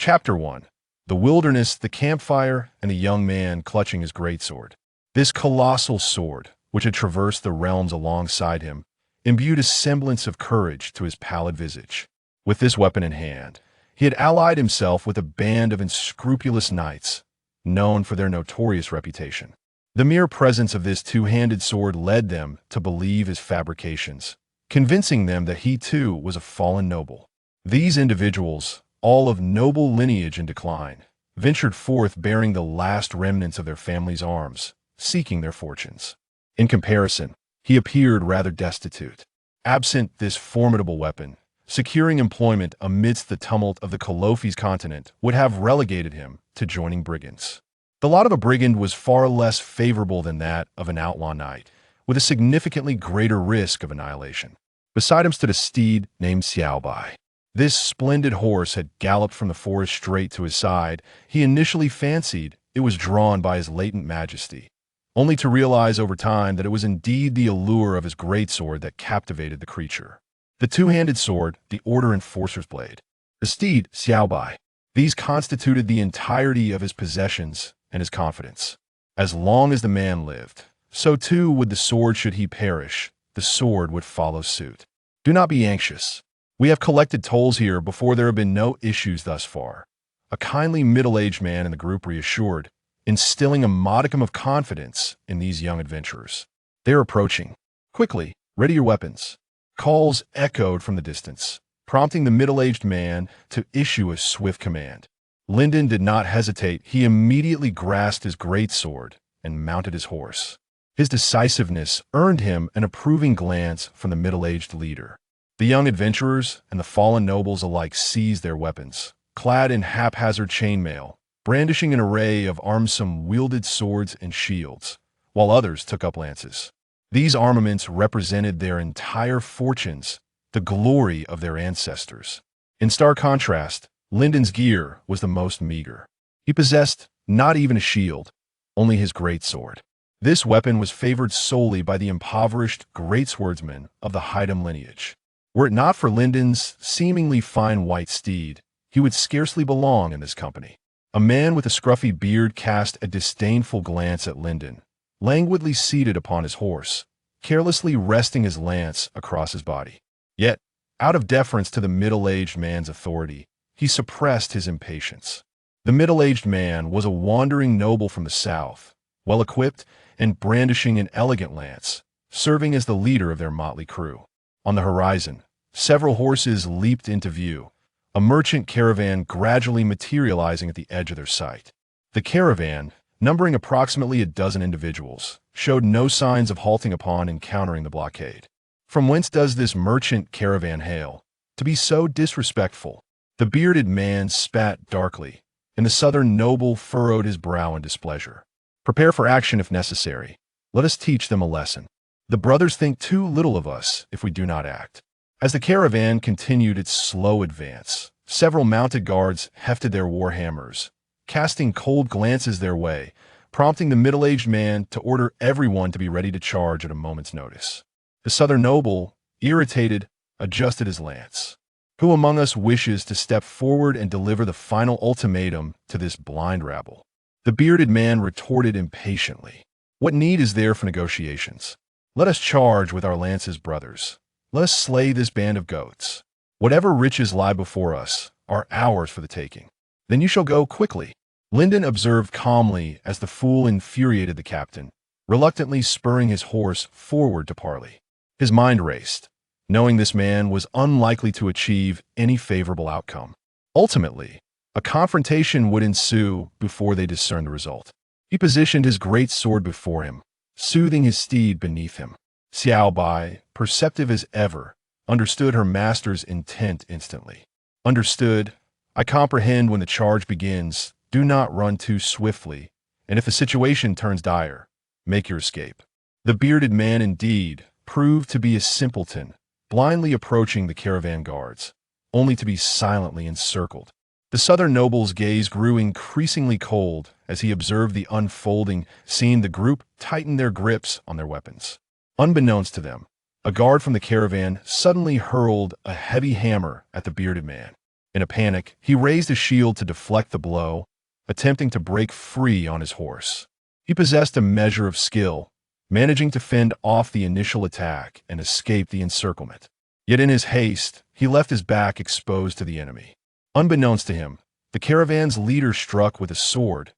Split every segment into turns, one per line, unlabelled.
Chapter 1. The Wilderness, the Campfire, and the Young Man Clutching His Greatsword. This colossal sword, which had traversed the realms alongside him, imbued a semblance of courage to his pallid visage. With this weapon in hand, he had allied himself with a band of unscrupulous knights, known for their notorious reputation. The mere presence of this two-handed sword led them to believe his fabrications, convincing them that he too was a fallen noble. These individuals, all of noble lineage in decline, ventured forth bearing the last remnants of their family's arms, seeking their fortunes. In comparison, he appeared rather destitute. Absent this formidable weapon, securing employment amidst the tumult of the Colophes continent would have relegated him to joining brigands. The lot of a brigand was far less favorable than that of an outlaw knight, with a significantly greater risk of annihilation. Beside him stood a steed named Xiaobai. This splendid horse had galloped from the forest straight to his side. He initially fancied it was drawn by his latent majesty, only to realize over time that it was indeed the allure of his greatsword that captivated the creature. The two-handed sword, the Order Enforcer's blade. The steed, Xiaobai. These constituted the entirety of his possessions and his confidence. As long as the man lived, so too would the sword should he perish. The sword would follow suit. Do not be anxious. We have collected tolls here before there have been no issues thus far. A kindly middle-aged man in the group reassured, instilling a modicum of confidence in these young adventurers. They're approaching. Quickly, ready your weapons. Calls echoed from the distance, prompting the middle-aged man to issue a swift command. Lyndon did not hesitate. He immediately grasped his greatsword and mounted his horse. His decisiveness earned him an approving glance from the middle-aged leader. The young adventurers and the fallen nobles alike seized their weapons, clad in haphazard chainmail, brandishing an array of armsome wielded swords and shields, while others took up lances. These armaments represented their entire fortunes, the glory of their ancestors. In stark contrast, Lyndon's gear was the most meager. He possessed not even a shield, only his greatsword. This weapon was favored solely by the impoverished great swordsmen of the Haidam lineage. Were it not for Lyndon's seemingly fine white steed, he would scarcely belong in this company. A man with a scruffy beard cast a disdainful glance at Lyndon, languidly seated upon his horse, carelessly resting his lance across his body. Yet, out of deference to the middle-aged man's authority, he suppressed his impatience. The middle-aged man was a wandering noble from the south, well-equipped and brandishing an elegant lance, serving as the leader of their motley crew. On the horizon, several horses leaped into view, a merchant caravan gradually materializing at the edge of their sight. The caravan, numbering approximately a dozen individuals, showed no signs of halting upon encountering the blockade. From whence does this merchant caravan hail? To be so disrespectful? The bearded man spat darkly, and the southern noble furrowed his brow in displeasure. Prepare for action if necessary. Let us teach them a lesson. The brothers think too little of us if we do not act. As the caravan continued its slow advance, several mounted guards hefted their war hammers, casting cold glances their way, prompting the middle-aged man to order everyone to be ready to charge at a moment's notice. The southern noble, irritated, adjusted his lance. Who among us wishes to step forward and deliver the final ultimatum to this blind rabble? The bearded man retorted impatiently. What need is there for negotiations? Let us charge with our lances, brothers. Let us slay this band of goats. Whatever riches lie before us are ours for the taking. Then you shall go quickly. Lyndon observed calmly as the fool infuriated the captain, reluctantly spurring his horse forward to parley. His mind raced, knowing this man was unlikely to achieve any favorable outcome. Ultimately, a confrontation would ensue before they discerned the result. He positioned his great sword before him, soothing his steed beneath him. Xiaobai, perceptive as ever, understood her master's intent instantly. Understood, I comprehend when the charge begins, do not run too swiftly, and if the situation turns dire, make your escape. The bearded man indeed proved to be a simpleton, blindly approaching the caravan guards, only to be silently encircled. The southern noble's gaze grew increasingly cold as he observed the unfolding scene. The group tightened their grips on their weapons. Unbeknownst to them, a guard from the caravan suddenly hurled a heavy hammer at the bearded man. In a panic, he raised his shield to deflect the blow, attempting to break free on his horse. He possessed a measure of skill, managing to fend off the initial attack and escape the encirclement. Yet in his haste, he left his back exposed to the enemy. Unbeknownst to him, the caravan's leader struck with a sword,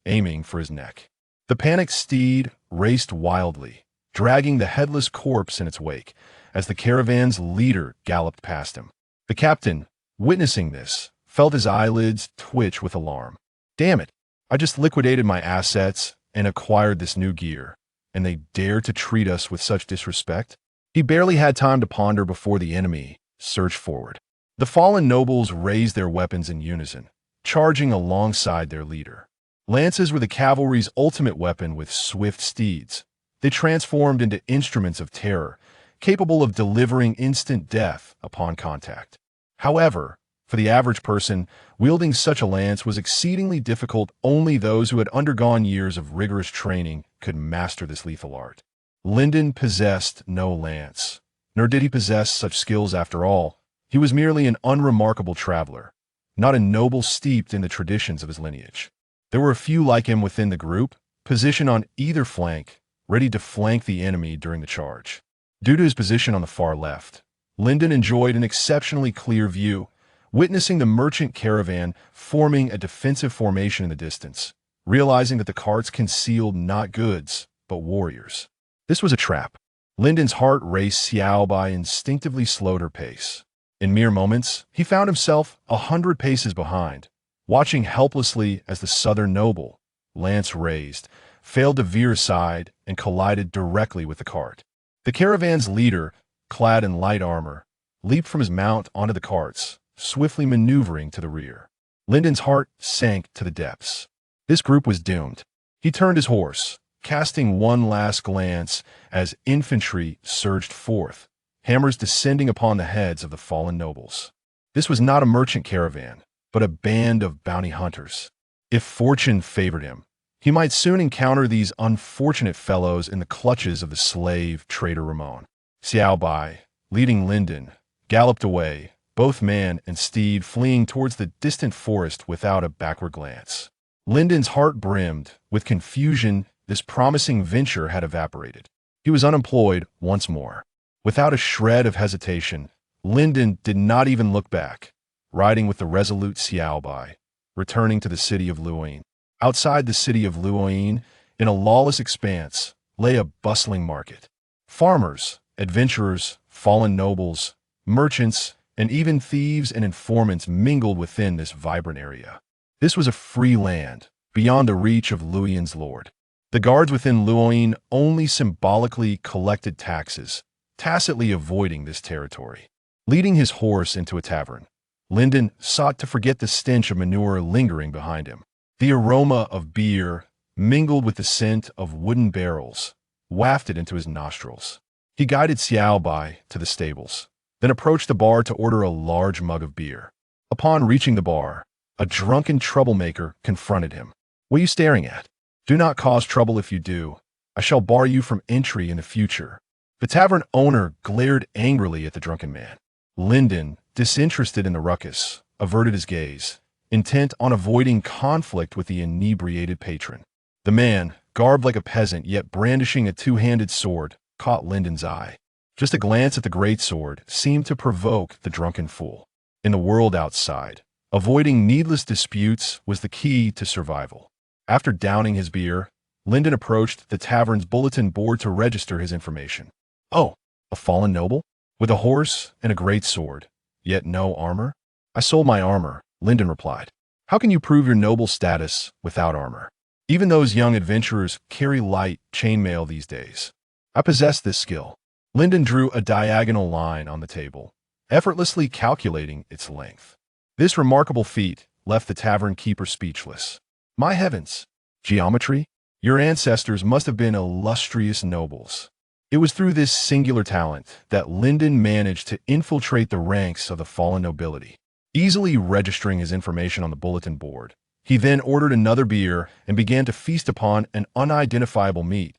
aiming for his neck. The panicked steed raced wildly, dragging the headless corpse in its wake as the caravan's leader galloped past him. The captain, witnessing this, felt his eyelids twitch with alarm. Damn it, I just liquidated my assets and acquired this new gear, and they dare to treat us with such disrespect? He barely had time to ponder before the enemy surged forward. The fallen nobles raised their weapons in unison, charging alongside their leader. Lances were the cavalry's ultimate weapon with swift steeds. They transformed into instruments of terror, capable of delivering instant death upon contact. However, for the average person, wielding such a lance was exceedingly difficult. Only those who had undergone years of rigorous training could master this lethal art. Lyndon possessed no lance, nor did he possess such skills after all. He was merely an unremarkable traveler, not a noble steeped in the traditions of his lineage. There were a few like him within the group, positioned on either flank, ready to flank the enemy during the charge. Due to his position on the far left, Lyndon enjoyed an exceptionally clear view, witnessing the merchant caravan forming a defensive formation in the distance, realizing that the carts concealed not goods, but warriors. This was a trap. Lyndon's heart raced. Xiaobai instinctively slowed her pace. In mere moments, he found himself 100 paces behind, watching helplessly as the southern noble, lance raised, failed to veer aside and collided directly with the cart. The caravan's leader, clad in light armor, leaped from his mount onto the carts, swiftly maneuvering to the rear. Lyndon's heart sank to the depths. This group was doomed. He turned his horse, casting one last glance as infantry surged forth, hammers descending upon the heads of the fallen nobles. This was not a merchant caravan, but a band of bounty hunters. If fortune favored him, he might soon encounter these unfortunate fellows in the clutches of the slave trader Ramon. Xiaobai, leading Lyndon, galloped away, both man and steed fleeing towards the distant forest without a backward glance. Lyndon's heart brimmed with confusion. This promising venture had evaporated. He was unemployed once more. Without a shred of hesitation, Lyndon did not even look back, riding with the resolute Xiaobai, returning to the city of Luoying. Outside the city of Luoying, in a lawless expanse, lay a bustling market. Farmers, adventurers, fallen nobles, merchants, and even thieves and informants mingled within this vibrant area. This was a free land, beyond the reach of Luoying's lord. The guards within Luoying only symbolically collected taxes, tacitly avoiding this territory. Leading his horse into a tavern, Lyndon sought to forget the stench of manure lingering behind him. The aroma of beer, mingled with the scent of wooden barrels, wafted into his nostrils. He guided Xiaobai to the stables, then approached the bar to order a large mug of beer. Upon reaching the bar, a drunken troublemaker confronted him. "What are you staring at? Do not cause trouble. If you do, I shall bar you from entry in the future." The tavern owner glared angrily at the drunken man. Lyndon, disinterested in the ruckus, averted his gaze, intent on avoiding conflict with the inebriated patron. The man, garbed like a peasant yet brandishing a two-handed sword, caught Lyndon's eye. Just a glance at the great sword seemed to provoke the drunken fool. In the world outside, avoiding needless disputes was the key to survival. After downing his beer, Lyndon approached the tavern's bulletin board to register his information. "Oh, a fallen noble? With a horse and a great sword, yet no armor?" "I sold my armor," Lyndon replied. "How can you prove your noble status without armor? Even those young adventurers carry light chainmail these days. I possess this skill." Lyndon drew a diagonal line on the table, effortlessly calculating its length. This remarkable feat left the tavern keeper speechless. "My heavens! Geometry? Your ancestors must have been illustrious nobles." It was through this singular talent that Lyndon managed to infiltrate the ranks of the fallen nobility. Easily registering his information on the bulletin board, he then ordered another beer and began to feast upon an unidentifiable meat.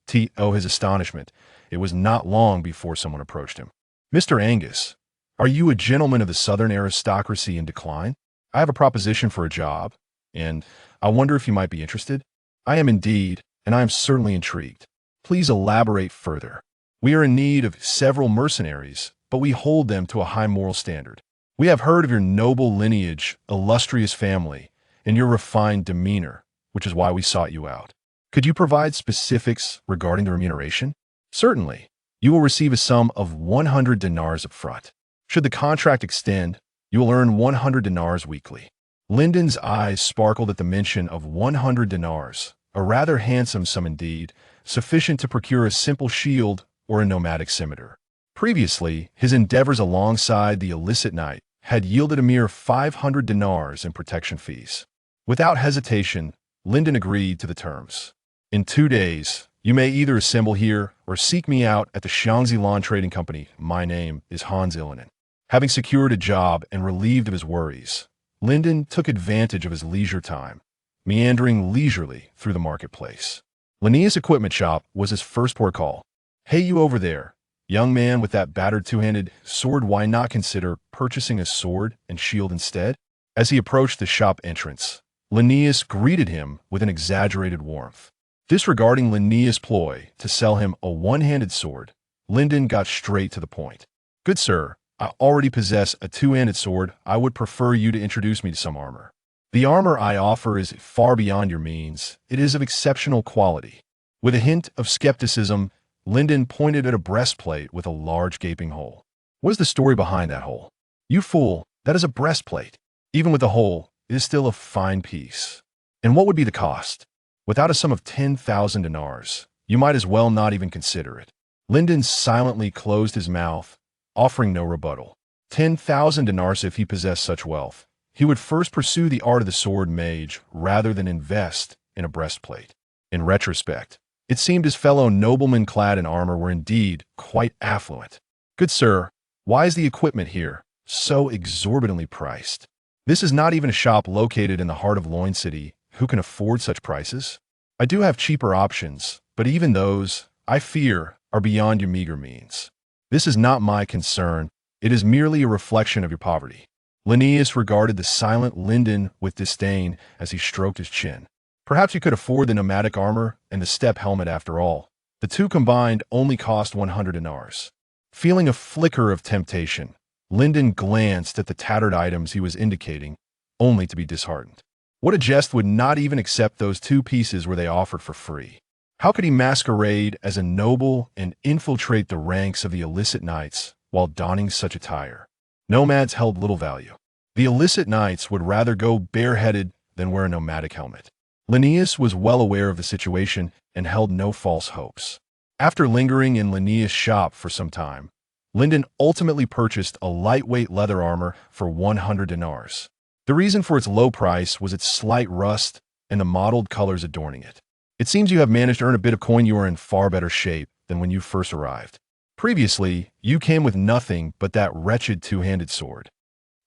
To his astonishment, it was not long before someone approached him. "Mr. Angus, Are you a gentleman of the southern aristocracy in decline? I have a proposition for a job, and I wonder if you might be interested. I am indeed, and I am certainly intrigued. Please elaborate further. We are in need of several mercenaries, but we hold them to a high moral standard. We have heard of your noble lineage, illustrious family, and your refined demeanor, which is why we sought you out. Could you provide specifics regarding the remuneration? Certainly. You will receive a sum of 100 dinars up front. Should the contract extend, you will earn 100 dinars weekly. Lyndon's eyes sparkled at the mention of 100 dinars, a rather handsome sum indeed, sufficient to procure a simple shield or a nomadic scimitar. Previously, his endeavors alongside the illicit knight had yielded a mere 500 dinars in protection fees. Without hesitation, Lyndon agreed to the terms. In 2 days, you may either assemble here or seek me out at the Shaanxi Lawn Trading Company. My name is Hans Illinen. Having secured a job and relieved of his worries, Lyndon took advantage of his leisure time, meandering leisurely through the marketplace. Linnaeus Equipment Shop was his first port call. Hey, you over there, young man with that battered two-handed sword, why not consider purchasing a sword and shield instead? As he approached the shop entrance, Linnaeus greeted him with an exaggerated warmth. Disregarding Linnaeus' ploy to sell him a one-handed sword, Lyndon got straight to the point. Good sir, I already possess a two-handed sword. I would prefer you to introduce me to some armor. The armor I offer is far beyond your means. It is of exceptional quality. With a hint of skepticism, Lyndon pointed at a breastplate with a large gaping hole. What is the story behind that hole? You fool, that is a breastplate. Even with the hole, it is still a fine piece. And what would be the cost? Without a sum of 10,000 dinars, you might as well not even consider it. Lyndon silently closed his mouth, offering no rebuttal. 10,000 dinars. If he possessed such wealth, he would first pursue the art of the sword mage rather than invest in a breastplate. In retrospect, it seemed his fellow noblemen clad in armor were indeed quite affluent. Good sir, why is the equipment here so exorbitantly priced? This is not even a shop located in the heart of Loin City. Who can afford such prices? I do have cheaper options, but even those, I fear, are beyond your meager means. This is not my concern. It is merely a reflection of your poverty. Linnaeus regarded the silent Lyndon with disdain as he stroked his chin. Perhaps you could afford the nomadic armor and the steppe helmet after all. The two combined only cost 100 dinars. Feeling a flicker of temptation, Lyndon glanced at the tattered items he was indicating, only to be disheartened. What a jest would not even accept those two pieces were they offered for free. How could he masquerade as a noble and infiltrate the ranks of the illicit knights while donning such attire? Nomads held little value. The illicit knights would rather go bareheaded than wear a nomadic helmet. Linnaeus was well aware of the situation and held no false hopes. After lingering in Linnaeus' shop for some time, Lyndon ultimately purchased a lightweight leather armor for 100 dinars. The reason for its low price was its slight rust and the mottled colors adorning it. It seems you have managed to earn a bit of coin. You are in far better shape than when you first arrived. Previously, you came with nothing but that wretched two-handed sword.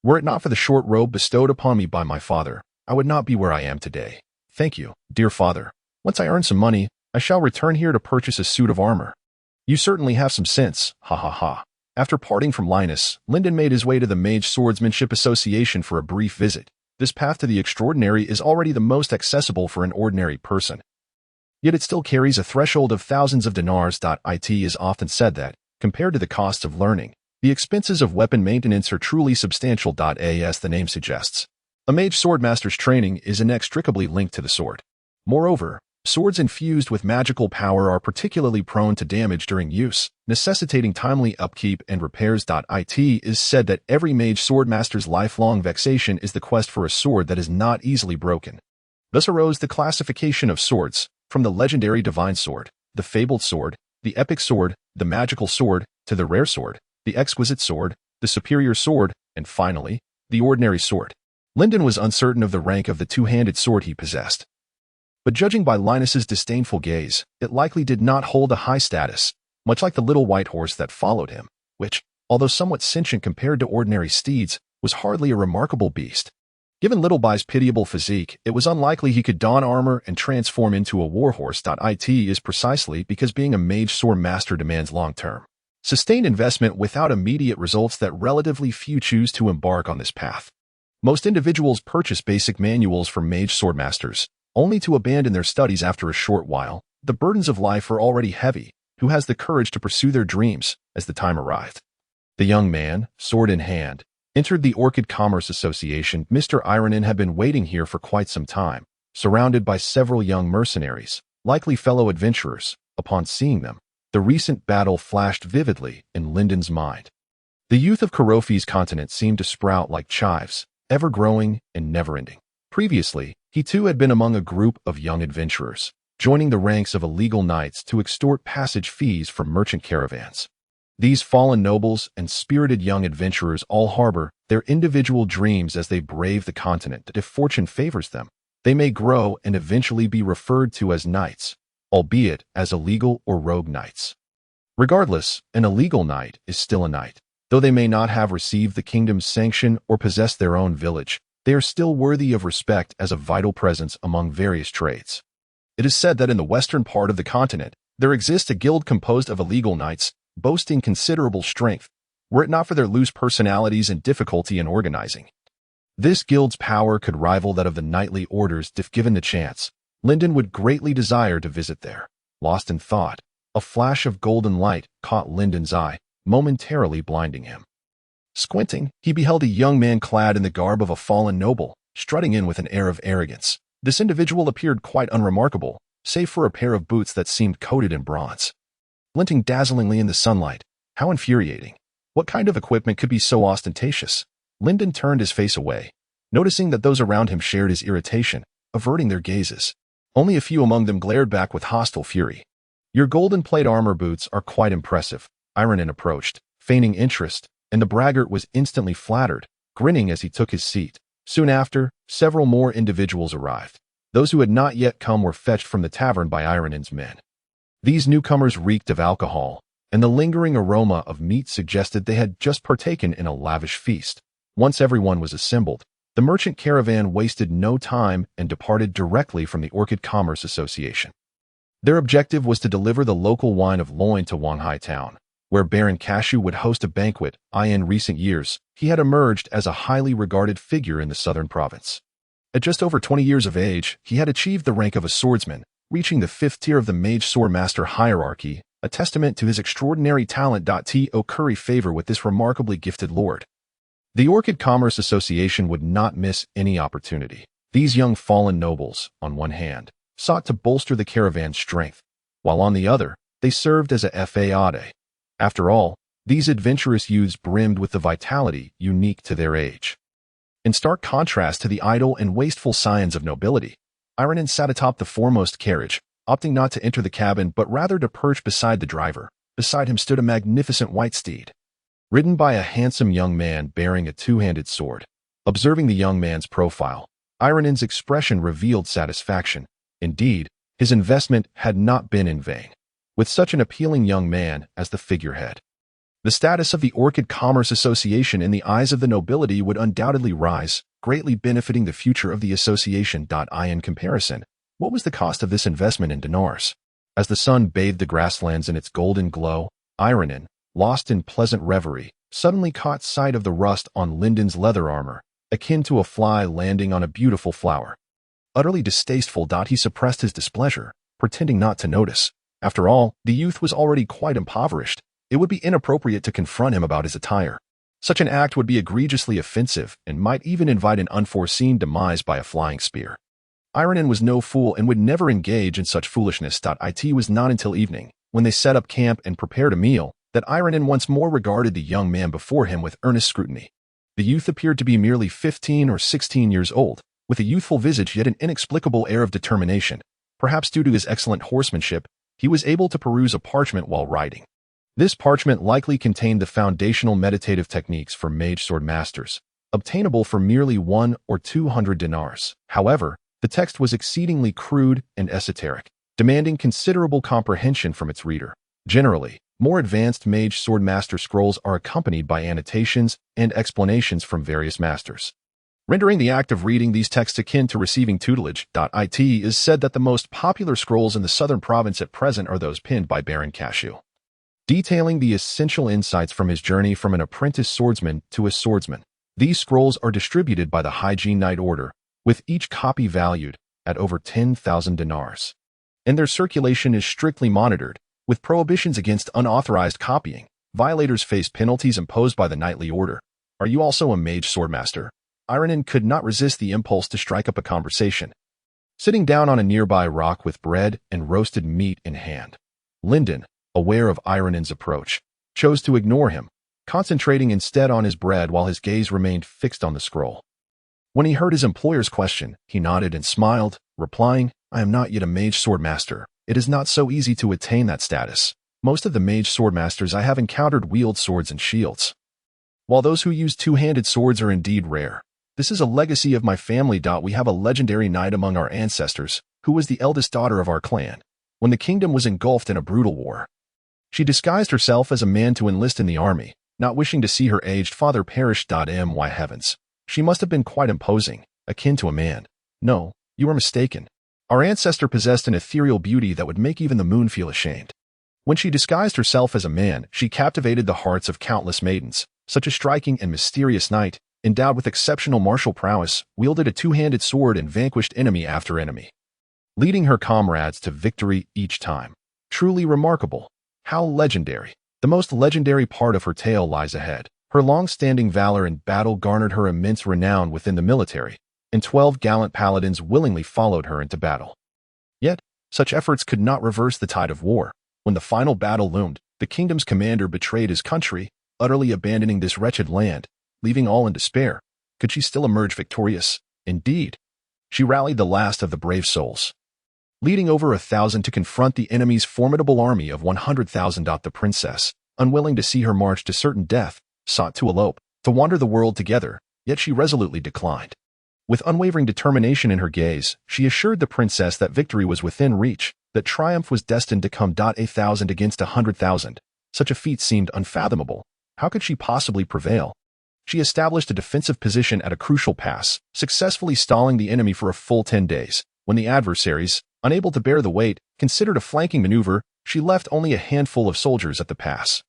Were it not for the short robe bestowed upon me by my father, I would not be where I am today. Thank you, dear father. Once I earn some money, I shall return here to purchase a suit of armor. You certainly have some sense, ha ha ha. After parting from Linus, Lyndon made his way to the Mage Swordsmanship Association for a brief visit. This path to the extraordinary is already the most accessible for an ordinary person. Yet it still carries a threshold of thousands of dinars. It is often said that, compared to the costs of learning, the expenses of weapon maintenance are truly substantial. As the name suggests, a mage swordmaster's training is inextricably linked to the sword. Moreover, swords infused with magical power are particularly prone to damage during use, necessitating timely upkeep and repairs. It is said that every mage swordmaster's lifelong vexation is the quest for a sword that is not easily broken. Thus arose the classification of swords, from the legendary divine sword, the fabled sword, the epic sword, the magical sword, to the rare sword, the exquisite sword, the superior sword, and finally, the ordinary sword. Lyndon was uncertain of the rank of the two-handed sword he possessed. But judging by Linus's disdainful gaze, it likely did not hold a high status, much like the little white horse that followed him, which, although somewhat sentient compared to ordinary steeds, was hardly a remarkable beast. Given Littleby's pitiable physique, it was unlikely he could don armor and transform into a warhorse. It is precisely because being a mage sword master demands long-term Sustained investment without immediate results that relatively few choose to embark on this path. Most individuals purchase basic manuals for mage swordmasters, only to abandon their studies after a short while. The burdens of life are already heavy. Who has the courage to pursue their dreams as the time arrived? The young man, sword in hand, entered the Orchid Commerce Association. Mr. Ironin had been waiting here for quite some time, surrounded by several young mercenaries, likely fellow adventurers. Upon seeing them, the recent battle flashed vividly in Lyndon's mind. The youth of Karofi's continent seemed to sprout like chives, ever-growing and never-ending. Previously, he too had been among a group of young adventurers, joining the ranks of illegal knights to extort passage fees from merchant caravans. These fallen nobles and spirited young adventurers all harbor their individual dreams as they brave the continent. If fortune favors them, they may grow and eventually be referred to as knights, albeit as illegal or rogue knights. Regardless, an illegal knight is still a knight. Though they may not have received the kingdom's sanction or possess their own village, they are still worthy of respect as a vital presence among various trades. It is said that in the western part of the continent, there exists a guild composed of illegal knights, boasting considerable strength, were it not for their loose personalities and difficulty in organizing. This guild's power could rival that of the knightly orders if given the chance. Lyndon would greatly desire to visit there. Lost in thought, a flash of golden light caught Lyndon's eye, momentarily blinding him. Squinting, he beheld a young man clad in the garb of a fallen noble, strutting in with an air of arrogance. This individual appeared quite unremarkable, save for a pair of boots that seemed coated in bronze. Glinting dazzlingly in the sunlight, how infuriating. What kind of equipment could be so ostentatious? Lyndon turned his face away, noticing that those around him shared his irritation, averting their gazes. Only a few among them glared back with hostile fury. Your golden plate armor boots are quite impressive. Ironin approached, feigning interest, and the braggart was instantly flattered, grinning as he took his seat. Soon after, several more individuals arrived. Those who had not yet come were fetched from the tavern by Ironin's men. These newcomers reeked of alcohol, and the lingering aroma of meat suggested they had just partaken in a lavish feast. Once everyone was assembled, the merchant caravan wasted no time and departed directly from the Orchid Commerce Association. Their objective was to deliver the local wine of Loin to Wanhai Town, where Baron Cashew would host a banquet. In recent years, he had emerged as a highly regarded figure in the southern province. At just over 20 years of age, he had achieved the rank of a swordsman, reaching the 5th tier of the mage swordmaster hierarchy, a testament to his extraordinary talent. To curry favor with this remarkably gifted lord. The Orchid Commerce Association would not miss any opportunity. These young fallen nobles, on one hand, sought to bolster the caravan's strength, while on the other, they served as a fayade. After all, these adventurous youths brimmed with the vitality unique to their age. In stark contrast to the idle and wasteful scions of nobility, Ironin sat atop the foremost carriage, opting not to enter the cabin but rather to perch beside the driver. Beside him stood a magnificent white steed, ridden by a handsome young man bearing a two-handed sword. Observing the young man's profile, Ironin's expression revealed satisfaction. Indeed, his investment had not been in vain. With such an appealing young man as the figurehead, the status of the Orchid Commerce Association in the eyes of the nobility would undoubtedly rise, greatly benefiting the future of the association. In comparison, what was the cost of this investment in dinars? As the sun bathed the grasslands in its golden glow, Ironin, lost in pleasant reverie, suddenly caught sight of the rust on Lyndon's leather armor, akin to a fly landing on a beautiful flower. Utterly distasteful, he suppressed his displeasure, pretending not to notice. After all, the youth was already quite impoverished. It would be inappropriate to confront him about his attire. Such an act would be egregiously offensive and might even invite an unforeseen demise by a flying spear. Ironin was no fool and would never engage in such foolishness. It was not until evening, when they set up camp and prepared a meal, that Ironin once more regarded the young man before him with earnest scrutiny. The youth appeared to be merely 15 or 16 years old, with a youthful visage yet an inexplicable air of determination. Perhaps due to his excellent horsemanship, he was able to peruse a parchment while riding. This parchment likely contained the foundational meditative techniques for mage sword masters, obtainable for merely 100 or 200 dinars. However, the text was exceedingly crude and esoteric, demanding considerable comprehension from its reader. Generally, more advanced mage sword master scrolls are accompanied by annotations and explanations from various masters, rendering the act of reading these texts akin to receiving tutelage. It is said that the most popular scrolls in the southern province at present are those penned by Baron Cashew. detailing the essential insights from his journey from an apprentice swordsman to a swordsman. These scrolls are distributed by the Hygiene Knight Order, with each copy valued at over 10,000 dinars. And their circulation is strictly monitored, with prohibitions against unauthorized copying. Violators face penalties imposed by the knightly order. Are you also a mage swordmaster? Ironin could not resist the impulse to strike up a conversation. Sitting down on a nearby rock with bread and roasted meat in hand, Lyndon, aware of Ironin's approach, chose to ignore him, concentrating instead on his bread while his gaze remained fixed on the scroll. When he heard his employer's question, he nodded and smiled, replying, "I am not yet a mage swordmaster. It is not so easy to attain that status. Most of the mage swordmasters I have encountered wield swords and shields, while those who use two-handed swords are indeed rare. This is a legacy of my family. We have a legendary knight among our ancestors, who was the eldest daughter of our clan, when the kingdom was engulfed in a brutal war. She disguised herself as a man to enlist in the army, not wishing to see her aged father perish. My heavens. She must have been quite imposing, akin to a man. No, you are mistaken. Our ancestor possessed an ethereal beauty that would make even the moon feel ashamed. When she disguised herself as a man, she captivated the hearts of countless maidens. Such a striking and mysterious knight, endowed with exceptional martial prowess, wielded a two-handed sword and vanquished enemy after enemy, leading her comrades to victory each time. Truly remarkable. How legendary. The most legendary part of her tale lies ahead. Her long-standing valor in battle garnered her immense renown within the military, and 12 gallant paladins willingly followed her into battle. Yet, such efforts could not reverse the tide of war. When the final battle loomed, the kingdom's commander betrayed his country, utterly abandoning this wretched land, leaving all in despair. Could she still emerge victorious? Indeed. She rallied the last of the brave souls, leading over 1,000 to confront the enemy's formidable army of 100,000. The princess, unwilling to see her march to certain death, sought to elope, to wander the world together, yet she resolutely declined. With unwavering determination in her gaze, she assured the princess that victory was within reach, that triumph was destined to come. 1,000 against 100,000. Such a feat seemed unfathomable. How could she possibly prevail? She established a defensive position at a crucial pass, successfully stalling the enemy for a full 10 days. When the adversaries, unable to bear the weight, considered a flanking maneuver, she left only a handful of soldiers at the pass,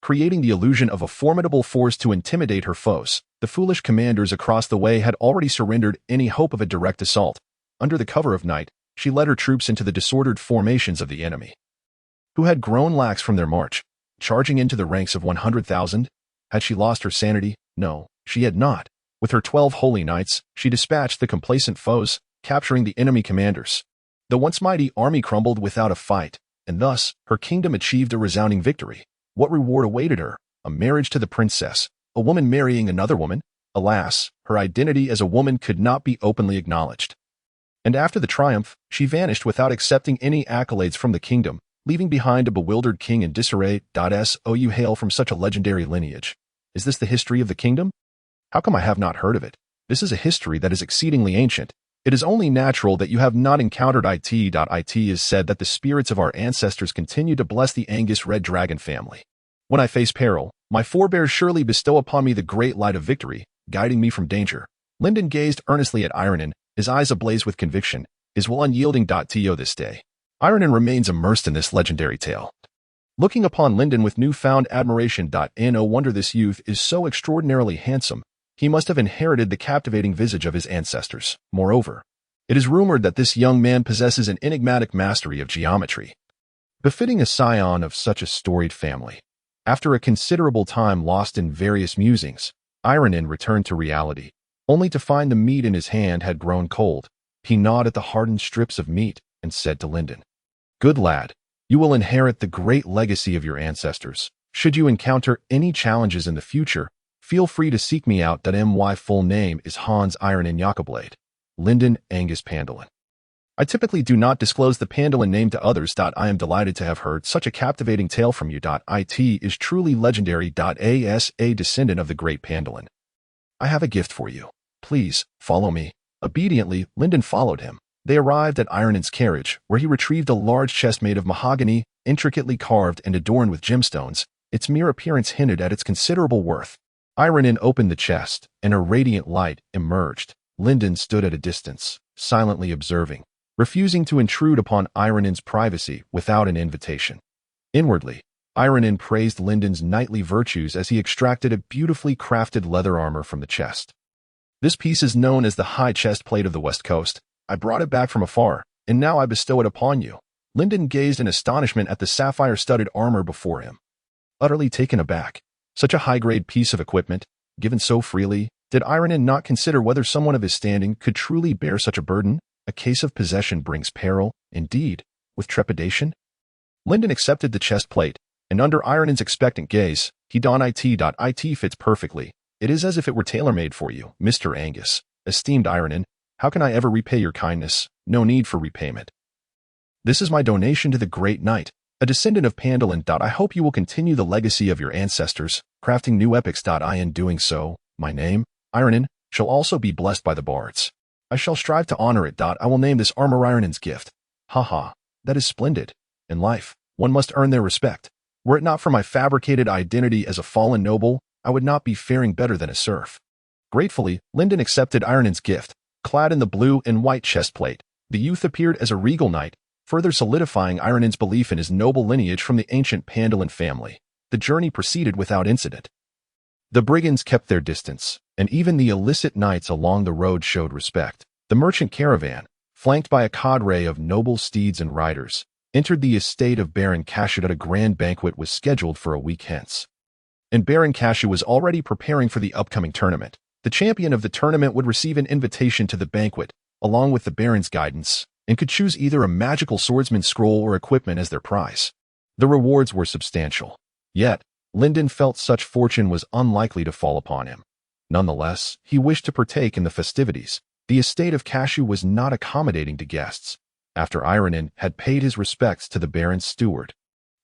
creating the illusion of a formidable force to intimidate her foes. The foolish commanders across the way had already surrendered any hope of a direct assault. Under the cover of night, she led her troops into the disordered formations of the enemy, who had grown lax from their march, charging into the ranks of 100,000. Had she lost her sanity? No, she had not. With her 12 holy knights, she dispatched the complacent foes, capturing the enemy commanders. The once mighty army crumbled without a fight, and thus her kingdom achieved a resounding victory. What reward awaited her? A marriage to the princess, a woman marrying another woman? Alas, her identity as a woman could not be openly acknowledged. And after the triumph, she vanished without accepting any accolades from the kingdom, leaving behind a bewildered king in disarray. So you hail from such a legendary lineage. Is this the history of the kingdom? How come I have not heard of it? This is a history that is exceedingly ancient. It is only natural that you have not encountered it. It is said that the spirits of our ancestors continue to bless the Angus Red Dragon family. When I face peril, my forebears surely bestow upon me the great light of victory, guiding me from danger. Lyndon gazed earnestly at Ironin, his eyes ablaze with conviction, his will unyielding. To this day, Ironin remains immersed in this legendary tale, looking upon Lyndon with newfound admiration. No wonder this youth is so extraordinarily handsome. He must have inherited the captivating visage of his ancestors. Moreover, it is rumored that this young man possesses an enigmatic mastery of geometry, befitting a scion of such a storied family. After a considerable time lost in various musings, Ironin returned to reality, only to find the meat in his hand had grown cold. He gnawed at the hardened strips of meat and said to Lyndon, "Good lad, you will inherit the great legacy of your ancestors. Should you encounter any challenges in the future, feel free to seek me out. My full name is Hans Ironin Jokablade, Lyndon Angus Pandolin. I typically do not disclose the Pandolin name to others. I am delighted to have heard such a captivating tale from you. It is truly legendary. As a descendant of the great Pandolin, I have a gift for you. Please, follow me." Obediently, Lyndon followed him. They arrived at Ironin's carriage, where he retrieved a large chest made of mahogany, intricately carved and adorned with gemstones. Its mere appearance hinted at its considerable worth. Ironin opened the chest, and a radiant light emerged. Lyndon stood at a distance, silently observing, refusing to intrude upon Ironin's privacy without an invitation. Inwardly, Ironin praised Lyndon's knightly virtues as he extracted a beautifully crafted leather armor from the chest. This piece is known as the high chest plate of the West Coast. I brought it back from afar, and now I bestow it upon you. Lyndon gazed in astonishment at the sapphire-studded armor before him. Utterly taken aback, such a high-grade piece of equipment, given so freely, did Ironin not consider whether someone of his standing could truly bear such a burden? A case of possession brings peril, indeed, with trepidation. Lyndon accepted the chest plate, and under Ironin's expectant gaze, he donned it fits perfectly. It is as if it were tailor-made for you, Mr. Angus. Esteemed Ironin, how can I ever repay your kindness? No need for repayment. This is my donation to the great knight, a descendant of Pandolin. I hope you will continue the legacy of your ancestors, crafting new epics. In doing so, my name, Ironin, shall also be blessed by the bards. I shall strive to honor it. I will name this armor Ironin's gift. Haha, that is splendid. In life, one must earn their respect. Were it not for my fabricated identity as a fallen noble, I would not be faring better than a serf. Gratefully, Lyndon accepted Ironin's gift. Clad in the blue and white chestplate, the youth appeared as a regal knight, further solidifying Ironin's belief in his noble lineage from the ancient Pandolin family. The journey proceeded without incident. The brigands kept their distance, and even the illicit knights along the road showed respect. The merchant caravan, flanked by a cadre of noble steeds and riders, entered the estate of Baron Cashew. A grand banquet was scheduled for a week hence, and Baron Cashew was already preparing for the upcoming tournament. The champion of the tournament would receive an invitation to the banquet, along with the Baron's guidance, and could choose either a magical swordsman scroll or equipment as their prize. The rewards were substantial. Yet, Lyndon felt such fortune was unlikely to fall upon him. Nonetheless, he wished to partake in the festivities. The estate of Cashew was not accommodating to guests. After Ironin had paid his respects to the Baron's steward,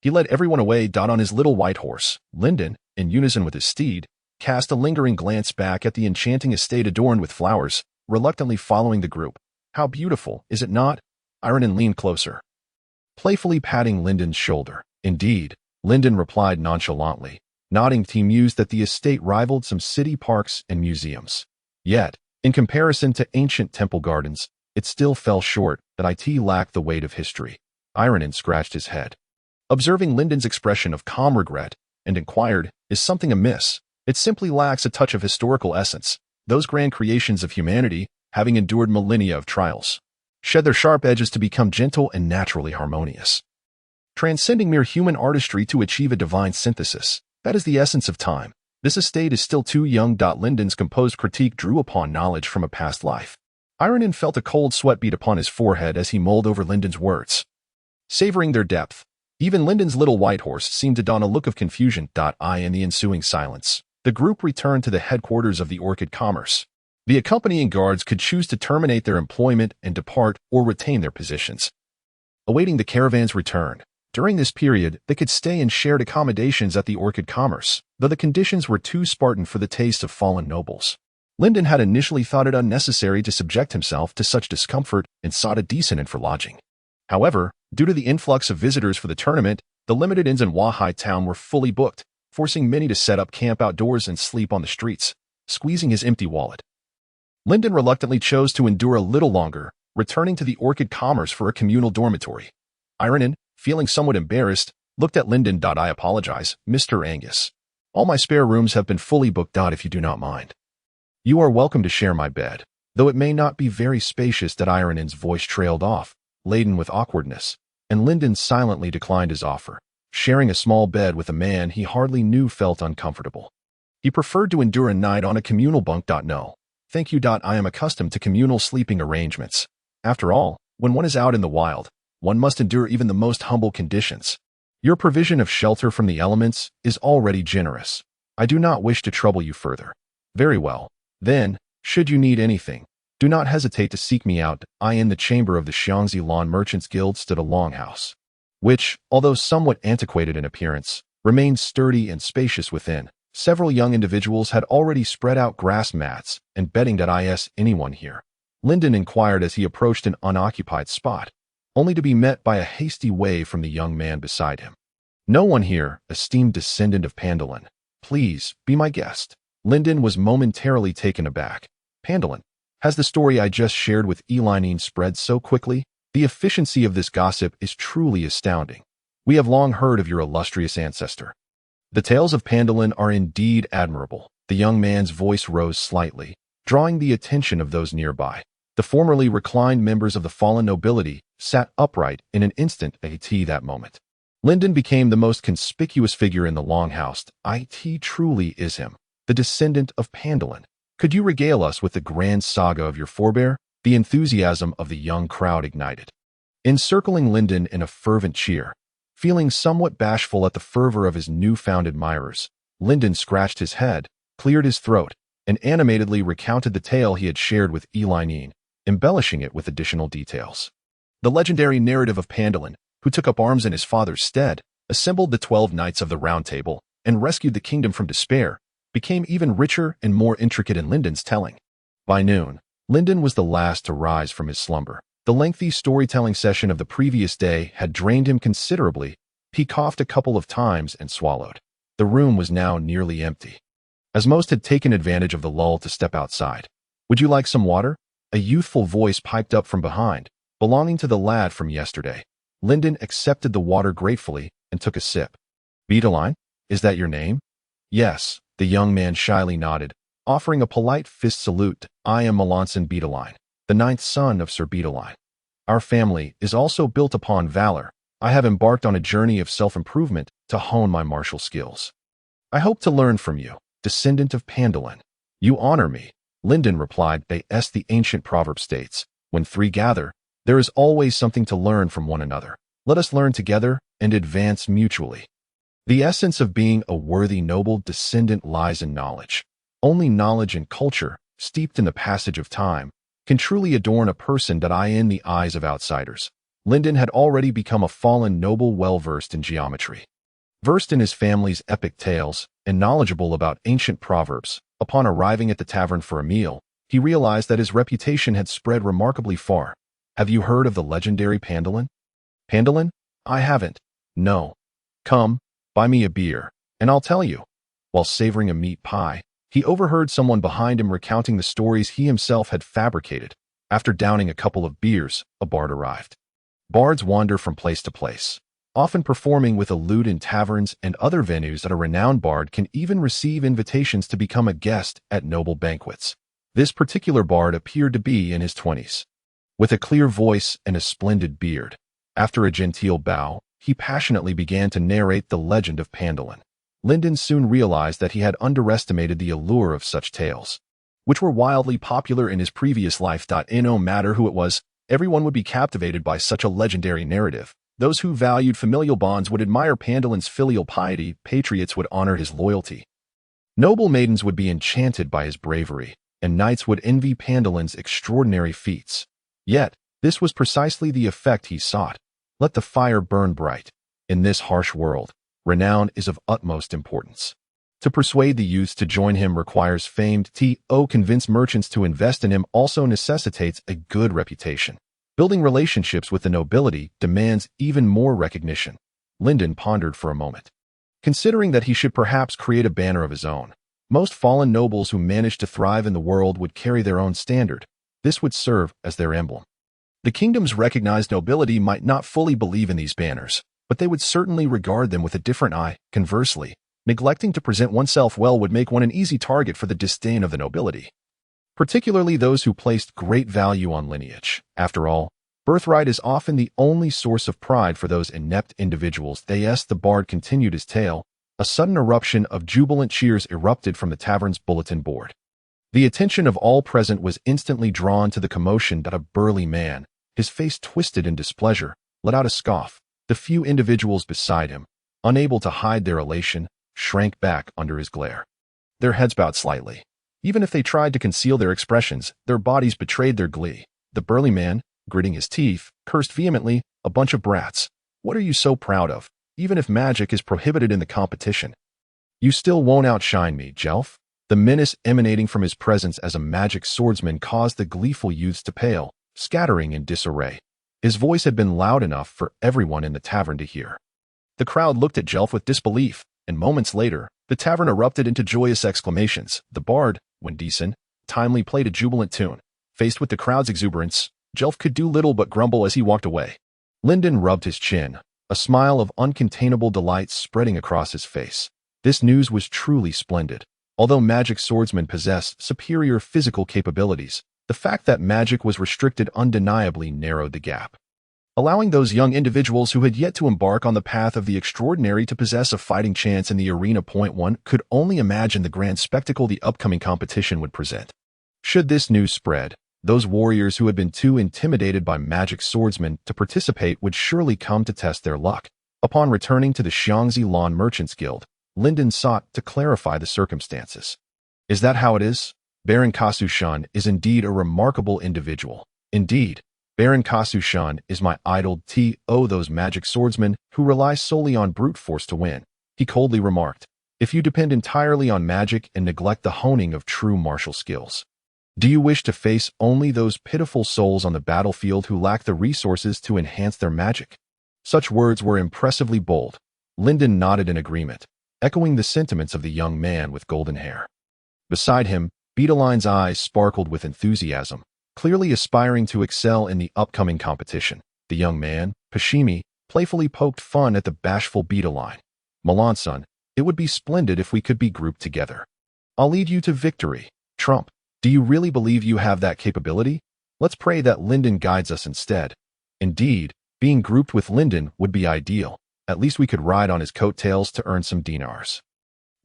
he led everyone away. On his little white horse, Lyndon, in unison with his steed, cast a lingering glance back at the enchanting estate adorned with flowers, reluctantly following the group. How beautiful, is it not? Ironin leaned closer, playfully patting Lyndon's shoulder. Indeed, Lyndon replied nonchalantly, nodding. He mused that the estate rivaled some city parks and museums. Yet, in comparison to ancient temple gardens, it still fell short. That it lacked the weight of history. Ironin scratched his head, observing Lyndon's expression of calm regret, and inquired, is something amiss? It simply lacks a touch of historical essence. Those grand creations of humanity, having endured millennia of trials, shed their sharp edges to become gentle and naturally harmonious, transcending mere human artistry to achieve a divine synthesis. That is the essence of time. This estate is still too young. Lyndon's composed critique drew upon knowledge from a past life. Ironin felt a cold sweat beat upon his forehead as he mulled over Lyndon's words, savoring their depth. Even Lyndon's little white horse seemed to don a look of confusion. In the ensuing silence, the group returned to the headquarters of the Orchid Commerce. The accompanying guards could choose to terminate their employment and depart or retain their positions, awaiting the caravan's return. During this period, they could stay in shared accommodations at the Orchid Commerce, though the conditions were too Spartan for the taste of fallen nobles. Lyndon had initially thought it unnecessary to subject himself to such discomfort and sought a decent inn for lodging. However, due to the influx of visitors for the tournament, the limited inns in Wahai town were fully booked, forcing many to set up camp outdoors and sleep on the streets, squeezing his empty wallet. Lyndon reluctantly chose to endure a little longer, returning to the Orchid Commerce for a communal dormitory. Ironin, feeling somewhat embarrassed, looked at Lyndon. I apologize, Mr. Angus. All my spare rooms have been fully booked. If you do not mind, you are welcome to share my bed, though it may not be very spacious. Ironin's voice trailed off, laden with awkwardness, and Lyndon silently declined his offer. Sharing a small bed with a man he hardly knew felt uncomfortable. He preferred to endure a night on a communal bunk. No, thank you. I am accustomed to communal sleeping arrangements. After all, when one is out in the wild, one must endure even the most humble conditions. Your provision of shelter from the elements is already generous. I do not wish to trouble you further. Very well. Then, should you need anything, do not hesitate to seek me out. In the chamber of the Xiangzi Lawn Merchants Guild stood a longhouse, which, although somewhat antiquated in appearance, remained sturdy and spacious within. Several young individuals had already spread out grass mats and bedding. Is anyone here? Lyndon inquired as he approached an unoccupied spot, only to be met by a hasty wave from the young man beside him. No one here, esteemed descendant of Pandolin. Please, be my guest. Lyndon was momentarily taken aback. Pandolin, has the story I just shared with Elinine spread so quickly? The efficiency of this gossip is truly astounding. We have long heard of your illustrious ancestor. The tales of Pandolin are indeed admirable. The young man's voice rose slightly, drawing the attention of those nearby. The formerly reclined members of the fallen nobility sat upright in an instant at that moment. Lyndon became the most conspicuous figure in the longhouse. It truly is him, the descendant of Pandolin. Could you regale us with the grand saga of your forebear? The enthusiasm of the young crowd ignited, encircling Lyndon in a fervent cheer. Feeling somewhat bashful at the fervor of his newfound admirers, Lyndon scratched his head, cleared his throat, and animatedly recounted the tale he had shared with Eileen, embellishing it with additional details. The legendary narrative of Pandolin, who took up arms in his father's stead, assembled the 12 knights of the Round Table, and rescued the kingdom from despair, became even richer and more intricate in Lyndon's telling. By noon, Lyndon was the last to rise from his slumber. The lengthy storytelling session of the previous day had drained him considerably. He coughed a couple of times and swallowed. The room was now nearly empty, as most had taken advantage of the lull to step outside. "Would you like some water?" A youthful voice piped up from behind, belonging to the lad from yesterday. Lyndon accepted the water gratefully and took a sip. "Beeteline, is that your name?" "Yes," the young man shyly nodded, offering a polite fist salute. "I am Melanson Beeteline, the 9th son of Sir Beeteline. Our family is also built upon valor. I have embarked on a journey of self-improvement to hone my martial skills. I hope to learn from you, descendant of Pandolin." "You honor me," Lyndon replied. As the ancient proverb states, "When three gather, there is always something to learn from one another. Let us learn together and advance mutually." The essence of being a worthy noble descendant lies in knowledge. Only knowledge and culture, steeped in the passage of time, can truly adorn a person that in the eyes of outsiders. Lyndon had already become a fallen noble well-versed in geometry, versed in his family's epic tales, and knowledgeable about ancient proverbs. Upon arriving at the tavern for a meal, he realized that his reputation had spread remarkably far. "Have you heard of the legendary Pandolin?" "Pandolin? I haven't. No." "Come, buy me a beer, and I'll tell you." While savoring a meat pie, he overheard someone behind him recounting the stories he himself had fabricated. After downing a couple of beers, a bard arrived. Bards wander from place to place, often performing with a lute in taverns and other venues. That a renowned bard can even receive invitations to become a guest at noble banquets. This particular bard appeared to be in his 20s, with a clear voice and a splendid beard. After a genteel bow, he passionately began to narrate the legend of Pandolin. Lyndon soon realized that he had underestimated the allure of such tales, which were wildly popular in his previous life. No matter who it was, everyone would be captivated by such a legendary narrative. Those who valued familial bonds would admire Pandolin's filial piety, patriots would honor his loyalty, noble maidens would be enchanted by his bravery, and knights would envy Pandolin's extraordinary feats. Yet, this was precisely the effect he sought. Let the fire burn bright. In this harsh world, renown is of utmost importance. To persuade the youths to join him requires famed to convince merchants to invest in him also necessitates a good reputation. Building relationships with the nobility demands even more recognition. Lyndon pondered for a moment, considering that he should perhaps create a banner of his own. Most fallen nobles who managed to thrive in the world would carry their own standard. This would serve as their emblem. The kingdom's recognized nobility might not fully believe in these banners, but they would certainly regard them with a different eye. Conversely, neglecting to present oneself well would make one an easy target for the disdain of the nobility, particularly those who placed great value on lineage. After all, birthright is often the only source of pride for those inept individuals. The bard continued his tale. A sudden eruption of jubilant cheers erupted from the tavern's bulletin board. The attention of all present was instantly drawn to the commotion. A burly man, his face twisted in displeasure, let out a scoff. The few individuals beside him, unable to hide their elation, shrank back under his glare. Their heads bowed slightly. Even if they tried to conceal their expressions, their bodies betrayed their glee. The burly man, gritting his teeth, cursed vehemently. "A bunch of brats. What are you so proud of? Even if magic is prohibited in the competition, you still won't outshine me, Jelf." The menace emanating from his presence as a magic swordsman caused the gleeful youths to pale, scattering in disarray. His voice had been loud enough for everyone in the tavern to hear. The crowd looked at Jelf with disbelief, and moments later, the tavern erupted into joyous exclamations. The bard, when decent, timely played a jubilant tune. Faced with the crowd's exuberance, Jelf could do little but grumble as he walked away. Lyndon rubbed his chin, a smile of uncontainable delight spreading across his face. This news was truly splendid. Although magic swordsmen possessed superior physical capabilities, the fact that magic was restricted undeniably narrowed the gap, allowing those young individuals who had yet to embark on the path of the extraordinary to possess a fighting chance in the arena. One could only imagine the grand spectacle the upcoming competition would present. Should this news spread, those warriors who had been too intimidated by magic swordsmen to participate would surely come to test their luck. Upon returning to the Xiangzi Lawn Merchants Guild, Linden sought to clarify the circumstances. Is that how it is? Baron Kasushan is indeed a remarkable individual. Indeed, Baron Kasushan is my idol. Those magic swordsmen who rely solely on brute force to win, he coldly remarked. If you depend entirely on magic and neglect the honing of true martial skills, do you wish to face only those pitiful souls on the battlefield who lack the resources to enhance their magic? Such words were impressively bold. Linden nodded in agreement, echoing the sentiments of the young man with golden hair. Beside him, Beetaline's eyes sparkled with enthusiasm, clearly aspiring to excel in the upcoming competition. The young man, Pashimi, playfully poked fun at the bashful Beetaline. Milan-san, it would be splendid if we could be grouped together. I'll lead you to victory. Trump, do you really believe you have that capability? Let's pray that Linden guides us instead. Indeed, being grouped with Linden would be ideal. At least we could ride on his coattails to earn some dinars.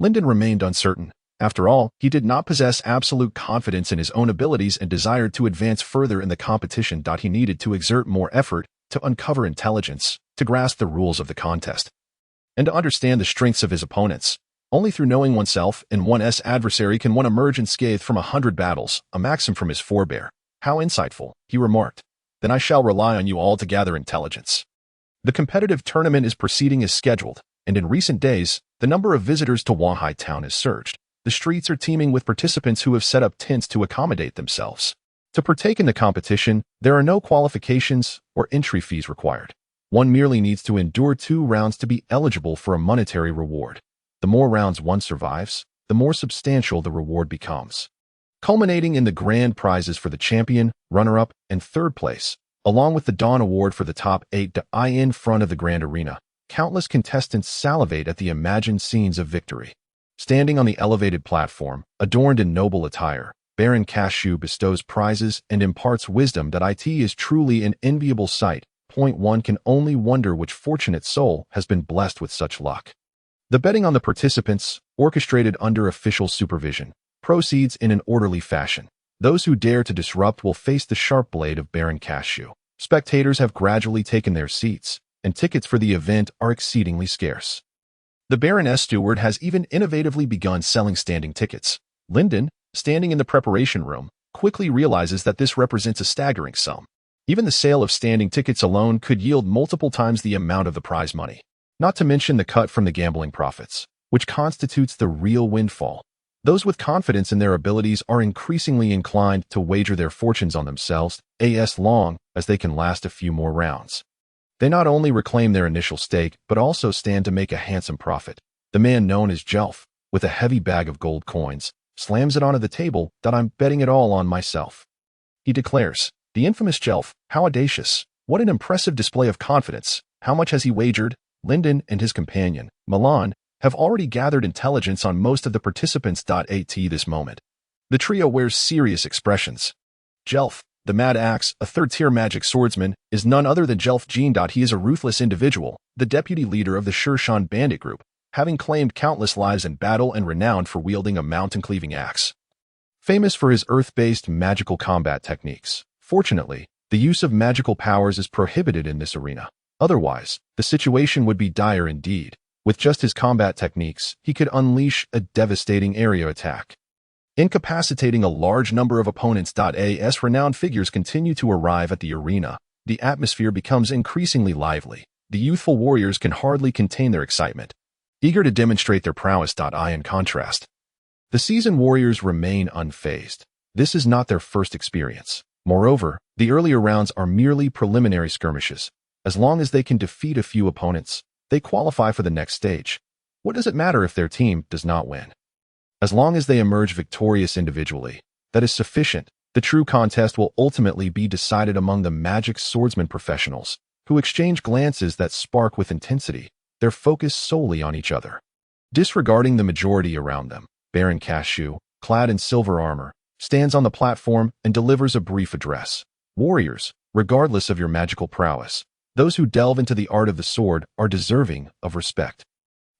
Linden remained uncertain. After all, he did not possess absolute confidence in his own abilities and desired to advance further in the competition. He needed to exert more effort, to uncover intelligence, to grasp the rules of the contest, and to understand the strengths of his opponents. Only through knowing oneself and one's adversary can one emerge unscathed from 100 battles, a maxim from his forebear. How insightful, he remarked. Then I shall rely on you all to gather intelligence. The competitive tournament is proceeding as scheduled, and in recent days, the number of visitors to Wanhai Town has surged. The streets are teeming with participants who have set up tents to accommodate themselves. To partake in the competition, there are no qualifications or entry fees required. One merely needs to endure 2 rounds to be eligible for a monetary reward. The more rounds one survives, the more substantial the reward becomes, culminating in the grand prizes for the champion, runner-up, and third place, along with the Dawn Award for the top 8. In front of the grand arena, countless contestants salivate at the imagined scenes of victory. Standing on the elevated platform, adorned in noble attire, Baron Cashew bestows prizes and imparts wisdom that it is truly an enviable sight. One can only wonder which fortunate soul has been blessed with such luck. The betting on the participants, orchestrated under official supervision, proceeds in an orderly fashion. Those who dare to disrupt will face the sharp blade of Baron Cashew. Spectators have gradually taken their seats, and tickets for the event are exceedingly scarce. The Baroness Steward has even innovatively begun selling standing tickets. Linden, standing in the preparation room, quickly realizes that this represents a staggering sum. Even the sale of standing tickets alone could yield multiple times the amount of the prize money, not to mention the cut from the gambling profits, which constitutes the real windfall. Those with confidence in their abilities are increasingly inclined to wager their fortunes on themselves, as long as they can last a few more rounds. They not only reclaim their initial stake, but also stand to make a handsome profit. The man known as Jelf, with a heavy bag of gold coins, slams it onto the table. I'm betting it all on myself, he declares. The infamous Jelf, how audacious! What an impressive display of confidence! How much has he wagered? Linden and his companion, Milan, have already gathered intelligence on most of the participants. At this moment, the trio wears serious expressions. Jelf, the Mad Axe, a third-tier magic swordsman, is none other than Jelf Jean. He is a ruthless individual, the deputy leader of the Shirshan bandit group, having claimed countless lives in battle and renowned for wielding a mountain-cleaving axe. Famous for his earth-based magical combat techniques. Fortunately, the use of magical powers is prohibited in this arena. Otherwise, the situation would be dire indeed. With just his combat techniques, he could unleash a devastating area attack, incapacitating a large number of opponents. As renowned figures continue to arrive at the arena, the atmosphere becomes increasingly lively. The youthful warriors can hardly contain their excitement, eager to demonstrate their prowess. In contrast, the seasoned warriors remain unfazed. This is not their first experience. Moreover, the earlier rounds are merely preliminary skirmishes. As long as they can defeat a few opponents, they qualify for the next stage. What does it matter if their team does not win? As long as they emerge victorious individually, that is sufficient. The true contest will ultimately be decided among the magic swordsman professionals. who exchange glances that spark with intensity, their focus solely on each other. Disregarding the majority around them, Baron Cashew, clad in silver armor, stands on the platform and delivers a brief address. Warriors, regardless of your magical prowess, those who delve into the art of the sword are deserving of respect.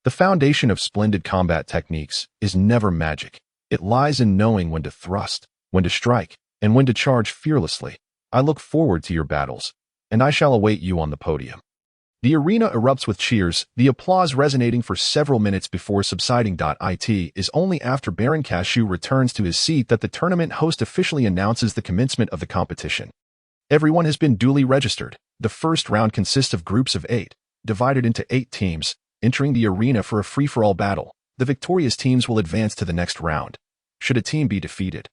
The foundation of splendid combat techniques is never magic. It lies in knowing when to thrust, when to strike, and when to charge fearlessly. I look forward to your battles, and I shall await you on the podium. The arena erupts with cheers, the applause resonating for several minutes before subsiding. It is only after Baron Cashew returns to his seat that the tournament host officially announces the commencement of the competition. Everyone has been duly registered. The first round consists of groups of 8, divided into 8 teams, entering the arena for a free-for-all battle. The victorious teams will advance to the next round, should a team be defeated.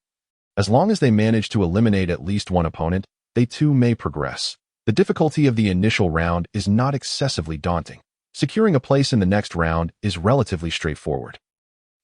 As long as they manage to eliminate at least one opponent, they too may progress. The difficulty of the initial round is not excessively daunting. Securing a place in the next round is relatively straightforward.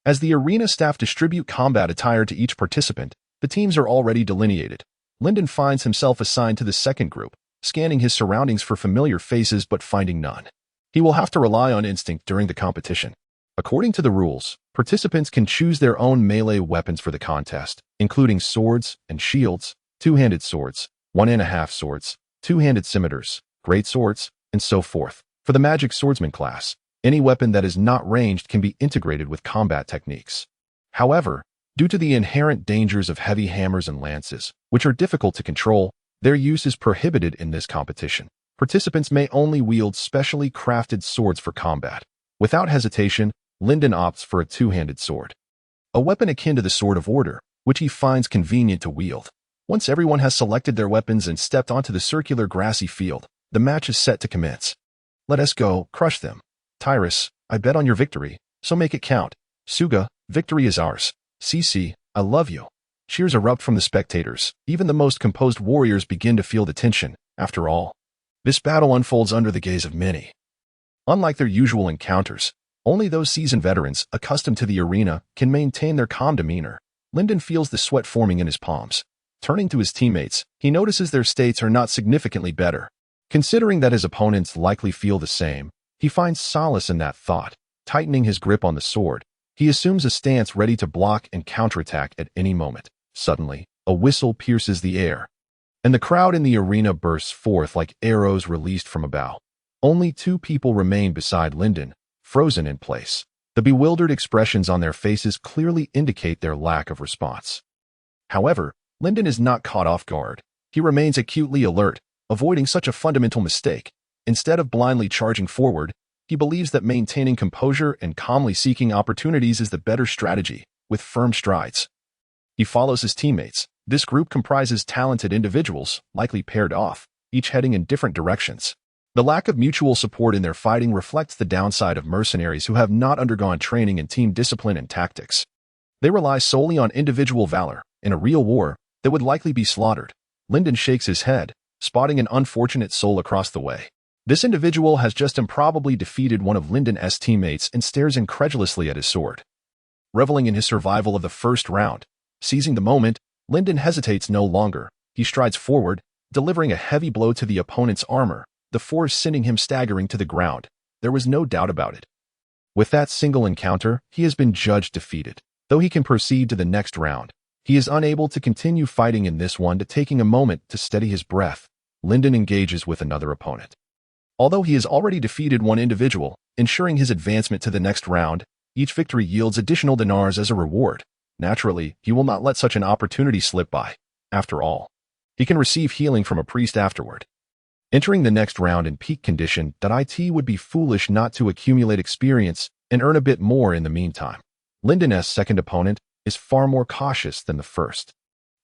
As the arena staff distribute combat attire to each participant, the teams are already delineated. Lyndon finds himself assigned to the second group, scanning his surroundings for familiar faces but finding none. He will have to rely on instinct during the competition. According to the rules, participants can choose their own melee weapons for the contest, including swords and shields, two-handed swords, 1.5 swords, two-handed scimitars, great swords, and so forth. For the magic swordsman class, any weapon that is not ranged can be integrated with combat techniques. However, due to the inherent dangers of heavy hammers and lances, which are difficult to control, their use is prohibited in this competition. Participants may only wield specially crafted swords for combat. Without hesitation, Lyndon opts for a two-handed sword, a weapon akin to the Sword of Order, which he finds convenient to wield. Once everyone has selected their weapons and stepped onto the circular grassy field, the match is set to commence. Let us go, crush them. Tyrus, I bet on your victory, so make it count. Suga, victory is ours. Cece, I love you. Cheers erupt from the spectators. Even the most composed warriors begin to feel the tension. After all, this battle unfolds under the gaze of many. Unlike their usual encounters, only those seasoned veterans, accustomed to the arena, can maintain their calm demeanor. Lyndon feels the sweat forming in his palms. Turning to his teammates, he notices their states are not significantly better. Considering that his opponents likely feel the same, he finds solace in that thought. Tightening his grip on the sword, he assumes a stance ready to block and counterattack at any moment. Suddenly, a whistle pierces the air, and the crowd in the arena bursts forth like arrows released from a bow. Only 2 people remain beside Lyndon, frozen in place. The bewildered expressions on their faces clearly indicate their lack of response. However, Lyndon is not caught off guard. He remains acutely alert, avoiding such a fundamental mistake. Instead of blindly charging forward, he believes that maintaining composure and calmly seeking opportunities is the better strategy. With firm strides, he follows his teammates. This group comprises talented individuals, likely paired off, each heading in different directions. The lack of mutual support in their fighting reflects the downside of mercenaries who have not undergone training in team discipline and tactics. They rely solely on individual valor. In a real war, they would likely be slaughtered. Lyndon shakes his head, spotting an unfortunate soul across the way. This individual has just improbably defeated one of Lyndon's teammates and stares incredulously at his sword. Reveling in his survival of the first round, seizing the moment, Lyndon hesitates no longer. He strides forward, delivering a heavy blow to the opponent's armor, the force sending him staggering to the ground. There was no doubt about it. With that single encounter, he has been judged defeated. Though he can proceed to the next round, he is unable to continue fighting in this one. Taking a moment to steady his breath, Lyndon engages with another opponent. Although he has already defeated one individual, ensuring his advancement to the next round, each victory yields additional dinars as a reward. Naturally, he will not let such an opportunity slip by. After all, he can receive healing from a priest afterward. Entering the next round in peak condition, it would be foolish not to accumulate experience and earn a bit more in the meantime. Lyndon's second opponent is far more cautious than the first.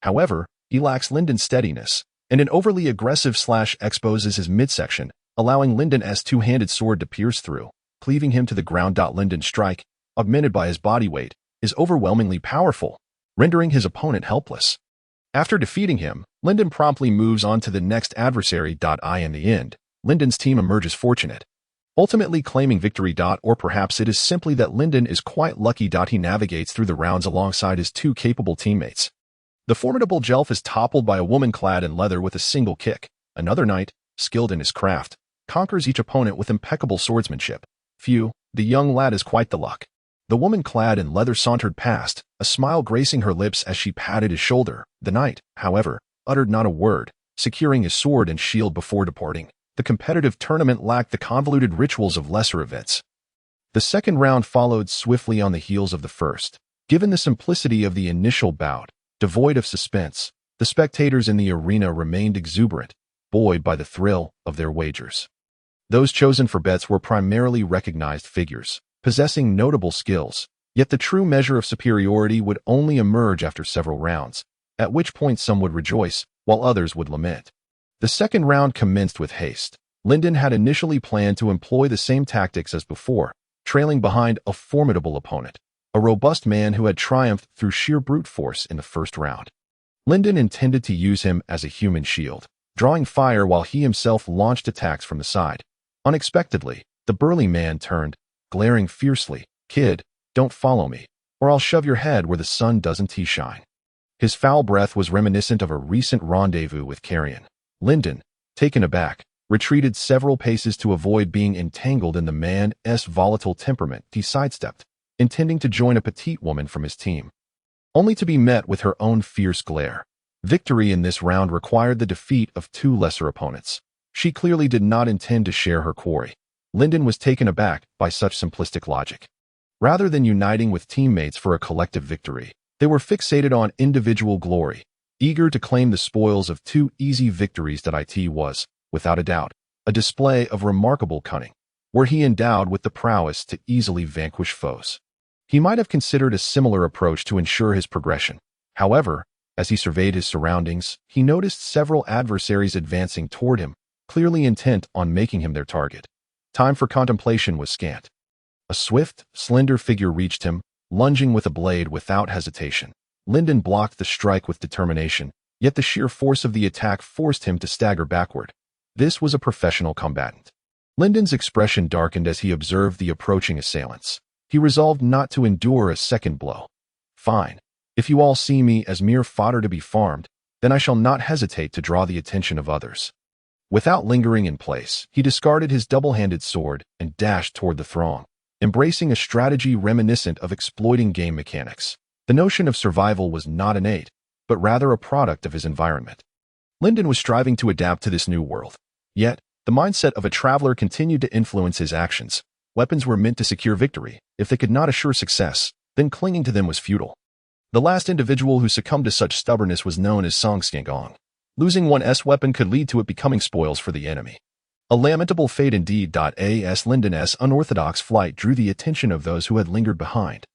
However, he lacks Lyndon's steadiness, and an overly aggressive slash exposes his midsection, allowing Lyndon's two-handed sword to pierce through, cleaving him to the ground. Lyndon's strike, augmented by his body weight, is overwhelmingly powerful, rendering his opponent helpless. After defeating him, Lyndon promptly moves on to the next adversary. In the end, Lyndon's team emerges fortunate, ultimately claiming victory. Or perhaps it is simply that Lyndon is quite lucky. He navigates through the rounds alongside his 2 capable teammates. The formidable Jelf is toppled by a woman clad in leather with a single kick. Another night, skilled in his craft, conquers each opponent with impeccable swordsmanship. Phew, the young lad is quite the luck. The woman clad in leather sauntered past, a smile gracing her lips as she patted his shoulder. The knight, however, uttered not a word, securing his sword and shield before departing. The competitive tournament lacked the convoluted rituals of lesser events. The second round followed swiftly on the heels of the first. Given the simplicity of the initial bout, devoid of suspense, the spectators in the arena remained exuberant, buoyed by the thrill of their wagers. Those chosen for bets were primarily recognized figures, possessing notable skills, yet the true measure of superiority would only emerge after several rounds, at which point some would rejoice, while others would lament. The second round commenced with haste. Lyndon had initially planned to employ the same tactics as before, trailing behind a formidable opponent, a robust man who had triumphed through sheer brute force in the first round. Lyndon intended to use him as a human shield, drawing fire while he himself launched attacks from the side. Unexpectedly, the burly man turned, glaring fiercely. "Kid, don't follow me, or I'll shove your head where the sun doesn't shine." His foul breath was reminiscent of a recent rendezvous with carrion. Lyndon, taken aback, retreated several paces to avoid being entangled in the man's volatile temperament. He sidestepped, intending to join a petite woman from his team, only to be met with her own fierce glare. Victory in this round required the defeat of two lesser opponents. She clearly did not intend to share her quarry. Lyndon was taken aback by such simplistic logic. Rather than uniting with teammates for a collective victory, they were fixated on individual glory, eager to claim the spoils of two easy victories. That it was, without a doubt, a display of remarkable cunning, were he endowed with the prowess to easily vanquish foes. He might have considered a similar approach to ensure his progression. However, as he surveyed his surroundings, he noticed several adversaries advancing toward him, clearly intent on making him their target. Time for contemplation was scant. A swift, slender figure reached him, lunging with a blade without hesitation. Lyndon blocked the strike with determination, yet the sheer force of the attack forced him to stagger backward. This was a professional combatant. Lyndon's expression darkened as he observed the approaching assailants. He resolved not to endure a second blow. "Fine. If you all see me as mere fodder to be farmed, then I shall not hesitate to draw the attention of others." Without lingering in place, he discarded his double-handed sword and dashed toward the throng, embracing a strategy reminiscent of exploiting game mechanics. The notion of survival was not innate, but rather a product of his environment. Lyndon was striving to adapt to this new world. Yet, the mindset of a traveler continued to influence his actions. Weapons were meant to secure victory. If they could not assure success, then clinging to them was futile. The last individual who succumbed to such stubbornness was known as Song Skangong. Losing one's weapon could lead to it becoming spoils for the enemy. A lamentable fate indeed. As Lyndon's unorthodox flight drew the attention of those who had lingered behind.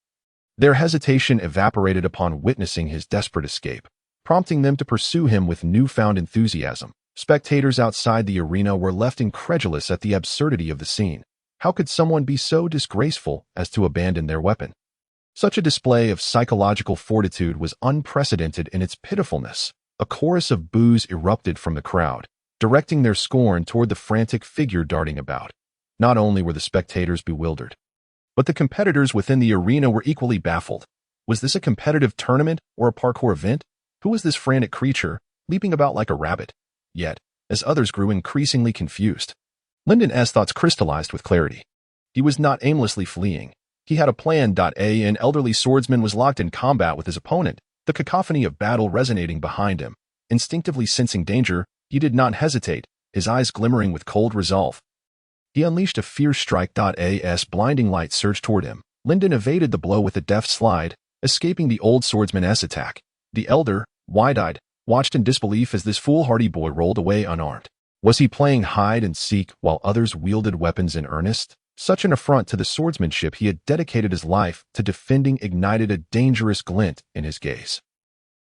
Their hesitation evaporated upon witnessing his desperate escape, prompting them to pursue him with newfound enthusiasm. Spectators outside the arena were left incredulous at the absurdity of the scene. How could someone be so disgraceful as to abandon their weapon? Such a display of psychological fortitude was unprecedented in its pitifulness. A chorus of boos erupted from the crowd, directing their scorn toward the frantic figure darting about. Not only were the spectators bewildered, but the competitors within the arena were equally baffled. Was this a competitive tournament or a parkour event? Who was this frantic creature, leaping about like a rabbit? Yet, as others grew increasingly confused, Lyndon's thoughts crystallized with clarity. He was not aimlessly fleeing. He had a plan. An elderly swordsman was locked in combat with his opponent, the cacophony of battle resonating behind him. Instinctively sensing danger, he did not hesitate, his eyes glimmering with cold resolve. He unleashed a fierce strike. As blinding light surged toward him, Lyndon evaded the blow with a deft slide, escaping the old swordsman's attack. The elder, wide-eyed, watched in disbelief as this foolhardy boy rolled away unarmed. Was he playing hide and seek while others wielded weapons in earnest? Such an affront to the swordsmanship he had dedicated his life to defending ignited a dangerous glint in his gaze.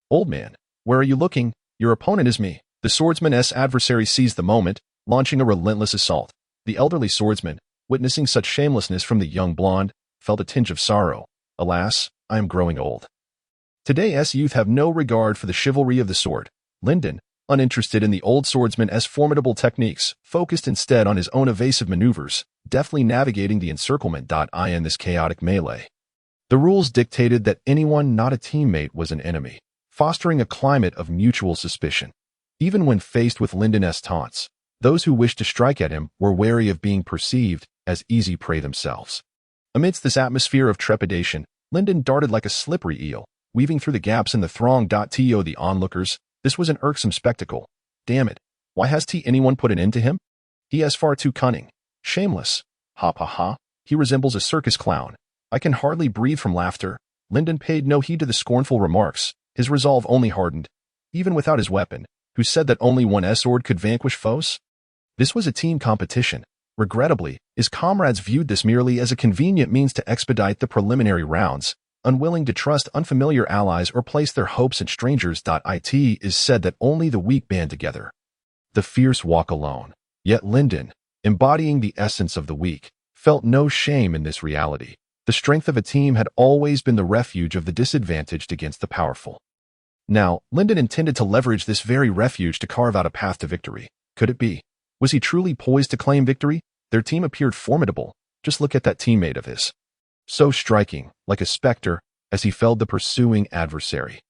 "Old man, where are you looking? Your opponent is me." The swordsman's adversary seized the moment, launching a relentless assault. The elderly swordsman, witnessing such shamelessness from the young blonde, felt a tinge of sorrow. "Alas, I am growing old. Today's youth have no regard for the chivalry of the sword." Lyndon, uninterested in the old swordsman's formidable techniques, focused instead on his own evasive maneuvers, deftly navigating the encirclement. In this chaotic melee, the rules dictated that anyone not a teammate was an enemy, fostering a climate of mutual suspicion. Even when faced with Lyndon's taunts, Those who wished to strike at him were wary of being perceived as easy prey themselves. Amidst this atmosphere of trepidation, Lyndon darted like a slippery eel, weaving through the gaps in the throng. To the onlookers, this was an irksome spectacle. Damn it, why has anyone put an end to him? He is far too cunning. Shameless. Ha ha ha. He resembles a circus clown. I can hardly breathe from laughter. Lyndon paid no heed to the scornful remarks. His resolve only hardened. Even without his weapon, who said that only one sword could vanquish foes? This was a team competition. Regrettably, his comrades viewed this merely as a convenient means to expedite the preliminary rounds, unwilling to trust unfamiliar allies or place their hopes in strangers. It is said that only the weak band together. The fierce walk alone. Yet Lyndon, embodying the essence of the weak, felt no shame in this reality. The strength of a team had always been the refuge of the disadvantaged against the powerful. Now, Lyndon intended to leverage this very refuge to carve out a path to victory. Could it be? Was he truly poised to claim victory? Their team appeared formidable. Just look at that teammate of his. So striking, like a specter, as he felled the pursuing adversary.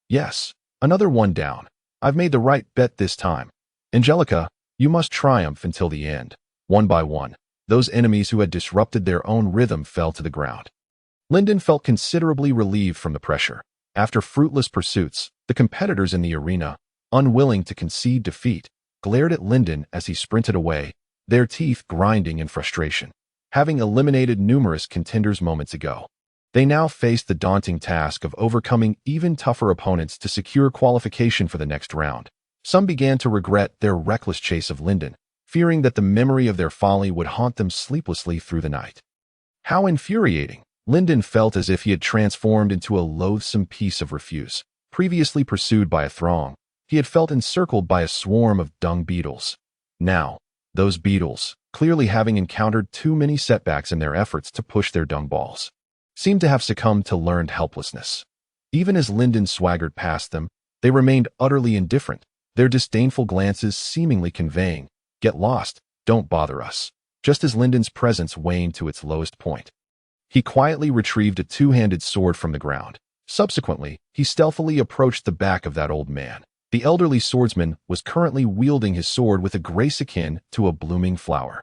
Yes, another one down. I've made the right bet this time. Angelica, you must triumph until the end. One by one, those enemies who had disrupted their own rhythm fell to the ground. Lyndon felt considerably relieved from the pressure. After fruitless pursuits, the competitors in the arena, unwilling to concede defeat, glared at Lyndon as he sprinted away, their teeth grinding in frustration. Having eliminated numerous contenders moments ago, they now faced the daunting task of overcoming even tougher opponents to secure qualification for the next round. Some began to regret their reckless chase of Lyndon, fearing that the memory of their folly would haunt them sleeplessly through the night. How infuriating! Lyndon felt as if he had transformed into a loathsome piece of refuse. Previously pursued by a throng, he had felt encircled by a swarm of dung beetles. Now, those beetles, clearly having encountered too many setbacks in their efforts to push their dung balls, seemed to have succumbed to learned helplessness. Even as Lyndon swaggered past them, they remained utterly indifferent, their disdainful glances seemingly conveying, "Get lost, don't bother us." Just as Lyndon's presence waned to its lowest point, he quietly retrieved a two-handed sword from the ground. Subsequently, he stealthily approached the back of that old man. The elderly swordsman was currently wielding his sword with a grace akin to a blooming flower.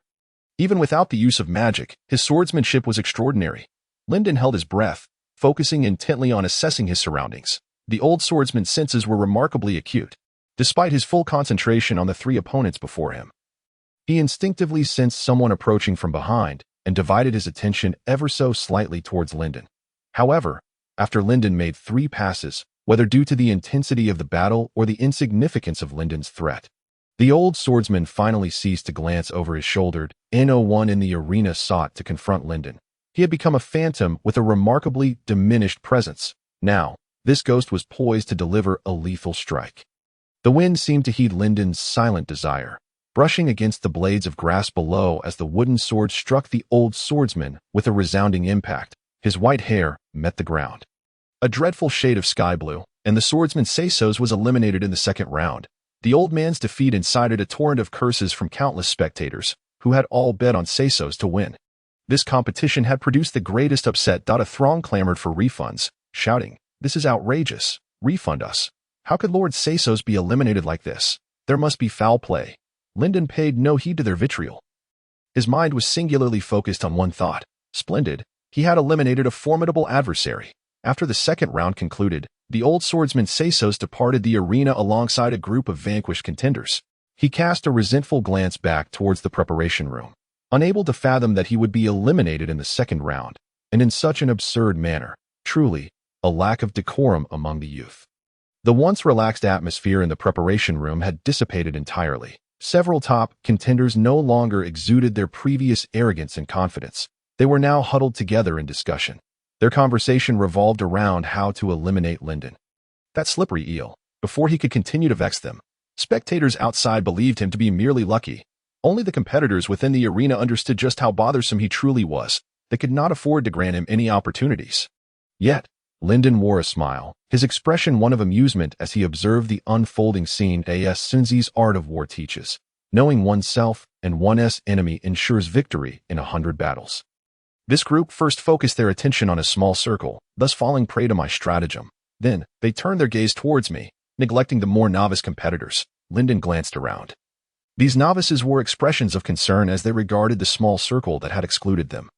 Even without the use of magic, his swordsmanship was extraordinary. Lyndon held his breath, focusing intently on assessing his surroundings. The old swordsman's senses were remarkably acute, despite his full concentration on the three opponents before him. He instinctively sensed someone approaching from behind and divided his attention ever so slightly towards Lyndon. However, after Lyndon made 3 passes, whether due to the intensity of the battle or the insignificance of Lyndon's threat, the old swordsman finally ceased to glance over his shoulder. No one in the arena sought to confront Lyndon. He had become a phantom with a remarkably diminished presence. Now, this ghost was poised to deliver a lethal strike. The wind seemed to heed Lyndon's silent desire, brushing against the blades of grass below as the wooden sword struck the old swordsman with a resounding impact. His white hair met the ground, a dreadful shade of sky blue, and the swordsman Seisos was eliminated in the second round. The old man's defeat incited a torrent of curses from countless spectators, who had all bet on Seisos to win. This competition had produced the greatest upset. A throng clamored for refunds, shouting, "This is outrageous! Refund us! How could Lord Seisos be eliminated like this? There must be foul play." Lyndon paid no heed to their vitriol. His mind was singularly focused on one thought. Splendid. He had eliminated a formidable adversary. After the second round concluded, the old swordsman Seisos departed the arena alongside a group of vanquished contenders. He cast a resentful glance back towards the preparation room, unable to fathom that he would be eliminated in the second round, and in such an absurd manner. Truly, a lack of decorum among the youth. The once relaxed atmosphere in the preparation room had dissipated entirely. Several top contenders no longer exuded their previous arrogance and confidence. They were now huddled together in discussion. Their conversation revolved around how to eliminate Lyndon, that slippery eel, before he could continue to vex them. Spectators outside believed him to be merely lucky. Only the competitors within the arena understood just how bothersome he truly was. They could not afford to grant him any opportunities. Yet, Lyndon wore a smile, his expression one of amusement as he observed the unfolding scene. As Sun Tzu's art of war teaches, knowing oneself and one's enemy ensures victory in 100 battles. This group first focused their attention on a small circle, thus falling prey to my stratagem. Then, they turned their gaze towards me, neglecting the more novice competitors. Lyndon glanced around. These novices wore expressions of concern as they regarded the small circle that had excluded them,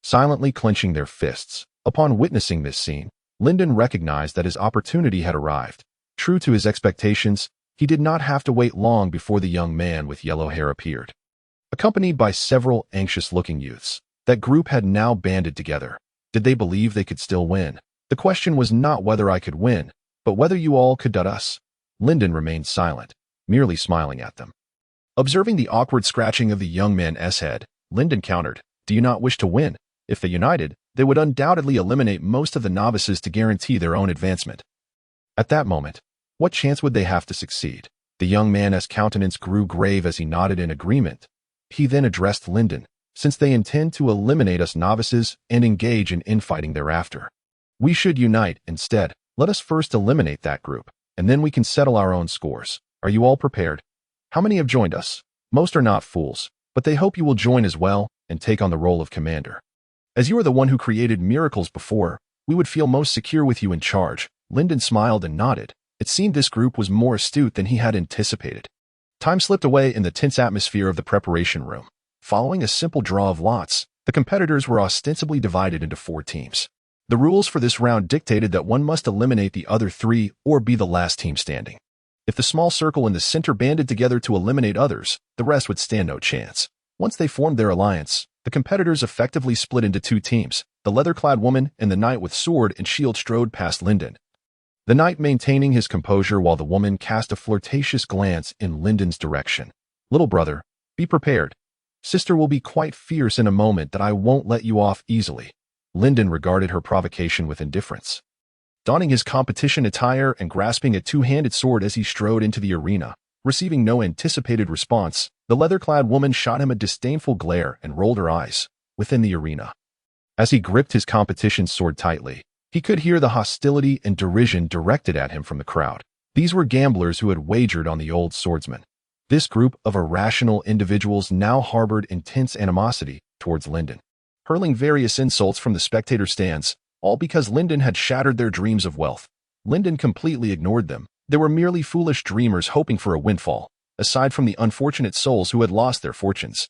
silently clenching their fists. Upon witnessing this scene, Lyndon recognized that his opportunity had arrived. True to his expectations, he did not have to wait long before the young man with yellow hair appeared. Accompanied by several anxious-looking youths, that group had now banded together. Did they believe they could still win? The question was not whether I could win, but whether you all could dud us. Lyndon remained silent, merely smiling at them. Observing the awkward scratching of the young man's head, Lyndon countered, "Do you not wish to win? If they united, they would undoubtedly eliminate most of the novices to guarantee their own advancement." At that moment, what chance would they have to succeed? The young man's countenance grew grave as he nodded in agreement. He then addressed Lyndon, "Since they intend to eliminate us novices and engage in infighting thereafter, we should unite instead. Let us first eliminate that group, and then we can settle our own scores. Are you all prepared? How many have joined us? Most are not fools, but they hope you will join as well and take on the role of commander. As you are the one who created miracles before, we would feel most secure with you in charge." Lyndon smiled and nodded. It seemed this group was more astute than he had anticipated. Time slipped away in the tense atmosphere of the preparation room. Following a simple draw of lots, the competitors were ostensibly divided into 4 teams. The rules for this round dictated that one must eliminate the other 3 or be the last team standing. If the small circle in the center banded together to eliminate others, the rest would stand no chance. Once they formed their alliance, the competitors effectively split into 2 teams. The leather-clad woman and the knight with sword and shield strode past Lyndon, the knight maintaining his composure while the woman cast a flirtatious glance in Lyndon's direction. "Little brother, be prepared. Sister will be quite fierce in a moment that I won't let you off easily." Lyndon regarded her provocation with indifference. Donning his competition attire and grasping a 2-handed sword as he strode into the arena, receiving no anticipated response, the leather-clad woman shot him a disdainful glare and rolled her eyes. Within the arena, as he gripped his competition's sword tightly, he could hear the hostility and derision directed at him from the crowd. These were gamblers who had wagered on the old swordsman. This group of irrational individuals now harbored intense animosity towards Lyndon, hurling various insults from the spectator stands, all because Lyndon had shattered their dreams of wealth. Lyndon completely ignored them. They were merely foolish dreamers hoping for a windfall, aside from the unfortunate souls who had lost their fortunes.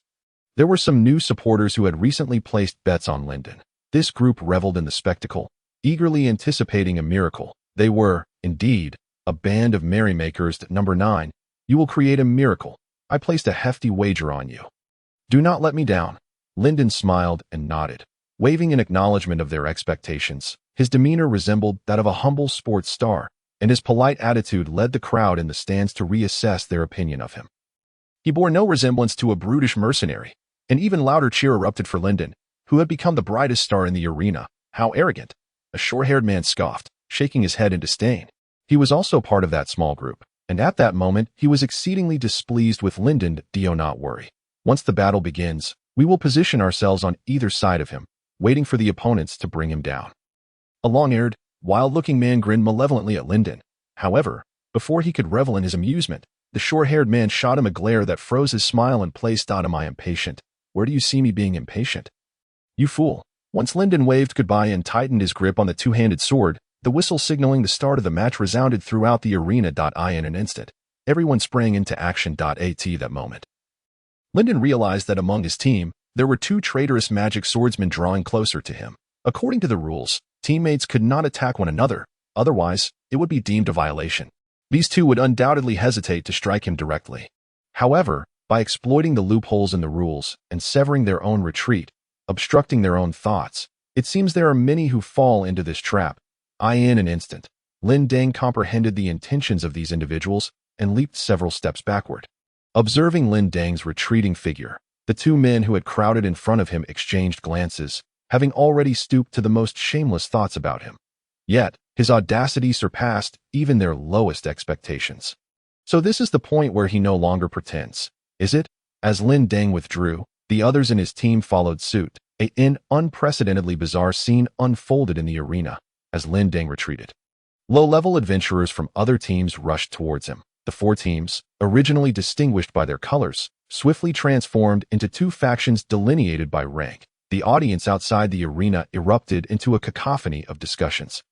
There were some new supporters who had recently placed bets on Lyndon. This group reveled in the spectacle, eagerly anticipating a miracle. They were, indeed, a band of merrymakers. Number 9, you will create a miracle. I placed a hefty wager on you. Do not let me down. Lyndon smiled and nodded, waving in acknowledgement of their expectations. His demeanor resembled that of a humble sports star, and his polite attitude led the crowd in the stands to reassess their opinion of him. He bore no resemblance to a brutish mercenary. An even louder cheer erupted for Lyndon, who had become the brightest star in the arena. "How arrogant!" A short-haired man scoffed, shaking his head in disdain. He was also part of that small group, and at that moment he was exceedingly displeased with Lyndon. "Do not worry. Once the battle begins, we will position ourselves on either side of him, waiting for the opponents to bring him down." A long-haired, wild-looking man grinned malevolently at Lyndon. However, before he could revel in his amusement, the short-haired man shot him a glare that froze his smile and placed "Am I impatient? Where do you see me being impatient? You fool." Once Lyndon waved goodbye and tightened his grip on the 2-handed sword, the whistle signaling the start of the match resounded throughout the arena. In an instant, everyone sprang into action. That moment, Lyndon realized that among his team, there were 2 traitorous magic swordsmen drawing closer to him. According to the rules, teammates could not attack one another, otherwise it would be deemed a violation. These 2 would undoubtedly hesitate to strike him directly. However, by exploiting the loopholes in the rules and severing their own retreat, obstructing their own thoughts, it seems there are many who fall into this trap. In an instant, Lyndon comprehended the intentions of these individuals and leaped several steps backward. Observing Lyndon's retreating figure, the 2 men who had crowded in front of him exchanged glances, having already stooped to the most shameless thoughts about him. Yet, his audacity surpassed even their lowest expectations. So this is the point where he no longer pretends, is it? As Lyndon withdrew, the others in his team followed suit. An unprecedentedly bizarre scene unfolded in the arena as Lyndon retreated. Low-level adventurers from other teams rushed towards him. The 4 teams, originally distinguished by their colors, swiftly transformed into 2 factions delineated by rank. The audience outside the arena erupted into a cacophony of discussions.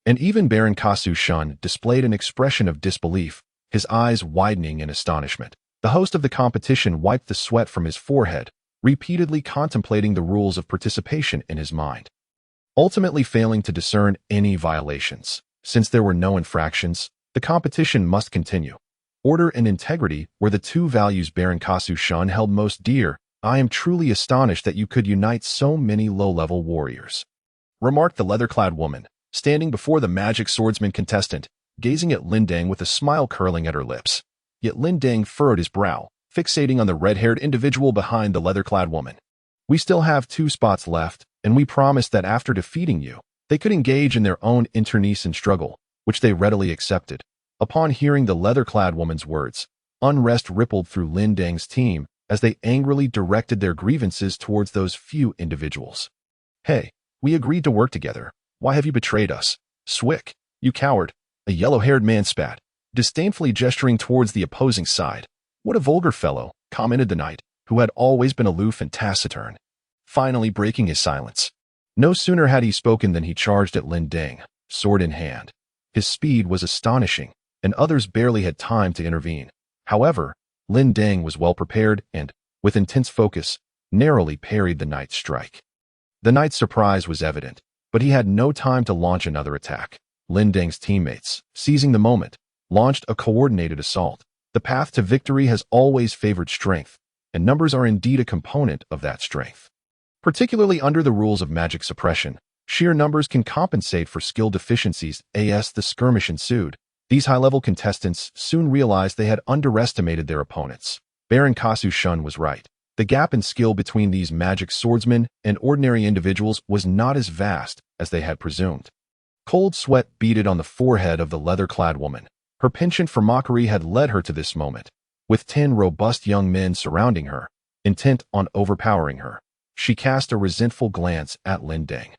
And even Baron Kasu Shun displayed an expression of disbelief, his eyes widening in astonishment. The host of the competition wiped the sweat from his forehead, repeatedly contemplating the rules of participation in his mind. Ultimately failing to discern any violations. Since there were no infractions, the competition must continue. Order and integrity were the two values Baron Kasu-shun held most dear. I am truly astonished that you could unite so many low-level warriors, remarked the leather-clad woman, standing before the magic swordsman contestant, gazing at Lin Deng with a smile curling at her lips. Yet Lin Deng furrowed his brow, fixating on the red-haired individual behind the leather-clad woman. We still have 2 spots left, and we promised that after defeating you, they could engage in their own internecine struggle, which they readily accepted. Upon hearing the leather-clad woman's words, unrest rippled through Lin Deng's team as they angrily directed their grievances towards those few individuals. Hey, we agreed to work together. Why have you betrayed us? Swick, you coward, a yellow-haired man spat, disdainfully gesturing towards the opposing side. What a vulgar fellow, commented the knight, who had always been aloof and taciturn, finally breaking his silence. No sooner had he spoken than he charged at Lin Deng, sword in hand. His speed was astonishing, and others barely had time to intervene. However, Lin Deng was well prepared and, with intense focus, narrowly parried the knight's strike. The knight's surprise was evident, but he had no time to launch another attack. Lin Deng's teammates, seizing the moment, launched a coordinated assault. The path to victory has always favored strength, and numbers are indeed a component of that strength. Particularly under the rules of magic suppression, sheer numbers can compensate for skill deficiencies. As the skirmish ensued, these high-level contestants soon realized they had underestimated their opponents. Baron Kasu-shun was right. The gap in skill between these magic swordsmen and ordinary individuals was not as vast as they had presumed. Cold sweat beaded on the forehead of the leather-clad woman. Her penchant for mockery had led her to this moment. With 10 robust young men surrounding her, intent on overpowering her, she cast a resentful glance at Lin Deng.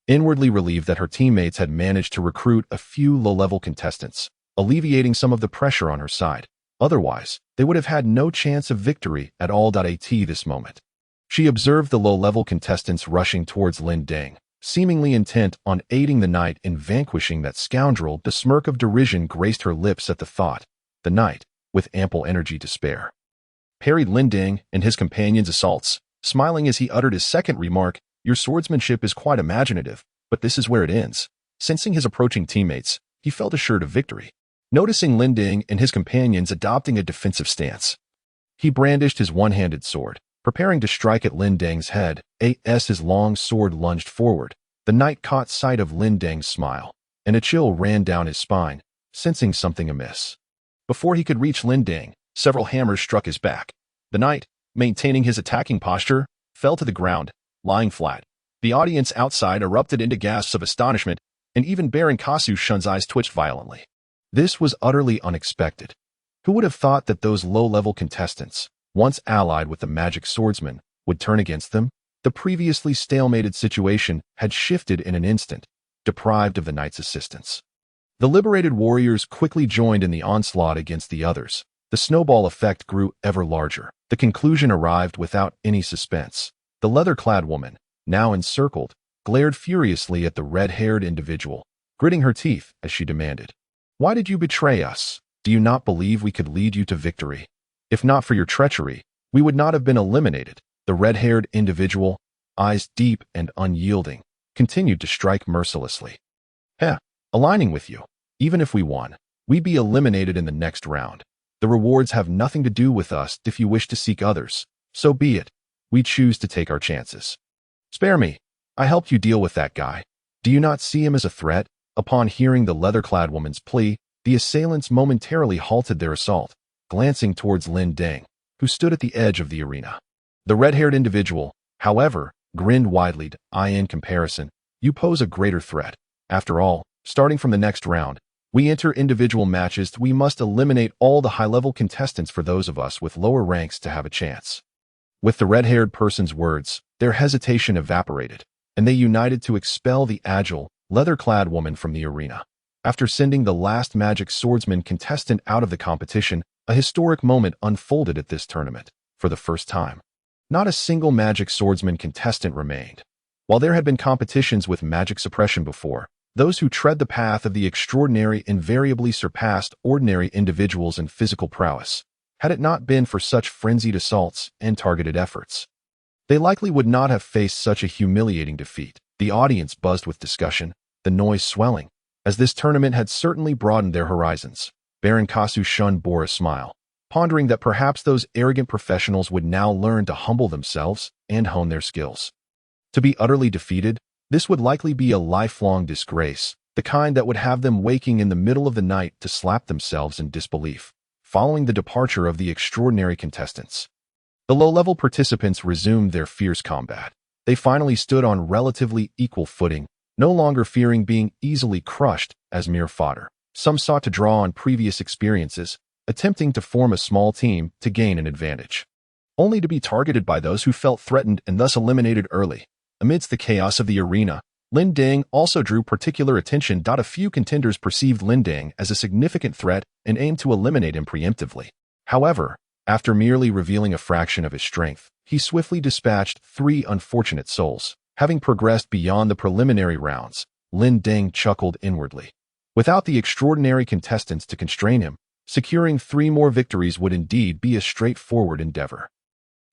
Inwardly relieved that her teammates had managed to recruit a few low-level contestants, alleviating some of the pressure on her side. Otherwise, they would have had no chance of victory at all. At this moment, she observed the low-level contestants rushing towards Lin Deng, seemingly intent on aiding the knight in vanquishing that scoundrel. The smirk of derision graced her lips at the thought. The knight, with ample energy to spare, parried Lin Deng and his companions' assaults, smiling as he uttered his second remark. Your swordsmanship is quite imaginative, but this is where it ends. Sensing his approaching teammates, he felt assured of victory. Noticing Lin Deng and his companions adopting a defensive stance, he brandished his one-handed sword, preparing to strike at Lin Deng's head. As his long sword lunged forward, the knight caught sight of Lin Deng's smile, and a chill ran down his spine, sensing something amiss. Before he could reach Lin Deng, several hammers struck his back. The knight, maintaining his attacking posture, fell to the ground, lying flat. The audience outside erupted into gasps of astonishment, and even Baron Kasu-shun's eyes twitched violently. This was utterly unexpected. Who would have thought that those low-level contestants, once allied with the magic swordsman, would turn against them? The previously stalemated situation had shifted in an instant, deprived of the knight's assistance. The liberated warriors quickly joined in the onslaught against the others. The snowball effect grew ever larger. The conclusion arrived without any suspense. The leather-clad woman, now encircled, glared furiously at the red-haired individual, gritting her teeth as she demanded, "Why did you betray us? Do you not believe we could lead you to victory? If not for your treachery, we would not have been eliminated." The red-haired individual, eyes deep and unyielding, continued to strike mercilessly. Aligning with you. Even if we won, we'd be eliminated in the next round. The rewards have nothing to do with us. If you wish to seek others, so be it. We choose to take our chances. Spare me. I helped you deal with that guy. Do you not see him as a threat? Upon hearing the leather-clad woman's plea, the assailants momentarily halted their assault, glancing towards Lin Deng, who stood at the edge of the arena. The red-haired individual, however, grinned widely. In comparison, you pose a greater threat. After all, starting from the next round, we enter individual matches. We must eliminate all the high-level contestants for those of us with lower ranks to have a chance. With the red-haired person's words, their hesitation evaporated, and they united to expel the agile, leather-clad woman from the arena. After sending the last magic swordsman contestant out of the competition, a historic moment unfolded at this tournament. For the first time, not a single magic swordsman contestant remained. While there had been competitions with magic suppression before, those who tread the path of the extraordinary invariably surpassed ordinary individuals in physical prowess. had it not been for such frenzied assaults and targeted efforts. They likely would not have faced such a humiliating defeat. The audience buzzed with discussion, the noise swelling, as this tournament had certainly broadened their horizons. Baron Kasu Shun bore a smile, pondering that perhaps those arrogant professionals would now learn to humble themselves and hone their skills. To be utterly defeated, this would likely be a lifelong disgrace, the kind that would have them waking in the middle of the night to slap themselves in disbelief, following the departure of the extraordinary contestants. The low-level participants resumed their fierce combat. They finally stood on relatively equal footing, no longer fearing being easily crushed as mere fodder. Some sought to draw on previous experiences, attempting to form a small team to gain an advantage, only to be targeted by those who felt threatened and thus eliminated early. Amidst the chaos of the arena, Lin Ding also drew particular attention. A few contenders perceived Lin Ding as a significant threat and aimed to eliminate him preemptively. However, after merely revealing a fraction of his strength, he swiftly dispatched 3 unfortunate souls. Having progressed beyond the preliminary rounds, Lin Ding chuckled inwardly. Without the extraordinary contestants to constrain him, securing 3 more victories would indeed be a straightforward endeavor.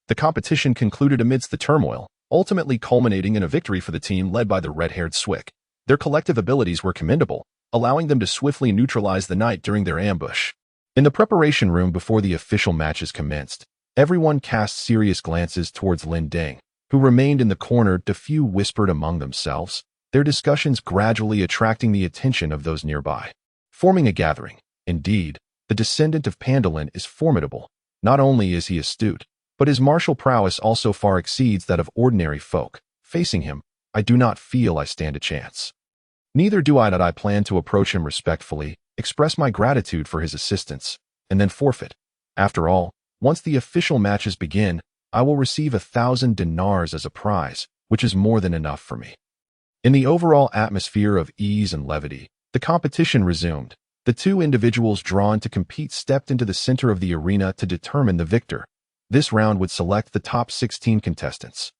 The competition concluded amidst the turmoil, ultimately culminating in a victory for the team led by the red-haired Swick. Their collective abilities were commendable, allowing them to swiftly neutralize the knight during their ambush. In the preparation room before the official matches commenced, everyone cast serious glances towards Lin Ding, who remained in the corner. A few whispered among themselves, their discussions gradually attracting the attention of those nearby, forming a gathering. Indeed, the descendant of Pandolin is formidable. Not only is he astute, but his martial prowess also far exceeds that of ordinary folk. Facing him, I do not feel I stand a chance. Neither do I. I plan to approach him respectfully, express my gratitude for his assistance, and then forfeit. After all, once the official matches begin, I will receive 1,000 dinars as a prize, which is more than enough for me. In the overall atmosphere of ease and levity, the competition resumed. The 2 individuals drawn to compete stepped into the center of the arena to determine the victor. This round would select the top 16 contestants.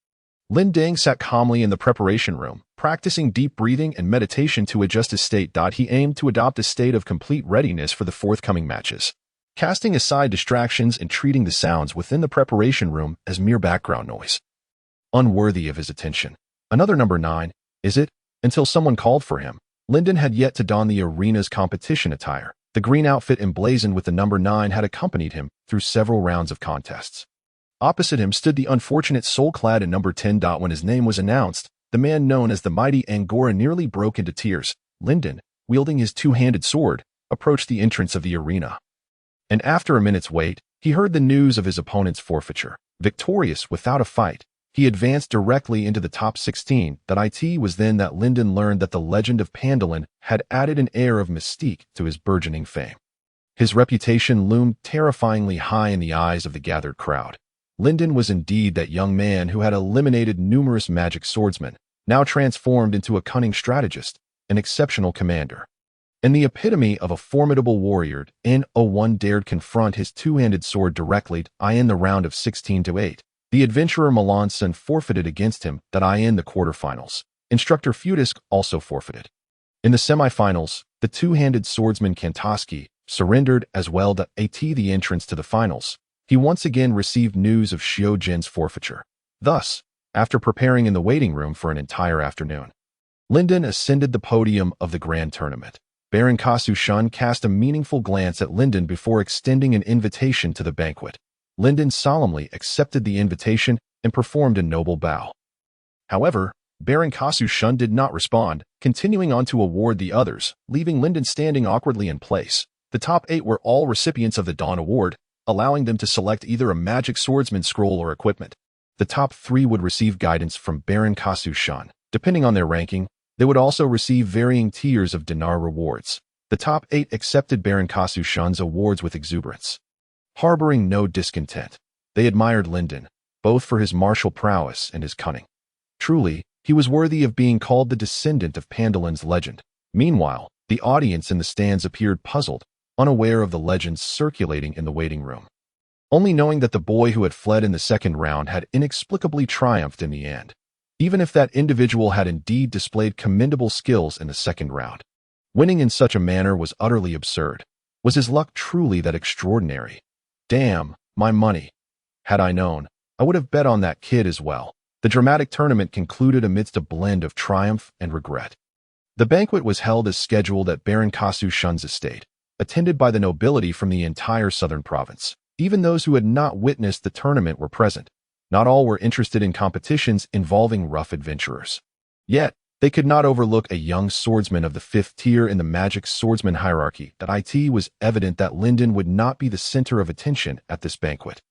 Lin Ding sat calmly in the preparation room, practicing deep breathing and meditation to adjust his state. He aimed to adopt a state of complete readiness for the forthcoming matches, casting aside distractions and treating the sounds within the preparation room as mere background noise, unworthy of his attention. Another number 9, is it? Until someone called for him, Lyndon had yet to don the arena's competition attire. The green outfit emblazoned with the number 9 had accompanied him through several rounds of contests. Opposite him stood the unfortunate soul clad in number 10. When his name was announced, the man known as the mighty Angora nearly broke into tears. Lyndon, wielding his 2-handed sword, approached the entrance of the arena. And after a minute's wait, he heard the news of his opponent's forfeiture. Victorious without a fight, he advanced directly into the top 16. It was then that Lyndon learned that the legend of Pandolin had added an air of mystique to his burgeoning fame. His reputation loomed terrifyingly high in the eyes of the gathered crowd. Lyndon was indeed that young man who had eliminated numerous magic swordsmen, now transformed into a cunning strategist, an exceptional commander, and the epitome of a formidable warrior. One dared confront his 2-handed sword directly. In the round of 16-8, the adventurer Melanson forfeited against him. In the quarterfinals, instructor Fudisk also forfeited. In the semifinals, the 2-handed swordsman Kantoski surrendered as well. The entrance to the finals, he once again received news of Xiao Jin's forfeiture. Thus, after preparing in the waiting room for an entire afternoon, Lyndon ascended the podium of the grand tournament. Baron Kasu Shun cast a meaningful glance at Lyndon before extending an invitation to the banquet. Lyndon solemnly accepted the invitation and performed a noble bow. However, Baron Kasu Shun did not respond, continuing on to award the others, leaving Lyndon standing awkwardly in place. The top 8 were all recipients of the Dawn Award, allowing them to select either a magic swordsman scroll or equipment. The top 3 would receive guidance from Baron Kasu Shun. Depending on their ranking, they would also receive varying tiers of dinar rewards. The top 8 accepted Baron Kasu Shun's awards with exuberance, harboring no discontent. They admired Lyndon, both for his martial prowess and his cunning. Truly, he was worthy of being called the descendant of Pandolin's legend. Meanwhile, the audience in the stands appeared puzzled, unaware of the legends circulating in the waiting room, only knowing that the boy who had fled in the second round had inexplicably triumphed in the end. Even if that individual had indeed displayed commendable skills in the second round, winning in such a manner was utterly absurd. Was his luck truly that extraordinary? Damn, my money. Had I known, I would have bet on that kid as well. The dramatic tournament concluded amidst a blend of triumph and regret. The banquet was held as scheduled at Baron Kasu Shun's estate, attended by the nobility from the entire southern province. Even those who had not witnessed the tournament were present. Not all were interested in competitions involving rough adventurers. Yet, they could not overlook a young swordsman of the 5th tier in the magic swordsman hierarchy. It was evident that Lyndon would not be the center of attention at this banquet.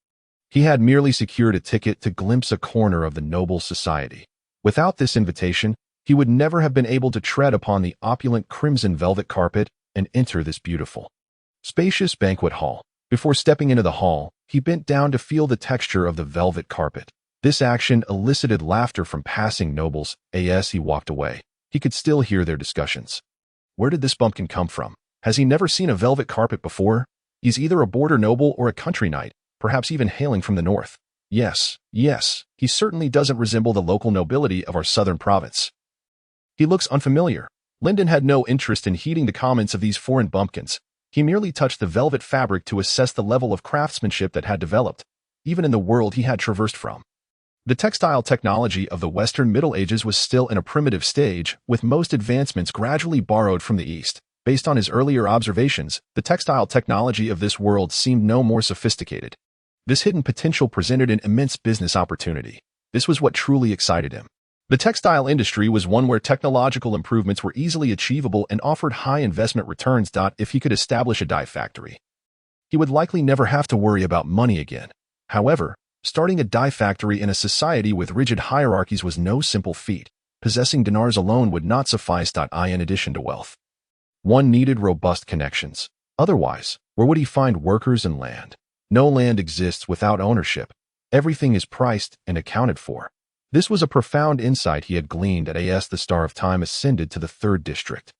He had merely secured a ticket to glimpse a corner of the noble society. Without this invitation, he would never have been able to tread upon the opulent crimson velvet carpet and enter this beautiful, spacious banquet hall. Before stepping into the hall, he bent down to feel the texture of the velvet carpet. This action elicited laughter from passing nobles. As he walked away, he could still hear their discussions. Where did this bumpkin come from? Has he never seen a velvet carpet before? He's either a border noble or a country knight, perhaps even hailing from the north. Yes, he certainly doesn't resemble the local nobility of our southern province. He looks unfamiliar. Lyndon had no interest in heeding the comments of these foreign bumpkins. He merely touched the velvet fabric to assess the level of craftsmanship that had developed, even in the world he had traversed from. The textile technology of the Western Middle Ages was still in a primitive stage, with most advancements gradually borrowed from the East. Based on his earlier observations, the textile technology of this world seemed no more sophisticated. This hidden potential presented an immense business opportunity. This was what truly excited him. The textile industry was one where technological improvements were easily achievable and offered high investment returns. If he could establish a dye factory, he would likely never have to worry about money again. However, starting a dye factory in a society with rigid hierarchies was no simple feat. Possessing dinars alone would not suffice. In addition to wealth, one needed robust connections. Otherwise, where would he find workers and land? No land exists without ownership. Everything is priced and accounted for. This was a profound insight he had gleaned as the Star of Time ascended to the 3rd district.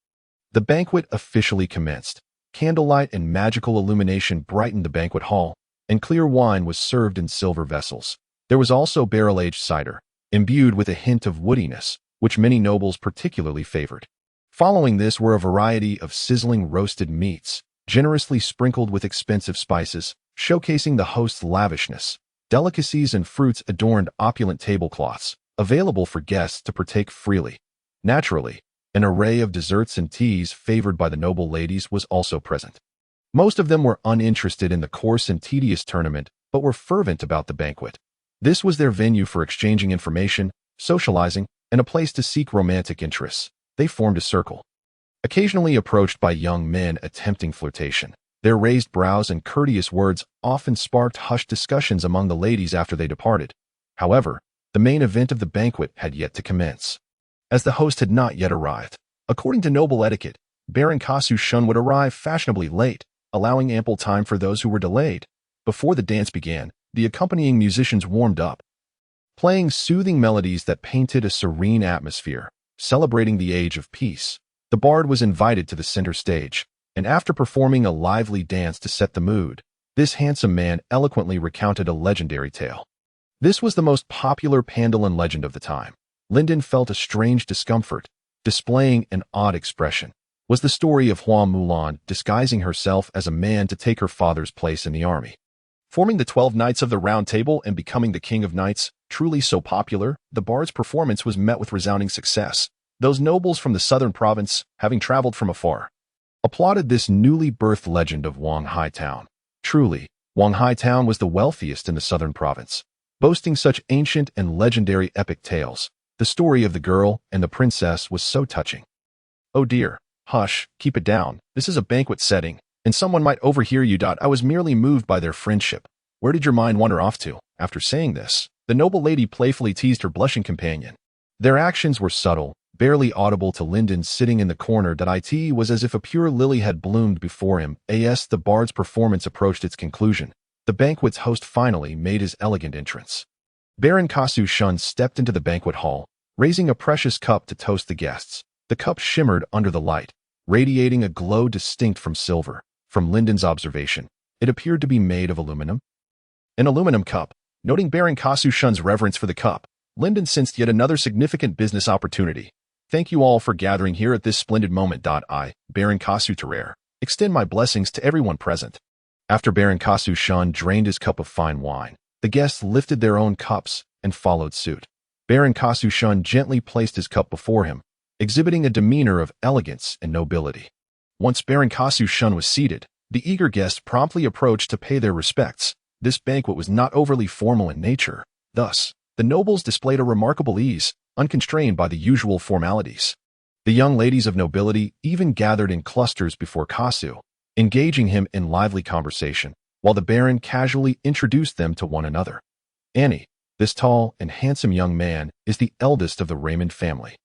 The banquet officially commenced. Candlelight and magical illumination brightened the banquet hall, and clear wine was served in silver vessels. There was also barrel-aged cider, imbued with a hint of woodiness, which many nobles particularly favored. Following this were a variety of sizzling roasted meats, generously sprinkled with expensive spices, showcasing the host's lavishness. Delicacies and fruits adorned opulent tablecloths, available for guests to partake freely. Naturally, an array of desserts and teas favored by the noble ladies was also present. Most of them were uninterested in the coarse and tedious tournament, but were fervent about the banquet. This was their venue for exchanging information, socializing, and a place to seek romantic interests. They formed a circle, occasionally approached by young men attempting flirtation. Their raised brows and courteous words often sparked hushed discussions among the ladies after they departed. However, the main event of the banquet had yet to commence, as the host had not yet arrived. According to noble etiquette, Baron Kasu Shun would arrive fashionably late, allowing ample time for those who were delayed. Before the dance began, the accompanying musicians warmed up, playing soothing melodies that painted a serene atmosphere, celebrating the age of peace. The bard was invited to the center stage, and after performing a lively dance to set the mood, this handsome man eloquently recounted a legendary tale. This was the most popular Pandalin legend of the time. Lyndon felt a strange discomfort, displaying an odd expression. Was the story of Hua Mulan disguising herself as a man to take her father's place in the army, forming the 12 Knights of the Round Table and becoming the King of Knights? Truly so popular, the bard's performance was met with resounding success. Those nobles from the southern province, having traveled from afar, applauded this newly birthed legend of Wang Hai Town. Truly, Wang Hai Town was the wealthiest in the southern province, boasting such ancient and legendary epic tales. The story of the girl and the princess was so touching. Oh dear, hush, keep it down. This is a banquet setting, and someone might overhear you. I was merely moved by their friendship. Where did your mind wander off to? After saying this, the noble lady playfully teased her blushing companion. Their actions were subtle, barely audible to Lyndon sitting in the corner. It was as if a pure lily had bloomed before him. As the bard's performance approached its conclusion, the banquet's host finally made his elegant entrance. Baron Kasu Shun stepped into the banquet hall, raising a precious cup to toast the guests. The cup shimmered under the light, radiating a glow distinct from silver. From Lyndon's observation, it appeared to be made of aluminum. An aluminum cup. Noting Baron Kasu Shun's reverence for the cup, Lyndon sensed yet another significant business opportunity. Thank you all for gathering here at this splendid moment. I, Baron Kasu Terrare, extend my blessings to everyone present. After Baron Kasu-shun drained his cup of fine wine, the guests lifted their own cups and followed suit. Baron Kasu-shun gently placed his cup before him, exhibiting a demeanor of elegance and nobility. Once Baron Kasu-shun was seated, the eager guests promptly approached to pay their respects. This banquet was not overly formal in nature. Thus, the nobles displayed a remarkable ease, unconstrained by the usual formalities. The young ladies of nobility even gathered in clusters before Kasu, engaging him in lively conversation, while the baron casually introduced them to one another. Annie, this tall and handsome young man, is the eldest of the Raymond family.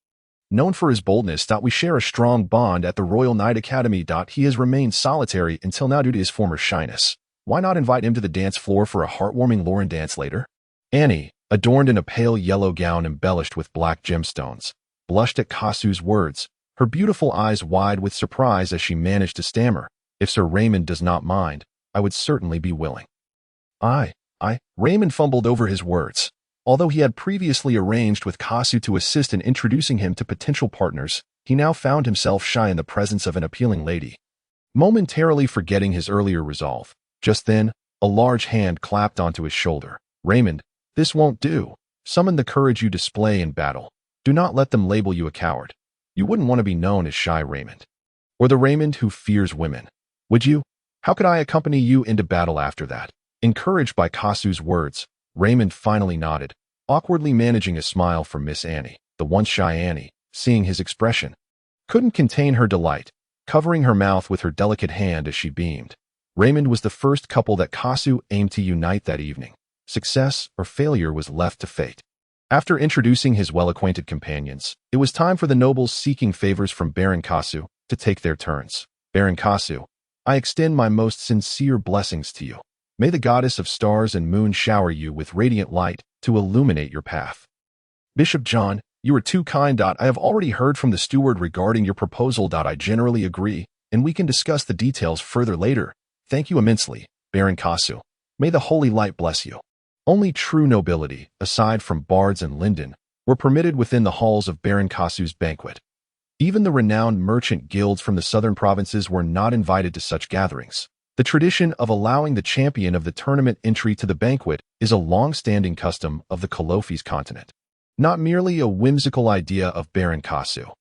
Known for his boldness, we share a strong bond at the Royal Knight Academy. He has remained solitary until now due to his former shyness. Why not invite him to the dance floor for a heartwarming Lauren dance later? Annie, adorned in a pale yellow gown embellished with black gemstones, blushed at Kasu's words, her beautiful eyes wide with surprise as she managed to stammer, "If Sir Raymond does not mind, I would certainly be willing." Raymond fumbled over his words. Although he had previously arranged with Kasu to assist in introducing him to potential partners, he now found himself shy in the presence of an appealing lady. Momentarily forgetting his earlier resolve, just then, a large hand clapped onto his shoulder. "Raymond, this won't do. Summon the courage you display in battle. Do not let them label you a coward. You wouldn't want to be known as Shy Raymond, or the Raymond who fears women, would you? How could I accompany you into battle after that?" Encouraged by Kasu's words, Raymond finally nodded, awkwardly managing a smile for Miss Annie. The once shy Annie, seeing his expression, couldn't contain her delight, covering her mouth with her delicate hand as she beamed. Raymond was the first couple that Kasu aimed to unite that evening. Success or failure was left to fate. After introducing his well-acquainted companions, it was time for the nobles seeking favors from Baron Kasu to take their turns. "Baron Kasu, I extend my most sincere blessings to you. May the goddess of stars and moon shower you with radiant light to illuminate your path." "Bishop John, you are too kind. I have already heard from the steward regarding your proposal. I generally agree, and we can discuss the details further later. Thank you immensely, Baron Kasu. May the holy light bless you." Only true nobility, aside from bards and linden, were permitted within the halls of Baron Kasu's banquet. Even the renowned merchant guilds from the southern provinces were not invited to such gatherings. The tradition of allowing the champion of the tournament entry to the banquet is a long-standing custom of the Kalofis continent, not merely a whimsical idea of Baron Kasu.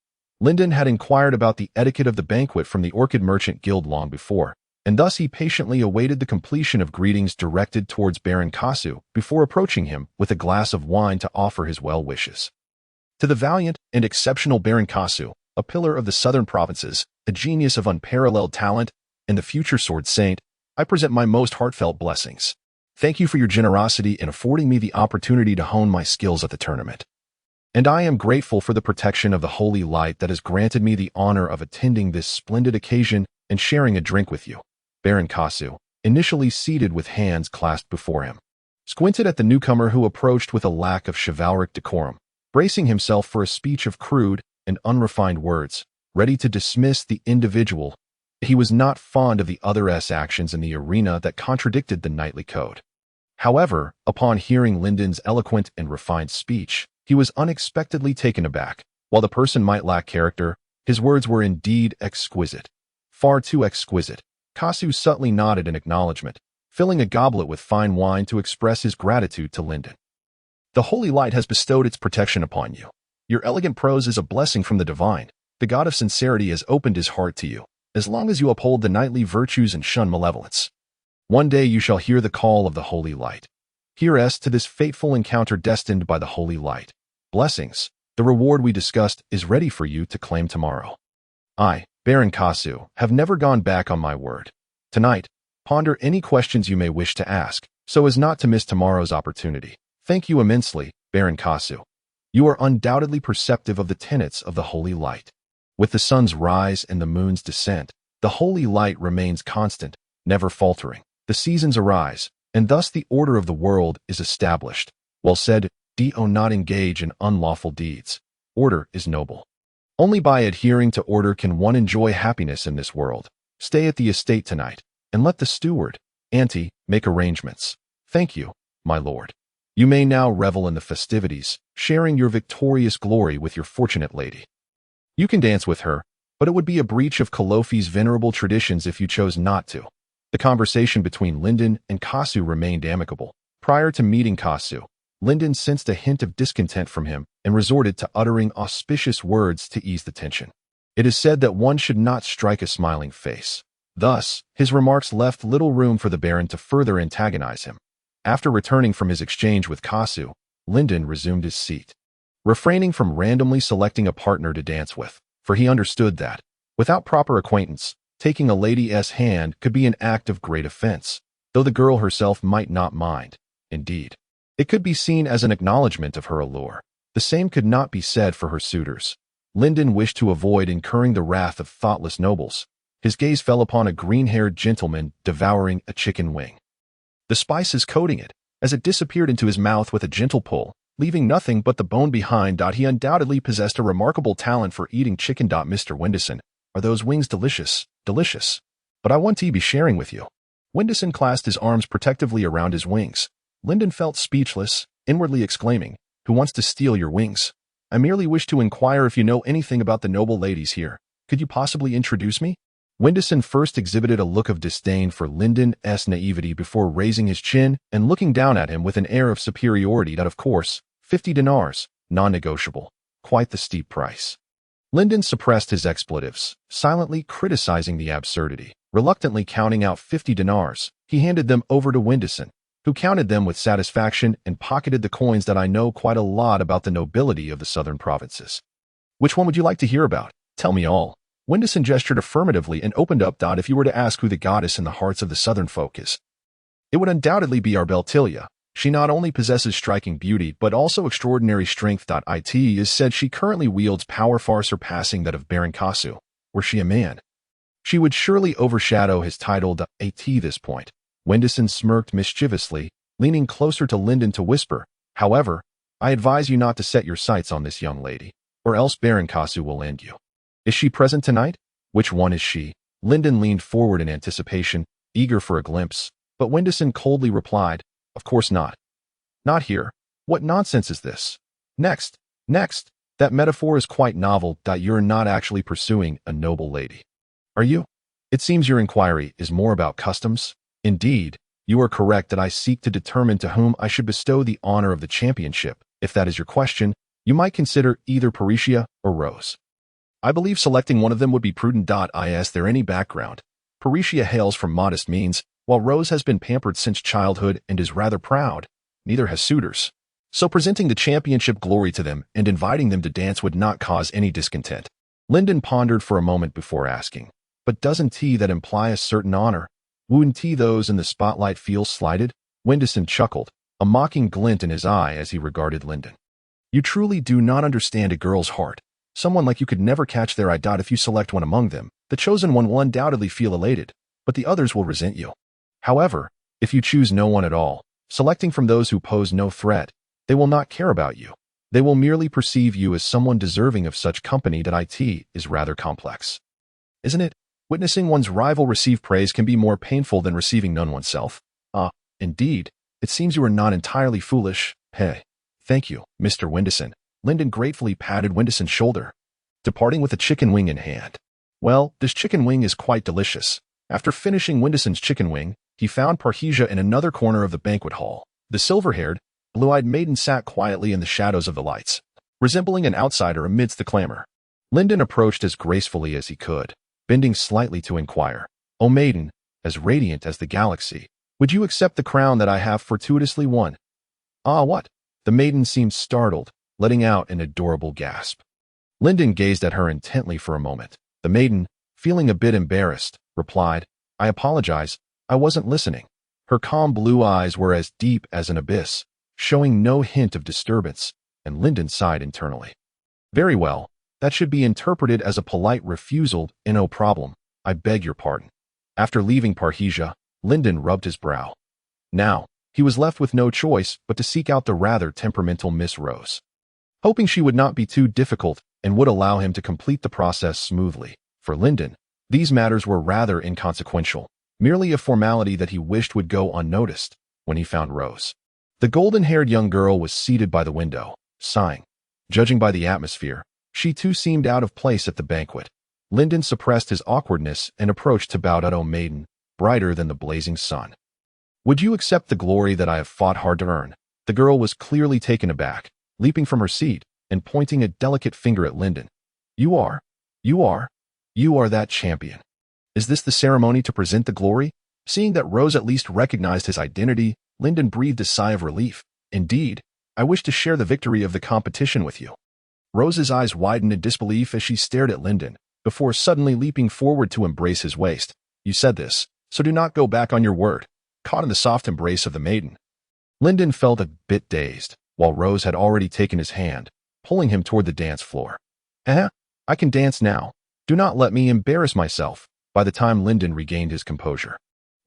Linden had inquired about the etiquette of the banquet from the Orchid Merchant Guild long before, and thus he patiently awaited the completion of greetings directed towards Baron Kasu before approaching him with a glass of wine to offer his well wishes. To the valiant and exceptional Baron Kasu, a pillar of the southern provinces, a genius of unparalleled talent, and the future sword saint, I present my most heartfelt blessings. Thank you for your generosity in affording me the opportunity to hone my skills at the tournament. And I am grateful for the protection of the holy light that has granted me the honor of attending this splendid occasion and sharing a drink with you." Baron Kasu, initially seated with hands clasped before him, squinted at the newcomer who approached with a lack of chivalric decorum, bracing himself for a speech of crude and unrefined words, ready to dismiss the individual. He was not fond of the other's actions in the arena that contradicted the knightly code. However, upon hearing Linden's eloquent and refined speech, he was unexpectedly taken aback. While the person might lack character, his words were indeed exquisite. Far too exquisite. Kasu subtly nodded in acknowledgement, filling a goblet with fine wine to express his gratitude to Linden. "The holy light has bestowed its protection upon you. Your elegant prose is a blessing from the divine. The god of sincerity has opened his heart to you, as long as you uphold the knightly virtues and shun malevolence. One day you shall hear the call of the holy light. Here's to this fateful encounter destined by the holy light. Blessings. The reward we discussed is ready for you to claim tomorrow. I, Baron Kasu, have never gone back on my word. Tonight, ponder any questions you may wish to ask, so as not to miss tomorrow's opportunity. Thank you immensely, Baron Kasu. You are undoubtedly perceptive of the tenets of the holy light. With the sun's rise and the moon's descent, the holy light remains constant, never faltering. The seasons arise, and thus the order of the world is established. Well said, do not engage in unlawful deeds. Order is noble. Only by adhering to order can one enjoy happiness in this world. Stay at the estate tonight, and let the steward, Auntie, make arrangements. Thank you, my lord. You may now revel in the festivities, sharing your victorious glory with your fortunate lady. You can dance with her, but it would be a breach of Kalofi's venerable traditions if you chose not to. The conversation between Linden and Kasu remained amicable. Prior to meeting Kasu, Linden sensed a hint of discontent from him and resorted to uttering auspicious words to ease the tension. It is said that one should not strike a smiling face. Thus, his remarks left little room for the Baron to further antagonize him. After returning from his exchange with Kasu, Linden resumed his seat, refraining from randomly selecting a partner to dance with, for he understood that, without proper acquaintance, taking a lady's hand could be an act of great offense, though the girl herself might not mind. Indeed, it could be seen as an acknowledgement of her allure. The same could not be said for her suitors. Linden wished to avoid incurring the wrath of thoughtless nobles. His gaze fell upon a green-haired gentleman devouring a chicken wing, the spices coating it, as it disappeared into his mouth with a gentle pull, leaving nothing but the bone behind. He undoubtedly possessed a remarkable talent for eating chicken. Mr. Windison, are those wings delicious? Delicious. But I want to be sharing with you. Windison clasped his arms protectively around his wings. Linden felt speechless, inwardly exclaiming, "Who wants to steal your wings? I merely wish to inquire if you know anything about the noble ladies here. Could you possibly introduce me?" Windison first exhibited a look of disdain for Linden's naivety before raising his chin and looking down at him with an air of superiority that, of course, 50 dinars, non-negotiable, quite the steep price. Linden suppressed his expletives, silently criticizing the absurdity. Reluctantly counting out 50 dinars, he handed them over to Windison, who counted them with satisfaction and pocketed the coins. "I know quite a lot about the nobility of the southern provinces. Which one would you like to hear about? Tell me all." Windison gestured affirmatively and opened up. "If you were to ask who the goddess in the hearts of the southern folk is, it would undoubtedly be our Beltilia. She not only possesses striking beauty but also extraordinary strength. It is said she currently wields power far surpassing that of Baron Kasu. Were she a man, she would surely overshadow his title. At this point, Windison smirked mischievously, leaning closer to Linden to whisper, "However, I advise you not to set your sights on this young lady, or else Baron Kasu will end you. Is she present tonight?" "Which one is she?" Linden leaned forward in anticipation, eager for a glimpse, but Windison coldly replied, "Of course not. Not here. What nonsense is this? Next. That metaphor is quite novel. You're not actually pursuing a noble lady, are you? It seems your inquiry is more about customs." "Indeed, you are correct that I seek to determine to whom I should bestow the honor of the championship. If that is your question, you might consider either Parisha or Rose. I believe selecting one of them would be prudent. Is there any background? Parisha hails from modest means, while Rose has been pampered since childhood and is rather proud. Neither has suitors. So presenting the championship glory to them and inviting them to dance would not cause any discontent." Linden pondered for a moment before asking, "But doesn't that imply a certain honor? Wouldn't those in the spotlight feel slighted?" Windison chuckled, a mocking glint in his eye as he regarded Linden. "You truly do not understand a girl's heart. Someone like you could never catch their eye. If you select one among them, the chosen one will undoubtedly feel elated, but the others will resent you. However, if you choose no one at all, selecting from those who pose no threat, they will not care about you. They will merely perceive you as someone deserving of such company. It is rather complex, isn't it? Witnessing one's rival receive praise can be more painful than receiving none oneself." "Ah, indeed. It seems you are not entirely foolish." "Hey, thank you, Mr. Windison." Linden gratefully patted Windison's shoulder, departing with a chicken wing in hand. "Well, this chicken wing is quite delicious." After finishing Windison's chicken wing, he found Parrhesia in another corner of the banquet hall. The silver-haired, blue-eyed maiden sat quietly in the shadows of the lights, resembling an outsider amidst the clamor. Linden approached as gracefully as he could, bending slightly to inquire, "O maiden, as radiant as the galaxy, would you accept the crown that I have fortuitously won?" "Ah, what?" The maiden seemed startled, letting out an adorable gasp. Linden gazed at her intently for a moment. The maiden, feeling a bit embarrassed, replied, "I apologize, I wasn't listening." Her calm blue eyes were as deep as an abyss, showing no hint of disturbance, and Linden sighed internally. "Very well, that should be interpreted as a polite refusal. No problem. I beg your pardon." After leaving Parrhesia, Linden rubbed his brow. Now, he was left with no choice but to seek out the rather temperamental Miss Rose, hoping she would not be too difficult and would allow him to complete the process smoothly. For Linden, these matters were rather inconsequential, merely a formality that he wished would go unnoticed. When he found Rose, the golden-haired young girl was seated by the window, sighing. Judging by the atmosphere, she too seemed out of place at the banquet. Linden suppressed his awkwardness and approached to bow. "O maiden, brighter than the blazing sun. Would you accept the glory that I have fought hard to earn? The girl was clearly taken aback, leaping from her seat and pointing a delicate finger at Lyndon. You are that champion. Is this the ceremony to present the glory? Seeing that Rose at least recognized his identity, Lyndon breathed a sigh of relief. Indeed, I wish to share the victory of the competition with you. Rose's eyes widened in disbelief as she stared at Lyndon, before suddenly leaping forward to embrace his waist. You said this, so do not go back on your word. Caught in the soft embrace of the maiden, Lyndon felt a bit dazed, while Rose had already taken his hand, pulling him toward the dance floor. I can dance now. Do not let me embarrass myself. By the time Lyndon regained his composure,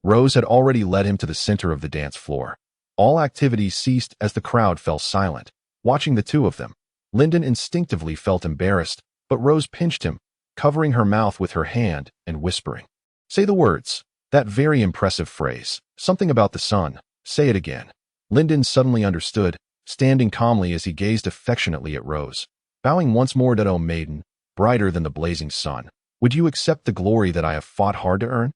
Rose had already led him to the center of the dance floor. All activity ceased as the crowd fell silent. Watching the two of them, Lyndon instinctively felt embarrassed, but Rose pinched him, covering her mouth with her hand and whispering, "Say the words. That very impressive phrase. Something about the sun. Say it again." Lyndon suddenly understood, standing calmly as he gazed affectionately at Rose. Bowing once more, "O maiden, brighter than the blazing sun, would you accept the glory that I have fought hard to earn?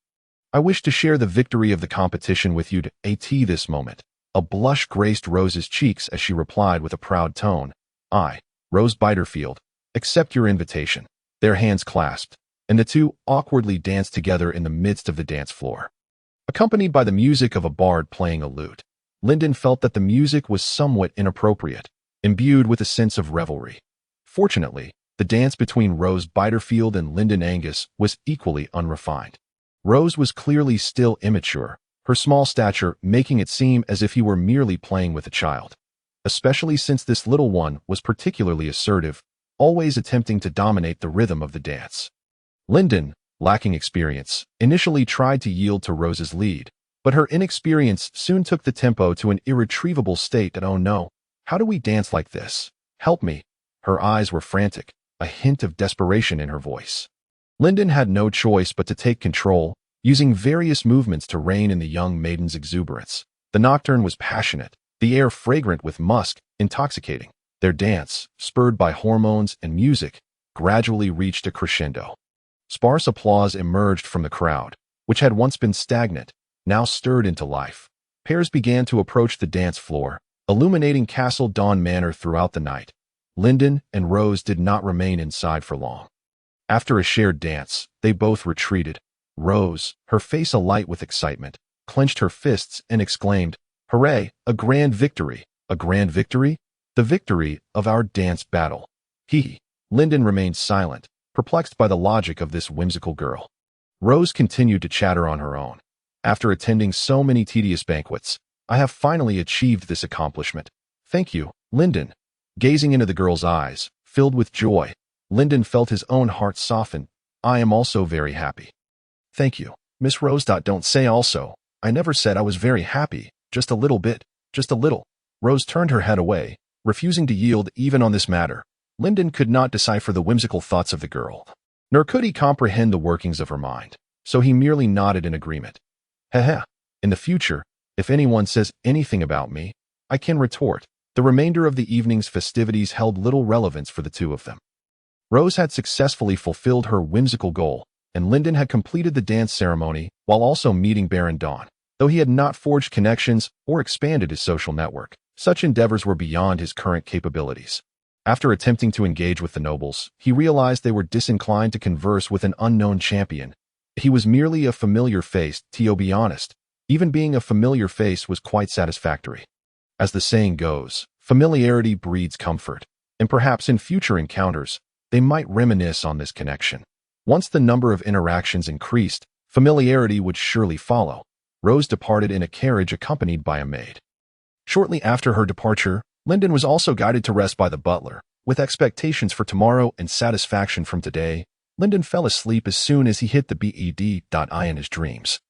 I wish to share the victory of the competition with you at this moment." A blush graced Rose's cheeks as she replied with a proud tone, "I, Rose Biterfield, accept your invitation." Their hands clasped, and the two awkwardly danced together in the midst of the dance floor. Accompanied by the music of a bard playing a lute, Lyndon felt that the music was somewhat inappropriate, imbued with a sense of revelry. Fortunately, the dance between Rose Biterfield and Lyndon Angus was equally unrefined. Rose was clearly still immature, her small stature making it seem as if he were merely playing with a child, especially since this little one was particularly assertive, always attempting to dominate the rhythm of the dance. Lyndon, lacking experience, initially tried to yield to Rose's lead, but her inexperience soon took the tempo to an irretrievable state that, "Oh no, how do we dance like this? Help me." Her eyes were frantic, a hint of desperation in her voice. Lyndon had no choice but to take control, using various movements to rein in the young maiden's exuberance. The nocturne was passionate, the air fragrant with musk, intoxicating. Their dance, spurred by hormones and music, gradually reached a crescendo. Sparse applause emerged from the crowd, which had once been stagnant, now stirred into life. Pairs began to approach the dance floor, illuminating Castle Dawn Manor throughout the night. Lyndon and Rose did not remain inside for long. After a shared dance, they both retreated. Rose, her face alight with excitement, clenched her fists and exclaimed, "Hooray, a grand victory! A grand victory? The victory of our dance battle." Lyndon remained silent, perplexed by the logic of this whimsical girl. Rose continued to chatter on her own. "After attending so many tedious banquets, I have finally achieved this accomplishment. Thank you, Lyndon." Gazing into the girl's eyes, filled with joy, Lyndon felt his own heart soften. "I am also very happy." "Thank you, Miss Rose. Don't say also. I never said I was very happy. Just a little bit. Just a little." Rose turned her head away, refusing to yield even on this matter. Lyndon could not decipher the whimsical thoughts of the girl, nor could he comprehend the workings of her mind, so he merely nodded in agreement. In the future, if anyone says anything about me, I can retort." The remainder of the evening's festivities held little relevance for the two of them. Rose had successfully fulfilled her whimsical goal, and Lyndon had completed the dance ceremony while also meeting Baron Dawn. Though he had not forged connections or expanded his social network, such endeavors were beyond his current capabilities. After attempting to engage with the nobles, he realized they were disinclined to converse with an unknown champion. He was merely a familiar face, to be honest. Even being a familiar face was quite satisfactory. As the saying goes, familiarity breeds comfort, and perhaps in future encounters, they might reminisce on this connection. Once the number of interactions increased, familiarity would surely follow. Rose departed in a carriage accompanied by a maid. Shortly after her departure, Lyndon was also guided to rest by the butler. With expectations for tomorrow and satisfaction from today, Lyndon fell asleep as soon as he hit the bed in his dreams.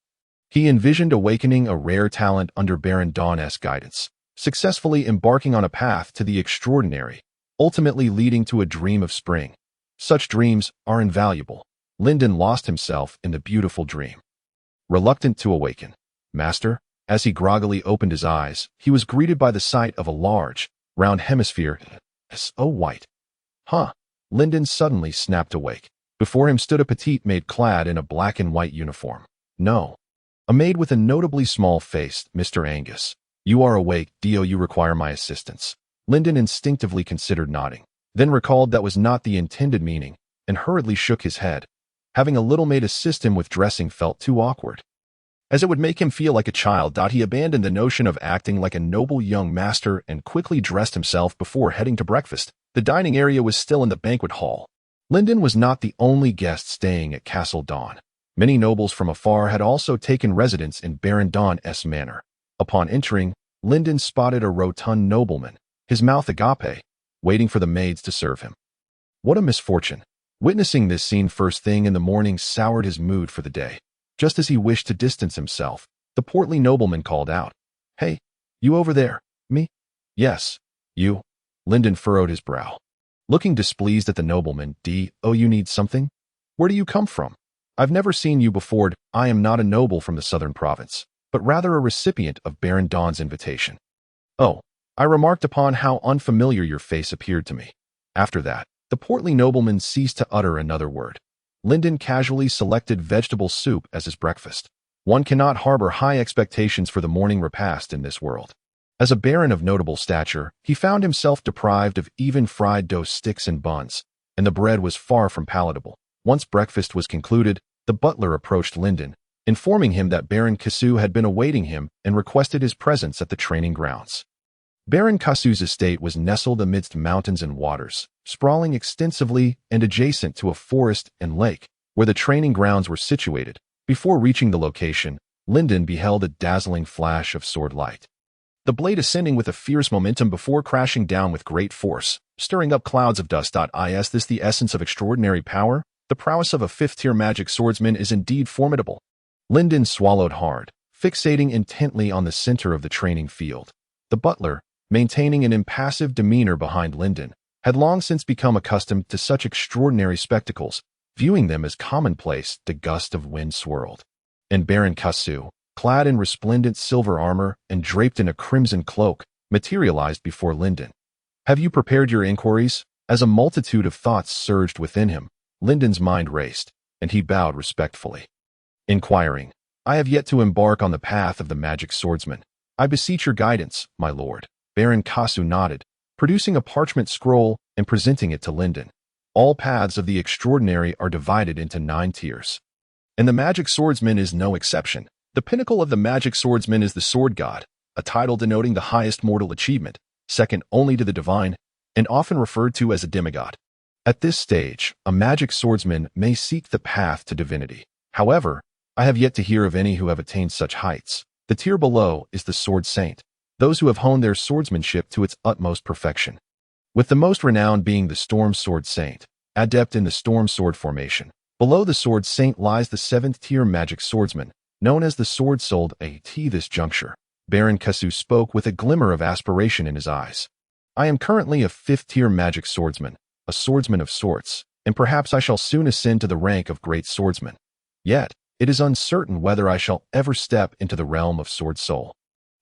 He envisioned awakening a rare talent under Baron Dawn's guidance, successfully embarking on a path to the extraordinary, ultimately leading to a dream of spring. Such dreams are invaluable. Lyndon lost himself in the beautiful dream. Reluctant to awaken, "Master," as he groggily opened his eyes, he was greeted by the sight of a large, round hemisphere, so white. Lyndon suddenly snapped awake. Before him stood a petite maid clad in a black and white uniform. No. A maid with a notably small face, Mr. Angus. You are awake, do you require my assistance? Lyndon instinctively considered nodding, then recalled that was not the intended meaning, and hurriedly shook his head. Having a little maid assist him with dressing felt too awkward, as it would make him feel like a child. He abandoned the notion of acting like a noble young master and quickly dressed himself before heading to breakfast. The dining area was still in the banquet hall. Lyndon was not the only guest staying at Castle Dawn. Many nobles from afar had also taken residence in Baron Dawn's manor. Upon entering, Lyndon spotted a rotund nobleman, his mouth agape, waiting for the maids to serve him. What a misfortune! Witnessing this scene first thing in the morning soured his mood for the day. Just as he wished to distance himself, the portly nobleman called out, "Hey, you over there." "Me?" "Yes, you." Lyndon furrowed his brow. Looking displeased at the nobleman, "Oh, you need something? Where do you come from? I've never seen you before. I am not a noble from the southern province, but rather a recipient of Baron Dawn's invitation." "Oh, I remarked upon how unfamiliar your face appeared to me." After that, the portly nobleman ceased to utter another word. Lyndon casually selected vegetable soup as his breakfast. One cannot harbor high expectations for the morning repast in this world. As a baron of notable stature, he found himself deprived of even fried dough sticks and buns, and the bread was far from palatable. Once breakfast was concluded, the butler approached Lyndon, informing him that Baron Cassou had been awaiting him and requested his presence at the training grounds. Baron Cassou's estate was nestled amidst mountains and waters, sprawling extensively and adjacent to a forest and lake, where the training grounds were situated. Before reaching the location, Lyndon beheld a dazzling flash of sword light, the blade ascending with a fierce momentum before crashing down with great force, stirring up clouds of dust. Is this the essence of extraordinary power? The prowess of a fifth-tier magic swordsman is indeed formidable. Lyndon swallowed hard, fixating intently on the center of the training field. The butler, maintaining an impassive demeanor behind Lyndon, had long since become accustomed to such extraordinary spectacles, viewing them as commonplace. The gust of wind swirled, and Baron Cassou, clad in resplendent silver armor and draped in a crimson cloak, materialized before Lyndon. "Have you prepared your inquiries?" As a multitude of thoughts surged within him, Lyndon's mind raced, and he bowed respectfully. Inquiring, "I have yet to embark on the path of the magic swordsman. I beseech your guidance, my lord." Baron Cassou nodded, producing a parchment scroll and presenting it to Lyndon. "All paths of the extraordinary are divided into 9 tiers, and the magic swordsman is no exception. The pinnacle of the magic swordsman is the sword god, a title denoting the highest mortal achievement, second only to the divine, and often referred to as a demigod. At this stage, a magic swordsman may seek the path to divinity. However, I have yet to hear of any who have attained such heights. The tier below is the sword saint, those who have honed their swordsmanship to its utmost perfection, with the most renowned being the storm sword saint, adept in the storm sword formation. Below the sword saint lies the 7th-tier magic swordsman, known as the sword soul. At this juncture, Baron Cassou spoke with a glimmer of aspiration in his eyes. "I am currently a 5th-tier magic swordsman, a swordsman of sorts, and perhaps I shall soon ascend to the rank of great swordsman. Yet, it is uncertain whether I shall ever step into the realm of sword soul,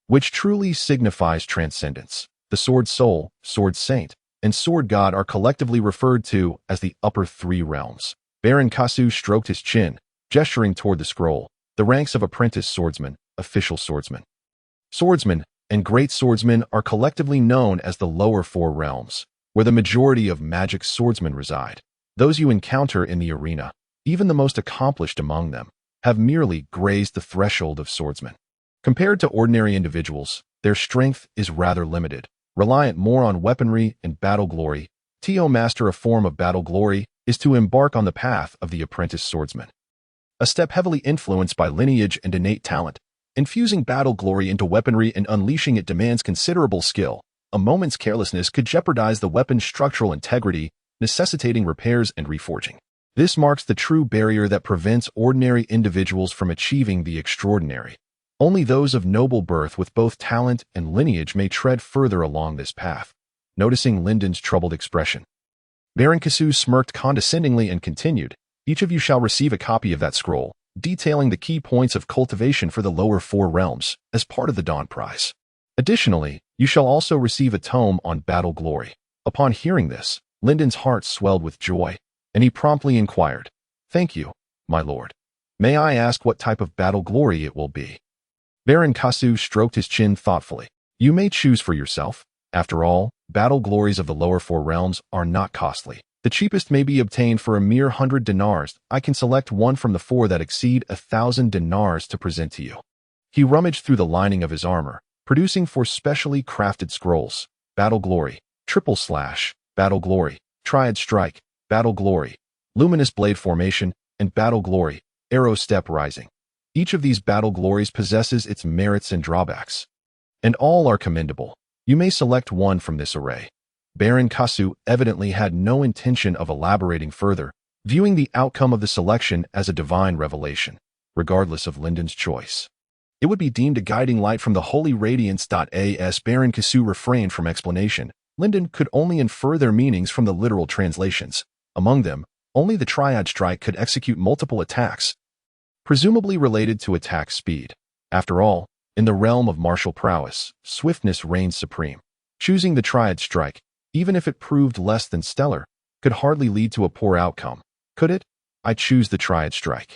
which truly signifies transcendence. The sword soul, sword saint, and sword god are collectively referred to as the upper 3 realms." Baron Cassou stroked his chin, gesturing toward the scroll. "The ranks of apprentice swordsman, official swordsman, swordsman, and great swordsman are collectively known as the lower 4 realms, where the majority of magic swordsmen reside. Those you encounter in the arena, even the most accomplished among them, have merely grazed the threshold of swordsman. Compared to ordinary individuals, their strength is rather limited, reliant more on weaponry and battle glory. To master a form of battle glory is to embark on the path of the apprentice swordsman, a step heavily influenced by lineage and innate talent. Infusing battle glory into weaponry and unleashing it demands considerable skill. A moment's carelessness could jeopardize the weapon's structural integrity, necessitating repairs and reforging. This marks the true barrier that prevents ordinary individuals from achieving the extraordinary. Only those of noble birth with both talent and lineage may tread further along this path." Noticing Lyndon's troubled expression, Baron Cassou smirked condescendingly and continued, "Each of you shall receive a copy of that scroll, detailing the key points of cultivation for the lower 4 realms, as part of the Dawn Prize. Additionally, you shall also receive a tome on battle glory." Upon hearing this, Lyndon's heart swelled with joy, and he promptly inquired, "Thank you, my lord. May I ask what type of battle glory it will be? Baron Kasu stroked his chin thoughtfully. You may choose for yourself. After all, battle glories of the lower four realms are not costly. The cheapest may be obtained for a mere 100 dinars. I can select one from the four that exceed 1,000 dinars to present to you. He rummaged through the lining of his armor, producing four specially crafted scrolls: Battle Glory, Triple Slash, Battle Glory, Triad Strike, Battle Glory, Luminous Blade Formation, and Battle Glory, Arrow Step Rising. Each of these battle glories possesses its merits and drawbacks, and all are commendable. You may select one from this array. Baron Kasu evidently had no intention of elaborating further, viewing the outcome of the selection as a divine revelation, regardless of Linden's choice. It would be deemed a guiding light from the holy radiance. As Baron Kasu refrained from explanation, Linden could only infer their meanings from the literal translations. Among them, only the Triad Strike could execute multiple attacks, presumably related to attack speed. After all, in the realm of martial prowess, swiftness reigns supreme. Choosing the Triad Strike, even if it proved less than stellar, could hardly lead to a poor outcome, could it? I choose the Triad Strike,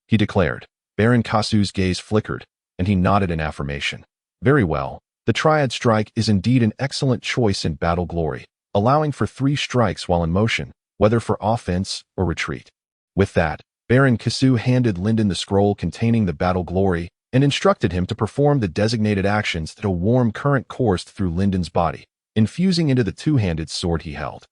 he declared. Baron Kasu's gaze flickered, and he nodded in affirmation. Very well, the Triad Strike is indeed an excellent choice in battle glory, allowing for 3 strikes while in motion, whether for offense or retreat. With that, Baron Kasu handed Linden the scroll containing the battle glory and instructed him to perform the designated actions that a warm current coursed through Linden's body, infusing into the two-handed sword he held.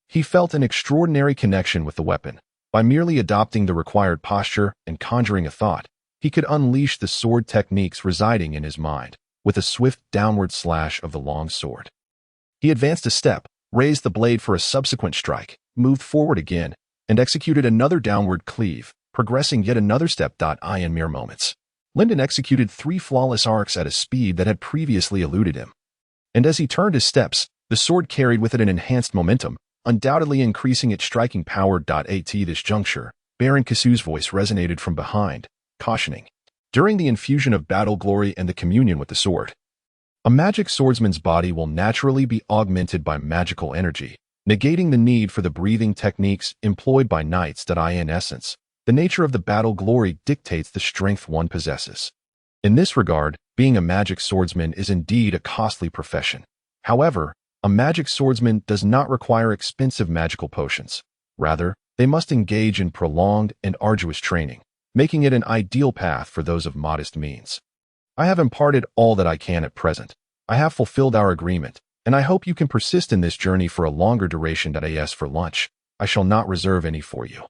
He felt an extraordinary connection with the weapon. By merely adopting the required posture and conjuring a thought, he could unleash the sword techniques residing in his mind, with a swift downward slash of the long sword. He advanced a step, raised the blade for a subsequent strike, moved forward again, and executed another downward cleave, progressing yet another step. In mere moments, Linden executed 3 flawless arcs at a speed that had previously eluded him. And as he turned his steps, the sword carried with it an enhanced momentum, undoubtedly increasing its striking power. At this juncture, Baron Kasu's voice resonated from behind, cautioning. During the infusion of battle glory and the communion with the sword, a magic swordsman's body will naturally be augmented by magical energy, negating the need for the breathing techniques employed by knights. In essence, the nature of the battle glory dictates the strength one possesses. In this regard, being a magic swordsman is indeed a costly profession. However, a magic swordsman does not require expensive magical potions. Rather, they must engage in prolonged and arduous training, making it an ideal path for those of modest means. I have imparted all that I can at present. I have fulfilled our agreement, and I hope you can persist in this journey for a longer duration. As for lunch, I shall not reserve any for you.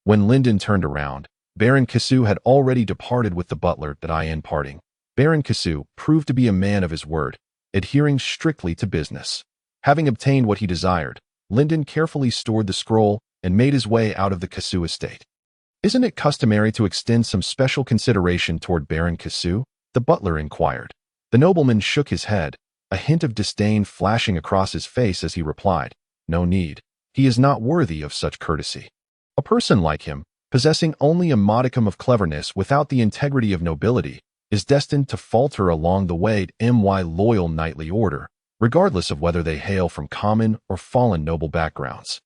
When Linden turned around, Baron Kasu had already departed with the butler. In parting, Baron Kasu proved to be a man of his word, adhering strictly to business. Having obtained what he desired, Linden carefully stored the scroll and made his way out of the Kasu estate. Isn't it customary to extend some special consideration toward Baron Kasu? The butler inquired. The nobleman shook his head, a hint of disdain flashing across his face as he replied, No need. He is not worthy of such courtesy. A person like him, possessing only a modicum of cleverness without the integrity of nobility, is destined to falter along the way. Loyal knightly order, regardless of whether they hail from common or fallen noble backgrounds,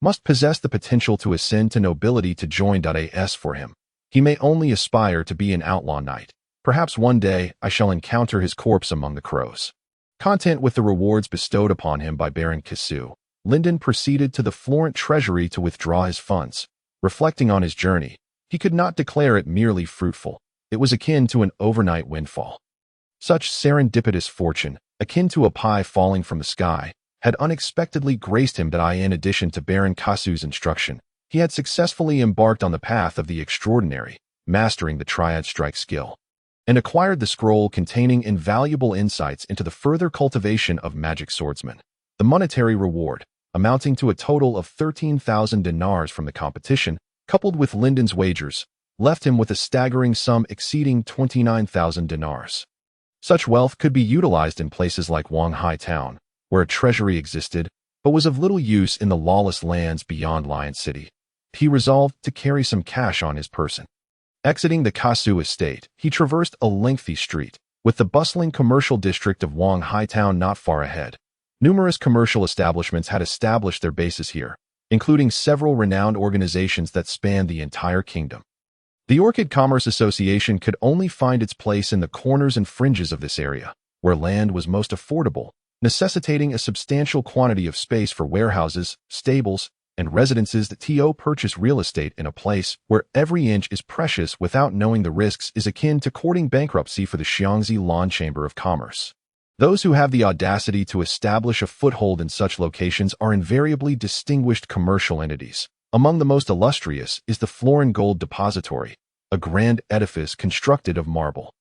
must possess the potential to ascend to nobility to join. As for him, he may only aspire to be an outlaw knight. Perhaps one day I shall encounter his corpse among the crows. Content with the rewards bestowed upon him by Baron Kasu, Linden proceeded to the Florent treasury to withdraw his funds. Reflecting on his journey, he could not declare it merely fruitful. It was akin to an overnight windfall. Such serendipitous fortune, akin to a pie falling from the sky, had unexpectedly graced him. In addition to Baron Kasu's instruction, he had successfully embarked on the path of the extraordinary, mastering the Triad Strike skill, and acquired the scroll containing invaluable insights into the further cultivation of magic swordsmen. The monetary reward, amounting to a total of 13,000 dinars from the competition, coupled with Linden's wagers, left him with a staggering sum exceeding 29,000 dinars. Such wealth could be utilized in places like Wanghai Town, where a treasury existed, but was of little use in the lawless lands beyond Lion City. He resolved to carry some cash on his person. Exiting the Kasu estate, he traversed a lengthy street, with the bustling commercial district of Wanghai Town not far ahead. Numerous commercial establishments had established their bases here, including several renowned organizations that spanned the entire kingdom. The Orchid Commerce Association could only find its place in the corners and fringes of this area, where land was most affordable, necessitating a substantial quantity of space for warehouses, stables, and residences. That to purchase real estate in a place where every inch is precious without knowing the risks is akin to courting bankruptcy for the Xiangzi Lan Chamber of Commerce. Those who have the audacity to establish a foothold in such locations are invariably distinguished commercial entities. Among the most illustrious is the Florin Gold Depository, a grand edifice constructed of marble.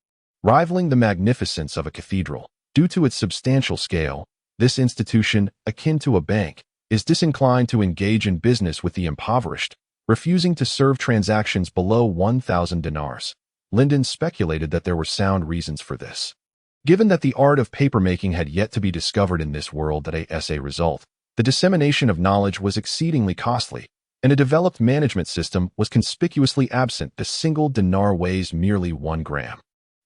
Rivaling the magnificence of a cathedral, due to its substantial scale, this institution, akin to a bank, is disinclined to engage in business with the impoverished, refusing to serve transactions below 1,000 dinars. Linden speculated that there were sound reasons for this. Given that the art of papermaking had yet to be discovered in this world, as a result, the dissemination of knowledge was exceedingly costly, and a developed management system was conspicuously absent. The single dinar weighs merely 1 gram.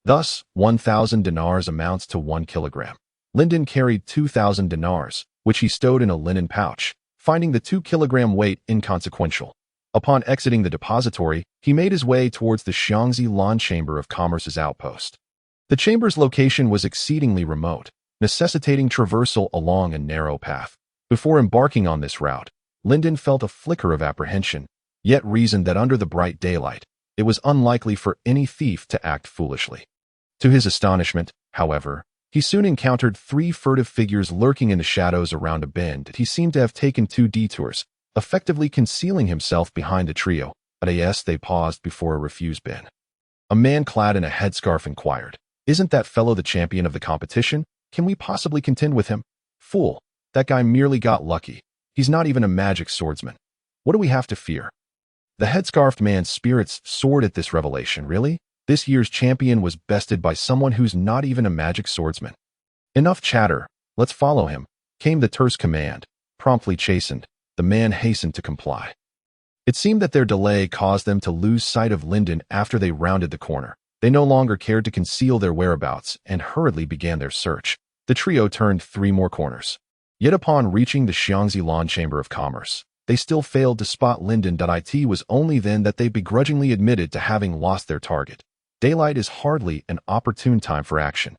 Thus, 1,000 dinars amounts to 1 kilogram. Linden carried 2,000 dinars, which he stowed in a linen pouch, finding the 2-kilogram weight inconsequential. Upon exiting the depository, he made his way towards the Xiangzi Lan Chamber of Commerce's outpost. The chamber's location was exceedingly remote, necessitating traversal along a narrow path. Before embarking on this route, Linden felt a flicker of apprehension, yet reasoned that under the bright daylight, it was unlikely for any thief to act foolishly. To his astonishment, however, he soon encountered 3 furtive figures lurking in the shadows around a bend. He seemed to have taken 2 detours, effectively concealing himself behind a trio. As they paused before a refuse bin, a man clad in a headscarf inquired, "Isn't that fellow the champion of the competition? Can we possibly contend with him?" "Fool, that guy merely got lucky. He's not even a magic swordsman. What do we have to fear?" The headscarfed man's spirits soared at this revelation. Really? This year's champion was bested by someone who's not even a magic swordsman. "Enough chatter, let's follow him," came the terse command. Promptly chastened, the man hastened to comply. It seemed that their delay caused them to lose sight of Linden after they rounded the corner. They no longer cared to conceal their whereabouts and hurriedly began their search. The trio turned 3 more corners. Yet upon reaching the Xiangzi Lan Chamber of Commerce, they still failed to spot Linden. It was only then that they begrudgingly admitted to having lost their target. Daylight is hardly an opportune time for action.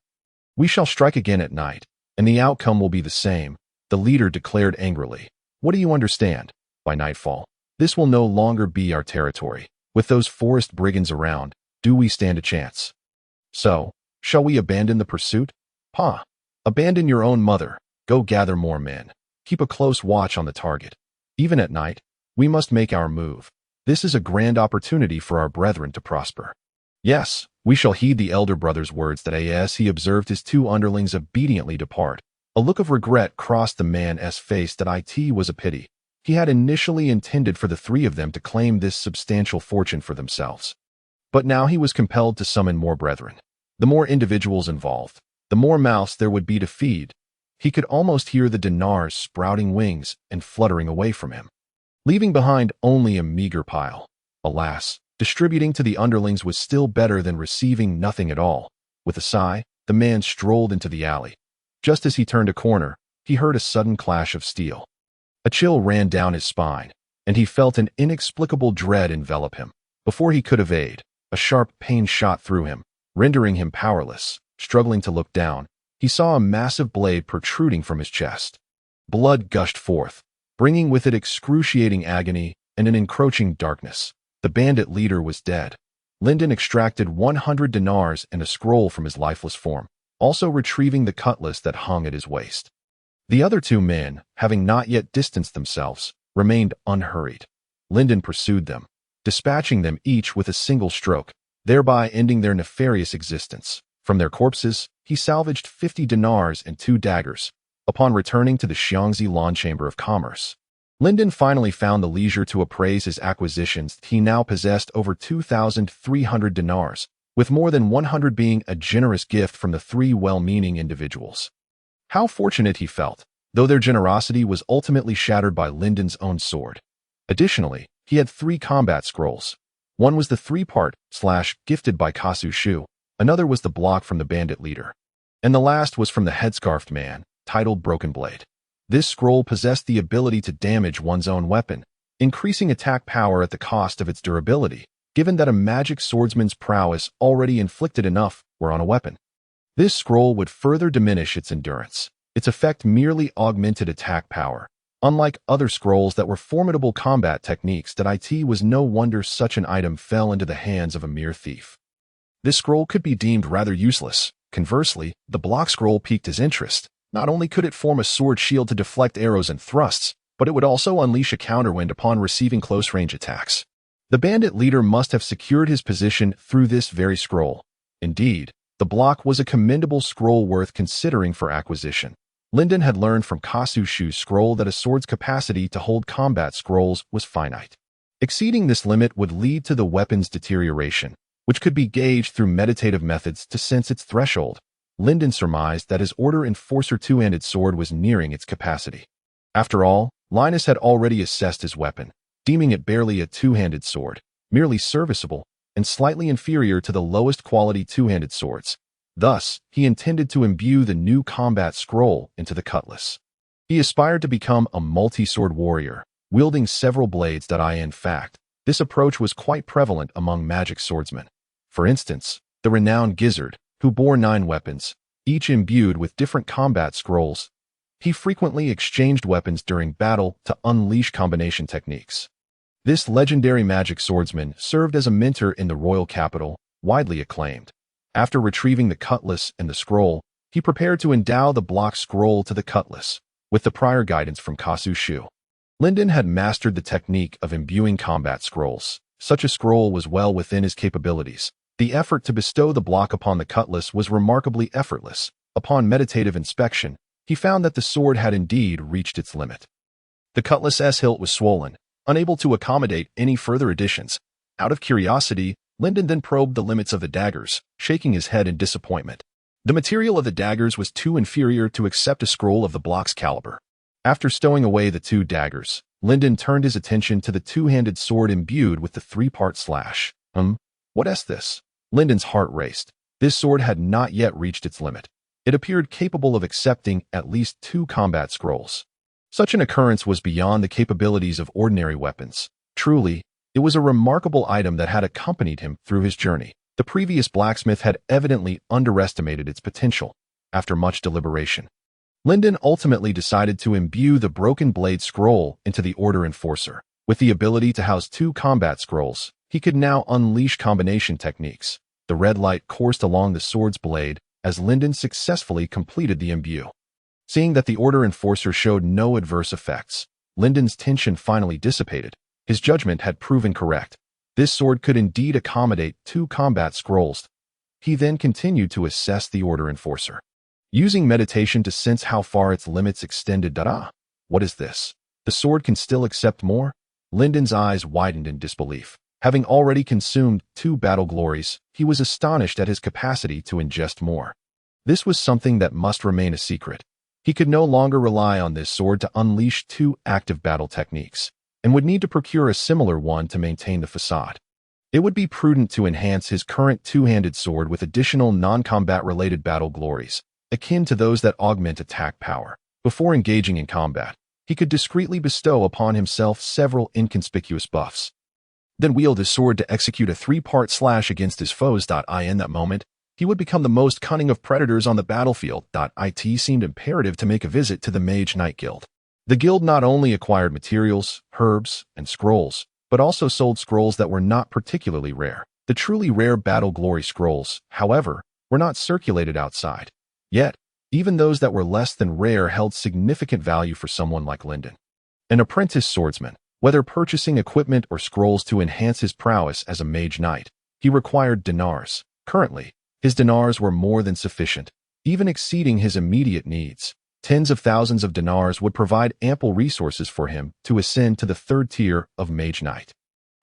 "We shall strike again at night, and the outcome will be the same," the leader declared angrily. "What do you understand? By nightfall, this will no longer be our territory. With those forest brigands around, do we stand a chance? So, shall we abandon the pursuit? Pa, abandon your own mother. Go gather more men. Keep a close watch on the target. Even at night, we must make our move. This is a grand opportunity for our brethren to prosper." "Yes, we shall heed the elder brother's words." As he observed his 2 underlings obediently depart, a look of regret crossed the man's face. It was a pity. He had initially intended for the 3 of them to claim this substantial fortune for themselves. But now he was compelled to summon more brethren. The more individuals involved, the more mouths there would be to feed. He could almost hear the dinars sprouting wings and fluttering away from him, leaving behind only a meager pile. Alas, distributing to the underlings was still better than receiving nothing at all. With a sigh, the man strolled into the alley. Just as he turned a corner, he heard a sudden clash of steel. A chill ran down his spine, and he felt an inexplicable dread envelop him. Before he could evade, a sharp pain shot through him, rendering him powerless. Struggling to look down, he saw a massive blade protruding from his chest. Blood gushed forth, bringing with it excruciating agony and an encroaching darkness. The bandit leader was dead. Linden extracted 100 dinars and a scroll from his lifeless form, also retrieving the cutlass that hung at his waist. The other 2 men, having not yet distanced themselves, remained unhurried. Linden pursued them, dispatching them each with a single stroke, thereby ending their nefarious existence. From their corpses, he salvaged 50 dinars and 2 daggers. Upon returning to the Xiangzi Lan Chamber of Commerce, Linden finally found the leisure to appraise his acquisitions. He now possessed over 2,300 dinars, with more than 100 being a generous gift from the 3 well-meaning individuals. How fortunate he felt, though their generosity was ultimately shattered by Linden's own sword. Additionally, he had 3 combat scrolls. One was the 3-part / gifted by Kasu Shu, another was the block from the bandit leader, and the last was from the headscarfed man, titled Broken Blade. This scroll possessed the ability to damage one's own weapon, increasing attack power at the cost of its durability. given that a magic swordsman's prowess already inflicted enough were on a weapon. This scroll would further diminish its endurance. Its effect merely augmented attack power. Unlike other scrolls that were formidable combat techniques, it was no wonder such an item fell into the hands of a mere thief. This scroll could be deemed rather useless. Conversely, the block scroll piqued his interest. Not only could it form a sword shield to deflect arrows and thrusts, but it would also unleash a counterwind upon receiving close-range attacks. The bandit leader must have secured his position through this very scroll. Indeed, the block was a commendable scroll worth considering for acquisition. Lyndon had learned from Kasushu's scroll that a sword's capacity to hold combat scrolls was finite. Exceeding this limit would lead to the weapon's deterioration, which could be gauged through meditative methods to sense its threshold. Lyndon surmised that his Order Enforcer two-handed sword was nearing its capacity. After all, Linus had already assessed his weapon, deeming it barely a two-handed sword, merely serviceable, and slightly inferior to the lowest quality two-handed swords. Thus, he intended to imbue the new combat scroll into the cutlass. He aspired to become a multi-sword warrior, wielding several blades. In fact, this approach was quite prevalent among magic swordsmen. For instance, the renowned Gizzard, who bore 9 weapons, each imbued with different combat scrolls. He frequently exchanged weapons during battle to unleash combination techniques. This legendary magic swordsman served as a mentor in the royal capital, widely acclaimed. After retrieving the cutlass and the scroll, he prepared to endow the block scroll to the cutlass, with the prior guidance from Kasushu. Lyndon had mastered the technique of imbuing combat scrolls. Such a scroll was well within his capabilities. The effort to bestow the block upon the cutlass was remarkably effortless. Upon meditative inspection, he found that the sword had indeed reached its limit. The cutlass's hilt was swollen, unable to accommodate any further additions. Out of curiosity, Lyndon then probed the limits of the daggers, shaking his head in disappointment. The material of the daggers was too inferior to accept a scroll of the block's caliber. After stowing away the 2 daggers, Lyndon turned his attention to the two-handed sword imbued with the 3-part slash. What is this? Lyndon's heart raced. This sword had not yet reached its limit. It appeared capable of accepting at least 2 combat scrolls. Such an occurrence was beyond the capabilities of ordinary weapons. Truly, it was a remarkable item that had accompanied him through his journey. The previous blacksmith had evidently underestimated its potential. After much deliberation, Lyndon ultimately decided to imbue the broken blade scroll into the Order Enforcer. With the ability to house 2 combat scrolls, he could now unleash combination techniques. The red light coursed along the sword's blade as Lyndon successfully completed the imbue. Seeing that the Order Enforcer showed no adverse effects, Lyndon's tension finally dissipated. His judgment had proven correct. This sword could indeed accommodate 2 combat scrolls. He then continued to assess the Order Enforcer, using meditation to sense how far its limits extended. What is this? The sword can still accept more? Lyndon's eyes widened in disbelief. Having already consumed 2 battle glories, he was astonished at his capacity to ingest more. This was something that must remain a secret. He could no longer rely on this sword to unleash 2 active battle techniques, and would need to procure a similar one to maintain the facade. It would be prudent to enhance his current 2-handed sword with additional non-combat-related battle glories, akin to those that augment attack power. Before engaging in combat, he could discreetly bestow upon himself several inconspicuous buffs, then wield his sword to execute a 3-part slash against his foes. In that moment, he would become the most cunning of predators on the battlefield. It seemed imperative to make a visit to the Mage Knight Guild. The guild not only acquired materials, herbs, and scrolls, but also sold scrolls that were not particularly rare. The truly rare battle glory scrolls, however, were not circulated outside. Yet, even those that were less than rare held significant value for someone like Lyndon. An apprentice swordsman, whether purchasing equipment or scrolls to enhance his prowess as a mage knight, he required dinars. Currently, his dinars were more than sufficient, even exceeding his immediate needs. Tens of thousands of dinars would provide ample resources for him to ascend to the 3rd tier of Mage Knight.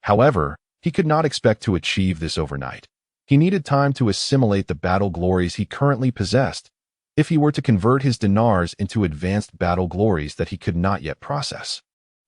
However, he could not expect to achieve this overnight. He needed time to assimilate the battle glories he currently possessed, if he were to convert his dinars into advanced battle glories that he could not yet process.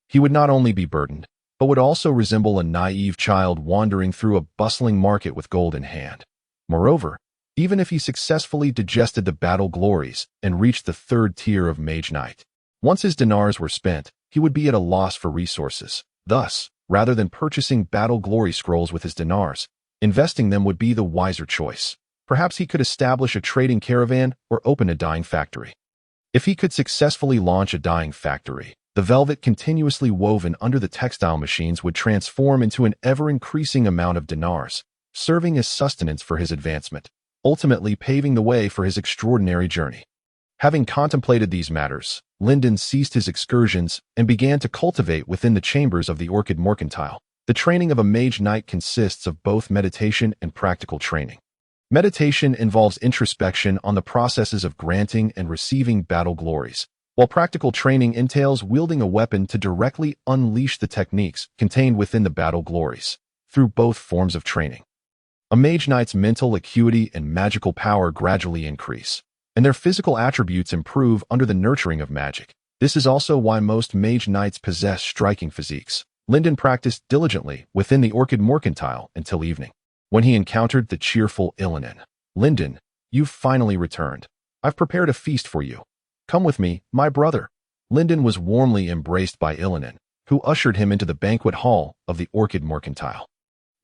He would not only be burdened, but would also resemble a naive child wandering through a bustling market with gold in hand. Moreover, even if he successfully digested the battle glories and reached the 3rd tier of Mage Knight, once his dinars were spent, he would be at a loss for resources. Thus, Rather than purchasing battle glory scrolls with his dinars, investing them would be the wiser choice. Perhaps he could establish a trading caravan or open a dyeing factory. If he could successfully launch a dyeing factory, the velvet continuously woven under the textile machines would transform into an ever-increasing amount of dinars, serving as sustenance for his advancement, ultimately paving the way for his extraordinary journey. Having contemplated these matters, Lyndon ceased his excursions and began to cultivate within the chambers of the Orchid Mercantile. The training of a mage knight consists of both meditation and practical training. Meditation involves introspection on the processes of granting and receiving battle glories, while practical training entails wielding a weapon to directly unleash the techniques contained within the battle glories. Through both forms of training, a mage knight's mental acuity and magical power gradually increase, and their physical attributes improve under the nurturing of magic. This is also why most mage knights possess striking physiques. Lyndon practiced diligently within the Orchid Mercantile until evening, when he encountered the cheerful Illinan. "Lyndon, you've finally returned. I've prepared a feast for you. Come with me, my brother." Lyndon was warmly embraced by Illinan, who ushered him into the banquet hall of the Orchid Mercantile.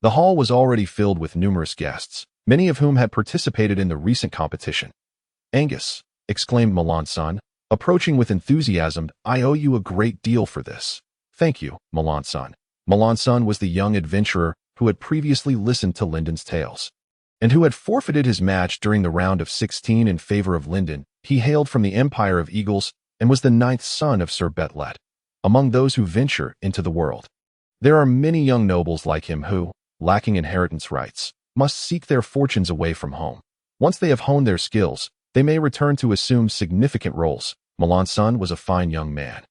The hall was already filled with numerous guests, many of whom had participated in the recent competition. "Angus," exclaimed Melanson, approaching with enthusiasm, "I owe you a great deal for this." "Thank you, Melanson." Melanson was the young adventurer who had previously listened to Lyndon's tales, and who had forfeited his match during the round of 16 in favor of Lyndon. He hailed from the Empire of Eagles and was the 9th son of Sir Betlet. Among those who venture into the world, there are many young nobles like him who, lacking inheritance rights, must seek their fortunes away from home. Once they have honed their skills, they may return to assume significant roles. Melanson was a fine young man,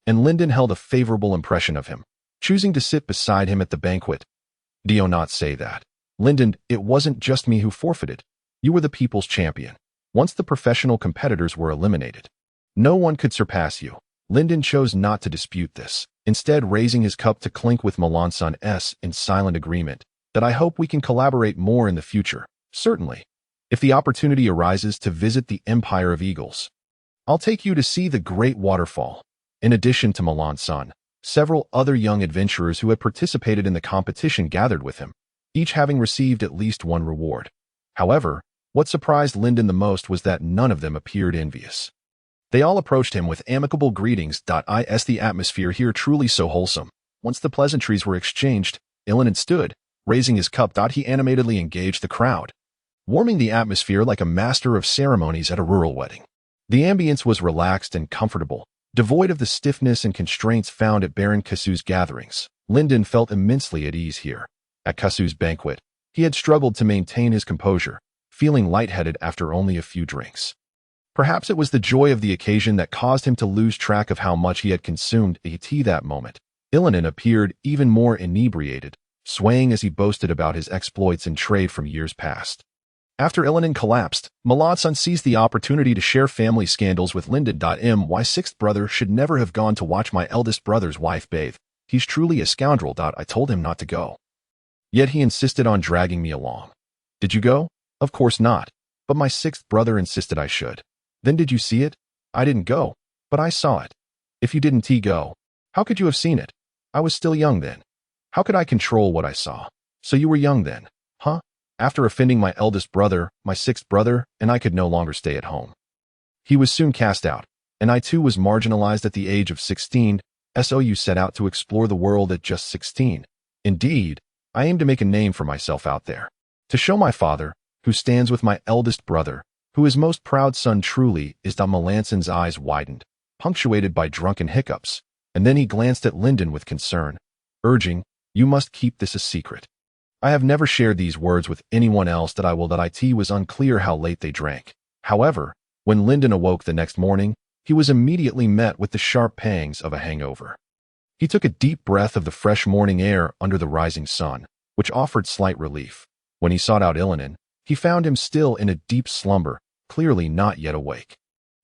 and Lyndon held a favorable impression of him, choosing to sit beside him at the banquet. "Do you not say that? Lyndon, it wasn't just me who forfeited. You were the people's champion. Once the professional competitors were eliminated, no one could surpass you." Lyndon chose not to dispute this, instead raising his cup to clink with Melanson in silent agreement that "I hope we can collaborate more in the future." "Certainly. If the opportunity arises to visit the Empire of Eagles, I'll take you to see the great waterfall." In addition to Melanson, several other young adventurers who had participated in the competition gathered with him, each having received at least one reward. However, what surprised Lyndon the most was that none of them appeared envious. They all approached him with amicable greetings. Is the atmosphere here truly so wholesome? Once the pleasantries were exchanged, Illinan stood, raising his cup. He animatedly engaged the crowd, warming the atmosphere like a master of ceremonies at a rural wedding. The ambience was relaxed and comfortable, devoid of the stiffness and constraints found at Baron Kasu's gatherings. Lyndon felt immensely at ease here. At Kasu's banquet, he had struggled to maintain his composure, feeling lightheaded after only a few drinks. Perhaps it was the joy of the occasion that caused him to lose track of how much he had consumed. At that moment, Illinan appeared even more inebriated, swaying as he boasted about his exploits in trade from years past. After Illinan collapsed, Melanson seized the opportunity to share family scandals with Lyndon. "My 6th brother should never have gone to watch my eldest brother's wife bathe. He's truly a scoundrel. I told him not to go. Yet he insisted on dragging me along." "Did you go?" "Of course not. But my 6th brother insisted I should." "Then did you see it?" "I didn't go, but I saw it." "If you didn't go, how could you have seen it?" "I was still young then. How could I control what I saw?" "So you were young then, huh?" "After offending my eldest brother, my 6th brother, and I could no longer stay at home. He was soon cast out, and I too was marginalized at the age of 16. So you set out to explore the world at just 16. "Indeed, I aim to make a name for myself out there. To show my father, who stands with my eldest brother, who is most proud son truly." Melanson's eyes widened, punctuated by drunken hiccups, and then he glanced at Lyndon with concern, urging, "You must keep this a secret." "I have never shared these words with anyone else." It was unclear how late they drank. However, when Lyndon awoke the next morning, he was immediately met with the sharp pangs of a hangover. He took a deep breath of the fresh morning air under the rising sun, which offered slight relief. When he sought out Illinan, he found him still in a deep slumber, clearly not yet awake.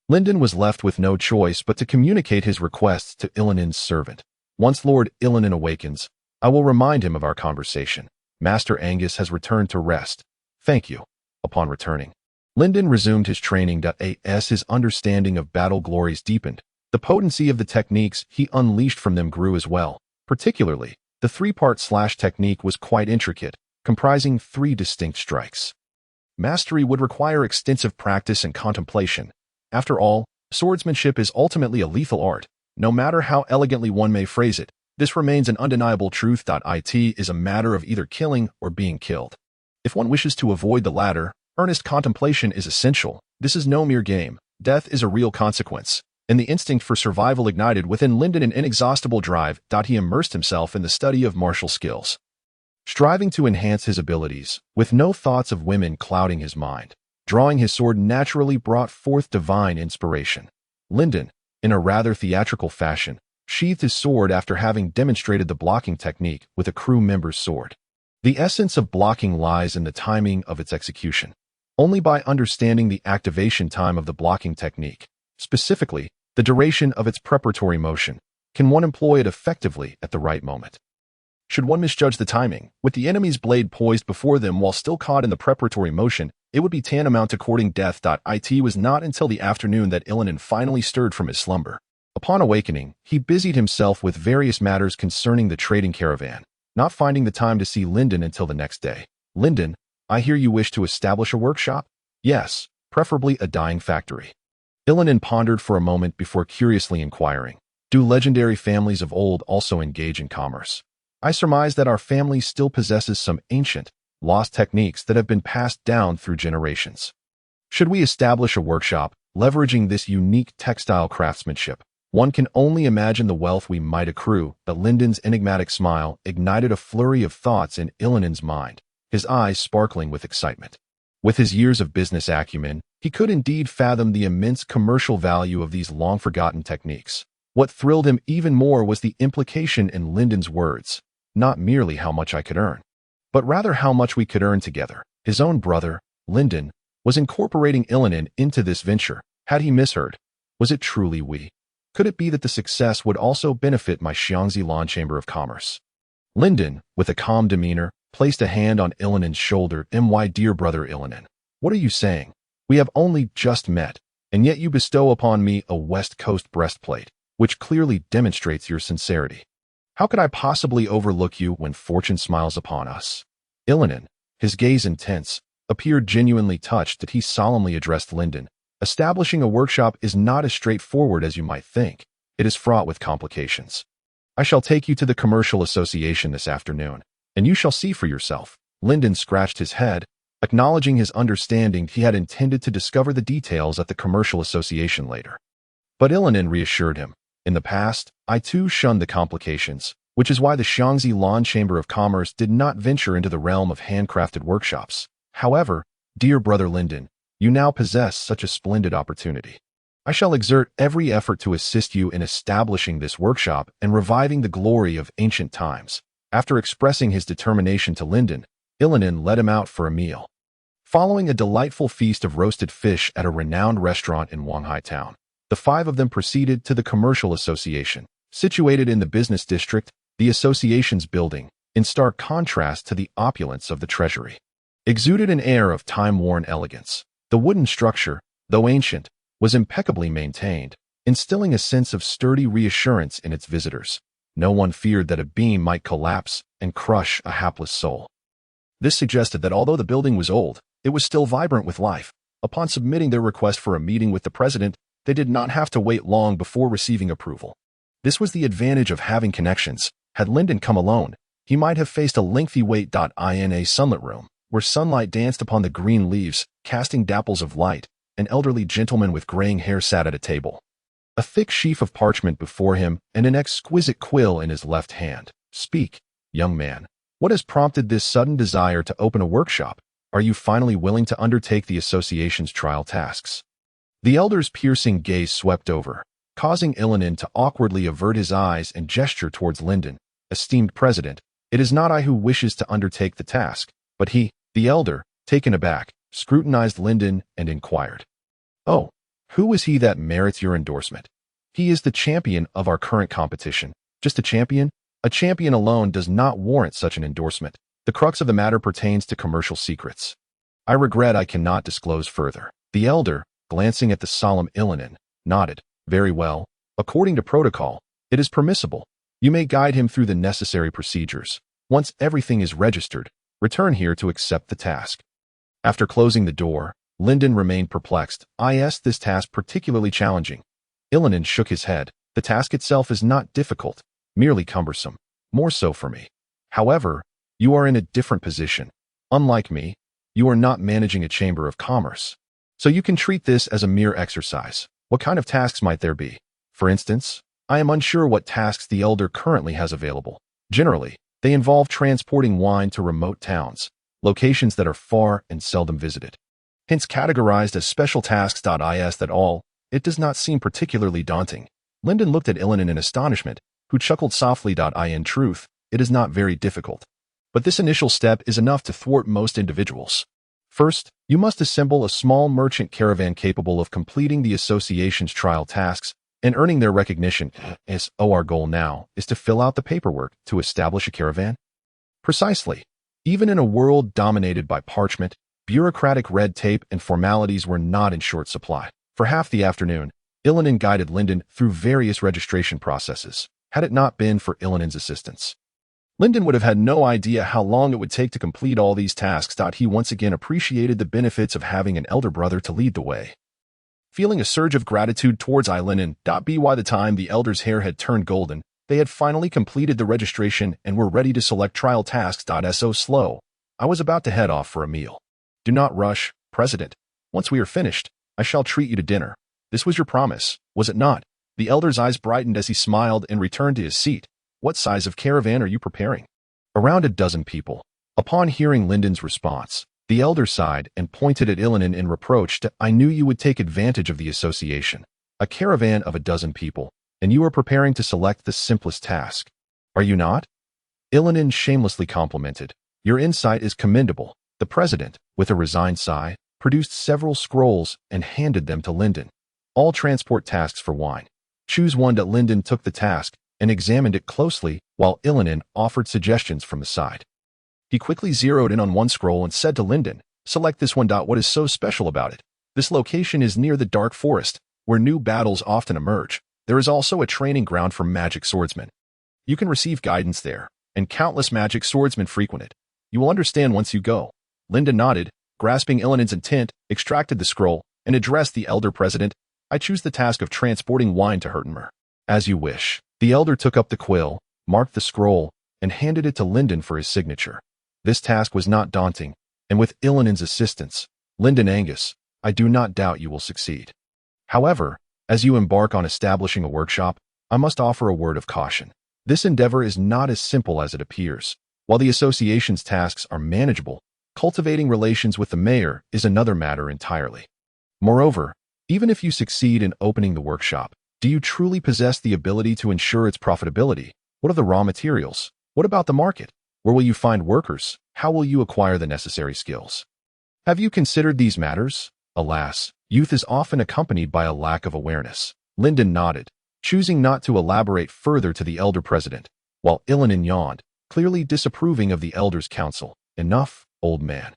Lyndon was left with no choice but to communicate his requests to Illinan's servant. "Once Lord Illinan awakens, I will remind him of our conversation. Master Angus has returned to rest." "Thank you." Upon returning, Lyndon resumed his training. As his understanding of battle glories deepened, the potency of the techniques he unleashed from them grew as well, particularly The three-part slash technique was quite intricate, comprising 3 distinct strikes. Mastery would require extensive practice and contemplation. After all, swordsmanship is ultimately a lethal art. No matter how elegantly one may phrase it, this remains an undeniable truth. It is a matter of either killing or being killed. If one wishes to avoid the latter, earnest contemplation is essential. This is no mere game. Death is a real consequence, and the instinct for survival ignited within Lyndon an inexhaustible drive. He immersed himself in the study of martial skills, striving to enhance his abilities, with no thoughts of women clouding his mind. Drawing his sword naturally brought forth divine inspiration. Lyndon, in a rather theatrical fashion, sheathed his sword after having demonstrated the blocking technique with a crew member's sword. The essence of blocking lies in the timing of its execution. Only by understanding the activation time of the blocking technique, specifically the duration of its preparatory motion, can one employ it effectively at the right moment. Should one misjudge the timing, with the enemy's blade poised before them while still caught in the preparatory motion, it would be tantamount to courting death. It was not until the afternoon that Illinan finally stirred from his slumber. Upon awakening, he busied himself with various matters concerning the trading caravan, not finding the time to see Lyndon until the next day. Lyndon, I hear you wish to establish a workshop? Yes, preferably a dyeing factory. Illinan pondered for a moment before curiously inquiring, do legendary families of old also engage in commerce? I surmise that our family still possesses some ancient, lost techniques that have been passed down through generations. Should we establish a workshop, leveraging this unique textile craftsmanship, one can only imagine the wealth we might accrue. But Lyndon's enigmatic smile ignited a flurry of thoughts in Illinan's mind, his eyes sparkling with excitement. With his years of business acumen, he could indeed fathom the immense commercial value of these long-forgotten techniques. What thrilled him even more was the implication in Lyndon's words, not merely how much I could earn, but rather how much we could earn together. His own brother, Lyndon, was incorporating Illinan into this venture. Had he misheard? Was it truly we? Could it be that the success would also benefit my Xiangzi Lan Chamber of Commerce? Lyndon, with a calm demeanor, placed a hand on Illinan's shoulder. My dear brother Illinan, what are you saying? We have only just met, and yet you bestow upon me a West Coast breastplate, which clearly demonstrates your sincerity. How could I possibly overlook you when fortune smiles upon us? Illinan, his gaze intense, appeared genuinely touched that he solemnly addressed Lyndon. Establishing a workshop is not as straightforward as you might think. It is fraught with complications. I shall take you to the Commercial Association this afternoon, and you shall see for yourself. Lyndon scratched his head, acknowledging his understanding. He had intended to discover the details at the Commercial Association later. But Illinan reassured him. In the past, I too shunned the complications, which is why the Xiangzi Lan Chamber of Commerce did not venture into the realm of handcrafted workshops. However, dear brother Lyndon, you now possess such a splendid opportunity. I shall exert every effort to assist you in establishing this workshop and reviving the glory of ancient times. After expressing his determination to Lyndon, Illinan led him out for a meal. Following a delightful feast of roasted fish at a renowned restaurant in Wanghai Town, the 5 of them proceeded to the Commercial Association, situated in the business district. The association's building, in stark contrast to the opulence of the treasury, exuded an air of time-worn elegance. The wooden structure, though ancient, was impeccably maintained, instilling a sense of sturdy reassurance in its visitors. No one feared that a beam might collapse and crush a hapless soul. This suggested that although the building was old, it was still vibrant with life. Upon submitting their request for a meeting with the president, they did not have to wait long before receiving approval. This was the advantage of having connections. Had Lyndon come alone, he might have faced a lengthy wait. In a sunlit room, where sunlight danced upon the green leaves, casting dapples of light, an elderly gentleman with graying hair sat at a table, a thick sheaf of parchment before him and an exquisite quill in his left hand. Speak, young man. What has prompted this sudden desire to open a workshop? Are you finally willing to undertake the association's trial tasks? The elder's piercing gaze swept over, causing Illinan to awkwardly avert his eyes and gesture towards Lyndon. Esteemed president, it is not I who wishes to undertake the task, but he. The elder, taken aback, scrutinized Lyndon and inquired, Oh, who is he that merits your endorsement? He is the champion of our current competition. Just a champion? A champion alone does not warrant such an endorsement. The crux of the matter pertains to commercial secrets. I regret I cannot disclose further. The elder, glancing at the solemn Illinan, nodded. Very well. According to protocol, it is permissible. You may guide him through the necessary procedures. Once everything is registered, return here to accept the task. After closing the door, Lyndon remained perplexed. This task particularly challenging. Illinan shook his head. The task itself is not difficult, merely cumbersome. More so for me. However, you are in a different position. Unlike me, you are not managing a chamber of commerce. So you can treat this as a mere exercise. What kind of tasks might there be? For instance, I am unsure what tasks the Elder currently has available. Generally, they involve transporting wine to remote towns, locations that are far and seldom visited. Hence categorized as special tasks. That all, it does not seem particularly daunting. Lyndon looked at Illinan in astonishment, who chuckled softly. In truth, it is not very difficult. But this initial step is enough to thwart most individuals. First, you must assemble a small merchant caravan capable of completing the association's trial tasks and earning their recognition. Our goal now is to fill out the paperwork to establish a caravan. Precisely. Even in a world dominated by parchment, bureaucratic red tape and formalities were not in short supply. For half the afternoon, Illinan guided Lyndon through various registration processes. Had it not been for Illinan's assistance, Lyndon would have had no idea how long it would take to complete all these tasks. He once again appreciated the benefits of having an elder brother to lead the way. Feeling a surge of gratitude towards Lyndon. By the time the elder's hair had turned golden, they had finally completed the registration and were ready to select trial tasks. So slow. I was about to head off for a meal. Do not rush, President. Once we are finished, I shall treat you to dinner. This was your promise, was it not? The elder's eyes brightened as he smiled and returned to his seat. What size of caravan are you preparing? Around a dozen people. Upon hearing Lyndon's response, the elder sighed and pointed at Illinan in reproach. I knew you would take advantage of the association. A caravan of a dozen people, and you are preparing to select the simplest task. Are you not? Illinan shamelessly complimented. Your insight is commendable. The president, with a resigned sigh, produced several scrolls and handed them to Lyndon. All transport tasks for wine. Choose one. Lyndon took the task and examined it closely while Illinan offered suggestions from the side. He quickly zeroed in on one scroll and said to Lyndon, select this one. What is so special about it? This location is near the dark forest, where new battles often emerge. There is also a training ground for magic swordsmen. You can receive guidance there, and countless magic swordsmen frequent it. You will understand once you go. Lyndon nodded, grasping Illinan's intent, extracted the scroll, and addressed the elder president. I choose the task of transporting wine to Hertenmer. As you wish. The elder took up the quill, marked the scroll, and handed it to Lyndon for his signature. This task was not daunting, and with Illinan's assistance, Lyndon Angus, I do not doubt you will succeed. However, as you embark on establishing a workshop, I must offer a word of caution. This endeavor is not as simple as it appears. While the association's tasks are manageable, cultivating relations with the mayor is another matter entirely. Moreover, even if you succeed in opening the workshop, do you truly possess the ability to ensure its profitability? What are the raw materials? What about the market? Where will you find workers? How will you acquire the necessary skills? Have you considered these matters? Alas, youth is often accompanied by a lack of awareness. Lyndon nodded, choosing not to elaborate further to the elder president, while Illinan yawned, clearly disapproving of the elder's counsel. Enough, old man.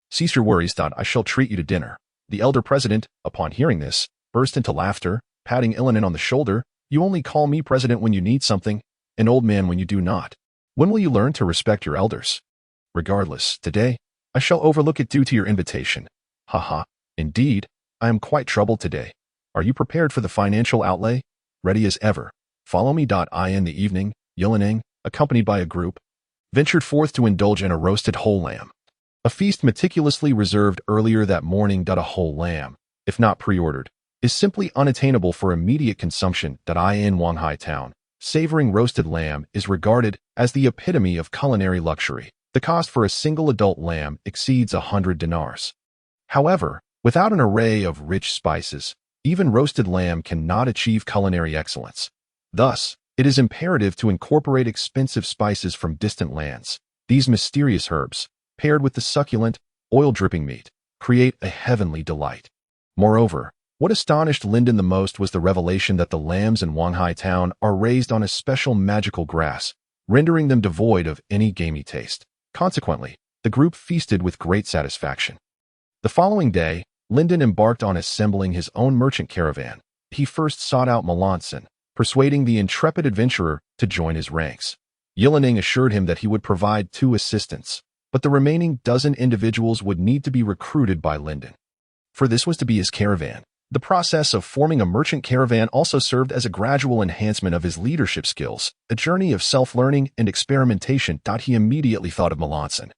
Cease your worries. I shall treat you to dinner. The elder president, upon hearing this, burst into laughter, patting Illinan on the shoulder. You only call me president when you need something, an old man when you do not. When will you learn to respect your elders? Regardless, today, I shall overlook it due to your invitation. Haha, indeed, I am quite troubled today. Are you prepared for the financial outlay? Ready as ever. Follow me. In the evening, Illinan, accompanied by a group, ventured forth to indulge in a roasted whole lamb. A feast meticulously reserved earlier that morning. A whole lamb, if not pre-ordered, is simply unattainable for immediate consumption. In Wanghai town, savoring roasted lamb is regarded as the epitome of culinary luxury. The cost for a single adult lamb exceeds 100 dinars. However, without an array of rich spices, even roasted lamb cannot achieve culinary excellence. Thus, it is imperative to incorporate expensive spices from distant lands. These mysterious herbs, paired with the succulent, oil-dripping meat, create a heavenly delight. Moreover, what astonished Lyndon the most was the revelation that the lambs in Wanghai town are raised on a special magical grass, rendering them devoid of any gamey taste. Consequently, the group feasted with great satisfaction. The following day, Lyndon embarked on assembling his own merchant caravan. He first sought out Melanson, persuading the intrepid adventurer to join his ranks. Yelening assured him that he would provide 2 assistants, but the remaining dozen individuals would need to be recruited by Linden. For this was to be his caravan. The process of forming a merchant caravan also served as a gradual enhancement of his leadership skills, a journey of self-learning and experimentation. He immediately thought of Melanson,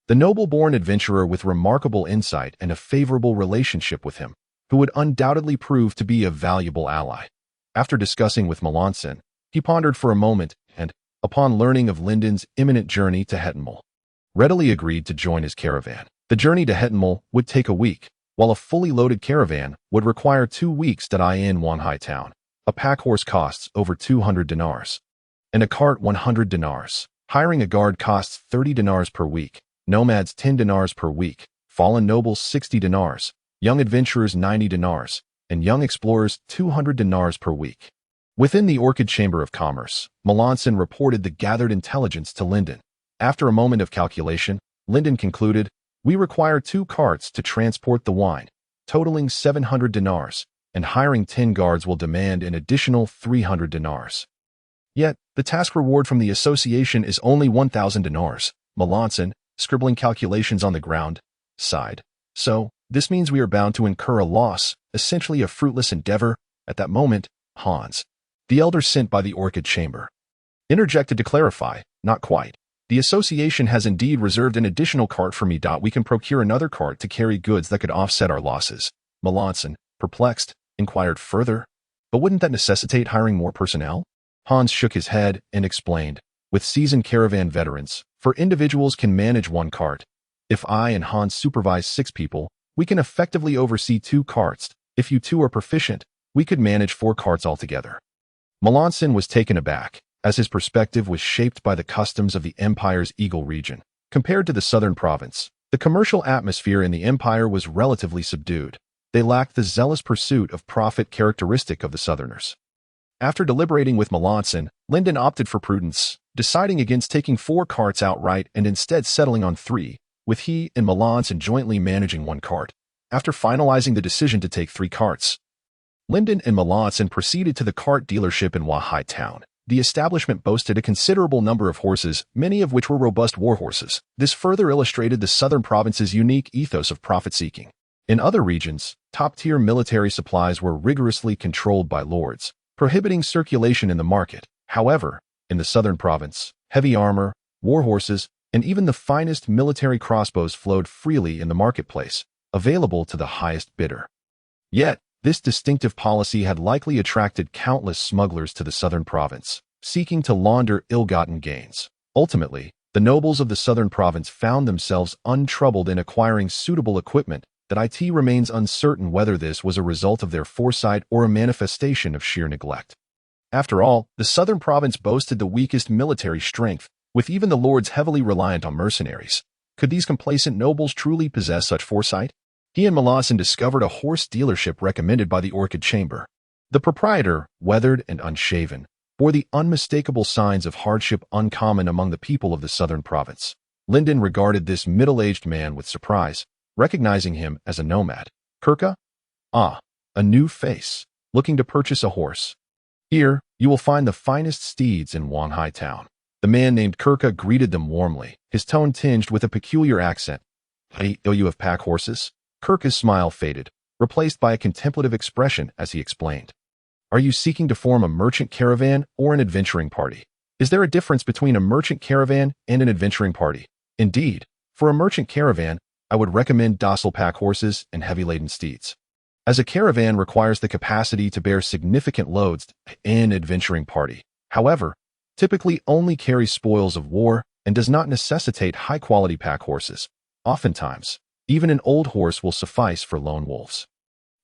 the noble-born adventurer with remarkable insight and a favorable relationship with him, who would undoubtedly prove to be a valuable ally. After discussing with Melanson, he pondered for a moment and, upon learning of Linden's imminent journey to Henceforth, readily agreed to join his caravan. The journey to Henceforth would take a week, while a fully loaded caravan would require 2 weeks. In Wanhai town, a pack horse costs over 200 dinars, and a cart 100 dinars. Hiring a guard costs 30 dinars per week, nomads 10 dinars per week, fallen nobles 60 dinars, young adventurers 90 dinars, and young explorers 200 dinars per week. Within the Orchid Chamber of Commerce, Melanson reported the gathered intelligence to Linden. After a moment of calculation, Linden concluded, "We require 2 carts to transport the wine, totaling 700 dinars, and hiring 10 guards will demand an additional 300 dinars. Yet, the task reward from the association is only 1,000 dinars. Melanson, scribbling calculations on the ground, sighed. "So, this means we are bound to incur a loss, essentially a fruitless endeavor." At that moment, Hans, the elder sent by the Orchid Chamber, interjected to clarify, "Not quite. The association has indeed reserved an additional cart for me. We can procure another cart to carry goods that could offset our losses." Melanson, perplexed, inquired further, "But wouldn't that necessitate hiring more personnel?" Hans shook his head and explained, "With seasoned caravan veterans, 4 individuals can manage 1 cart. If I and Hans supervise 6 people, we can effectively oversee 2 carts. If you 2 are proficient, we could manage 4 carts altogether." Melanson was taken aback, as his perspective was shaped by the customs of the Empire's Eagle region. Compared to the southern province, the commercial atmosphere in the Empire was relatively subdued. They lacked the zealous pursuit of profit characteristic of the Southerners. After deliberating with Melanson, Linden opted for prudence, deciding against taking 4 carts outright and instead settling on 3, with he and Melanson jointly managing 1 cart. After finalizing the decision to take 3 carts, Linden and Melanson proceeded to the cart dealership in Wanhai town. The establishment boasted a considerable number of horses, many of which were robust war horses. This further illustrated the southern province's unique ethos of profit-seeking. In other regions, top-tier military supplies were rigorously controlled by lords, prohibiting circulation in the market. However, in the southern province, heavy armor, war horses, and even the finest military crossbows flowed freely in the marketplace, available to the highest bidder. Yet, this distinctive policy had likely attracted countless smugglers to the southern province, seeking to launder ill-gotten gains. Ultimately, the nobles of the southern province found themselves untroubled in acquiring suitable equipment. That it remains uncertain whether this was a result of their foresight or a manifestation of sheer neglect. After all, the southern province boasted the weakest military strength, with even the lords heavily reliant on mercenaries. Could these complacent nobles truly possess such foresight? He and Melanson discovered a horse dealership recommended by the Orchid Chamber. The proprietor, weathered and unshaven, bore the unmistakable signs of hardship uncommon among the people of the southern province. Linden regarded this middle-aged man with surprise, recognizing him as a nomad. "Kirka? Ah, a new face, looking to purchase a horse. Here, you will find the finest steeds in Wanhai town." The man named Kirka greeted them warmly, his tone tinged with a peculiar accent. "Hey, you have pack horses?" Kirka's smile faded, replaced by a contemplative expression as he explained. "Are you seeking to form a merchant caravan or an adventuring party? Is there a difference between a merchant caravan and an adventuring party? Indeed, for a merchant caravan, I would recommend docile pack horses and heavy-laden steeds. As a caravan requires the capacity to bear significant loads, an adventuring party, however, typically only carries spoils of war and does not necessitate high-quality pack horses. Oftentimes, even an old horse will suffice for lone wolves."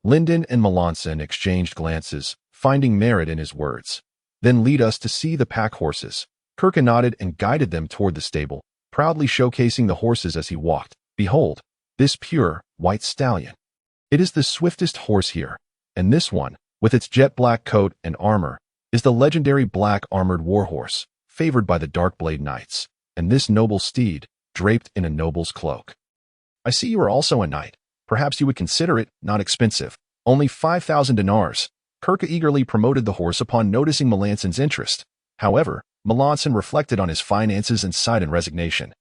Linden and Melanson exchanged glances, finding merit in his words. "Then lead us to see the pack horses." Kirka nodded and guided them toward the stable, proudly showcasing the horses as he walked. "Behold, this pure, white stallion. It is the swiftest horse here, and this one, with its jet-black coat and armor, is the legendary black armored warhorse, favored by the Darkblade Knights, and this noble steed, draped in a noble's cloak. I see you are also a knight. Perhaps you would consider it not expensive, only 5,000 dinars. Kirk eagerly promoted the horse upon noticing Melanson's interest. However, Melanson reflected on his finances and sighed in resignation,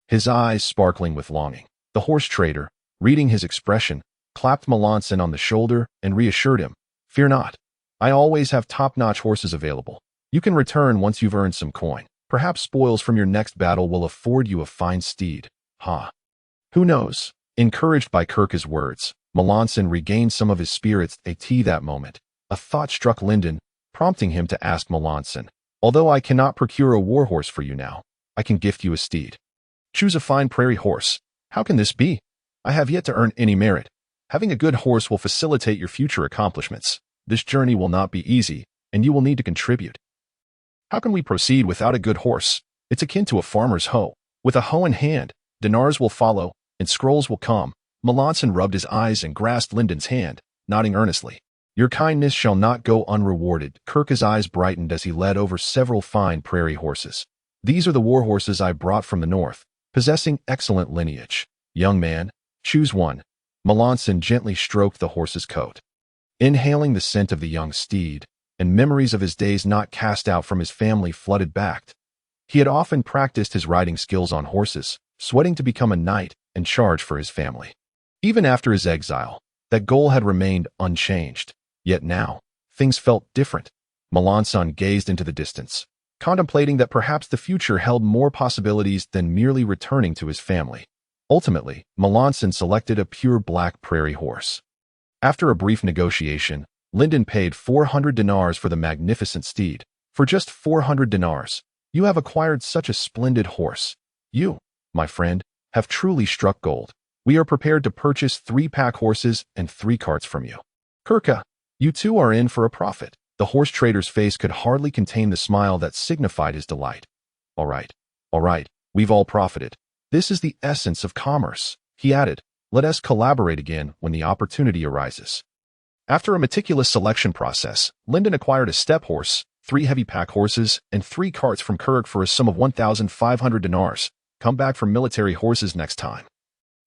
his eyes sparkling with longing. The horse trader, reading his expression, clapped Melanson on the shoulder and reassured him, "Fear not. I always have top-notch horses available. You can return once you've earned some coin. Perhaps spoils from your next battle will afford you a fine steed. Ha. Who knows?" Encouraged by Kirk's words, Melanson regained some of his spirits at that moment. A thought struck Lyndon, prompting him to ask Melanson, "Although I cannot procure a war horse for you now, I can gift you a steed. Choose a fine prairie horse." "How can this be? I have yet to earn any merit. Having a good horse will facilitate your future accomplishments. This journey will not be easy, and you will need to contribute." "How can we proceed without a good horse? It's akin to a farmer's hoe. With a hoe in hand, dinars will follow, and scrolls will come." Melanson rubbed his eyes and grasped Lyndon's hand, nodding earnestly. "Your kindness shall not go unrewarded." Kirk's eyes brightened as he led over several fine prairie horses. "These are the war horses I brought from the north, possessing excellent lineage. Young man, choose one." Melanson gently stroked the horse's coat, inhaling the scent of the young steed, and memories of his days not cast out from his family flooded back. He had often practiced his riding skills on horses, sweating to become a knight and charge for his family. Even after his exile, that goal had remained unchanged. Yet now, things felt different. Melanson gazed into the distance, contemplating that perhaps the future held more possibilities than merely returning to his family. Ultimately, Melanson selected a pure black prairie horse. After a brief negotiation, Lyndon paid 400 dinars for the magnificent steed. "For just 400 dinars, you have acquired such a splendid horse. You, my friend, have truly struck gold. We are prepared to purchase 3 pack horses and 3 carts from you. Kirka, you two are in for a profit." The horse trader's face could hardly contain the smile that signified his delight. All right, we've all profited. This is the essence of commerce," he added. "Let us collaborate again when the opportunity arises." After a meticulous selection process, Lyndon acquired a steppe horse, 3 heavy pack horses, and 3 carts from Kirk for a sum of 1,500 dinars. "Come back for military horses next time.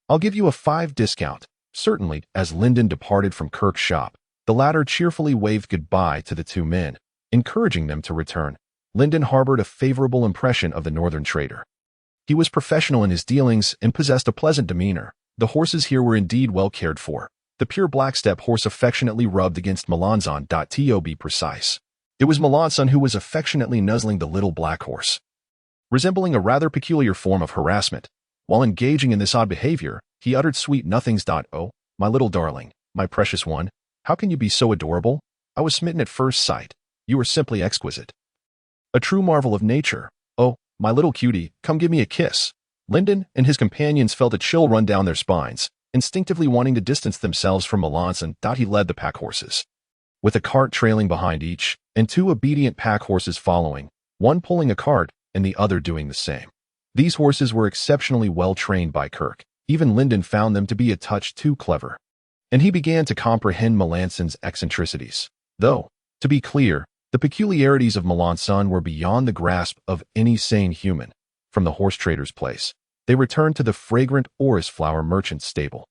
I'll give you a 5 discount." Certainly, as Lyndon departed from Kirk's shop, the latter cheerfully waved goodbye to the 2 men, encouraging them to return. Lyndon harbored a favorable impression of the northern trader. He was professional in his dealings and possessed a pleasant demeanor. The horses here were indeed well cared for. The pure black steppe horse affectionately rubbed against Melanson. To be precise, it was Melanson who was affectionately nuzzling the little black horse. Resembling a rather peculiar form of harassment, while engaging in this odd behavior, he uttered sweet nothings. "Oh, my little darling, my precious one, how can you be so adorable? I was smitten at first sight. You are simply exquisite. A true marvel of nature. Oh, my little cutie, come give me a kiss." Lyndon and his companions felt a chill run down their spines, instinctively wanting to distance themselves from Melanson. He led the pack horses, with a cart trailing behind each, and 2 obedient pack horses following, one pulling a cart and the other doing the same. These horses were exceptionally well trained by Kirk. Even Lyndon found them to be a touch too clever, and he began to comprehend Melanson's eccentricities. Though, to be clear, the peculiarities of Melanson were beyond the grasp of any sane human. From the horse trader's place, they returned to the fragrant orris flower merchant's stable.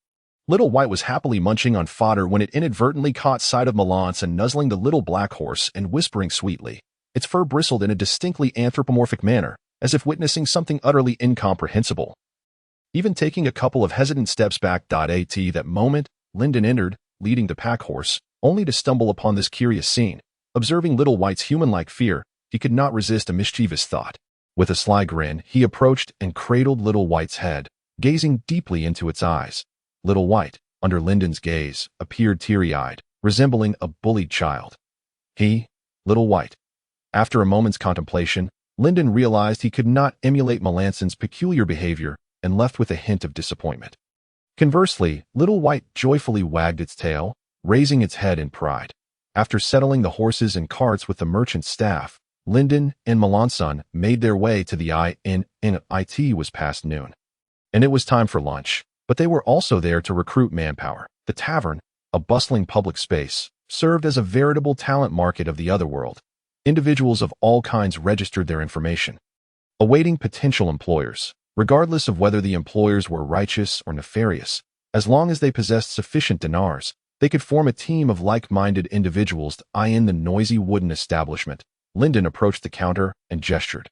Little White was happily munching on fodder when it inadvertently caught sight of Melanson nuzzling the little black horse and whispering sweetly. Its fur bristled in a distinctly anthropomorphic manner, as if witnessing something utterly incomprehensible. Even taking a couple of hesitant steps back. At that moment, Lyndon entered, leading the pack horse, only to stumble upon this curious scene. Observing Little White's human-like fear, he could not resist a mischievous thought. With a sly grin, he approached and cradled Little White's head, gazing deeply into its eyes. Little White, under Lyndon's gaze, appeared teary-eyed, resembling a bullied child. Little White. After a moment's contemplation, Lyndon realized he could not emulate Melanson's peculiar behavior and left with a hint of disappointment. Conversely, Little White joyfully wagged its tail, raising its head in pride. After settling the horses and carts with the merchant's staff, Lyndon and Melanson made their way to the inn. It was past noon, and it was time for lunch, but they were also there to recruit manpower. The tavern, a bustling public space, served as a veritable talent market of the otherworld. Individuals of all kinds registered their information, awaiting potential employers, regardless of whether the employers were righteous or nefarious. As long as they possessed sufficient dinars, They could form a team of like-minded individuals to eye in the noisy wooden establishment. Lyndon approached the counter and gestured.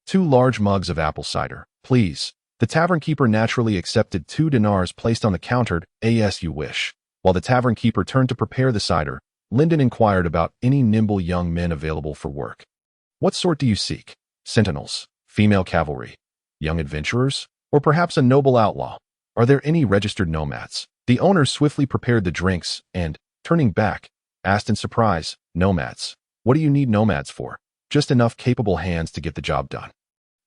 2 large mugs of apple cider, please. The tavern keeper naturally accepted 2 dinars placed on the counter, as you wish. While the tavern keeper turned to prepare the cider, Lyndon inquired about any nimble young men available for work. What sort do you seek? Sentinels, female cavalry, young adventurers, or perhaps a noble outlaw? Are there any registered nomads? The owner swiftly prepared the drinks and, turning back, asked in surprise, nomads? What do you need nomads for? Just enough capable hands to get the job done.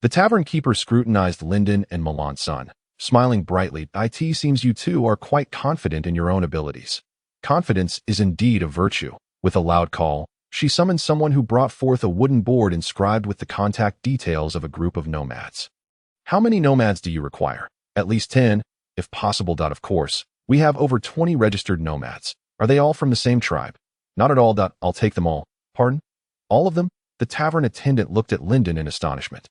The tavern keeper scrutinized Lyndon and Milan's son, smiling brightly. It seems you two are quite confident in your own abilities. Confidence is indeed a virtue. With a loud call, she summoned someone who brought forth a wooden board inscribed with the contact details of a group of nomads. How many nomads do you require? At least 10, if possible. Of course, we have over 20 registered nomads. Are they all from the same tribe? Not at all. I'll take them all. Pardon? All of them? The tavern attendant looked at Lyndon in astonishment,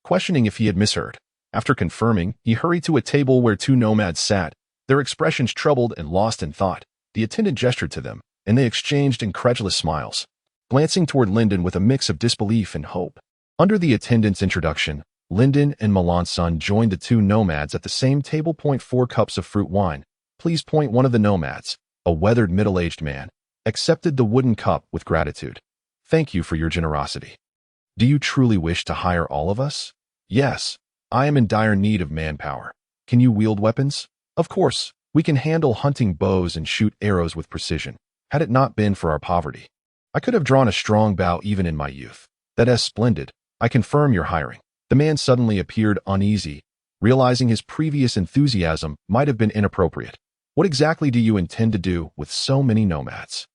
questioning if he had misheard. After confirming, he hurried to a table where 2 nomads sat, their expressions troubled and lost in thought. The attendant gestured to them, and they exchanged incredulous smiles, glancing toward Lyndon with a mix of disbelief and hope. Under the attendant's introduction, Lyndon and Milan's son joined the 2 nomads at the same table. 4 cups of fruit wine, please. One of the nomads, a weathered middle-aged man, accepted the wooden cup with gratitude. Thank you for your generosity. Do you truly wish to hire all of us? Yes. I am in dire need of manpower. Can you wield weapons? Of course. We can handle hunting bows and shoot arrows with precision. Had it not been for our poverty, I could have drawn a strong bow even in my youth. That's splendid. I confirm your hiring. The man suddenly appeared uneasy, realizing his previous enthusiasm might have been inappropriate. What exactly do you intend to do with so many nomads?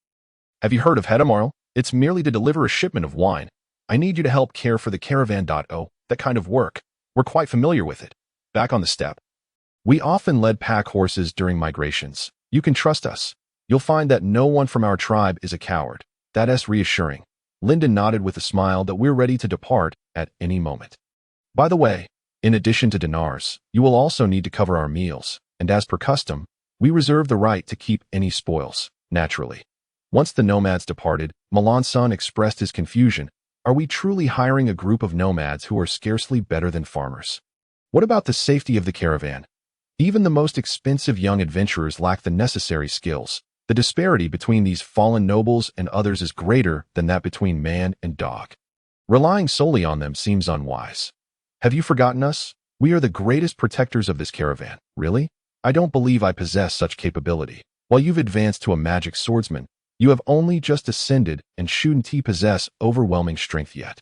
Have you heard of Hedamorl? It's merely to deliver a shipment of wine. I need you to help care for the caravan. That kind of work. We're quite familiar with it. Back on the steppe. We often led pack horses during migrations. You can trust us. You'll find that no one from our tribe is a coward. That's reassuring. Lyndon nodded with a smile that we're ready to depart at any moment. By the way, in addition to dinars, you will also need to cover our meals, and as per custom, we reserve the right to keep any spoils, naturally. Once the nomads departed, Milan's son expressed his confusion. Are we truly hiring a group of nomads who are scarcely better than farmers? What about the safety of the caravan? Even the most expensive young adventurers lack the necessary skills. The disparity between these fallen nobles and others is greater than that between man and dog. Relying solely on them seems unwise. Have you forgotten us? We are the greatest protectors of this caravan. Really? I don't believe I possess such capability. While you've advanced to a magic swordsman, you have only just ascended and shouldn't possess overwhelming strength yet.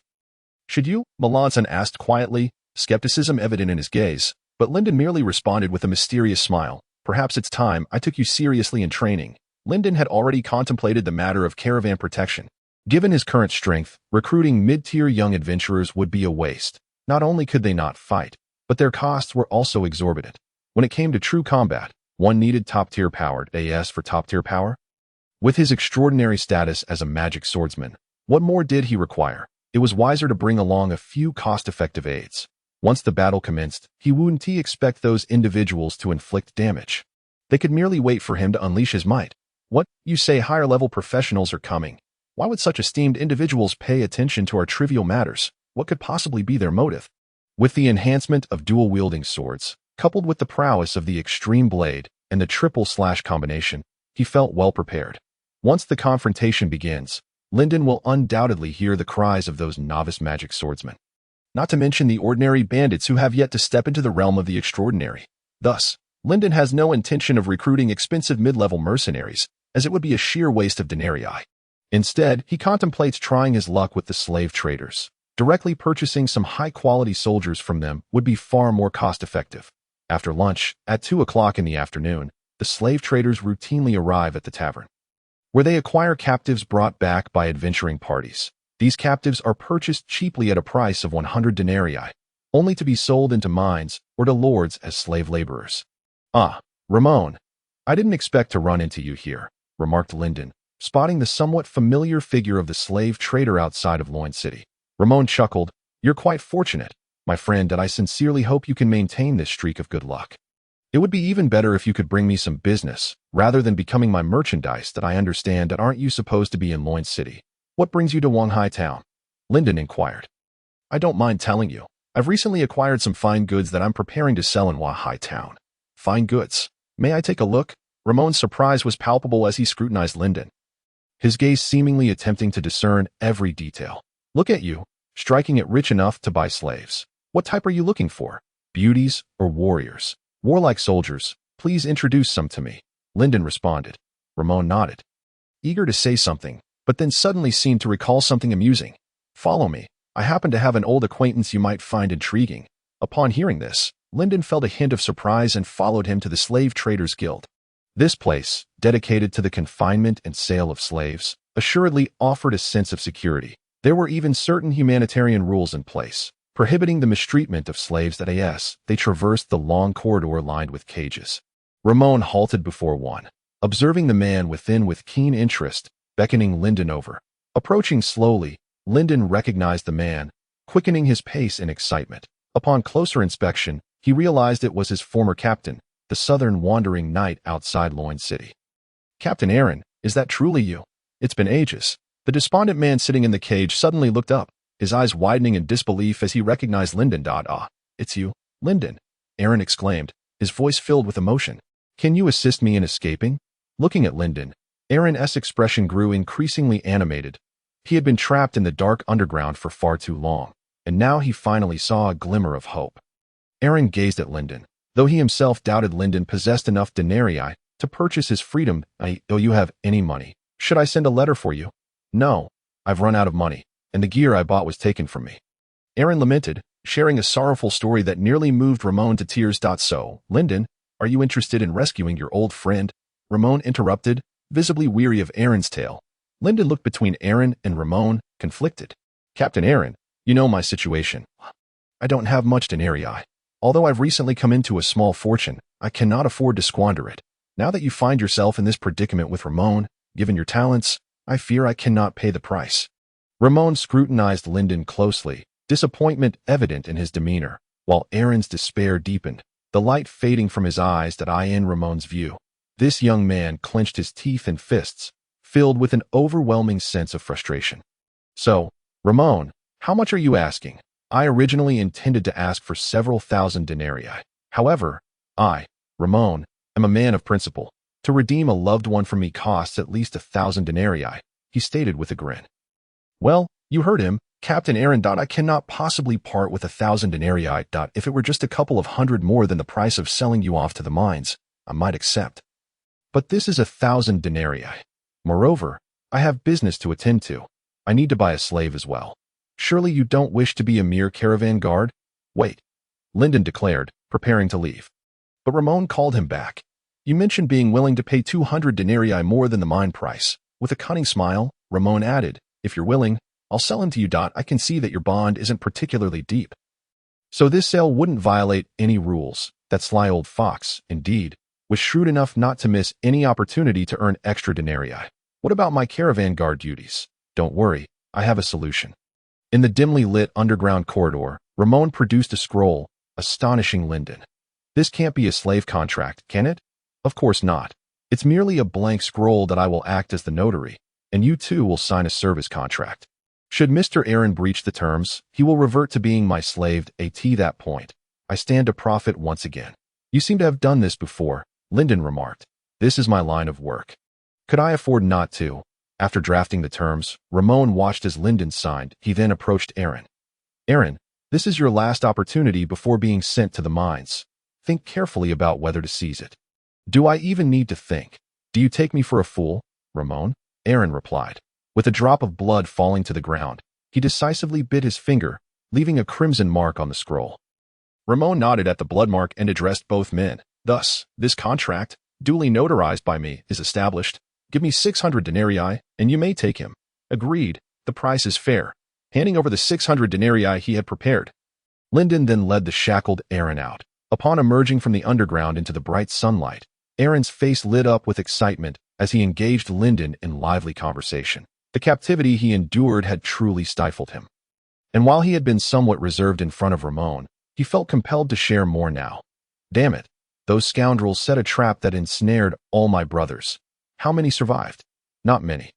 Should you? Melanson asked quietly, skepticism evident in his gaze, but Lyndon merely responded with a mysterious smile. Perhaps it's time I took you seriously in training. Lyndon had already contemplated the matter of caravan protection. Given his current strength, recruiting mid-tier young adventurers would be a waste. Not only could they not fight, but their costs were also exorbitant. When it came to true combat, one needed top-tier power. As for top-tier power? With his extraordinary status as a magic swordsman, what more did he require? It was wiser to bring along a few cost-effective aids. Once the battle commenced, he wouldn't expect those individuals to inflict damage. They could merely wait for him to unleash his might. What? You say higher-level professionals are coming. Why would such esteemed individuals pay attention to our trivial matters? What could possibly be their motive? With the enhancement of dual-wielding swords, coupled with the prowess of the extreme blade and the triple-slash combination, he felt well prepared. Once the confrontation begins, Lyndon will undoubtedly hear the cries of those novice magic swordsmen. Not to mention the ordinary bandits who have yet to step into the realm of the extraordinary. Thus, Lyndon has no intention of recruiting expensive mid-level mercenaries, as it would be a sheer waste of denarii. Instead, he contemplates trying his luck with the slave traders. Directly purchasing some high-quality soldiers from them would be far more cost-effective. After lunch, at 2 o'clock in the afternoon, the slave traders routinely arrive at the tavern, where they acquire captives brought back by adventuring parties. These captives are purchased cheaply at a price of 100 denarii, only to be sold into mines or to lords as slave laborers. Ah, Ramon, I didn't expect to run into you here, remarked Lyndon, spotting the somewhat familiar figure of the slave trader outside of Loin City. Ramon chuckled. You're quite fortunate, my friend, and I sincerely hope you can maintain this streak of good luck. It would be even better if you could bring me some business. rather than becoming my merchandise that I understand that aren't you supposed to be in Loin City? What brings you to Wanghai Town? Lyndon inquired. I don't mind telling you. I've recently acquired some fine goods that I'm preparing to sell in Wanghai Town. Fine goods. May I take a look? Ramon's surprise was palpable as he scrutinized Lyndon, his gaze seemingly attempting to discern every detail. Look at you, striking it rich enough to buy slaves. What type are you looking for? Beauties or warriors? Warlike soldiers, please introduce some to me. Lyndon responded. Ramon nodded, eager to say something, but then suddenly seemed to recall something amusing. Follow me. I happen to have an old acquaintance you might find intriguing. Upon hearing this, Lyndon felt a hint of surprise and followed him to the Slave Traders Guild. This place, dedicated to the confinement and sale of slaves, assuredly offered a sense of security. There were even certain humanitarian rules in place, prohibiting the mistreatment of slaves as they traversed the long corridor lined with cages. Ramon halted before one, observing the man within with keen interest, beckoning Lyndon over. Approaching slowly, Lyndon recognized the man, quickening his pace in excitement. Upon closer inspection, he realized it was his former captain, the southern wandering knight outside Loin City. Captain Aaron, is that truly you? It's been ages. The despondent man sitting in the cage suddenly looked up, his eyes widening in disbelief as he recognized Lyndon. Ah, it's you, Lyndon, Aaron exclaimed, his voice filled with emotion. Can you assist me in escaping? Looking at Lyndon, Aaron's expression grew increasingly animated. He had been trapped in the dark underground for far too long, and now he finally saw a glimmer of hope. Aaron gazed at Lyndon, though he himself doubted Lyndon possessed enough denarii to purchase his freedom. Do you have any money? Should I send a letter for you? No, I've run out of money, and the gear I bought was taken from me. Aaron lamented, sharing a sorrowful story that nearly moved Ramon to tears. So, Lyndon, are you interested in rescuing your old friend? Ramon interrupted, visibly weary of Aaron's tale. Lyndon looked between Aaron and Ramon, conflicted. Captain Aaron, you know my situation. I don't have much denarii. Although I've recently come into a small fortune, I cannot afford to squander it. Now that you find yourself in this predicament with Ramon, given your talents, I fear I cannot pay the price. Ramon scrutinized Lyndon closely, disappointment evident in his demeanor, while Aaron's despair deepened, the light fading from his eyes in Ramon's view. This young man clenched his teeth and fists, filled with an overwhelming sense of frustration. So, Ramon, how much are you asking? I originally intended to ask for several thousand denarii. However, I, Ramon, am a man of principle. To redeem a loved one from me costs at least 1,000 denarii, he stated with a grin. Well, you heard him, Captain Aaron. I cannot possibly part with 1,000 denarii. If it were just a couple of hundred more than the price of selling you off to the mines, I might accept. But this is 1,000 denarii. Moreover, I have business to attend to. I need to buy a slave as well. Surely you don't wish to be a mere caravan guard? Wait, Lyndon declared, preparing to leave. But Ramon called him back. You mentioned being willing to pay 200 denarii more than the mine price. With a cunning smile, Ramon added, if you're willing, I'll sell him to you. I can see that your bond isn't particularly deep. So this sale wouldn't violate any rules. That sly old fox, indeed, was shrewd enough not to miss any opportunity to earn extra denarii. What about my caravan guard duties? Don't worry, I have a solution. In the dimly lit underground corridor, Ramon produced a scroll, astonishing Lyndon. This can't be a slave contract, can it? Of course not. It's merely a blank scroll that I will act as the notary, and you too will sign a service contract. Should Mr. Aaron breach the terms, he will revert to being my slave. At that point, I stand to profit once again. You seem to have done this before, Lyndon remarked. This is my line of work. Could I afford not to? After drafting the terms, Ramon watched as Lyndon signed. He then approached Aaron. Aaron, this is your last opportunity before being sent to the mines. Think carefully about whether to seize it. Do I even need to think? Do you take me for a fool, Ramon? Aaron replied. With a drop of blood falling to the ground, he decisively bit his finger, leaving a crimson mark on the scroll. Ramon nodded at the blood mark and addressed both men. Thus, this contract, duly notarized by me, is established. Give me 600 denarii, and you may take him. Agreed, the price is fair. Handing over the 600 denarii he had prepared, Lyndon then led the shackled Aaron out. Upon emerging from the underground into the bright sunlight, Aaron's face lit up with excitement as he engaged Lyndon in lively conversation. The captivity he endured had truly stifled him. And while he had been somewhat reserved in front of Ramon, he felt compelled to share more now. Damn it, Those scoundrels set a trap that ensnared all my brothers. How many survived? Not many.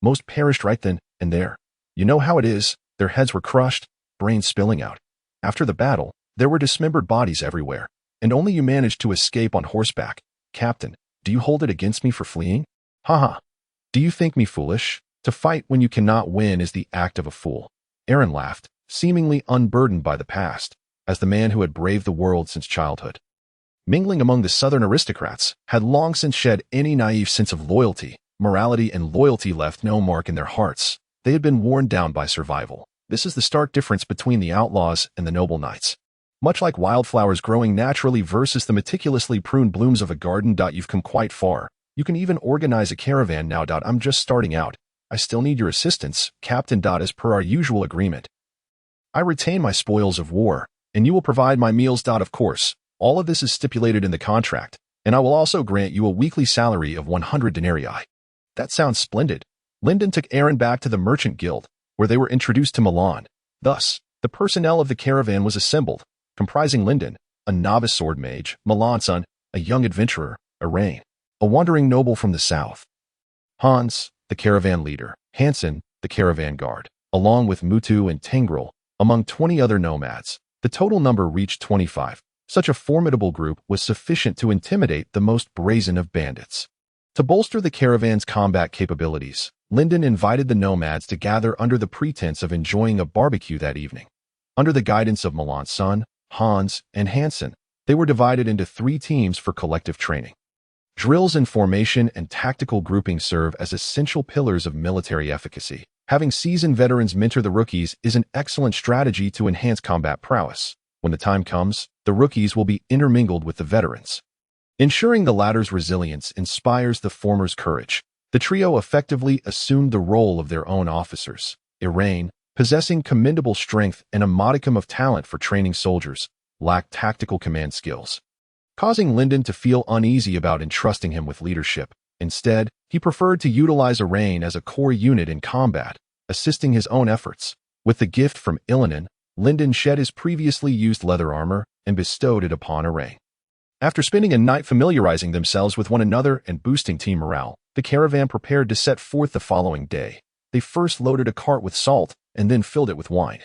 Most perished right then and there. You know how it is. Their heads were crushed, brains spilling out. After the battle, there were dismembered bodies everywhere, and only you managed to escape on horseback. Captain, do you hold it against me for fleeing? Haha. Do you think me foolish? To fight when you cannot win is the act of a fool. Aaron laughed, seemingly unburdened by the past, as the man who had braved the world since childhood. Mingling among the southern aristocrats had long since shed any naive sense of loyalty. Morality and loyalty left no mark in their hearts. They had been worn down by survival. This is the stark difference between the outlaws and the noble knights. Much like wildflowers growing naturally versus the meticulously pruned blooms of a garden. You've come quite far. You can even organize a caravan now. I'm just starting out. I still need your assistance, Captain. As per our usual agreement. I retain my spoils of war, and you will provide my meals. Of course, all of this is stipulated in the contract, and I will also grant you a weekly salary of 100 denarii. That sounds splendid. Lyndon took Aaron back to the Merchant Guild, where they were introduced to Milan. Thus, the personnel of the caravan was assembled, comprising Lyndon, a novice sword mage, Milan's son, a young adventurer, Arain, a wandering noble from the south, Hans, the caravan leader, Hansen, the caravan guard, along with Mutu and Tengrel, among 20 other nomads. The total number reached 25. Such a formidable group was sufficient to intimidate the most brazen of bandits. To bolster the caravan's combat capabilities, Lyndon invited the nomads to gather under the pretense of enjoying a barbecue that evening. Under the guidance of Milan's son, Hans, and Hansen, they were divided into 3 teams for collective training. Drills in formation and tactical grouping serve as essential pillars of military efficacy. Having seasoned veterans mentor the rookies is an excellent strategy to enhance combat prowess. When the time comes, the rookies will be intermingled with the veterans. Ensuring the latter's resilience inspires the former's courage. The trio effectively assumed the role of their own officers. Irain, possessing commendable strength and a modicum of talent for training soldiers, lacked tactical command skills, causing Lyndon to feel uneasy about entrusting him with leadership. Instead, he preferred to utilize Irain as a core unit in combat, assisting his own efforts. With the gift from Ilanin, Lyndon shed his previously used leather armor and bestowed it upon Irain. After spending a night familiarizing themselves with one another and boosting team morale, the caravan prepared to set forth the following day. They first loaded a cart with salt and then filled it with wine,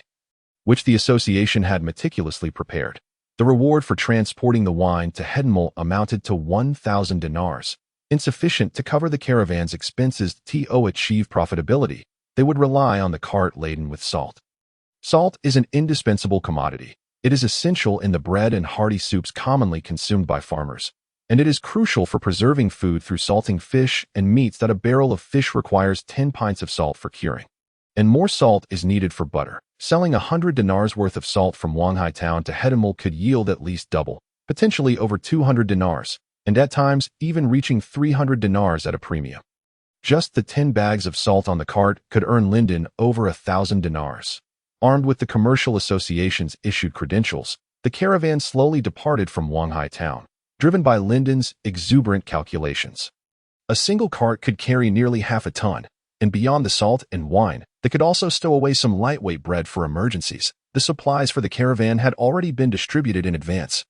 which the association had meticulously prepared. The reward for transporting the wine to Henceforth amounted to 1,000 dinars, insufficient to cover the caravan's expenses. To achieve profitability, they would rely on the cart laden with salt. Salt is an indispensable commodity. It is essential in the bread and hearty soups commonly consumed by farmers, and it is crucial for preserving food through salting fish and meats. A barrel of fish requires 10 pints of salt for curing, and more salt is needed for butter. Selling 100 dinars worth of salt from Wanghai town to Henceforth could yield at least double, potentially over 200 dinars, and at times even reaching 300 dinars at a premium. Just the 10 bags of salt on the cart could earn Lyndon over 1,000 dinars. Armed with the commercial association's issued credentials, the caravan slowly departed from Wanghai town, driven by Lyndon's exuberant calculations. A single cart could carry nearly half a ton, and beyond the salt and wine, they could also stow away some lightweight bread for emergencies. The supplies for the caravan had already been distributed in advance,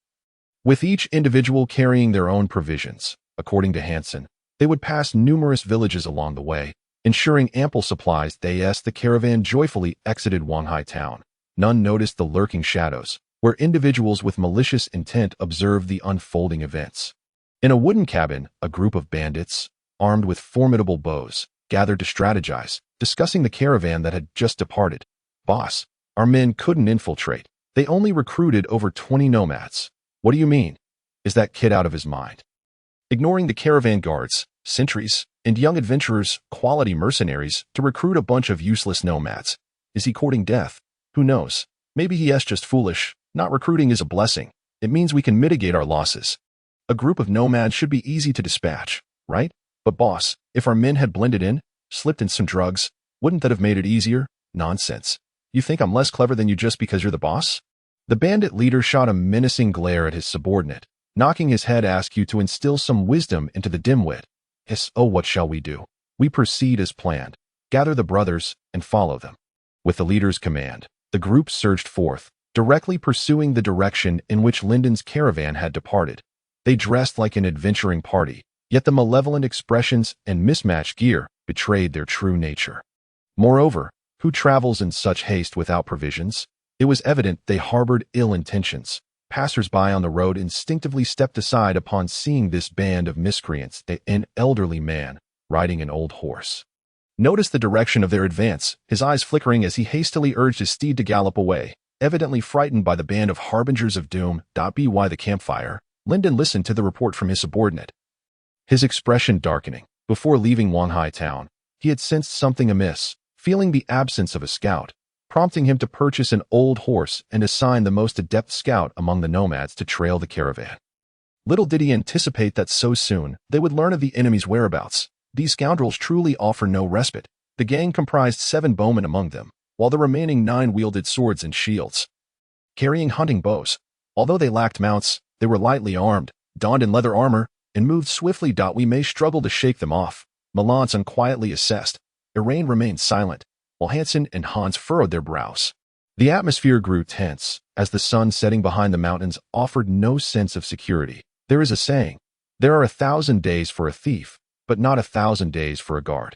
with each individual carrying their own provisions. According to Hansen, they would pass numerous villages along the way, ensuring ample supplies. The caravan joyfully exited Wanghai town. None noticed the lurking shadows, where individuals with malicious intent observed the unfolding events. In a wooden cabin, a group of bandits, armed with formidable bows, gathered to strategize, discussing the caravan that had just departed. Boss, our men couldn't infiltrate. They only recruited over 20 nomads. What do you mean? Is that kid out of his mind? Ignoring the caravan guards, sentries, and young adventurers, quality mercenaries, to recruit a bunch of useless nomads. Is he courting death? Who knows? Maybe he is just foolish. Not recruiting is a blessing. It means we can mitigate our losses. A group of nomads should be easy to dispatch, right? But boss, if our men had blended in, slipped in some drugs, wouldn't that have made it easier? Nonsense. You think I'm less clever than you just because you're the boss? The bandit leader shot a menacing glare at his subordinate, knocking his head. Ask you to instill some wisdom into the dimwit. Oh, what shall we do? We proceed as planned. Gather the brothers and follow them. With the leader's command, the group surged forth, directly pursuing the direction in which Lyndon's caravan had departed. They dressed like an adventuring party, yet the malevolent expressions and mismatched gear betrayed their true nature. Moreover, who travels in such haste without provisions? It was evident they harbored ill intentions. Passers-by on the road instinctively stepped aside upon seeing this band of miscreants, an elderly man riding an old horse. Noticed the direction of their advance, his eyes flickering as he hastily urged his steed to gallop away. Evidently frightened by the band of harbingers of doom. By the campfire, Lyndon listened to the report from his subordinate, his expression darkening. Before leaving Wanhai town, he had sensed something amiss, feeling the absence of a scout, prompting him to purchase an old horse and assign the most adept scout among the nomads to trail the caravan. Little did he anticipate that so soon they would learn of the enemy's whereabouts. These scoundrels truly offer no respite. The gang comprised 7 bowmen among them, while the remaining 9 wielded swords and shields, carrying hunting bows. Although they lacked mounts, they were lightly armed, donned in leather armor, and moved swiftly. We may struggle to shake them off, Melanson quietly assessed. Iraine remained silent, while Hansen and Hans furrowed their brows. The atmosphere grew tense, as the sun setting behind the mountains offered no sense of security. There is a saying, there are 1,000 days for a thief, but not 1,000 days for a guard.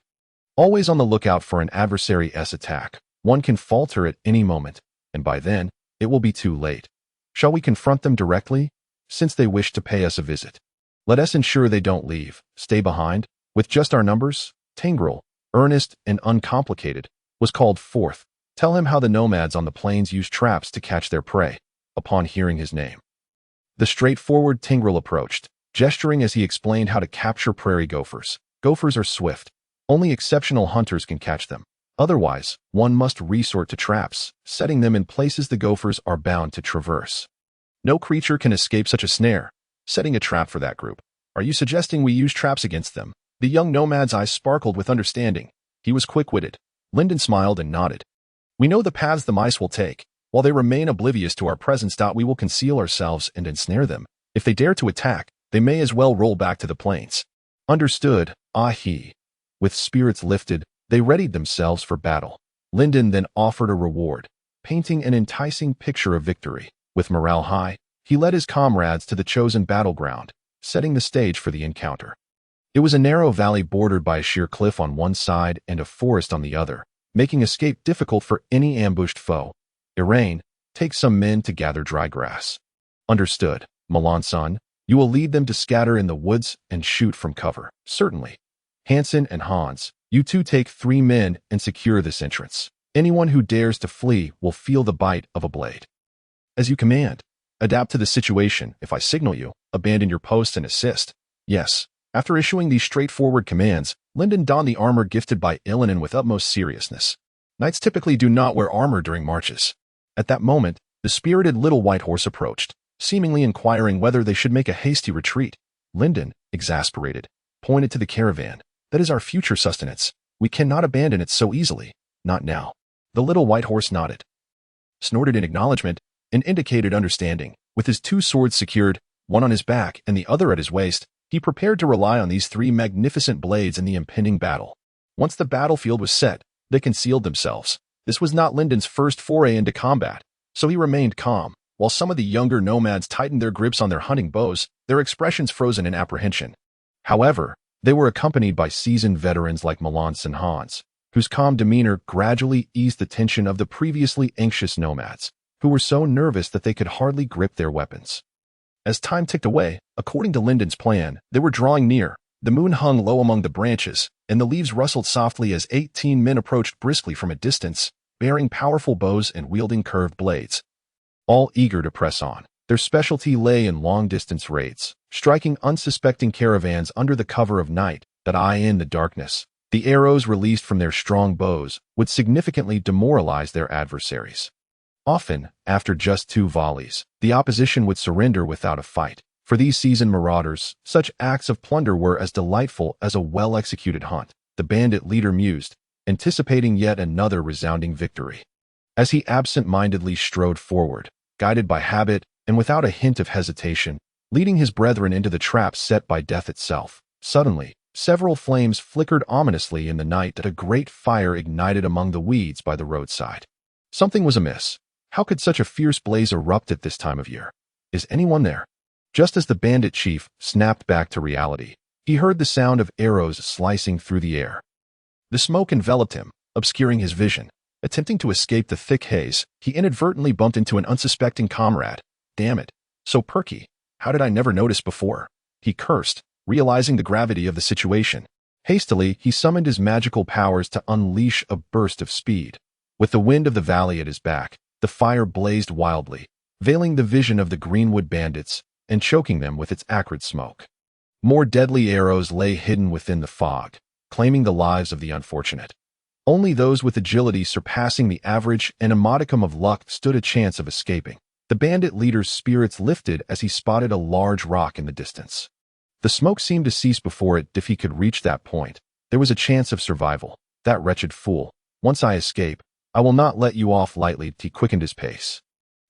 Always on the lookout for an adversary's attack, one can falter at any moment, and by then, it will be too late. Shall we confront them directly, since they wish to pay us a visit? Let us ensure they don't leave, stay behind. With just our numbers, Tangrel, earnest and uncomplicated, was called forth. Tell him how the nomads on the plains use traps to catch their prey. Upon hearing his name, the straightforward Tangrel approached, gesturing as he explained how to capture prairie gophers. Gophers are swift. Only exceptional hunters can catch them. Otherwise, one must resort to traps, setting them in places the gophers are bound to traverse. No creature can escape such a snare. Setting a trap for that group. Are you suggesting we use traps against them? The young nomad's eyes sparkled with understanding. He was quick-witted. Lyndon smiled and nodded. We know the paths the mice will take. While they remain oblivious to our presence, we will conceal ourselves and ensnare them. If they dare to attack, they may as well roll back to the plains. Understood, Ahi. With spirits lifted, they readied themselves for battle. Lyndon then offered a reward, painting an enticing picture of victory. With morale high, he led his comrades to the chosen battleground, setting the stage for the encounter. It was a narrow valley bordered by a sheer cliff on one side and a forest on the other, making escape difficult for any ambushed foe. Iraine, take some men to gather dry grass. Understood, Melanson. You will lead them to scatter in the woods and shoot from cover. Certainly. Hansen and Hans, you two take 3 men and secure this entrance. Anyone who dares to flee will feel the bite of a blade. As you command. Adapt to the situation. If I signal you, abandon your posts and assist. Yes. After issuing these straightforward commands, Lyndon donned the armor gifted by Illinan with utmost seriousness. Knights typically do not wear armor during marches. At that moment, the spirited little white horse approached, seemingly inquiring whether they should make a hasty retreat. Lyndon, exasperated, pointed to the caravan. That is our future sustenance. We cannot abandon it so easily. Not now. The little white horse nodded, snorted in acknowledgement, and indicated understanding. With his 2 swords secured, one on his back and the other at his waist, he prepared to rely on these 3 magnificent blades in the impending battle. Once the battlefield was set, they concealed themselves. This was not Lyndon's first foray into combat, so he remained calm. While some of the younger nomads tightened their grips on their hunting bows, their expressions frozen in apprehension. However, they were accompanied by seasoned veterans like Melanson and Hans, whose calm demeanor gradually eased the tension of the previously anxious nomads, who were so nervous that they could hardly grip their weapons. As time ticked away, according to Lyndon's plan, they were drawing near. The moon hung low among the branches, and the leaves rustled softly as 18 men approached briskly from a distance, bearing powerful bows and wielding curved blades. All eager to press on. Their specialty lay in long-distance raids, striking unsuspecting caravans under the cover of night. In the darkness, the arrows released from their strong bows would significantly demoralize their adversaries. Often, after just 2 volleys, the opposition would surrender without a fight. For these seasoned marauders, such acts of plunder were as delightful as a well-executed hunt. The bandit leader mused, anticipating yet another resounding victory. As he absent-mindedly strode forward, guided by habit and without a hint of hesitation, leading his brethren into the traps set by death itself. Suddenly, several flames flickered ominously in the night that a great fire ignited among the weeds by the roadside. Something was amiss. How could such a fierce blaze erupt at this time of year? Is anyone there? Just as the bandit chief snapped back to reality, he heard the sound of arrows slicing through the air. The smoke enveloped him, obscuring his vision. Attempting to escape the thick haze, he inadvertently bumped into an unsuspecting comrade. Damn it. So perky. How did I never notice before? He cursed, realizing the gravity of the situation. Hastily, he summoned his magical powers to unleash a burst of speed. With the wind of the valley at his back, the fire blazed wildly, veiling the vision of the greenwood bandits and choking them with its acrid smoke. More deadly arrows lay hidden within the fog, claiming the lives of the unfortunate. Only those with agility surpassing the average and a modicum of luck stood a chance of escaping. The bandit leader's spirits lifted as he spotted a large rock in the distance. The smoke seemed to cease before it. If he could reach that point, there was a chance of survival. That wretched fool. Once I escape, I will not let you off lightly. He quickened his pace,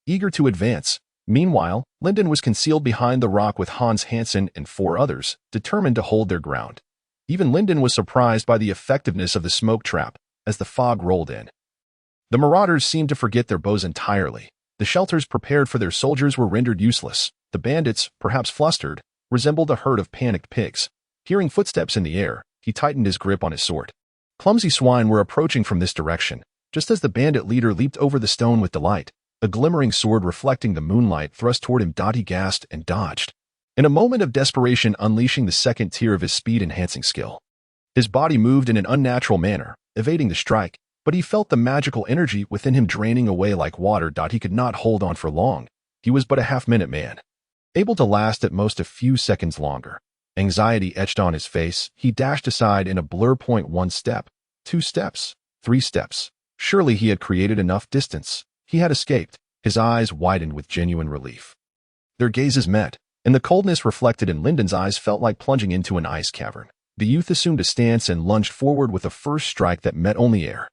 eager to advance. Meanwhile, Linden was concealed behind the rock with Hans Hansen and 4 others, determined to hold their ground. Even Linden was surprised by the effectiveness of the smoke trap as the fog rolled in. The marauders seemed to forget their bows entirely. The shelters prepared for their soldiers were rendered useless. The bandits, perhaps flustered, resembled a herd of panicked pigs. Hearing footsteps in the air, he tightened his grip on his sword. Clumsy swine were approaching from this direction. Just as the bandit leader leaped over the stone with delight, a glimmering sword reflecting the moonlight thrust toward him. He gasped and dodged, in a moment of desperation unleashing the second tier of his speed-enhancing skill. His body moved in an unnatural manner, evading the strike, but he felt the magical energy within him draining away like water. He could not hold on for long. He was but a half-minute man, able to last at most a few seconds longer. Anxiety etched on his face. He dashed aside in a blur. 1 step, 2 steps, 3 steps. Surely he had created enough distance. He had escaped. His eyes widened with genuine relief. Their gazes met, and the coldness reflected in Linden's eyes felt like plunging into an ice cavern. The youth assumed a stance and lunged forward with a first strike that met only air.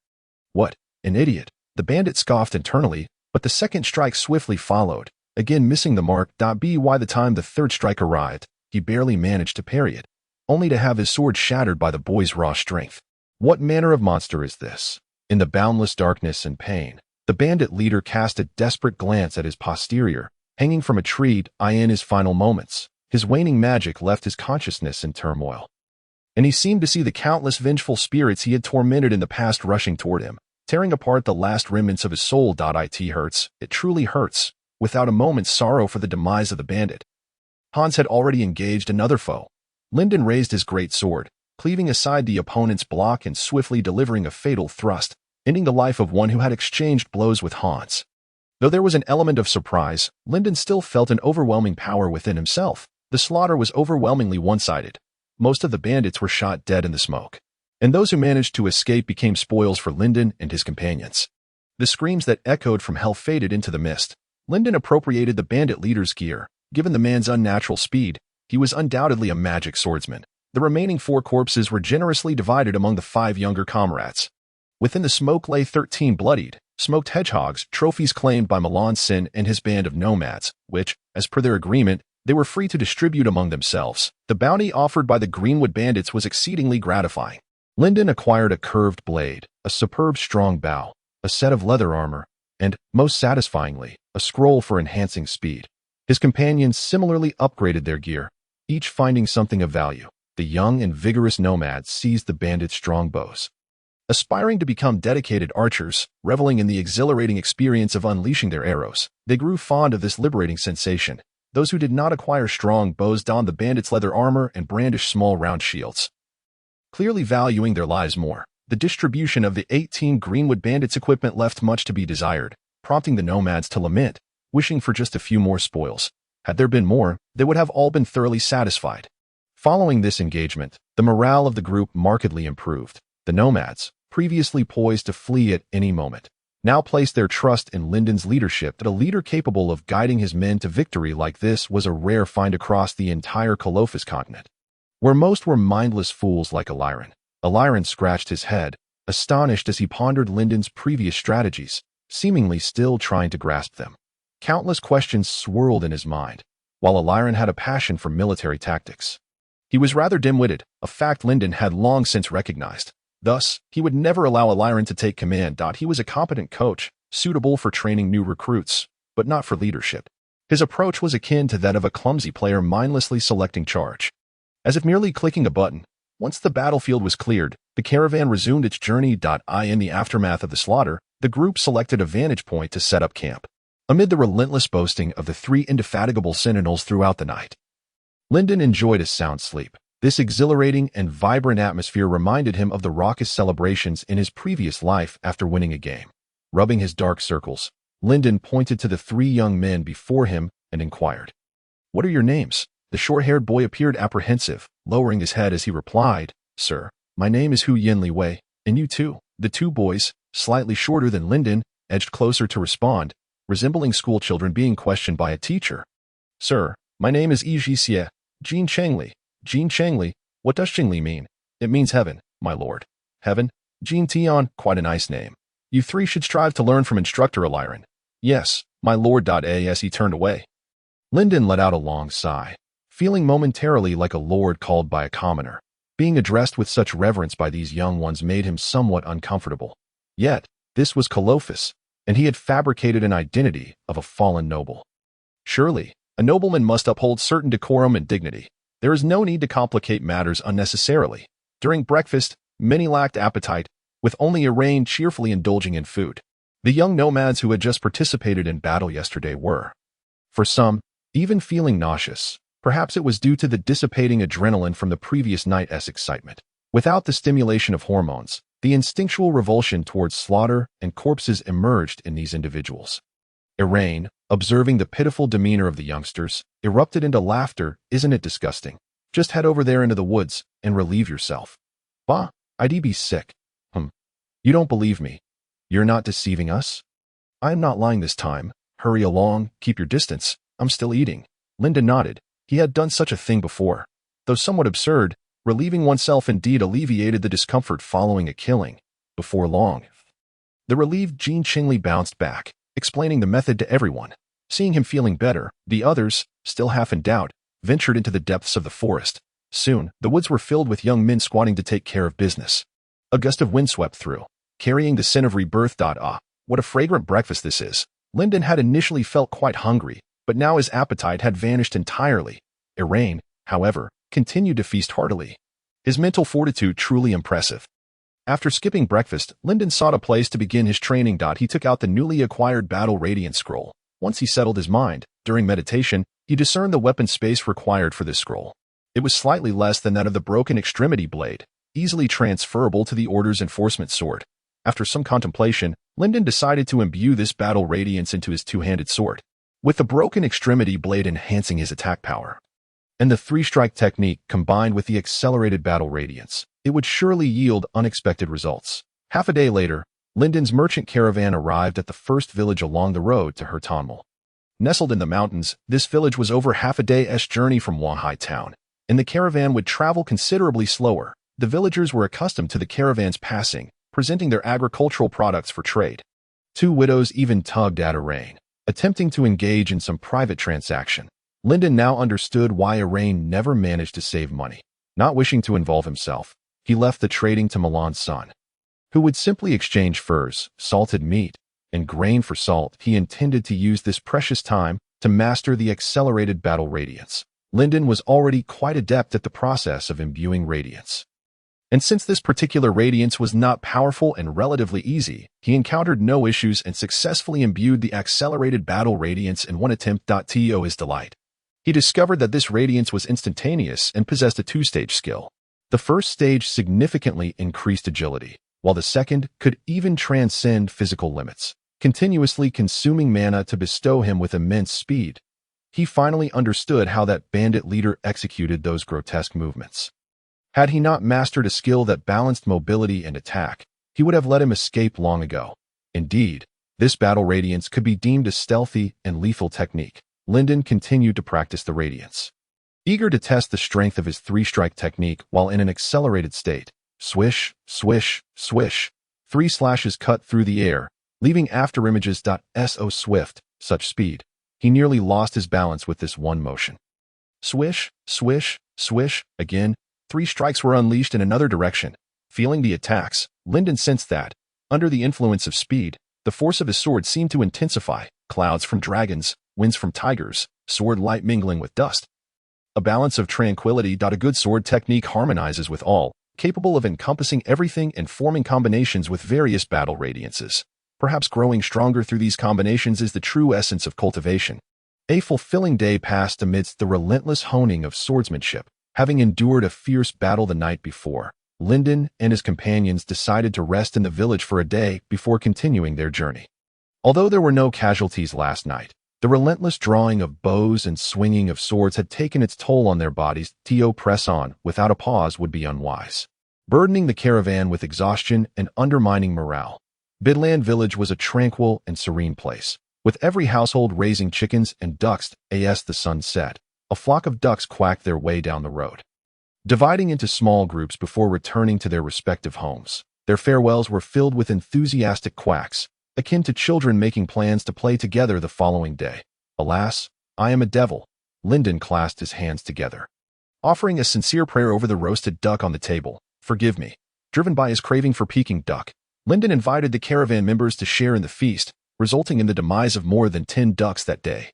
What? An idiot. The bandit scoffed internally, but the second strike swiftly followed, again missing the mark. By the time the third strike arrived, he barely managed to parry it, only to have his sword shattered by the boy's raw strength. What manner of monster is this? In the boundless darkness and pain, the bandit leader cast a desperate glance at his posterior, hanging from a tree. In his final moments, his waning magic left his consciousness in turmoil, and he seemed to see the countless vengeful spirits he had tormented in the past rushing toward him, tearing apart the last remnants of his soul. It hurts, it truly hurts, without a moment's sorrow for the demise of the bandit. Hans had already engaged another foe. Linden raised his great sword, cleaving aside the opponent's block and swiftly delivering a fatal thrust, ending the life of one who had exchanged blows with Hans. Though there was an element of surprise, Linden still felt an overwhelming power within himself. The slaughter was overwhelmingly one-sided. Most of the bandits were shot dead in the smoke, and those who managed to escape became spoils for Linden and his companions. The screams that echoed from hell faded into the mist. Linden appropriated the bandit leader's gear. Given the man's unnatural speed, he was undoubtedly a magic swordsman. The remaining 4 corpses were generously divided among the 5 younger comrades. Within the smoke lay 13 bloodied, smoked hedgehogs, trophies claimed by Milan Sin and his band of nomads, which, as per their agreement, they were free to distribute among themselves. The bounty offered by the Greenwood bandits was exceedingly gratifying. Linden acquired a curved blade, a superb strong bow, a set of leather armor, and, most satisfyingly, a scroll for enhancing speed. His companions similarly upgraded their gear, each finding something of value. The young and vigorous nomads seized the bandits' strong bows, aspiring to become dedicated archers, reveling in the exhilarating experience of unleashing their arrows. They grew fond of this liberating sensation. Those who did not acquire strong bows donned the bandits' leather armor and brandished small round shields, clearly valuing their lives more. The distribution of the 18 Greenwood bandits' equipment left much to be desired, prompting the nomads to lament, wishing for just a few more spoils. Had there been more, they would have all been thoroughly satisfied. Following this engagement, the morale of the group markedly improved. The nomads, previously poised to flee at any moment, now placed their trust in Linden's leadership. That a leader capable of guiding his men to victory like this was a rare find across the entire Colophus continent, where most were mindless fools like Eliran. Eliran scratched his head, astonished as he pondered Linden's previous strategies, seemingly still trying to grasp them. Countless questions swirled in his mind, while Eliran had a passion for military tactics. He was rather dim-witted, a fact Linden had long since recognized. Thus, he would never allow Eliran to take command. He was a competent coach, suitable for training new recruits, but not for leadership. His approach was akin to that of a clumsy player mindlessly selecting charge. As if merely clicking a button, once the battlefield was cleared, the caravan resumed its journey. In the aftermath of the slaughter, the group selected a vantage point to set up camp, amid the relentless boasting of the three indefatigable sentinels throughout the night. Lyndon enjoyed a sound sleep. This exhilarating and vibrant atmosphere reminded him of the raucous celebrations in his previous life after winning a game. Rubbing his dark circles, Lyndon pointed to the three young men before him and inquired, "What are your names?" The short-haired boy appeared apprehensive, lowering his head as he replied, "Sir, my name is Hu Yinli Wei, and you too." The two boys, slightly shorter than Lyndon, edged closer to respond, resembling schoolchildren being questioned by a teacher. "Sir, my name is Yi Jixie, Jin Chengli." Jin Chengli? What does Chengli mean? It means heaven, my lord. Heaven? Jin Tian, quite a nice name. You three should strive to learn from instructor Eliran. Yes, my lord. As he turned away, Lyndon let out a long sigh, feeling momentarily like a lord called by a commoner. Being addressed with such reverence by these young ones made him somewhat uncomfortable. Yet, this was Colophus, and he had fabricated an identity of a fallen noble. Surely, a nobleman must uphold certain decorum and dignity. There is no need to complicate matters unnecessarily. During breakfast, many lacked appetite, with only Irain cheerfully indulging in food. The young nomads who had just participated in battle yesterday were, for some, even feeling nauseous. Perhaps it was due to the dissipating adrenaline from the previous night's excitement. Without the stimulation of hormones, the instinctual revulsion towards slaughter and corpses emerged in these individuals. Irain, observing the pitiful demeanor of the youngsters, erupted into laughter. "Isn't it disgusting? Just head over there into the woods and relieve yourself." "Bah, I'd be sick." You don't believe me. You're not deceiving us?" "I am not lying this time. Hurry along, keep your distance. I'm still eating." Lyndon nodded. He had done such a thing before. Though somewhat absurd, relieving oneself indeed alleviated the discomfort following a killing. Before long, the relieved Jin Chengli bounced back, explaining the method to everyone. Seeing him feeling better, the others, still half in doubt, ventured into the depths of the forest. Soon, the woods were filled with young men squatting to take care of business. A gust of wind swept through, carrying the scent of rebirth. What a fragrant breakfast this is. Lyndon had initially felt quite hungry, but now his appetite had vanished entirely. Irain, however, continued to feast heartily. His mental fortitude truly impressive. After skipping breakfast, Lyndon sought a place to begin his training. He took out the newly acquired Battle Radiance scroll. Once he settled his mind, during meditation, he discerned the weapon space required for this scroll. It was slightly less than that of the broken extremity blade, easily transferable to the Order's enforcement sword. After some contemplation, Lyndon decided to imbue this Battle Radiance into his two-handed sword, with the broken extremity blade enhancing his attack power. And the three-strike technique combined with the accelerated Battle Radiance, it would surely yield unexpected results. Half a day later, Lyndon's merchant caravan arrived at the first village along the road to Hertanmal. Nestled in the mountains, this village was over half a day's journey from Wanhai town, and the caravan would travel considerably slower. The villagers were accustomed to the caravan's passing, presenting their agricultural products for trade. Two widows even tugged at Irain, attempting to engage in some private transaction. Lyndon now understood why Irain never managed to save money. Not wishing to involve himself, he left the trading to Milan's son, who would simply exchange furs, salted meat, and grain for salt. He intended to use this precious time to master the accelerated Battle Radiance. Lyndon was already quite adept at the process of imbuing radiance. And since this particular radiance was not powerful and relatively easy, he encountered no issues and successfully imbued the accelerated Battle Radiance in one attempt. To his delight, he discovered that this radiance was instantaneous and possessed a two-stage skill. The first stage significantly increased agility, while the second could even transcend physical limits, continuously consuming mana to bestow him with immense speed. He finally understood how that bandit leader executed those grotesque movements. Had he not mastered a skill that balanced mobility and attack, he would have let him escape long ago. Indeed, this Battle Radiance could be deemed a stealthy and lethal technique. Lyndon continued to practice the Radiance, eager to test the strength of his three-strike technique while in an accelerated state. Swish, swish, swish. 3 slashes cut through the air, leaving afterimages. So swift, such speed. He nearly lost his balance with this one motion. Swish, swish, swish. Again, 3 strikes were unleashed in another direction. Feeling the attacks, Lyndon sensed that, under the influence of speed, the force of his sword seemed to intensify. Clouds from dragons, winds from tigers, sword light mingling with dust. A balance of tranquility. A good sword technique harmonizes with all, capable of encompassing everything and forming combinations with various battle radiances. Perhaps growing stronger through these combinations is the true essence of cultivation. A fulfilling day passed amidst the relentless honing of swordsmanship. Having endured a fierce battle the night before, Lyndon and his companions decided to rest in the village for a day before continuing their journey. Although there were no casualties last night, the relentless drawing of bows and swinging of swords had taken its toll on their bodies. To press on without a pause would be unwise, burdening the caravan with exhaustion and undermining morale. Bidland Village was a tranquil and serene place, with every household raising chickens and ducks. As the sun set, a flock of ducks quacked their way down the road, dividing into small groups before returning to their respective homes. Their farewells were filled with enthusiastic quacks, akin to children making plans to play together the following day. Alas, I am a devil. Lyndon clasped his hands together, offering a sincere prayer over the roasted duck on the table. Forgive me. Driven by his craving for Peking duck, Lyndon invited the caravan members to share in the feast, resulting in the demise of more than 10 ducks that day.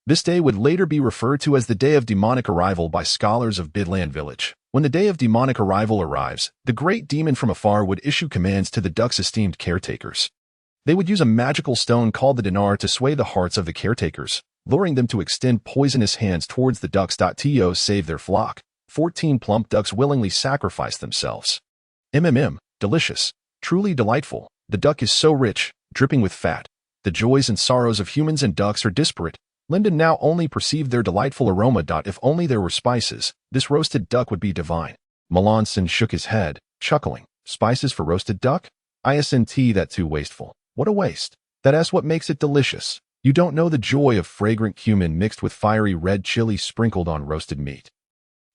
This day would later be referred to as the Day of Demonic Arrival by scholars of Bidland Village. When the Day of Demonic Arrival arrives, the great demon from afar would issue commands to the ducks' esteemed caretakers. They would use a magical stone called the dinar to sway the hearts of the caretakers, luring them to extend poisonous hands towards the ducks. To save their flock, 14 plump ducks willingly sacrificed themselves. Delicious. Truly delightful. The duck is so rich, dripping with fat. The joys and sorrows of humans and ducks are disparate. Lyndon now only perceived their delightful aroma. If only there were spices, this roasted duck would be divine. Melanson shook his head, chuckling. Spices for roasted duck? Isn't that too wasteful? What a waste. That's what makes it delicious. You don't know the joy of fragrant cumin mixed with fiery red chili sprinkled on roasted meat.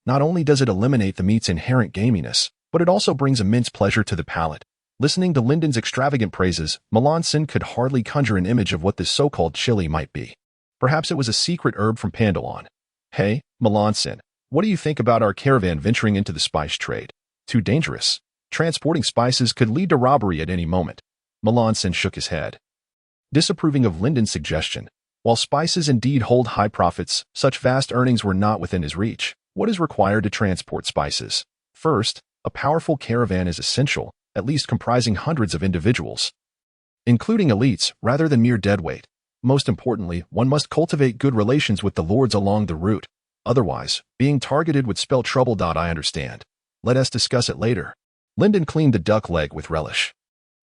Not only does it eliminate the meat's inherent gaminess, but it also brings immense pleasure to the palate. Listening to Lyndon's extravagant praises, Melanson could hardly conjure an image of what this so-called chili might be. Perhaps it was a secret herb from Pandalon. Hey, Melanson, what do you think about our caravan venturing into the spice trade? Too dangerous. Transporting spices could lead to robbery at any moment. Melanson shook his head, disapproving of Lyndon's suggestion. While spices indeed hold high profits, such vast earnings were not within his reach. What is required to transport spices? First, a powerful caravan is essential, at least comprising hundreds of individuals, including elites rather than mere deadweight. Most importantly, one must cultivate good relations with the lords along the route. Otherwise, being targeted would spell trouble. I understand. Let us discuss it later. Lyndon cleaned the duck leg with relish,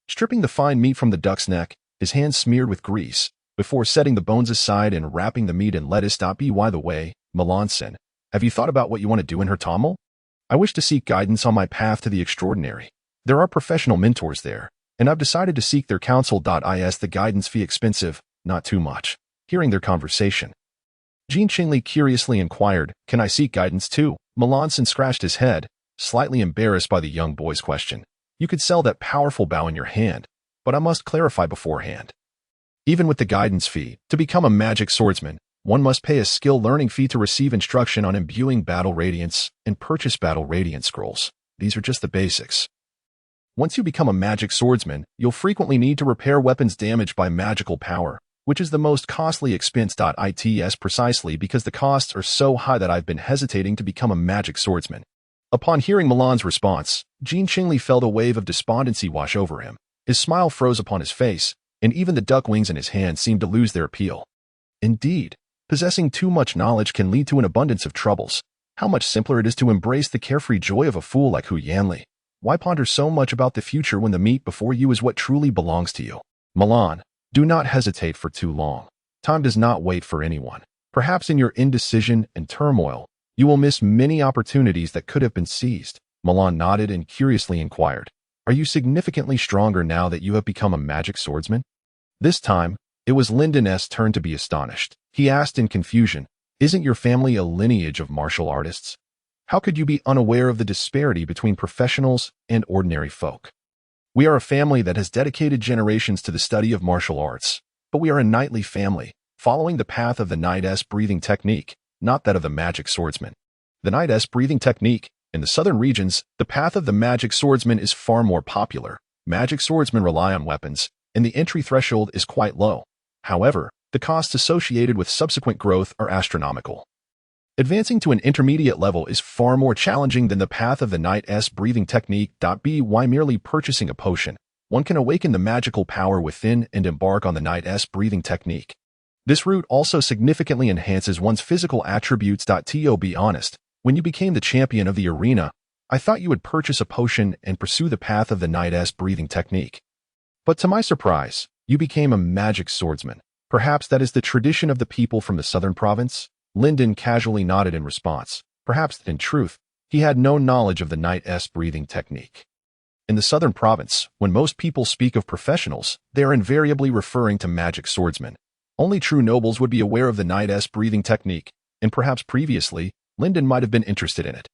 stripping the fine meat from the duck's neck, his hands smeared with grease, before setting the bones aside and wrapping the meat in lettuce. By the way, Melanson, have you thought about what you want to do in her Tamil? I wish to seek guidance on my path to the extraordinary. There are professional mentors there, and I've decided to seek their counsel. Is the guidance fee expensive? Not too much. Hearing their conversation, Jean Chingley curiously inquired, Can I seek guidance too? Melanson scratched his head, slightly embarrassed by the young boy's question. You could sell that powerful bow in your hand, but I must clarify beforehand. Even with the guidance fee, to become a magic swordsman, one must pay a skill learning fee to receive instruction on imbuing battle radiance and purchase battle radiance scrolls. These are just the basics. Once you become a magic swordsman, you'll frequently need to repair weapons damaged by magical power, which is the most costly expense. It's precisely because the costs are so high that I've been hesitating to become a magic swordsman. Upon hearing Milan's response, Jean Chingley felt a wave of despondency wash over him. His smile froze upon his face, and even the duck wings in his hand seemed to lose their appeal. Indeed, possessing too much knowledge can lead to an abundance of troubles. How much simpler it is to embrace the carefree joy of a fool like Hu Yanli. Why ponder so much about the future when the meat before you is what truly belongs to you? Milan, do not hesitate for too long. Time does not wait for anyone. Perhaps in your indecision and turmoil, you will miss many opportunities that could have been seized. Milan nodded and curiously inquired, Are you significantly stronger now that you have become a magic swordsman? This time, it was Lyndon's turn to be astonished. He asked in confusion, Isn't your family a lineage of martial artists? How could you be unaware of the disparity between professionals and ordinary folk? We are a family that has dedicated generations to the study of martial arts, but we are a knightly family, following the path of the knight's breathing technique, not that of the magic swordsman. The knight's breathing technique, in the southern regions, the path of the magic swordsman is far more popular. Magic swordsmen rely on weapons, and the entry threshold is quite low. However, the costs associated with subsequent growth are astronomical. Advancing to an intermediate level is far more challenging than the path of the Knight's breathing technique. By merely purchasing a potion, one can awaken the magical power within and embark on the Knight's breathing technique. This route also significantly enhances one's physical attributes. To be honest, when you became the champion of the arena, I thought you would purchase a potion and pursue the path of the Knight's breathing technique. But to my surprise, you became a magic swordsman. Perhaps that is the tradition of the people from the southern province? Lyndon casually nodded in response. Perhaps, in truth, he had no knowledge of the Knight's breathing technique. In the southern province, when most people speak of professionals, they are invariably referring to magic swordsmen. Only true nobles would be aware of the Knight's breathing technique, and perhaps previously, Lyndon might have been interested in it.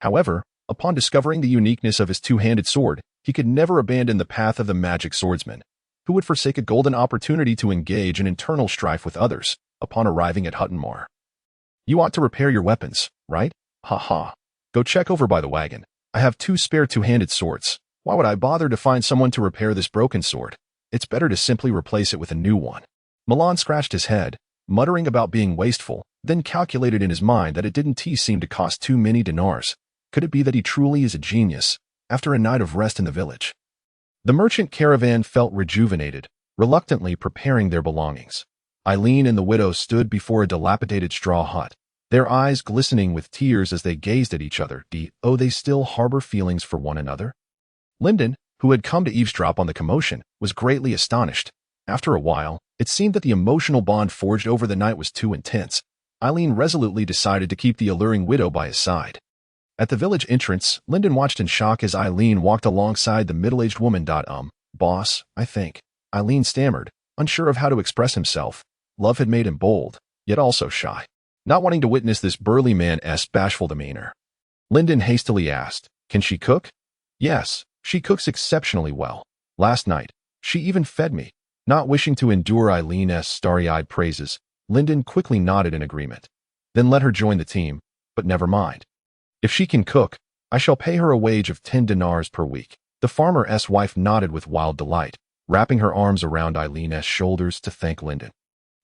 However, upon discovering the uniqueness of his two-handed sword, he could never abandon the path of the magic swordsman, who would forsake a golden opportunity to engage in internal strife with others upon arriving at Huttonmore. You ought to repair your weapons, right? Ha ha. Go check over by the wagon. I have 2 spare two-handed swords. Why would I bother to find someone to repair this broken sword? It's better to simply replace it with a new one. Milan scratched his head, muttering about being wasteful, then calculated in his mind that it didn't seem to cost too many dinars. Could it be that he truly is a genius, after a night of rest in the village? The merchant caravan felt rejuvenated, reluctantly preparing their belongings. Eileen and the widow stood before a dilapidated straw hut, their eyes glistening with tears as they gazed at each other. They still harbor feelings for one another? Lyndon, who had come to eavesdrop on the commotion, was greatly astonished. After a while, it seemed that the emotional bond forged over the night was too intense. Eileen resolutely decided to keep the alluring widow by his side. At the village entrance, Lyndon watched in shock as Eileen walked alongside the middle-aged woman. Boss, I think. Eileen stammered, unsure of how to express himself. Love had made him bold, yet also shy, not wanting to witness this burly man's bashful demeanor. Lyndon hastily asked, "Can she cook?" "Yes, she cooks exceptionally well. Last night, she even fed me." Not wishing to endure Eileen's starry-eyed praises, Lyndon quickly nodded in agreement. "Then let her join the team, but never mind. If she can cook, I shall pay her a wage of 10 dinars per week." The farmer's wife nodded with wild delight, wrapping her arms around Eileen's shoulders to thank Lyndon.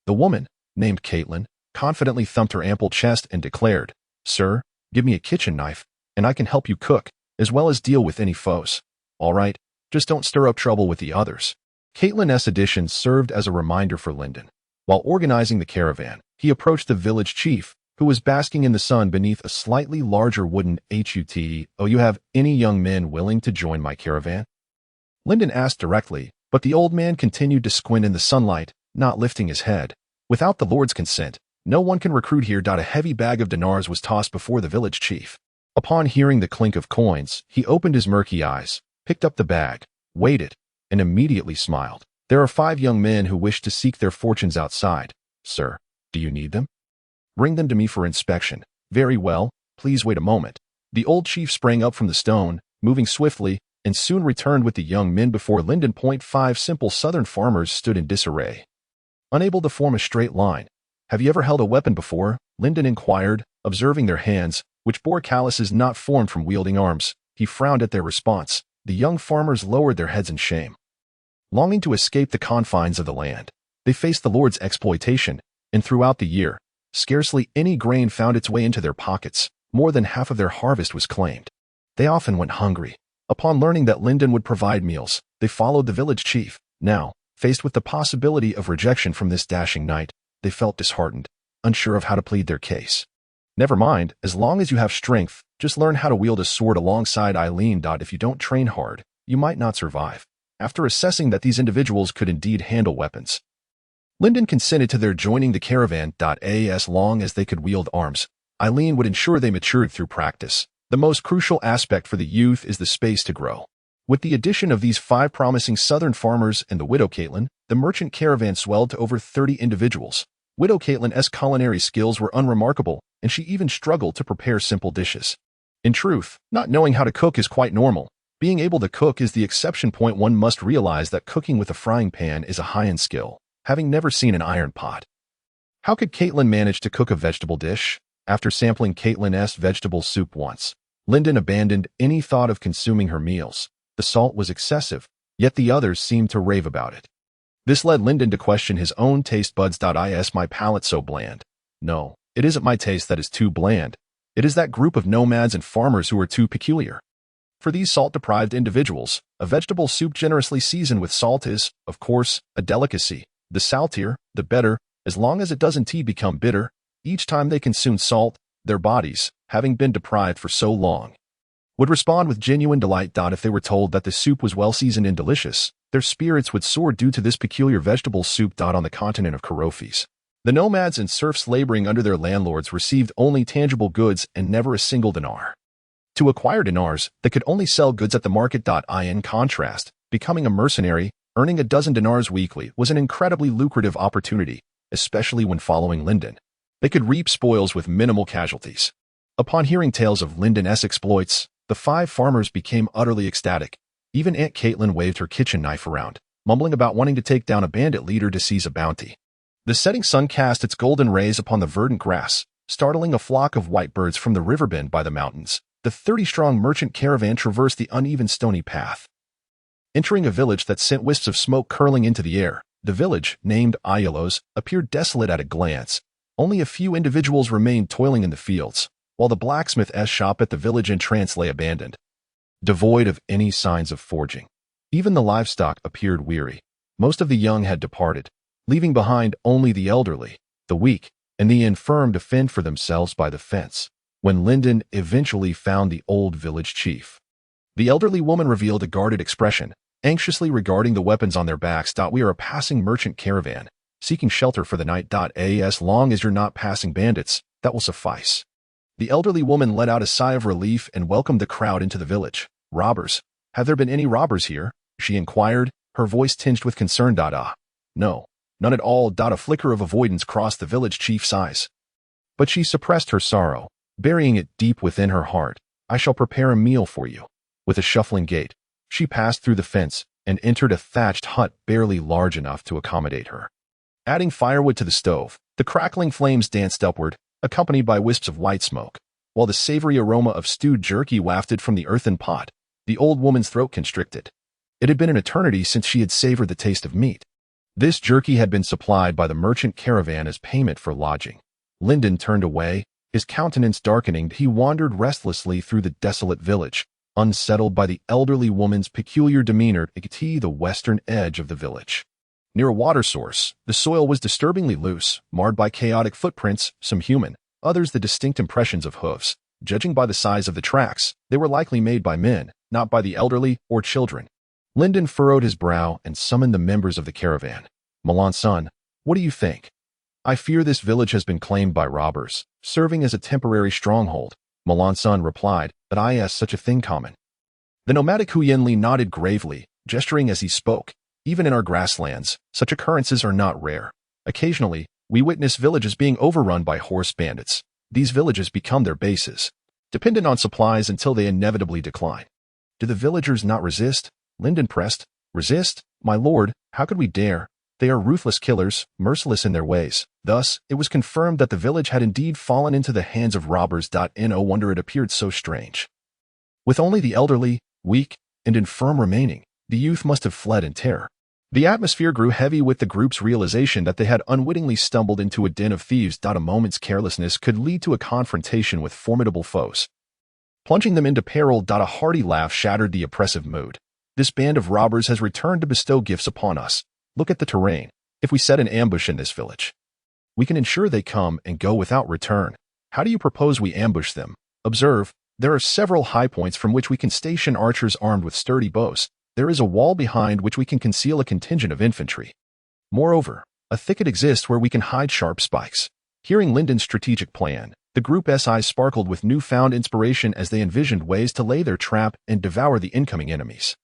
The woman, named Caitlin, confidently thumped her ample chest and declared, "Sir, give me a kitchen knife, and I can help you cook, as well as deal with any foes. All right, just don't stir up trouble with the others." Caitlin's addition served as a reminder for Lyndon. While organizing the caravan, he approached the village chief, who was basking in the sun beneath a slightly larger wooden hut. "Oh, you have any young men willing to join my caravan?" Lyndon asked directly, but the old man continued to squint in the sunlight, not lifting his head. "Without the Lord's consent, no one can recruit here." A heavy bag of dinars was tossed before the village chief. Upon hearing the clink of coins, he opened his murky eyes, picked up the bag, weighed it, and immediately smiled. "There are 5 young men who wish to seek their fortunes outside. Sir, do you need them?" "Bring them to me for inspection." "Very well, please wait a moment." The old chief sprang up from the stone, moving swiftly, and soon returned with the young men before Lyndon. 5 simple southern farmers stood in disarray, unable to form a straight line. "Have you ever held a weapon before?" Lyndon inquired, observing their hands, which bore calluses not formed from wielding arms. He frowned at their response. The young farmers lowered their heads in shame. Longing to escape the confines of the land, they faced the Lord's exploitation, and throughout the year, scarcely any grain found its way into their pockets. More than half of their harvest was claimed. They often went hungry. Upon learning that Lyndon would provide meals, they followed the village chief. Now, faced with the possibility of rejection from this dashing knight, they felt disheartened, unsure of how to plead their case. "Never mind, as long as you have strength, just learn how to wield a sword alongside Eileen. If you don't train hard, you might not survive." After assessing that these individuals could indeed handle weapons, Lyndon consented to their joining the caravan. As long as they could wield arms, Eileen would ensure they matured through practice. The most crucial aspect for the youth is the space to grow. With the addition of these 5 promising southern farmers and the widow Caitlin, the merchant caravan swelled to over 30 individuals. Widow Caitlin's culinary skills were unremarkable, and she even struggled to prepare simple dishes. In truth, not knowing how to cook is quite normal. Being able to cook is the exception. One must realize that cooking with a frying pan is a high-end skill, having never seen an iron pot. How could Caitlin manage to cook a vegetable dish? After sampling Caitlin's vegetable soup once, Lyndon abandoned any thought of consuming her meals. The salt was excessive, yet the others seemed to rave about it. This led Lyndon to question his own taste buds. Is my palate so bland? No, it isn't my taste that is too bland. It is that group of nomads and farmers who are too peculiar. For these salt-deprived individuals, a vegetable soup generously seasoned with salt is, of course, a delicacy. The saltier, the better, as long as it doesn't become bitter. Each time they consume salt, their bodies, having been deprived for so long, would respond with genuine delight. If they were told that the soup was well seasoned and delicious, their spirits would soar due to this peculiar vegetable soup. On the continent of Karofis, the nomads and serfs laboring under their landlords received only tangible goods and never a single dinar. To acquire dinars, they could only sell goods at the market. In contrast, becoming a mercenary, earning a dozen dinars weekly was an incredibly lucrative opportunity, especially when following Lyndon. They could reap spoils with minimal casualties. Upon hearing tales of Lyndon's exploits, the 5 farmers became utterly ecstatic. Even Aunt Caitlin waved her kitchen knife around, mumbling about wanting to take down a bandit leader to seize a bounty. The setting sun cast its golden rays upon the verdant grass, startling a flock of white birds from the riverbend by the mountains. The 30-strong merchant caravan traversed the uneven stony path, entering a village that sent wisps of smoke curling into the air. The village, named Ailos, appeared desolate at a glance. Only a few individuals remained toiling in the fields, while the blacksmith's shop at the village entrance lay abandoned, devoid of any signs of forging. Even the livestock appeared weary. Most of the young had departed, leaving behind only the elderly, the weak, and the infirm to fend for themselves by the fence. When Lyndon eventually found the old village chief, the elderly woman revealed a guarded expression, anxiously regarding the weapons on their backs. We are a passing merchant caravan, seeking shelter for the night. As long as you're not passing bandits, that will suffice. The elderly woman let out a sigh of relief and welcomed the crowd into the village. Robbers? Have there been any robbers here? She inquired, her voice tinged with concern. No, none at all. A flicker of avoidance crossed the village chief's eyes. But she suppressed her sorrow, burying it deep within her heart. I shall prepare a meal for you. With a shuffling gait, she passed through the fence and entered a thatched hut barely large enough to accommodate her. Adding firewood to the stove, the crackling flames danced upward, accompanied by wisps of white smoke, while the savory aroma of stewed jerky wafted from the earthen pot. The old woman's throat constricted. It had been an eternity since she had savored the taste of meat. This jerky had been supplied by the merchant caravan as payment for lodging. Lyndon turned away, his countenance darkening. He wandered restlessly through the desolate village, unsettled by the elderly woman's peculiar demeanor. The western edge of the village, near a water source, the soil was disturbingly loose, marred by chaotic footprints, some human, others the distinct impressions of hooves. Judging by the size of the tracks, they were likely made by men, not by the elderly or children. Lyndon furrowed his brow and summoned the members of the caravan. Melanson, what do you think? I fear this village has been claimed by robbers, serving as a temporary stronghold. Melanson replied, but I asked such a thing common. The nomadic Huyenli nodded gravely, gesturing as he spoke. Even in our grasslands, such occurrences are not rare. Occasionally, we witness villages being overrun by horse bandits. These villages become their bases, dependent on supplies until they inevitably decline. Do the villagers not resist? Lyndon pressed. Resist? My lord, how could we dare? They are ruthless killers, merciless in their ways. Thus, it was confirmed that the village had indeed fallen into the hands of robbers. No wonder it appeared so strange. With only the elderly, weak, and infirm remaining, the youth must have fled in terror. The atmosphere grew heavy with the group's realization that they had unwittingly stumbled into a den of thieves. A moment's carelessness could lead to a confrontation with formidable foes, plunging them into peril. A hearty laugh shattered the oppressive mood. This band of robbers has returned to bestow gifts upon us. Look at the terrain. If we set an ambush in this village, we can ensure they come and go without return. How do you propose we ambush them? Observe, there are several high points from which we can station archers armed with sturdy bows. There is a wall behind which we can conceal a contingent of infantry. Moreover, a thicket exists where we can hide sharp spikes. Hearing Lyndon's strategic plan, the group's eyes sparkled with newfound inspiration as they envisioned ways to lay their trap and devour the incoming enemies.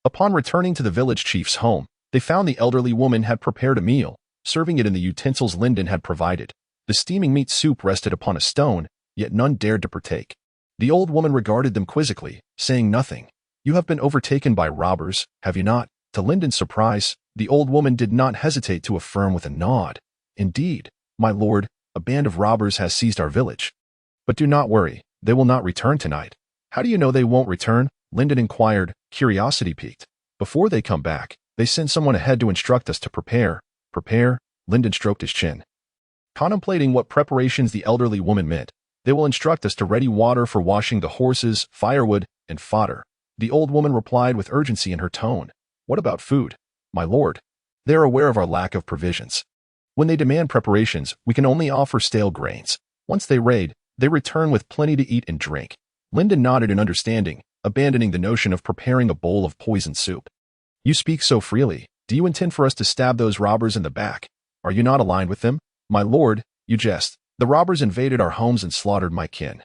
Upon returning to the village chief's home, they found the elderly woman had prepared a meal, serving it in the utensils Lyndon had provided. The steaming meat soup rested upon a stone, yet none dared to partake. The old woman regarded them quizzically, saying nothing. You have been overtaken by robbers, have you not? To Lyndon's surprise, the old woman did not hesitate to affirm with a nod. Indeed, my lord, a band of robbers has seized our village. But do not worry, they will not return tonight. How do you know they won't return? Lyndon inquired, curiosity piqued. Before they come back, They send someone ahead to instruct us to prepare. Prepare? Lyndon stroked his chin. Contemplating what preparations the elderly woman meant, they will instruct us to ready water for washing the horses, firewood, and fodder. The old woman replied with urgency in her tone. What about food? My lord. They are aware of our lack of provisions. When they demand preparations, we can only offer stale grains. Once they raid, they return with plenty to eat and drink. Lyndon nodded in understanding, abandoning the notion of preparing a bowl of poisoned soup. You speak so freely. Do you intend for us to stab those robbers in the back? Are you not aligned with them? My lord, you jest. The robbers invaded our homes and slaughtered my kin.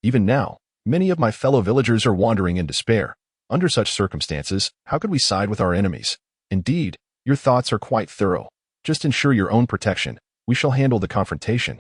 Even now, many of my fellow villagers are wandering in despair. Under such circumstances, how could we side with our enemies? Indeed, your thoughts are quite thorough. Just ensure your own protection. We shall handle the confrontation.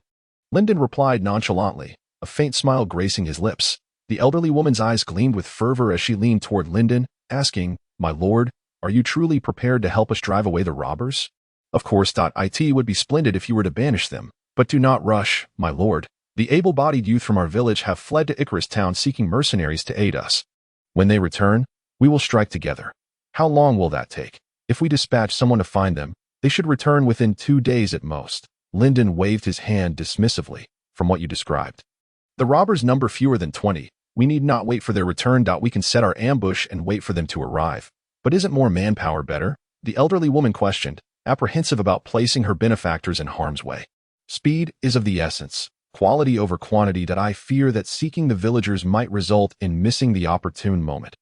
Lyndon replied nonchalantly, a faint smile gracing his lips. The elderly woman's eyes gleamed with fervor as she leaned toward Lyndon, asking, My lord, are you truly prepared to help us drive away the robbers? Of course, it would be splendid if you were to banish them, but do not rush, my lord. The able-bodied youth from our village have fled to Icarus town seeking mercenaries to aid us. When they return, we will strike together. How long will that take? If we dispatch someone to find them, they should return within 2 days at most. Lyndon waved his hand dismissively. From what you described, the robbers number fewer than 20. We need not wait for their return. We can set our ambush and wait for them to arrive. But isn't more manpower better? The elderly woman questioned, apprehensive about placing her benefactors in harm's way. Speed is of the essence. Quality over quantity. I fear that seeking the villagers might result in missing the opportune moment.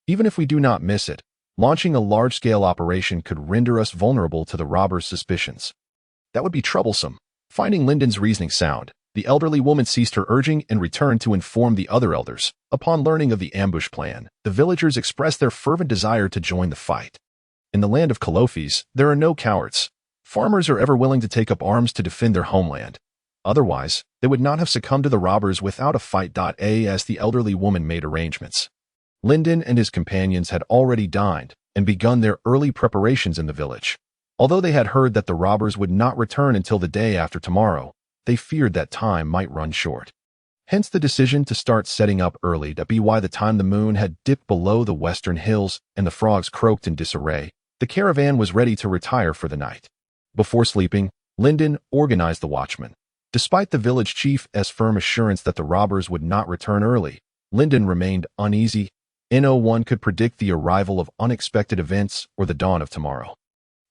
Even if we do not miss it, launching a large-scale operation could render us vulnerable to the robbers' suspicions. That would be troublesome. Finding Lyndon's reasoning sound, the elderly woman ceased her urging and returned to inform the other elders. Upon learning of the ambush plan, the villagers expressed their fervent desire to join the fight. In the land of Colophes, there are no cowards. Farmers are ever willing to take up arms to defend their homeland. Otherwise, they would not have succumbed to the robbers without a fight. As the elderly woman made arrangements, Lyndon and his companions had already dined and begun their early preparations in the village. Although they had heard that the robbers would not return until the day after tomorrow, they feared that time might run short. Hence the decision to start setting up early. By the time the moon had dipped below the western hills and the frogs croaked in disarray, the caravan was ready to retire for the night. Before sleeping, Lyndon organized the watchmen. Despite the village chief's firm assurance that the robbers would not return early, Lyndon remained uneasy. No one could predict the arrival of unexpected events or the dawn of tomorrow.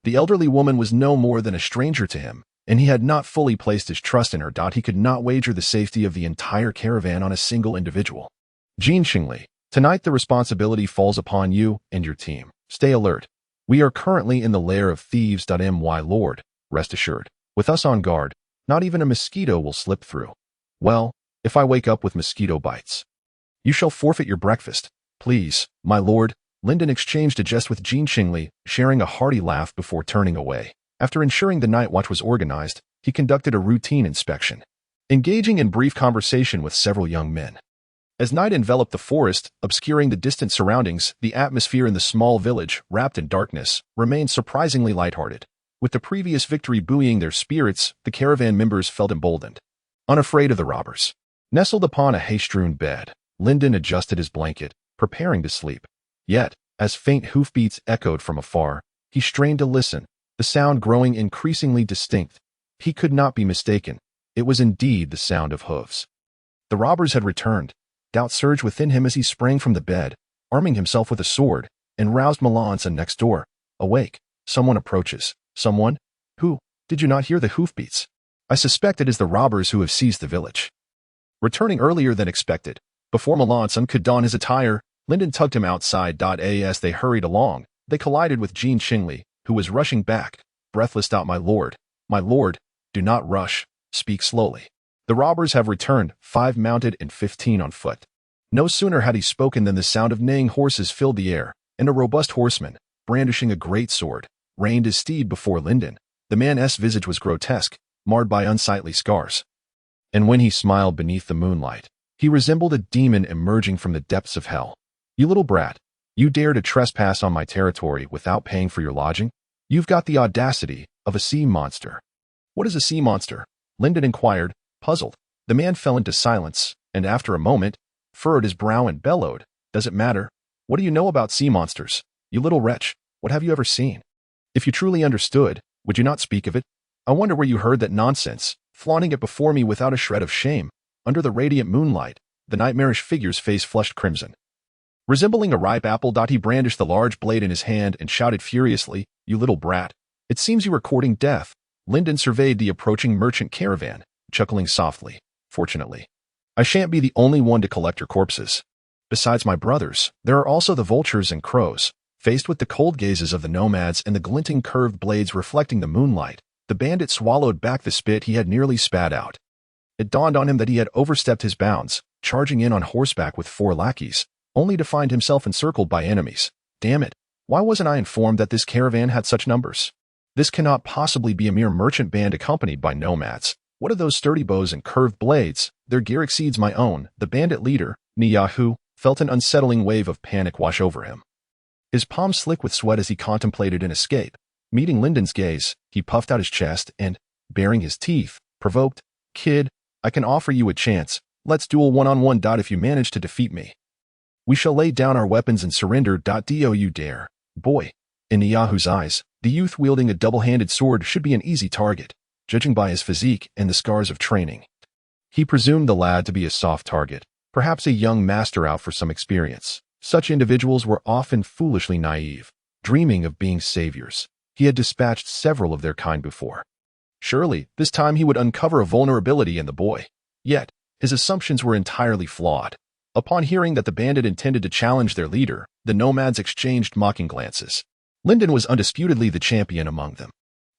The elderly woman was no more than a stranger to him, and he had not fully placed his trust in her. He could not wager the safety of the entire caravan on a single individual. Jean Xingli, tonight the responsibility falls upon you and your team. Stay alert. We are currently in the lair of thieves. My lord, rest assured, with us on guard, not even a mosquito will slip through. Well, if I wake up with mosquito bites, you shall forfeit your breakfast. Please, my lord. Lyndon exchanged a jest with Jean Xingli, sharing a hearty laugh before turning away. After ensuring the night watch was organized, he conducted a routine inspection, engaging in brief conversation with several young men. As night enveloped the forest, obscuring the distant surroundings, the atmosphere in the small village, wrapped in darkness, remained surprisingly lighthearted. With the previous victory buoying their spirits, the caravan members felt emboldened, unafraid of the robbers. Nestled upon a hay-strewn bed, Lyndon adjusted his blanket, preparing to sleep. Yet, as faint hoofbeats echoed from afar, he strained to listen, the sound growing increasingly distinct. He could not be mistaken. It was indeed the sound of hooves. The robbers had returned. Doubt surged within him as he sprang from the bed, arming himself with a sword, and roused Melanson next door. Awake. Someone approaches. Someone? Who? Did you not hear the hoofbeats? I suspect it is the robbers who have seized the village. Returning earlier than expected, before Melanson could don his attire, Lyndon tugged him outside. As they hurried along, they collided with Jean Xingli, who was rushing back, breathless. My lord, do not rush, speak slowly. The robbers have returned, 5 mounted and 15 on foot. No sooner had he spoken than the sound of neighing horses filled the air, and a robust horseman, brandishing a great sword, reined his steed before Lyndon. The man's visage was grotesque, marred by unsightly scars. And when he smiled beneath the moonlight, he resembled a demon emerging from the depths of hell. You little brat, you dare to trespass on my territory without paying for your lodging? You've got the audacity of a sea monster. What is a sea monster? Lyndon inquired, puzzled. The man fell into silence, and after a moment, furrowed his brow and bellowed. Does it matter? What do you know about sea monsters, you little wretch? What have you ever seen? If you truly understood, would you not speak of it? I wonder where you heard that nonsense, flaunting it before me without a shred of shame. Under the radiant moonlight, the nightmarish figure's face flushed crimson. Resembling a ripe apple, he brandished the large blade in his hand and shouted furiously, "You little brat. It seems you were courting death." Lyndon surveyed the approaching merchant caravan, chuckling softly. "Fortunately, I shan't be the only one to collect your corpses. Besides my brothers, there are also the vultures and crows." Faced with the cold gazes of the nomads and the glinting curved blades reflecting the moonlight, the bandit swallowed back the spit he had nearly spat out. It dawned on him that he had overstepped his bounds, charging in on horseback with 4 lackeys, only to find himself encircled by enemies. Damn it, why wasn't I informed that this caravan had such numbers? This cannot possibly be a mere merchant band accompanied by nomads. What are those sturdy bows and curved blades? Their gear exceeds my own. The bandit leader, Niyahu, felt an unsettling wave of panic wash over him. His palms slick with sweat as he contemplated an escape. Meeting Lyndon's gaze, he puffed out his chest and, baring his teeth, provoked, "Kid, I can offer you a chance. Let's duel one-on-one. If you manage to defeat me, we shall lay down our weapons and surrender. Do you dare?" Boy. In Niyahu's eyes, the youth wielding a double-handed sword should be an easy target, judging by his physique and the scars of training. He presumed the lad to be a soft target, perhaps a young master out for some experience. Such individuals were often foolishly naive, dreaming of being saviors. He had dispatched several of their kind before. Surely, this time he would uncover a vulnerability in the boy. Yet, his assumptions were entirely flawed. Upon hearing that the bandit intended to challenge their leader, the nomads exchanged mocking glances. Lyndon was undisputedly the champion among them.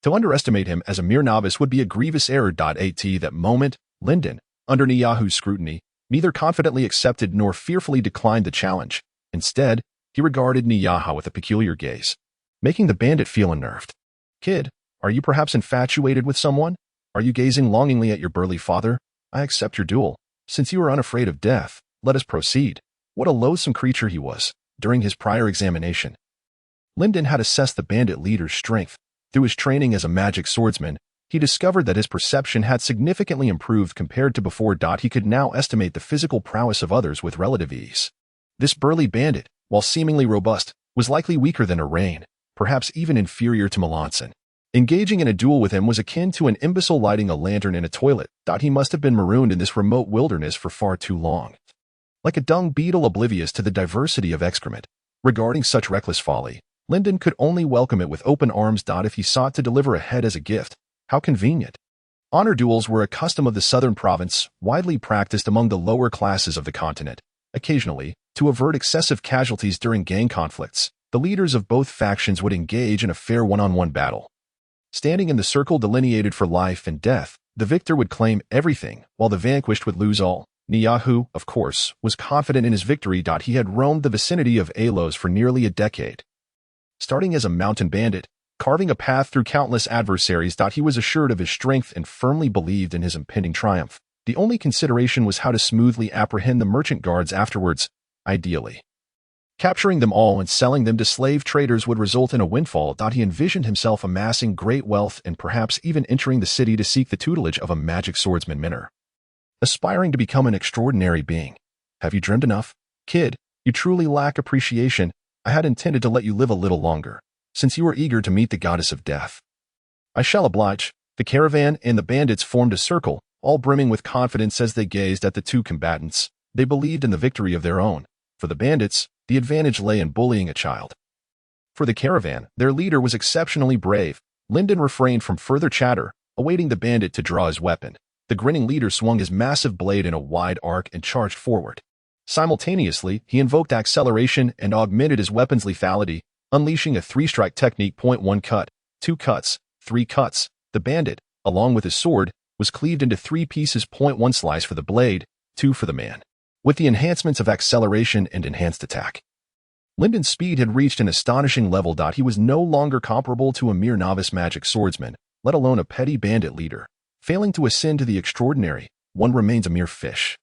To underestimate him as a mere novice would be a grievous error. At that moment, Lyndon, under Niyahu's scrutiny, neither confidently accepted nor fearfully declined the challenge. Instead, he regarded Niyahu with a peculiar gaze, making the bandit feel unnerved. "Kid, are you perhaps infatuated with someone? Are you gazing longingly at your burly father? I accept your duel. Since you are unafraid of death, let us proceed." What a loathsome creature he was. During his prior examination, Lyndon had assessed the bandit leader's strength. Through his training as a magic swordsman, he discovered that his perception had significantly improved compared to before. He could now estimate the physical prowess of others with relative ease. This burly bandit, while seemingly robust, was likely weaker than Arain, perhaps even inferior to Melanson. Engaging in a duel with him was akin to an imbecile lighting a lantern in a toilet. He must have been marooned in this remote wilderness for far too long. Like a dung beetle oblivious to the diversity of excrement. Regarding such reckless folly, Lyndon could only welcome it with open arms. If he sought to deliver a head as a gift, how convenient. Honor duels were a custom of the southern province, widely practiced among the lower classes of the continent. Occasionally, to avert excessive casualties during gang conflicts, the leaders of both factions would engage in a fair one-on-one battle. Standing in the circle delineated for life and death, the victor would claim everything, while the vanquished would lose all. Niyahu, of course, was confident in his victory. He had roamed the vicinity of Alos for nearly a decade. Starting as a mountain bandit, carving a path through countless adversaries. He was assured of his strength and firmly believed in his impending triumph. The only consideration was how to smoothly apprehend the merchant guards afterwards. Ideally, capturing them all and selling them to slave traders would result in a windfall. He envisioned himself amassing great wealth and perhaps even entering the city to seek the tutelage of a magic swordsman mentor. Aspiring to become an extraordinary being. Have you dreamed enough? Kid, you truly lack appreciation. I had intended to let you live a little longer, since you were eager to meet the goddess of death. I shall oblige. The caravan and the bandits formed a circle, all brimming with confidence as they gazed at the two combatants. They believed in the victory of their own. For the bandits, the advantage lay in bullying a child. For the caravan, their leader was exceptionally brave. Lyndon refrained from further chatter, awaiting the bandit to draw his weapon. The grinning leader swung his massive blade in a wide arc and charged forward. Simultaneously, he invoked acceleration and augmented his weapon's lethality, unleashing a 3-strike technique. 1 cut, 2 cuts, 3 cuts. The bandit, along with his sword, was cleaved into 3 pieces. 1 slice for the blade, 2 for the man. With the enhancements of acceleration and enhanced attack, Lyndon's speed had reached an astonishing level. He was no longer comparable to a mere novice magic swordsman, let alone a petty bandit leader. Failing to ascend to the extraordinary, one remains a mere fish.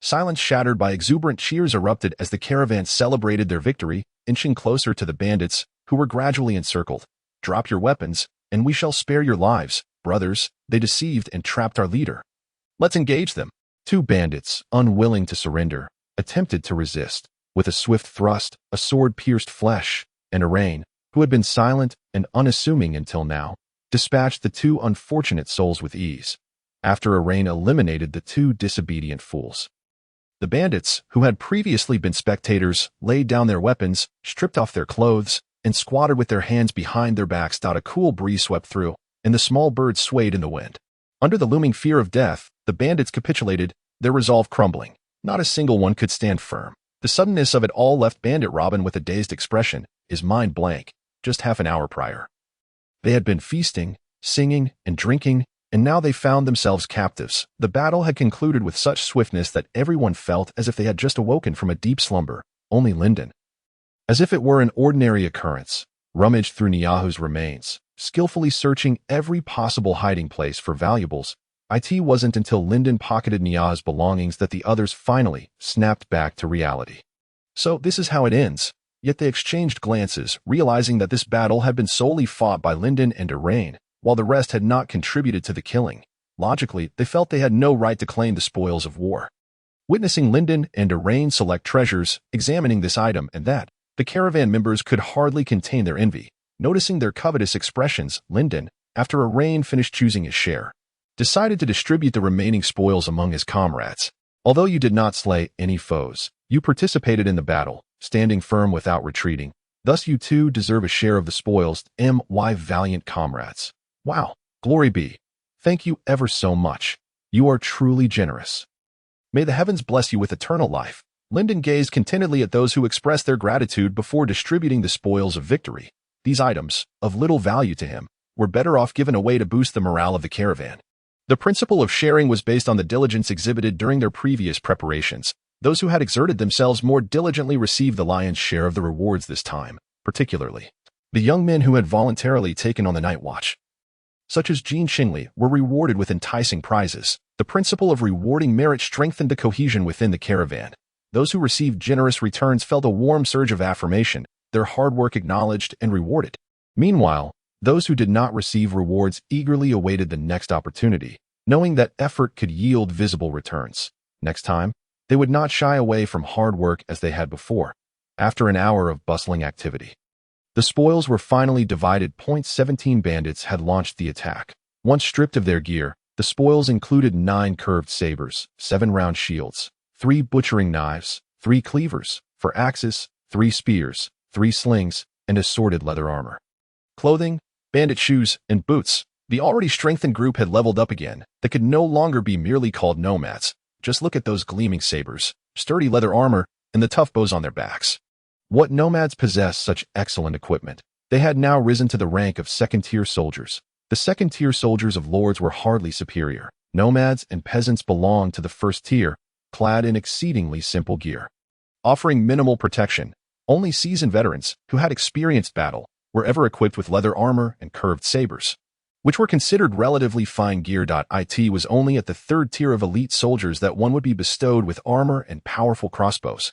Silence shattered by exuberant cheers erupted as the caravan celebrated their victory, inching closer to the bandits, who were gradually encircled. "Drop your weapons, and we shall spare your lives, brothers. They deceived and trapped our leader. Let's engage them." 2 bandits, unwilling to surrender, attempted to resist. With a swift thrust, a sword pierced flesh, and Arain, who had been silent and unassuming until now, dispatched the two unfortunate souls with ease, after a rain eliminated the two disobedient fools. The bandits, who had previously been spectators, laid down their weapons, stripped off their clothes, and squatted with their hands behind their backs. A cool breeze swept through, and the small birds swayed in the wind. Under the looming fear of death, the bandits capitulated, their resolve crumbling. Not a single one could stand firm. The suddenness of it all left Bandit Robin with a dazed expression, his mind blank. Just half an hour prior, they had been feasting, singing, and drinking, and now they found themselves captives. The battle had concluded with such swiftness that everyone felt as if they had just awoken from a deep slumber. Only Lyndon, as if it were an ordinary occurrence, rummaged through Niahu's remains, skillfully searching every possible hiding place for valuables. It wasn't until Lyndon pocketed Niahu's belongings that the others finally snapped back to reality. So this is how it ends. Yet they exchanged glances, realizing that this battle had been solely fought by Lyndon and Irene, while the rest had not contributed to the killing. Logically, they felt they had no right to claim the spoils of war. Witnessing Lyndon and Irene select treasures, examining this item and that, the caravan members could hardly contain their envy. Noticing their covetous expressions, Lyndon, after Irene finished choosing his share, decided to distribute the remaining spoils among his comrades. Although you did not slay any foes, you participated in the battle, standing firm without retreating. Thus you too deserve a share of the spoils, my valiant comrades. Wow, glory be. Thank you ever so much. You are truly generous. May the heavens bless you with eternal life. Lyndon gazed contentedly at those who expressed their gratitude before distributing the spoils of victory. These items, of little value to him, were better off given away to boost the morale of the caravan. The principle of sharing was based on the diligence exhibited during their previous preparations. Those who had exerted themselves more diligently received the lion's share of the rewards this time, particularly the young men who had voluntarily taken on the night watch, such as Jean Xingli, were rewarded with enticing prizes. The principle of rewarding merit strengthened the cohesion within the caravan. Those who received generous returns felt a warm surge of affirmation, their hard work acknowledged and rewarded. Meanwhile, those who did not receive rewards eagerly awaited the next opportunity, knowing that effort could yield visible returns. Next time, they would not shy away from hard work as they had before. After an hour of bustling activity, the spoils were finally divided. 17 bandits had launched the attack. Once stripped of their gear, the spoils included 9 curved sabers, 7 round shields, 3 butchering knives, 3 cleavers for axes, 3 spears, 3 slings, and assorted leather armor. Clothing, bandit shoes, and boots. The already strengthened group had leveled up again. They could no longer be merely called nomads. Just look at those gleaming sabers, sturdy leather armor, and the tough bows on their backs. What nomads possessed such excellent equipment? They had now risen to the rank of second-tier soldiers. The second-tier soldiers of lords were hardly superior. Nomads and peasants belonged to the first tier, clad in exceedingly simple gear, offering minimal protection. Only seasoned veterans, who had experienced battle, were ever equipped with leather armor and curved sabers, which were considered relatively fine gear. It was only at the third tier of elite soldiers that one would be bestowed with armor and powerful crossbows.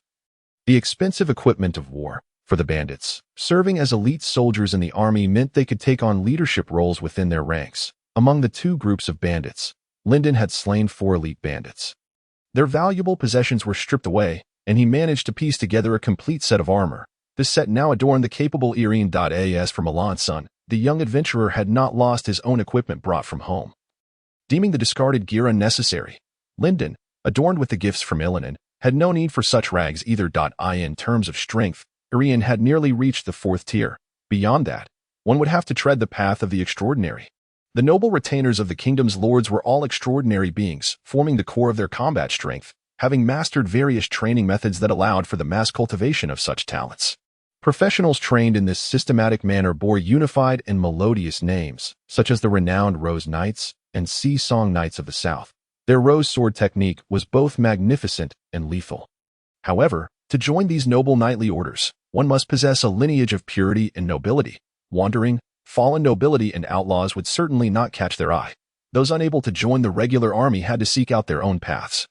The expensive equipment of war, for the bandits, serving as elite soldiers in the army meant they could take on leadership roles within their ranks. Among the two groups of bandits, Lyndon had slain 4 elite bandits. Their valuable possessions were stripped away, and he managed to piece together a complete set of armor. This set now adorned the capable Irene.as from Milan's son. The young adventurer had not lost his own equipment brought from home. Deeming the discarded gear unnecessary, Lyndon, adorned with the gifts from Ilanin, had no need for such rags either. In terms of strength, Irene had nearly reached the 4th tier. Beyond that, one would have to tread the path of the extraordinary. The noble retainers of the kingdom's lords were all extraordinary beings, forming the core of their combat strength, having mastered various training methods that allowed for the mass cultivation of such talents. Professionals trained in this systematic manner bore unified and melodious names, such as the renowned Rose Knights and Sea Song Knights of the South. Their rose sword technique was both magnificent and lethal. However, to join these noble knightly orders, one must possess a lineage of purity and nobility. Wandering, fallen nobility and outlaws would certainly not catch their eye. Those unable to join the regular army had to seek out their own paths,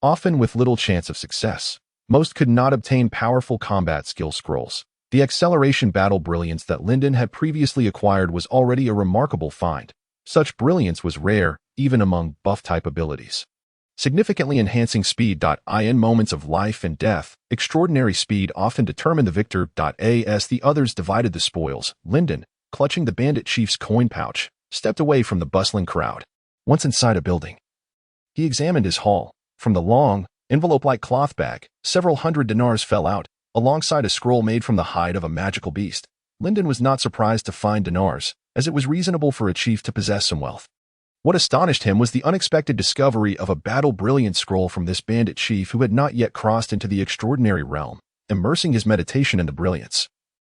often with little chance of success. Most could not obtain powerful combat skill scrolls. The acceleration battle brilliance that Lyndon had previously acquired was already a remarkable find. Such brilliance was rare, even among buff-type abilities. significantly enhancing speed. In moments of life and death, extraordinary speed often determined the victor. As the others divided the spoils, Lyndon, clutching the bandit chief's coin pouch, stepped away from the bustling crowd. Once inside a building, he examined his haul. From the long, envelope-like cloth bag, several hundred dinars fell out, alongside a scroll made from the hide of a magical beast. Lyndon was not surprised to find dinars, as it was reasonable for a chief to possess some wealth. What astonished him was the unexpected discovery of a battle-brilliant scroll from this bandit chief who had not yet crossed into the extraordinary realm, immersing his meditation in the brilliance.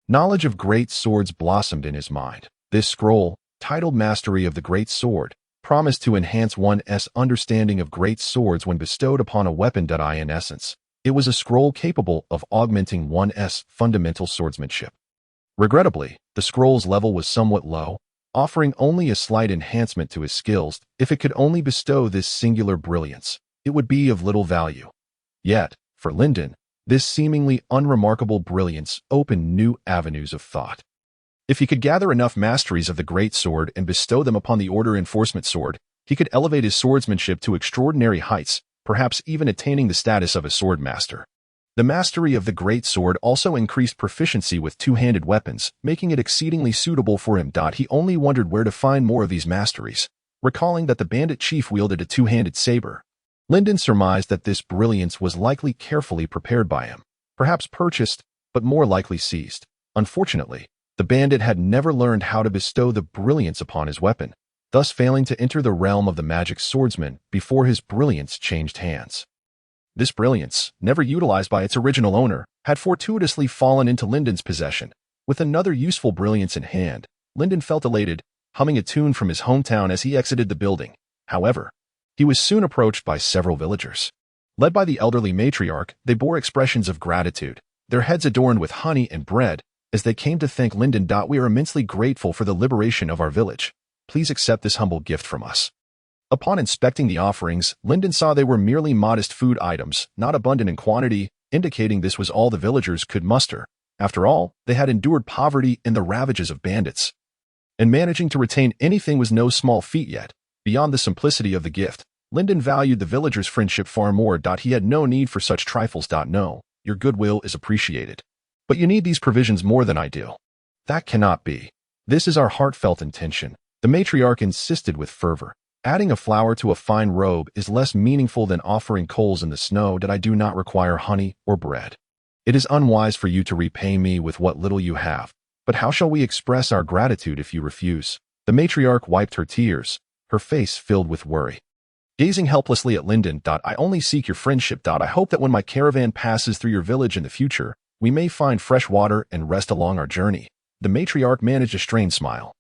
Knowledge of great swords blossomed in his mind. This scroll, titled Mastery of the Great Sword, promised to enhance one's understanding of great swords when bestowed upon a weapon. In essence, it was a scroll capable of augmenting one's fundamental swordsmanship. Regrettably, the scroll's level was somewhat low, offering only a slight enhancement to his skills. If it could only bestow this singular brilliance, it would be of little value. Yet, for Lyndon, this seemingly unremarkable brilliance opened new avenues of thought. If he could gather enough masteries of the great sword and bestow them upon the order enforcement sword, he could elevate his swordsmanship to extraordinary heights, perhaps even attaining the status of a swordmaster. The mastery of the great sword also increased proficiency with two-handed weapons, making it exceedingly suitable for him. He only wondered where to find more of these masteries. Recalling that the bandit chief wielded a two-handed saber, Lyndon surmised that this brilliance was likely carefully prepared by him, perhaps purchased, but more likely seized. Unfortunately, the bandit had never learned how to bestow the brilliance upon his weapon, thus failing to enter the realm of the magic swordsman before his brilliance changed hands. This brilliance, never utilized by its original owner, had fortuitously fallen into Lyndon's possession. With another useful brilliance in hand, Lyndon felt elated, humming a tune from his hometown as he exited the building. However, he was soon approached by several villagers. Led by the elderly matriarch, they bore expressions of gratitude, their heads adorned with honey and bread, as they came to thank Lyndon. We are immensely grateful for the liberation of our village. Please accept this humble gift from us. Upon inspecting the offerings, Lyndon saw they were merely modest food items, not abundant in quantity, indicating this was all the villagers could muster. After all, they had endured poverty and the ravages of bandits. And managing to retain anything was no small feat yet. Beyond the simplicity of the gift, Lyndon valued the villagers' friendship far more. He had no need for such trifles. No, your goodwill is appreciated. But you need these provisions more than I do. That cannot be. This is our heartfelt intention, the matriarch insisted with fervor. Adding a flower to a fine robe is less meaningful than offering coals in the snow. I do not require honey or bread. It is unwise for you to repay me with what little you have. But how shall we express our gratitude if you refuse? The matriarch wiped her tears, her face filled with worry. Gazing helplessly at Lyndon, I only seek your friendship. I hope that when my caravan passes through your village in the future, we may find fresh water and rest along our journey. The matriarch managed a strained smile.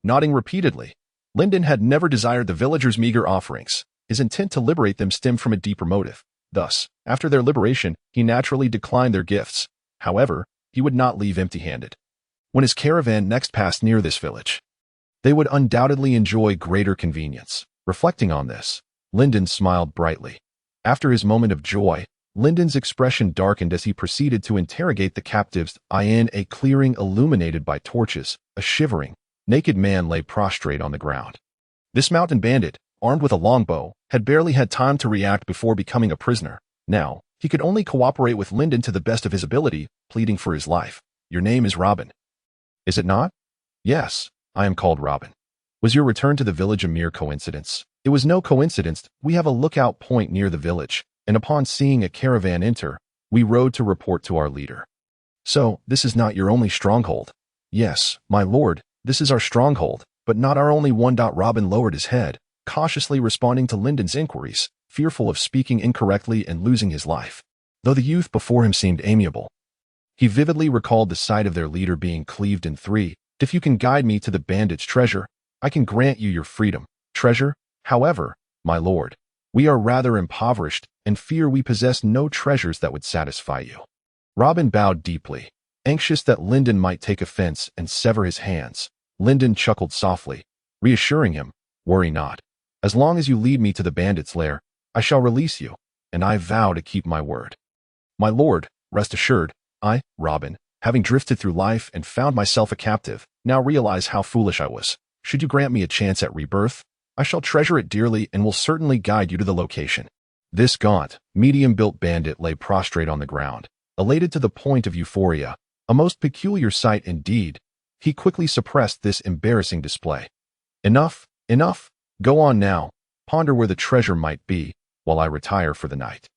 Nodding repeatedly, Lyndon had never desired the villagers' meager offerings. His intent to liberate them stemmed from a deeper motive. Thus, after their liberation, he naturally declined their gifts. However, he would not leave empty-handed. When his caravan next passed near this village, they would undoubtedly enjoy greater convenience. Reflecting on this, Lyndon smiled brightly. After his moment of joy, Lyndon's expression darkened as he proceeded to interrogate the captives. In a clearing illuminated by torches, a shivering, naked man lay prostrate on the ground. This mountain bandit, armed with a longbow, had barely had time to react before becoming a prisoner. Now, he could only cooperate with Lyndon to the best of his ability, pleading for his life. Your name is Robin. Is it not? Yes, I am called Robin. Was your return to the village a mere coincidence? It was no coincidence. We have a lookout point near the village, and upon seeing a caravan enter, we rode to report to our leader. So, this is not your only stronghold? Yes, my lord, this is our stronghold, but not our only one. Robin lowered his head, cautiously responding to Lyndon's inquiries, fearful of speaking incorrectly and losing his life. Though the youth before him seemed amiable, he vividly recalled the sight of their leader being cleaved in three. If you can guide me to the bandit's treasure, I can grant you your freedom. Treasure? However, my lord, we are rather impoverished and fear we possess no treasures that would satisfy you. Robin bowed deeply, anxious that Lyndon might take offense and sever his hands. Lyndon chuckled softly, reassuring him, worry not. As long as you lead me to the bandit's lair, I shall release you, and I vow to keep my word. My lord, rest assured, I, Robin, having drifted through life and found myself a captive, now realize how foolish I was. Should you grant me a chance at rebirth, I shall treasure it dearly and will certainly guide you to the location. This gaunt, medium-built bandit lay prostrate on the ground, elated to the point of euphoria, a most peculiar sight indeed. He quickly suppressed this embarrassing display. Enough, enough, go on now, ponder where the treasure might be, while I retire for the night.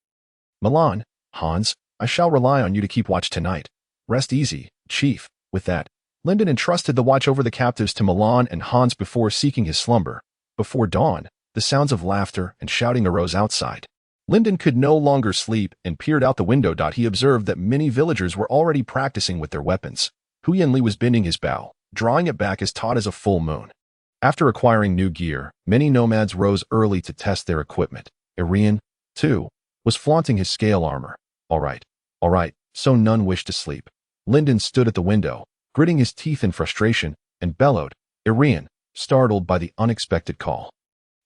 Milan, Hans, I shall rely on you to keep watch tonight. Rest easy, chief. With that, Lyndon entrusted the watch over the captives to Milan and Hans before seeking his slumber. Before dawn, the sounds of laughter and shouting arose outside. Lyndon could no longer sleep and peered out the window. He observed that many villagers were already practicing with their weapons. Hu Yanli was bending his bow, drawing it back as taut as a full moon. After acquiring new gear, many nomads rose early to test their equipment. Irian, too, was flaunting his scale armor. All right, so none wished to sleep. Lyndon stood at the window, gritting his teeth in frustration, and bellowed, Irian, startled by the unexpected call.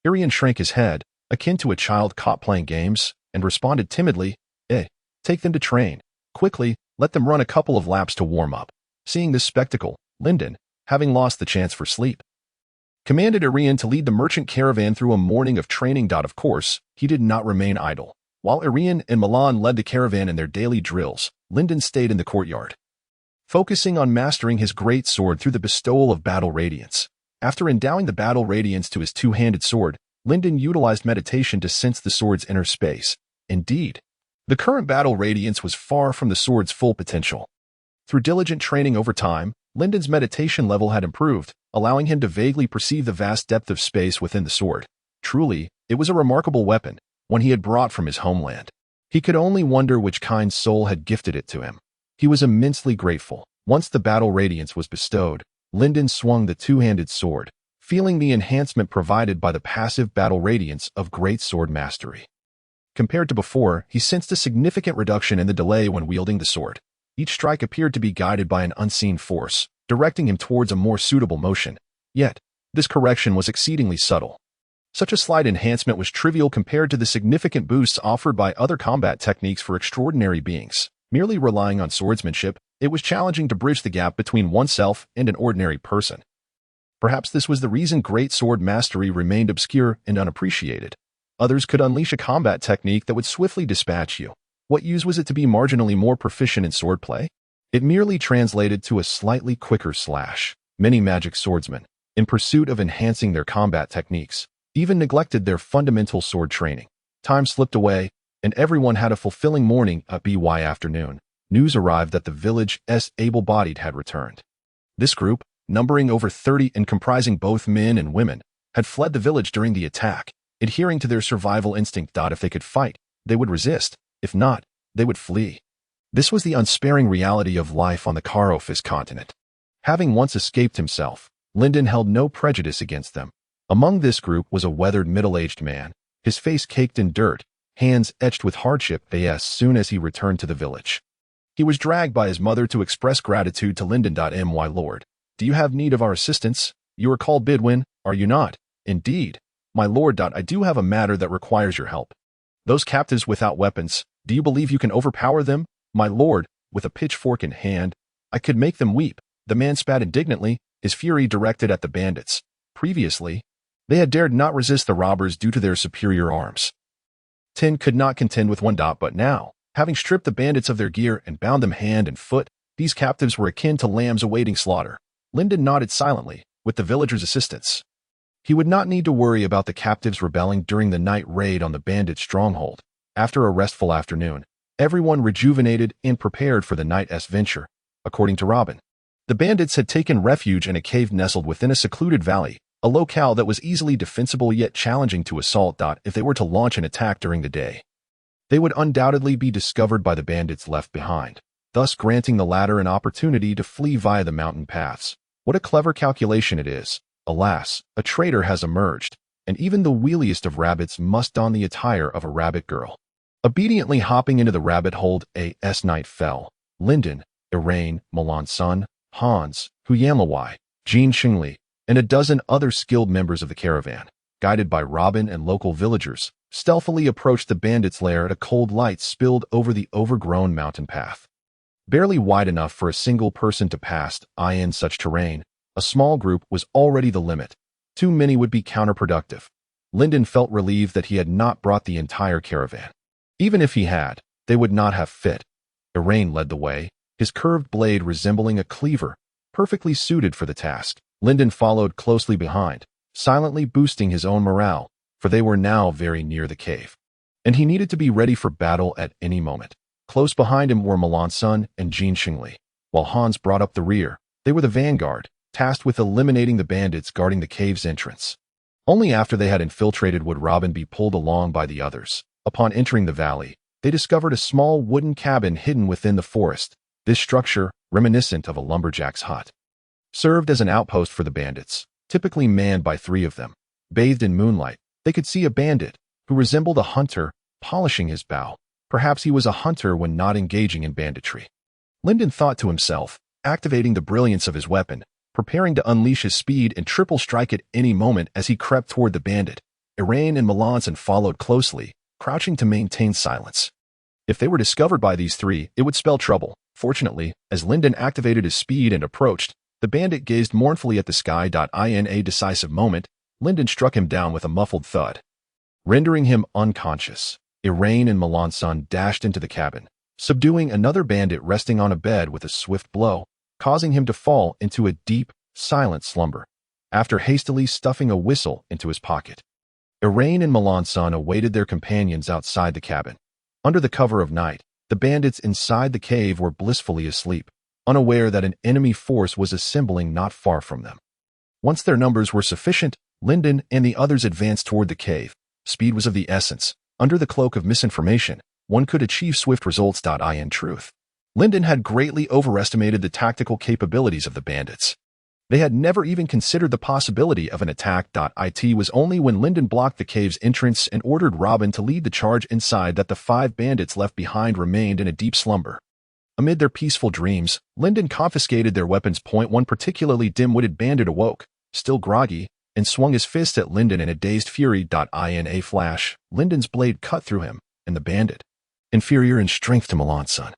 Irian shrank his head, akin to a child caught playing games, and responded timidly, take them to train. Quickly, let them run a couple of laps to warm up. Seeing this spectacle, Lyndon, having lost the chance for sleep, commanded Irian to lead the merchant caravan through a morning of training. Of course, he did not remain idle. While Irian and Milan led the caravan in their daily drills, Lyndon stayed in the courtyard, focusing on mastering his great sword through the bestowal of battle radiance. After endowing the battle radiance to his two-handed sword, Lyndon utilized meditation to sense the sword's inner space. Indeed, the current battle radiance was far from the sword's full potential. Through diligent training over time, Lyndon's meditation level had improved, allowing him to vaguely perceive the vast depth of space within the sword. Truly, it was a remarkable weapon, one he had brought from his homeland. He could only wonder which kind soul had gifted it to him. He was immensely grateful. Once the battle radiance was bestowed, Lyndon swung the two-handed sword, feeling the enhancement provided by the passive battle radiance of great sword mastery. Compared to before, he sensed a significant reduction in the delay when wielding the sword. Each strike appeared to be guided by an unseen force, directing him towards a more suitable motion. Yet, this correction was exceedingly subtle. Such a slight enhancement was trivial compared to the significant boosts offered by other combat techniques for extraordinary beings. Merely relying on swordsmanship, it was challenging to bridge the gap between oneself and an ordinary person. Perhaps this was the reason great sword mastery remained obscure and unappreciated. Others could unleash a combat technique that would swiftly dispatch you. What use was it to be marginally more proficient in swordplay? It merely translated to a slightly quicker slash. Many magic swordsmen, in pursuit of enhancing their combat techniques, even neglected their fundamental sword training. Time slipped away, and everyone had a fulfilling morning. By afternoon, news arrived that the village's able-bodied had returned. This group, numbering over 30 and comprising both men and women, had fled the village during the attack, adhering to their survival instinct. If they could fight, they would resist. If not, they would flee. This was the unsparing reality of life on the Karofis continent. Having once escaped himself, Lyndon held no prejudice against them. Among this group was a weathered middle-aged man, his face caked in dirt, hands etched with hardship. As soon as he returned to the village, he was dragged by his mother to express gratitude to Lyndon. My lord, do you have need of our assistance? You are called Bidwin, are you not? Indeed, my lord. I do have a matter that requires your help. Those captives without weapons, do you believe you can overpower them? My lord, with a pitchfork in hand, I could make them weep. The man spat indignantly, his fury directed at the bandits. Previously, they had dared not resist the robbers due to their superior arms. 10 could not contend with 1. But now, having stripped the bandits of their gear and bound them hand and foot, these captives were akin to lambs awaiting slaughter. Lyndon nodded silently, with the villagers' assistance. He would not need to worry about the captives rebelling during the night raid on the bandit stronghold. After a restful afternoon, everyone rejuvenated and prepared for the night's venture. According to Robin, the bandits had taken refuge in a cave nestled within a secluded valley, a locale that was easily defensible yet challenging to assault. If they were to launch an attack during the day, they would undoubtedly be discovered by the bandits left behind, thus granting the latter an opportunity to flee via the mountain paths. What a clever calculation it is. Alas, a traitor has emerged, and even the wheeliest of rabbits must don the attire of a rabbit girl. Obediently hopping into the rabbit hold, night fell. Lyndon, Irain, Milan's son, Hans, Hu Yanlawai, Jean Xingli, and a dozen other skilled members of the caravan, guided by Robin and local villagers, stealthily approached the bandits' lair at a cold light spilled over the overgrown mountain path. Barely wide enough for a single person to pass, in such terrain, a small group was already the limit. Too many would be counterproductive. Lyndon felt relieved that he had not brought the entire caravan. Even if he had, they would not have fit. Irain led the way, his curved blade resembling a cleaver, perfectly suited for the task. Lyndon followed closely behind, silently boosting his own morale, for they were now very near the cave. And he needed to be ready for battle at any moment. Close behind him were Melanson and Jean Xingli, while Hans brought up the rear. They were the vanguard, tasked with eliminating the bandits guarding the cave's entrance. Only after they had infiltrated would Robin be pulled along by the others. Upon entering the valley, they discovered a small wooden cabin hidden within the forest. This structure, reminiscent of a lumberjack's hut, served as an outpost for the bandits, typically manned by 3 of them. Bathed in moonlight, they could see a bandit, who resembled a hunter, polishing his bow. Perhaps he was a hunter when not engaging in banditry. Lyndon thought to himself, activating the brilliance of his weapon, preparing to unleash his speed and triple strike at any moment as he crept toward the bandit. Irain and Melanson followed closely, crouching to maintain silence. If they were discovered by these 3, it would spell trouble. Fortunately, as Lyndon activated his speed and approached, the bandit gazed mournfully at the sky. In a decisive moment, Lyndon struck him down with a muffled thud, rendering him unconscious. Irain and Melanson dashed into the cabin, subduing another bandit resting on a bed with a swift blow, causing him to fall into a deep, silent slumber, after hastily stuffing a whistle into his pocket. Irain and Melanson awaited their companions outside the cabin. Under the cover of night, the bandits inside the cave were blissfully asleep, unaware that an enemy force was assembling not far from them. Once their numbers were sufficient, Lyndon and the others advanced toward the cave. Speed was of the essence. Under the cloak of misinformation, one could achieve swift results. In truth, Lyndon had greatly overestimated the tactical capabilities of the bandits. They had never even considered the possibility of an attack. It was only when Lyndon blocked the cave's entrance and ordered Robin to lead the charge inside that the 5 bandits left behind remained in a deep slumber. Amid their peaceful dreams, Lyndon confiscated their weapons. One particularly dim-witted bandit awoke, still groggy, and swung his fist at Lyndon in a dazed fury. In a flash, Lyndon's blade cut through him, and the bandit, inferior in strength to Melanson,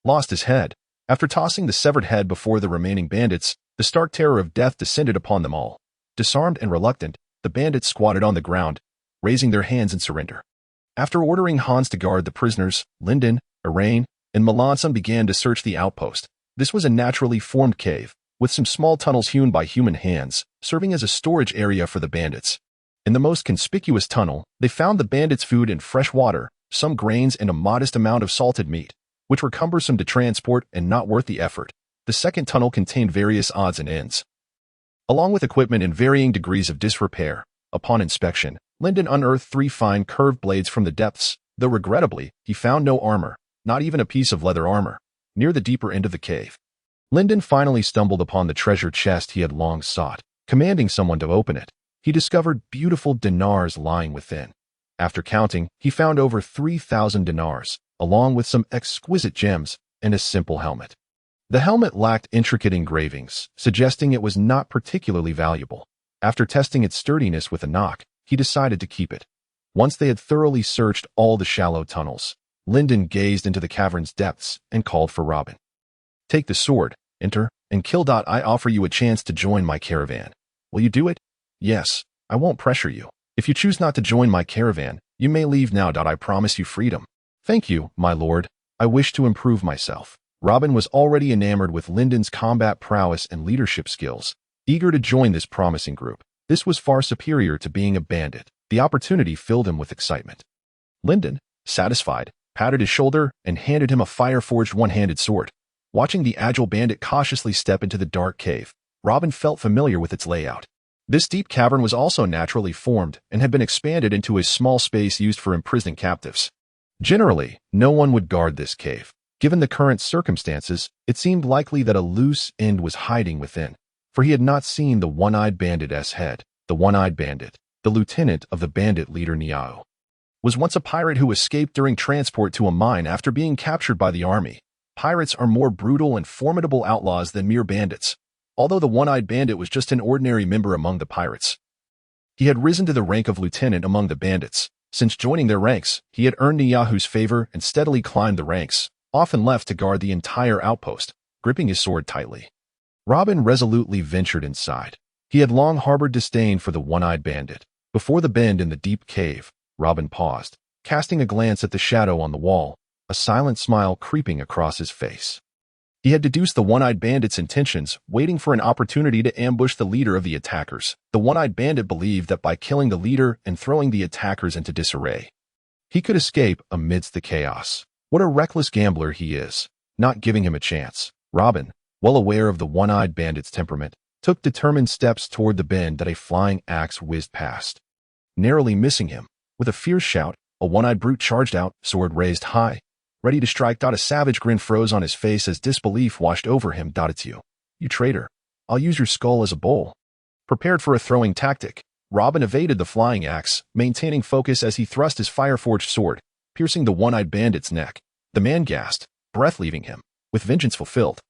lost his head. After tossing the severed head before the remaining bandits, the stark terror of death descended upon them all. Disarmed and reluctant, the bandits squatted on the ground, raising their hands in surrender. After ordering Hans to guard the prisoners, Lyndon, Irain, and Melanson began to search the outpost. This was a naturally formed cave, with some small tunnels hewn by human hands, serving as a storage area for the bandits. In the most conspicuous tunnel, they found the bandits' food and fresh water, some grains and a modest amount of salted meat, which were cumbersome to transport and not worth the effort. The second tunnel contained various odds and ends, along with equipment in varying degrees of disrepair. Upon inspection, Lyndon unearthed 3 fine curved blades from the depths, though regrettably, he found no armor, not even a piece of leather armor, near the deeper end of the cave. Lyndon finally stumbled upon the treasure chest he had long sought. Commanding someone to open it, he discovered beautiful dinars lying within. After counting, he found over 3,000 dinars, along with some exquisite gems and a simple helmet. The helmet lacked intricate engravings, suggesting it was not particularly valuable. After testing its sturdiness with a knock, he decided to keep it. Once they had thoroughly searched all the shallow tunnels, Lyndon gazed into the cavern's depths and called for Robin. "Take the sword, enter, and kill. I offer you a chance to join my caravan. Will you do it?" "Yes, I won't pressure you. If you choose not to join my caravan, you may leave now. I promise you freedom." "Thank you, my lord. I wish to improve myself." Robin was already enamored with Lyndon's combat prowess and leadership skills, eager to join this promising group. This was far superior to being a bandit. The opportunity filled him with excitement. Lyndon, satisfied, patted his shoulder and handed him a fire-forged one-handed sword. Watching the agile bandit cautiously step into the dark cave, Robin felt familiar with its layout. This deep cavern was also naturally formed and had been expanded into a small space used for imprisoning captives. Generally, no one would guard this cave. Given the current circumstances, it seemed likely that a loose end was hiding within, for he had not seen the one-eyed bandit's head. The one-eyed bandit, the lieutenant of the bandit leader Niao, was once a pirate who escaped during transport to a mine after being captured by the army. Pirates are more brutal and formidable outlaws than mere bandits, although the one-eyed bandit was just an ordinary member among the pirates. He had risen to the rank of lieutenant among the bandits. Since joining their ranks, he had earned Niahu's favor and steadily climbed the ranks, often left to guard the entire outpost, gripping his sword tightly. Robin resolutely ventured inside. He had long harbored disdain for the one-eyed bandit. Before the bend in the deep cave, Robin paused, casting a glance at the shadow on the wall, a silent smile creeping across his face. He had deduced the one-eyed bandit's intentions, waiting for an opportunity to ambush the leader of the attackers. The one-eyed bandit believed that by killing the leader and throwing the attackers into disarray, he could escape amidst the chaos. What a reckless gambler he is, not giving him a chance. Robin, well aware of the one-eyed bandit's temperament, took determined steps toward the bend that a flying axe whizzed past, narrowly missing him. With a fierce shout, a one-eyed brute charged out, sword raised high, ready to strike. A savage grin froze on his face as disbelief washed over him. It's you. You traitor. I'll use your skull as a bowl. Prepared for a throwing tactic, Robin evaded the flying axe, maintaining focus as he thrust his fire-forged sword, piercing the one-eyed bandit's neck. The man gasped, breath leaving him. With vengeance fulfilled,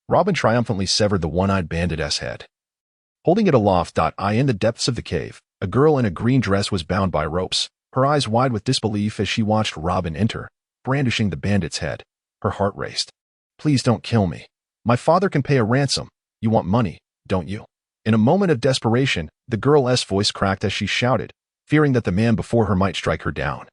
Robin triumphantly severed the one-eyed bandit's head. Holding it aloft, in the depths of the cave, a girl in a green dress was bound by ropes, her eyes wide with disbelief as she watched Robin enter, brandishing the bandit's head. Her heart raced. Please don't kill me. My father can pay a ransom. You want money, don't you? In a moment of desperation, the girl's voice cracked as she shouted, fearing that the man before her might strike her down.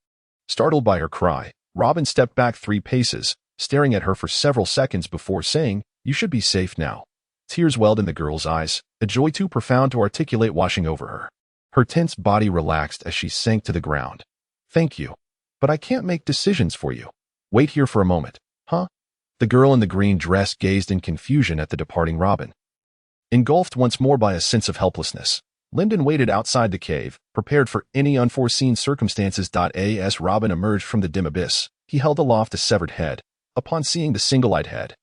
Startled by her cry, Robin stepped back 3 paces, staring at her for several seconds before saying, "You should be safe now." Tears welled in the girl's eyes, a joy too profound to articulate washing over her. Her tense body relaxed as she sank to the ground. "Thank you, but I can't make decisions for you. Wait here for a moment, huh?" The girl in the green dress gazed in confusion at the departing Robin. Engulfed once more by a sense of helplessness, Lyndon waited outside the cave, prepared for any unforeseen circumstances. As Robin emerged from the dim abyss, he held aloft a severed head. Upon seeing the single-eyed head,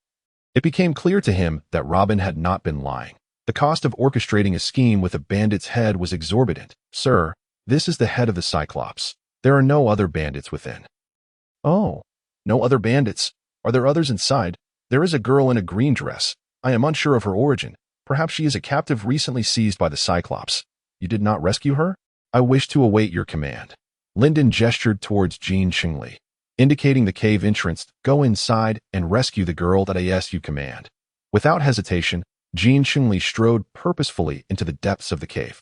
it became clear to him that Robin had not been lying. The cost of orchestrating a scheme with a bandit's head was exorbitant. "Sir, this is the head of the Cyclops. There are no other bandits within." "Oh, no other bandits? Are there others inside?" "There is a girl in a green dress. I am unsure of her origin. Perhaps she is a captive recently seized by the Cyclops. You did not rescue her?" "I wish to await your command." Lyndon gestured towards Jean Qingli, indicating the cave entrance. "Go inside and rescue the girl that you command." Without hesitation, Jean Qingli strode purposefully into the depths of the cave.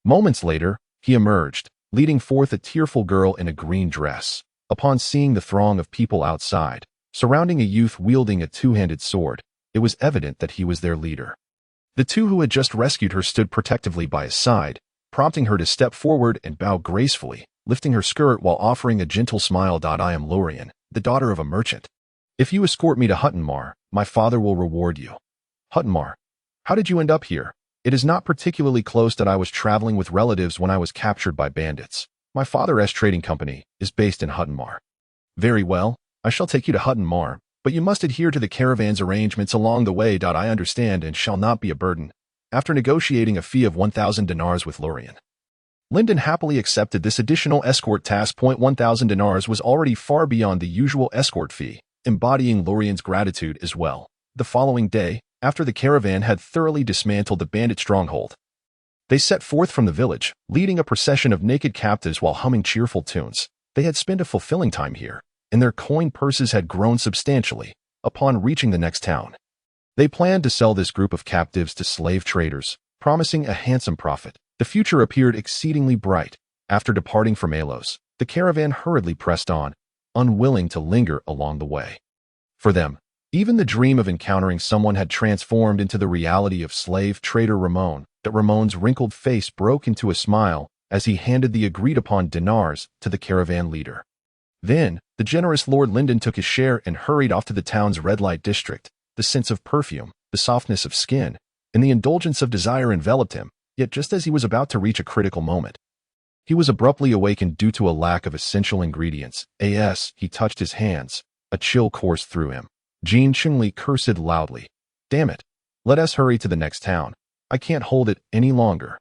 Moments later, he emerged, leading forth a tearful girl in a green dress. Upon seeing the throng of people outside, surrounding a youth wielding a two-handed sword, it was evident that he was their leader. The two who had just rescued her stood protectively by his side, prompting her to step forward and bow gracefully, lifting her skirt while offering a gentle smile. "I am Lorien, the daughter of a merchant. If you escort me to Huttonmar, my father will reward you." "Huttonmar? How did you end up here?" "It is not particularly close. I was traveling with relatives when I was captured by bandits. My father's trading company is based in Huttonmar." "Very well, I shall take you to Huttonmar, but you must adhere to the caravan's arrangements along the way. I understand and shall not be a burden." After negotiating a fee of 1,000 dinars with Lorien, Lyndon happily accepted this additional escort task. 1,000 dinars was already far beyond the usual escort fee, embodying Lorien's gratitude as well. The following day, after the caravan had thoroughly dismantled the bandit stronghold, they set forth from the village, leading a procession of naked captives while humming cheerful tunes. They had spent a fulfilling time here, and their coin purses had grown substantially. Upon reaching the next town, they planned to sell this group of captives to slave traders, promising a handsome profit. The future appeared exceedingly bright. After departing from Alos, the caravan hurriedly pressed on, unwilling to linger along the way. For them, even the dream of encountering someone had transformed into the reality of slave trader Ramon. That Ramon's wrinkled face broke into a smile as he handed the agreed-upon dinars to the caravan leader. Then, the generous Lord Lyndon took his share and hurried off to the town's red light district. The sense of perfume, the softness of skin, and the indulgence of desire enveloped him. Yet just as he was about to reach a critical moment, he was abruptly awakened due to a lack of essential ingredients. He touched his hands. A chill coursed through him. Jean Qingli cursed loudly. "Damn it. Let us hurry to the next town. I can't hold it any longer."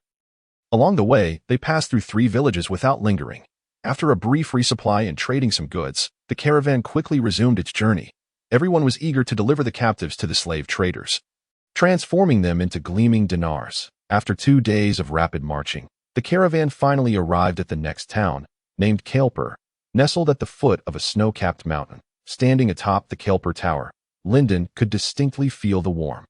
Along the way, they passed through 3 villages without lingering. After a brief resupply and trading some goods, the caravan quickly resumed its journey. Everyone was eager to deliver the captives to the slave traders, transforming them into gleaming dinars. After 2 days of rapid marching, the caravan finally arrived at the next town, named Kailpur, nestled at the foot of a snow-capped mountain. Standing atop the Kailpur Tower, Lyndon could distinctly feel the warm,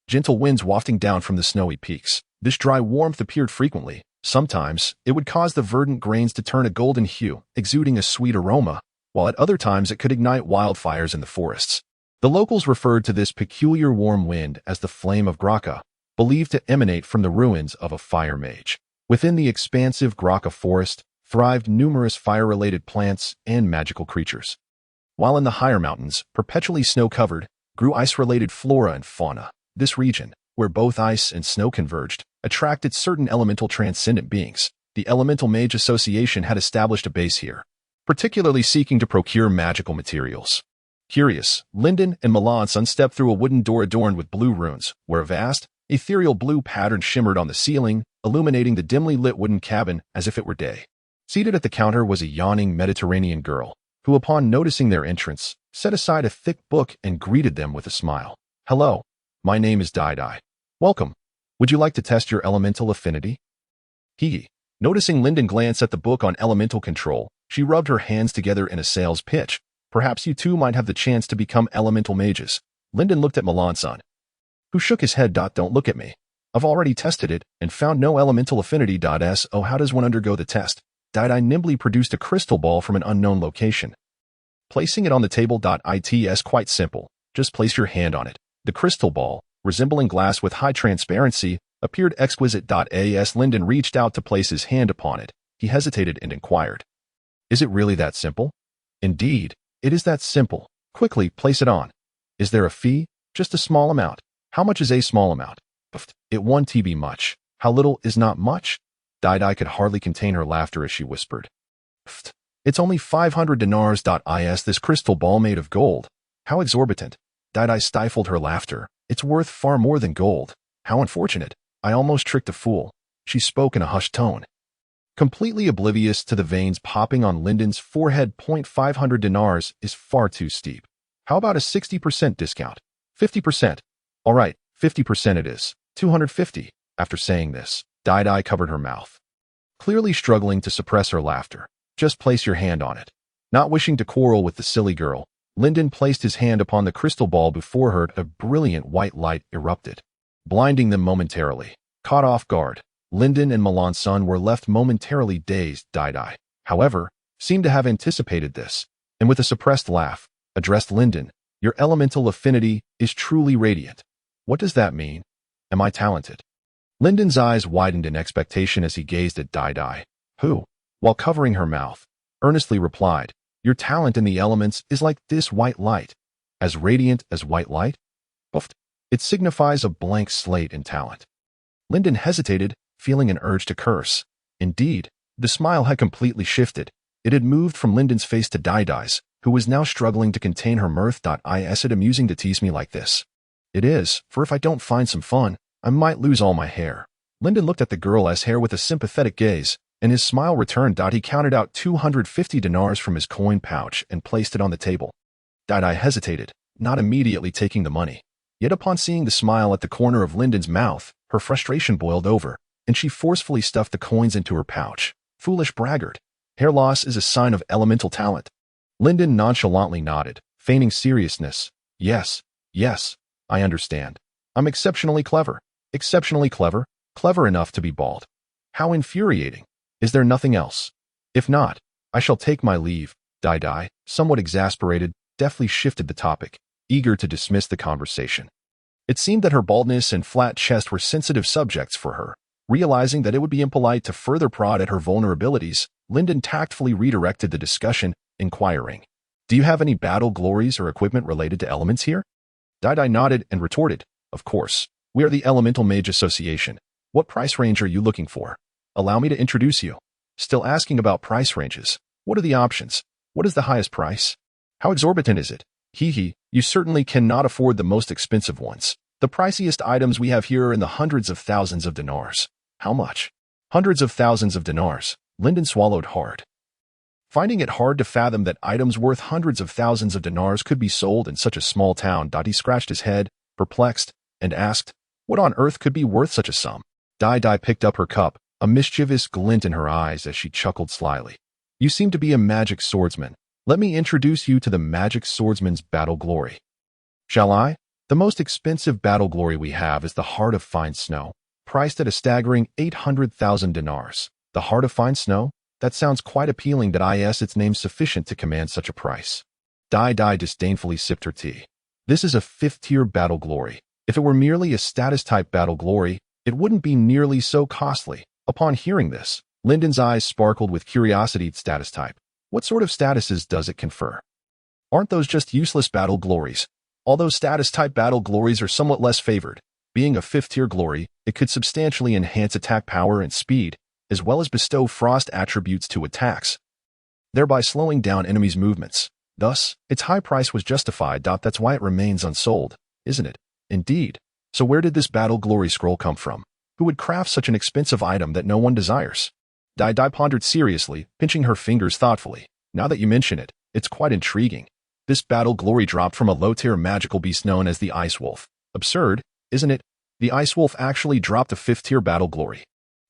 gentle winds wafting down from the snowy peaks. This dry warmth appeared frequently, Sometimes, it would cause the verdant grains to turn a golden hue, exuding a sweet aroma, while at other times it could ignite wildfires in the forests. The locals referred to this peculiar warm wind as the flame of Graka, believed to emanate from the ruins of a fire mage. Within the expansive Graka forest thrived numerous fire-related plants and magical creatures. While in the higher mountains, perpetually snow-covered, grew ice-related flora and fauna. This region, where both ice and snow converged, attracted certain elemental transcendent beings. The Elemental Mage Association had established a base here, particularly seeking to procure magical materials. Curious, Lyndon and Melanson stepped through a wooden door adorned with blue runes, where a vast, ethereal blue pattern shimmered on the ceiling, illuminating the dimly lit wooden cabin as if it were day. Seated at the counter was a yawning Mediterranean girl, who upon noticing their entrance, set aside a thick book and greeted them with a smile. "Hello, my name is Dai. Welcome. Would you like to test your elemental affinity?" Hee. Noticing Lyndon glance at the book on elemental control, she rubbed her hands together in a sales pitch. "Perhaps you two might have the chance to become elemental mages." Lyndon looked at Melanson, who shook his head. "Don't look at me. I've already tested it and found no elemental affinity. So how does one undergo the test?" Dai nimbly produced a crystal ball from an unknown location, placing it on the table. It's quite simple. Just place your hand on it. The crystal ball, resembling glass with high transparency, appeared exquisite. As Lyndon reached out to place his hand upon it, he hesitated and inquired, "Is it really that simple?" "Indeed, it is that simple. Quickly, place it on." "Is there a fee?" "Just a small amount." "How much is a small amount?" "It 1 TB much." "How little is not much?" Dai could hardly contain her laughter as she whispered, "It's only 500 dinars. Is this crystal ball made of gold?" "How exorbitant." Dai stifled her laughter. "It's worth far more than gold." "How unfortunate. I almost tricked a fool." She spoke in a hushed tone, completely oblivious to the veins popping on Lyndon's forehead. 500 dinars is far too steep. "How about a 60% discount?" 50%. "All right, 50% it is. 250. After saying this, Dai covered her mouth, clearly struggling to suppress her laughter. "Just place your hand on it." Not wishing to quarrel with the silly girl, Lyndon placed his hand upon the crystal ball before her. A brilliant white light erupted, blinding them momentarily. Caught off guard, Lyndon and Melanson were left momentarily dazed. Dai, however, seemed to have anticipated this, and with a suppressed laugh, addressed Lyndon. "Your elemental affinity is truly radiant." "What does that mean? Am I talented?" Lyndon's eyes widened in expectation as he gazed at Dai, who, while covering her mouth, earnestly replied, "Your talent in the elements is like this white light." "As radiant as white light?" "It signifies a blank slate in talent." Lyndon hesitated, feeling an urge to curse. Indeed, the smile had completely shifted. It had moved from Lyndon's face to Dai's, who was now struggling to contain her mirth. "Is it amusing to tease me like this?" "It is, for if I don't find some fun, I might lose all my hair." Lyndon looked at the girl's hair with a sympathetic gaze, and his smile returned. He counted out 250 dinars from his coin pouch and placed it on the table. Dai hesitated, not immediately taking the money. Yet upon seeing the smile at the corner of Lyndon's mouth, her frustration boiled over, and she forcefully stuffed the coins into her pouch. Foolish braggart. Hair loss is a sign of elemental talent. Lyndon nonchalantly nodded, feigning seriousness. Yes, I understand. I'm exceptionally clever. Exceptionally clever? Clever enough to be bald. How infuriating. Is there nothing else? If not, I shall take my leave." Dai, somewhat exasperated, deftly shifted the topic, eager to dismiss the conversation. It seemed that her baldness and flat chest were sensitive subjects for her. Realizing that it would be impolite to further prod at her vulnerabilities, Lyndon tactfully redirected the discussion, inquiring, "Do you have any battle glories or equipment related to elements here?" Dai nodded and retorted, "Of course. We are the Elemental Mage Association. What price range are you looking for? Allow me to introduce you." "Still asking about price ranges. What are the options? What is the highest price? How exorbitant is it?" You certainly cannot afford the most expensive ones. The priciest items we have here are in the hundreds of thousands of dinars." "How much?" "Hundreds of thousands of dinars." Lyndon swallowed hard, finding it hard to fathom that items worth hundreds of thousands of dinars could be sold in such a small town. He scratched his head, perplexed, and asked, "What on earth could be worth such a sum?" Dai picked up her cup, a mischievous glint in her eyes as she chuckled slyly. "You seem to be a magic swordsman. Let me introduce you to the magic swordsman's battle glory." "Shall I?" "The most expensive battle glory we have is the Heart of Fine Snow. priced at a staggering 800,000 dinars. The heart of fine snow? That sounds quite appealing. That is its name sufficient to command such a price. Dai disdainfully sipped her tea. This is a 5th-tier battle glory. If it were merely a status-type battle glory, it wouldn't be nearly so costly. Upon hearing this, Lyndon's eyes sparkled with curiosity. Status type. What sort of statuses does it confer? Aren't those just useless battle glories? Although status-type battle glories are somewhat less favored, being a 5th-tier glory, it could substantially enhance attack power and speed, as well as bestow frost attributes to attacks, thereby slowing down enemies' movements. Thus, its high price was justified. That's why it remains unsold, isn't it? Indeed. So where did this battle glory scroll come from? Who would craft such an expensive item that no one desires? Dai pondered seriously, pinching her fingers thoughtfully. Now that you mention it, it's quite intriguing. This battle glory dropped from a low-tier magical beast known as the Ice Wolf. Absurd, isn't it? The Ice Wolf actually dropped a 5th-tier battle glory.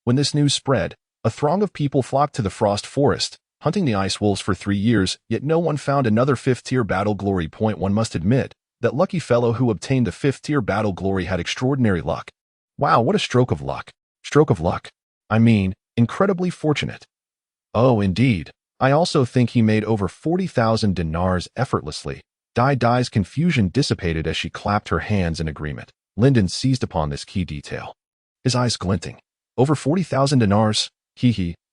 When this news spread, a throng of people flocked to the Frost Forest, hunting the Ice Wolves for 3 years, yet no one found another 5th-tier battle glory. One must admit, that lucky fellow who obtained the 5th-tier battle glory had extraordinary luck. Wow, what a stroke of luck. Stroke of luck. I mean, incredibly fortunate. Oh, indeed. I also think he made over 40,000 dinars effortlessly. Dai's confusion dissipated as she clapped her hands in agreement. Lyndon seized upon this key detail, his eyes glinting. Over 40,000 dinars?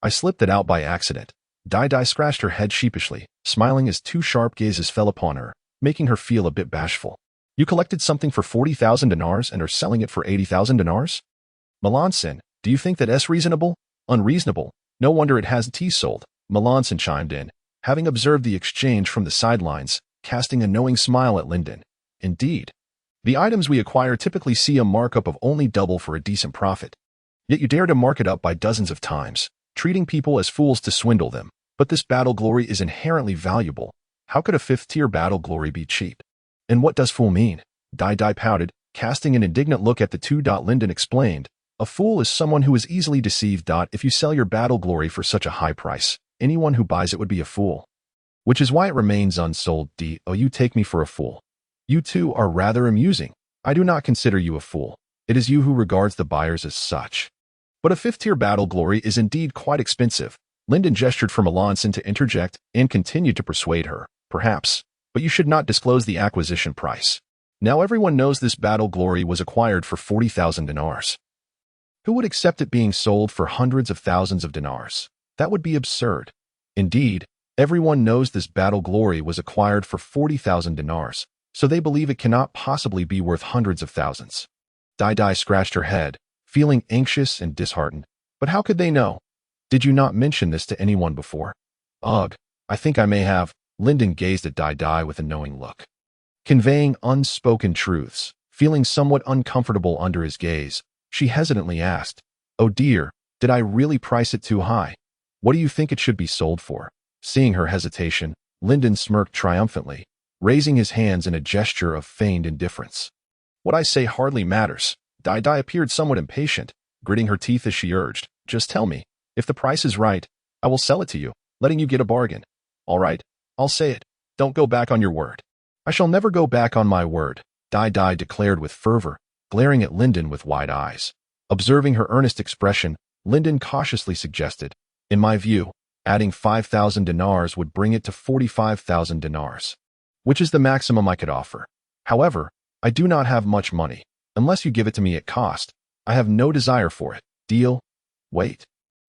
I slipped it out by accident. Dai scratched her head sheepishly, smiling as 2 sharp gazes fell upon her, making her feel a bit bashful. You collected something for 40,000 dinars and are selling it for 80,000 dinars? Melanson, do you think that's reasonable? Unreasonable. No wonder it hasn't tea sold. Melanson chimed in, having observed the exchange from the sidelines, casting a knowing smile at Lyndon. Indeed. The items we acquire typically see a markup of only double for a decent profit. Yet you dare to mark it up by dozens of times, treating people as fools to swindle them. But this battle glory is inherently valuable. How could a 5th-tier battle glory be cheap? And what does fool mean? Dai pouted, casting an indignant look at the two. Lyndon explained, a fool is someone who is easily deceived. If you sell your battle glory for such a high price, anyone who buys it would be a fool. Which is why it remains unsold. Oh, you take me for a fool. You two are rather amusing. I do not consider you a fool. It is you who regards the buyers as such. But a 5th-tier battle glory is indeed quite expensive. Lyndon gestured for Melanson to interject and continued to persuade her. Perhaps, but you should not disclose the acquisition price. Now everyone knows this battle glory was acquired for 40,000 dinars. Who would accept it being sold for hundreds of thousands of dinars? That would be absurd. Indeed, everyone knows this battle glory was acquired for 40,000 dinars, so they believe it cannot possibly be worth hundreds of thousands. Dai scratched her head, feeling anxious and disheartened. But how could they know? Did you not mention this to anyone before? Ugh, I think I may have. Lyndon gazed at Dai with a knowing look, conveying unspoken truths. Feeling somewhat uncomfortable under his gaze, she hesitantly asked, oh dear, did I really price it too high? What do you think it should be sold for? Seeing her hesitation, Lyndon smirked triumphantly, raising his hands in a gesture of feigned indifference. What I say hardly matters. Dai appeared somewhat impatient, gritting her teeth as she urged, just tell me. If the price is right, I will sell it to you, letting you get a bargain. All right, I'll say it. Don't go back on your word. I shall never go back on my word, Dai declared with fervor, glaring at Lyndon with wide eyes. Observing her earnest expression, Lyndon cautiously suggested, in my view, adding 5,000 dinars would bring it to 45,000 dinars, which is the maximum I could offer. However, I do not have much money. Unless you give it to me at cost, I have no desire for it. Deal? Wait.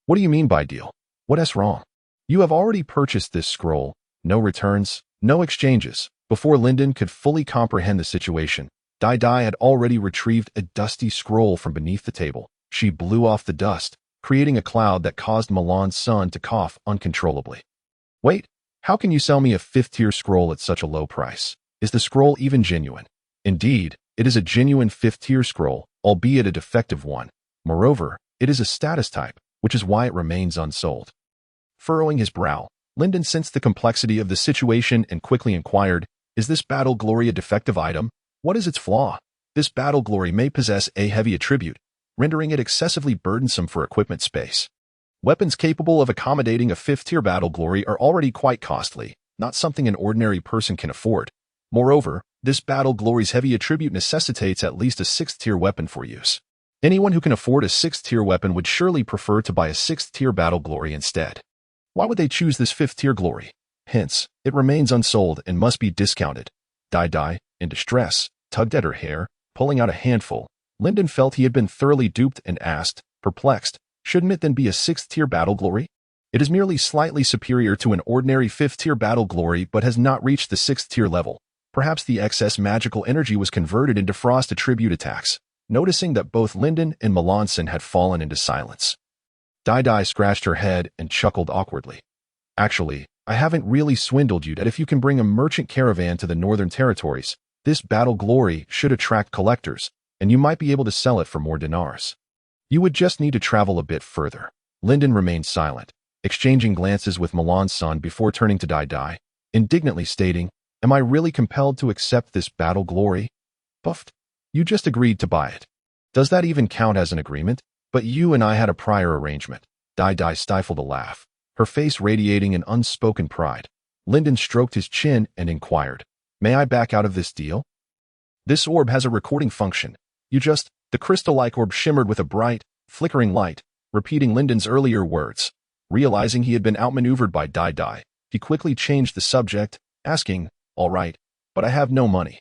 What do you mean by deal? What's wrong? You have already purchased this scroll. No returns, no exchanges. Before Lyndon could fully comprehend the situation, Dai had already retrieved a dusty scroll from beneath the table. She blew off the dust, creating a cloud that caused Milan's son to cough uncontrollably. Wait, how can you sell me a 5th-tier scroll at such a low price? Is the scroll even genuine? Indeed, it is a genuine 5th-tier scroll, albeit a defective one. Moreover, it is a status type, which is why it remains unsold. Furrowing his brow, Lyndon sensed the complexity of the situation and quickly inquired, is this battle glory a defective item? What is its flaw? This battle glory may possess a heavy attribute, rendering it excessively burdensome for equipment space. Weapons capable of accommodating a 5th-tier battle glory are already quite costly, not something an ordinary person can afford. Moreover, this battle glory's heavy attribute necessitates at least a 6th-tier weapon for use. Anyone who can afford a 6th-tier weapon would surely prefer to buy a 6th-tier battle glory instead. Why would they choose this 5th-tier glory? Hence, it remains unsold and must be discounted. Dai, in distress, tugged at her hair, pulling out a handful. Lyndon felt he had been thoroughly duped and asked, perplexed, shouldn't it then be a 6th-tier battle glory? It is merely slightly superior to an ordinary 5th-tier battle glory but has not reached the 6th-tier level. Perhaps the excess magical energy was converted into frost attribute attacks. Noticing that both Lyndon and Melanson had fallen into silence, Dai scratched her head and chuckled awkwardly. Actually, I haven't really swindled you that if you can bring a merchant caravan to the Northern Territories, this battle glory should attract collectors, and you might be able to sell it for more dinars. You would just need to travel a bit further. Lyndon remained silent, exchanging glances with Melanson before turning to Dai, indignantly stating, "Am I really compelled to accept this battle glory?" Puffed. "You just agreed to buy it. Does that even count as an agreement? But you and I had a prior arrangement." Dai stifled a laugh, her face radiating an unspoken pride. Lyndon stroked his chin and inquired, "May I back out of this deal?" "This orb has a recording function. The crystal-like orb shimmered with a bright, flickering light, repeating Lyndon's earlier words. Realizing he had been outmaneuvered by Dai, he quickly changed the subject, asking, "All right, but I have no money."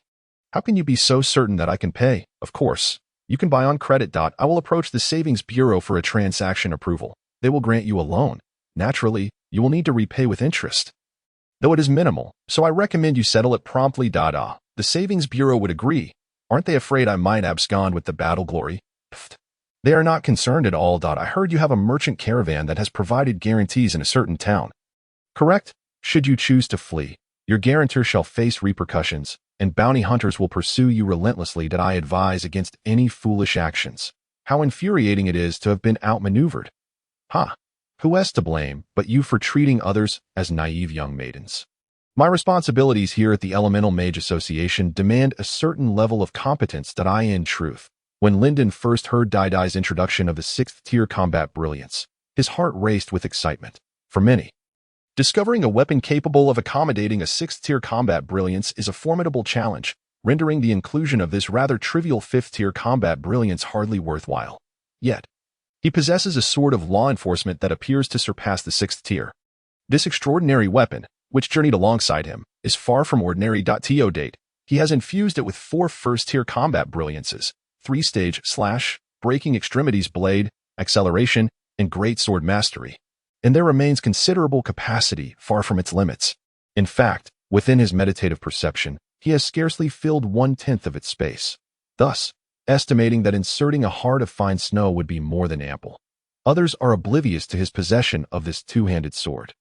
"How can you be so certain that I can pay?" "Of course. You can buy on credit. I will approach the Savings Bureau for a transaction approval. They will grant you a loan. Naturally, you will need to repay with interest, though it is minimal, so I recommend you settle it promptly. The Savings Bureau would agree. Aren't they afraid I might abscond with the battle glory?" Pfft. "They are not concerned at all. I heard you have a merchant caravan that has provided guarantees in a certain town." "Correct. Should you choose to flee, your guarantor shall face repercussions, and bounty hunters will pursue you relentlessly. I advise against any foolish actions. How infuriating it is to have been outmaneuvered. Ha! Who is to blame but you for treating others as naive young maidens? My responsibilities here at the Elemental Mage Association demand a certain level of competence. In truth, when Lyndon first heard Dai's introduction of the 6th-tier combat brilliance, his heart raced with excitement. For many, discovering a weapon capable of accommodating a 6th-tier combat brilliance is a formidable challenge, rendering the inclusion of this rather trivial 5th-tier combat brilliance hardly worthwhile. Yet, he possesses a sword of law enforcement that appears to surpass the 6th tier. This extraordinary weapon, which journeyed alongside him, is far from ordinary. To date, he has infused it with 4 1st-tier combat brilliances, 3-stage slash, breaking extremities blade, acceleration, and greatsword mastery. And there remains considerable capacity far from its limits. In fact, within his meditative perception, he has scarcely filled 1/10 of its space, thus estimating that inserting a heart of fine snow would be more than ample. Others are oblivious to his possession of this two-handed sword.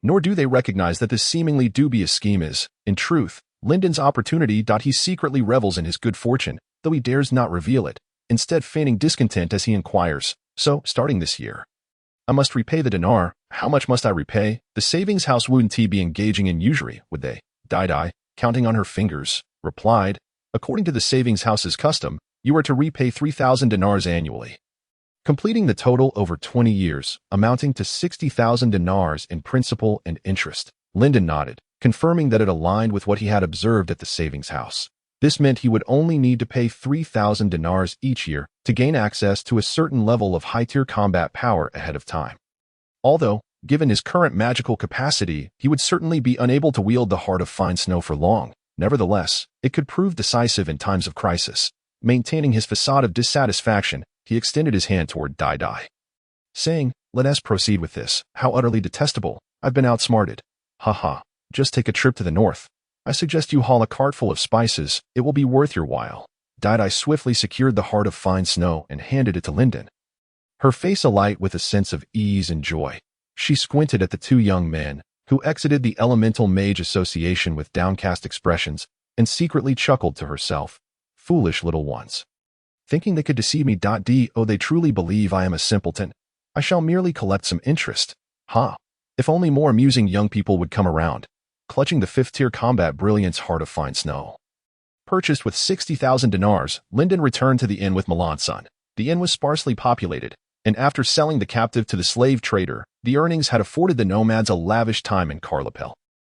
Nor do they recognize that this seemingly dubious scheme is, in truth, Lyndon's opportunity. He secretly revels in his good fortune, though he dares not reveal it, instead feigning discontent as he inquires, "So, starting this year, I must repay the dinar. How much must I repay?" "The savings house wouldn't be engaging in usury, would they?" Dai, counting on her fingers, replied, "According to the savings house's custom, you are to repay 3,000 dinars annually, completing the total over 20 years, amounting to 60,000 dinars in principal and interest." Lyndon nodded, confirming that it aligned with what he had observed at the savings house. This meant he would only need to pay 3,000 dinars each year to gain access to a certain level of high-tier combat power ahead of time. Although, given his current magical capacity, he would certainly be unable to wield the Heart of Fine Snow for long. Nevertheless, it could prove decisive in times of crisis. Maintaining his facade of dissatisfaction, he extended his hand toward Dai, saying, "Let us proceed with this. How utterly detestable. I've been outsmarted. Ha. Just take a trip to the north. I suggest you haul a cart full of spices. It will be worth your while." Dai swiftly secured the Heart of Fine Snow and handed it to Lyndon, her face alight with a sense of ease and joy. She squinted at the 2 young men, who exited the Elemental Mage Association with downcast expressions, and secretly chuckled to herself, "Foolish little ones. Thinking they could deceive me. They truly believe I am a simpleton. I shall merely collect some interest. Ha! If only more amusing young people would come around." Clutching the 5th-tier combat brilliance Heart of Fine Snow, purchased with 60,000 dinars, Lyndon returned to the inn with Melanson. The inn was sparsely populated, and after selling the captive to the slave trader, the earnings had afforded the nomads a lavish time in Carlapel.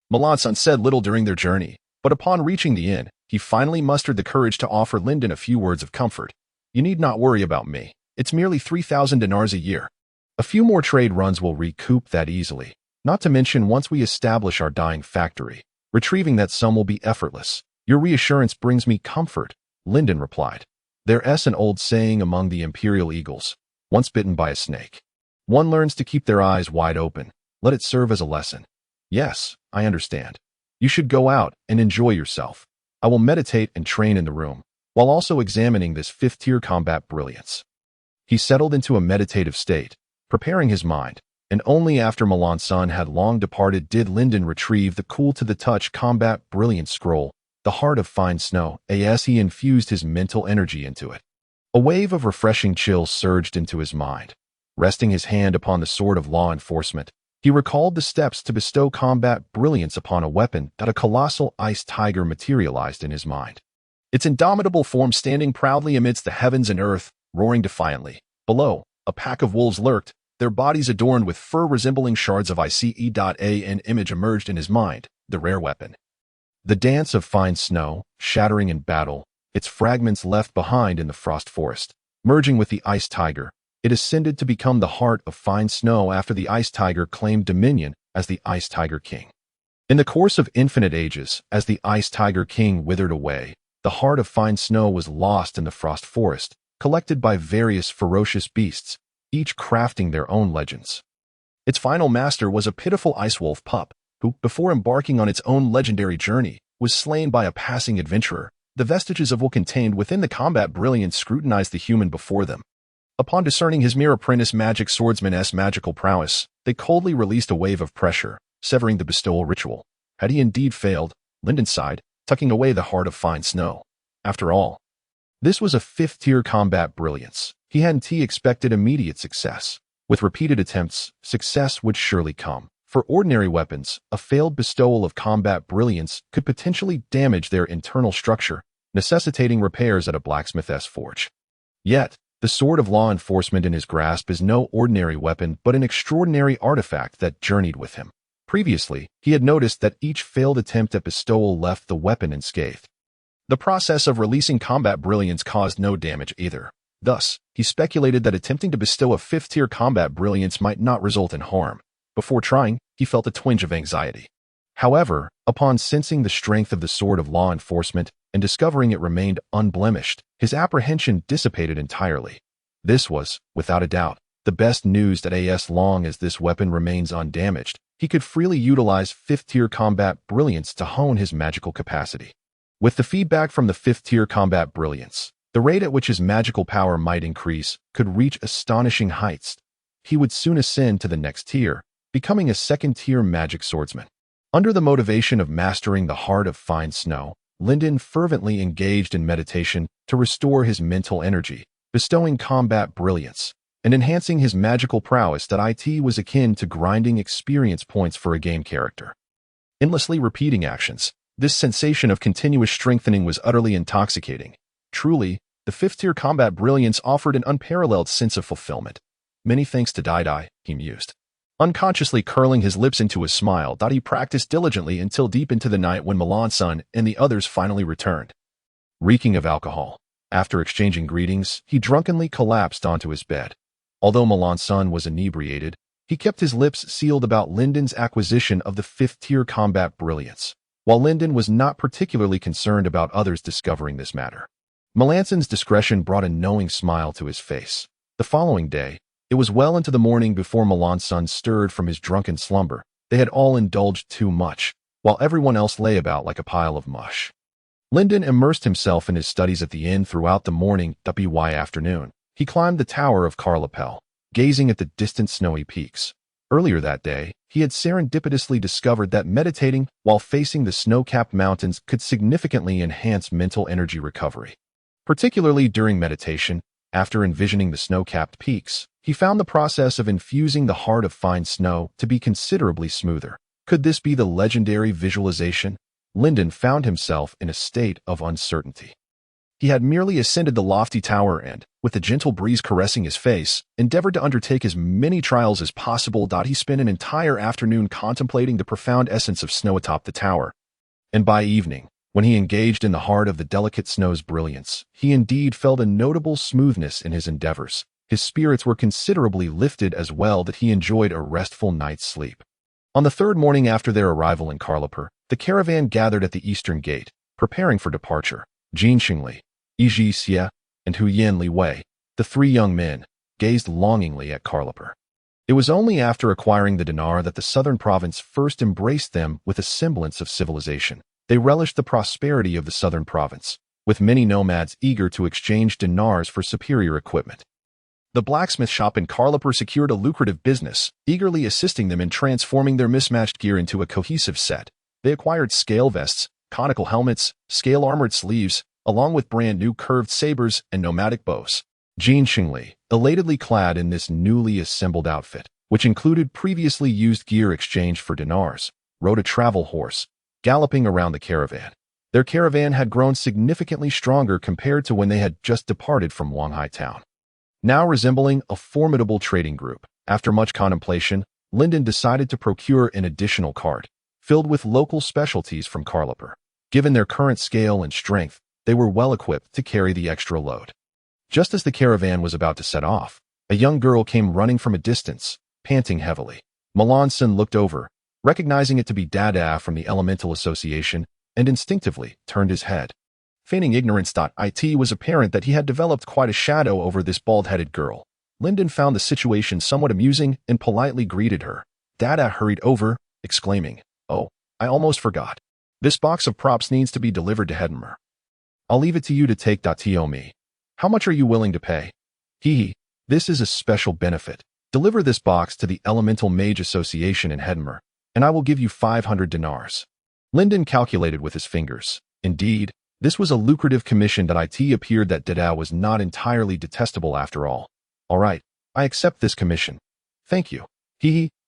Melanson said little during their journey, but upon reaching the inn, he finally mustered the courage to offer Lyndon a few words of comfort. You need not worry about me. It's merely 3,000 dinars a year. A few more trade runs will recoup that easily. Not to mention once we establish our dyeing factory, retrieving that sum will be effortless. Your reassurance brings me comfort, Lyndon replied. There's an old saying among the imperial eagles, once bitten by a snake. One learns to keep their eyes wide open. Let it serve as a lesson. Yes, I understand. You should go out and enjoy yourself. I will meditate and train in the room, while also examining this fifth-tier combat brilliance. He settled into a meditative state, preparing his mind, and only after Melanson had long departed did Lyndon retrieve the cool-to-the-touch combat brilliance scroll, the heart of fine snow, as he infused his mental energy into it. A wave of refreshing chill surged into his mind. Resting his hand upon the sword of law enforcement, he recalled the steps to bestow combat brilliance upon a weapon that a colossal ice tiger materialized in his mind. Its indomitable form standing proudly amidst the heavens and earth, roaring defiantly. Below, a pack of wolves lurked, their bodies adorned with fur resembling shards of ice. An image emerged in his mind, the rare weapon. The dance of fine snow, shattering in battle, its fragments left behind in the frost forest. Merging with the ice tiger, it ascended to become the heart of fine snow after the ice tiger claimed dominion as the ice tiger king. In the course of infinite ages, as the ice tiger king withered away, the heart of fine snow was lost in the frost forest, collected by various ferocious beasts, each crafting their own legends. Its final master was a pitiful ice wolf pup, who, before embarking on its own legendary journey, was slain by a passing adventurer. The vestiges of will contained within the combat brilliance scrutinized the human before them. Upon discerning his mere apprentice magic swordsman's magical prowess, they coldly released a wave of pressure, severing the bestowal ritual. Had he indeed failed, Lyndon sighed, tucking away the heart of fine snow. After all, this was a fifth-tier combat brilliance. He hadn't expected immediate success. With repeated attempts, success would surely come. For ordinary weapons, a failed bestowal of combat brilliance could potentially damage their internal structure, necessitating repairs at a blacksmith's forge. Yet, the sword of law enforcement in his grasp is no ordinary weapon but an extraordinary artifact that journeyed with him. Previously, he had noticed that each failed attempt at bestowal left the weapon unscathed. The process of releasing combat brilliance caused no damage either. Thus, he speculated that attempting to bestow a fifth-tier combat brilliance might not result in harm. Before trying, he felt a twinge of anxiety. However, upon sensing the strength of the sword of law enforcement and discovering it remained unblemished, his apprehension dissipated entirely. This was, without a doubt, the best news that as long as this weapon remains undamaged, he could freely utilize fifth-tier combat brilliance to hone his magical capacity. With the feedback from the fifth-tier combat brilliance, the rate at which his magical power might increase could reach astonishing heights. He would soon ascend to the next tier, becoming a second-tier magic swordsman. Under the motivation of mastering the heart of fine snow, Lyndon fervently engaged in meditation to restore his mental energy, bestowing combat brilliance, and enhancing his magical prowess that was akin to grinding experience points for a game character. Endlessly repeating actions, this sensation of continuous strengthening was utterly intoxicating. Truly, the fifth-tier combat brilliance offered an unparalleled sense of fulfillment. Many thanks to Dai, he mused. Unconsciously curling his lips into a smile, he practiced diligently until deep into the night when Melanson and the others finally returned. Reeking of alcohol, after exchanging greetings, he drunkenly collapsed onto his bed. Although Melanson was inebriated, he kept his lips sealed about Lyndon's acquisition of the fifth-tier combat brilliance, while Lyndon was not particularly concerned about others discovering this matter. Melanson's discretion brought a knowing smile to his face. The following day, it was well into the morning before Melanson stirred from his drunken slumber. They had all indulged too much, while everyone else lay about like a pile of mush. Lyndon immersed himself in his studies at the inn throughout the morning. By afternoon, he climbed the tower of Carlapel, gazing at the distant snowy peaks. Earlier that day, he had serendipitously discovered that meditating while facing the snow-capped mountains could significantly enhance mental energy recovery. Particularly during meditation, after envisioning the snow-capped peaks, he found the process of infusing the heart of fine snow to be considerably smoother. Could this be the legendary visualization? Lyndon found himself in a state of uncertainty. He had merely ascended the lofty tower and, with the gentle breeze caressing his face, endeavored to undertake as many trials as possible. He spent an entire afternoon contemplating the profound essence of snow atop the tower. And by evening, When he engaged in the heart of the delicate snow's brilliance, he indeed felt a notable smoothness in his endeavors. His spirits were considerably lifted as well that he enjoyed a restful night's sleep. On the third morning after their arrival in Karlapur, the caravan gathered at the eastern gate, preparing for departure. Jin Xingli, Yi Xie, and Hu Yin Li Wei, the three young men, gazed longingly at Karlapur. It was only after acquiring the dinar that the southern province first embraced them with a semblance of civilization. They relished the prosperity of the southern province, with many nomads eager to exchange dinars for superior equipment. The blacksmith shop in Karlapur secured a lucrative business, eagerly assisting them in transforming their mismatched gear into a cohesive set. They acquired scale vests, conical helmets, scale-armored sleeves, along with brand-new curved sabers and nomadic bows. Jin Xingli, elatedly clad in this newly assembled outfit, which included previously used gear exchanged for dinars, rode a travel horse, galloping around the caravan. Their caravan had grown significantly stronger compared to when they had just departed from Wanghai town. Now resembling a formidable trading group, after much contemplation, Lyndon decided to procure an additional cart, filled with local specialties from Karlapur. Given their current scale and strength, they were well equipped to carry the extra load. Just as the caravan was about to set off, a young girl came running from a distance, panting heavily. Melanson looked over, recognizing it to be Dada from the Elemental Association, and instinctively turned his head. Feigning ignorance, it was apparent that he had developed quite a shadow over this bald-headed girl. Lyndon found the situation somewhat amusing and politely greeted her. Dada hurried over, exclaiming, "Oh, I almost forgot. This box of props needs to be delivered to Hedmer. I'll leave it to you to take. Tiomi. How much are you willing to pay?" This is a special benefit. Deliver this box to the Elemental Mage Association in Hedmer, and I will give you 500 dinars. Lyndon calculated with his fingers. Indeed, this was a lucrative commission that it appeared that Dada was not entirely detestable after all. All right, I accept this commission. Thank you.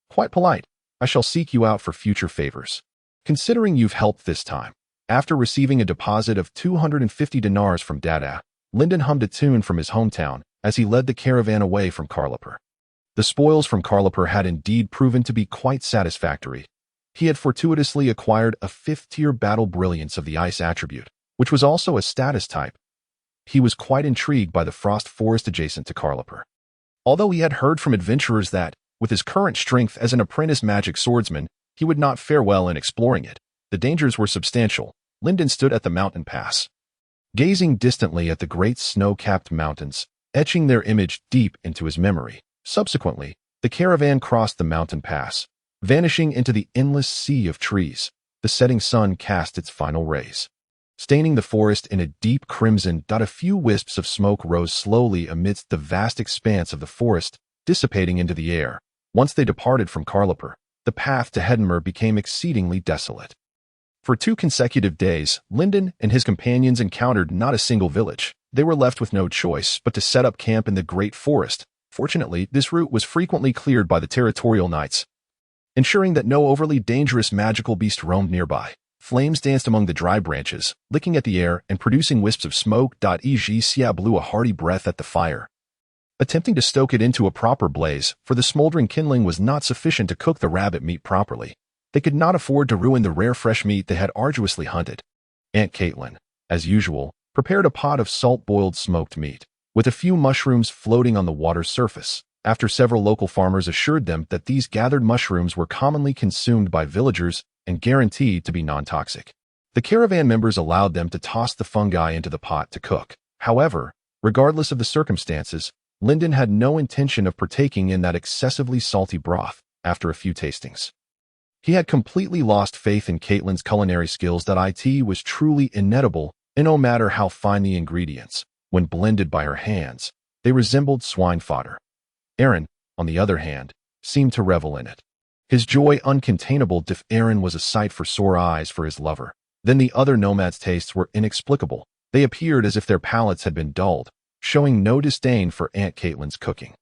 Quite polite. I shall seek you out for future favors. Considering you've helped this time. After receiving a deposit of 250 dinars from Dada, Lyndon hummed a tune from his hometown as he led the caravan away from Karlapur. The spoils from Karlapur had indeed proven to be quite satisfactory. He had fortuitously acquired a 5th-tier battle brilliance of the ice attribute, which was also a status type. He was quite intrigued by the frost forest adjacent to Karlapur. Although he had heard from adventurers that, with his current strength as an apprentice magic swordsman, he would not fare well in exploring it, the dangers were substantial. Lyndon stood at the mountain pass, gazing distantly at the great snow-capped mountains, etching their image deep into his memory. Subsequently, the caravan crossed the mountain pass, vanishing into the endless sea of trees. The setting sun cast its final rays, staining the forest in a deep crimson. A few wisps of smoke rose slowly amidst the vast expanse of the forest, dissipating into the air. Once they departed from Karlapur, the path to Hedmer became exceedingly desolate. For 2 consecutive days, Lyndon and his companions encountered not a single village. They were left with no choice but to set up camp in the great forest. Fortunately, this route was frequently cleared by the territorial knights, ensuring that no overly dangerous magical beast roamed nearby. Flames danced among the dry branches, licking at the air and producing wisps of smoke. Xia blew a hearty breath at the fire, attempting to stoke it into a proper blaze, for the smoldering kindling was not sufficient to cook the rabbit meat properly. They could not afford to ruin the rare fresh meat they had arduously hunted. Aunt Caitlin, as usual, prepared a pot of salt-boiled smoked meat, with a few mushrooms floating on the water's surface. After several local farmers assured them that these gathered mushrooms were commonly consumed by villagers and guaranteed to be non-toxic, the caravan members allowed them to toss the fungi into the pot to cook. However, regardless of the circumstances, Lyndon had no intention of partaking in that excessively salty broth. After a few tastings, he had completely lost faith in Caitlin's culinary skills. It was truly inedible, and no matter how fine the ingredients, when blended by her hands, they resembled swine fodder. Aaron, on the other hand, seemed to revel in it. His joy uncontainable. If Aaron was a sight for sore eyes for his lover, then the other nomads' tastes were inexplicable. They appeared as if their palates had been dulled, showing no disdain for Aunt Caitlin's cooking.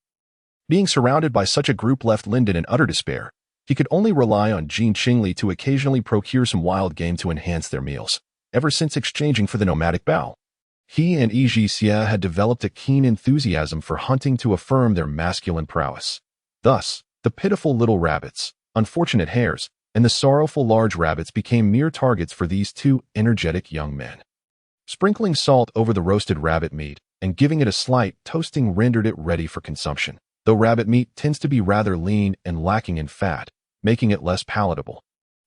Being surrounded by such a group left Lyndon in utter despair. He could only rely on Jin Xingli to occasionally procure some wild game to enhance their meals. Ever since exchanging for the nomadic bow, he and Yi Xie had developed a keen enthusiasm for hunting to affirm their masculine prowess. Thus, the pitiful little rabbits, unfortunate hares, and the sorrowful large rabbits became mere targets for these two energetic young men. Sprinkling salt over the roasted rabbit meat and giving it a slight toasting rendered it ready for consumption, though rabbit meat tends to be rather lean and lacking in fat, making it less palatable.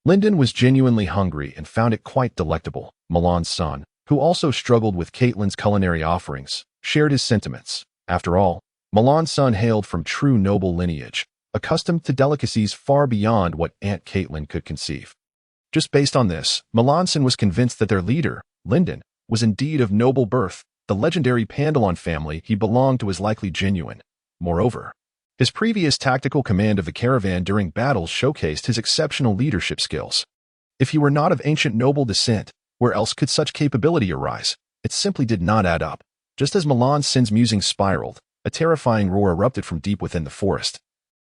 Lyndon was genuinely hungry and found it quite delectable. Milan's son, who also struggled with Caitlin's culinary offerings, shared his sentiments. After all, Milan's son hailed from true noble lineage, accustomed to delicacies far beyond what Aunt Caitlin could conceive. Just based on this, Milan's son was convinced that their leader, Lyndon, was indeed of noble birth. The legendary Pandalon family he belonged to was likely genuine. Moreover, his previous tactical command of the caravan during battles showcased his exceptional leadership skills. If he were not of ancient noble descent, where else could such capability arise? It simply did not add up. Just as Milan's son's musings spiraled, a terrifying roar erupted from deep within the forest.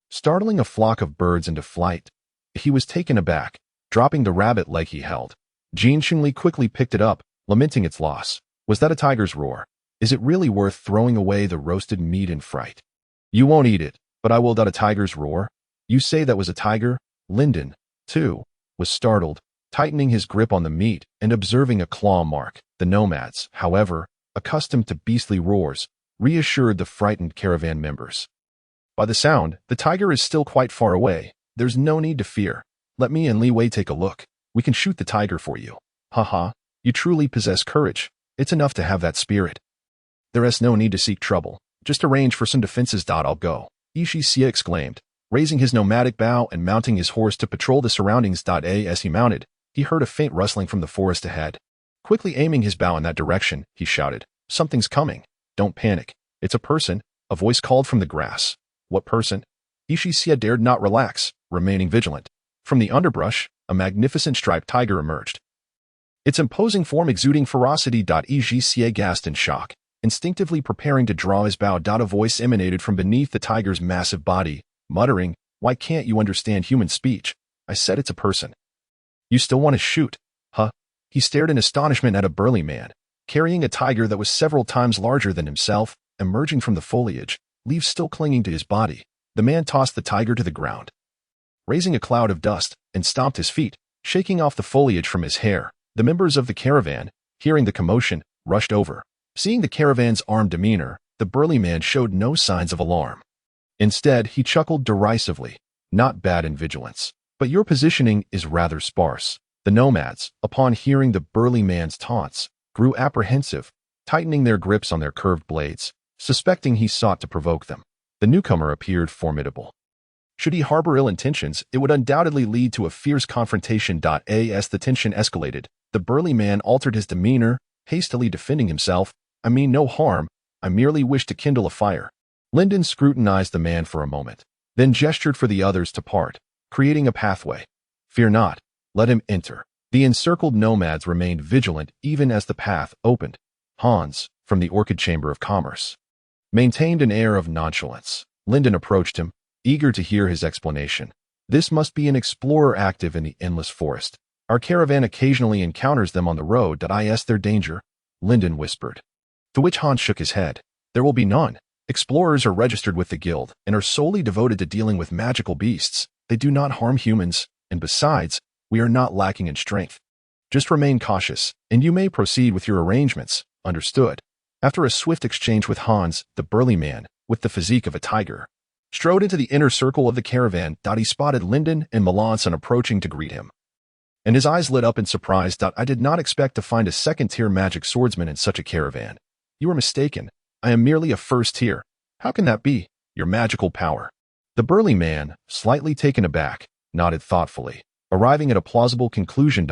Startling a flock of birds into flight, he was taken aback, dropping the rabbit leg he held. Jean Xingli quickly picked it up, lamenting its loss. Was that a tiger's roar? Is it really worth throwing away the roasted meat in fright? You won't eat it, but I will. A tiger's roar? You say that was a tiger? Lyndon, too, was startled, tightening his grip on the meat and observing a claw mark. The nomads, however, accustomed to beastly roars, reassured the frightened caravan members. By the sound, the tiger is still quite far away. There's no need to fear. Let me and Li Wei take a look. We can shoot the tiger for you. Haha, you truly possess courage. It's enough to have that spirit. There is no need to seek trouble. Just arrange for some defenses. I'll go. Ishi Xie exclaimed, raising his nomadic bow and mounting his horse to patrol the surroundings. As he mounted, he heard a faint rustling from the forest ahead. Quickly aiming his bow in that direction, he shouted, "Something's coming. Don't panic. It's a person," a voice called from the grass. What person? Ishi Xie dared not relax, remaining vigilant. From the underbrush, a magnificent striped tiger emerged. Its imposing form exuding ferocity. Ishi Xie gasped in shock, instinctively preparing to draw his bow. A voice emanated from beneath the tiger's massive body, muttering, "Why can't you understand human speech? I said it's a person. You still want to shoot? Huh?" He stared in astonishment at a burly man, carrying a tiger that was several times larger than himself, emerging from the foliage, leaves still clinging to his body. The man tossed the tiger to the ground, raising a cloud of dust, and stomped his feet, shaking off the foliage from his hair. The members of the caravan, hearing the commotion, rushed over. Seeing the caravan's armed demeanor, the burly man showed no signs of alarm. Instead, he chuckled derisively. "Not bad in vigilance, but your positioning is rather sparse." The nomads, upon hearing the burly man's taunts, grew apprehensive, tightening their grips on their curved blades, suspecting he sought to provoke them. The newcomer appeared formidable. Should he harbor ill intentions, it would undoubtedly lead to a fierce confrontation. As the tension escalated, the burly man altered his demeanor, hastily defending himself. "I mean no harm. I merely wish to kindle a fire." Lyndon scrutinized the man for a moment, then gestured for the others to part, creating a pathway. "Fear not. Let him enter." The encircled nomads remained vigilant even as the path opened. Hans, from the Orchid Chamber of Commerce, maintained an air of nonchalance. Lyndon approached him, eager to hear his explanation. "This must be an explorer active in the endless forest. Our caravan occasionally encounters them on the road. Is there danger?" Lyndon whispered. To which Hans shook his head. "There will be none. Explorers are registered with the guild and are solely devoted to dealing with magical beasts. They do not harm humans, and besides, we are not lacking in strength. Just remain cautious, and you may proceed with your arrangements." "Understood." After a swift exchange with Hans, the burly man, with the physique of a tiger, strode into the inner circle of the caravan. He spotted Lyndon and Melanson approaching to greet him, and his eyes lit up in surprise. "I did not expect to find a second-tier magic swordsman in such a caravan. You are mistaken. I am merely a first-tier." "How can that be?" "Your magical power." The burly man, slightly taken aback, nodded thoughtfully, arriving at a plausible conclusion.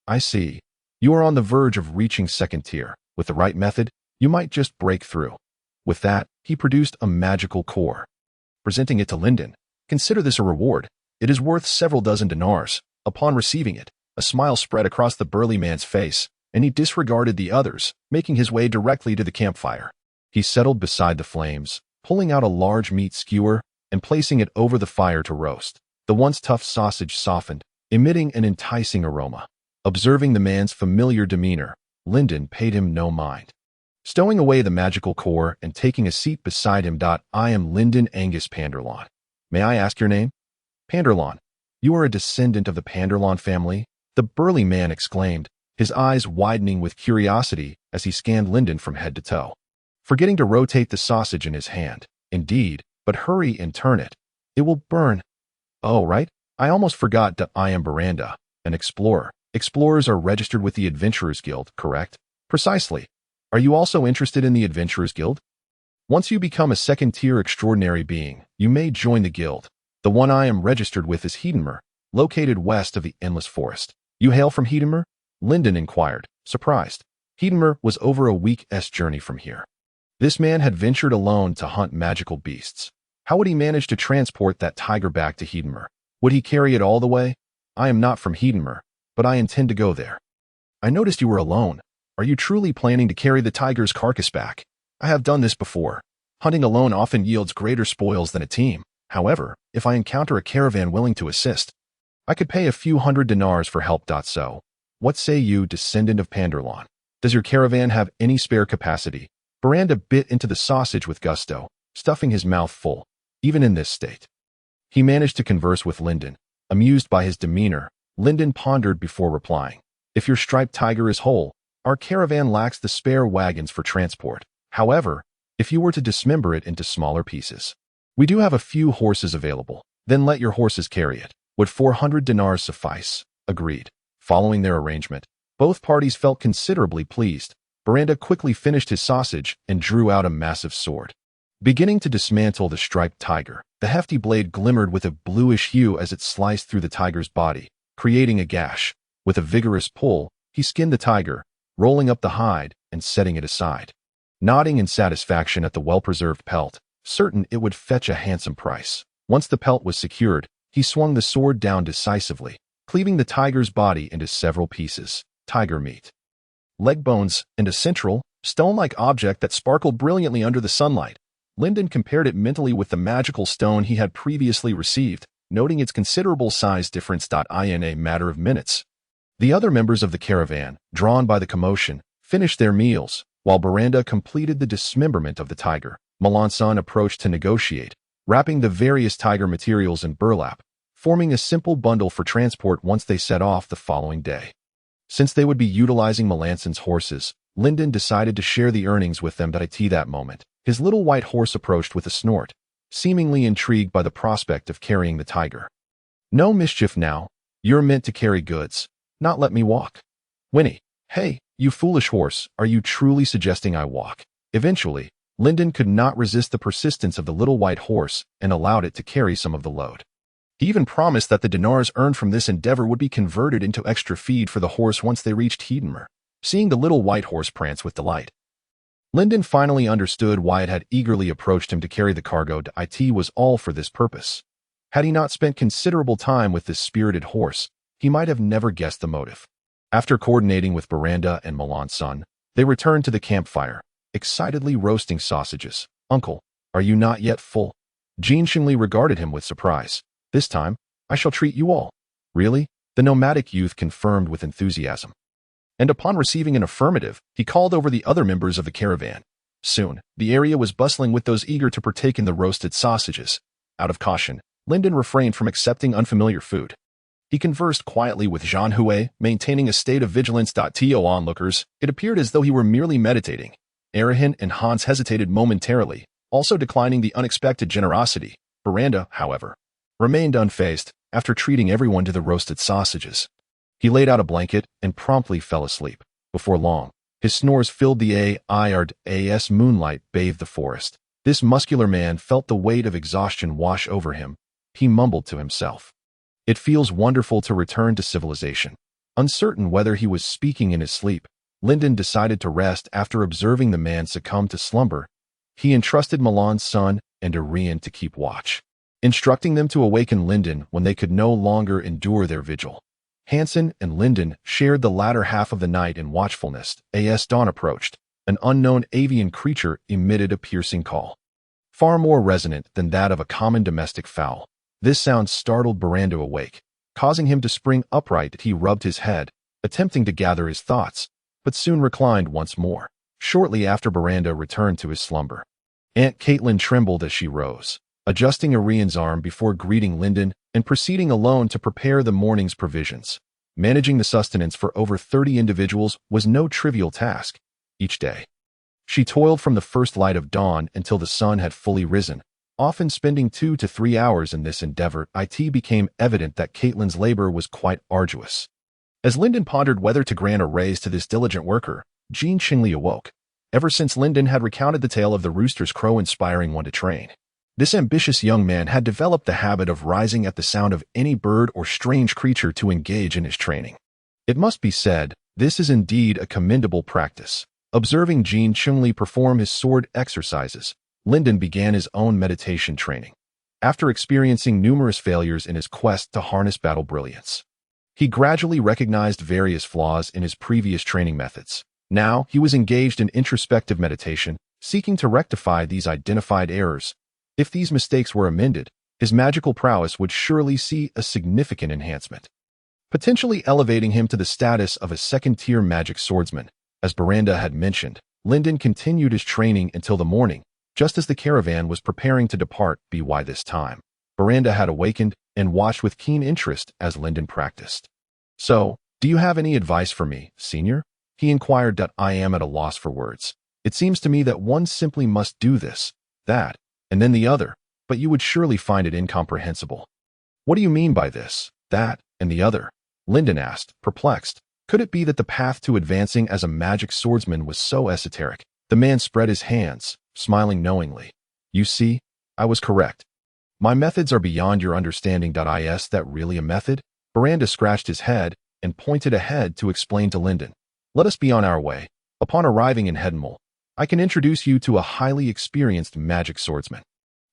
I see. You are on the verge of reaching second tier. With the right method, you might just break through." With that, he produced a magical core. Presenting it to Lyndon. "Consider this a reward. It is worth several dozen dinars." Upon receiving it, a smile spread across the burly man's face, and he disregarded the others, making his way directly to the campfire. He settled beside the flames, pulling out a large meat skewer and placing it over the fire to roast. The once tough sausage softened, emitting an enticing aroma. Observing the man's familiar demeanor, Lyndon paid him no mind. Stowing away the magical core and taking a seat beside him. "I am Lyndon Angus Panderlawn. May I ask your name?" "Panderlawn. You are a descendant of the Panderlawn family? The burly man exclaimed, his eyes widening with curiosity as he scanned Linden from head to toe. Forgetting to rotate the sausage in his hand. Indeed, but hurry and turn it. It will burn. Oh, right. I almost forgot that I am Miranda, an explorer. Explorers are registered with the Adventurers Guild, correct? Precisely. Are you also interested in the Adventurers Guild? Once you become a second-tier extraordinary being, you may join the guild. The one I am registered with is Hedenmer, located west of the Endless Forest. You hail from Hedenmer? Linden inquired, surprised. Hedenmer was over a week's journey from here. This man had ventured alone to hunt magical beasts. How would he manage to transport that tiger back to Hedenmer? Would he carry it all the way? I am not from Hedenmer, but I intend to go there. I noticed you were alone. Are you truly planning to carry the tiger's carcass back? I have done this before. Hunting alone often yields greater spoils than a team. However, if I encounter a caravan willing to assist, I could pay a few hundred dinars for help. So, what say you, descendant of Panderlawn? Does your caravan have any spare capacity? Miranda bit into the sausage with gusto, stuffing his mouth full. Even in this state, he managed to converse with Linden. Amused by his demeanor, Linden pondered before replying. If your striped tiger is whole, our caravan lacks the spare wagons for transport. However, if you were to dismember it into smaller pieces, we do have a few horses available. Then let your horses carry it. Would 400 dinars suffice? Agreed. Following their arrangement, both parties felt considerably pleased. Miranda quickly finished his sausage and drew out a massive sword. Beginning to dismantle the striped tiger, the hefty blade glimmered with a bluish hue as it sliced through the tiger's body, creating a gash. With a vigorous pull, he skinned the tiger, rolling up the hide and setting it aside. Nodding in satisfaction at the well-preserved pelt, certain it would fetch a handsome price. Once the pelt was secured, he swung the sword down decisively, cleaving the tiger's body into several pieces. Tiger meat, leg bones, and a central, stone-like object that sparkled brilliantly under the sunlight. Linden compared it mentally with the magical stone he had previously received, noting its considerable size difference. In a matter of minutes, the other members of the caravan, drawn by the commotion, finished their meals, while Miranda completed the dismemberment of the tiger. Melanson approached to negotiate, wrapping the various tiger materials in burlap, forming a simple bundle for transport once they set off the following day. Since they would be utilizing Melanson's horses, Linden decided to share the earnings with them. At that moment, his little white horse approached with a snort, seemingly intrigued by the prospect of carrying the tiger. No mischief now. You're meant to carry goods, not let me walk. Whinny. Hey, you foolish horse, are you truly suggesting I walk? Eventually, Linden could not resist the persistence of the little white horse and allowed it to carry some of the load. He even promised that the dinars earned from this endeavor would be converted into extra feed for the horse once they reached Hedenmer. Seeing the little white horse prance with delight, Linden finally understood why it had eagerly approached him to carry the cargo. It was all for this purpose. Had he not spent considerable time with this spirited horse, he might have never guessed the motive. After coordinating with Miranda and Melanson, they returned to the campfire, excitedly roasting sausages. Uncle, are you not yet full? Jean Shingley regarded him with surprise. This time, I shall treat you all. Really? The nomadic youth confirmed with enthusiasm. And upon receiving an affirmative, he called over the other members of the caravan. Soon, the area was bustling with those eager to partake in the roasted sausages. Out of caution, Linden refrained from accepting unfamiliar food. He conversed quietly with Jean Huet, maintaining a state of vigilance. To onlookers, it appeared as though he were merely meditating. Arahin and Hans hesitated momentarily, also declining the unexpected generosity. Miranda, however, remained unfazed after treating everyone to the roasted sausages. He laid out a blanket and promptly fell asleep. Before long, his snores filled the air as moonlight bathed the forest. This muscular man felt the weight of exhaustion wash over him. He mumbled to himself. It feels wonderful to return to civilization. Uncertain whether he was speaking in his sleep, Linden decided to rest after observing the man succumb to slumber. He entrusted Milan's son and Arian to keep watch, instructing them to awaken Linden when they could no longer endure their vigil. Hansen and Linden shared the latter half of the night in watchfulness. As dawn approached, an unknown avian creature emitted a piercing call, far more resonant than that of a common domestic fowl. This sound startled Miranda awake, causing him to spring upright. He rubbed his head, attempting to gather his thoughts, but soon reclined once more. Shortly after Miranda returned to his slumber, Aunt Caitlin trembled as she rose. adjusting Arian's arm before greeting Lyndon and proceeding alone to prepare the morning's provisions. Managing the sustenance for over 30 individuals was no trivial task. Each day, she toiled from the first light of dawn until the sun had fully risen, often spending 2 to 3 hours in this endeavor. It became evident that Caitlin's labor was quite arduous. As Lyndon pondered whether to grant a raise to this diligent worker, Jean Qingli awoke. Ever since Lyndon had recounted the tale of the rooster's crow inspiring one to train, this ambitious young man had developed the habit of rising at the sound of any bird or strange creature to engage in his training. It must be said, this is indeed a commendable practice. Observing Jean Qingli perform his sword exercises, Lyndon began his own meditation training. After experiencing numerous failures in his quest to harness battle brilliance, he gradually recognized various flaws in his previous training methods. Now, he was engaged in introspective meditation, seeking to rectify these identified errors. If these mistakes were amended, his magical prowess would surely see a significant enhancement, potentially elevating him to the status of a second-tier magic swordsman. As Miranda had mentioned, Lyndon continued his training until the morning, just as the caravan was preparing to depart. By this time, Miranda had awakened and watched with keen interest as Lyndon practiced. "So, do you have any advice for me, senior?" he inquired. "I am at a loss for words. It seems to me that one simply must do this, that, and then the other, but you would surely find it incomprehensible." "What do you mean by this, that, and the other?" Lyndon asked, perplexed. Could it be that the path to advancing as a magic swordsman was so esoteric? The man spread his hands, smiling knowingly. "You see, I was correct. My methods are beyond your understanding. Is that really a method?" Miranda scratched his head and pointed ahead to explain to Lyndon. "Let us be on our way. Upon arriving in Henceforth, I can introduce you to a highly experienced magic swordsman.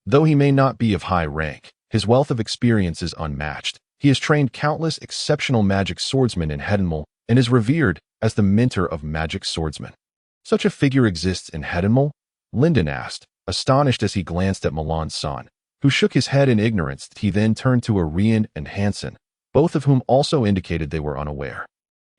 Though he may not be of high rank, his wealth of experience is unmatched. He has trained countless exceptional magic swordsmen in Henceforth and is revered as the mentor of magic swordsmen." "Such a figure exists in Henceforth?" Lyndon asked, astonished as he glanced at Milan's son, who shook his head in ignorance. He then turned to Arian and Hansen, both of whom also indicated they were unaware.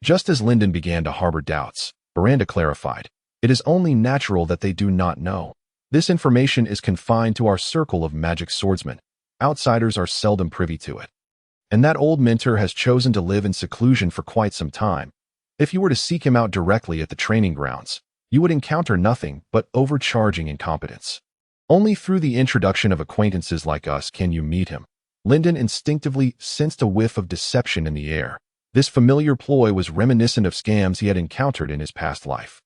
Just as Lyndon began to harbor doubts, Miranda clarified, "It is only natural that they do not know. This information is confined to our circle of magic swordsmen. Outsiders are seldom privy to it. And that old mentor has chosen to live in seclusion for quite some time. If you were to seek him out directly at the training grounds, you would encounter nothing but overcharging incompetence. Only through the introduction of acquaintances like us can you meet him." Lyndon instinctively sensed a whiff of deception in the air. This familiar ploy was reminiscent of scams he had encountered in his past life.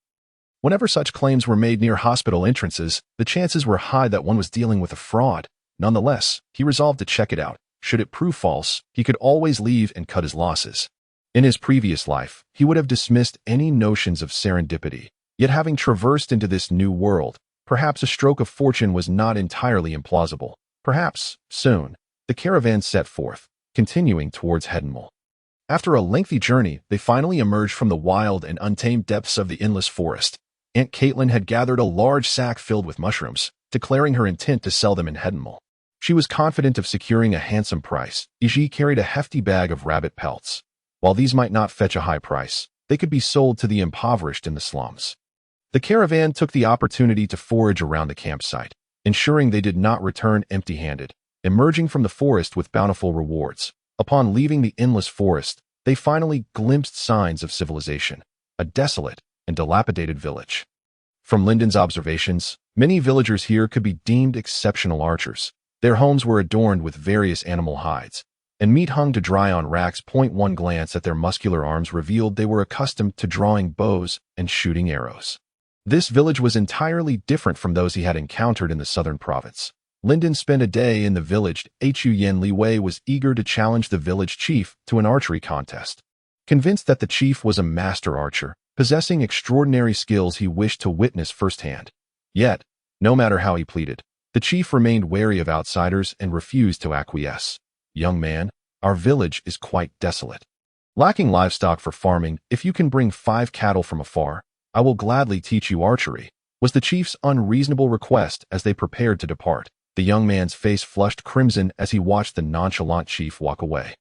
Whenever such claims were made near hospital entrances, the chances were high that one was dealing with a fraud. Nonetheless, he resolved to check it out. Should it prove false, he could always leave and cut his losses. In his previous life, he would have dismissed any notions of serendipity. Yet having traversed into this new world, perhaps a stroke of fortune was not entirely implausible. Perhaps, soon, the caravan set forth, continuing towards Henceforth. After a lengthy journey, they finally emerged from the wild and untamed depths of the endless forest. Aunt Caitlin had gathered a large sack filled with mushrooms, declaring her intent to sell them in Henceforth. She was confident of securing a handsome price. Iji carried a hefty bag of rabbit pelts. While these might not fetch a high price, they could be sold to the impoverished in the slums. The caravan took the opportunity to forage around the campsite, ensuring they did not return empty-handed, emerging from the forest with bountiful rewards. Upon leaving the endless forest, they finally glimpsed signs of civilization, a desolate and dilapidated village. From Lyndon's observations, many villagers here could be deemed exceptional archers. Their homes were adorned with various animal hides, and meat hung to dry on racks. One glance at their muscular arms revealed they were accustomed to drawing bows and shooting arrows. This village was entirely different from those he had encountered in the southern province. Lyndon spent a day in the village. Yen Li Wei was eager to challenge the village chief to an archery contest. Convinced that the chief was a master archer, possessing extraordinary skills he wished to witness firsthand. Yet, no matter how he pleaded, the chief remained wary of outsiders and refused to acquiesce. "Young man, our village is quite desolate. Lacking livestock for farming, if you can bring 5 cattle from afar, I will gladly teach you archery," was the chief's unreasonable request as they prepared to depart. The young man's face flushed crimson as he watched the nonchalant chief walk away.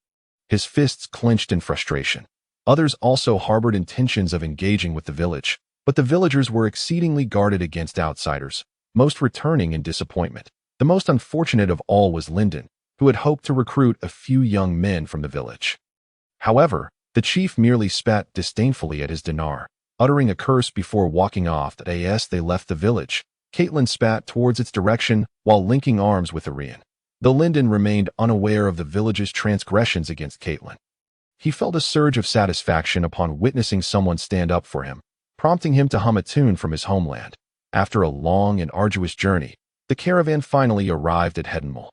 His fists clenched in frustration. Others also harbored intentions of engaging with the village, but the villagers were exceedingly guarded against outsiders, most returning in disappointment. The most unfortunate of all was Linden, who had hoped to recruit a few young men from the village. However, the chief merely spat disdainfully at his dinar, uttering a curse before walking off. As they left the village, Caitlin spat towards its direction while linking arms with Arian, though Linden remained unaware of the village's transgressions against Caitlin. He felt a surge of satisfaction upon witnessing someone stand up for him, prompting him to hum a tune from his homeland. After a long and arduous journey, the caravan finally arrived at Henceforth.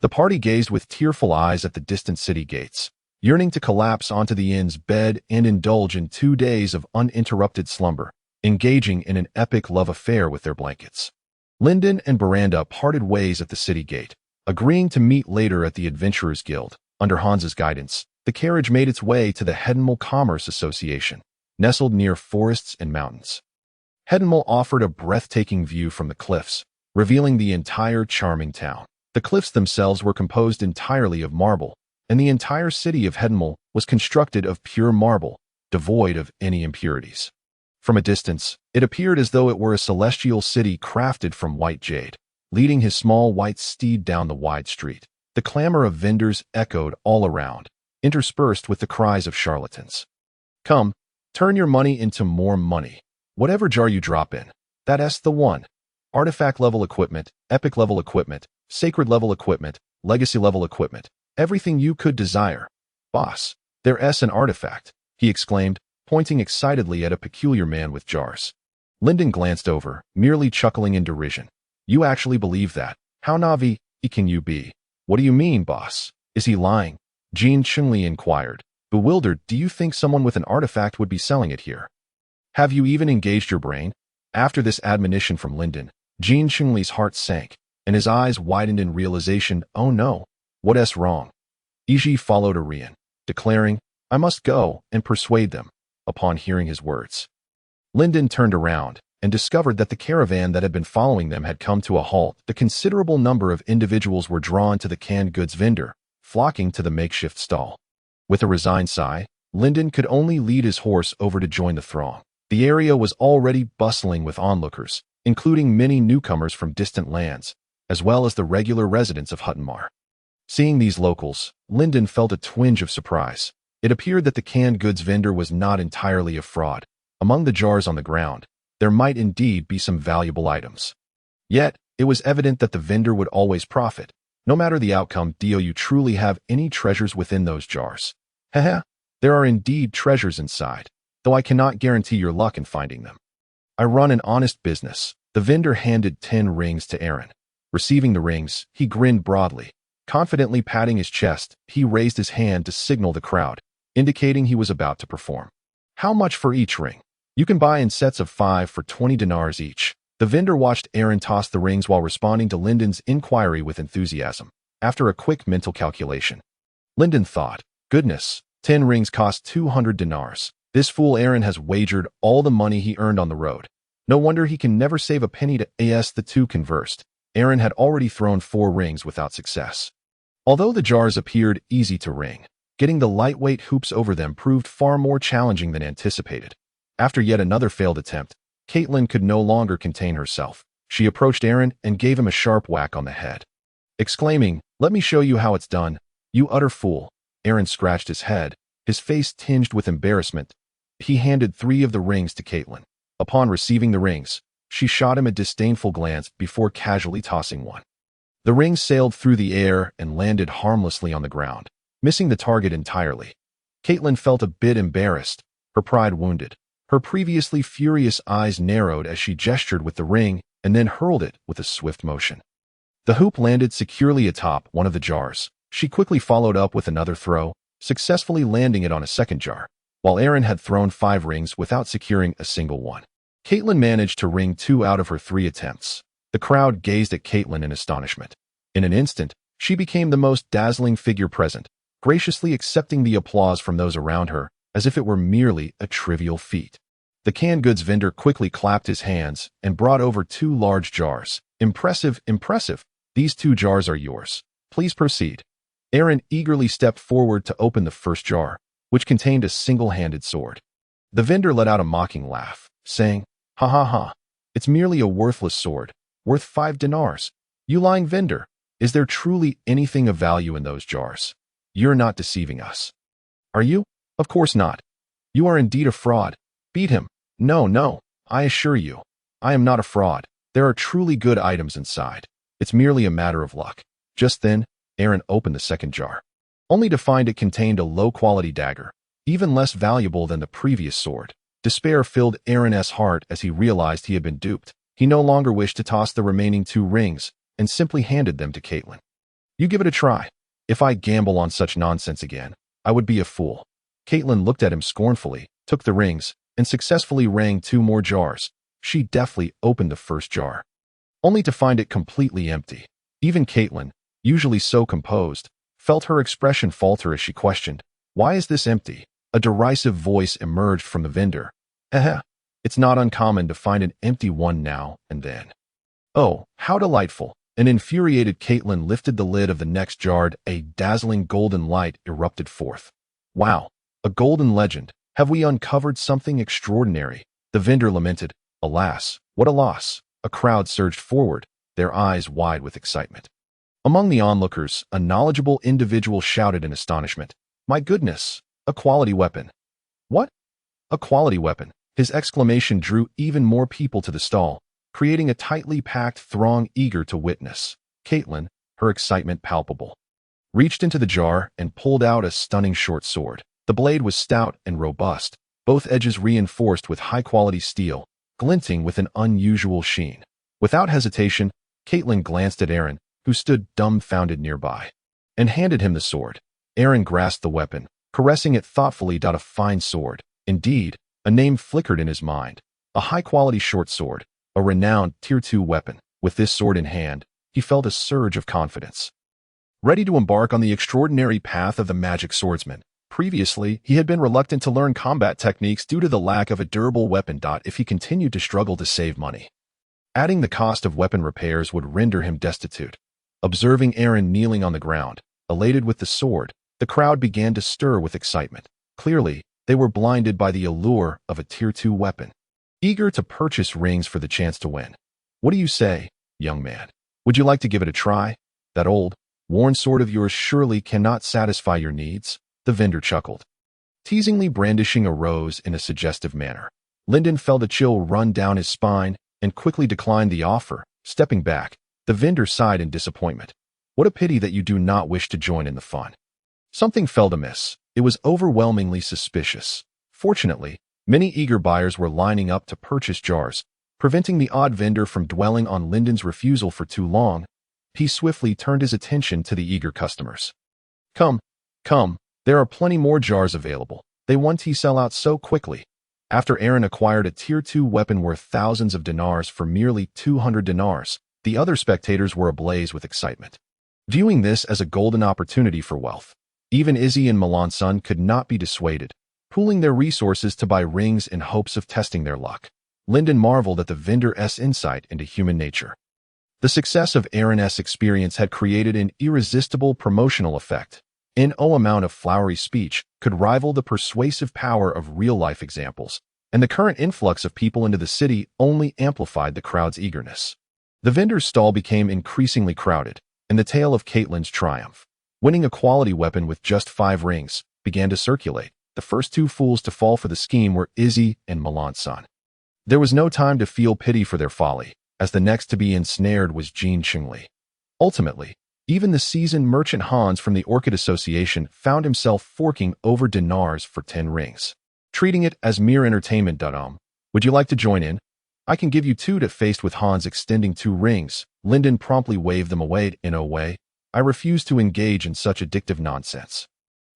The party gazed with tearful eyes at the distant city gates, yearning to collapse onto the inn's bed and indulge in 2 days of uninterrupted slumber, engaging in an epic love affair with their blankets. Linden and Miranda parted ways at the city gate, agreeing to meet later at the Adventurers Guild. Under Hans's guidance, the carriage made its way to the Henceforth Commerce Association, nestled near forests and mountains. Henceforth offered a breathtaking view from the cliffs, revealing the entire charming town. The cliffs themselves were composed entirely of marble, and the entire city of Henceforth was constructed of pure marble, devoid of any impurities. From a distance, it appeared as though it were a celestial city crafted from white jade. Leading his small white steed down the wide street, the clamor of vendors echoed all around, interspersed with the cries of charlatans. Come, turn your money into more money. Whatever jar you drop in, that's the one. Artifact-level equipment, epic-level equipment, sacred-level equipment, legacy-level equipment, everything you could desire. Boss, there's an artifact, he exclaimed, pointing excitedly at a peculiar man with jars. Linden glanced over, merely chuckling in derision. You actually believe that? How Navi can you be? What do you mean, boss? Is he lying? Jean Chunli inquired. Bewildered, do you think someone with an artifact would be selling it here? Have you even engaged your brain? After this admonition from Linden, Jean Chunli's heart sank, and his eyes widened in realization. Oh no, what's wrong? Iji followed Arian, declaring, I must go and persuade them. Upon hearing his words, Linden turned around and discovered that the caravan that had been following them had come to a halt. The considerable number of individuals were drawn to the canned goods vendor, flocking to the makeshift stall. With a resigned sigh, Linden could only lead his horse over to join the throng. The area was already bustling with onlookers, including many newcomers from distant lands, as well as the regular residents of Huttonmar. Seeing these locals, Linden felt a twinge of surprise. It appeared that the canned goods vendor was not entirely a fraud. Among the jars on the ground, there might indeed be some valuable items. Yet, it was evident that the vendor would always profit, no matter the outcome. Do you truly have any treasures within those jars? Heh, there are indeed treasures inside, though I cannot guarantee your luck in finding them. I run an honest business. The vendor handed 10 rings to Aaron. Receiving the rings, he grinned broadly. Confidently patting his chest, he raised his hand to signal the crowd, indicating he was about to perform. How much for each ring? You can buy in sets of 5 for 20 dinars each. The vendor watched Aaron toss the rings while responding to Linden's inquiry with enthusiasm. After a quick mental calculation, Linden thought, goodness, 10 rings cost 200 dinars. This fool Aaron has wagered all the money he earned on the road. No wonder he can never save a penny to as the two conversed. Aaron had already thrown 4 rings without success. Although the jars appeared easy to ring, getting the lightweight hoops over them proved far more challenging than anticipated. After yet another failed attempt, Caitlin could no longer contain herself. She approached Aaron and gave him a sharp whack on the head, exclaiming, let me show you how it's done, you utter fool. Aaron scratched his head, his face tinged with embarrassment. He handed 3 of the rings to Caitlin. Upon receiving the rings, she shot him a disdainful glance before casually tossing one. The ring sailed through the air and landed harmlessly on the ground, missing the target entirely. Caitlin felt a bit embarrassed, her pride wounded. Her previously furious eyes narrowed as she gestured with the ring and then hurled it with a swift motion. The hoop landed securely atop one of the jars. She quickly followed up with another throw, successfully landing it on a second jar, while Aaron had thrown 5 rings without securing a single one. Caitlin managed to ring 2 out of her 3 attempts. The crowd gazed at Caitlin in astonishment. In an instant, she became the most dazzling figure present, graciously accepting the applause from those around her as if it were merely a trivial feat. The canned goods vendor quickly clapped his hands and brought over 2 large jars. Impressive, impressive. These 2 jars are yours. Please proceed. Aaron eagerly stepped forward to open the first jar, which contained a single-handed sword. The vendor let out a mocking laugh, saying, ha ha ha, it's merely a worthless sword, worth 5 dinars. You lying vendor, is there truly anything of value in those jars? You're not deceiving us. Are you? Of course not. You are indeed a fraud. Beat him. No, no, I assure you, I am not a fraud. There are truly good items inside. It's merely a matter of luck. Just then, Aaron opened the second jar, only to find it contained a low-quality dagger, even less valuable than the previous sword. Despair filled Aaron's heart as he realized he had been duped. He no longer wished to toss the remaining 2 rings and simply handed them to Caitlin. You give it a try. If I gamble on such nonsense again, I would be a fool. Caitlin looked at him scornfully, took the rings, and successfully rang 2 more jars. She deftly opened the first jar, only to find it completely empty. Even Caitlin, usually so composed, felt her expression falter as she questioned, "Why is this empty?" A derisive voice emerged from the vendor. It's not uncommon to find an empty one now and then. Oh, how delightful. An infuriated Caitlin lifted the lid of the next jar. A dazzling golden light erupted forth. Wow, a golden legend. Have we uncovered something extraordinary? The vendor lamented. Alas, what a loss. A crowd surged forward, their eyes wide with excitement. Among the onlookers, a knowledgeable individual shouted in astonishment. My goodness, a quality weapon. What? A quality weapon. His exclamation drew even more people to the stall, creating a tightly packed throng eager to witness. Caitlin, her excitement palpable, reached into the jar and pulled out a stunning short sword. The blade was stout and robust, both edges reinforced with high-quality steel, glinting with an unusual sheen. Without hesitation, Caitlin glanced at Aaron, who stood dumbfounded nearby, and handed him the sword. Aaron grasped the weapon, caressing it thoughtfully. A fine sword. Indeed, a name flickered in his mind. A high-quality short sword, a renowned Tier 2 weapon. With this sword in hand, he felt a surge of confidence, ready to embark on the extraordinary path of the magic swordsman. Previously, he had been reluctant to learn combat techniques due to the lack of a durable weapon. If he continued to struggle to save money, adding the cost of weapon repairs would render him destitute. Observing Aaron kneeling on the ground, elated with the sword, the crowd began to stir with excitement. Clearly, they were blinded by the allure of a Tier 2 weapon, eager to purchase rings for the chance to win. What do you say, young man? Would you like to give it a try? That old, worn sword of yours surely cannot satisfy your needs? The vendor chuckled, teasingly brandishing a rose in a suggestive manner. Lyndon felt a chill run down his spine and quickly declined the offer. Stepping back, the vendor sighed in disappointment. What a pity that you do not wish to join in the fun. Something felt amiss. It was overwhelmingly suspicious. Fortunately, many eager buyers were lining up to purchase jars, preventing the odd vendor from dwelling on Lyndon's refusal for too long. He swiftly turned his attention to the eager customers. Come, come, there are plenty more jars available. They won't sell out so quickly. After Aaron acquired a Tier 2 weapon worth thousands of dinars for merely 200 dinars, the other spectators were ablaze with excitement, viewing this as a golden opportunity for wealth. Even Izzy and Melanson could not be dissuaded, pooling their resources to buy rings in hopes of testing their luck. Lyndon marveled at the vendor's insight into human nature. The success of Aaron's experience had created an irresistible promotional effect. No amount of flowery speech could rival the persuasive power of real-life examples, and the current influx of people into the city only amplified the crowd's eagerness. The vendor's stall became increasingly crowded, and the tale of Caitlin's triumph, winning a quality weapon with just 5 rings, began to circulate. The first 2 fools to fall for the scheme were Izzy and Melanson. There was no time to feel pity for their folly, as the next to be ensnared was Jean Chingli. Ultimately, even the seasoned merchant Hans from the Orchid Association found himself forking over dinars for 10 rings, treating it as mere entertainment. Would you like to join in? I can give you 2 to faced with Hans extending 2 rings. Lyndon promptly waved them away. In a way, I refuse to engage in such addictive nonsense.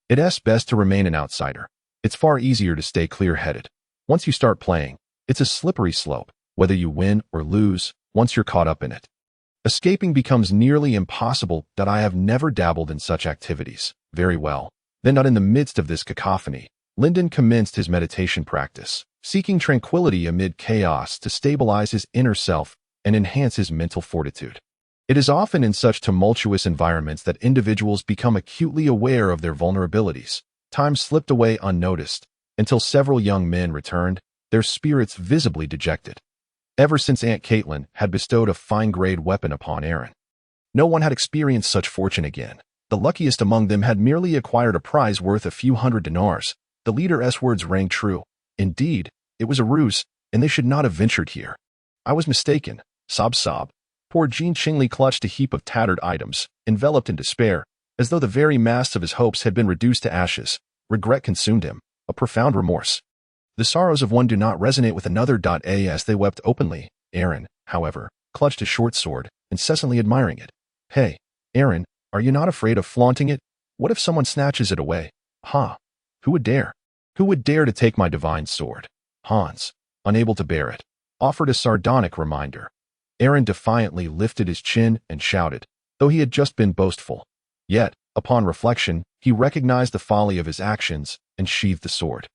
It's best to remain an outsider. It's far easier to stay clear-headed. Once you start playing, it's a slippery slope, whether you win or lose. Once you're caught up in it, escaping becomes nearly impossible. I have never dabbled in such activities. Very well. Then, not in the midst of this cacophony, Lyndon commenced his meditation practice, seeking tranquility amid chaos to stabilize his inner self and enhance his mental fortitude. It is often in such tumultuous environments that individuals become acutely aware of their vulnerabilities. Time slipped away unnoticed until several young men returned, their spirits visibly dejected. Ever since Aunt Caitlin had bestowed a fine-grade weapon upon Aaron, No one had experienced such fortune again. The luckiest among them had merely acquired a prize worth a few hundred dinars. The leader's words rang true. Indeed, it was a ruse, and they should not have ventured here. I was mistaken. Sob. Poor Jean Qingli clutched a heap of tattered items, enveloped in despair, as though the very masts of his hopes had been reduced to ashes. Regret consumed him, a profound remorse. The sorrows of one do not resonate with another. As they wept openly, Aaron, however, clutched his short sword, incessantly admiring it. Hey, Aaron, are you not afraid of flaunting it? What if someone snatches it away? Ha! Who would dare? Who would dare to take my divine sword? Hans, unable to bear it, offered a sardonic reminder. Aaron defiantly lifted his chin and shouted, though he had just been boastful. Yet, upon reflection, he recognized the folly of his actions and sheathed the sword.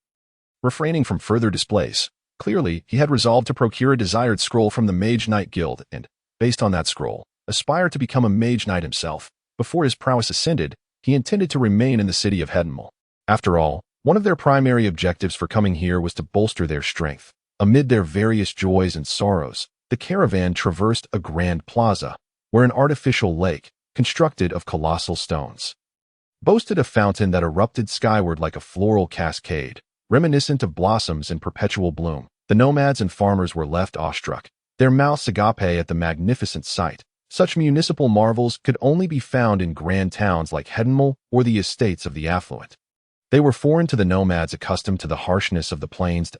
Refraining from further displays, clearly he had resolved to procure a desired scroll from the Mage Knight Guild and, based on that scroll, aspire to become a Mage Knight himself. Before his prowess ascended, he intended to remain in the city of Henceforth. After all, one of their primary objectives for coming here was to bolster their strength. Amid their various joys and sorrows, the caravan traversed a grand plaza, where an artificial lake, constructed of colossal stones, boasted a fountain that erupted skyward like a floral cascade, reminiscent of blossoms in perpetual bloom. The nomads and farmers were left awestruck, their mouths agape at the magnificent sight. Such municipal marvels could only be found in grand towns like Henceforth or the estates of the affluent. They were foreign to the nomads accustomed to the harshness of the plains.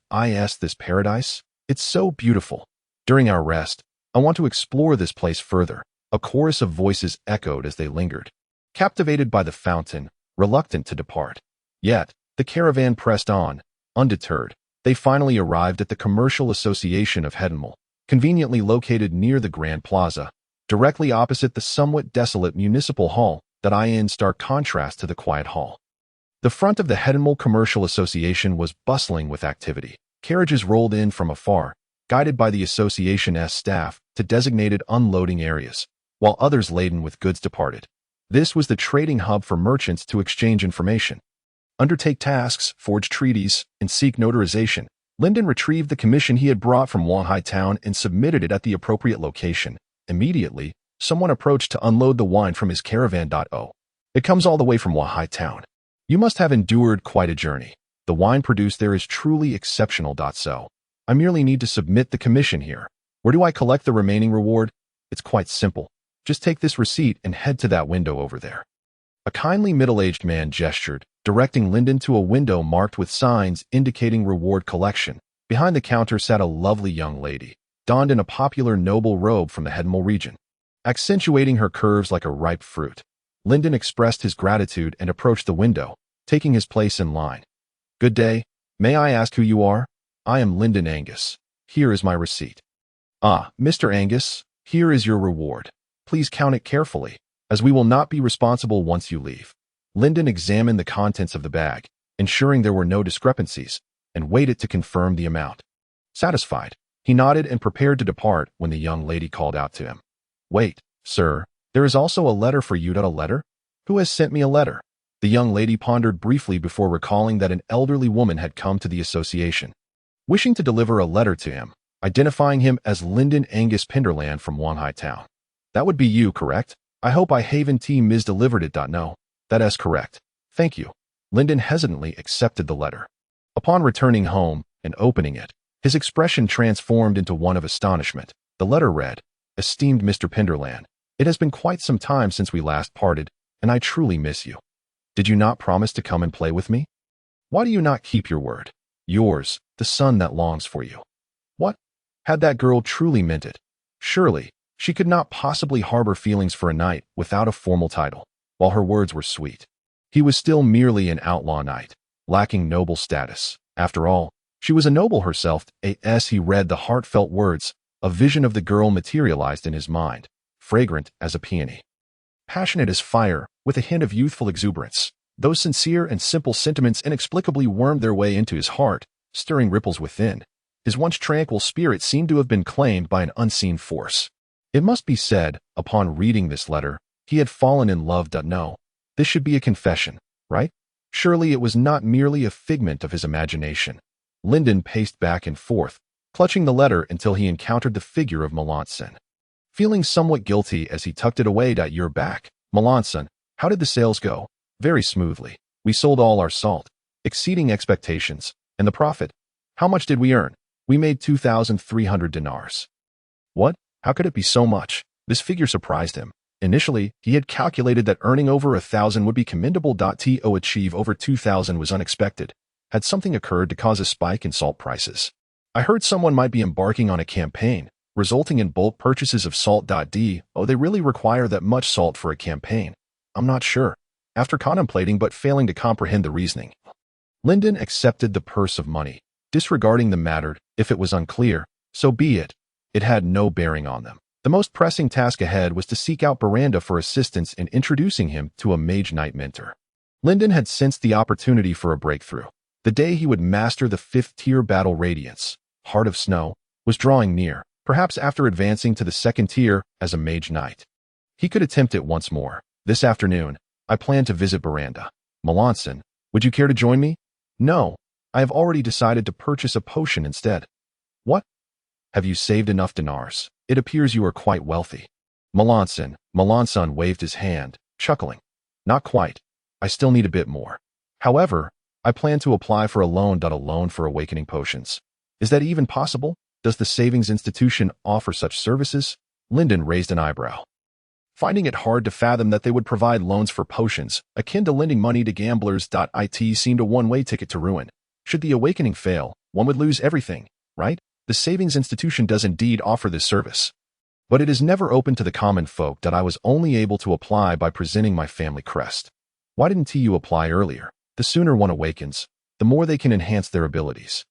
This paradise? It's so beautiful. During our rest, I want to explore this place further. A chorus of voices echoed as they lingered, captivated by the fountain, reluctant to depart. Yet, the caravan pressed on, undeterred. They finally arrived at the Commercial Association of Henceforth, conveniently located near the Grand Plaza, directly opposite the somewhat desolate municipal hall that in stark contrast to the quiet hall. The front of the Henceforth Commercial Association was bustling with activity. Carriages rolled in from afar, guided by the association's staff to designated unloading areas, while others laden with goods departed. This was the trading hub for merchants to exchange information, undertake tasks, forge treaties, and seek notarization. Lyndon retrieved the commission he had brought from Wanhai Town and submitted it at the appropriate location. Immediately, someone approached to unload the wine from his caravan. It comes all the way from Wanhai Town. You must have endured quite a journey. The wine produced there is truly exceptional. So, I merely need to submit the commission here. Where do I collect the remaining reward? It's quite simple. Just take this receipt and head to that window over there. A kindly middle-aged man gestured, directing Lyndon to a window marked with signs indicating reward collection. Behind the counter sat a lovely young lady, donned in a popular noble robe from the Henceforth region, accentuating her curves like a ripe fruit. Lyndon expressed his gratitude and approached the window, taking his place in line. Good day. May I ask who you are? I am Lyndon Angus. Here is my receipt. Ah, Mr. Angus, here is your reward. Please count it carefully, as we will not be responsible once you leave. Lyndon examined the contents of the bag, ensuring there were no discrepancies, and waited to confirm the amount. Satisfied, he nodded and prepared to depart when the young lady called out to him. Wait, sir, there is also a letter for you. A letter? Who has sent me a letter? The young lady pondered briefly before recalling that an elderly woman had come to the association, wishing to deliver a letter to him, identifying him as Lyndon Angus Penderland from Wanhai Town. That would be you, correct? I hope I haven't misdelivered it. No, that is correct. Thank you. Lyndon hesitantly accepted the letter. Upon returning home and opening it, his expression transformed into one of astonishment. The letter read, Esteemed Mr. Penderland, it has been quite some time since we last parted, and I truly miss you. Did you not promise to come and play with me? Why do you not keep your word? Yours, the son that longs for you. What? Had that girl truly meant it? Surely, she could not possibly harbor feelings for a knight without a formal title. While her words were sweet, he was still merely an outlaw knight, lacking noble status. After all, she was a noble herself. As he read the heartfelt words, a vision of the girl materialized in his mind, fragrant as a peony, passionate as fire, with a hint of youthful exuberance. Those sincere and simple sentiments inexplicably wormed their way into his heart, stirring ripples within. His once tranquil spirit seemed to have been claimed by an unseen force. It must be said, upon reading this letter, he had fallen in love. No, this should be a confession, right? Surely it was not merely a figment of his imagination. Lyndon paced back and forth, clutching the letter until he encountered the figure of Melanson. feeling somewhat guilty as he tucked it away. "You're back, Melanson. How did the sales go?" "Very smoothly. We sold all our salt, exceeding expectations. And the profit? How much did we earn?" "We made 2,300 dinars. "What? How could it be so much?" This figure surprised him. Initially, he had calculated that earning over 1,000 would be commendable. To achieve over 2,000 was unexpected. Had something occurred to cause a spike in salt prices? "I heard someone might be embarking on a campaign, resulting in bulk purchases of salt. Oh, they really require that much salt for a campaign?" "I'm not sure." After contemplating but failing to comprehend the reasoning, Lyndon accepted the purse of money, disregarding the matter. If it was unclear, so be it. It had no bearing on them. The most pressing task ahead was to seek out Miranda for assistance in introducing him to a Mage Knight mentor. Lyndon had sensed the opportunity for a breakthrough. The day he would master the 5th-tier battle radiance, Heart of Snow, was drawing near. Perhaps after advancing to the 2nd tier as a Mage Knight, he could attempt it once more. "This afternoon, I plan to visit Miranda. Melanson, would you care to join me?" "No, I have already decided to purchase a potion instead." "What? Have you saved enough dinars? It appears you are quite wealthy." Melanson waved his hand, chuckling. "Not quite. I still need a bit more. However, I plan to apply for a loan for awakening potions." "Is that even possible? Does the savings institution offer such services?" Lyndon raised an eyebrow, finding it hard to fathom that they would provide loans for potions, akin to lending money to gamblers. It seemed a one-way ticket to ruin. Should the awakening fail, one would lose everything, right? The savings institution does indeed offer this service, but it is never open to the common folk. I was only able to apply by presenting my family crest. Why didn't you apply earlier? The sooner one awakens, the more they can enhance their abilities.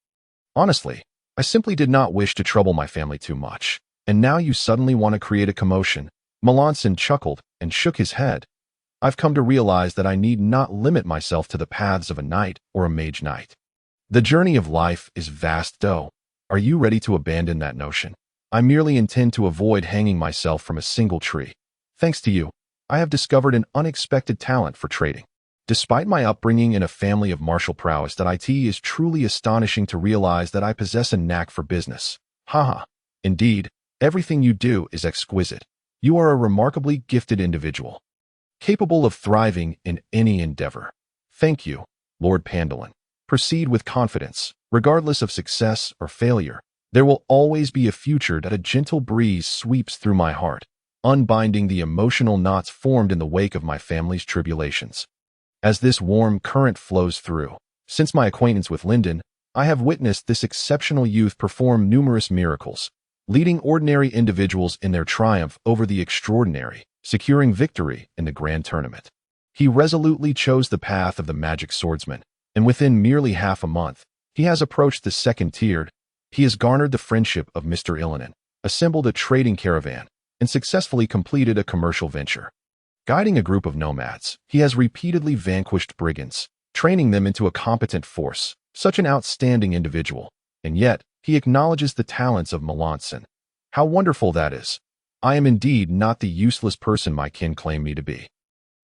Honestly, I simply did not wish to trouble my family too much. And now you suddenly want to create a commotion. Melanson chuckled and shook his head. I've come to realize that I need not limit myself to the paths of a knight or a mage knight. The journey of life is vast, though. Are you ready to abandon that notion? I merely intend to avoid hanging myself from a single tree. Thanks to you, I have discovered an unexpected talent for trading. Despite my upbringing in a family of martial prowess, it is truly astonishing to realize that I possess a knack for business. Haha. Indeed, everything you do is exquisite. You are a remarkably gifted individual, capable of thriving in any endeavor. Thank you, Lord Pandolin. Proceed with confidence. Regardless of success or failure, there will always be a future. A gentle breeze sweeps through my heart, unbinding the emotional knots formed in the wake of my family's tribulations. As this warm current flows through, since my acquaintance with Lyndon, I have witnessed this exceptional youth perform numerous miracles, leading ordinary individuals in their triumph over the extraordinary, securing victory in the grand tournament. He resolutely chose the path of the magic swordsman, and within merely half a month, he has approached the 2nd tier. He has garnered the friendship of Mr. Illinan, assembled a trading caravan, and successfully completed a commercial venture. Guiding a group of nomads, he has repeatedly vanquished brigands, training them into a competent force. Such an outstanding individual, and yet he acknowledges the talents of Melanson. How wonderful that is! I am indeed not the useless person my kin claim me to be.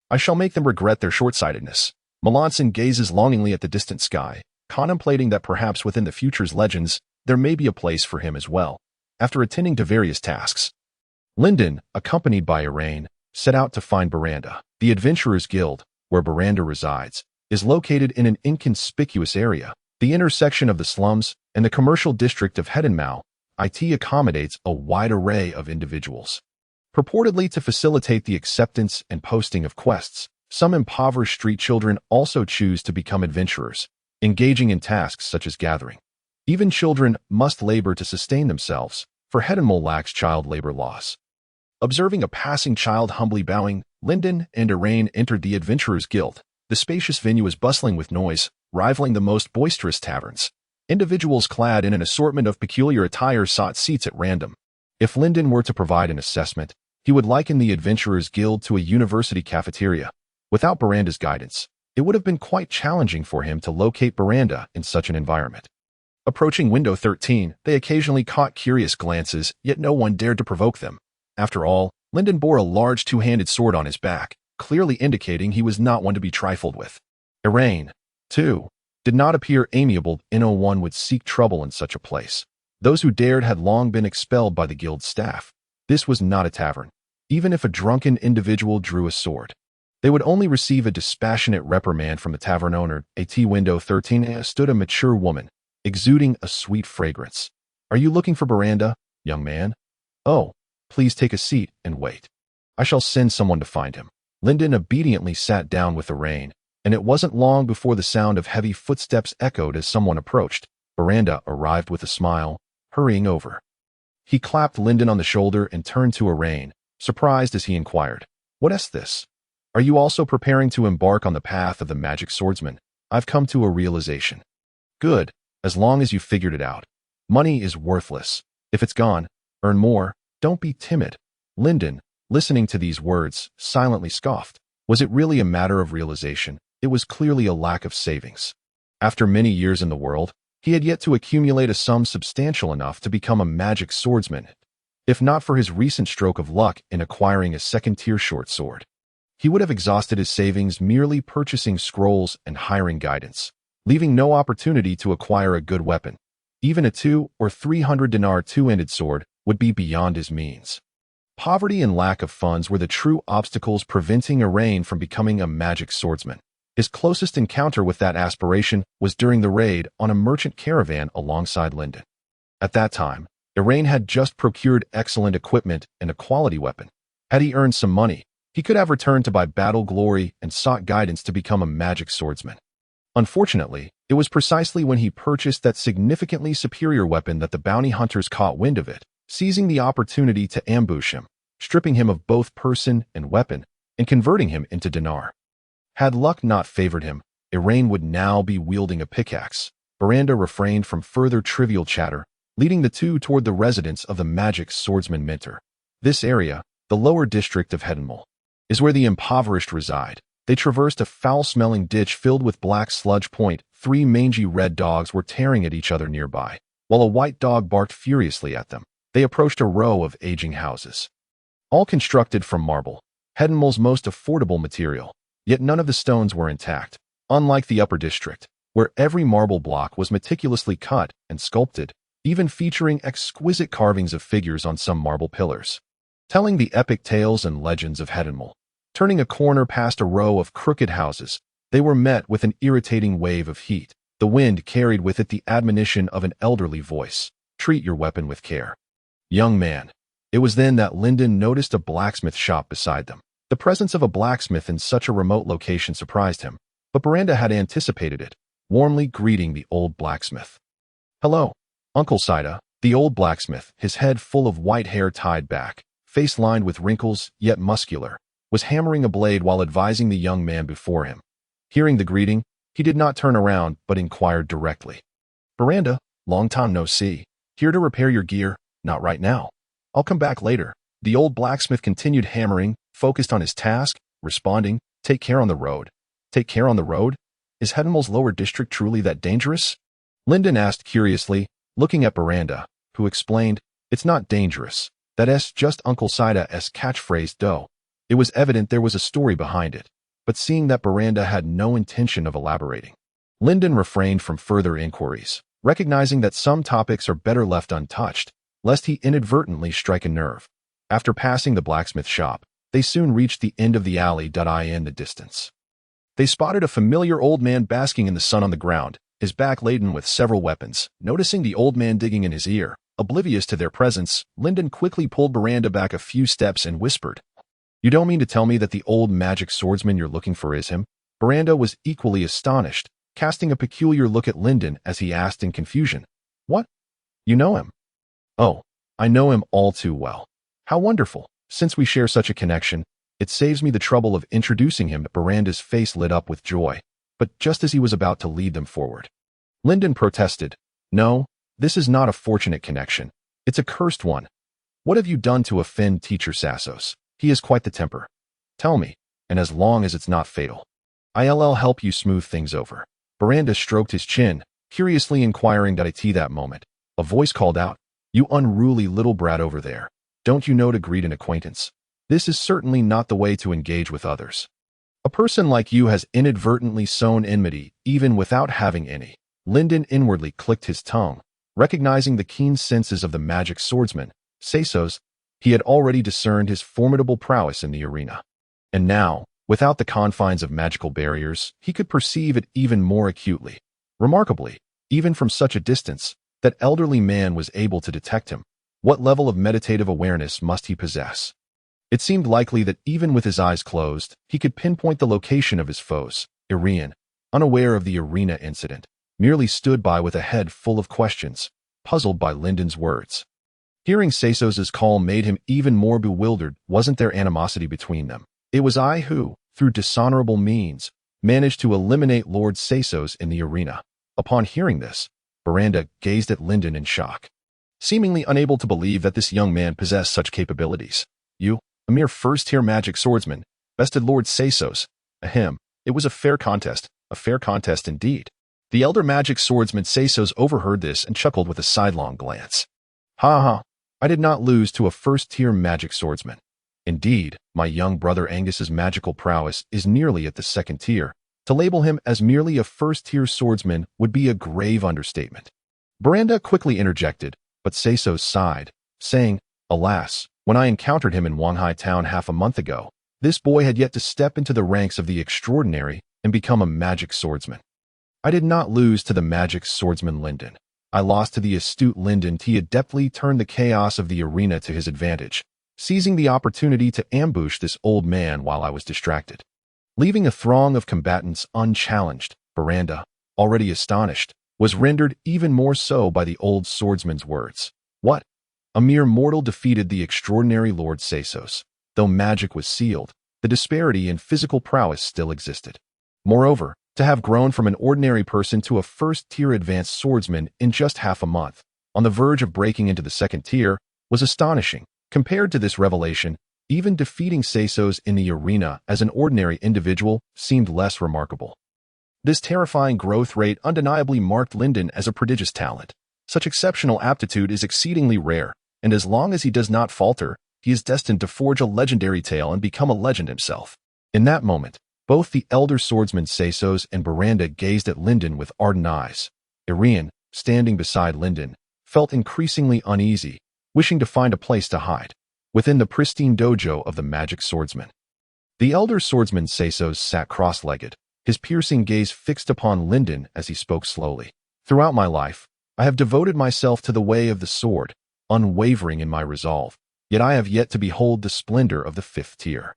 I shall make them regret their short-sightedness. Melanson gazes longingly at the distant sky, contemplating that perhaps within the future's legends, there may be a place for him as well. After attending to various tasks, Lyndon, accompanied by Irene, set out to find Miranda. The Adventurers Guild, where Miranda resides, is located in an inconspicuous area, the intersection of the slums and the commercial district of Hedenmau. It accommodates a wide array of individuals, purportedly to facilitate the acceptance and posting of quests. Some impoverished street children also choose to become adventurers, engaging in tasks such as gathering. Even children must labor to sustain themselves, for Hedenmau lacks child labor laws. Observing a passing child humbly bowing, Lyndon and Irene entered the Adventurers Guild. The spacious venue is bustling with noise, rivaling the most boisterous taverns. Individuals clad in an assortment of peculiar attire sought seats at random. If Lyndon were to provide an assessment, he would liken the Adventurers Guild to a university cafeteria. Without Miranda's guidance, it would have been quite challenging for him to locate Miranda in such an environment. Approaching window 13, they occasionally caught curious glances, yet no one dared to provoke them. After all, Lyndon bore a large two-handed sword on his back, clearly indicating he was not one to be trifled with. Irene, too, did not appear amiable. No one would seek trouble in such a place. Those who dared had long been expelled by the guild's staff. This was not a tavern. Even if a drunken individual drew a sword, they would only receive a dispassionate reprimand from the tavern owner. At window 13 stood a mature woman, exuding a sweet fragrance. "Are you looking for Miranda, young man? Oh, please take a seat and wait. I shall send someone to find him." Lyndon obediently sat down with the rain, and it wasn't long before the sound of heavy footsteps echoed as someone approached. Miranda arrived with a smile, hurrying over. He clapped Lyndon on the shoulder and turned to Arain, surprised as he inquired, "What is this? Are you also preparing to embark on the path of the magic swordsman?" "I've come to a realization." "Good, as long as you figured it out. Money is worthless. If it's gone, earn more. Don't be timid." Lyndon, listening to these words, silently scoffed. Was it really a matter of realization? It was clearly a lack of savings. After many years in the world, he had yet to accumulate a sum substantial enough to become a magic swordsman, if not for his recent stroke of luck in acquiring a second-tier short sword. He would have exhausted his savings merely purchasing scrolls and hiring guidance, leaving no opportunity to acquire a good weapon. Even a 200 or 300 dinar two-ended sword would be beyond his means. Poverty and lack of funds were the true obstacles preventing Arain from becoming a magic swordsman. His closest encounter with that aspiration was during the raid on a merchant caravan alongside Lyndon. At that time, Arain had just procured excellent equipment and a quality weapon. Had he earned some money, he could have returned to buy battle glory and sought guidance to become a magic swordsman. Unfortunately, it was precisely when he purchased that significantly superior weapon that the bounty hunters caught wind of it, seizing the opportunity to ambush him, stripping him of both person and weapon, and converting him into dinar. Had luck not favored him, Arain would now be wielding a pickaxe. Miranda refrained from further trivial chatter, leading the two toward the residence of the magic swordsman Minter. This area, the lower district of Henceforth, is where the impoverished reside. They traversed a foul-smelling ditch filled with black sludge. Three mangy red dogs were tearing at each other nearby, while a white dog barked furiously at them. They approached a row of aging houses, all constructed from marble, Henceforth's most affordable material, yet none of the stones were intact, unlike the upper district, where every marble block was meticulously cut and sculpted, even featuring exquisite carvings of figures on some marble pillars, telling the epic tales and legends of Henceforth. Turning a corner past a row of crooked houses, they were met with an irritating wave of heat. The wind carried with it the admonition of an elderly voice, "Treat your weapon with care, young man." It was then that Lyndon noticed a blacksmith shop beside them. The presence of a blacksmith in such a remote location surprised him, but Miranda had anticipated it, warmly greeting the old blacksmith. "Hello, Uncle Sida." The old blacksmith, his head full of white hair tied back, face lined with wrinkles, yet muscular, was hammering a blade while advising the young man before him. Hearing the greeting, he did not turn around, but inquired directly. "Miranda, long time no see. Here to repair your gear? Not right now. I'll come back later." The old blacksmith continued hammering, focused on his task, responding, "Take care on the road." "Take care on the road? Is Henceforth's lower district truly that dangerous?" Lyndon asked curiously, looking at Miranda, who explained, "It's not dangerous. That's just Uncle Sida's catchphrase though." It was evident there was a story behind it, but seeing that Miranda had no intention of elaborating, Lyndon refrained from further inquiries, recognizing that some topics are better left untouched, lest he inadvertently strike a nerve. After passing the blacksmith shop, they soon reached the end of the alley. In the distance, they spotted a familiar old man basking in the sun on the ground, his back laden with several weapons. Noticing the old man digging in his ear, oblivious to their presence, Lyndon quickly pulled Miranda back a few steps and whispered, "You don't mean to tell me that the old magic swordsman you're looking for is him?" Miranda was equally astonished, casting a peculiar look at Lyndon as he asked in confusion, "What? You know him?" "Oh, I know him all too well." "How wonderful. Since we share such a connection, it saves me the trouble of introducing him." Miranda's face lit up with joy, but just as he was about to lead them forward, Lyndon protested, "No, this is not a fortunate connection. It's a cursed one. What have you done to offend Teacher Sassos? He has quite the temper. Tell me, and as long as it's not fatal, I'll help you smooth things over." Miranda stroked his chin, curiously inquiring at that moment. A voice called out, "You unruly little brat over there. Don't you know to greet an acquaintance? This is certainly not the way to engage with others. A person like you has inadvertently sown enmity, even without having any." Lyndon inwardly clicked his tongue, recognizing the keen senses of the magic swordsman. Sassos, He had already discerned his formidable prowess in the arena. And now, without the confines of magical barriers, he could perceive it even more acutely. Remarkably, even from such a distance, that elderly man was able to detect him. What level of meditative awareness must he possess? It seemed likely that even with his eyes closed, he could pinpoint the location of his foes. Irian, unaware of the arena incident, merely stood by with a head full of questions, puzzled by Linden's words. Hearing Sesos's call made him even more bewildered. Wasn't there animosity between them? It was I who, through dishonorable means, managed to eliminate Lord Sesos in the arena. Upon hearing this, Miranda gazed at Linden in shock, seemingly unable to believe that this young man possessed such capabilities. You, a mere first-tier magic swordsman, bested Lord Sesos. Ahem, it was a fair contest indeed. The elder magic swordsman Sesos overheard this and chuckled with a sidelong glance. Ha ha, I did not lose to a first-tier magic swordsman. Indeed, my young brother Angus's magical prowess is nearly at the second tier. To label him as merely a first-tier swordsman would be a grave understatement. Miranda quickly interjected, but Sesos sighed, saying, Alas, when I encountered him in Wanhai town half a month ago, this boy had yet to step into the ranks of the extraordinary and become a magic swordsman. I did not lose to the magic swordsman Linden. I lost to the astute Linden. He adeptly turned the chaos of the arena to his advantage, seizing the opportunity to ambush this old man while I was distracted. Leaving a throng of combatants unchallenged, Miranda, already astonished, was rendered even more so by the old swordsman's words. What? A mere mortal defeated the extraordinary Lord Sesos. Though magic was sealed, the disparity in physical prowess still existed. Moreover, to have grown from an ordinary person to a first-tier advanced swordsman in just half a month, on the verge of breaking into the second tier, was astonishing. Compared to this revelation, even defeating Sesos in the arena as an ordinary individual seemed less remarkable. This terrifying growth rate undeniably marked Linden as a prodigious talent. Such exceptional aptitude is exceedingly rare, and as long as he does not falter, he is destined to forge a legendary tale and become a legend himself. In that moment, both the elder swordsman Sesos and Miranda gazed at Linden with ardent eyes. Irian, standing beside Linden, felt increasingly uneasy, wishing to find a place to hide within the pristine dojo of the magic swordsman. The elder swordsman Sesos sat cross-legged, his piercing gaze fixed upon Linden as he spoke slowly. Throughout my life, I have devoted myself to the way of the sword, unwavering in my resolve, yet I have yet to behold the splendor of the fifth tier.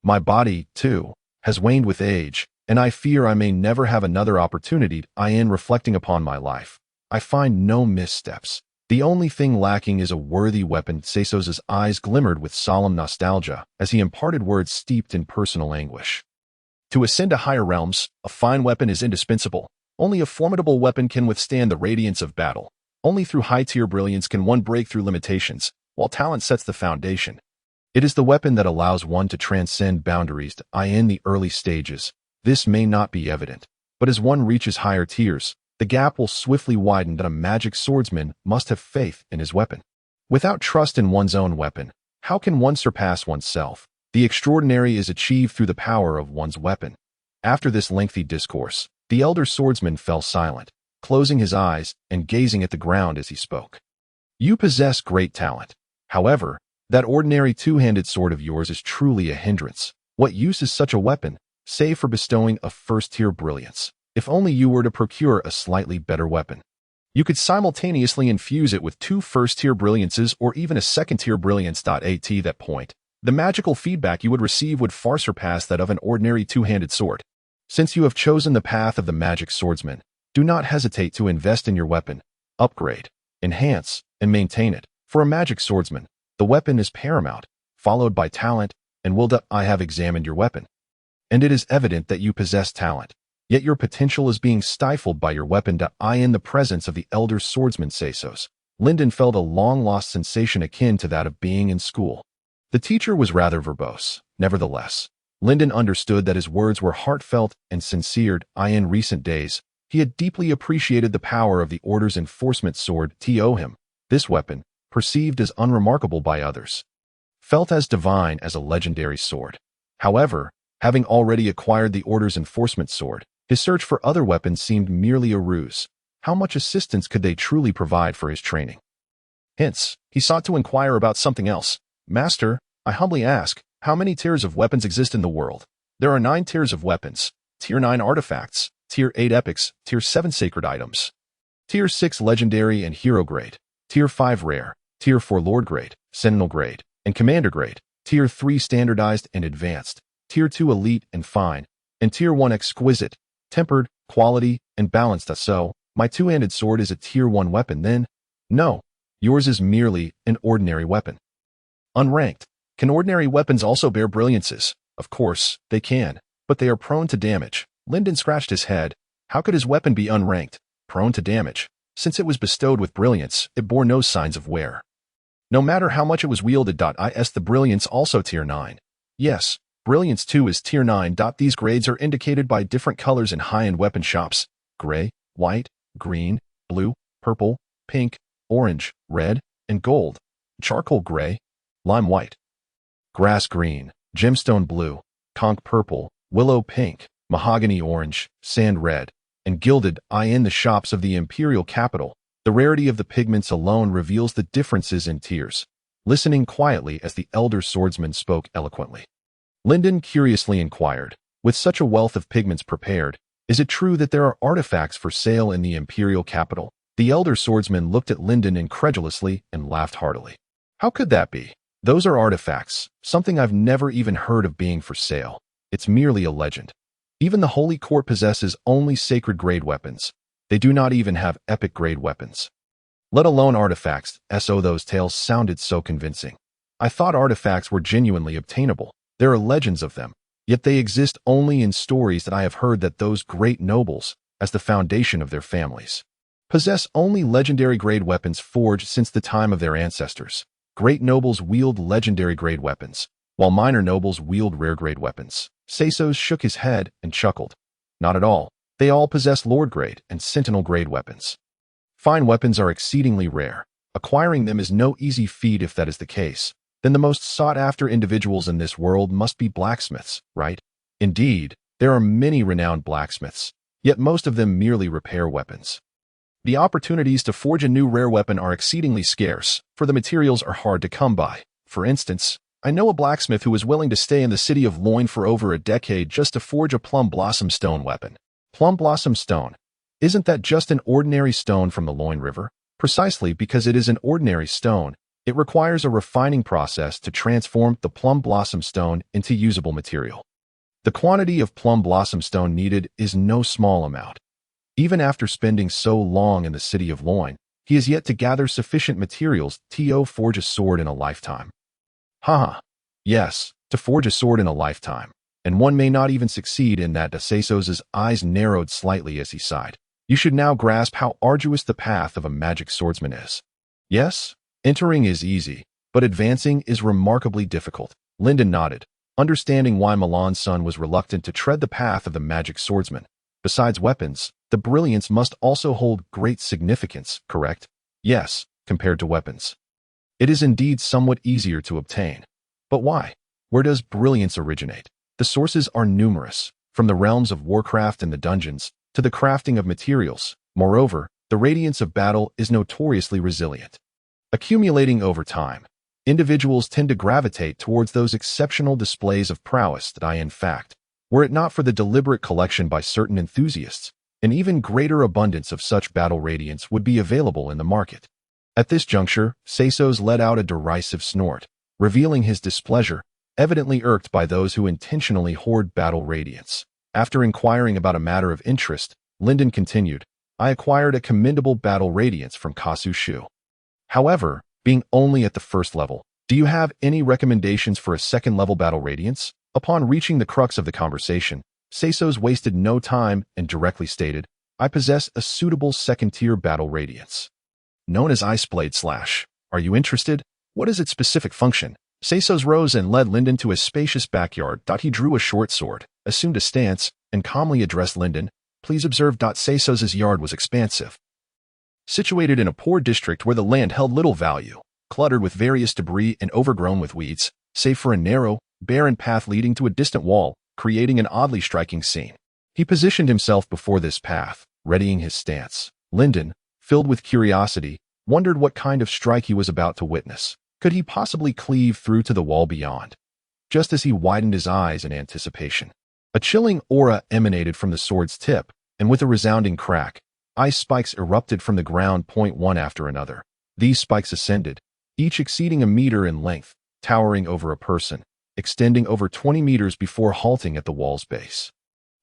My body, too, has waned with age, and I fear I may never have another opportunity. In reflecting upon my life, I find no missteps. The only thing lacking is a worthy weapon. Sesos's eyes glimmered with solemn nostalgia as he imparted words steeped in personal anguish. To ascend to higher realms, a fine weapon is indispensable. Only a formidable weapon can withstand the radiance of battle. Only through high-tier brilliance can one break through limitations, while talent sets the foundation. It is the weapon that allows one to transcend boundaries. In the early stages, this may not be evident, but as one reaches higher tiers, the gap will swiftly widen. That a magic swordsman must have faith in his weapon. Without trust in one's own weapon, how can one surpass oneself? The extraordinary is achieved through the power of one's weapon. After this lengthy discourse, the elder swordsman fell silent, closing his eyes and gazing at the ground as he spoke. You possess great talent. However, that ordinary two-handed sword of yours is truly a hindrance. What use is such a weapon, save for bestowing a first-tier brilliance? If only you were to procure a slightly better weapon. You could simultaneously infuse it with two first-tier brilliances or even a second-tier brilliance. At that point, the magical feedback you would receive would far surpass that of an ordinary two-handed sword. Since you have chosen the path of the magic swordsman, do not hesitate to invest in your weapon, upgrade, enhance, and maintain it. For a magic swordsman, the weapon is paramount, followed by talent, and I have examined your weapon. And it is evident that you possess talent. Yet your potential is being stifled by your weapon. In the presence of the elder swordsman Sesos, Linden felt a long-lost sensation akin to that of being in school. The teacher was rather verbose. Nevertheless, Linden understood that his words were heartfelt and sincere. In recent days, he had deeply appreciated the power of the Order's enforcement sword. This weapon, perceived as unremarkable by others, felt as divine as a legendary sword. However, having already acquired the Order's enforcement sword, his search for other weapons seemed merely a ruse. How much assistance could they truly provide for his training? Hence, he sought to inquire about something else. Master, I humbly ask, how many tiers of weapons exist in the world? There are 9 tiers of weapons. Tier 9 artifacts, Tier 8 epics, Tier 7 sacred items, Tier 6 legendary and hero grade, Tier 5 rare, Tier 4 lord grade, sentinel grade, and commander grade, Tier 3 standardized and advanced, Tier 2 elite and fine, and Tier 1 exquisite, tempered, quality, and balanced. So, my two-handed sword is a Tier 1 weapon then? No, yours is merely an ordinary weapon. Unranked. Can ordinary weapons also bear brilliances? Of course, they can, but they are prone to damage. Lyndon scratched his head. How could his weapon be unranked? Prone to damage. Since it was bestowed with brilliance, it bore no signs of wear. No matter how much it was wielded. Is the brilliance also Tier 9? Yes, brilliance too is Tier 9. These grades are indicated by different colors in high-end weapon shops: gray, white, green, blue, purple, pink, orange, red, and gold, charcoal gray, lime white, grass green, gemstone blue, conch purple, willow pink, mahogany orange, sand red, and gilded. In the shops of the imperial capital, the rarity of the pigments alone reveals the differences in tiers. Listening quietly as the elder swordsman spoke eloquently, Lyndon curiously inquired, with such a wealth of pigments prepared, is it true that there are artifacts for sale in the imperial capital? The elder swordsman looked at Lyndon incredulously and laughed heartily. How could that be? Those are artifacts, something I've never even heard of being for sale. It's merely a legend. Even the Holy Court possesses only sacred-grade weapons. They do not even have epic-grade weapons, let alone artifacts. Those tales sounded so convincing. I thought artifacts were genuinely obtainable. There are legends of them, yet they exist only in stories that I have heard. That those great nobles, as the foundation of their families, possess only legendary-grade weapons forged since the time of their ancestors. Great nobles wield legendary-grade weapons, while minor nobles wield rare-grade weapons. Seisos shook his head and chuckled. Not at all. They all possess lord-grade and sentinel-grade weapons. Fine weapons are exceedingly rare. Acquiring them is no easy feat. If that is the case, then the most sought-after individuals in this world must be blacksmiths, right? Indeed, there are many renowned blacksmiths, yet most of them merely repair weapons. The opportunities to forge a new rare weapon are exceedingly scarce, for the materials are hard to come by. For instance, I know a blacksmith who is willing to stay in the city of Loin for over a decade just to forge a plum blossom stone weapon. Plum blossom stone. Isn't that just an ordinary stone from the Loin River? Precisely because it is an ordinary stone, it requires a refining process to transform the plum blossom stone into usable material. The quantity of plum blossom stone needed is no small amount. Even after spending so long in the city of Loin, he has yet to gather sufficient materials to forge a sword in a lifetime. Haha. Yes, to forge a sword in a lifetime. And one may not even succeed in that. Seisos' eyes narrowed slightly as he sighed. You should now grasp how arduous the path of a magic swordsman is. Yes, entering is easy, but advancing is remarkably difficult. Lyndon nodded, understanding why Milan's son was reluctant to tread the path of the magic swordsman. Besides weapons, the brilliance must also hold great significance, correct? Yes, compared to weapons. It is indeed somewhat easier to obtain. But why? Where does brilliance originate? The sources are numerous, from the realms of warcraft and the dungeons, to the crafting of materials. Moreover, the radiance of battle is notoriously resilient. Accumulating over time, individuals tend to gravitate towards those exceptional displays of prowess that in fact, were it not for the deliberate collection by certain enthusiasts, an even greater abundance of such battle radiance would be available in the market. At this juncture, Seisos let out a derisive snort, revealing his displeasure, evidently irked by those who intentionally hoard battle radiance. After inquiring about a matter of interest, Lyndon continued, I acquired a commendable battle radiance from Kasu Shu. However, being only at the first level, do you have any recommendations for a second-level battle radiance? Upon reaching the crux of the conversation, Seisos wasted no time and directly stated, I possess a suitable second-tier battle radiance, known as Iceblade Slash. Are you interested? What is its specific function? Seisos rose and led Lyndon to a spacious backyard. He drew a short sword, assumed a stance, and calmly addressed Lyndon. Please observe. Seisos' yard was expansive, situated in a poor district where the land held little value, cluttered with various debris and overgrown with weeds, save for a narrow, barren path leading to a distant wall, creating an oddly striking scene. He positioned himself before this path, readying his stance. Lyndon, filled with curiosity, wondered what kind of strike he was about to witness. Could he possibly cleave through to the wall beyond? Just as he widened his eyes in anticipation, a chilling aura emanated from the sword's tip, and with a resounding crack, ice spikes erupted from the ground, one after another. These spikes ascended, each exceeding a meter in length, towering over a person, extending over 20 meters before halting at the wall's base.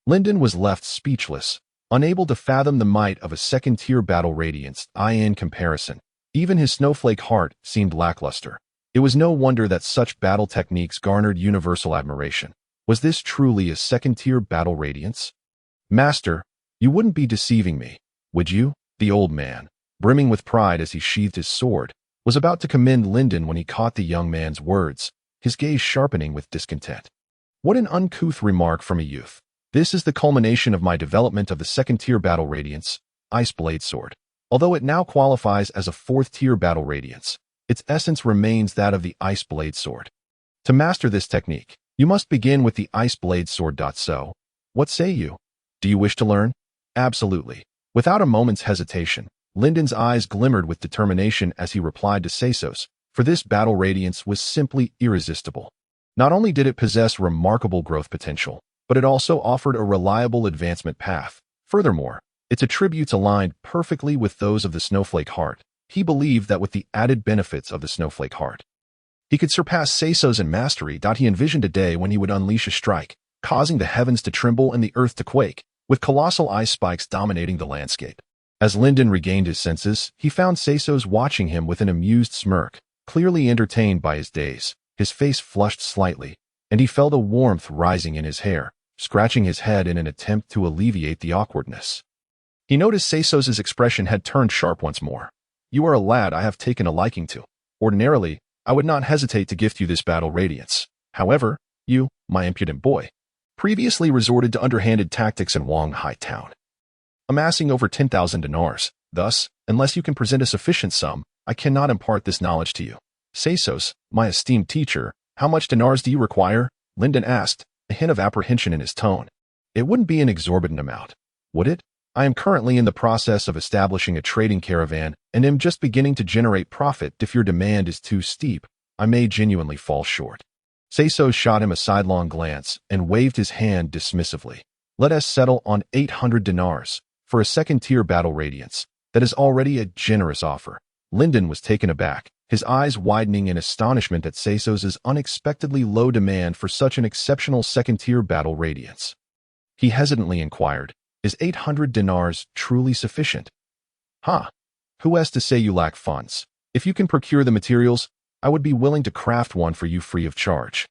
Lyndon was left speechless, unable to fathom the might of a second-tier battle radiance. In comparison, even his snowflake heart seemed lackluster. It was no wonder that such battle techniques garnered universal admiration. Was this truly a second-tier battle radiance? Master, you wouldn't be deceiving me, would you? The old man, brimming with pride as he sheathed his sword, was about to commend Lyndon when he caught the young man's words, his gaze sharpening with discontent. What an uncouth remark from a youth. This is the culmination of my development of the second-tier battle radiance, Ice Blade Sword. Although it now qualifies as a fourth-tier battle radiance, its essence remains that of the Ice Blade Sword. To master this technique, you must begin with the Ice Blade Sword. So, what say you? Do you wish to learn? Absolutely. Without a moment's hesitation, Lyndon's eyes glimmered with determination as he replied to Seisos, for this battle radiance was simply irresistible. Not only did it possess remarkable growth potential, but it also offered a reliable advancement path. Furthermore, its attributes aligned perfectly with those of the Snowflake Heart. He believed that with the added benefits of the Snowflake Heart, he could surpass Seisos in mastery. He envisioned a day when he would unleash a strike, causing the heavens to tremble and the earth to quake, with colossal ice spikes dominating the landscape. As Lyndon regained his senses, he found Seisos watching him with an amused smirk, clearly entertained by his days. His face flushed slightly, and he felt a warmth rising in his hair, scratching his head in an attempt to alleviate the awkwardness. He noticed Seisos' expression had turned sharp once more. You are a lad I have taken a liking to. Ordinarily, I would not hesitate to gift you this battle radiance. However, you, my impudent boy, previously resorted to underhanded tactics in Wanghai Town, amassing over 10,000 dinars. Thus, unless you can present a sufficient sum, I cannot impart this knowledge to you. Seisos, my esteemed teacher, how much dinars do you require? Lyndon asked, a hint of apprehension in his tone. It wouldn't be an exorbitant amount, would it? I am currently in the process of establishing a trading caravan and am just beginning to generate profit. If your demand is too steep, I may genuinely fall short. Seisos shot him a sidelong glance and waved his hand dismissively. Let us settle on 800 dinars for a second-tier battle radiance. That is already a generous offer. Lyndon was taken aback, his eyes widening in astonishment at Seisos' unexpectedly low demand for such an exceptional second-tier battle radiance. He hesitantly inquired, is 800 dinars truly sufficient? Who has to say you lack funds? If you can procure the materials, I would be willing to craft one for you free of charge.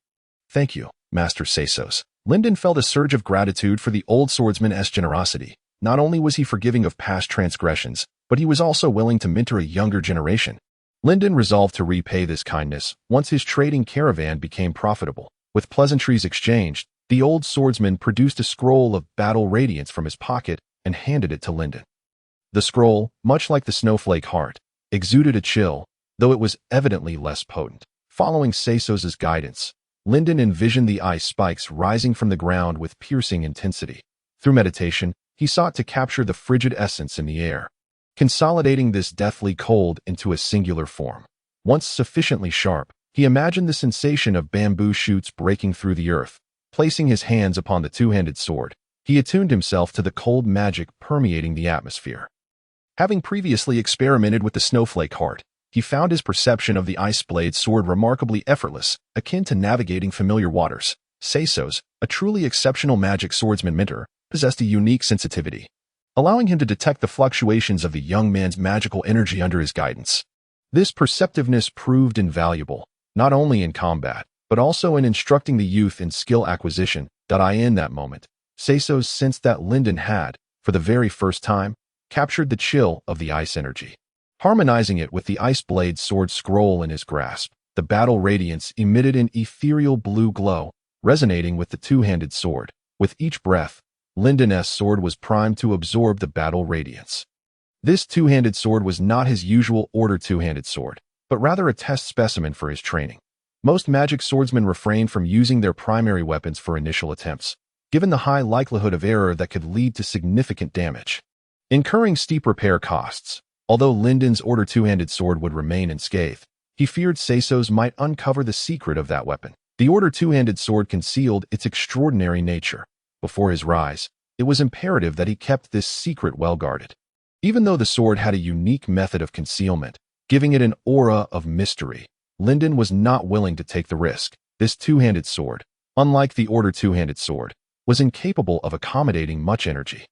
Thank you, Master Seisos. Lyndon felt a surge of gratitude for the old swordsman's generosity. Not only was he forgiving of past transgressions, but he was also willing to mentor a younger generation. Lyndon resolved to repay this kindness once his trading caravan became profitable. With pleasantries exchanged, the old swordsman produced a scroll of battle radiance from his pocket and handed it to Lyndon. The scroll, much like the Snowflake Heart, exuded a chill, though it was evidently less potent. Following Seisos' guidance, Lyndon envisioned the ice spikes rising from the ground with piercing intensity. Through meditation, he sought to capture the frigid essence in the air, consolidating this deathly cold into a singular form. Once sufficiently sharp, he imagined the sensation of bamboo shoots breaking through the earth. Placing his hands upon the two-handed sword, he attuned himself to the cold magic permeating the atmosphere. Having previously experimented with the Snowflake Heart, he found his perception of the Ice Blade Sword remarkably effortless, akin to navigating familiar waters. Seisos, a truly exceptional magic swordsman mentor, possessed a unique sensitivity, allowing him to detect the fluctuations of the young man's magical energy under his guidance. This perceptiveness proved invaluable, not only in combat, but also in instructing the youth in skill acquisition. In that moment, Seisos sensed that Lyndon had, for the very first time, captured the chill of the ice energy. Harmonizing it with the Ice Blade Sword scroll in his grasp, the battle radiance emitted an ethereal blue glow, resonating with the two-handed sword. With each breath, Lyndon's sword was primed to absorb the battle radiance. This two-handed sword was not his usual order two-handed sword, but rather a test specimen for his training. Most magic swordsmen refrain from using their primary weapons for initial attempts, given the high likelihood of error that could lead to significant damage, incurring steep repair costs. Although Lyndon's order two-handed sword would remain unscathed, He feared Seisos might uncover the secret of that weapon. The Order two-handed sword concealed its extraordinary nature. Before his rise, it was imperative that he kept this secret well guarded. Even though the sword had a unique method of concealment, giving it an aura of mystery, Lyndon was not willing to take the risk. This two-handed sword, unlike the Order two-handed sword, was incapable of accommodating much energy.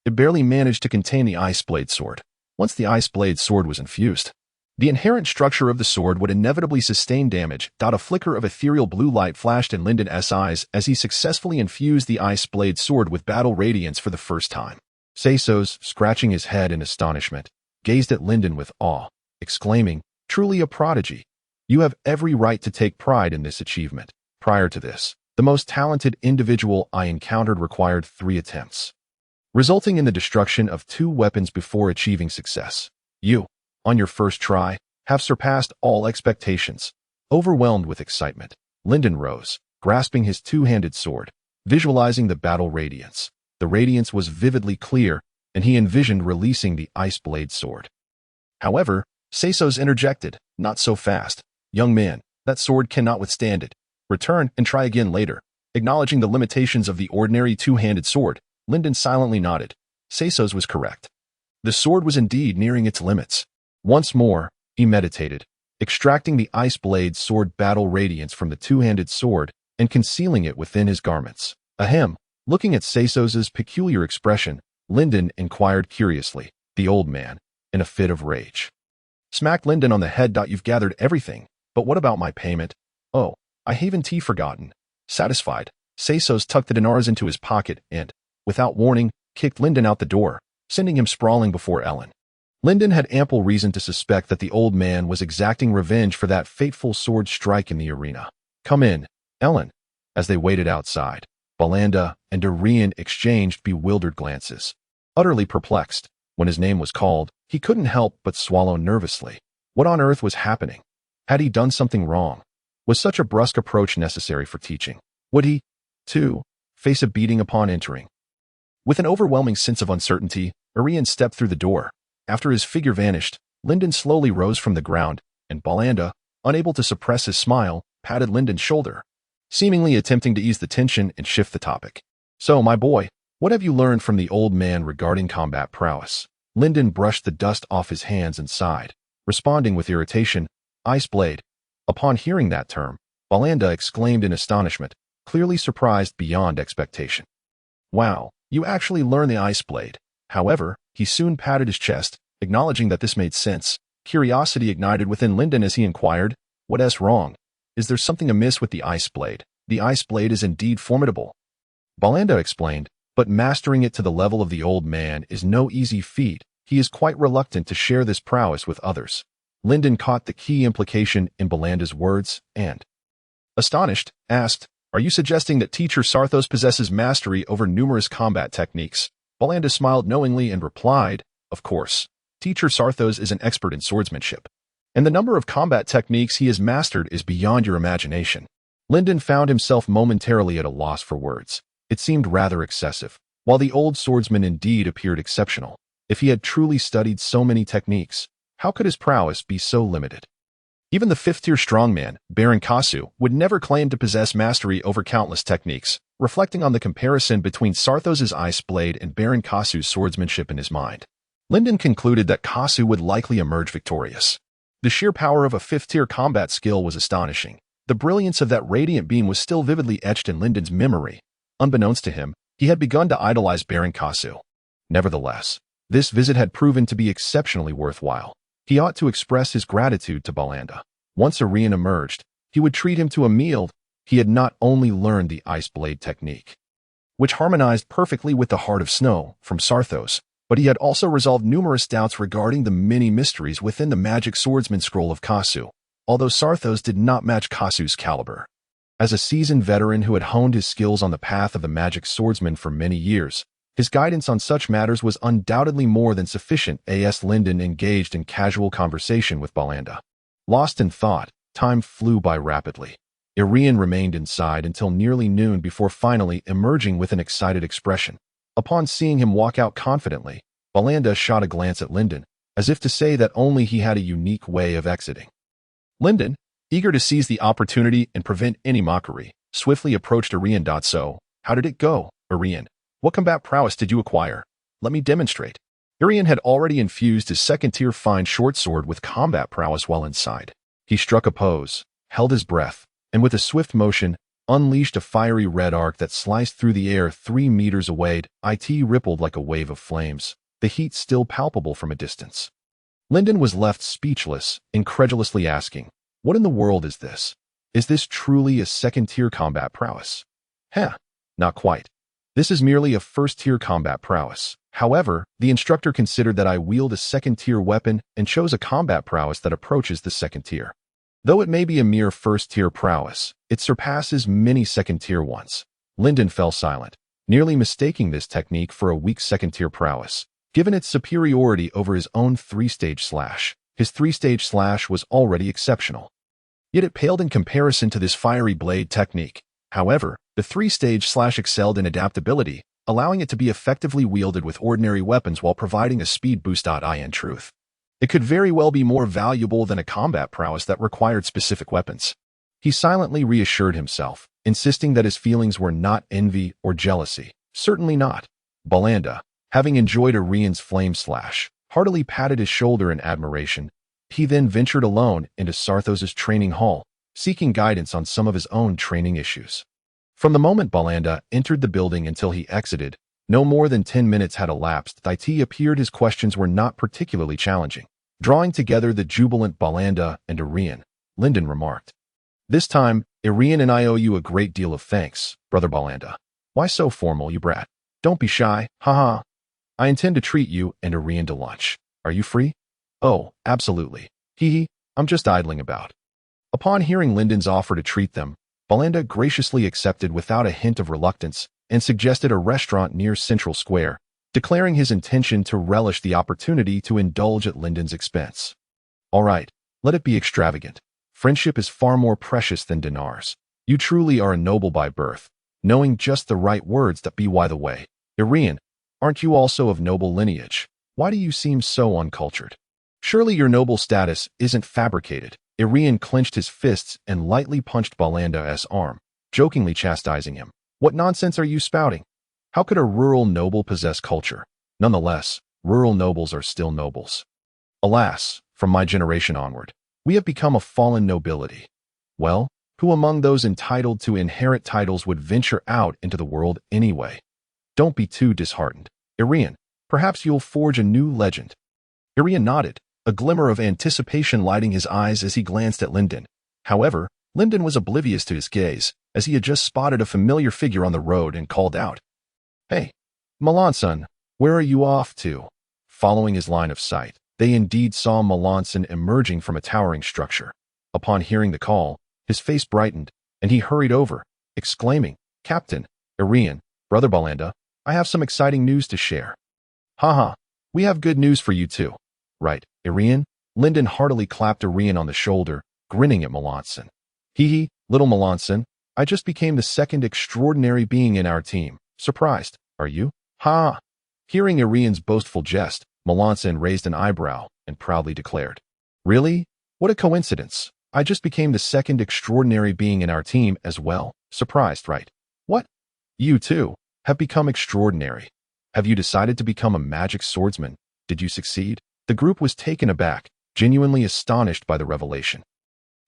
It barely managed to contain the ice blade sword. Once the ice blade sword was infused, the inherent structure of the sword would inevitably sustain damage. A flicker of ethereal blue light flashed in Lyndon's eyes as he successfully infused the ice blade sword with battle radiance for the first time. Seisos, scratching his head in astonishment, gazed at Lyndon with awe, exclaiming, "Truly a prodigy. You have every right to take pride in this achievement." Prior to this, the most talented individual I encountered required 3 attempts, resulting in the destruction of 2 weapons before achieving success. You, on your first try, have surpassed all expectations. Overwhelmed with excitement, Lyndon rose, grasping his two-handed sword, visualizing the battle radiance. The radiance was vividly clear, and he envisioned releasing the ice blade sword. However, Seisos interjected, "Not so fast. Young man, that sword cannot withstand it. Return and try again later." Acknowledging the limitations of the ordinary two-handed sword, Lyndon silently nodded. Seisos was correct. The sword was indeed nearing its limits. Once more, he meditated, extracting the ice blade sword battle radiance from the two-handed sword and concealing it within his garments. Ahem. Looking at Seisos's peculiar expression, Lyndon inquired curiously. The old man, in a fit of rage, smacked Lyndon on the head. "You've gathered everything, but what about my payment?" "Oh, I haven't forgotten." Satisfied, Seisos tucked the dinars into his pocket and, without warning, kicked Lyndon out the door, sending him sprawling before Ellen. Lyndon had ample reason to suspect that the old man was exacting revenge for that fateful sword strike in the arena. "Come in, Ellen." As they waited outside, Balanda and Dorian exchanged bewildered glances. Utterly perplexed, when his name was called, he couldn't help but swallow nervously. What on earth was happening? Had he done something wrong? Was such a brusque approach necessary for teaching? Would he, too, face a beating upon entering? With an overwhelming sense of uncertainty, Dorian stepped through the door. After his figure vanished, Lyndon slowly rose from the ground, and Balanda, unable to suppress his smile, patted Lyndon's shoulder, seemingly attempting to ease the tension and shift the topic. "So, my boy, what have you learned from the old man regarding combat prowess?" Lyndon brushed the dust off his hands and sighed, responding with irritation, "Ice blade." Upon hearing that term, Balanda exclaimed in astonishment, clearly surprised beyond expectation. "Wow, you actually learned the ice blade." However, he soon patted his chest, acknowledging that this made sense. Curiosity ignited within Lyndon as he inquired, "What's wrong? Is there something amiss with the ice blade?" "The ice blade is indeed formidable," Balanda explained, "but mastering it to the level of the old man is no easy feat. He is quite reluctant to share this prowess with others." Lyndon caught the key implication in Balanda's words and, astonished, asked, "Are you suggesting that Teacher Sarthos possesses mastery over numerous combat techniques?" Balanda smiled knowingly and replied, "Of course. Teacher Sarthos is an expert in swordsmanship, and the number of combat techniques he has mastered is beyond your imagination." Lyndon found himself momentarily at a loss for words. It seemed rather excessive. While the old swordsman indeed appeared exceptional, if he had truly studied so many techniques, how could his prowess be so limited? Even the 5th-tier strongman, Baron Kasu, would never claim to possess mastery over countless techniques. Reflecting on the comparison between Sarthos's ice blade and Baron Kasu's swordsmanship in his mind, Lyndon concluded that Kasu would likely emerge victorious. The sheer power of a 5th-tier combat skill was astonishing. The brilliance of that radiant beam was still vividly etched in Lyndon's memory. Unbeknownst to him, he had begun to idolize Baron Kasu. Nevertheless, this visit had proven to be exceptionally worthwhile. He ought to express his gratitude to Balanda. Once Arian emerged, he would treat him to a meal. He had not only learned the ice blade technique, which harmonized perfectly with the Heart of Snow from Sarthos, but he had also resolved numerous doubts regarding the many mysteries within the magic swordsman scroll of Kasu, although Sarthos did not match Kasu's caliber. As a seasoned veteran who had honed his skills on the path of the magic swordsman for many years, his guidance on such matters was undoubtedly more than sufficient. As Lyndon engaged in casual conversation with Balanda, lost in thought, time flew by rapidly. Arian remained inside until nearly noon before finally emerging with an excited expression. Upon seeing him walk out confidently, Balanda shot a glance at Lyndon, as if to say that only he had a unique way of exiting. Lyndon, eager to seize the opportunity and prevent any mockery, swiftly approached Arian. So, how did it go, Arian? What combat prowess did you acquire? Let me demonstrate. Arian had already infused his second-tier fine short sword with combat prowess while inside. He struck a pose, held his breath, and with a swift motion, unleashed a fiery red arc that sliced through the air 3 meters away. It rippled like a wave of flames, the heat still palpable from a distance. Lyndon was left speechless, incredulously asking, "What in the world is this? Is this truly a second-tier combat prowess?" Not quite. This is merely a first-tier combat prowess. However, the instructor considered that I wield a second-tier weapon and chose a combat prowess that approaches the second tier. Though it may be a mere first-tier prowess, it surpasses many second-tier ones. Lyndon fell silent, nearly mistaking this technique for a weak second-tier prowess, given its superiority over his own 3-stage slash. His 3-stage slash was already exceptional. Yet it paled in comparison to this fiery blade technique. However, the 3-stage slash excelled in adaptability, allowing it to be effectively wielded with ordinary weapons while providing a speed boost. In truth, it could very well be more valuable than a combat prowess that required specific weapons. He silently reassured himself, insisting that his feelings were not envy or jealousy. Certainly not. Balanda, having enjoyed Arian's flame slash, heartily patted his shoulder in admiration. He then ventured alone into Sarthos's training hall, seeking guidance on some of his own training issues. From the moment Balanda entered the building until he exited, no more than 10 minutes had elapsed. It appeared his questions were not particularly challenging. Drawing together the jubilant Balanda and Arian, Lyndon remarked, "This time, Arian and I owe you a great deal of thanks, Brother Balanda. Why so formal, you brat? Don't be shy, haha. I intend to treat you and Arian to lunch. Are you free?" "Oh, absolutely. Hee, I'm just idling about." Upon hearing Lyndon's offer to treat them, Balanda graciously accepted without a hint of reluctance and suggested a restaurant near Central Square, declaring his intention to relish the opportunity to indulge at Lyndon's expense. "All right, let it be extravagant. Friendship is far more precious than dinars. You truly are a noble by birth, knowing just the right words that be by the way. Arian, aren't you also of noble lineage? Why do you seem so uncultured? Surely your noble status isn't fabricated." Arian clenched his fists and lightly punched Balanda's arm, jokingly chastising him. "What nonsense are you spouting? How could a rural noble possess culture? Nonetheless, rural nobles are still nobles. Alas, from my generation onward, we have become a fallen nobility. Well, who among those entitled to inherit titles would venture out into the world anyway? Don't be too disheartened. Arian, perhaps you'll forge a new legend." Arian nodded, a glimmer of anticipation lighting his eyes as he glanced at Lyndon. However, Lyndon was oblivious to his gaze, as he had just spotted a familiar figure on the road and called out, "Hey, Melanson, where are you off to?" Following his line of sight, they indeed saw Melanson emerging from a towering structure. Upon hearing the call, his face brightened, and he hurried over, exclaiming, "Captain, Arian, Brother Balanda, I have some exciting news to share." "Haha, we have good news for you too. Right, Arian?" Lyndon heartily clapped Arian on the shoulder, grinning at Melanson. "Hee, little Melanson, I just became the second extraordinary being in our team. Surprised, are you? Ha!" Hearing Arian's boastful jest, Melanson raised an eyebrow and proudly declared, "Really? What a coincidence. I just became the second extraordinary being in our team as well. Surprised, right? What? You too have become extraordinary. Have you decided to become a magic swordsman? Did you succeed?" The group was taken aback, genuinely astonished by the revelation.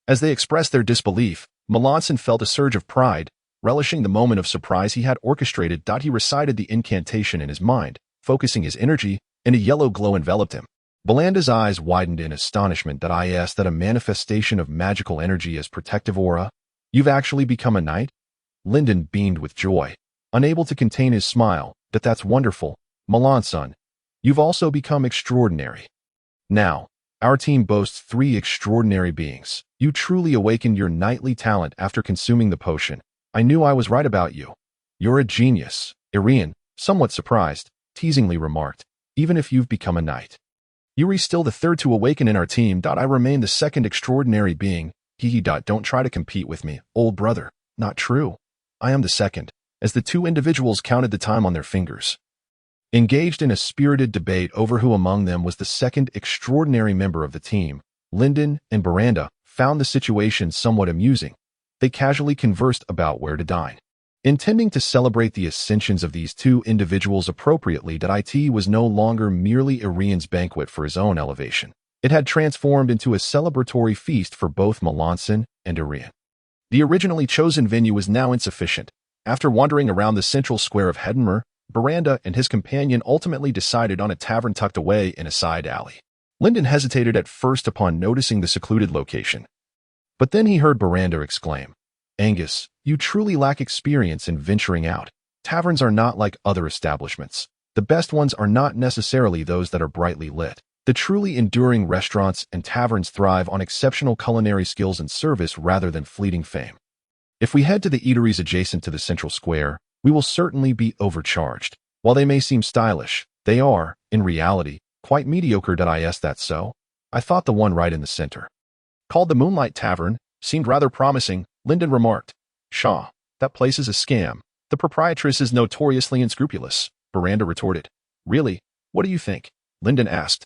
As they expressed their disbelief, Melanson felt a surge of pride, relishing the moment of surprise he had orchestrated. He recited the incantation in his mind, focusing his energy, and a yellow glow enveloped him. Balanda's eyes widened in astonishment. I asked that a manifestation of magical energy as protective aura. "You've actually become a knight?" Lyndon beamed with joy, unable to contain his smile. That's wonderful, Melanson. You've also become extraordinary. Now, our team boasts 3 extraordinary beings. You truly awakened your knightly talent after consuming the potion. I knew I was right about you. You're a genius." Arian, somewhat surprised, teasingly remarked, "Even if you've become a knight, you're still the third to awaken in our team. I remain the second extraordinary being. Hee. Don't try to compete with me, old brother. Not true. I am the second," as the 2 individuals counted the time on their fingers. Engaged in a spirited debate over who among them was the second extraordinary member of the team, Lyndon and Balanda found the situation somewhat amusing. They casually conversed about where to dine. Intending to celebrate the ascensions of these two individuals appropriately, that it was no longer merely Irian's banquet for his own elevation. It had transformed into a celebratory feast for both Melanson and Irian. The originally chosen venue was now insufficient. After wandering around the central square of Henceforth, Baranda and his companion ultimately decided on a tavern tucked away in a side alley. Lyndon hesitated at first upon noticing the secluded location. But then he heard Baranda exclaim, "Angus, you truly lack experience in venturing out. Taverns are not like other establishments. The best ones are not necessarily those that are brightly lit. The truly enduring restaurants and taverns thrive on exceptional culinary skills and service rather than fleeting fame. If we head to the eateries adjacent to the central square, we will certainly be overcharged. While they may seem stylish, they are, in reality, quite mediocre. That so? I thought the one right in the center, called the Moonlight Tavern, seemed rather promising," Lyndon remarked. "Shaw, that place is a scam. The proprietress is notoriously unscrupulous," Baranda retorted. "Really? What do you think?" Lyndon asked.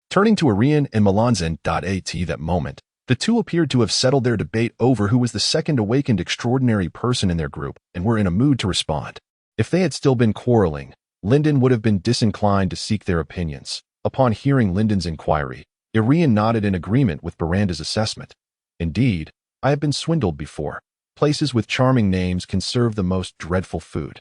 Turning to Irian and Melanson. At that moment, the two appeared to have settled their debate over who was the second awakened extraordinary person in their group and were in a mood to respond. If they had still been quarreling, Lyndon would have been disinclined to seek their opinions. Upon hearing Lyndon's inquiry, Irian nodded in agreement with Baranda's assessment. "Indeed, I have been swindled before. Places with charming names can serve the most dreadful food."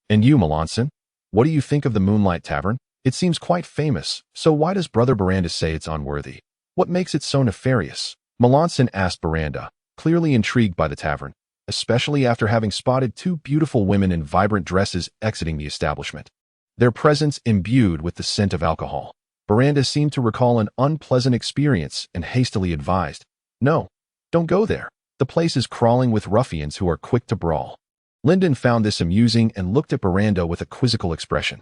"And you, Melanson? What do you think of the Moonlight Tavern? It seems quite famous, so why does Brother Baranda say it's unworthy? What makes it so nefarious?" Melanson asked Baranda, clearly intrigued by the tavern, especially after having spotted two beautiful women in vibrant dresses exiting the establishment, their presence imbued with the scent of alcohol. Baranda seemed to recall an unpleasant experience and hastily advised, "No, don't go there. The place is crawling with ruffians who are quick to brawl." Lyndon found this amusing and looked at Baranda with a quizzical expression.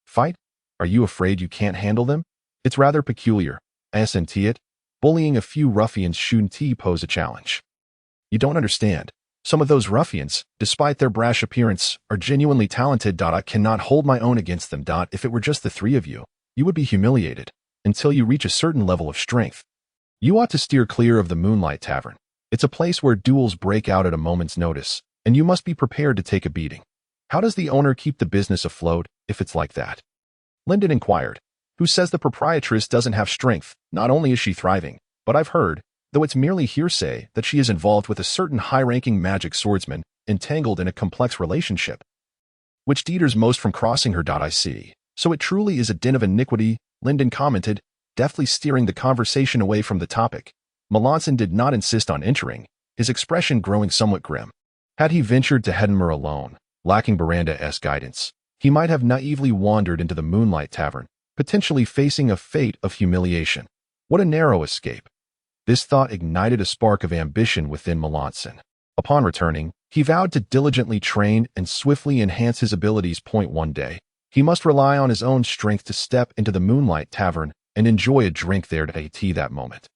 "Fight? Are you afraid you can't handle them? It's rather peculiar, isn't it? Bullying a few ruffians shouldn't pose a challenge." "You don't understand. Some of those ruffians, despite their brash appearance, are genuinely talented. I cannot hold my own against them. If it were just the three of you, you would be humiliated until you reach a certain level of strength. You ought to steer clear of the Moonlight Tavern. It's a place where duels break out at a moment's notice, and you must be prepared to take a beating. How does the owner keep the business afloat if it's like that?" Lyndon inquired. "Who says the proprietress doesn't have strength? Not only is she thriving, but I've heard, though it's merely hearsay, that she is involved with a certain high-ranking magic swordsman, entangled in a complex relationship, which deters most from crossing her. I see. So it truly is a den of iniquity," Lyndon commented, deftly steering the conversation away from the topic. Melanson did not insist on entering, his expression growing somewhat grim. Had he ventured to Henceforth alone, lacking Baranda's guidance, he might have naively wandered into the Moonlight Tavern, potentially facing a fate of humiliation. What a narrow escape. This thought ignited a spark of ambition within Melanson. Upon returning, he vowed to diligently train and swiftly enhance his abilities. One day, he must rely on his own strength to step into the Moonlight Tavern and enjoy a drink there. That moment.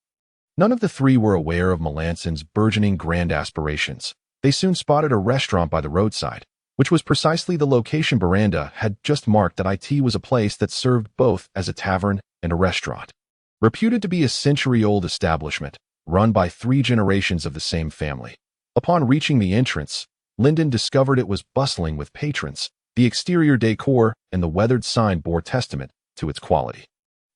None of the three were aware of Melanson's burgeoning grand aspirations. They soon spotted a restaurant by the roadside, which was precisely the location Baranda had just marked. That it was a place that served both as a tavern and a restaurant. Reputed to be a century-old establishment, run by 3 generations of the same family. Upon reaching the entrance, Lyndon discovered it was bustling with patrons. The exterior decor and the weathered sign bore testament to its quality.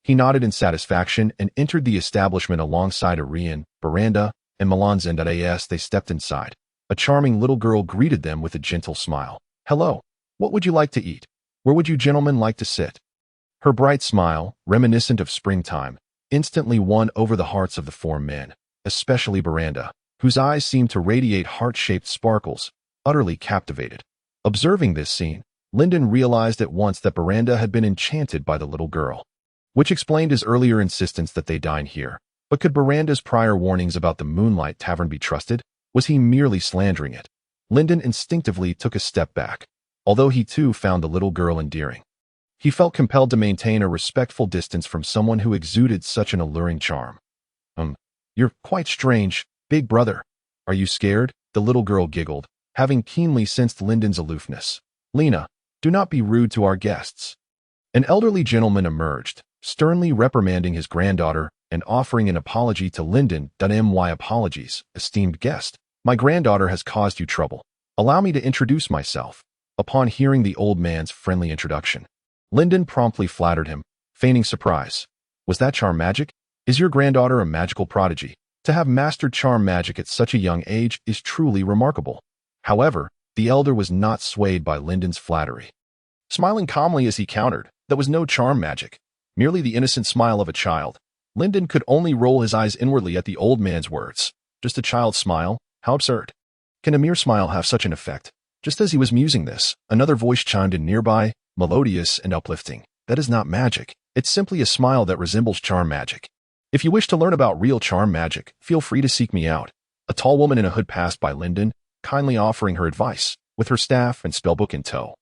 He nodded in satisfaction and entered the establishment alongside Irian, Baranda, and Melanson. As they stepped inside, a charming little girl greeted them with a gentle smile. "Hello. What would you like to eat? Where would you gentlemen like to sit?" Her bright smile, reminiscent of springtime, instantly won over the hearts of the 4 men, especially Baranda, whose eyes seemed to radiate heart-shaped sparkles, utterly captivated. Observing this scene, Lyndon realized at once that Baranda had been enchanted by the little girl, which explained his earlier insistence that they dine here. But could Baranda's prior warnings about the Moonlight Tavern be trusted? Was he merely slandering it? Lyndon instinctively took a step back, although he too found the little girl endearing. He felt compelled to maintain a respectful distance from someone who exuded such an alluring charm. You're quite strange, big brother. Are you scared?" The little girl giggled, having keenly sensed Lyndon's aloofness. "Lena, do not be rude to our guests." An elderly gentleman emerged, sternly reprimanding his granddaughter and offering an apology to Linden. My apologies, esteemed guest. My granddaughter has caused you trouble. Allow me to introduce myself. Upon hearing the old man's friendly introduction, Linden promptly flattered him, feigning surprise. Was that charm magic? Is your granddaughter a magical prodigy? To have mastered charm magic at such a young age is truly remarkable. However, the elder was not swayed by Linden's flattery. Smiling calmly as he countered, that was no charm magic, merely the innocent smile of a child. Linden could only roll his eyes inwardly at the old man's words. Just a child's smile? How absurd. Can a mere smile have such an effect? Just as he was musing this, another voice chimed in nearby, melodious and uplifting. That is not magic. It's simply a smile that resembles charm magic. If you wish to learn about real charm magic, feel free to seek me out. A tall woman in a hood passed by Linden, kindly offering her advice, with her staff and spellbook in tow.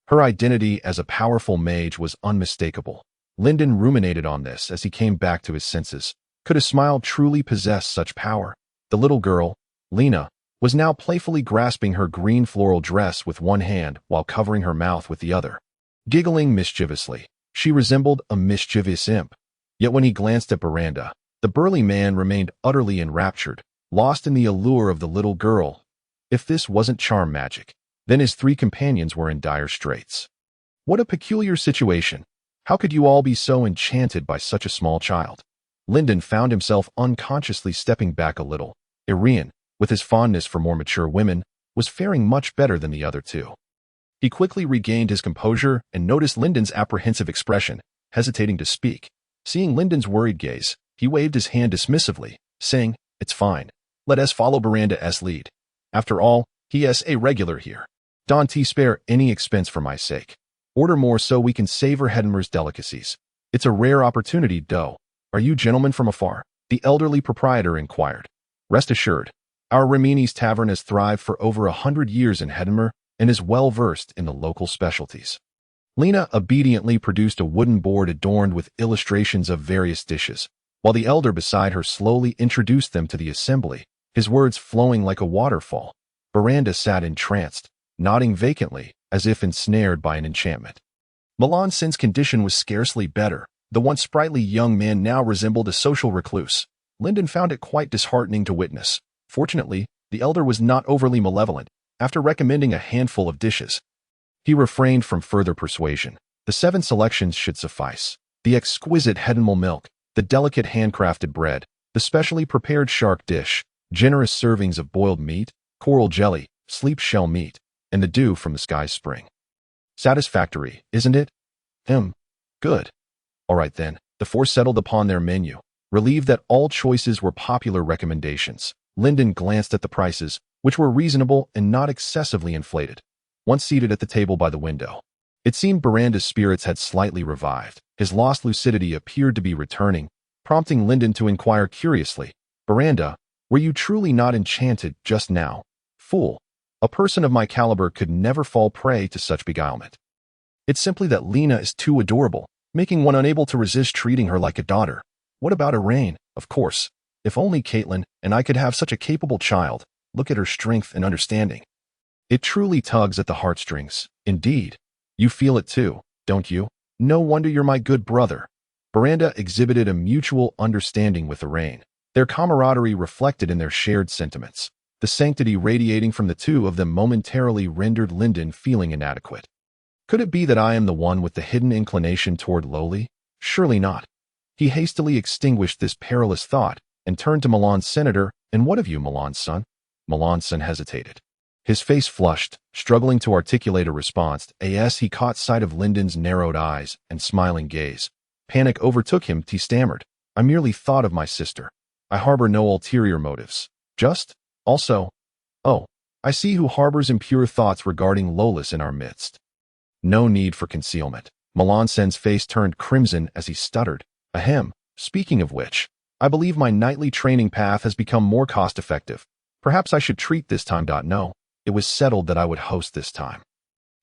Her identity as a powerful mage was unmistakable. Linden ruminated on this as he came back to his senses. Could a smile truly possess such power? The little girl, Lena, was now playfully grasping her green floral dress with one hand while covering her mouth with the other. Giggling mischievously, she resembled a mischievous imp. Yet when he glanced at Miranda, the burly man remained utterly enraptured, lost in the allure of the little girl. If this wasn't charm magic, then his three companions were in dire straits. What a peculiar situation. How could you all be so enchanted by such a small child? Linden found himself unconsciously stepping back a little. Irian, with his fondness for more mature women, was faring much better than the other two. He quickly regained his composure and noticed Linden's apprehensive expression, hesitating to speak. Seeing Linden's worried gaze, he waved his hand dismissively, saying, "It's fine. Let us follow Miranda's lead. After all, he is a regular here. Don't spare any expense for my sake. Order more so we can savor Hedmer's delicacies. It's a rare opportunity, though. Are you gentlemen from afar?" The elderly proprietor inquired. "Rest assured, our Rimini's tavern has thrived for over 100 years in Hedmer and is well versed in the local specialties." Lena obediently produced a wooden board adorned with illustrations of various dishes, while the elder beside her slowly introduced them to the assembly, his words flowing like a waterfall. Miranda sat entranced, nodding vacantly, as if ensnared by an enchantment. Melançon's condition was scarcely better. The once sprightly young man now resembled a social recluse. Linden found it quite disheartening to witness. Fortunately, the elder was not overly malevolent. After recommending a handful of dishes, he refrained from further persuasion. The 7 selections should suffice. The exquisite Hedinmal milk, the delicate handcrafted bread, the specially prepared shark dish, generous servings of boiled meat, coral jelly, sleep shell meat, and the dew from the sky's spring. Satisfactory, isn't it? Good. All right then, the 4 settled upon their menu. Relieved that all choices were popular recommendations, Linden glanced at the prices, which were reasonable and not excessively inflated. Once seated at the table by the window, it seemed Miranda's spirits had slightly revived. His lost lucidity appeared to be returning, prompting Linden to inquire curiously, "Miranda, were you truly not enchanted just now?" "Fool. A person of my caliber could never fall prey to such beguilement. It's simply that Lena is too adorable, making one unable to resist treating her like a daughter. What about Iraine? Of course. If only Caitlin and I could have such a capable child. Look at her strength and understanding. It truly tugs at the heartstrings. Indeed. You feel it too, don't you? No wonder you're my good brother." Miranda exhibited a mutual understanding with Iraine, their camaraderie reflected in their shared sentiments. The sanctity radiating from the two of them momentarily rendered Linden feeling inadequate. Could it be that I am the one with the hidden inclination toward lowly? Surely not. He hastily extinguished this perilous thought and turned to Milan's senator. "And what of you, Milan's son?" Melançon hesitated. His face flushed, struggling to articulate a response as he caught sight of Linden's narrowed eyes and smiling gaze. Panic overtook him. He stammered, "I merely thought of my sister. I harbor no ulterior motives. Also, oh, I see who harbors impure thoughts regarding Lolis in our midst." No need for concealment. Melançon's face turned crimson as he stuttered, "Ahem, speaking of which, I believe my nightly training path has become more cost-effective. Perhaps I should treat this time. No, it was settled that I would host this time.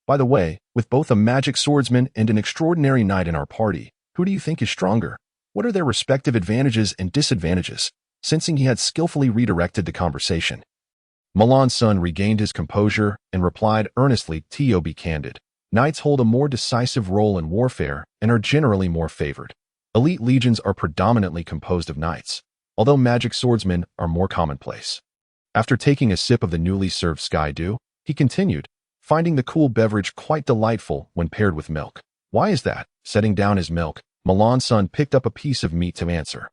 By the way, with both a magic swordsman and an extraordinary knight in our party, who do you think is stronger? What are their respective advantages and disadvantages?" Sensing he had skillfully redirected the conversation, Melançon regained his composure and replied earnestly, "To be candid, knights hold a more decisive role in warfare and are generally more favored. Elite legions are predominantly composed of knights, although magic swordsmen are more commonplace. After taking a sip of the newly served sky dew, he continued, finding the cool beverage quite delightful when paired with milk. Why is that? Setting down his milk, Milan's son picked up a piece of meat to answer.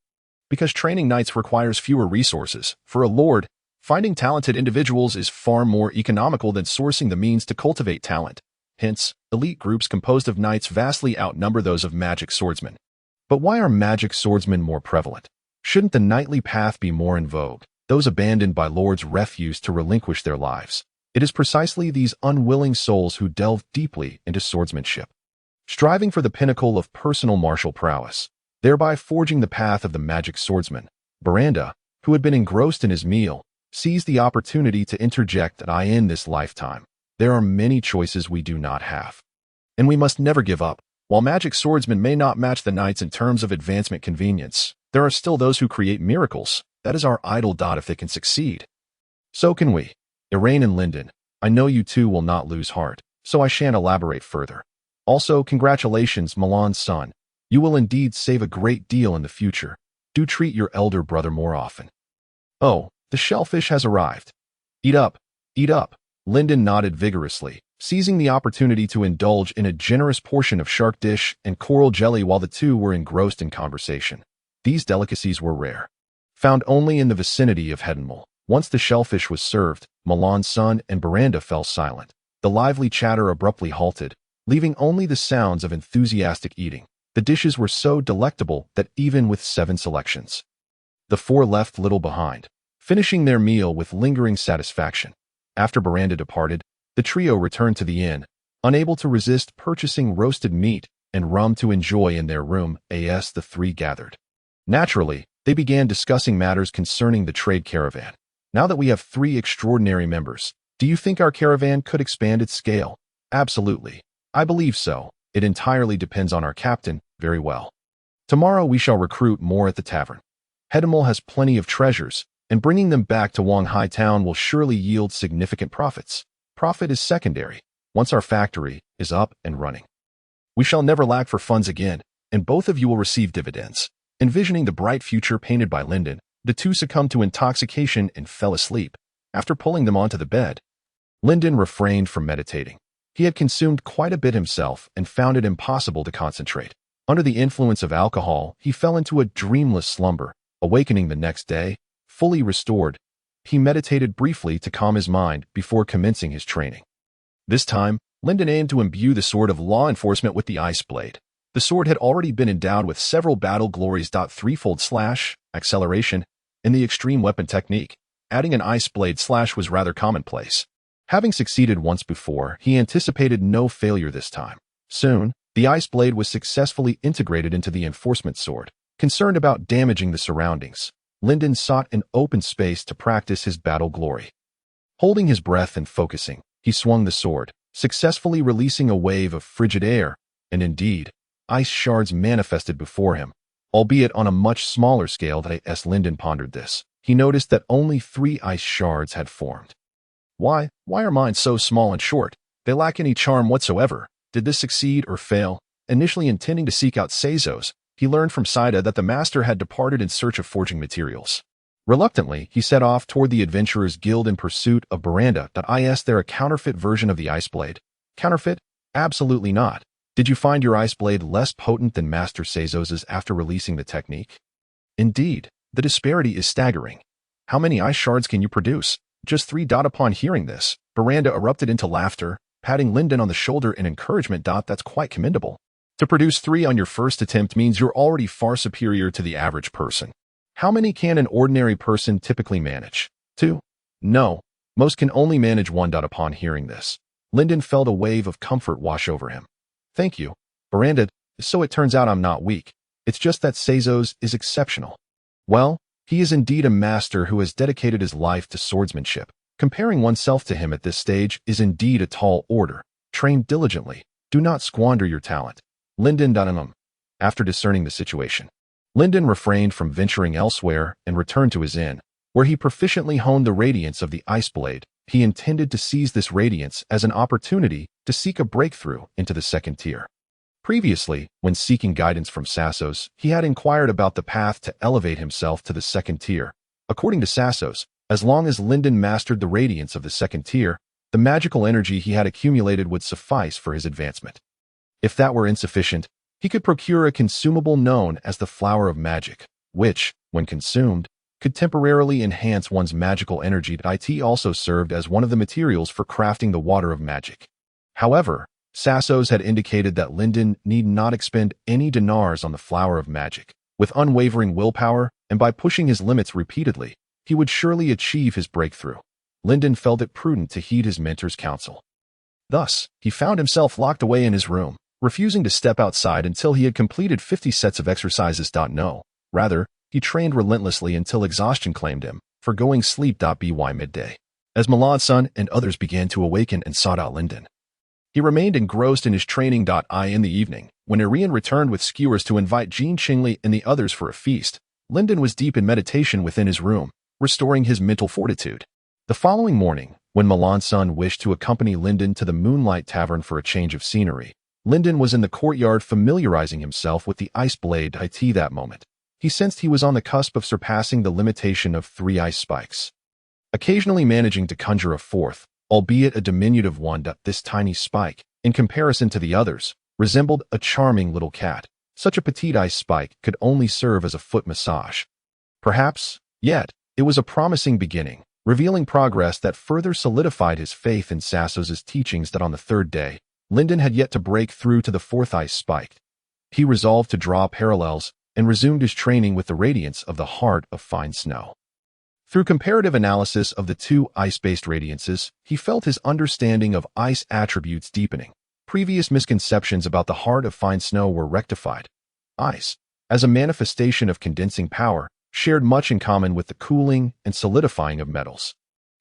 Because training knights requires fewer resources. For a lord, finding talented individuals is far more economical than sourcing the means to cultivate talent. Hence, elite groups composed of knights vastly outnumber those of magic swordsmen. But why are magic swordsmen more prevalent? Shouldn't the knightly path be more in vogue, those abandoned by lords refuse to relinquish their lives? It is precisely these unwilling souls who delve deeply into swordsmanship, striving for the pinnacle of personal martial prowess, thereby forging the path of the magic swordsman. Miranda, who had been engrossed in his meal, seized the opportunity to interject that in this lifetime, there are many choices we do not have. And we must never give up. While magic swordsmen may not match the knights in terms of advancement convenience, there are still those who create miracles. That is our idle dot if they can succeed. So can we. Irene and Lyndon, I know you two will not lose heart, so I shan't elaborate further. Also, congratulations, Milan's son. You will indeed save a great deal in the future. Do treat your elder brother more often. Oh, the shellfish has arrived. Eat up, eat up. Lyndon nodded vigorously, seizing the opportunity to indulge in a generous portion of shark dish and coral jelly while the two were engrossed in conversation. These delicacies were rare, found only in the vicinity of Henceforth. Once the shellfish was served, Milan's son and Miranda fell silent. The lively chatter abruptly halted, leaving only the sounds of enthusiastic eating. The dishes were so delectable that even with 7 selections, the 4 left little behind, finishing their meal with lingering satisfaction. After Miranda departed, the trio returned to the inn, unable to resist purchasing roasted meat and rum to enjoy in their room. As the 3 gathered, naturally, they began discussing matters concerning the trade caravan. Now that we have 3 extraordinary members, do you think our caravan could expand its scale? Absolutely. I believe so. It entirely depends on our captain. Very well. Tomorrow we shall recruit more at the tavern. Henceforth has plenty of treasures, and bringing them back to Wanghai Town will surely yield significant profits. Profit is secondary. Once our factory is up and running, we shall never lack for funds again, and both of you will receive dividends. Envisioning the bright future painted by Lyndon, the two succumbed to intoxication and fell asleep. After pulling them onto the bed, Lyndon refrained from meditating. He had consumed quite a bit himself and found it impossible to concentrate. Under the influence of alcohol, he fell into a dreamless slumber. Awakening the next day, fully restored, he meditated briefly to calm his mind before commencing his training. This time, Lyndon aimed to imbue the sword of law enforcement with the ice blade. The sword had already been endowed with several battle glories. Threefold slash, acceleration, and the extreme weapon technique. Adding an ice blade slash was rather commonplace. Having succeeded once before, he anticipated no failure this time. Soon, the ice blade was successfully integrated into the enforcement sword. Concerned about damaging the surroundings, Lyndon sought an open space to practice his battle glory. Holding his breath and focusing, he swung the sword, successfully releasing a wave of frigid air, and indeed, ice shards manifested before him, albeit on a much smaller scale than as Lyndon pondered this. He noticed that only 3 ice shards had formed. Why are mine so small and short? They lack any charm whatsoever. Did this succeed or fail? Initially intending to seek out Sazos, he learned from Saida that the master had departed in search of forging materials. Reluctantly, he set off toward the Adventurers Guild in pursuit of Miranda. Is there a counterfeit version of the ice blade? Counterfeit? Absolutely not. Did you find your ice blade less potent than Master Sazos's after releasing the technique? Indeed, the disparity is staggering. How many ice shards can you produce? Just 3. Upon hearing this, Miranda erupted into laughter, patting Lyndon on the shoulder in encouragement. That's quite commendable. To produce 3 on your first attempt means you're already far superior to the average person. How many can an ordinary person typically manage? 2? No, most can only manage 1. Upon hearing this, Lyndon felt a wave of comfort wash over him. Thank you, Miranda. So it turns out I'm not weak. It's just that Sazos is exceptional. Well, he is indeed a master who has dedicated his life to swordsmanship. Comparing oneself to him at this stage is indeed a tall order. Train diligently. Do not squander your talent. Lyndon. After discerning the situation, Lyndon refrained from venturing elsewhere and returned to his inn, where he proficiently honed the radiance of the ice blade. He intended to seize this radiance as an opportunity to seek a breakthrough into the second tier. Previously, when seeking guidance from Sassos, he had inquired about the path to elevate himself to the second tier. According to Sassos, as long as Linden mastered the radiance of the second tier, the magical energy he had accumulated would suffice for his advancement. If that were insufficient, he could procure a consumable known as the Flower of Magic, which, when consumed, could temporarily enhance one's magical energy. It also served as one of the materials for crafting the Water of Magic. However, Sassos had indicated that Linden need not expend any dinars on the Flower of Magic. With unwavering willpower, and by pushing his limits repeatedly, he would surely achieve his breakthrough. Linden felt it prudent to heed his mentor's counsel. Thus, he found himself locked away in his room, refusing to step outside until he had completed 50 sets of exercises. No, rather, he trained relentlessly until exhaustion claimed him, forgoing sleep. By midday, as Melanson and others began to awaken and sought out Linden, he remained engrossed in his training. In the evening, when Arian returned with skewers to invite Jean Qingli and the others for a feast, Linden was deep in meditation within his room, restoring his mental fortitude. The following morning, when Melanson wished to accompany Linden to the Moonlight Tavern for a change of scenery, Linden was in the courtyard familiarizing himself with the ice blade. That moment, he sensed he was on the cusp of surpassing the limitation of 3 ice spikes. Occasionally managing to conjure a fourth, albeit a diminutive one. This tiny spike, in comparison to the others, resembled a charming little cat. Such a petite ice spike could only serve as a foot massage. Perhaps, yet, it was a promising beginning, revealing progress that further solidified his faith in Sassos's teachings. On the third day, Linden had yet to break through to the 4th ice spike. He resolved to draw parallels and resumed his training with the radiance of the heart of fine snow. Through comparative analysis of the 2 ice-based radiances, he felt his understanding of ice attributes deepening. Previous misconceptions about the heart of fine snow were rectified. Ice, as a manifestation of condensing power, shared much in common with the cooling and solidifying of metals.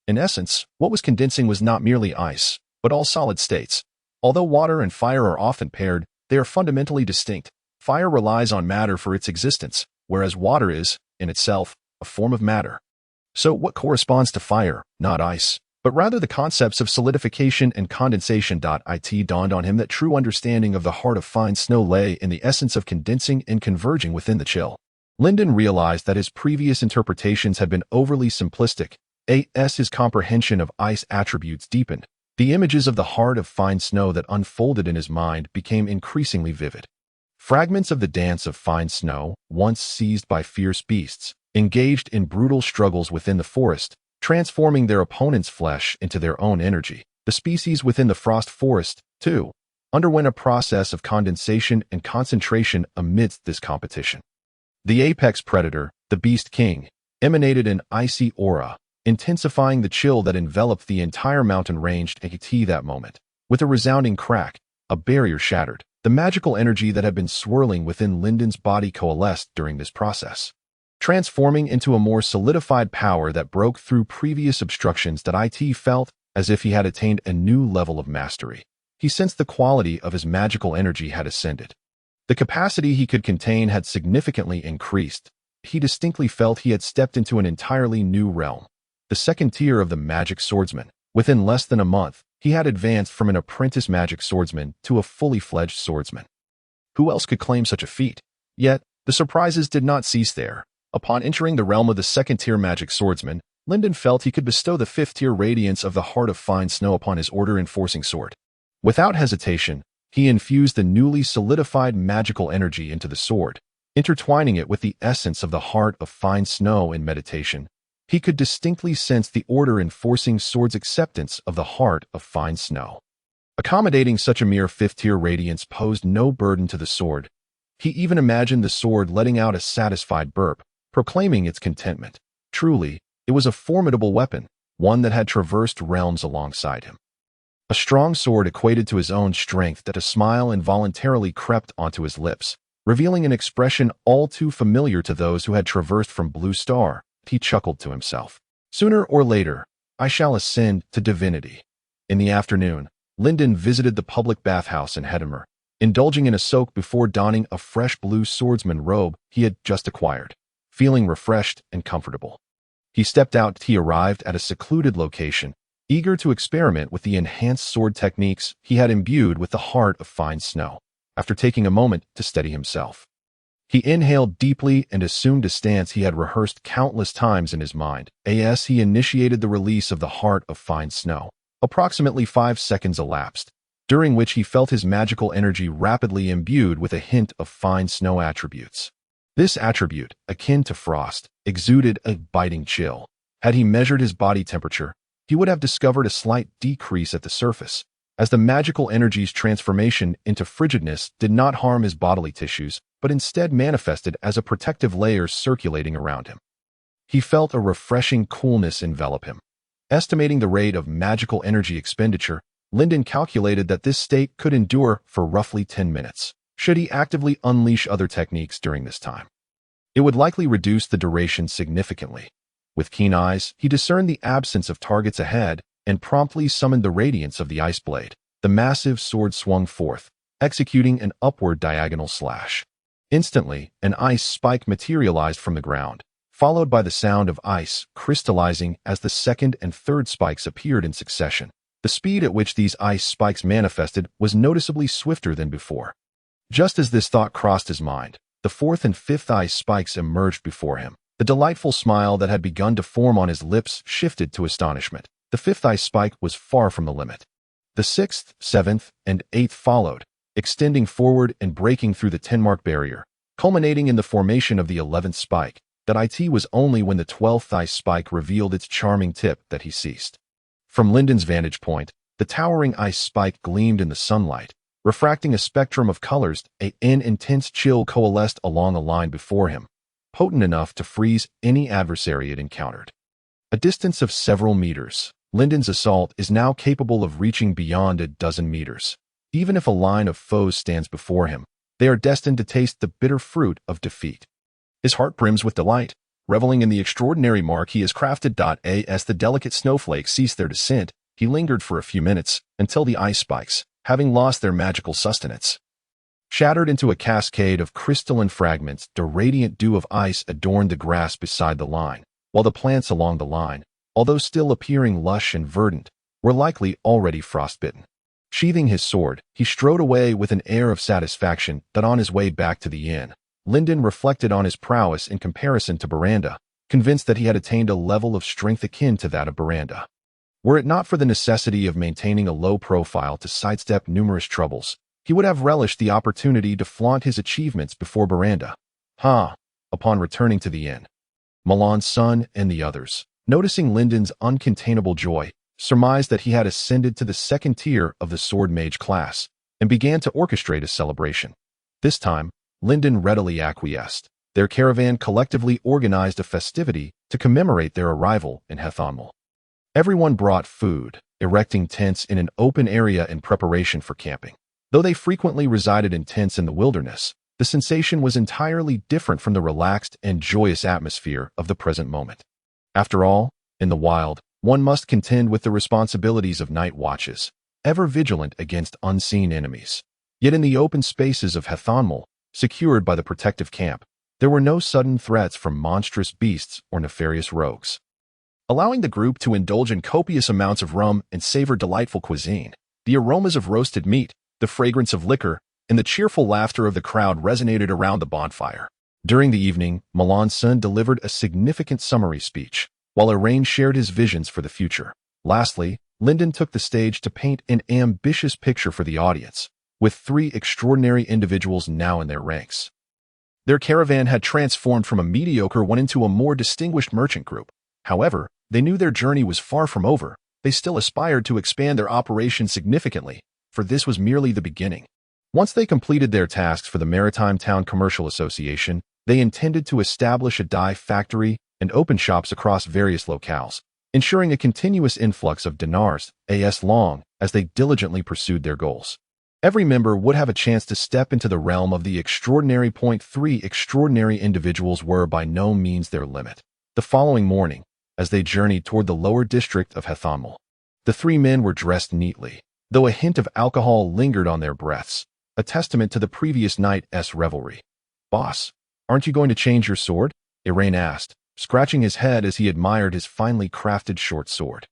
In essence, what was condensing was not merely ice, but all solid states. Although water and fire are often paired, they are fundamentally distinct. Fire relies on matter for its existence, whereas water is, in itself, a form of matter. So what corresponds to fire, not ice, but rather the concepts of solidification and condensation. It dawned on him that true understanding of the heart of fine snow lay in the essence of condensing and converging within the chill. Linden realized that his previous interpretations had been overly simplistic. As his comprehension of ice attributes deepened, the images of the heart of fine snow that unfolded in his mind became increasingly vivid. Fragments of the dance of fine snow, once seized by fierce beasts, engaged in brutal struggles within the forest, transforming their opponent's flesh into their own energy. The species within the frost forest, too, underwent a process of condensation and concentration amidst this competition. The apex predator, the Beast King, emanated an icy aura, intensifying the chill that enveloped the entire mountain range. That moment, with a resounding crack, a barrier shattered. The magical energy that had been swirling within Linden's body coalesced during this process, transforming into a more solidified power that broke through previous obstructions. It felt as if he had attained a new level of mastery. He sensed the quality of his magical energy had ascended. The capacity he could contain had significantly increased. He distinctly felt he had stepped into an entirely new realm, the second tier of the magic swordsman. Within less than a month, he had advanced from an apprentice magic swordsman to a fully fledged swordsman. Who else could claim such a feat? Yet, the surprises did not cease there. Upon entering the realm of the second-tier magic swordsman, Linden felt he could bestow the 5th-tier radiance of the heart of fine snow upon his order-enforcing sword. Without hesitation, he infused the newly solidified magical energy into the sword, intertwining it with the essence of the heart of fine snow. In meditation, he could distinctly sense the order-enforcing sword's acceptance of the heart of fine snow. Accommodating such a mere 5th-tier radiance posed no burden to the sword. He even imagined the sword letting out a satisfied burp, proclaiming its contentment. Truly, it was a formidable weapon, one that had traversed realms alongside him. A strong sword equated to his own strength. That a smile involuntarily crept onto his lips, revealing an expression all too familiar to those who had traversed from Blue Star. He chuckled to himself. Sooner or later, I shall ascend to divinity. In the afternoon, Linden visited the public bathhouse in Hedemar, indulging in a soak before donning a fresh blue swordsman robe he had just acquired. Feeling refreshed and comfortable, he stepped out. He arrived at a secluded location, eager to experiment with the enhanced sword techniques he had imbued with the heart of fine snow. after taking a moment to steady himself. He inhaled deeply and assumed a stance he had rehearsed countless times in his mind. As he initiated the release of the heart of fine snow. Approximately 5 seconds elapsed, during which he felt his magical energy rapidly imbued with a hint of fine snow attributes. This attribute, akin to frost, exuded a biting chill. Had he measured his body temperature, he would have discovered a slight decrease at the surface, as the magical energy's transformation into frigidness did not harm his bodily tissues, but instead manifested as a protective layer circulating around him. He felt a refreshing coolness envelop him. Estimating the rate of magical energy expenditure, Lyndon calculated that this state could endure for roughly 10 minutes, should he actively unleash other techniques during this time. It would likely reduce the duration significantly. With keen eyes, he discerned the absence of targets ahead and promptly summoned the radiance of the ice blade. The massive sword swung forth, executing an upward diagonal slash. Instantly, an ice spike materialized from the ground, followed by the sound of ice crystallizing as the second and third spikes appeared in succession. The speed at which these ice spikes manifested was noticeably swifter than before. Just as this thought crossed his mind, the fourth and fifth ice spikes emerged before him. The delightful smile that had begun to form on his lips shifted to astonishment. The fifth ice spike was far from the limit. The sixth, seventh, and eighth followed, extending forward and breaking through the 10-mark barrier, culminating in the formation of the 11th spike. That it was only when the 12th ice spike revealed its charming tip that he ceased. From Lyndon's vantage point, the towering ice spike gleamed in the sunlight, refracting a spectrum of colors. An intense chill coalesced along a line before him, potent enough to freeze any adversary it encountered. A distance of several meters, Lyndon's assault is now capable of reaching beyond a dozen meters. Even if a line of foes stands before him, they are destined to taste the bitter fruit of defeat. His heart brims with delight, reveling in the extraordinary mark he has crafted. As the delicate snowflakes ceased their descent, he lingered for a few minutes until the ice spikes, having lost their magical sustenance, shattered into a cascade of crystalline fragments. The radiant dew of ice adorned the grass beside the line, while the plants along the line, although still appearing lush and verdant, were likely already frostbitten. Sheathing his sword, he strode away with an air of satisfaction. That on his way back to the inn, Lyndon reflected on his prowess in comparison to Miranda, convinced that he had attained a level of strength akin to that of Miranda. Were it not for the necessity of maintaining a low profile to sidestep numerous troubles, he would have relished the opportunity to flaunt his achievements before Miranda. Upon returning to the inn, Milan's son and the others, noticing Lyndon's uncontainable joy, surmised that he had ascended to the second tier of the sword mage class and began to orchestrate a celebration. This time, Lyndon readily acquiesced. Their caravan collectively organized a festivity to commemorate their arrival in Henceforth. Everyone brought food, erecting tents in an open area in preparation for camping. Though they frequently resided in tents in the wilderness, the sensation was entirely different from the relaxed and joyous atmosphere of the present moment. After all, in the wild, one must contend with the responsibilities of night watches, ever vigilant against unseen enemies. Yet in the open spaces of Henceforth, secured by the protective camp, there were no sudden threats from monstrous beasts or nefarious rogues. Allowing the group to indulge in copious amounts of rum and savor delightful cuisine, the aromas of roasted meat, the fragrance of liquor, and the cheerful laughter of the crowd resonated around the bonfire. During the evening, Milan's son delivered a significant summary speech, while Irene shared his visions for the future. Lastly, Lyndon took the stage to paint an ambitious picture for the audience, with 3 extraordinary individuals now in their ranks. Their caravan had transformed from a mediocre one into a more distinguished merchant group. However, they knew their journey was far from over. They still aspired to expand their operation significantly, for this was merely the beginning. Once they completed their tasks for the Maritime Town Commercial Association, they intended to establish a dye factory and open shops across various locales, ensuring a continuous influx of dinars as long as they diligently pursued their goals. Every member would have a chance to step into the realm of the extraordinary. 3 extraordinary individuals were by no means their limit. The following morning, as they journeyed toward the lower district of Henceforth, the 3 men were dressed neatly, though a hint of alcohol lingered on their breaths, a testament to the previous night's revelry. "Boss, aren't you going to change your sword?" Irene asked, scratching his head as he admired his finely crafted short sword.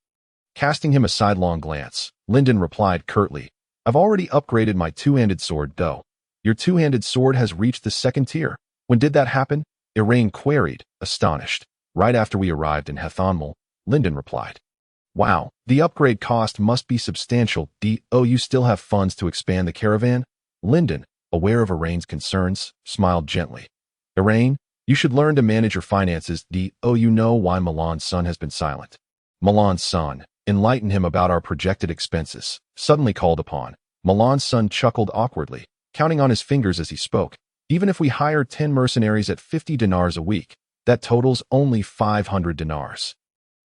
Casting him a sidelong glance, Lyndon replied curtly, "I've already upgraded my 2-handed sword, though. Your two-handed sword has reached the second tier. When did that happen? Iraine queried, astonished. Right after we arrived in Hethanmal, Lyndon replied. Wow, the upgrade cost must be substantial. You still have funds to expand the caravan? Lyndon, aware of Iraine's concerns, smiled gently. Iraine, you should learn to manage your finances. You know why Milan's son has been silent. Milan's son, enlighten him about our projected expenses. Suddenly called upon, Milan's son chuckled awkwardly, counting on his fingers as he spoke. Even if we hire 10 mercenaries at 50 dinars a week, that totals only 500 dinars.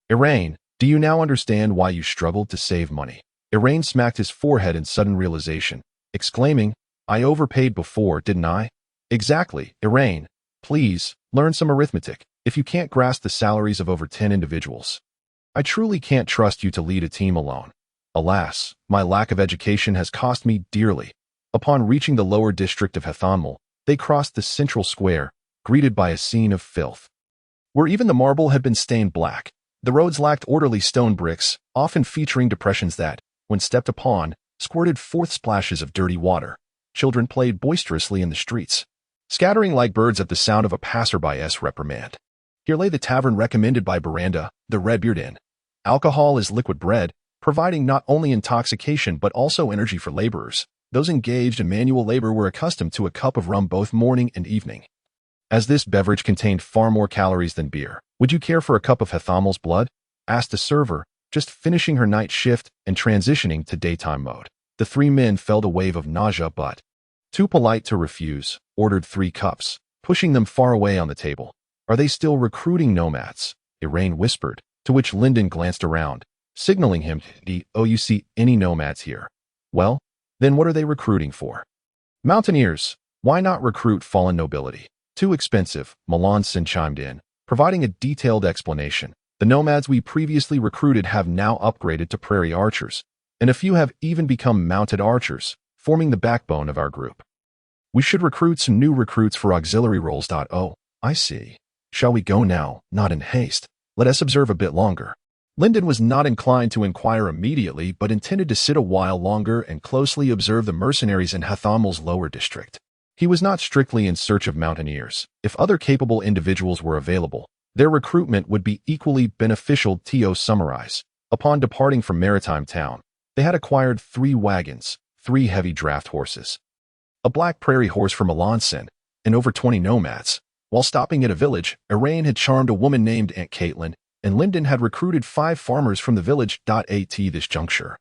Iraine, do you now understand why you struggled to save money? Iraine smacked his forehead in sudden realization, exclaiming, I overpaid before, didn't I? Exactly, Iraine. Please, learn some arithmetic, if you can't grasp the salaries of over 10 individuals. I truly can't trust you to lead a team alone. Alas, my lack of education has cost me dearly. Upon reaching the lower district of Hethanmal, they crossed the central square, greeted by a scene of filth. Where even the marble had been stained black, the roads lacked orderly stone bricks, often featuring depressions that, when stepped upon, squirted forth splashes of dirty water. Children played boisterously in the streets, scattering like birds at the sound of a passerby's reprimand. Here lay the tavern recommended by Baranda, the Redbeard Inn. Alcohol is liquid bread, providing not only intoxication but also energy for laborers. Those engaged in manual labor were accustomed to a cup of rum both morning and evening. As this beverage contained far more calories than beer, would you care for a cup of Hethanmal's blood? Asked a server, just finishing her night shift and transitioning to daytime mode. The three men felt a wave of nausea but, too polite to refuse, ordered 3 cups, pushing them far away on the table. Are they still recruiting nomads? Iraine whispered, to which Lyndon glanced around, signaling him, you see any nomads here? Well, then what are they recruiting for? Mountaineers. Why not recruit fallen nobility? Too expensive, Melanson chimed in, providing a detailed explanation. The nomads we previously recruited have now upgraded to prairie archers, and a few have even become mounted archers, forming the backbone of our group. We should recruit some new recruits for auxiliary roles. Oh, I see. Shall we go now? Not in haste. Let us observe a bit longer. Lyndon was not inclined to inquire immediately, but intended to sit a while longer and closely observe the mercenaries in Hethanmal's lower district. He was not strictly in search of mountaineers. If other capable individuals were available, their recruitment would be equally beneficial. To summarize, upon departing from Maritime Town, they had acquired 3 wagons, 3 heavy draft horses, a black prairie horse from Melanson, and over 20 nomads. While stopping at a village, Iraine had charmed a woman named Aunt Caitlin, and Lyndon had recruited 5 farmers from the village. At this juncture,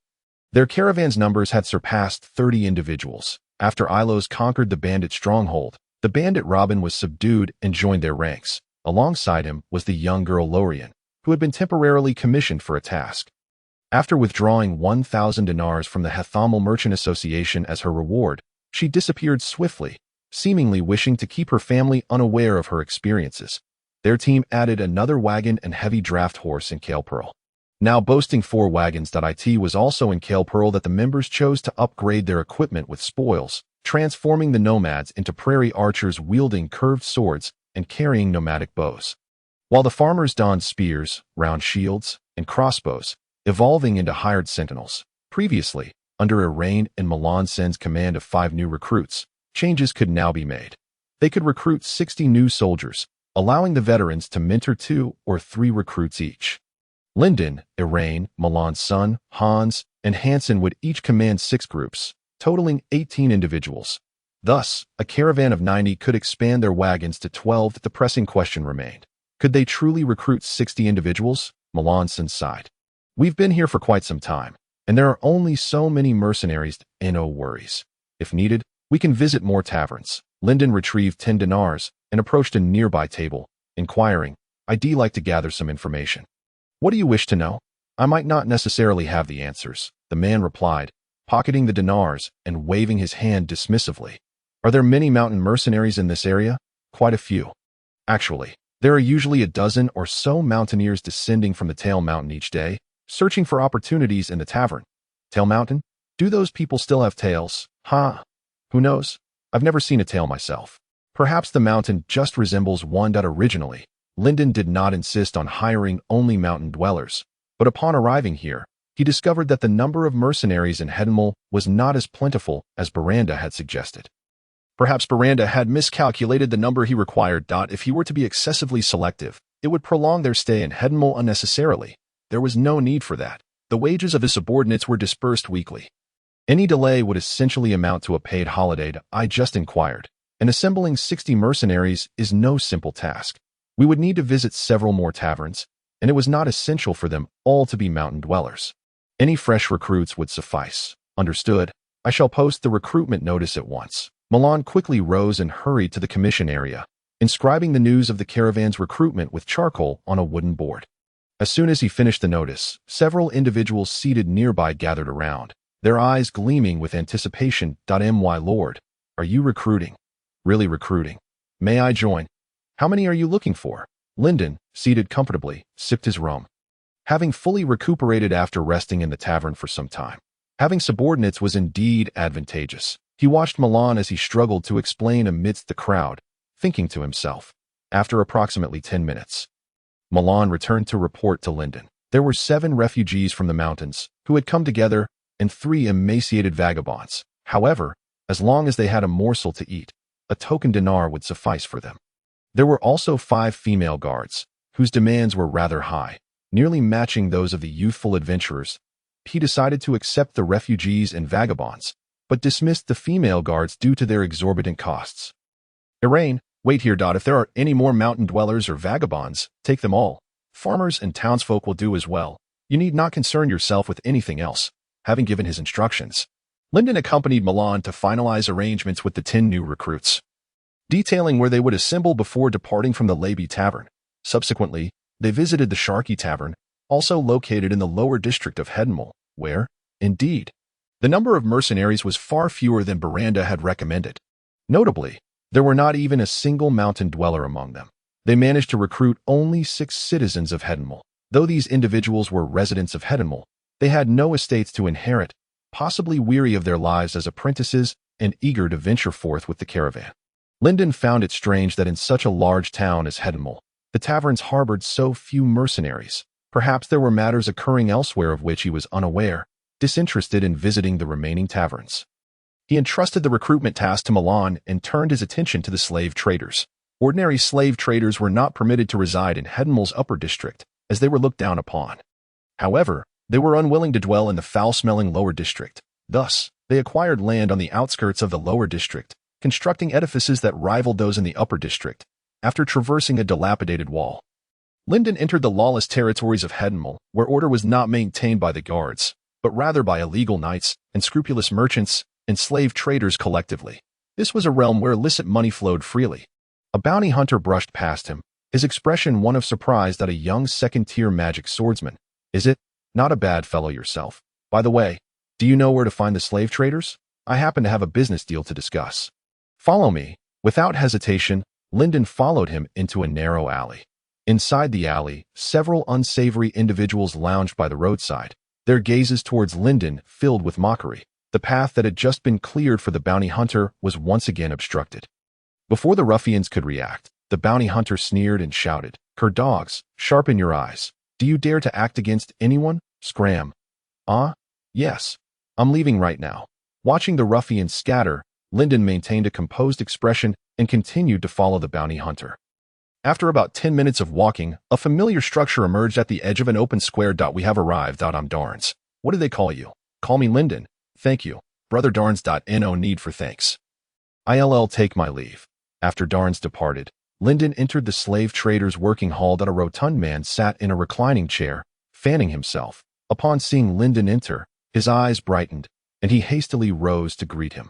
their caravan's numbers had surpassed 30 individuals. After Ilos conquered the bandit stronghold, the bandit Robin was subdued and joined their ranks. Alongside him was the young girl Lorien, who had been temporarily commissioned for a task. After withdrawing 1,000 dinars from the Hethanmal Merchant Association as her reward, she disappeared swiftly, seemingly wishing to keep her family unaware of her experiences. Their team added another wagon and heavy draft horse in Kalepearl. Now boasting 4 wagons. It was also in Kalepearl that the members chose to upgrade their equipment with spoils, transforming the nomads into prairie archers wielding curved swords and carrying nomadic bows, while the farmers donned spears, round shields, and crossbows, evolving into hired sentinels. Previously, under Iraine and Melanson's command of 5 new recruits, changes could now be made. They could recruit 60 new soldiers, allowing the veterans to mentor 2 or 3 recruits each. Lyndon, Iraine, Melanson, Hans, and Hansen would each command 6 groups, totaling 18 individuals. Thus, a caravan of 90 could expand their wagons to 12. The pressing question remained. Could they truly recruit 60 individuals? Melanson sighed. We've been here for quite some time, and there are only so many mercenaries. No worries. If needed, we can visit more taverns. Lyndon retrieved 10 dinars and approached a nearby table, inquiring, I'd like to gather some information. What do you wish to know? I might not necessarily have the answers, the man replied, pocketing the dinars and waving his hand dismissively. Are there many mountain mercenaries in this area? Quite a few. Actually, there are usually a dozen or so mountaineers descending from the Tail Mountain each day, searching for opportunities in the tavern. Tail Mountain? Do those people still have tails? Who knows? I've never seen a tail myself. Perhaps the mountain just resembles one. Originally, Lyndon did not insist on hiring only mountain dwellers, but upon arriving here, he discovered that the number of mercenaries in Hethanmal was not as plentiful as Baranda had suggested. Perhaps Miranda had miscalculated the number he required. If he were to be excessively selective, it would prolong their stay in Henmel unnecessarily. There was no need for that. The wages of his subordinates were dispersed weekly. Any delay would essentially amount to a paid holiday. I just inquired, and assembling 60 mercenaries is no simple task. We would need to visit several more taverns, and it was not essential for them all to be mountain dwellers. Any fresh recruits would suffice. Understood. I shall post the recruitment notice at once. Milan quickly rose and hurried to the commission area, inscribing the news of the caravan's recruitment with charcoal on a wooden board. As soon as he finished the notice, several individuals seated nearby gathered around, their eyes gleaming with anticipation. My lord, are you recruiting? Really recruiting? May I join? How many are you looking for? Lyndon, seated comfortably, sipped his rum. Having fully recuperated after resting in the tavern for some time, having subordinates was indeed advantageous. He watched Milan as he struggled to explain amidst the crowd, thinking to himself. After approximately 10 minutes, Milan returned to report to Lyndon. There were 7 refugees from the mountains who had come together and 3 emaciated vagabonds. However, as long as they had a morsel to eat, a token dinar would suffice for them. There were also 5 female guards, whose demands were rather high, nearly matching those of the youthful adventurers. He decided to accept the refugees and vagabonds, but dismissed the female guards due to their exorbitant costs. Iraine, wait here. If there are any more mountain dwellers or vagabonds, take them all. Farmers and townsfolk will do as well. You need not concern yourself with anything else. Having given his instructions, Lyndon accompanied Milan to finalize arrangements with the 10 new recruits, detailing where they would assemble before departing from the Laby Tavern. Subsequently, they visited the Sharky Tavern, also located in the lower district of Henmel, where, indeed, the number of mercenaries was far fewer than Miranda had recommended. Notably, there were not even a single mountain dweller among them. They managed to recruit only 6 citizens of Henmel. Though these individuals were residents of Henmel, they had no estates to inherit, possibly weary of their lives as apprentices and eager to venture forth with the caravan. Lyndon found it strange that in such a large town as Henmel, the taverns harbored so few mercenaries. Perhaps there were matters occurring elsewhere of which he was unaware, disinterested in visiting the remaining taverns. He entrusted the recruitment task to Milan and turned his attention to the slave traders. Ordinary slave traders were not permitted to reside in Henmel's upper district, as they were looked down upon. However, they were unwilling to dwell in the foul-smelling lower district. Thus, they acquired land on the outskirts of the lower district, constructing edifices that rivaled those in the upper district, after traversing a dilapidated wall. Lyndon entered the lawless territories of Henmel, where order was not maintained by the guards, but rather by illegal knights and scrupulous merchants and slave traders collectively. This was a realm where illicit money flowed freely. A bounty hunter brushed past him, his expression one of surprise at a young second-tier magic swordsman. Is it? Not a bad fellow yourself. By the way, do you know where to find the slave traders? I happen to have a business deal to discuss. Follow me. Without hesitation, Lyndon followed him into a narrow alley. Inside the alley, several unsavory individuals lounged by the roadside, their gazes towards Lyndon filled with mockery. The path that had just been cleared for the bounty hunter was once again obstructed. Before the ruffians could react, the bounty hunter sneered and shouted, "Cur dogs, sharpen your eyes. Do you dare to act against anyone? Scram." "Ah, yes. I'm leaving right now." Watching the ruffians scatter, Lyndon maintained a composed expression and continued to follow the bounty hunter. After about 10 minutes of walking, a familiar structure emerged at the edge of an open square. "We have arrived. I'm Darns. What do they call you?" "Call me Lyndon." "Thank you. Brother Darns. No need for thanks. I'll take my leave." After Darns departed, Lyndon entered the slave trader's working hall. A rotund man sat in a reclining chair, fanning himself. Upon seeing Lyndon enter, his eyes brightened, and he hastily rose to greet him.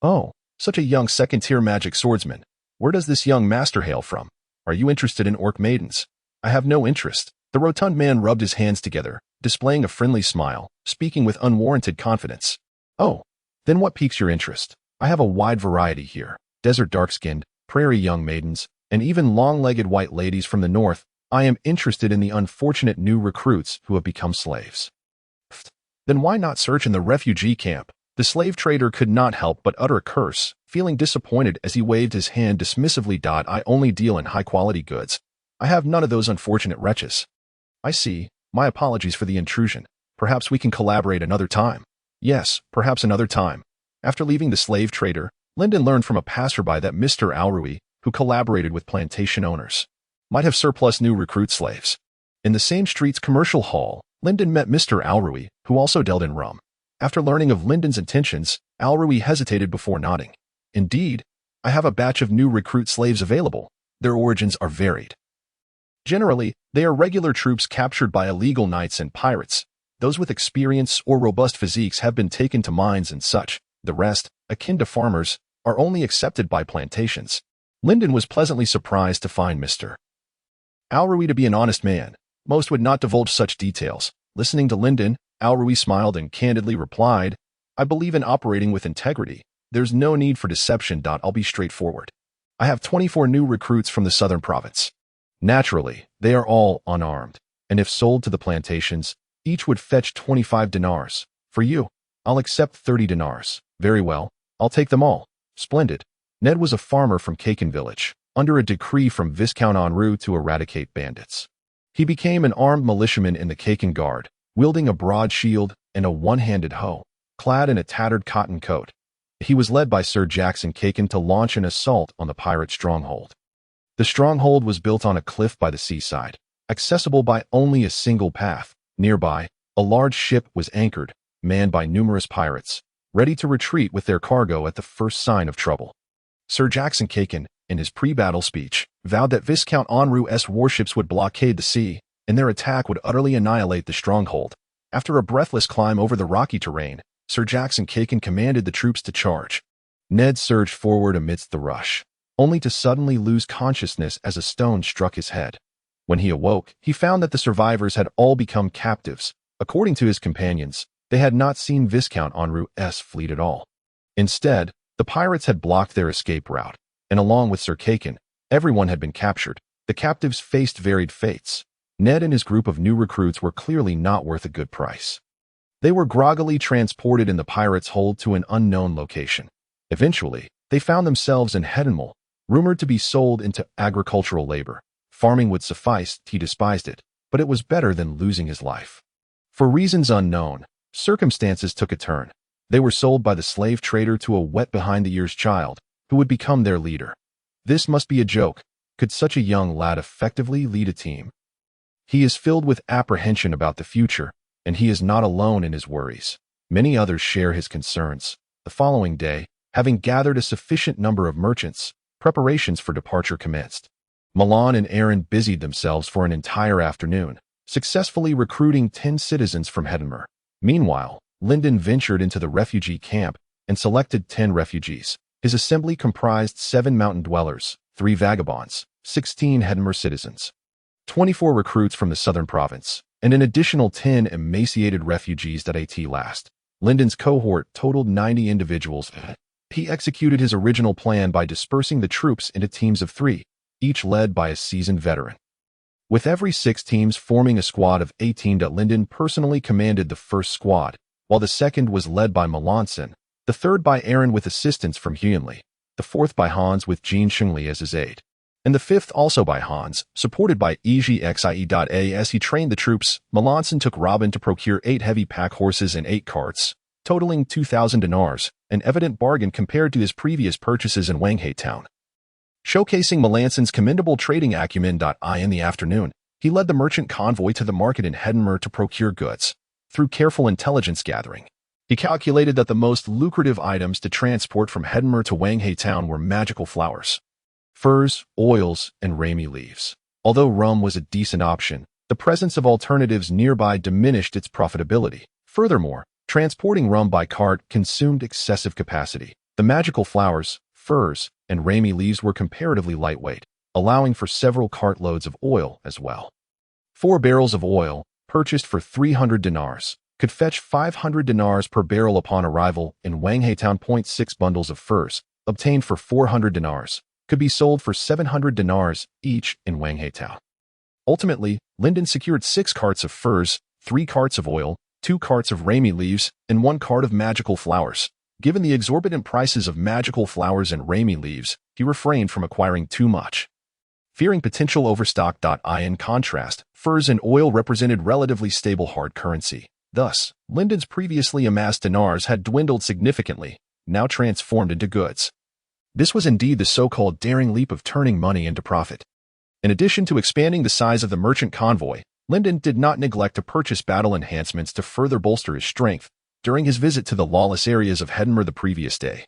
"Oh, such a young second-tier magic swordsman. Where does this young master hail from? Are you interested in orc maidens?" "I have no interest." The rotund man rubbed his hands together, displaying a friendly smile, speaking with unwarranted confidence. "Oh, then what piques your interest? I have a wide variety here. Desert dark-skinned, prairie young maidens, and even long-legged white ladies from the north. I am interested in the unfortunate new recruits who have become slaves." "Then why not search in the refugee camp?" The slave trader could not help but utter a curse, feeling disappointed as he waved his hand dismissively. "I only deal in high-quality goods. I have none of those unfortunate wretches." "I see. My apologies for the intrusion. Perhaps we can collaborate another time." "Yes, perhaps another time." After leaving the slave trader, Lyndon learned from a passerby that Mr. Alrui, who collaborated with plantation owners, might have surplus new recruit slaves. In the same street's commercial hall, Lyndon met Mr. Alrui, who also dealt in rum. After learning of Lyndon's intentions, Alrui hesitated before nodding. Indeed, I have a batch of new recruit slaves available. Their origins are varied. Generally, they are regular troops captured by illegal knights and pirates. Those with experience or robust physiques have been taken to mines and such. The rest, akin to farmers, are only accepted by plantations. Lyndon was pleasantly surprised to find Mr. Alrui to be an honest man. Most would not divulge such details. Listening to Lyndon, Alrui smiled and candidly replied, I believe in operating with integrity. There's no need for deception. I'll be straightforward. I have 24 new recruits from the southern province. Naturally, they are all unarmed, and if sold to the plantations, each would fetch 25 dinars. For you, I'll accept 30 dinars. Very well, I'll take them all. Splendid. Ned was a farmer from Caken village, under a decree from Viscount Henry to eradicate bandits. He became an armed militiaman in the Caken Guard, wielding a broad shield and a one-handed hoe, clad in a tattered cotton coat. He was led by Sir Jackson Caken to launch an assault on the pirate stronghold. The stronghold was built on a cliff by the seaside, accessible by only a single path. Nearby, a large ship was anchored, manned by numerous pirates, ready to retreat with their cargo at the first sign of trouble. Sir Jackson Caken, in his pre-battle speech, vowed that Viscount Henry's warships would blockade the sea, and their attack would utterly annihilate the stronghold. After a breathless climb over the rocky terrain, Sir Jackson Caken commanded the troops to charge. Ned surged forward amidst the rush, only to suddenly lose consciousness as a stone struck his head. When he awoke, he found that the survivors had all become captives. According to his companions, they had not seen Viscount Henry's fleet at all. Instead, the pirates had blocked their escape route, and along with Sir Caken, everyone had been captured. The captives faced varied fates. Ned and his group of new recruits were clearly not worth a good price. They were groggily transported in the pirates' hold to an unknown location. Eventually, they found themselves in Henceforth, rumored to be sold into agricultural labor. Farming would suffice, he despised it, but it was better than losing his life. For reasons unknown, circumstances took a turn. They were sold by the slave trader to a wet behind-the-ears child, who would become their leader. This must be a joke. Could such a young lad effectively lead a team? He is filled with apprehension about the future, and he is not alone in his worries. Many others share his concerns. The following day, having gathered a sufficient number of merchants, preparations for departure commenced. Milan and Aaron busied themselves for an entire afternoon, successfully recruiting 10 citizens from Henceforth. Meanwhile, Lyndon ventured into the refugee camp and selected 10 refugees. His assembly comprised 7 mountain dwellers, 3 vagabonds, 16 Henceforth citizens, 24 recruits from the southern province, and an additional 10 emaciated refugees that at last. Lyndon's cohort totaled 90 individuals. He executed his original plan by dispersing the troops into teams of 3, each led by a seasoned veteran. With every 6 teams forming a squad of 18, Lyndon personally commanded the first squad, while the second was led by Melanson, the third by Aaron with assistance from Hyunli, the fourth by Hans with Jean Shengli as his aide, and the fifth also by Hans, supported by EGXIE. As he trained the troops, Melanson took Robin to procure 8 heavy pack horses and 8 carts, totaling 2,000 dinars, an evident bargain compared to his previous purchases in Wanghae town. Showcasing Melanson's commendable trading acumen. In the afternoon, he led the merchant convoy to the market in Henceforth to procure goods. Through careful intelligence gathering, he calculated that the most lucrative items to transport from Henceforth to Wanghae town were magical flowers, furs, oils, and rami leaves. Although rum was a decent option, the presence of alternatives nearby diminished its profitability. Furthermore, transporting rum by cart consumed excessive capacity. The magical flowers, furs, and rami leaves were comparatively lightweight, allowing for several cartloads of oil as well. 4 barrels of oil, purchased for 300 dinars, could fetch 500 dinars per barrel upon arrival in Wanghae town. 6 bundles of furs, obtained for 400 dinars, could be sold for 700 dinars each in Wanghae town. Ultimately, Lyndon secured 6 carts of furs, 3 carts of oil, 2 carts of rami leaves, and 1 cart of magical flowers. Given the exorbitant prices of magical flowers and rami leaves, he refrained from acquiring too much, fearing potential overstock. In contrast, furs and oil represented relatively stable hard currency. Thus, Lyndon's previously amassed dinars had dwindled significantly, now transformed into goods. This was indeed the so-called daring leap of turning money into profit. In addition to expanding the size of the merchant convoy, Lyndon did not neglect to purchase battle enhancements to further bolster his strength during his visit to the lawless areas of Henceforth the previous day.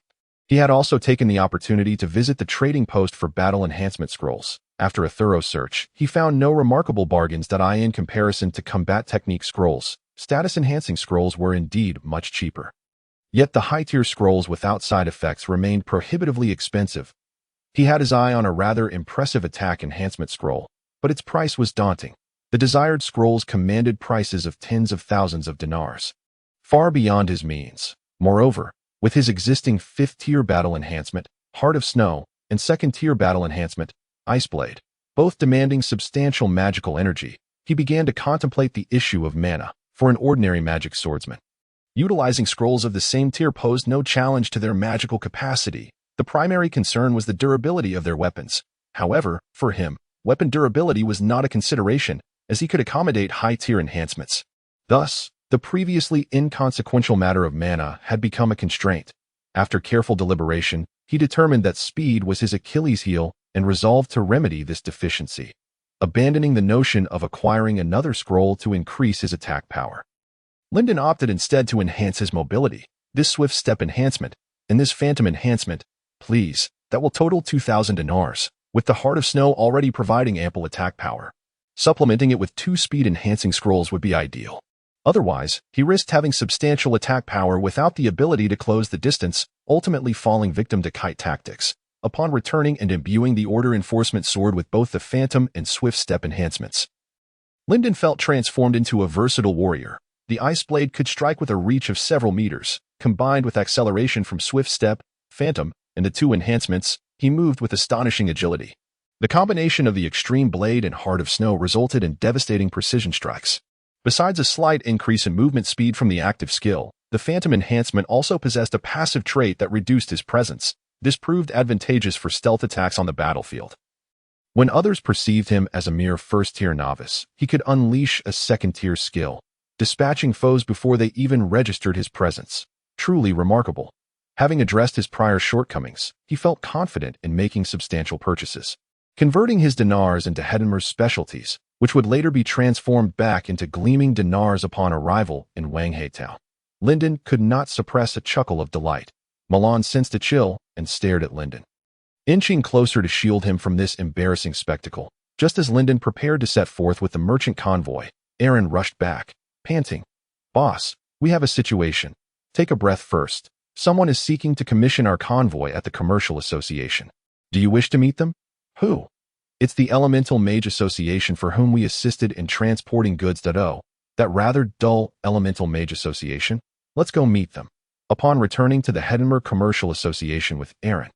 He had also taken the opportunity to visit the trading post for battle enhancement scrolls. After a thorough search, he found no remarkable bargains that in comparison to combat technique scrolls. Status-enhancing scrolls were indeed much cheaper. Yet the high-tier scrolls without side effects remained prohibitively expensive. He had his eye on a rather impressive attack enhancement scroll, but its price was daunting. The desired scrolls commanded prices of tens of thousands of dinars, far beyond his means. Moreover, with his existing 5th-tier battle enhancement, Heart of Snow, and 2nd-tier battle enhancement, Iceblade, both demanding substantial magical energy, he began to contemplate the issue of mana for an ordinary magic swordsman. Utilizing scrolls of the same tier posed no challenge to their magical capacity. The primary concern was the durability of their weapons. However, for him, weapon durability was not a consideration, as he could accommodate high-tier enhancements. Thus, the previously inconsequential matter of mana had become a constraint. After careful deliberation, he determined that speed was his Achilles heel and resolved to remedy this deficiency, abandoning the notion of acquiring another scroll to increase his attack power. Lyndon opted instead to enhance his mobility. This swift step enhancement, and this phantom enhancement, please, that will total 2,000 dinars, with the Heart of Snow already providing ample attack power. Supplementing it with 2 speed-enhancing scrolls would be ideal. Otherwise, he risked having substantial attack power without the ability to close the distance, ultimately falling victim to kite tactics. Upon returning and imbuing the Order Enforcement Sword with both the Phantom and Swift Step enhancements, Lyndon felt transformed into a versatile warrior. The Iceblade could strike with a reach of several meters. Combined with acceleration from Swift Step, Phantom, and the 2 enhancements, he moved with astonishing agility. The combination of the Extreme Blade and Heart of Snow resulted in devastating precision strikes. Besides a slight increase in movement speed from the active skill, the Phantom enhancement also possessed a passive trait that reduced his presence. This proved advantageous for stealth attacks on the battlefield. When others perceived him as a mere 1st-tier novice, he could unleash a 2nd-tier skill, dispatching foes before they even registered his presence. Truly remarkable. Having addressed his prior shortcomings, he felt confident in making substantial purchases, converting his dinars into Henceforth's specialties, which would later be transformed back into gleaming dinars upon arrival in Wanghe Town. Lyndon could not suppress a chuckle of delight. Milan sensed a chill and stared at Lyndon, inching closer to shield him from this embarrassing spectacle. Just as Lyndon prepared to set forth with the merchant convoy, Aaron rushed back, panting. "Boss, we have a situation. Take a breath first. Someone is seeking to commission our convoy at the Commercial Association. Do you wish to meet them?" "Who?" "It's the Elemental Mage Association for whom we assisted in transporting goods. Oh, that rather dull Elemental Mage Association? Let's go meet them." Upon returning to the Henceforth Commercial Association with Aaron,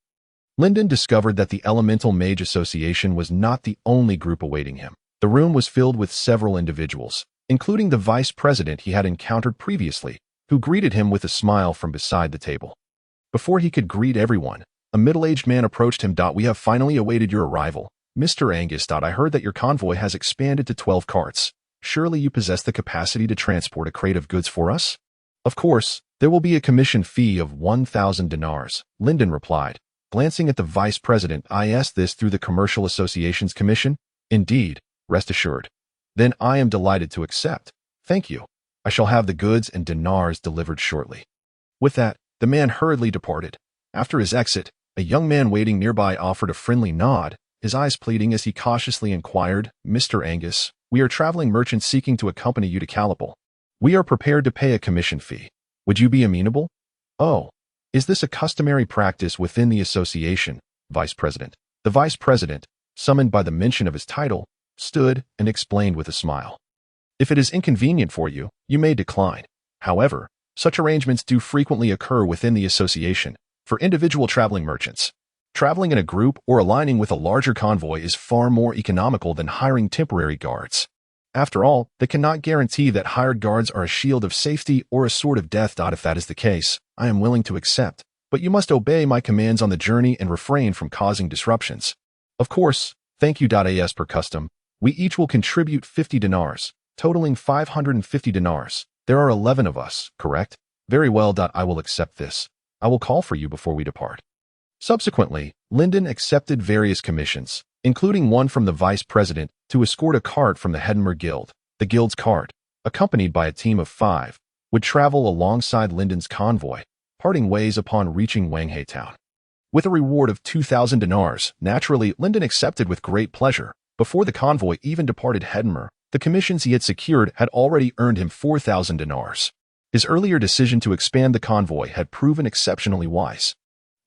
Lyndon discovered that the Elemental Mage Association was not the only group awaiting him. The room was filled with several individuals, including the vice president he had encountered previously, who greeted him with a smile from beside the table. Before he could greet everyone, a middle-aged man approached him. "We have finally awaited your arrival, Mr. Angus. I heard that your convoy has expanded to 12 carts. Surely you possess the capacity to transport a crate of goods for us?" "Of course, there will be a commission fee of 1,000 dinars, Lyndon replied, glancing at the vice president. "I asked this through the Commercial Association's commission?" "Indeed, rest assured." "Then I am delighted to accept. Thank you. I shall have the goods and dinars delivered shortly." With that, the man hurriedly departed. After his exit, a young man waiting nearby offered a friendly nod, his eyes pleading as he cautiously inquired, "Mr. Angus, we are traveling merchants seeking to accompany you to Calipal. We are prepared to pay a commission fee. Would you be amenable?" "Oh, is this a customary practice within the association, Vice President?" The Vice President, summoned by the mention of his title, stood and explained with a smile. "If it is inconvenient for you, you may decline. However, such arrangements do frequently occur within the association. For individual traveling merchants, traveling in a group or aligning with a larger convoy is far more economical than hiring temporary guards. After all, they cannot guarantee that hired guards are a shield of safety or a sword of death. If that is the case, I am willing to accept, but you must obey my commands on the journey and refrain from causing disruptions." "Of course, thank you. As per custom, we each will contribute 50 dinars, totaling 550 dinars. There are 11 of us, correct?" "Very well. I will accept this. I will call for you before we depart." Subsequently, Lyndon accepted various commissions, including one from the vice president to escort a cart from the Hedmer Guild. The guild's cart, accompanied by a team of 5, would travel alongside Lyndon's convoy, parting ways upon reaching Wanghe town. With a reward of 2,000 dinars, naturally, Lyndon accepted with great pleasure. Before the convoy even departed Hedmer, the commissions he had secured had already earned him 4,000 dinars. His earlier decision to expand the convoy had proven exceptionally wise.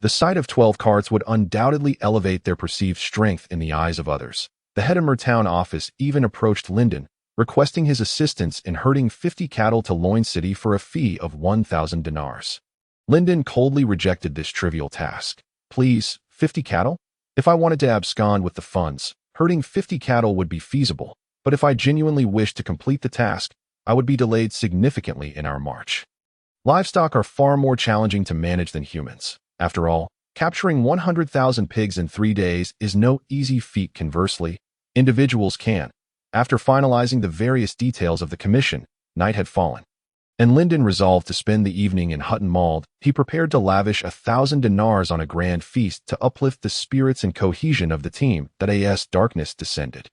The sight of 12 carts would undoubtedly elevate their perceived strength in the eyes of others. The Hedmer town office even approached Lyndon, requesting his assistance in herding 50 cattle to Loin City for a fee of 1,000 dinars. Lyndon coldly rejected this trivial task. Please, 50 cattle? If I wanted to abscond with the funds, herding 50 cattle would be feasible, but if I genuinely wished to complete the task, I would be delayed significantly in our march. Livestock are far more challenging to manage than humans. After all, capturing 100,000 pigs in 3 days is no easy feat. Conversely, individuals can. After finalizing the various details of the commission, night had fallen, and Lyndon resolved to spend the evening in Hutton Mald. He prepared to lavish 1,000 dinars on a grand feast to uplift the spirits and cohesion of the team. That as darkness descended,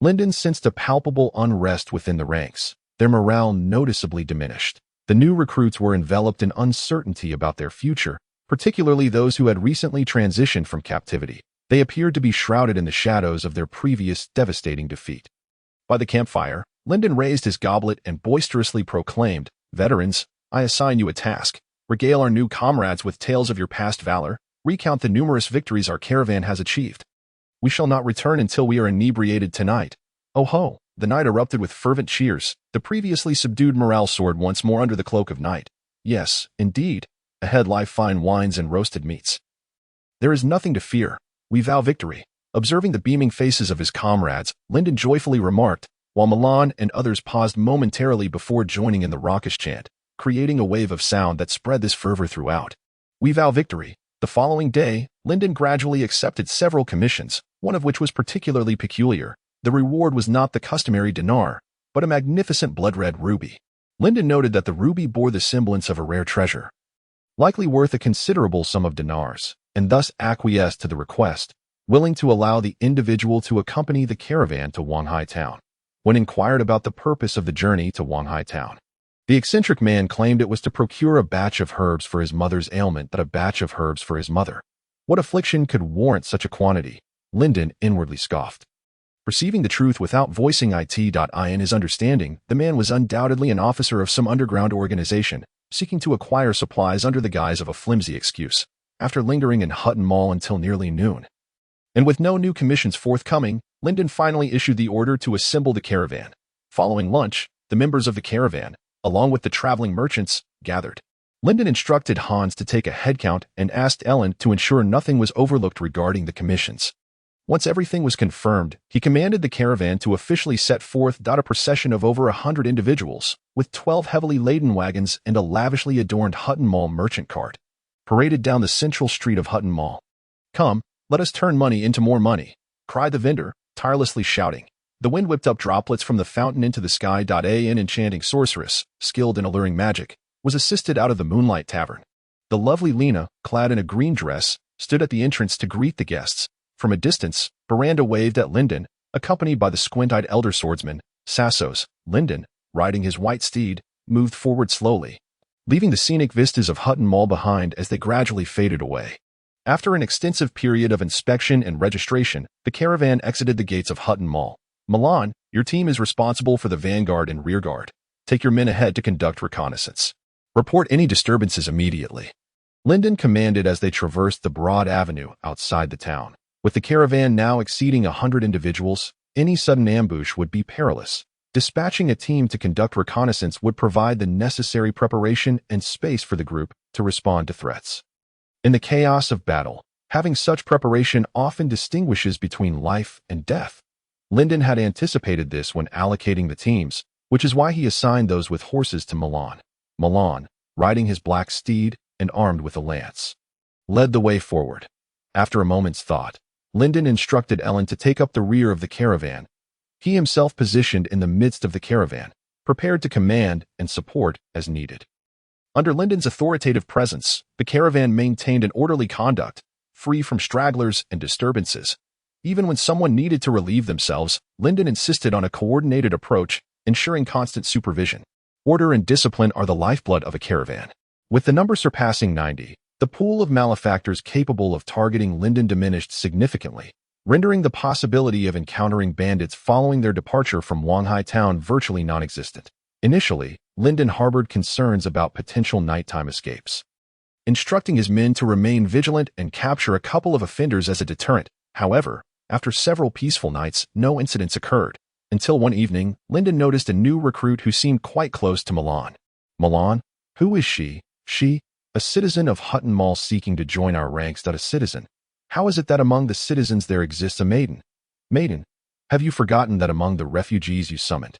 Lyndon sensed a palpable unrest within the ranks. Their morale noticeably diminished. The new recruits were enveloped in uncertainty about their future, particularly those who had recently transitioned from captivity. They appeared to be shrouded in the shadows of their previous devastating defeat. By the campfire, Lyndon raised his goblet and boisterously proclaimed, "Veterans, I assign you a task. Regale our new comrades with tales of your past valor. Recount the numerous victories our caravan has achieved. We shall not return until we are inebriated tonight." Oh ho! The night erupted with fervent cheers. The previously subdued morale soared once more under the cloak of night. Yes, indeed. Ahead lie fine wines and roasted meats. There is nothing to fear. We vow victory. Observing the beaming faces of his comrades, Lyndon joyfully remarked, while Milan and others paused momentarily before joining in the raucous chant, creating a wave of sound that spread this fervor throughout. We vow victory. The following day, Lyndon gradually accepted several commissions, one of which was particularly peculiar. The reward was not the customary dinar, but a magnificent blood-red ruby. Lyndon noted that the ruby bore the semblance of a rare treasure, likely worth a considerable sum of dinars, and thus acquiesced to the request, willing to allow the individual to accompany the caravan to Wanhai town. When inquired about the purpose of the journey to Wanhai town, the eccentric man claimed it was to procure a batch of herbs for his mother's ailment. That a batch of herbs for his mother. What affliction could warrant such a quantity? Lyndon inwardly scoffed. Perceiving the truth without voicing in his understanding, the man was undoubtedly an officer of some underground organization, seeking to acquire supplies under the guise of a flimsy excuse. After lingering in Hutton Mall until nearly noon, and with no new commissions forthcoming, Lyndon finally issued the order to assemble the caravan. Following lunch, the members of the caravan, along with the traveling merchants, gathered. Lyndon instructed Hans to take a head count and asked Ellen to ensure nothing was overlooked regarding the commissions. Once everything was confirmed, he commanded the caravan to officially set forth. A procession of over 100 individuals, with 12 heavily laden wagons and a lavishly adorned Hutton Mall merchant cart, paraded down the central street of Hutton Mall. "Come, let us turn money into more money," cried the vendor, tirelessly shouting. The wind whipped up droplets from the fountain into the sky. An enchanting sorceress, skilled in alluring magic, was assisted out of the Moonlight Tavern. The lovely Lena, clad in a green dress, stood at the entrance to greet the guests. From a distance, Miranda waved at Lyndon, accompanied by the squint-eyed elder swordsman, Sassos. Lyndon, riding his white steed, moved forward slowly, leaving the scenic vistas of Hutton Mall behind as they gradually faded away. After an extensive period of inspection and registration, the caravan exited the gates of Hutton Mall. "Milan, your team is responsible for the vanguard and rearguard. Take your men ahead to conduct reconnaissance. Report any disturbances immediately," Lyndon commanded as they traversed the broad avenue outside the town. With the caravan now exceeding 100 individuals, any sudden ambush would be perilous. Dispatching a team to conduct reconnaissance would provide the necessary preparation and space for the group to respond to threats. In the chaos of battle, having such preparation often distinguishes between life and death. Lyndon had anticipated this when allocating the teams, which is why he assigned those with horses to Milan. Milan, riding his black steed and armed with a lance, led the way forward. After a moment's thought, Lyndon instructed Ellen to take up the rear of the caravan. He himself positioned in the midst of the caravan, prepared to command and support as needed. Under Lyndon's authoritative presence, the caravan maintained an orderly conduct, free from stragglers and disturbances. Even when someone needed to relieve themselves, Lyndon insisted on a coordinated approach, ensuring constant supervision. Order and discipline are the lifeblood of a caravan. With the number surpassing 90, the pool of malefactors capable of targeting Lyndon diminished significantly, rendering the possibility of encountering bandits following their departure from Wanghai town virtually non-existent. Initially, Lyndon harbored concerns about potential nighttime escapes, instructing his men to remain vigilant and capture a couple of offenders as a deterrent. However, after several peaceful nights, no incidents occurred, until one evening, Lyndon noticed a new recruit who seemed quite close to Milan. Milan? Who is she? She? A citizen of Hutton Mall seeking to join our ranks. A citizen? How is it that among the citizens there exists a maiden? Maiden? Have you forgotten that among the refugees you summoned,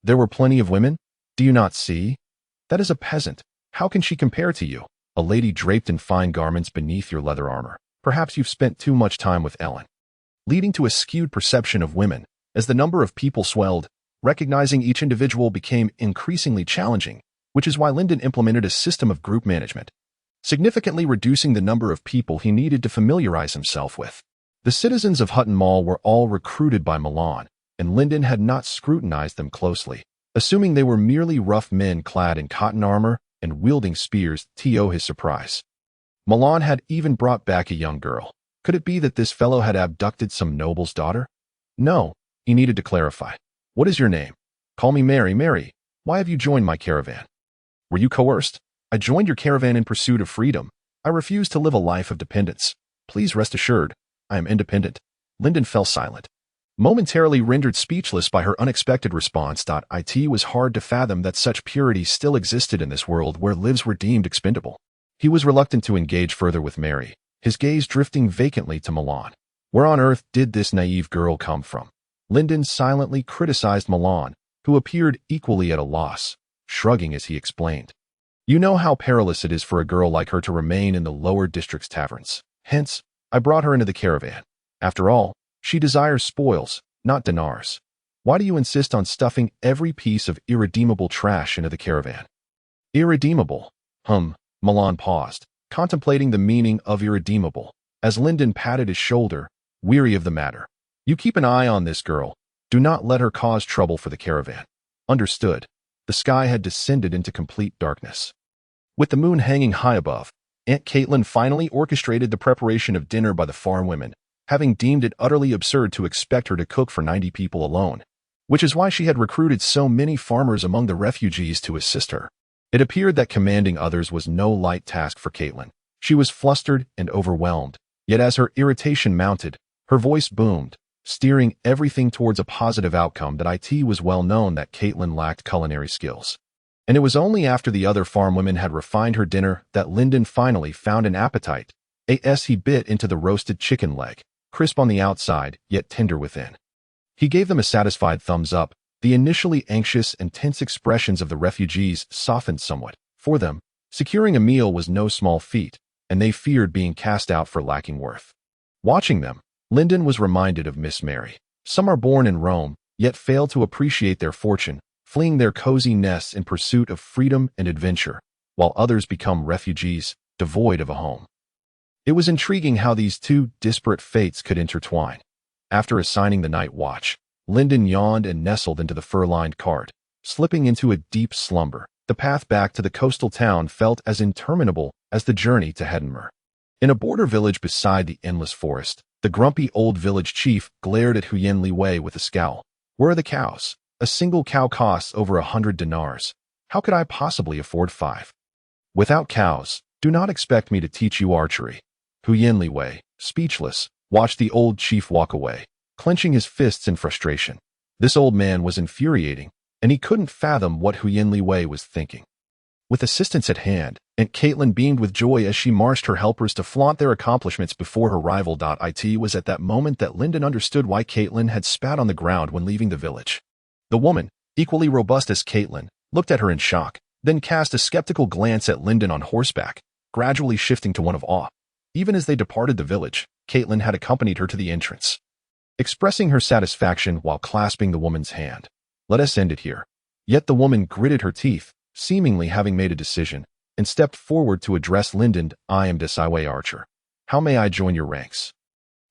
there were plenty of women? Do you not see? That is a peasant. How can she compare to you? A lady draped in fine garments beneath your leather armor. Perhaps you've spent too much time with Ellen. Leading to a skewed perception of women. As the number of people swelled, recognizing each individual became increasingly challenging, which is why Lyndon implemented a system of group management, significantly reducing the number of people he needed to familiarize himself with. The citizens of Hutton Mall were all recruited by Milan, and Lyndon had not scrutinized them closely, assuming they were merely rough men clad in cotton armor and wielding spears. To his surprise, Milan had even brought back a young girl. Could it be that this fellow had abducted some noble's daughter? No, he needed to clarify. What is your name? Call me Mary. Mary, why have you joined my caravan? Were you coerced? I joined your caravan in pursuit of freedom. I refuse to live a life of dependence. Please rest assured, I am independent. Lyndon fell silent, momentarily rendered speechless by her unexpected response. It was hard to fathom that such purity still existed in this world where lives were deemed expendable. He was reluctant to engage further with Mary, his gaze drifting vacantly to Milan. Where on earth did this naive girl come from? Lyndon silently criticized Milan, who appeared equally at a loss, shrugging as he explained. You know how perilous it is for a girl like her to remain in the lower district's taverns. Hence, I brought her into the caravan. After all, she desires spoils, not dinars. Why do you insist on stuffing every piece of irredeemable trash into the caravan? Irredeemable? Milan paused, contemplating the meaning of irredeemable, as Lyndon patted his shoulder, weary of the matter. You keep an eye on this girl. Do not let her cause trouble for the caravan. Understood. The sky had descended into complete darkness. With the moon hanging high above, Aunt Caitlin finally orchestrated the preparation of dinner by the farm women, having deemed it utterly absurd to expect her to cook for 90 people alone, which is why she had recruited so many farmers among the refugees to assist her. It appeared that commanding others was no light task for Caitlin. She was flustered and overwhelmed, yet as her irritation mounted, her voice boomed, steering everything towards a positive outcome. That it was well known that Caitlin lacked culinary skills. And it was only after the other farm women had refined her dinner that Lyndon finally found an appetite. As he bit into the roasted chicken leg, crisp on the outside, yet tender within. He gave them a satisfied thumbs up. The initially anxious and tense expressions of the refugees softened somewhat. For them, securing a meal was no small feat, and they feared being cast out for lacking worth. Watching them, Lyndon was reminded of Miss Mary. Some are born in Rome, yet fail to appreciate their fortune, fleeing their cozy nests in pursuit of freedom and adventure, while others become refugees, devoid of a home. It was intriguing how these two disparate fates could intertwine. After assigning the night watch, Lyndon yawned and nestled into the fur-lined cart, slipping into a deep slumber. The path back to the coastal town felt as interminable as the journey to Hedinmer. In a border village beside the endless forest, the grumpy old village chief glared at Huyen Li Wei with a scowl. Where are the cows? A single cow costs over 100 dinars. How could I possibly afford 5? Without cows, do not expect me to teach you archery. Huyen Li Wei, speechless, watched the old chief walk away, clenching his fists in frustration. This old man was infuriating, and he couldn't fathom what Huyen Li Wei was thinking. With assistance at hand, Aunt Caitlin beamed with joy as she marched her helpers to flaunt their accomplishments before her rival. It was at that moment that Lyndon understood why Caitlin had spat on the ground when leaving the village. The woman, equally robust as Caitlin, looked at her in shock, then cast a skeptical glance at Lyndon on horseback, gradually shifting to one of awe. Even as they departed the village, Caitlin had accompanied her to the entrance, expressing her satisfaction while clasping the woman's hand. Let us end it here. Yet the woman gritted her teeth, seemingly having made a decision, and stepped forward to address Lyndon. I am Desaiwei Archer. How may I join your ranks?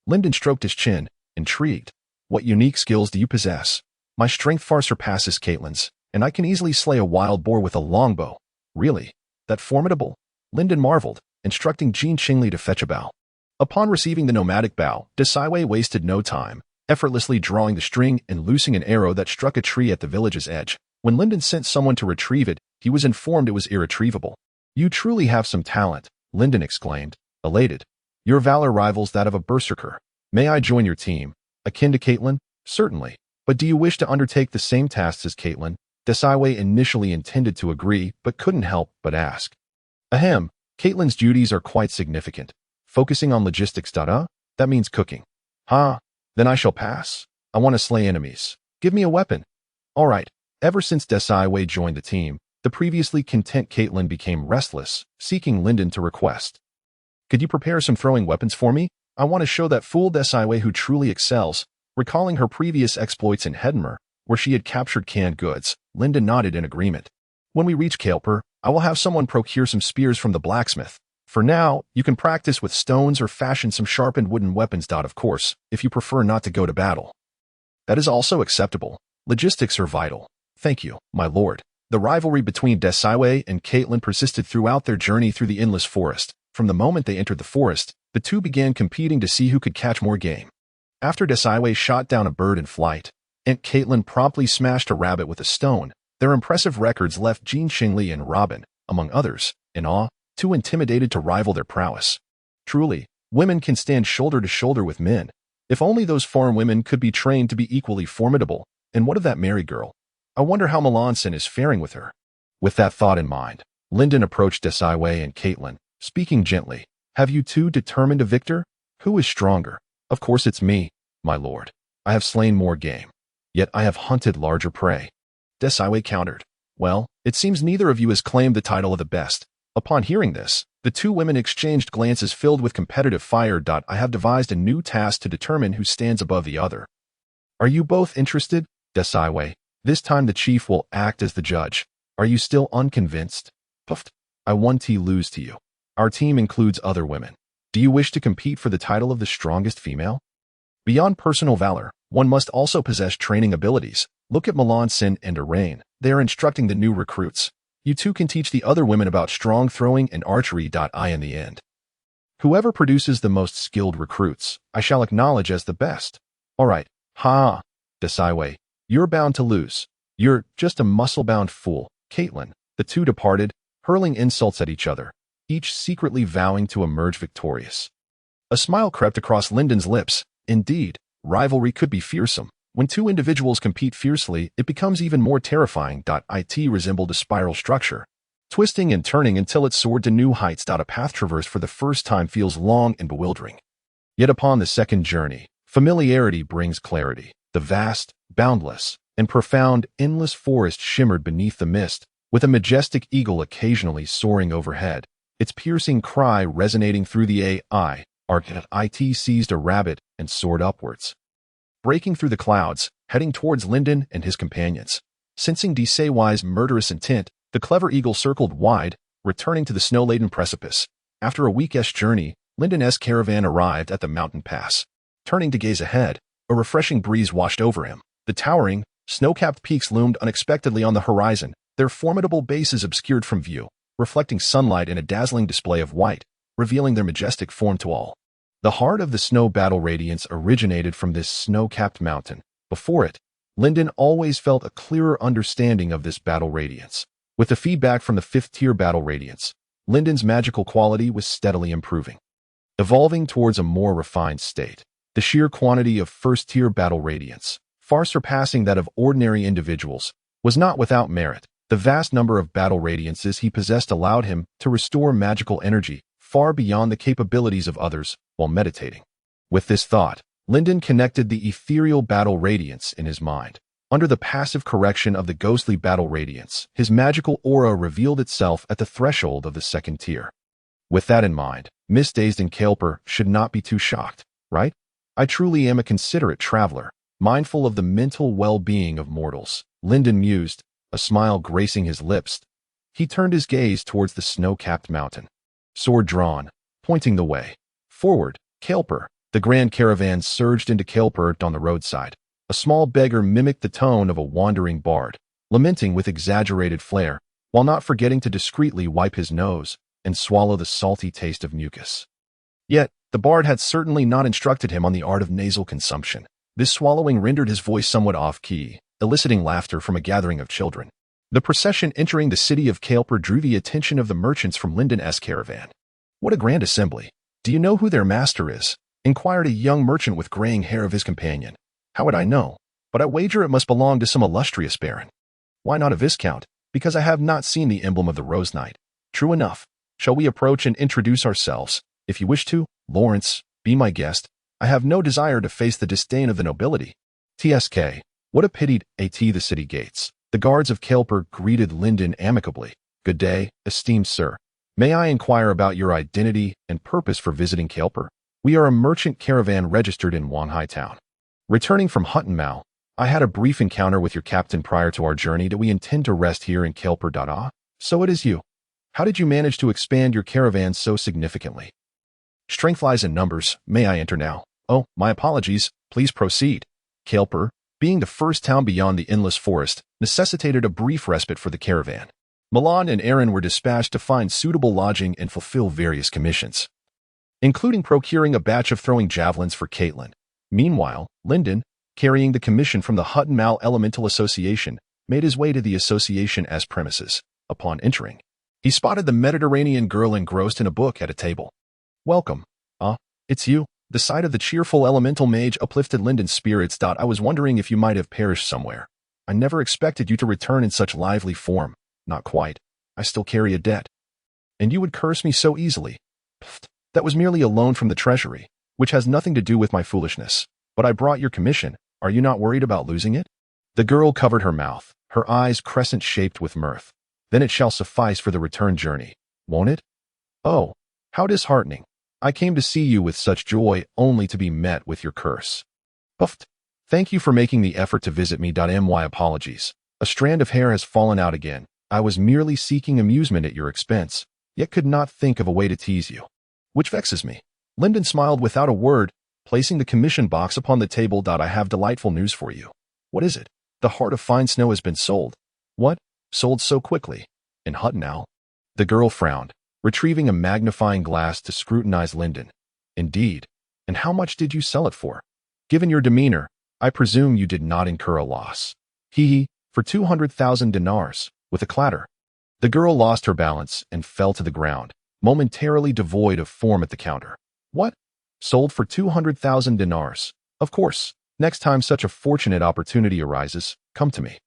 Lyndon stroked his chin, intrigued. What unique skills do you possess? My strength far surpasses Caitlyn's, and I can easily slay a wild boar with a longbow. Really? That formidable? Lyndon marveled, instructing Jean Qingli to fetch a bow. Upon receiving the nomadic bow, Desaiwei wasted no time, effortlessly drawing the string and loosing an arrow that struck a tree at the village's edge. When Lyndon sent someone to retrieve it, he was informed it was irretrievable. You truly have some talent, Lyndon exclaimed, elated. Your valor rivals that of a berserker. May I join your team? Akin to Caitlyn? Certainly. But do you wish to undertake the same tasks as Caitlyn? Desaiwei initially intended to agree, but couldn't help but ask. Ahem, Caitlyn's duties are quite significant. Focusing on logistics. That means cooking. Then I shall pass. I want to slay enemies. Give me a weapon. All right. Ever since Desaiwei joined the team, the previously content Caitlyn became restless, seeking Lyndon to request. Could you prepare some throwing weapons for me? I want to show that fool Desaiwei who truly excels. Recalling her previous exploits in Hedmer, where she had captured canned goods, Lyndon nodded in agreement. When we reach Kaelper, I will have someone procure some spears from the blacksmith. For now, you can practice with stones or fashion some sharpened wooden weapons. Of course, if you prefer not to go to battle. That is also acceptable. Logistics are vital. Thank you, my lord. The rivalry between Desaiwei and Caitlyn persisted throughout their journey through the endless forest. From the moment they entered the forest, the two began competing to see who could catch more game. After Desaiwei shot down a bird in flight, and Caitlyn promptly smashed a rabbit with a stone, their impressive records left Jean Qingli and Robin, among others, in awe, too intimidated to rival their prowess. Truly, women can stand shoulder to shoulder with men. If only those farm women could be trained to be equally formidable. And what of that Mary girl? I wonder how Melanson is faring with her. With that thought in mind, Lyndon approached Desaiwei and Caitlyn, speaking gently. Have you two determined a victor? Who is stronger? Of course it's me, my lord. I have slain more game. Yet I have hunted larger prey. Desaiwei countered. Well, it seems neither of you has claimed the title of the best. Upon hearing this, the two women exchanged glances filled with competitive fire. I have devised a new task to determine who stands above the other. Are you both interested? Desaiwei. This time the chief will act as the judge. Are you still unconvinced? Puffed. I won to lose to you. Our team includes other women. Do you wish to compete for the title of the strongest female? Beyond personal valor, one must also possess training abilities. Look at Melanson and Arain. They are instructing the new recruits. You two can teach the other women about strong throwing and archery. In the end, whoever produces the most skilled recruits, I shall acknowledge as the best. All right. Desaiwei. You're bound to lose. You're just a muscle-bound fool, Caitlyn. The two departed, hurling insults at each other, each secretly vowing to emerge victorious. A smile crept across Lyndon's lips. Indeed, rivalry could be fearsome. When two individuals compete fiercely, it becomes even more terrifying. It resembled a spiral structure, twisting and turning until it soared to new heights. A path traversed for the first time feels long and bewildering. Yet upon the second journey, familiarity brings clarity. The vast, boundless, and profound, endless forest shimmered beneath the mist, with a majestic eagle occasionally soaring overhead, its piercing cry resonating through the AI. It seized a rabbit and soared upwards, breaking through the clouds, heading towards Lyndon and his companions. Sensing Desaiwei's murderous intent, the clever eagle circled wide, returning to the snow-laden precipice. After a week-ish journey, Lyndon's caravan arrived at the mountain pass. Turning to gaze ahead, a refreshing breeze washed over him. The towering, snow-capped peaks loomed unexpectedly on the horizon, their formidable bases obscured from view, reflecting sunlight in a dazzling display of white, revealing their majestic form to all. The heart of the snow battle radiance originated from this snow-capped mountain. Before it, Lyndon always felt a clearer understanding of this battle radiance. With the feedback from the 5th-tier battle radiance, Lyndon's magical quality was steadily improving, evolving towards a more refined state. The sheer quantity of 1st-tier battle radiance, far surpassing that of ordinary individuals, was not without merit. The vast number of battle radiances he possessed allowed him to restore magical energy far beyond the capabilities of others while meditating. With this thought, Lyndon connected the ethereal battle radiance in his mind. Under the passive correction of the ghostly battle radiance, his magical aura revealed itself at the threshold of the 2nd tier. With that in mind, Miss Dazed and Kaelper should not be too shocked, right? I truly am a considerate traveler, mindful of the mental well-being of mortals, Lyndon mused, a smile gracing his lips. He turned his gaze towards the snow-capped mountain, sword drawn, pointing the way. Forward, Kael'per. The grand caravan surged into Kael'per on the roadside. A small beggar mimicked the tone of a wandering bard, lamenting with exaggerated flair, while not forgetting to discreetly wipe his nose and swallow the salty taste of mucus. Yet, the bard had certainly not instructed him on the art of nasal consumption. This swallowing rendered his voice somewhat off-key, eliciting laughter from a gathering of children. The procession entering the city of Kael'per drew the attention of the merchants from Linden's caravan. "What a grand assembly! Do you know who their master is?" inquired a young merchant with graying hair of his companion. "How would I know? But I wager it must belong to some illustrious baron." "Why not a viscount?" "Because I have not seen the emblem of the Rose Knight." "True enough. Shall we approach and introduce ourselves?" "If you wish to, Lawrence, be my guest. I have no desire to face the disdain of the nobility." "TSK. What a pity." At the city gates, the guards of Kael'per greeted Linden amicably. "Good day, esteemed sir. May I inquire about your identity and purpose for visiting Kael'per?" "We are a merchant caravan registered in Wanhai Town. Returning from Huttonmouth, I had a brief encounter with your captain prior to our journey that we intend to rest here in Kael'per. Ah, so it is you. How did you manage to expand your caravan so significantly?" "Strength lies in numbers. May I enter now?" "Oh, my apologies. Please proceed." Kael'per, being the first town beyond the endless forest, necessitated a brief respite for the caravan. Milan and Aaron were dispatched to find suitable lodging and fulfill various commissions, including procuring a batch of throwing javelins for Caitlin. Meanwhile, Linden, carrying the commission from the Huttonmouth Elemental Association, made his way to the association-as premises. Upon entering, he spotted the Mediterranean girl engrossed in a book at a table. "Welcome. Ah, it's you." The sight of the cheerful elemental mage uplifted Linden's spirits. "I was wondering if you might have perished somewhere. I never expected you to return in such lively form." "Not quite. I still carry a debt." "And you would curse me so easily." "Pfft, that was merely a loan from the treasury, which has nothing to do with my foolishness. But I brought your commission. Are you not worried about losing it?" The girl covered her mouth, her eyes crescent-shaped with mirth. "Then it shall suffice for the return journey, won't it?" "Oh, how disheartening. I came to see you with such joy, only to be met with your curse." "Puffed. Thank you for making the effort to visit me. My apologies. A strand of hair has fallen out again. I was merely seeking amusement at your expense, yet could not think of a way to tease you." "Which vexes me." Linden smiled without a word, placing the commission box upon the table. "I have delightful news for you." "What is it?" "The Heart of Fine Snow has been sold." "What? Sold so quickly?" "In Huttonmouth." The girl frowned, retrieving a magnifying glass to scrutinize Linden. "Indeed. And how much did you sell it for?" "Given your demeanor, I presume you did not incur a loss." "Hee, for 200,000 dinars." With a clatter, the girl lost her balance and fell to the ground, momentarily devoid of form at the counter. "What? Sold for 200,000 dinars? Of course. Next time such a fortunate opportunity arises, come to me.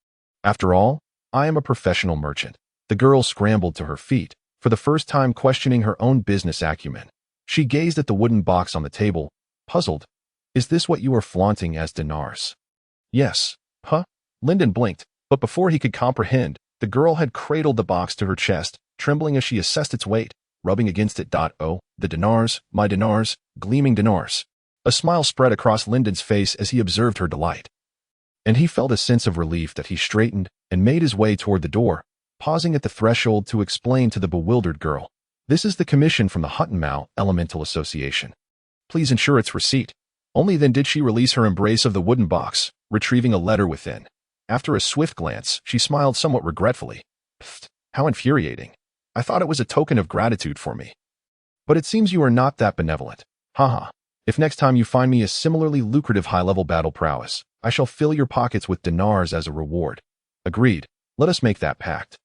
After all, I am a professional merchant." The girl scrambled to her feet, for the first time questioning her own business acumen. She gazed at the wooden box on the table, puzzled. "Is this what you are flaunting as dinars?" "Yes." "Huh?" Linden blinked, but before he could comprehend, the girl had cradled the box to her chest, trembling as she assessed its weight, rubbing against it. "Oh, the dinars, my dinars, gleaming dinars." A smile spread across Linden's face as he observed her delight, and he felt a sense of relief that he straightened and made his way toward the door, pausing at the threshold to explain to the bewildered girl. "This is the commission from the Huttonmouth Elemental Association. Please ensure its receipt." Only then did she release her embrace of the wooden box, retrieving a letter within. After a swift glance, she smiled somewhat regretfully. "Pfft, how infuriating. I thought it was a token of gratitude for me. But it seems you are not that benevolent. Haha. If next time you find me a similarly lucrative high-level battle prowess, I shall fill your pockets with dinars as a reward." "Agreed. Let us make that pact.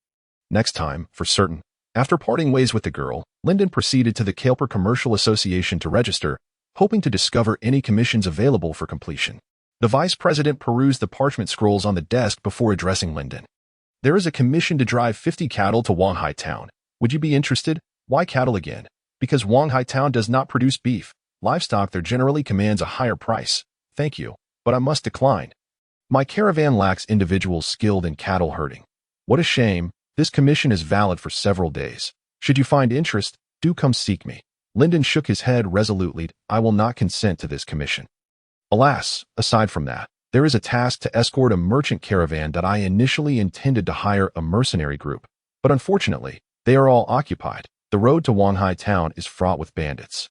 Next time, for certain." After parting ways with the girl, Linden proceeded to the Kael'per Commercial Association to register, hoping to discover any commissions available for completion. The vice president perused the parchment scrolls on the desk before addressing Linden. "There is a commission to drive 50 cattle to Wanhai Town. Would you be interested?" "Why cattle again?" "Because Wanhai Town does not produce beef. Livestock there generally commands a higher price." "Thank you, but I must decline. My caravan lacks individuals skilled in cattle herding." "What a shame. This commission is valid for several days. Should you find interest, do come seek me." Linden shook his head resolutely. "I will not consent to this commission." "Alas, aside from that, there is a task to escort a merchant caravan that I initially intended to hire a mercenary group, but unfortunately, they are all occupied. The road to Wanhai Town is fraught with bandits."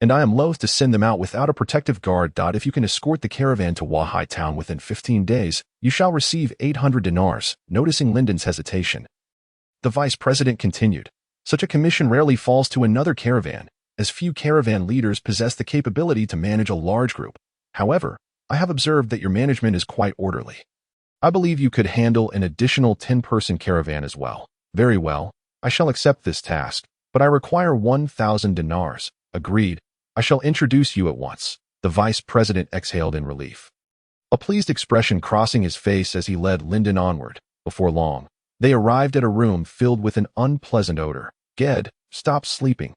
and I am loath to send them out without a protective guard. If you can escort the caravan to Wahai town within 15 days, you shall receive 800 dinars. Noticing Lyndon's hesitation, the vice president continued, such a commission rarely falls to another caravan, as few caravan leaders possess the capability to manage a large group. However, I have observed that your management is quite orderly. I believe you could handle an additional 10-person caravan as well. Very well, I shall accept this task, but I require 1,000 dinars. Agreed. I shall introduce you at once. The vice president exhaled in relief, a pleased expression crossing his face as he led Lyndon onward. Before long, they arrived at a room filled with an unpleasant odor. Ged, stop sleeping.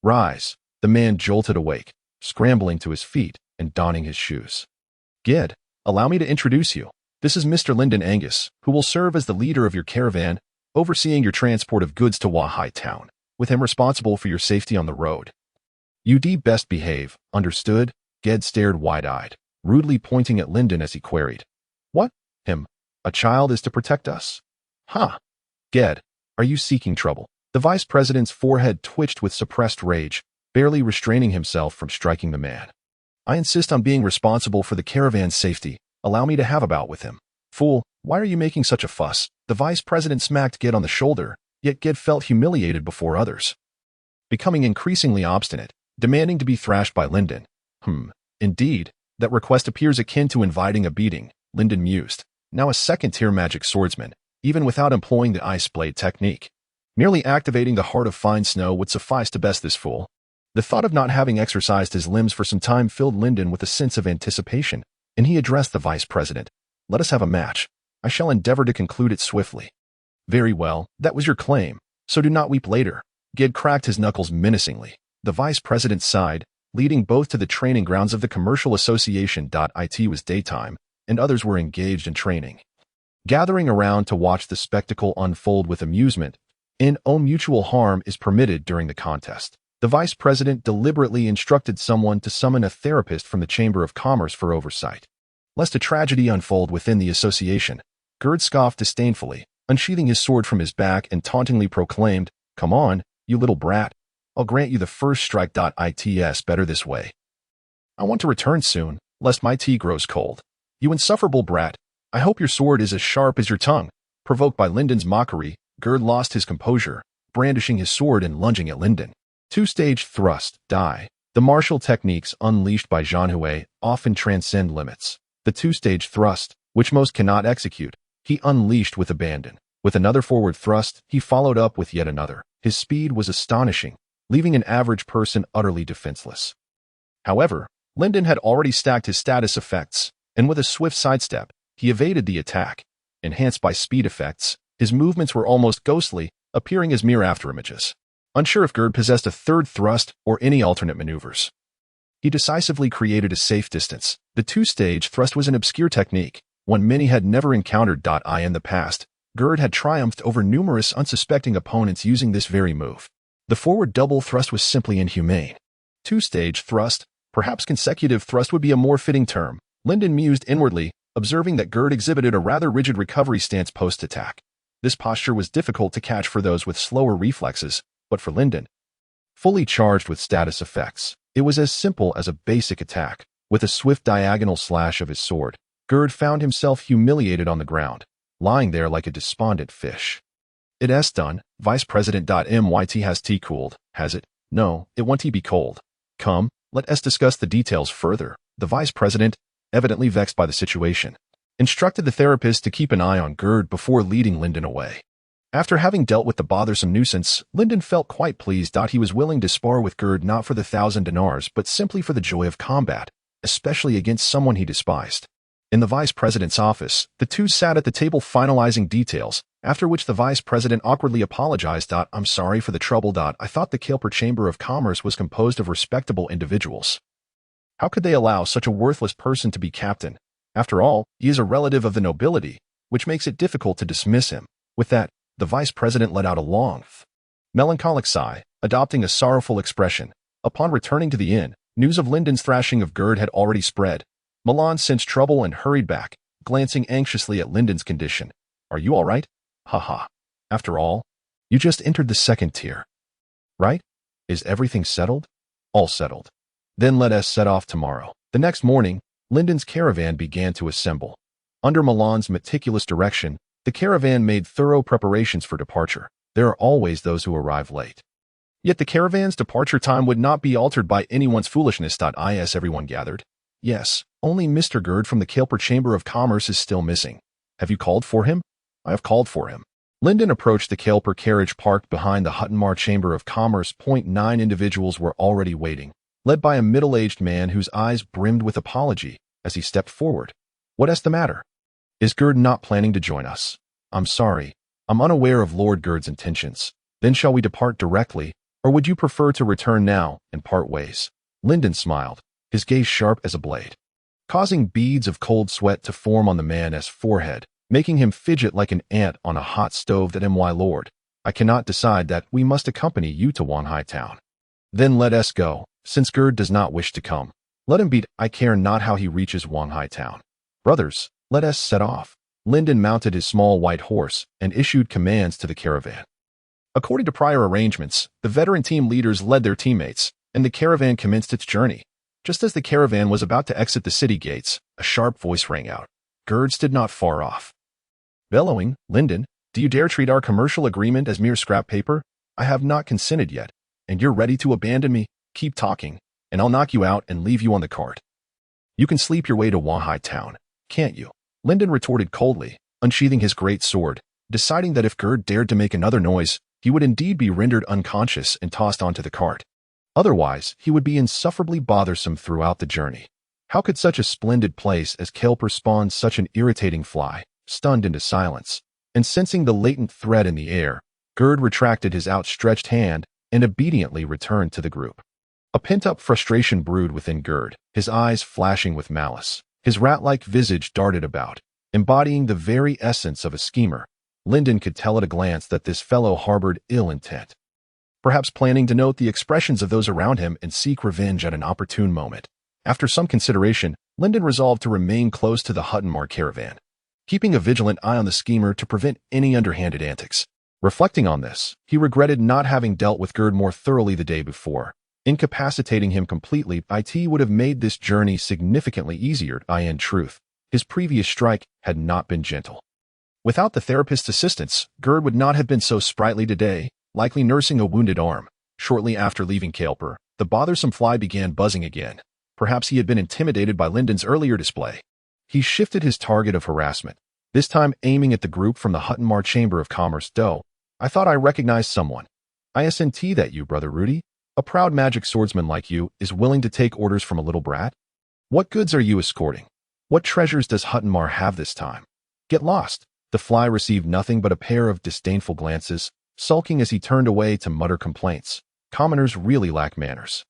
Rise. The man jolted awake, scrambling to his feet and donning his shoes. Ged, allow me to introduce you. This is Mr. Lyndon Angus, who will serve as the leader of your caravan, overseeing your transport of goods to Wahai town, with him responsible for your safety on the road. You'd best behave, understood? Ged stared wide-eyed, rudely pointing at Lyndon as he queried. What? Him? A child is to protect us? Huh? Ged, are you seeking trouble? The vice president's forehead twitched with suppressed rage, barely restraining himself from striking the man. I insist on being responsible for the caravan's safety. Allow me to have a bout with him. Fool, why are you making such a fuss? The vice president smacked Ged on the shoulder, yet Ged felt humiliated before others. Becoming increasingly obstinate, demanding to be thrashed by Lyndon. Indeed, that request appears akin to inviting a beating, Lyndon mused. Now a second-tier magic swordsman, even without employing the ice blade technique. Merely activating the heart of fine snow would suffice to best this fool. The thought of not having exercised his limbs for some time filled Lyndon with a sense of anticipation, and he addressed the vice president. Let us have a match. I shall endeavor to conclude it swiftly. Very well, that was your claim, so do not weep later. Ged cracked his knuckles menacingly. The vice president sighed, leading both to the training grounds of the commercial association. It was daytime, and others were engaged in training, gathering around to watch the spectacle unfold with amusement. No mutual harm is permitted during the contest. The vice president deliberately instructed someone to summon a therapist from the Chamber of Commerce for oversight, lest a tragedy unfold within the association. Gerd scoffed disdainfully, unsheathing his sword from his back and tauntingly proclaimed, Come on, you little brat. I'll grant you the first strike. It's better this way. I want to return soon, lest my tea grows cold. You insufferable brat. I hope your sword is as sharp as your tongue. Provoked by Lyndon's mockery, Gerd lost his composure, brandishing his sword and lunging at Lyndon. Two-stage thrust, die. The martial techniques unleashed by Zhanhui often transcend limits. The two-stage thrust, which most cannot execute, he unleashed with abandon. With another forward thrust, he followed up with yet another. His speed was astonishing, leaving an average person utterly defenseless. However, Lyndon had already stacked his status effects, and with a swift sidestep, he evaded the attack. Enhanced by speed effects, his movements were almost ghostly, appearing as mere afterimages. Unsure if Gerd possessed a third thrust or any alternate maneuvers, he decisively created a safe distance. The two-stage thrust was an obscure technique, one many had never encountered. In the past, Gerd had triumphed over numerous unsuspecting opponents using this very move. The forward double thrust was simply inhumane. Two-stage thrust, perhaps consecutive thrust would be a more fitting term. Lyndon mused inwardly, observing that Gerd exhibited a rather rigid recovery stance post-attack. This posture was difficult to catch for those with slower reflexes, but for Lyndon, fully charged with status effects, it was as simple as a basic attack. With a swift diagonal slash of his sword, Gerd found himself humiliated on the ground, lying there like a despondent fish. It's done. Vice President. Myt has tea cooled, has it? No, it won't be cold. Come, let us discuss the details further. The vice president, evidently vexed by the situation, instructed the therapist to keep an eye on Gerd before leading Lyndon away. After having dealt with the bothersome nuisance, Lyndon felt quite pleased. He was willing to spar with Gerd not for the 1,000 dinars but simply for the joy of combat, especially against someone he despised. In the vice president's office, the two sat at the table finalizing details, after which the vice president awkwardly apologized. I'm sorry for the trouble. I thought the Kaelper Chamber of Commerce was composed of respectable individuals. How could they allow such a worthless person to be captain? After all, he is a relative of the nobility, which makes it difficult to dismiss him. With that, the vice president let out a long, melancholic sigh, adopting a sorrowful expression. Upon returning to the inn, news of Lyndon's thrashing of Gerd had already spread. Milan sensed trouble and hurried back, glancing anxiously at Lyndon's condition. Are you all right? Haha. After all, you just entered the second tier, right? Is everything settled? All settled. Then let us set off tomorrow. The next morning, Lyndon's caravan began to assemble. Under Milan's meticulous direction, the caravan made thorough preparations for departure. There are always those who arrive late. Yet the caravan's departure time would not be altered by anyone's foolishness. Everyone gathered. Yes, only Mr. Gerd from the Kelper Chamber of Commerce is still missing. Have you called for him? I have called for him. Lyndon approached the Kelper carriage parked behind the Huttenmar Chamber of Commerce. 9 individuals were already waiting, led by a middle-aged man whose eyes brimmed with apology as he stepped forward. What is the matter? Is Gerd not planning to join us? I'm sorry. I'm unaware of Lord Gerd's intentions. Then shall we depart directly, or would you prefer to return now and part ways? Lyndon smiled, his gaze sharp as a blade, causing beads of cold sweat to form on the man's forehead, making him fidget like an ant on a hot stove. My lord, I cannot decide that we must accompany you to Wanhai town. Then let us go, since Gerd does not wish to come. Let him be. I care not how he reaches Wanhai town. Brothers, let us set off. Lyndon mounted his small white horse and issued commands to the caravan. According to prior arrangements, the veteran team leaders led their teammates, and the caravan commenced its journey. Just as the caravan was about to exit the city gates, a sharp voice rang out. Gerd stood not far off. Bellowing, Lyndon, do you dare treat our commercial agreement as mere scrap paper? I have not consented yet, and you're ready to abandon me? Keep talking, and I'll knock you out and leave you on the cart. You can sleep your way to Wanhai town, can't you? Lyndon retorted coldly, unsheathing his great sword, deciding that if Gerd dared to make another noise, he would indeed be rendered unconscious and tossed onto the cart. Otherwise, he would be insufferably bothersome throughout the journey. How could such a splendid place as Kelper spawn such an irritating fly? Stunned into silence, and sensing the latent threat in the air, Gerd retracted his outstretched hand and obediently returned to the group. A pent-up frustration brewed within Gerd, his eyes flashing with malice. His rat-like visage darted about, embodying the very essence of a schemer. Lyndon could tell at a glance that this fellow harbored ill intent, perhaps planning to note the expressions of those around him and seek revenge at an opportune moment. After some consideration, Lyndon resolved to remain close to the Huttenmar caravan, keeping a vigilant eye on the schemer to prevent any underhanded antics. Reflecting on this, he regretted not having dealt with Gerd more thoroughly the day before. Incapacitating him completely, it would have made this journey significantly easier. In truth, his previous strike had not been gentle. Without the therapist's assistance, Gerd would not have been so sprightly today, likely nursing a wounded arm. Shortly after leaving Kelper, the bothersome fly began buzzing again. Perhaps he had been intimidated by Lyndon's earlier display. He shifted his target of harassment, this time aiming at the group from the Huttenmar Chamber of Commerce. I thought I recognized someone. Isn't that you, Brother Rudy? A proud magic swordsman like you is willing to take orders from a little brat? What goods are you escorting? What treasures does Huttenmar have this time? Get lost. The fly received nothing but a pair of disdainful glances, sulking as he turned away to mutter complaints. Commoners really lack manners.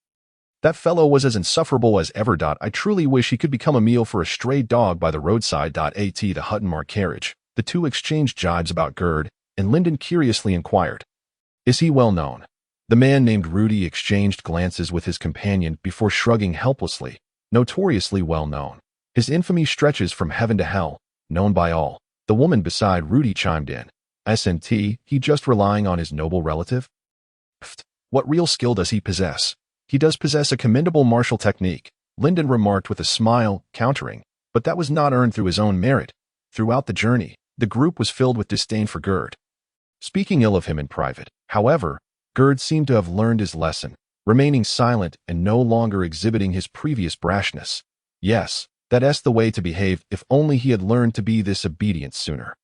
That fellow was as insufferable as ever. I truly wish he could become a meal for a stray dog by the roadside. The Huttenmar carriage. The two exchanged jibes about Gerd, and Lyndon curiously inquired, is he well known? The man named Rudy exchanged glances with his companion before shrugging helplessly. Notoriously well known. His infamy stretches from heaven to hell, known by all. The woman beside Rudy chimed in. Isn't he just relying on his noble relative? Pfft, what real skill does he possess? He does possess a commendable martial technique, Lyndon remarked with a smile, countering, but that was not earned through his own merit. Throughout the journey, the group was filled with disdain for Gerd. Speaking ill of him in private, however, Gerd seemed to have learned his lesson, remaining silent and no longer exhibiting his previous brashness. Yes, that's the way to behave. If only he had learned to be this obedient sooner,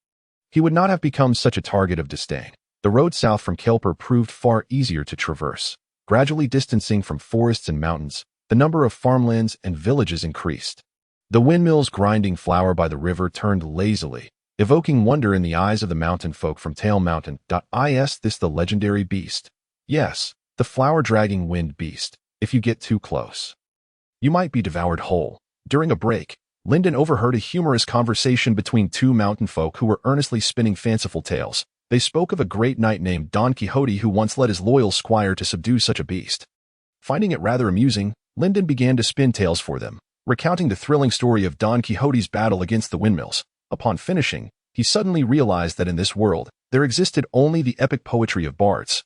he would not have become such a target of disdain. The road south from Kelper proved far easier to traverse. Gradually distancing from forests and mountains, the number of farmlands and villages increased. The windmills grinding flour by the river turned lazily, evoking wonder in the eyes of the mountain folk from Tail Mountain. Is this the legendary beast? Yes, the flour-dragging wind beast. If you get too close, you might be devoured whole. During a break, Lyndon overheard a humorous conversation between two mountain folk who were earnestly spinning fanciful tales. They spoke of a great knight named Don Quixote who once led his loyal squire to subdue such a beast. Finding it rather amusing, Lyndon began to spin tales for them, recounting the thrilling story of Don Quixote's battle against the windmills. Upon finishing, he suddenly realized that in this world, there existed only the epic poetry of bards,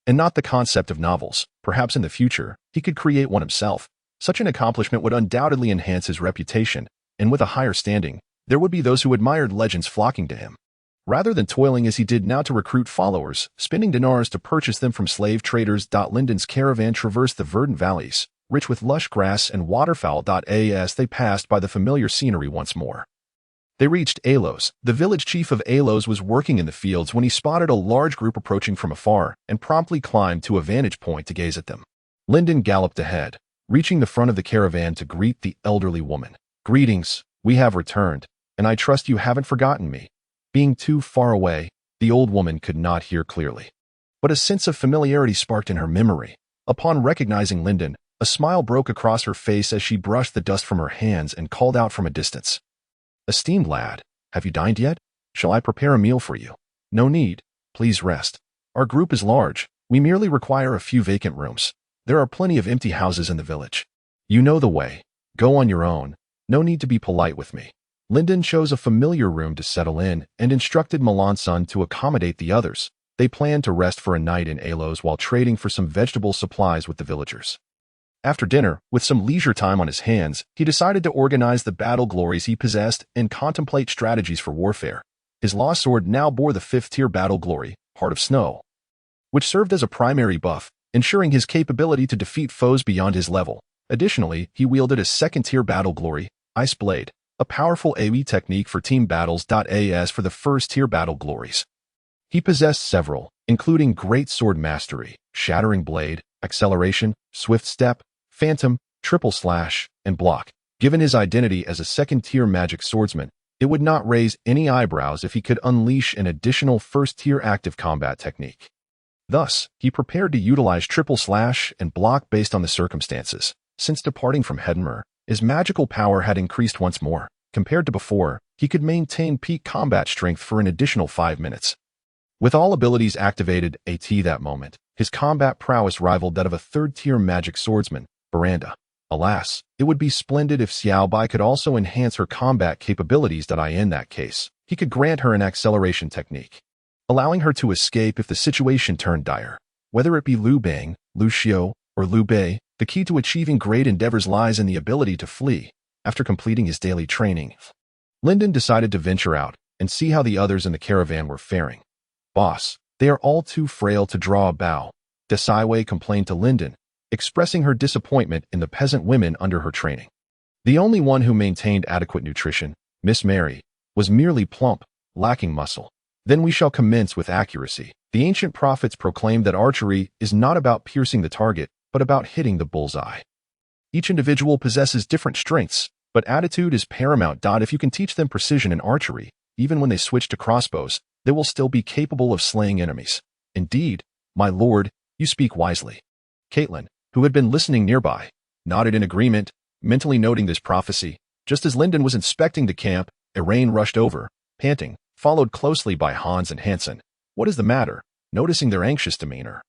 and not the concept of novels. Perhaps in the future, he could create one himself. Such an accomplishment would undoubtedly enhance his reputation, and with a higher standing, there would be those who admired legends flocking to him. Rather than toiling as he did now to recruit followers, spending dinars to purchase them from slave traders, Linden's caravan traversed the verdant valleys, rich with lush grass and waterfowl. As they passed by the familiar scenery once more, they reached Alos. The village chief of Alos was working in the fields when he spotted a large group approaching from afar and promptly climbed to a vantage point to gaze at them. Linden galloped ahead, reaching the front of the caravan to greet the elderly woman. "Greetings, we have returned, and I trust you haven't forgotten me." Being too far away, the old woman could not hear clearly, but a sense of familiarity sparked in her memory. Upon recognizing Linden, a smile broke across her face as she brushed the dust from her hands and called out from a distance. "Esteemed lad, have you dined yet? Shall I prepare a meal for you?" "No need, please rest. Our group is large. We merely require a few vacant rooms. There are plenty of empty houses in the village. You know the way. Go on your own. No need to be polite with me." Linden chose a familiar room to settle in and instructed Melanson to accommodate the others. They planned to rest for a night in Alos while trading for some vegetable supplies with the villagers. After dinner, with some leisure time on his hands, he decided to organize the battle glories he possessed and contemplate strategies for warfare. His lost sword now bore the 5th-tier battle glory, Heart of Snow, which served as a primary buff, ensuring his capability to defeat foes beyond his level. Additionally, he wielded a 2nd-tier battle glory, Ice Blade, a powerful AoE technique for team battles. As for the 1st-tier battle glories, he possessed several, including Great Sword Mastery, Shattering Blade, Acceleration, Swift Step, Phantom, Triple Slash, and Block. Given his identity as a 2nd-tier magic swordsman, it would not raise any eyebrows if he could unleash an additional 1st-tier active combat technique. Thus, he prepared to utilize Triple Slash and Block based on the circumstances. Since departing from Hedmer, his magical power had increased once more. Compared to before, he could maintain peak combat strength for an additional 5 minutes. With all abilities activated at that moment, his combat prowess rivaled that of a 3rd-tier magic swordsman, Veranda. Alas, it would be splendid if Xiao Bai could also enhance her combat capabilities. In that case, he could grant her an acceleration technique, allowing her to escape if the situation turned dire. Whether it be Liu Bang, Liu Xiu, or Liu Bei, the key to achieving great endeavors lies in the ability to flee. After completing his daily training, Linden decided to venture out and see how the others in the caravan were faring. "Boss, they are all too frail to draw a bow," Desaiwei complained to Linden, expressing her disappointment in the peasant women under her training. The only one who maintained adequate nutrition, Miss Mary, was merely plump, lacking muscle. "Then we shall commence with accuracy." The ancient prophets proclaimed that archery is not about piercing the target, but about hitting the bullseye. Each individual possesses different strengths, but attitude is paramount. If you can teach them precision in archery, even when they switch to crossbows, they will still be capable of slaying enemies. "Indeed, my lord, you speak wisely." Caitlin, who had been listening nearby, nodded in agreement, mentally noting this prophecy. Just as Linden was inspecting the camp, Iraine rushed over, panting, followed closely by Hans and Hansen. "What is the matter?" Noticing their anxious demeanor,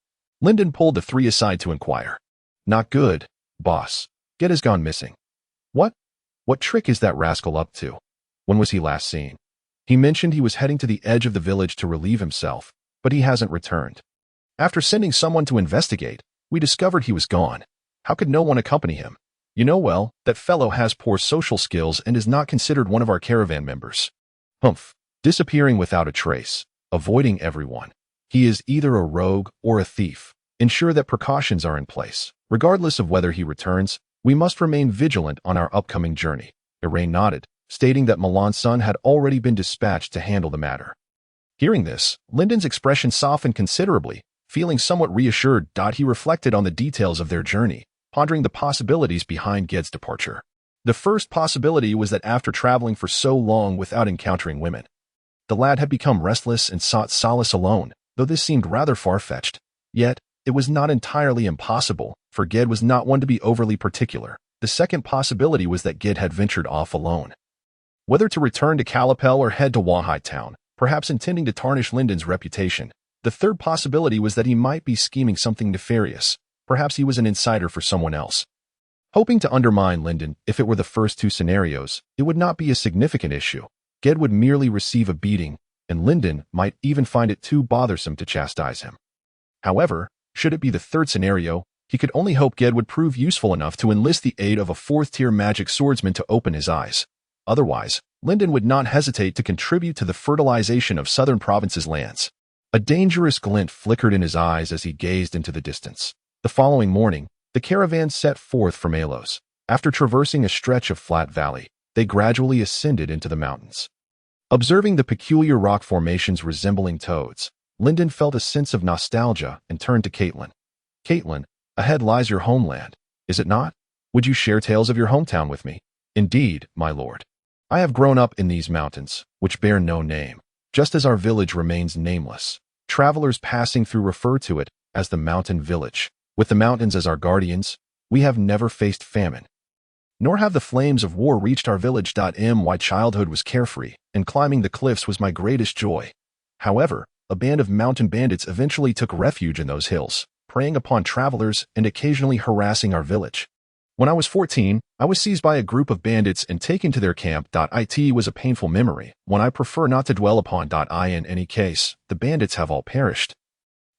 Linden pulled the 3 aside to inquire. "Not good, boss. Ged has gone missing." "What? What trick is that rascal up to? When was he last seen?" "He mentioned he was heading to the edge of the village to relieve himself, but he hasn't returned. After sending someone to investigate, we discovered he was gone. How could no one accompany him? You know well, that fellow has poor social skills and is not considered one of our caravan members." "Humph. Disappearing without a trace, avoiding everyone. He is either a rogue or a thief. Ensure that precautions are in place. Regardless of whether he returns, we must remain vigilant on our upcoming journey." Iraine nodded, stating that Melanson had already been dispatched to handle the matter. Hearing this, Linden's expression softened considerably. Feeling somewhat reassured, he reflected on the details of their journey, pondering the possibilities behind Ged's departure. The first possibility was that after traveling for so long without encountering women, the lad had become restless and sought solace alone, though this seemed rather far-fetched. Yet, it was not entirely impossible, for Ged was not one to be overly particular. The second possibility was that Ged had ventured off alone. Whether to return to Calipel or head to Wahai Town, perhaps intending to tarnish Linden's reputation. The third possibility was that he might be scheming something nefarious. Perhaps he was an insider for someone else. Hoping to undermine Linden, if it were the first 2 scenarios, it would not be a significant issue. Ged would merely receive a beating, and Linden might even find it too bothersome to chastise him. However, should it be the third scenario, He could only hope Ged would prove useful enough to enlist the aid of a fourth-tier magic swordsman to open his eyes. Otherwise, Lyndon would not hesitate to contribute to the fertilization of southern provinces' lands. A dangerous glint flickered in his eyes as he gazed into the distance. The following morning, the caravan set forth from Alos. After traversing a stretch of flat valley, they gradually ascended into the mountains. Observing the peculiar rock formations resembling toads, Lyndon felt a sense of nostalgia and turned to Caitlin. Caitlin, ahead lies your homeland, is it not? Would you share tales of your hometown with me? Indeed, my lord. I have grown up in these mountains, which bear no name, just as our village remains nameless. Travelers passing through refer to it as the mountain village. With the mountains as our guardians, we have never faced famine. Nor have the flames of war reached our village. My childhood was carefree, and climbing the cliffs was my greatest joy. However, a band of mountain bandits eventually took refuge in those hills, preying upon travelers and occasionally harassing our village. When I was 14, I was seized by a group of bandits and taken to their camp. It was a painful memory, one I prefer not to dwell upon. In any case, the bandits have all perished.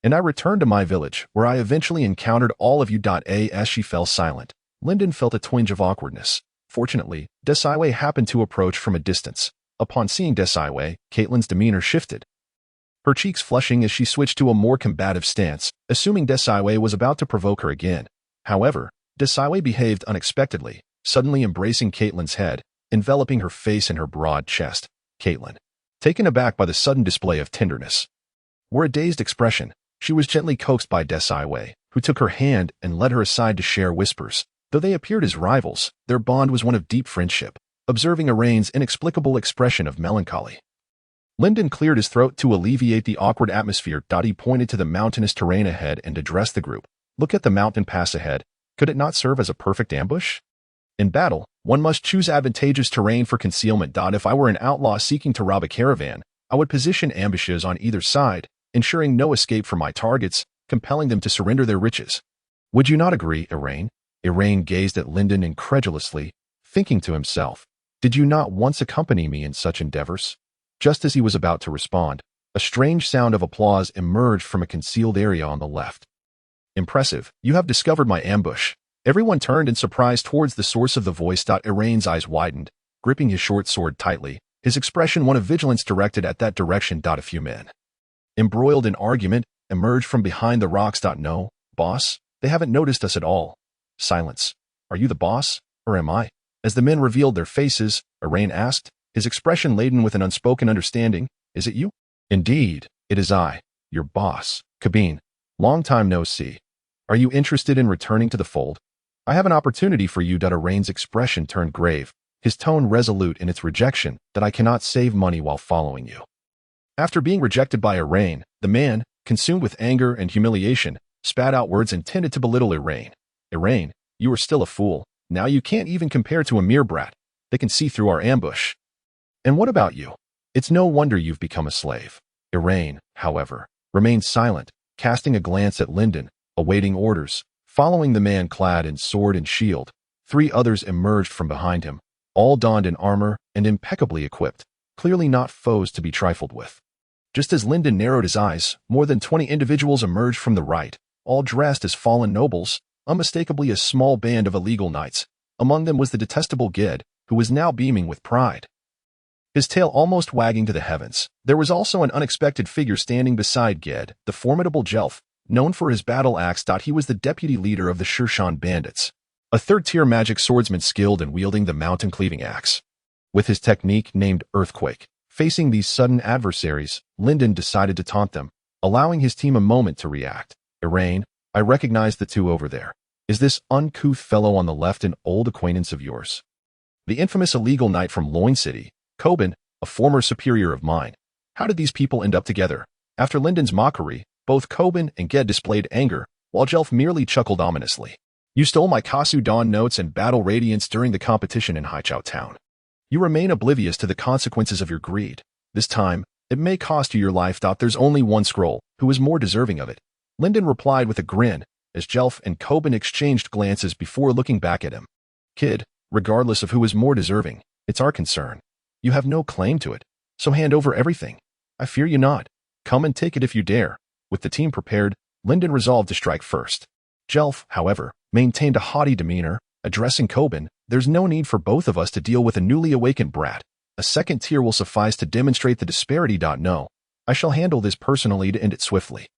And I returned to my village, where I eventually encountered all of you. As she fell silent, Lyndon felt a twinge of awkwardness. Fortunately, Desaiwei happened to approach from a distance. Upon seeing Desaiwei, Caitlin's demeanor shifted, her cheeks flushing as she switched to a more combative stance, assuming Desaiwei was about to provoke her again. However, Desaiwei behaved unexpectedly, suddenly embracing Caitlin's head, enveloping her face in her broad chest. Caitlin, taken aback by the sudden display of tenderness, wore a dazed expression. She was gently coaxed by Desaiwei, who took her hand and led her aside to share whispers. Though they appeared as rivals, their bond was one of deep friendship. Observing Iraine's inexplicable expression of melancholy, Lyndon cleared his throat to alleviate the awkward atmosphere. He pointed to the mountainous terrain ahead and addressed the group. Look at the mountain pass ahead. Could it not serve as a perfect ambush? In battle, one must choose advantageous terrain for concealment. If I were an outlaw seeking to rob a caravan, I would position ambushes on either side, ensuring no escape for my targets, compelling them to surrender their riches. Would you not agree, Iraine? Iraine gazed at Lyndon incredulously, thinking to himself, did you not once accompany me in such endeavors? Just as he was about to respond, a strange sound of applause emerged from a concealed area on the left. Impressive, you have discovered my ambush. Everyone turned in surprise towards the source of the voice. Iraine's eyes widened, gripping his short sword tightly, his expression one of vigilance directed at that direction. A few men, embroiled in argument, emerged from behind the rocks. No, boss, they haven't noticed us at all. Silence. Are you the boss, or am I? As the men revealed their faces, Iraine asked, his expression laden with an unspoken understanding. Is it you? Indeed, it is I, your boss, Kabine. Long time no see. Are you interested in returning to the fold? I have an opportunity for you. Iraine's expression turned grave, his tone resolute in its rejection. That I cannot save money while following you. After being rejected by Iraine, the man, consumed with anger and humiliation, spat out words intended to belittle Iraine. Iraine, you are still a fool. Now you can't even compare to a mere brat. They can see through our ambush. And what about you? It's no wonder you've become a slave. Iraine, however, remained silent, casting a glance at Lyndon, awaiting orders. Following the man clad in sword and shield, 3 others emerged from behind him, all donned in armor and impeccably equipped, clearly not foes to be trifled with. Just as Lyndon narrowed his eyes, more than 20 individuals emerged from the right, all dressed as fallen nobles, unmistakably a small band of illegal knights. Among them was the detestable Ged, who was now beaming with pride, his tail almost wagging to the heavens. There was also an unexpected figure standing beside Ged, the formidable Jelf, known for his battle axe. He was the deputy leader of the Shirshan bandits, a third-tier magic swordsman skilled in wielding the mountain-cleaving axe. With his technique named Earthquake, facing these sudden adversaries, Lyndon decided to taunt them, allowing his team a moment to react. Iraine, I recognize the 2 over there. Is this uncouth fellow on the left an old acquaintance of yours? The infamous illegal knight from Loin City, Kobin, a former superior of mine. How did these people end up together? After Lyndon's mockery, both Kobin and Ged displayed anger, while Jelf merely chuckled ominously. You stole my Kasu Dawn notes and battle radiance during the competition in Haichao Town. You remain oblivious to the consequences of your greed. This time, it may cost you your life. There's only one scroll, who is more deserving of it. Lyndon replied with a grin, as Jelf and Kobin exchanged glances before looking back at him. Kid, regardless of who is more deserving, it's our concern. You have no claim to it, so hand over everything. I fear you not. Come and take it if you dare. With the team prepared, Lyndon resolved to strike first. Jelf, however, maintained a haughty demeanor, addressing Coben. There's no need for both of us to deal with a newly awakened brat. A second tier will suffice to demonstrate the disparity. No, I shall handle this personally to end it swiftly.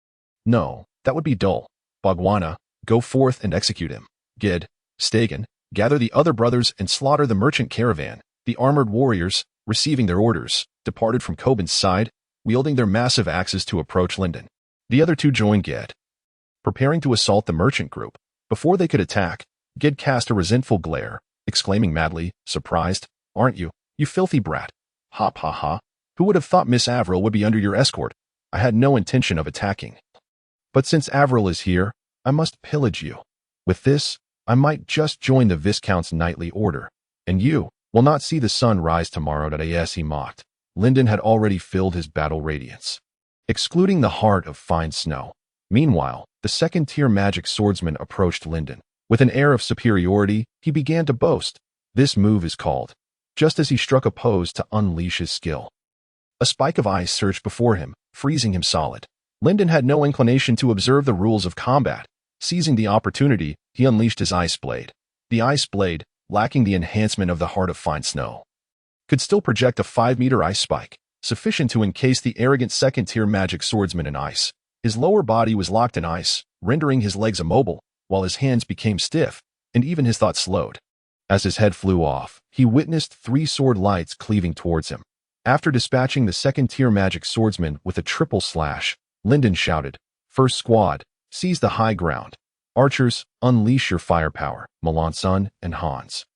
No, that would be dull. Bhagwana, go forth and execute him. Gid, Stagan, gather the other brothers and slaughter the merchant caravan. The armored warriors, receiving their orders, departed from Coben's side, wielding their massive axes to approach Linden. The other two joined Gid, preparing to assault the merchant group. Before they could attack, Gid cast a resentful glare, exclaiming madly, surprised, "Aren't you, you filthy brat? Hop ha ha. Who would have thought Miss Avril would be under your escort? I had no intention of attacking. But since Avril is here, I must pillage you. With this, I might just join the Viscount's knightly order, and you will not see the sun rise tomorrow." As he mocked, Linden had already filled his battle radiance, excluding the heart of fine snow. Meanwhile, the second-tier magic swordsman approached Linden. With an air of superiority, he began to boast. This move is called, just as he struck a pose to unleash his skill. A spike of ice surged before him, freezing him solid. Linden had no inclination to observe the rules of combat. Seizing the opportunity, he unleashed his ice blade. The ice blade, lacking the enhancement of the heart of fine snow, could still project a 5-meter ice spike, sufficient to encase the arrogant second-tier magic swordsman in ice. His lower body was locked in ice, rendering his legs immobile, while his hands became stiff, and even his thoughts slowed. As his head flew off, he witnessed 3 sword lights cleaving towards him. After dispatching the second-tier magic swordsman with a triple slash, Linden shouted, "First squad, seize the high ground. Archers, unleash your firepower. Melanson and Hans,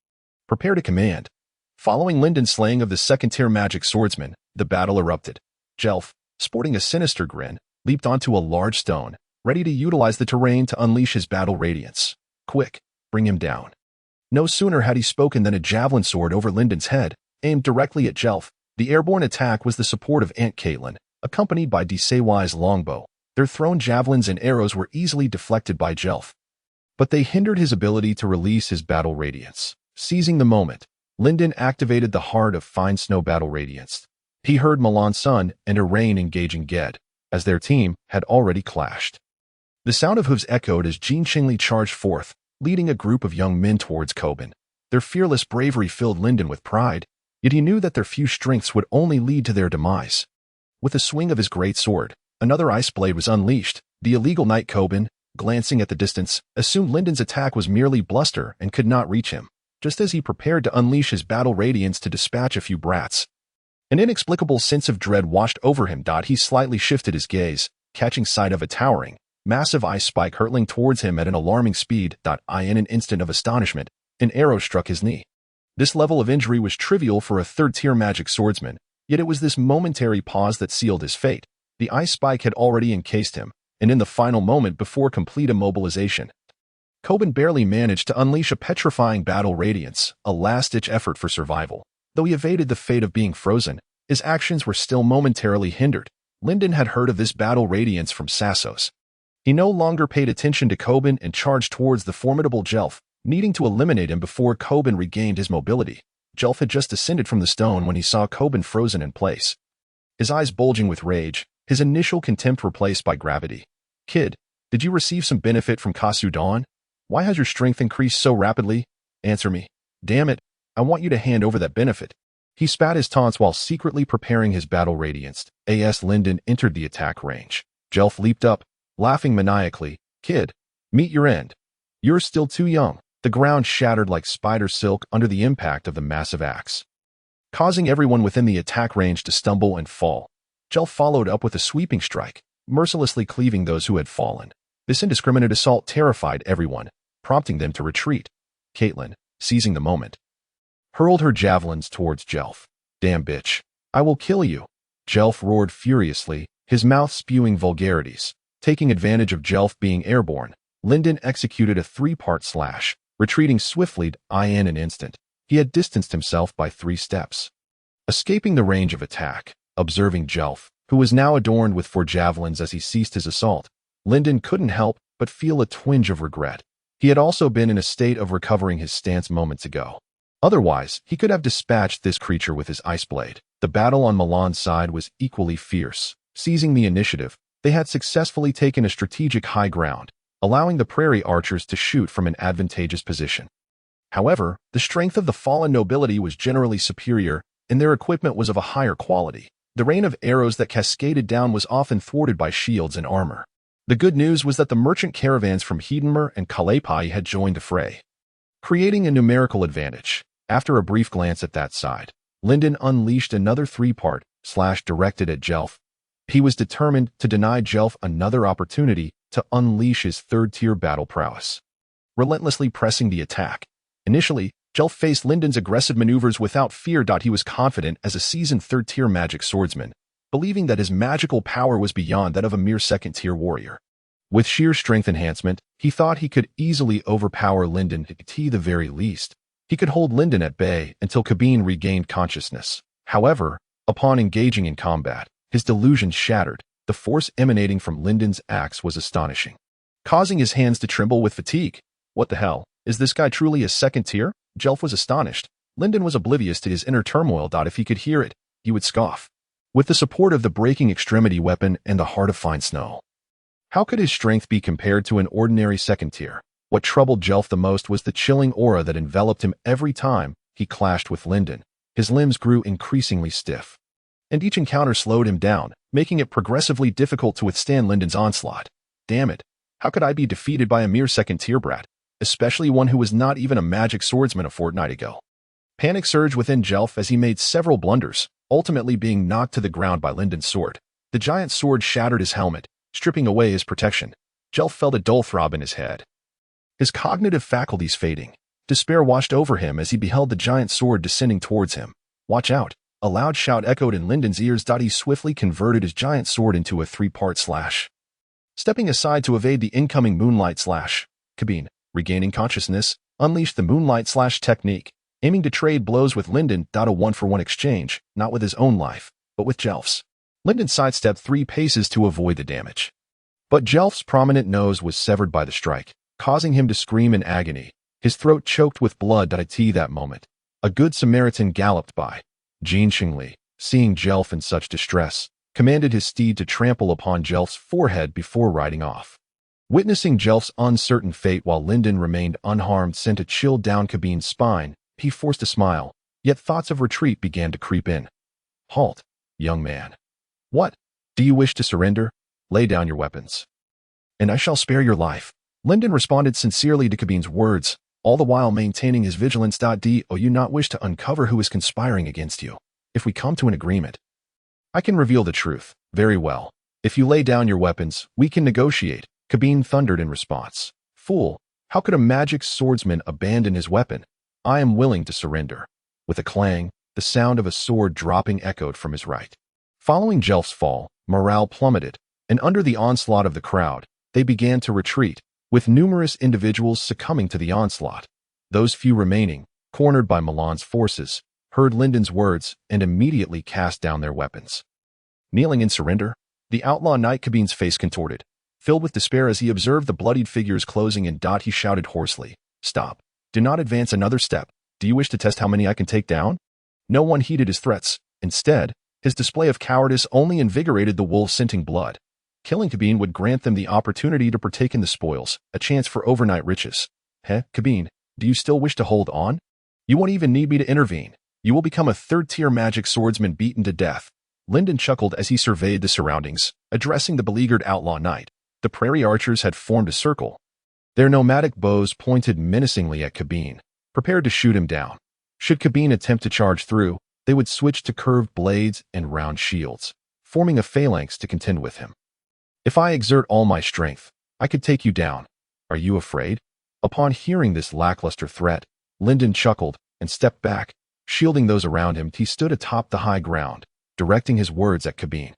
prepare to command." Following Linden's slaying of the second-tier magic swordsman, the battle erupted. Jelf, sporting a sinister grin, leaped onto a large stone, ready to utilize the terrain to unleash his battle radiance. "Quick, bring him down." No sooner had he spoken than a javelin sword over Linden's head, aimed directly at Jelf. The airborne attack was the support of Aunt Caitlin, accompanied by Desewai's longbow. Their thrown javelins and arrows were easily deflected by Jelf, but they hindered his ability to release his battle radiance. Seizing the moment, Linden activated the heart of fine snow battle radiance. He heard Melanson and Iraine engaging Ged, as their team had already clashed. The sound of hooves echoed as Jean Qingli charged forth, leading a group of young men towards Coben. Their fearless bravery filled Linden with pride, yet he knew that their few strengths would only lead to their demise. With a swing of his great sword, another ice blade was unleashed. The illegal knight Coben, glancing at the distance, assumed Linden's attack was merely bluster and could not reach him. Just as he prepared to unleash his battle radiance to dispatch a few brats, an inexplicable sense of dread washed over him. He slightly shifted his gaze, catching sight of a towering, massive ice spike hurtling towards him at an alarming speed. In an instant of astonishment, an arrow struck his knee. This level of injury was trivial for a third-tier magic swordsman, yet it was this momentary pause that sealed his fate. The ice spike had already encased him, and in the final moment before complete immobilization, Coben barely managed to unleash a petrifying battle radiance, a last-ditch effort for survival. Though he evaded the fate of being frozen, his actions were still momentarily hindered. Linden had heard of this battle radiance from Sassos. He no longer paid attention to Coben and charged towards the formidable Jelf, needing to eliminate him before Coben regained his mobility. Jelf had just descended from the stone when he saw Coben frozen in place. His eyes bulging with rage, his initial contempt replaced by gravity. "Kid, did you receive some benefit from Kasu Dawn? Why has your strength increased so rapidly? Answer me. Damn it, I want you to hand over that benefit." He spat his taunts while secretly preparing his battle radiance. As Linden entered the attack range, Jelf leaped up, laughing maniacally. "Kid, meet your end. You're still too young." The ground shattered like spider silk under the impact of the massive axe, causing everyone within the attack range to stumble and fall. Jelf followed up with a sweeping strike, mercilessly cleaving those who had fallen. This indiscriminate assault terrified everyone, prompting them to retreat. Caitlin, seizing the moment, hurled her javelins towards Jelf. "Damn bitch, I will kill you." Jelf roared furiously, his mouth spewing vulgarities. Taking advantage of Jelf being airborne, Linden executed a 3-part slash, retreating swiftly in an instant. He had distanced himself by 3 steps, escaping the range of attack. Observing Jelf, who was now adorned with 4 javelins as he ceased his assault, Linden couldn't help but feel a twinge of regret. He had also been in a state of recovering his stance moments ago. Otherwise, he could have dispatched this creature with his ice blade. The battle on Milan's side was equally fierce. Seizing the initiative, they had successfully taken a strategic high ground. allowing the prairie archers to shoot from an advantageous position. However, the strength of the fallen nobility was generally superior, and their equipment was of a higher quality. The rain of arrows that cascaded down was often thwarted by shields and armor. The good news was that the merchant caravans from Hedenmer and Kalepai had joined the fray, creating a numerical advantage. After a brief glance at that side, Lyndon unleashed another three-part slash directed at Jelf. He was determined to deny Jelf another opportunity to unleash his third-tier battle prowess, relentlessly pressing the attack. Initially, Jelf faced Lyndon's aggressive maneuvers without fear. He was confident as a seasoned third-tier magic swordsman, believing that his magical power was beyond that of a mere second-tier warrior. With sheer strength enhancement, he thought he could easily overpower Lyndon at the very least. He could hold Lyndon at bay until Cabine regained consciousness. However, upon engaging in combat, his delusions shattered. The force emanating from Lyndon's axe was astonishing, causing his hands to tremble with fatigue. What the hell? Is this guy truly a second tier? Jelf was astonished. Lyndon was oblivious to his inner turmoil. If he could hear it, he would scoff. With the support of the breaking extremity weapon and the heart of fine snow, how could his strength be compared to an ordinary second tier? What troubled Jelf the most was the chilling aura that enveloped him every time he clashed with Lyndon. His limbs grew increasingly stiff, and each encounter slowed him down, making it progressively difficult to withstand Lyndon's onslaught. Damn it, how could I be defeated by a mere second-tier brat, especially one who was not even a magic swordsman a fortnight ago? Panic surged within Jelf as he made several blunders, ultimately being knocked to the ground by Lyndon's sword. The giant sword shattered his helmet, stripping away his protection. Jelf felt a dull throb in his head, his cognitive faculties fading. Despair washed over him as he beheld the giant sword descending towards him. Watch out! A loud shout echoed in Lyndon's ears. He swiftly converted his giant sword into a three-part slash, stepping aside to evade the incoming moonlight slash. Cabine, regaining consciousness, unleashed the moonlight slash technique, aiming to trade blows with Lyndon. A one-for-one exchange, not with his own life, but with Jelf's. Lyndon sidestepped 3 paces to avoid the damage, but Jelf's prominent nose was severed by the strike, causing him to scream in agony, his throat choked with blood. At that moment, a good Samaritan galloped by. Jean Xingli, seeing Jelf in such distress, commanded his steed to trample upon Jelf's forehead before riding off. Witnessing Jelf's uncertain fate while Lyndon remained unharmed sent a chill down Cabine's spine. He forced a smile, yet thoughts of retreat began to creep in. Halt, young man. What? Do you wish to surrender? Lay down your weapons, and I shall spare your life. Lyndon responded sincerely to Cabine's words, all the while maintaining his vigilance. Do you not wish to uncover who is conspiring against you? If we come to an agreement, I can reveal the truth. Very well. If you lay down your weapons, we can negotiate, Cabine thundered in response. Fool, how could a magic swordsman abandon his weapon? I am willing to surrender. With a clang, the sound of a sword dropping echoed from his right. Following Jelf's fall, morale plummeted, and under the onslaught of the crowd, they began to retreat, with numerous individuals succumbing to the onslaught. Those few remaining, cornered by Milan's forces, heard Lyndon's words and immediately cast down their weapons. Kneeling in surrender, the outlaw knight Cabine's face contorted, filled with despair as he observed the bloodied figures closing in. He shouted hoarsely, Stop. Do not advance another step. Do you wish to test how many I can take down? No one heeded his threats. Instead, his display of cowardice only invigorated the wolves scenting blood. Killing Cabine would grant them the opportunity to partake in the spoils, a chance for overnight riches. Cabine, do you still wish to hold on? You won't even need me to intervene. You will become a third-tier magic swordsman beaten to death. Lyndon chuckled as he surveyed the surroundings, addressing the beleaguered outlaw knight. The prairie archers had formed a circle, their nomadic bows pointed menacingly at Cabine, prepared to shoot him down. Should Cabine attempt to charge through, they would switch to curved blades and round shields, forming a phalanx to contend with him. If I exert all my strength, I could take you down. Are you afraid? Upon hearing this lackluster threat, Lyndon chuckled and stepped back, shielding those around him. He stood atop the high ground, directing his words at Cabine.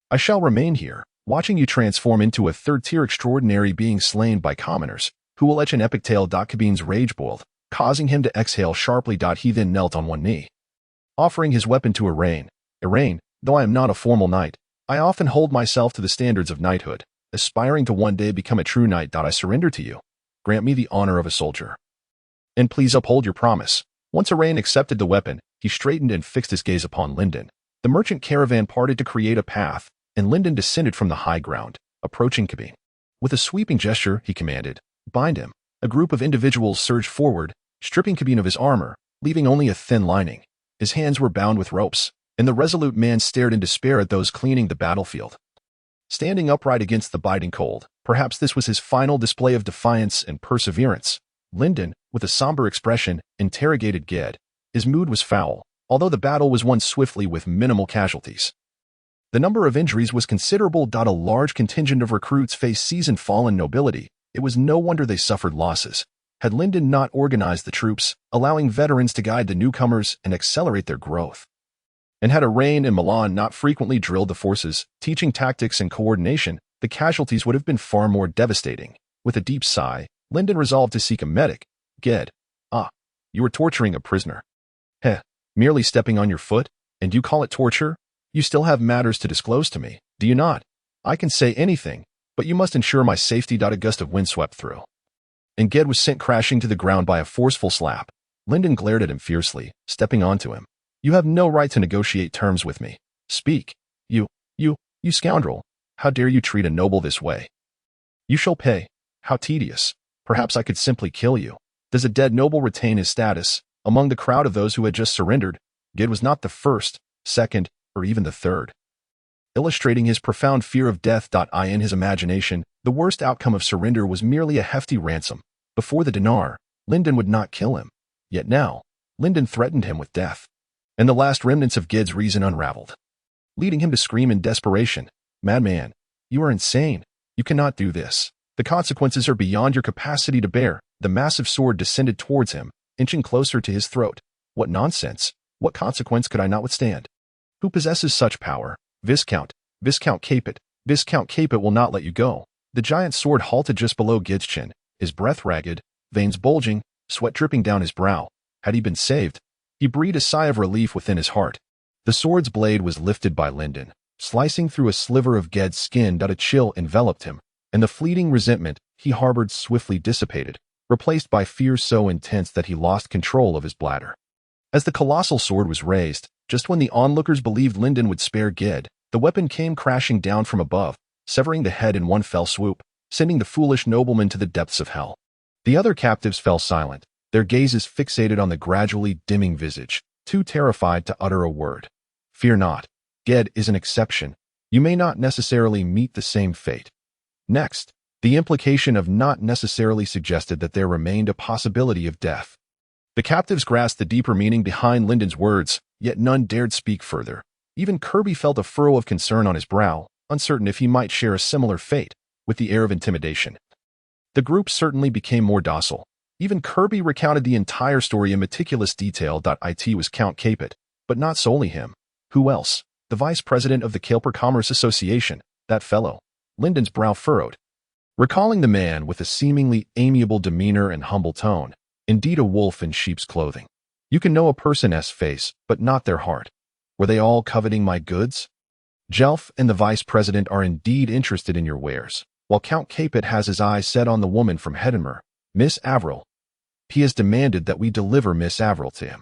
I shall remain here, watching you transform into a third-tier extraordinary being slain by commoners, who will etch an epic tale. Cabine's rage boiled, causing him to exhale sharply. He then knelt on one knee, offering his weapon to Iraine. Iraine, though I am not a formal knight, I often hold myself to the standards of knighthood, aspiring to one day become a true knight. I surrender to you. Grant me the honor of a soldier, and please uphold your promise. Once Iraine accepted the weapon, he straightened and fixed his gaze upon Lyndon. The merchant caravan parted to create a path, and Lyndon descended from the high ground, approaching Cabine. With a sweeping gesture, he commanded, "Bind him." A group of individuals surged forward, stripping Cabine of his armor, leaving only a thin lining. His hands were bound with ropes, and the resolute man stared in despair at those cleaning the battlefield. Standing upright against the biting cold, perhaps this was his final display of defiance and perseverance, Lyndon, with a somber expression, interrogated Ged. His mood was foul, although the battle was won swiftly with minimal casualties. The number of injuries was considerable. A large contingent of recruits faced seasoned fallen nobility. It was no wonder they suffered losses. Had Lyndon not organized the troops, allowing veterans to guide the newcomers and accelerate their growth, and had Arain and Milan not frequently drilled the forces, teaching tactics and coordination, the casualties would have been far more devastating. With a deep sigh, Lyndon resolved to seek a medic. Ged. Ah, you were torturing a prisoner. Heh, merely stepping on your foot? And you call it torture? You still have matters to disclose to me, do you not? I can say anything, but you must ensure my safety. A gust of wind swept through, and Ged was sent crashing to the ground by a forceful slap. Lyndon glared at him fiercely, stepping onto him. You have no right to negotiate terms with me. Speak. You scoundrel. How dare you treat a noble this way? You shall pay. How tedious. Perhaps I could simply kill you. Does a dead noble retain his status? Among the crowd of those who had just surrendered, Ged was not the first, second, or even the third. Illustrating his profound fear of death. In his imagination, the worst outcome of surrender was merely a hefty ransom. Before the dinar, Lyndon would not kill him. Yet now, Lyndon threatened him with death. And the last remnants of Ged's reason unraveled, leading him to scream in desperation, "Madman, you are insane. You cannot do this. The consequences are beyond your capacity to bear." The massive sword descended towards him, inching closer to his throat. What nonsense! What consequence could I not withstand? Who possesses such power? Viscount Capet. Viscount Capet will not let you go. The giant sword halted just below Ged's chin, his breath ragged, veins bulging, sweat dripping down his brow. Had he been saved? He breathed a sigh of relief within his heart. The sword's blade was lifted by Lyndon, slicing through a sliver of Ged's skin. A chill enveloped him, and the fleeting resentment he harbored swiftly dissipated, replaced by fear so intense that he lost control of his bladder. As the colossal sword was raised, just when the onlookers believed Lyndon would spare Ged, the weapon came crashing down from above, severing the head in one fell swoop, sending the foolish nobleman to the depths of hell. The other captives fell silent, their gazes fixated on the gradually dimming visage, too terrified to utter a word. Fear not. Ged is an exception. You may not necessarily meet the same fate. Next, the implication of not necessarily suggested that there remained a possibility of death. The captives grasped the deeper meaning behind Lyndon's words, yet none dared speak further. Even Kirby felt a furrow of concern on his brow, uncertain if he might share a similar fate, with the air of intimidation. The group certainly became more docile. Even Kirby recounted the entire story in meticulous detail. It was Count Capet, but not solely him. Who else? The vice president of the Kelper Commerce Association, that fellow. Lyndon's brow furrowed, recalling the man with a seemingly amiable demeanor and humble tone, indeed a wolf in sheep's clothing. You can know a person's face, but not their heart. Were they all coveting my goods? Jelf and the vice president are indeed interested in your wares, while Count Capet has his eyes set on the woman from Hedinmer, Miss Avril. He has demanded that we deliver Miss Avril to him.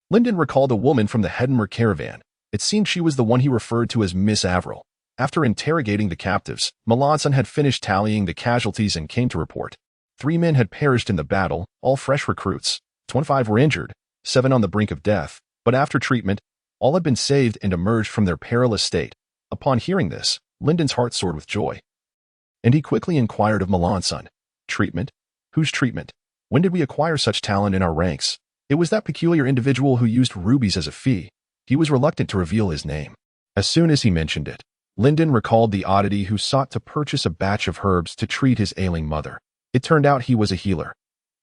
Lyndon recalled a woman from the Hedinmer caravan. It seemed she was the one he referred to as Miss Avril. After interrogating the captives, Melanson had finished tallying the casualties and came to report. 3 men had perished in the battle, all fresh recruits. 25 were injured, 7 on the brink of death, but after treatment, all had been saved and emerged from their perilous state. Upon hearing this, Lyndon's heart soared with joy, and he quickly inquired of Melanson. Treatment? Whose treatment? When did we acquire such talent in our ranks? It was that peculiar individual who used rubies as a fee. He was reluctant to reveal his name. As soon as he mentioned it, Lyndon recalled the oddity who sought to purchase a batch of herbs to treat his ailing mother. It turned out he was a healer.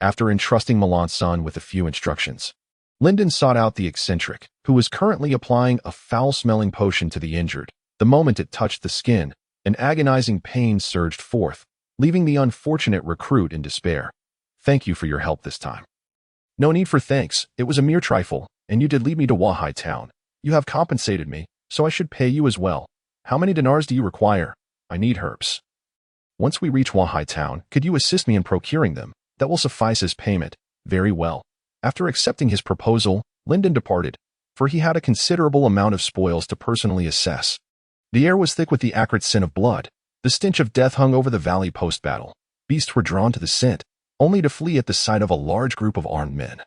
After entrusting Melanson with a few instructions, Lyndon sought out the eccentric, who was currently applying a foul-smelling potion to the injured. The moment it touched the skin, an agonizing pain surged forth, leaving the unfortunate recruit in despair. Thank you for your help this time. No need for thanks. It was a mere trifle, and you did lead me to Wahai town. You have compensated me, so I should pay you as well. How many dinars do you require? I need herbs. Once we reach Wahai town, could you assist me in procuring them? That will suffice as payment. Very well. After accepting his proposal, Lyndon departed, for he had a considerable amount of spoils to personally assess. The air was thick with the acrid scent of blood. The The stench of death hung over the valley post-battle. Beasts were drawn to the scent, only to flee at the sight of a large group of armed men.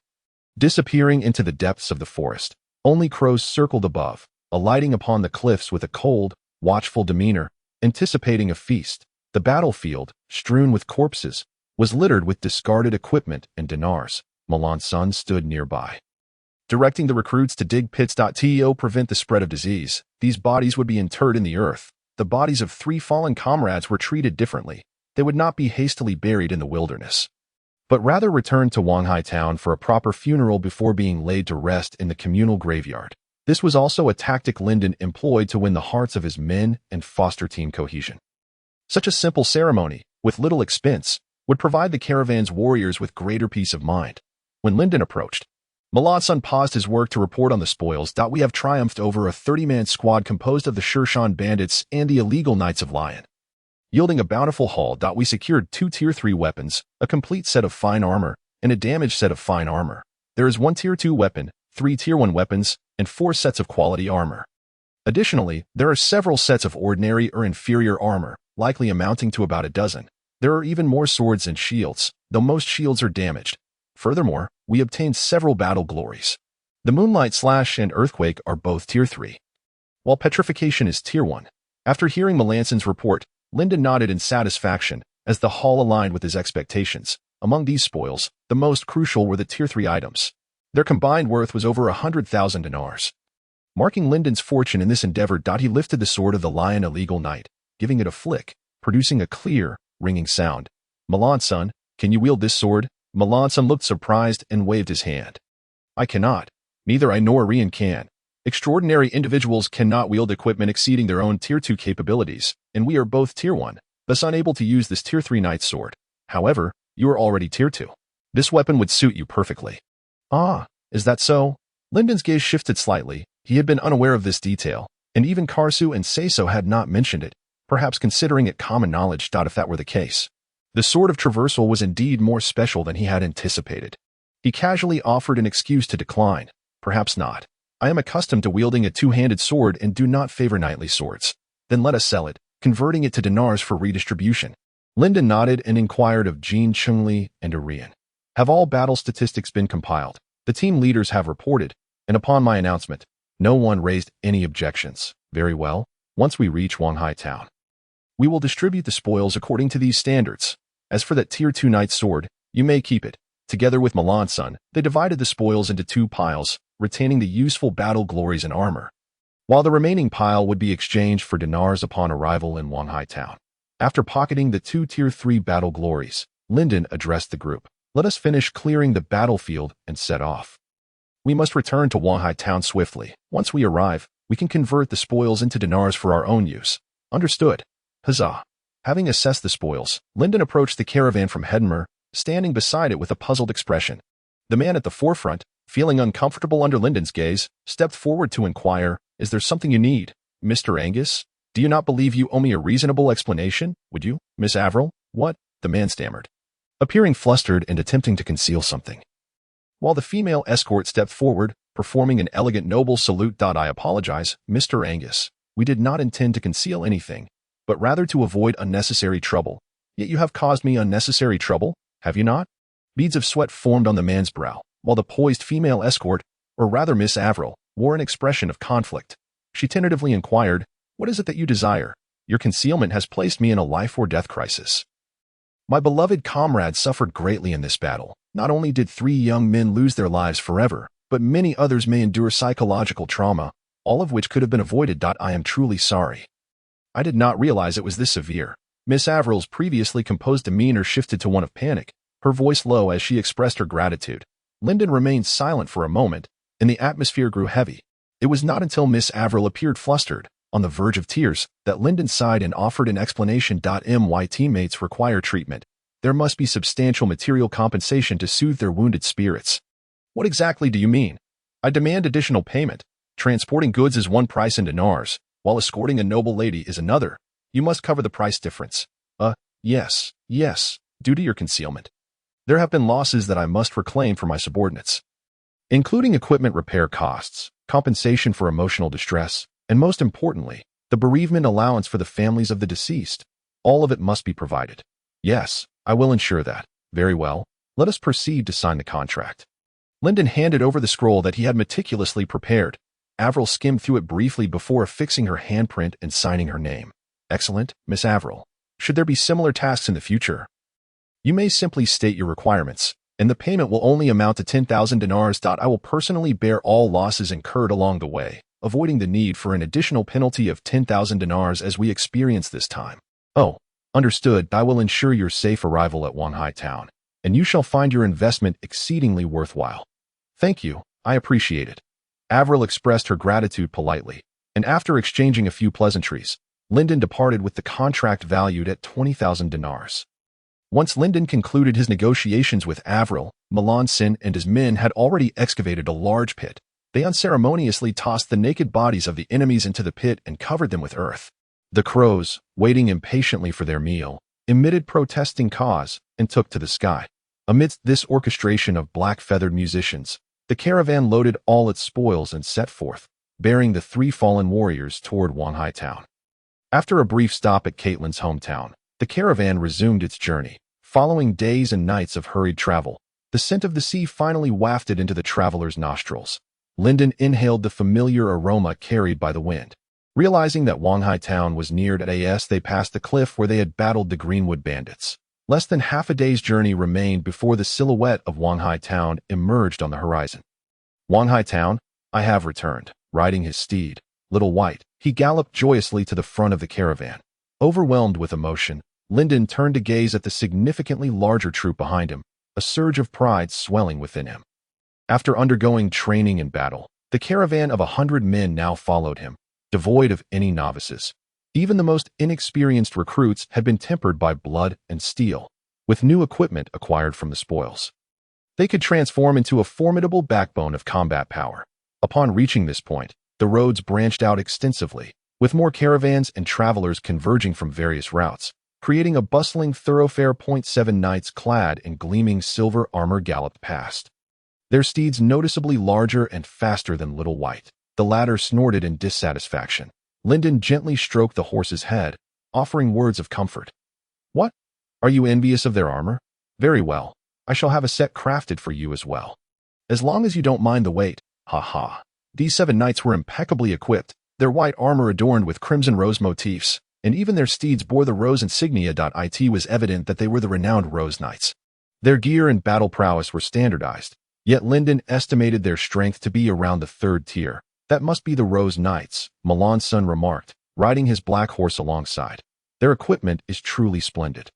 Disappearing into the depths of the forest, only crows circled above, alighting upon the cliffs with a cold, watchful demeanor, anticipating a feast. The battlefield, strewn with corpses, was littered with discarded equipment and dinars. Milan's son stood nearby, directing the recruits to dig pits to prevent the spread of disease. These bodies would be interred in the earth. The bodies of 3 fallen comrades were treated differently. They would not be hastily buried in the wilderness, but rather returned to Wanghai town for a proper funeral before being laid to rest in the communal graveyard. This was also a tactic Lyndon employed to win the hearts of his men and foster team cohesion. Such a simple ceremony, with little expense, would provide the caravan's warriors with greater peace of mind. When Lyndon approached, Milan's son paused his work to report on the spoils. We have triumphed over a 30-man squad composed of the Shershan bandits and the illegal Knights of Lion, yielding a bountiful haul. We secured 2 Tier 3 weapons, a complete set of fine armor, and a damaged set of fine armor. There is 1 Tier 2 weapon, 3 Tier 1 weapons, and 4 sets of quality armor. Additionally, there are several sets of ordinary or inferior armor, likely amounting to about a dozen. There are even more swords and shields, though most shields are damaged. Furthermore, we obtained several battle glories. The Moonlight Slash and Earthquake are both Tier 3, while Petrification is Tier 1. After hearing Melanson's report, Lyndon nodded in satisfaction, as the haul aligned with his expectations. Among these spoils, the most crucial were the Tier 3 items. Their combined worth was over 100,000 dinars. Marking Lyndon's fortune in this endeavor, he lifted the sword of the Lion Illegal Knight, giving it a flick, producing a clear, ringing sound. Milan's son, can you wield this sword? Milan's son looked surprised and waved his hand. I cannot. Neither I nor Rian can. Extraordinary individuals cannot wield equipment exceeding their own Tier 2 capabilities, and we are both Tier 1, thus unable to use this Tier 3 Knight's sword. However, you are already Tier 2. This weapon would suit you perfectly. Ah, is that so? Lyndon's gaze shifted slightly. He had been unaware of this detail, and even Karsu and Seiso had not mentioned it, perhaps considering it common knowledge. If that were the case, the Sword of Traversal was indeed more special than he had anticipated. He casually offered an excuse to decline. Perhaps not. I am accustomed to wielding a 2-handed sword and do not favor knightly swords. Then let us sell it, converting it to dinars for redistribution. Lyndon nodded and inquired of Jean Chungli and Arian. Have all battle statistics been compiled? The team leaders have reported, and upon my announcement, no one raised any objections. Very well. Once we reach Wanghai town, we will distribute the spoils according to these standards. As for that Tier 2 Knight's sword, you may keep it. Together with Milan's son, they divided the spoils into 2 piles, retaining the useful battle glories and armor, while the remaining pile would be exchanged for dinars upon arrival in Wanghai town. After pocketing the 2 Tier 3 battle glories, Lyndon addressed the group. Let us finish clearing the battlefield and set off. We must return to Wanghai town swiftly. Once we arrive, we can convert the spoils into dinars for our own use. Understood. Huzzah. Having assessed the spoils, Lyndon approached the caravan from Hedmer, standing beside it with a puzzled expression. The man at the forefront, feeling uncomfortable under Lyndon's gaze, stepped forward to inquire, is there something you need, Mr. Angus? Do you not believe you owe me a reasonable explanation, would you, Miss Avril? What? The man stammered, appearing flustered and attempting to conceal something. While the female escort stepped forward, performing an elegant noble salute. I apologize, Mr. Angus. We did not intend to conceal anything, but rather to avoid unnecessary trouble. Yet you have caused me unnecessary trouble, have you not? Beads of sweat formed on the man's brow, while the poised female escort, or rather Miss Avril, wore an expression of conflict. She tentatively inquired, what is it that you desire? Your concealment has placed me in a life-or-death crisis. My beloved comrade suffered greatly in this battle. Not only did 3 young men lose their lives forever, but many others may endure psychological trauma, all of which could have been avoided. I am truly sorry. I did not realize it was this severe. Miss Avril's previously composed demeanor shifted to one of panic, her voice low as she expressed her gratitude. Lyndon remained silent for a moment, and the atmosphere grew heavy. It was not until Miss Avril appeared flustered, on the verge of tears, that Lyndon sighed and offered an explanation. My teammates require treatment. There must be substantial material compensation to soothe their wounded spirits. What exactly do you mean? I demand additional payment. Transporting goods is one price in dinars, while escorting a noble lady is another. You must cover the price difference. Yes, due to your concealment. There have been losses that I must reclaim for my subordinates, including equipment repair costs, compensation for emotional distress, and most importantly, the bereavement allowance for the families of the deceased. All of it must be provided. Yes, I will ensure that. Very well. Let us proceed to sign the contract. Lyndon handed over the scroll that he had meticulously prepared. Avril skimmed through it briefly before affixing her handprint and signing her name. Excellent, Miss Avril. Should there be similar tasks in the future, you may simply state your requirements, and the payment will only amount to 10,000 dinars. I will personally bear all losses incurred along the way, avoiding the need for an additional penalty of 10,000 dinars as we experience this time. Oh, understood. I will ensure your safe arrival at Wanhai Town, and you shall find your investment exceedingly worthwhile. Thank you, I appreciate it. Avril expressed her gratitude politely, and after exchanging a few pleasantries, Lyndon departed with the contract valued at 20,000 dinars. Once Lyndon concluded his negotiations with Avril, Melanson and his men had already excavated a large pit. They unceremoniously tossed the naked bodies of the enemies into the pit and covered them with earth. The crows, waiting impatiently for their meal, emitted protesting caws and took to the sky. Amidst this orchestration of black-feathered musicians, the caravan loaded all its spoils and set forth, bearing the 3 fallen warriors toward Wanhai Town. After a brief stop at Caitlin's hometown, the caravan resumed its journey. Following days and nights of hurried travel, the scent of the sea finally wafted into the traveler's nostrils. Lyndon inhaled the familiar aroma carried by the wind. Realizing that Wanhai Town was neared as they passed the cliff where they had battled the Greenwood bandits. Less than half a day's journey remained before the silhouette of Wanhai Town emerged on the horizon. Wanhai Town, I have returned. Riding his steed, Little White, he galloped joyously to the front of the caravan. Overwhelmed with emotion, Lyndon turned to gaze at the significantly larger troop behind him, a surge of pride swelling within him. After undergoing training and battle, the caravan of 100 men now followed him, devoid of any novices. Even the most inexperienced recruits had been tempered by blood and steel, with new equipment acquired from the spoils. They could transform into a formidable backbone of combat power. Upon reaching this point, the roads branched out extensively, with more caravans and travelers converging from various routes, creating a bustling thoroughfare. 7 knights clad in gleaming silver armor galloped past. Their steeds noticeably larger and faster than Little White. The latter snorted in dissatisfaction. Lyndon gently stroked the horse's head, offering words of comfort. What? Are you envious of their armor? Very well. I shall have a set crafted for you as well. As long as you don't mind the weight. Ha ha. These 7 knights were impeccably equipped, their white armor adorned with crimson rose motifs, and even their steeds bore the rose insignia. It was evident that they were the renowned Rose Knights. Their gear and battle prowess were standardized, yet Lyndon estimated their strength to be around the 3rd tier. That must be the Rose Knights, Melanson remarked, riding his black horse alongside. Their equipment is truly splendid.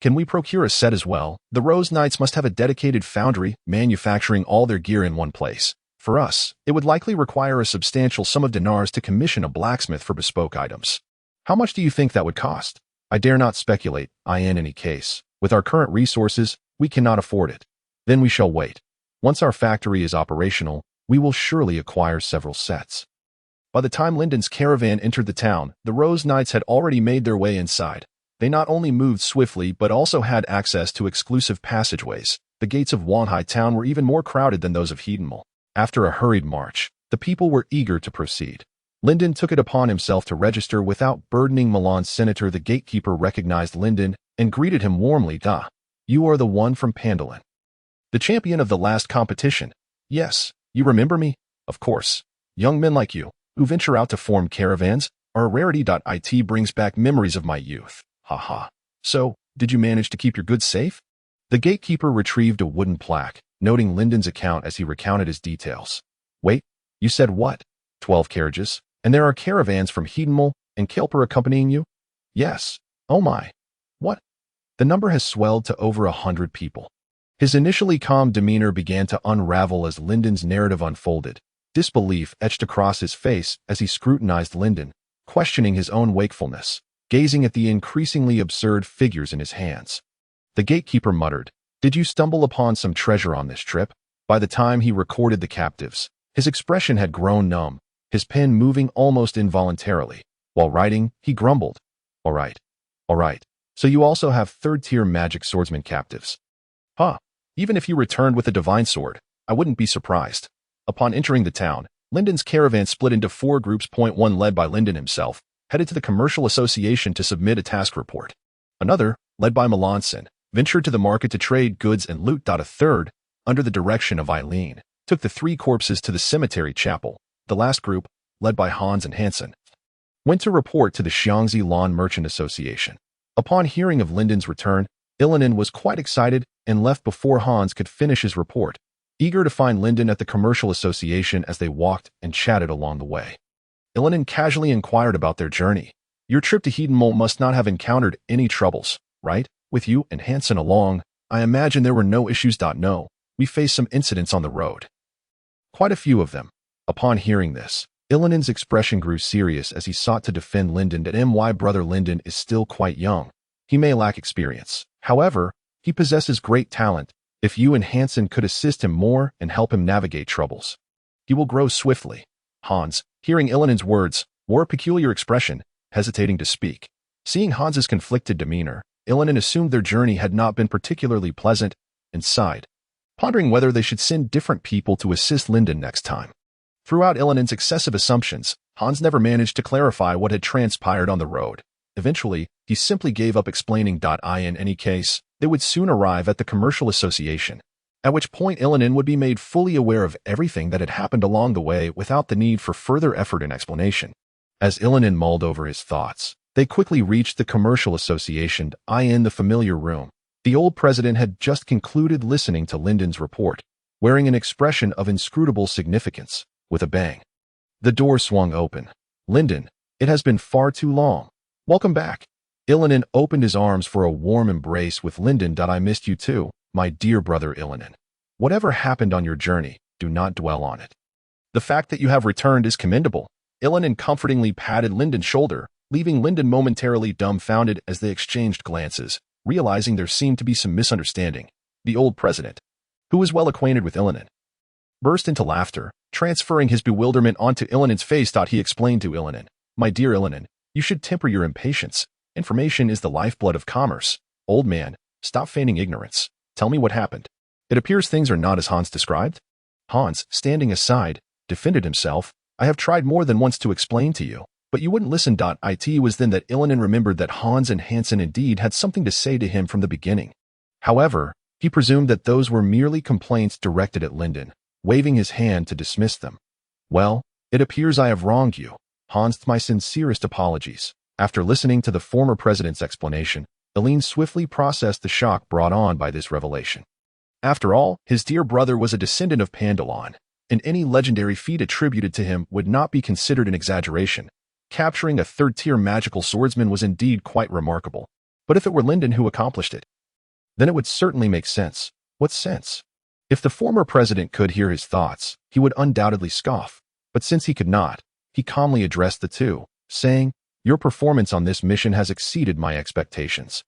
Can we procure a set as well? The Rose Knights must have a dedicated foundry, manufacturing all their gear in one place. For us, it would likely require a substantial sum of dinars to commission a blacksmith for bespoke items. How much do you think that would cost? I dare not speculate. In any case, with our current resources, we cannot afford it. Then we shall wait. Once our factory is operational, we will surely acquire several sets. By the time Lyndon's caravan entered the town, the Rose Knights had already made their way inside. They not only moved swiftly but also had access to exclusive passageways. The gates of Wanhai Town were even more crowded than those of Hedenmal. After a hurried march, the people were eager to proceed. Lyndon took it upon himself to register without burdening Milan's senator. The gatekeeper recognized Lyndon and greeted him warmly. You are the one from Pandolin, the champion of the last competition. Yes, you remember me? Of course. Young men like you, who venture out to form caravans, are a rarity. It brings back memories of my youth. Ha ha. So, did you manage to keep your goods safe? The gatekeeper retrieved a wooden plaque, noting Lyndon's account as he recounted his details. Wait, you said what? 12 carriages? And there are caravans from Hedenmal and Kelper accompanying you? Yes. Oh my. What? The number has swelled to over 100 people. His initially calm demeanor began to unravel as Lyndon's narrative unfolded. Disbelief etched across his face as he scrutinized Lyndon, questioning his own wakefulness, gazing at the increasingly absurd figures in his hands. The gatekeeper muttered, Did you stumble upon some treasure on this trip? By the time he recorded the captives, his expression had grown numb, his pen moving almost involuntarily. While writing, he grumbled, All right. So you also have 3rd-tier magic swordsman captives. Huh. Even if you returned with a divine sword, I wouldn't be surprised. Upon entering the town, Lyndon's caravan split into 4 groups. 1 led by Lyndon himself, headed to the Commercial Association to submit a task report. Another, led by Melanson, ventured to the market to trade goods and loot. A third, under the direction of Eileen, took the 3 corpses to the cemetery chapel. The last group, led by Hans and Hansen, went to report to the Xiangxi Lawn Merchant Association. Upon hearing of Linden's return, Illunen was quite excited and left before Hans could finish his report, eager to find Linden at the Commercial Association as they walked and chatted along the way. Illunen casually inquired about their journey. Your trip to Hedenmole must not have encountered any troubles, right? With you and Hansen along, I imagine there were no issues. No, we faced some incidents on the road. Quite a few of them. Upon hearing this, Illunen's expression grew serious as he sought to defend Linden that my brother Linden is still quite young. He may lack experience. However, he possesses great talent. If you and Hansen could assist him more and help him navigate troubles, he will grow swiftly. Hans, hearing Illunen's words, wore a peculiar expression, hesitating to speak. Seeing Hans's conflicted demeanor, Illunen assumed their journey had not been particularly pleasant and sighed, pondering whether they should send different people to assist Linden next time. Throughout Illunen's excessive assumptions, Hans never managed to clarify what had transpired on the road. Eventually, he simply gave up explaining. In any case, they would soon arrive at the Commercial Association, at which point Illunen would be made fully aware of everything that had happened along the way without the need for further effort and explanation. As Illunen mulled over his thoughts, they quickly reached the Commercial Association. In the familiar room, the old president had just concluded listening to Linden's report, wearing an expression of inscrutable significance. With a bang, the door swung open. Linden, it has been far too long. Welcome back. Illunen opened his arms for a warm embrace with Linden. I missed you too, my dear brother Illunen. Whatever happened on your journey, do not dwell on it. The fact that you have returned is commendable. Illunen comfortingly patted Linden's shoulder, leaving Linden momentarily dumbfounded as they exchanged glances, realizing there seemed to be some misunderstanding. The old president, who was well acquainted with Illunen, burst into laughter, transferring his bewilderment onto Illunen's face. He explained to Illunen, my dear Illunen, you should temper your impatience. Information is the lifeblood of commerce. Old man, stop feigning ignorance. Tell me what happened. It appears things are not as Hans described. Hans, standing aside, defended himself. I have tried more than once to explain to you, but you wouldn't listen. It was then that Illunen remembered that Hans and Hansen indeed had something to say to him from the beginning. However, he presumed that those were merely complaints directed at Linden, waving his hand to dismiss them. Well, it appears I have wronged you. Hans, my sincerest apologies. After listening to the former president's explanation, Eileen swiftly processed the shock brought on by this revelation. After all, his dear brother was a descendant of Pandalon, and any legendary feat attributed to him would not be considered an exaggeration. Capturing a third-tier magical swordsman was indeed quite remarkable. But if it were Linden who accomplished it, then it would certainly make sense. What sense? If the former president could hear his thoughts, he would undoubtedly scoff. But since he could not, he calmly addressed the two, saying, your performance on this mission has exceeded my expectations.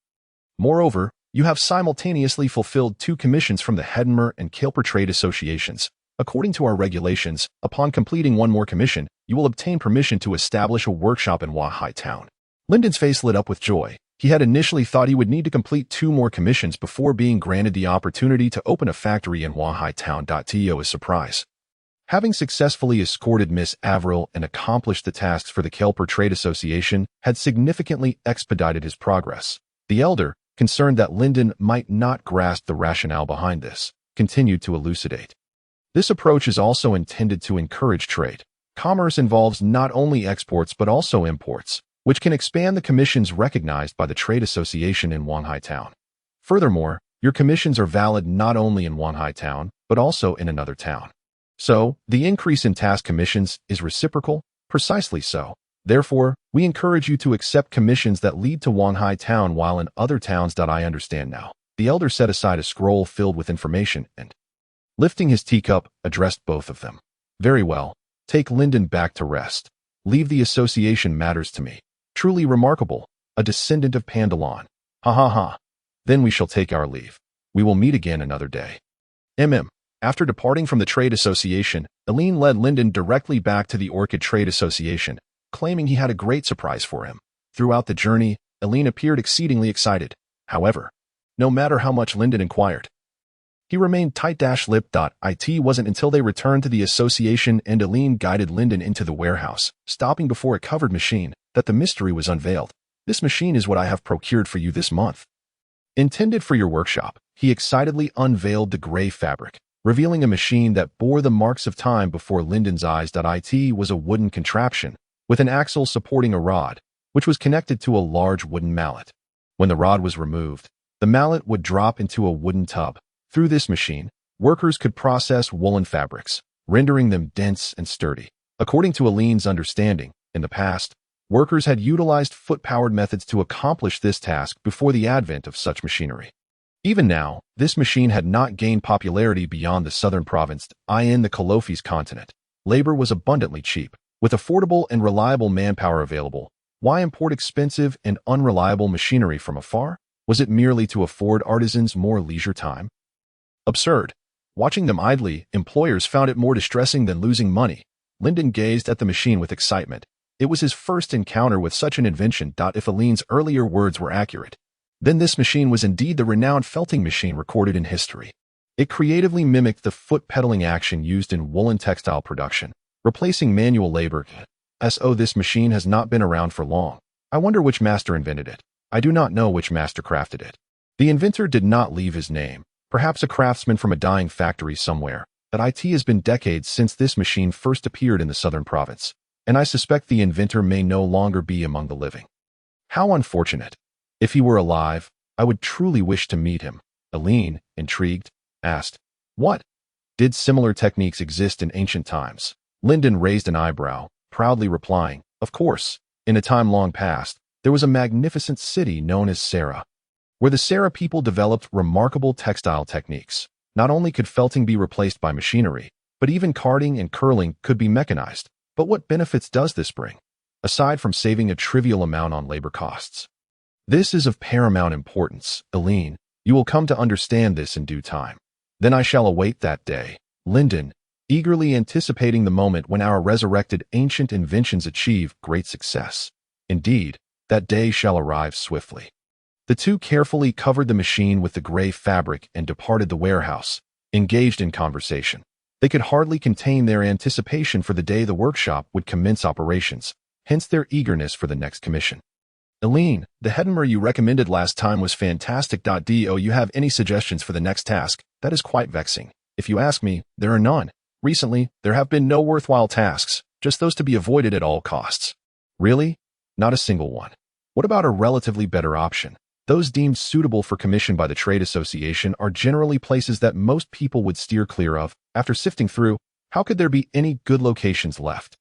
Moreover, you have simultaneously fulfilled 2 commissions from the Hedenmer and Kelper Trade Associations. According to our regulations, upon completing 1 more commission, you will obtain permission to establish a workshop in Wahai Town. Linden's face lit up with joy. He had initially thought he would need to complete 2 more commissions before being granted the opportunity to open a factory in Wahai Town. To his surprise, having successfully escorted Miss Avril and accomplished the tasks for the Kelper Trade Association, had significantly expedited his progress. The elder, concerned that Linden might not grasp the rationale behind this, continued to elucidate. This approach is also intended to encourage trade. Commerce involves not only exports but also imports, which can expand the commissions recognized by the Trade Association in Wanhai Town. Furthermore, your commissions are valid not only in Wanhai Town, but also in another town. So, the increase in task commissions is reciprocal. Precisely so. Therefore, we encourage you to accept commissions that lead to Wanhai Town while in other towns. I understand now. The elder set aside a scroll filled with information and, lifting his teacup, addressed both of them. Very well. Take Linden back to rest. Leave the association matters to me. Truly remarkable. A descendant of Pandalon. Ha ha ha. Then we shall take our leave. We will meet again another day. After departing from the Trade Association, Eileen led Linden directly back to the Orchid Trade Association, claiming he had a great surprise for him. Throughout the journey, Eileen appeared exceedingly excited. However, no matter how much Linden inquired, he remained tight-lipped. It wasn't until they returned to the association and Eileen guided Linden into the warehouse, stopping before a covered machine, that the mystery was unveiled. "This machine is what I have procured for you this month. Intended for your workshop." He excitedly unveiled the gray fabric, revealing a machine that bore the marks of time before Lyndon's eyes. It was a wooden contraption with an axle supporting a rod, which was connected to a large wooden mallet. When the rod was removed, the mallet would drop into a wooden tub. Through this machine, workers could process woolen fabrics, rendering them dense and sturdy. According to Aline's understanding, in the past, workers had utilized foot-powered methods to accomplish this task before the advent of such machinery. Even now, this machine had not gained popularity beyond the southern province in the Colofes continent. Labor was abundantly cheap, with affordable and reliable manpower available. Why import expensive and unreliable machinery from afar? Was it merely to afford artisans more leisure time? Absurd. Watching them idly, employers found it more distressing than losing money. Lyndon gazed at the machine with excitement. It was his first encounter with such an invention. If Aline's earlier words were accurate, then this machine was indeed the renowned felting machine recorded in history. It creatively mimicked the foot-pedaling action used in woolen textile production, replacing manual labor. This machine has not been around for long. I wonder which master invented it. I do not know which master crafted it. The inventor did not leave his name. Perhaps a craftsman from a dying factory somewhere. It has been decades since this machine first appeared in the southern province, and I suspect the inventor may no longer be among the living. How unfortunate. If he were alive, I would truly wish to meet him. Aline, intrigued, asked, "What? Did similar techniques exist in ancient times?" Lyndon raised an eyebrow, proudly replying, "Of course. In a time long past, there was a magnificent city known as Sarah, where the Sarah people developed remarkable textile techniques. Not only could felting be replaced by machinery, but even carding and curling could be mechanized. But what benefits does this bring, aside from saving a trivial amount on labor costs? This is of paramount importance, Aline. You will come to understand this in due time. Then I shall await that day." Lyndon, eagerly anticipating the moment when our resurrected ancient inventions achieve great success. Indeed, that day shall arrive swiftly. The two carefully covered the machine with the gray fabric and departed the warehouse, engaged in conversation. They could hardly contain their anticipation for the day the workshop would commence operations, hence their eagerness for the next commission. "Aline, the headhammer you recommended last time was fantastic. Do you have any suggestions for the next task? That is quite vexing. If you ask me, there are none. Recently, there have been no worthwhile tasks, just those to be avoided at all costs." "Really? Not a single one. What about a relatively better option? Those deemed suitable for commission by the trade association are generally places that most people would steer clear of. After sifting through, how could there be any good locations left?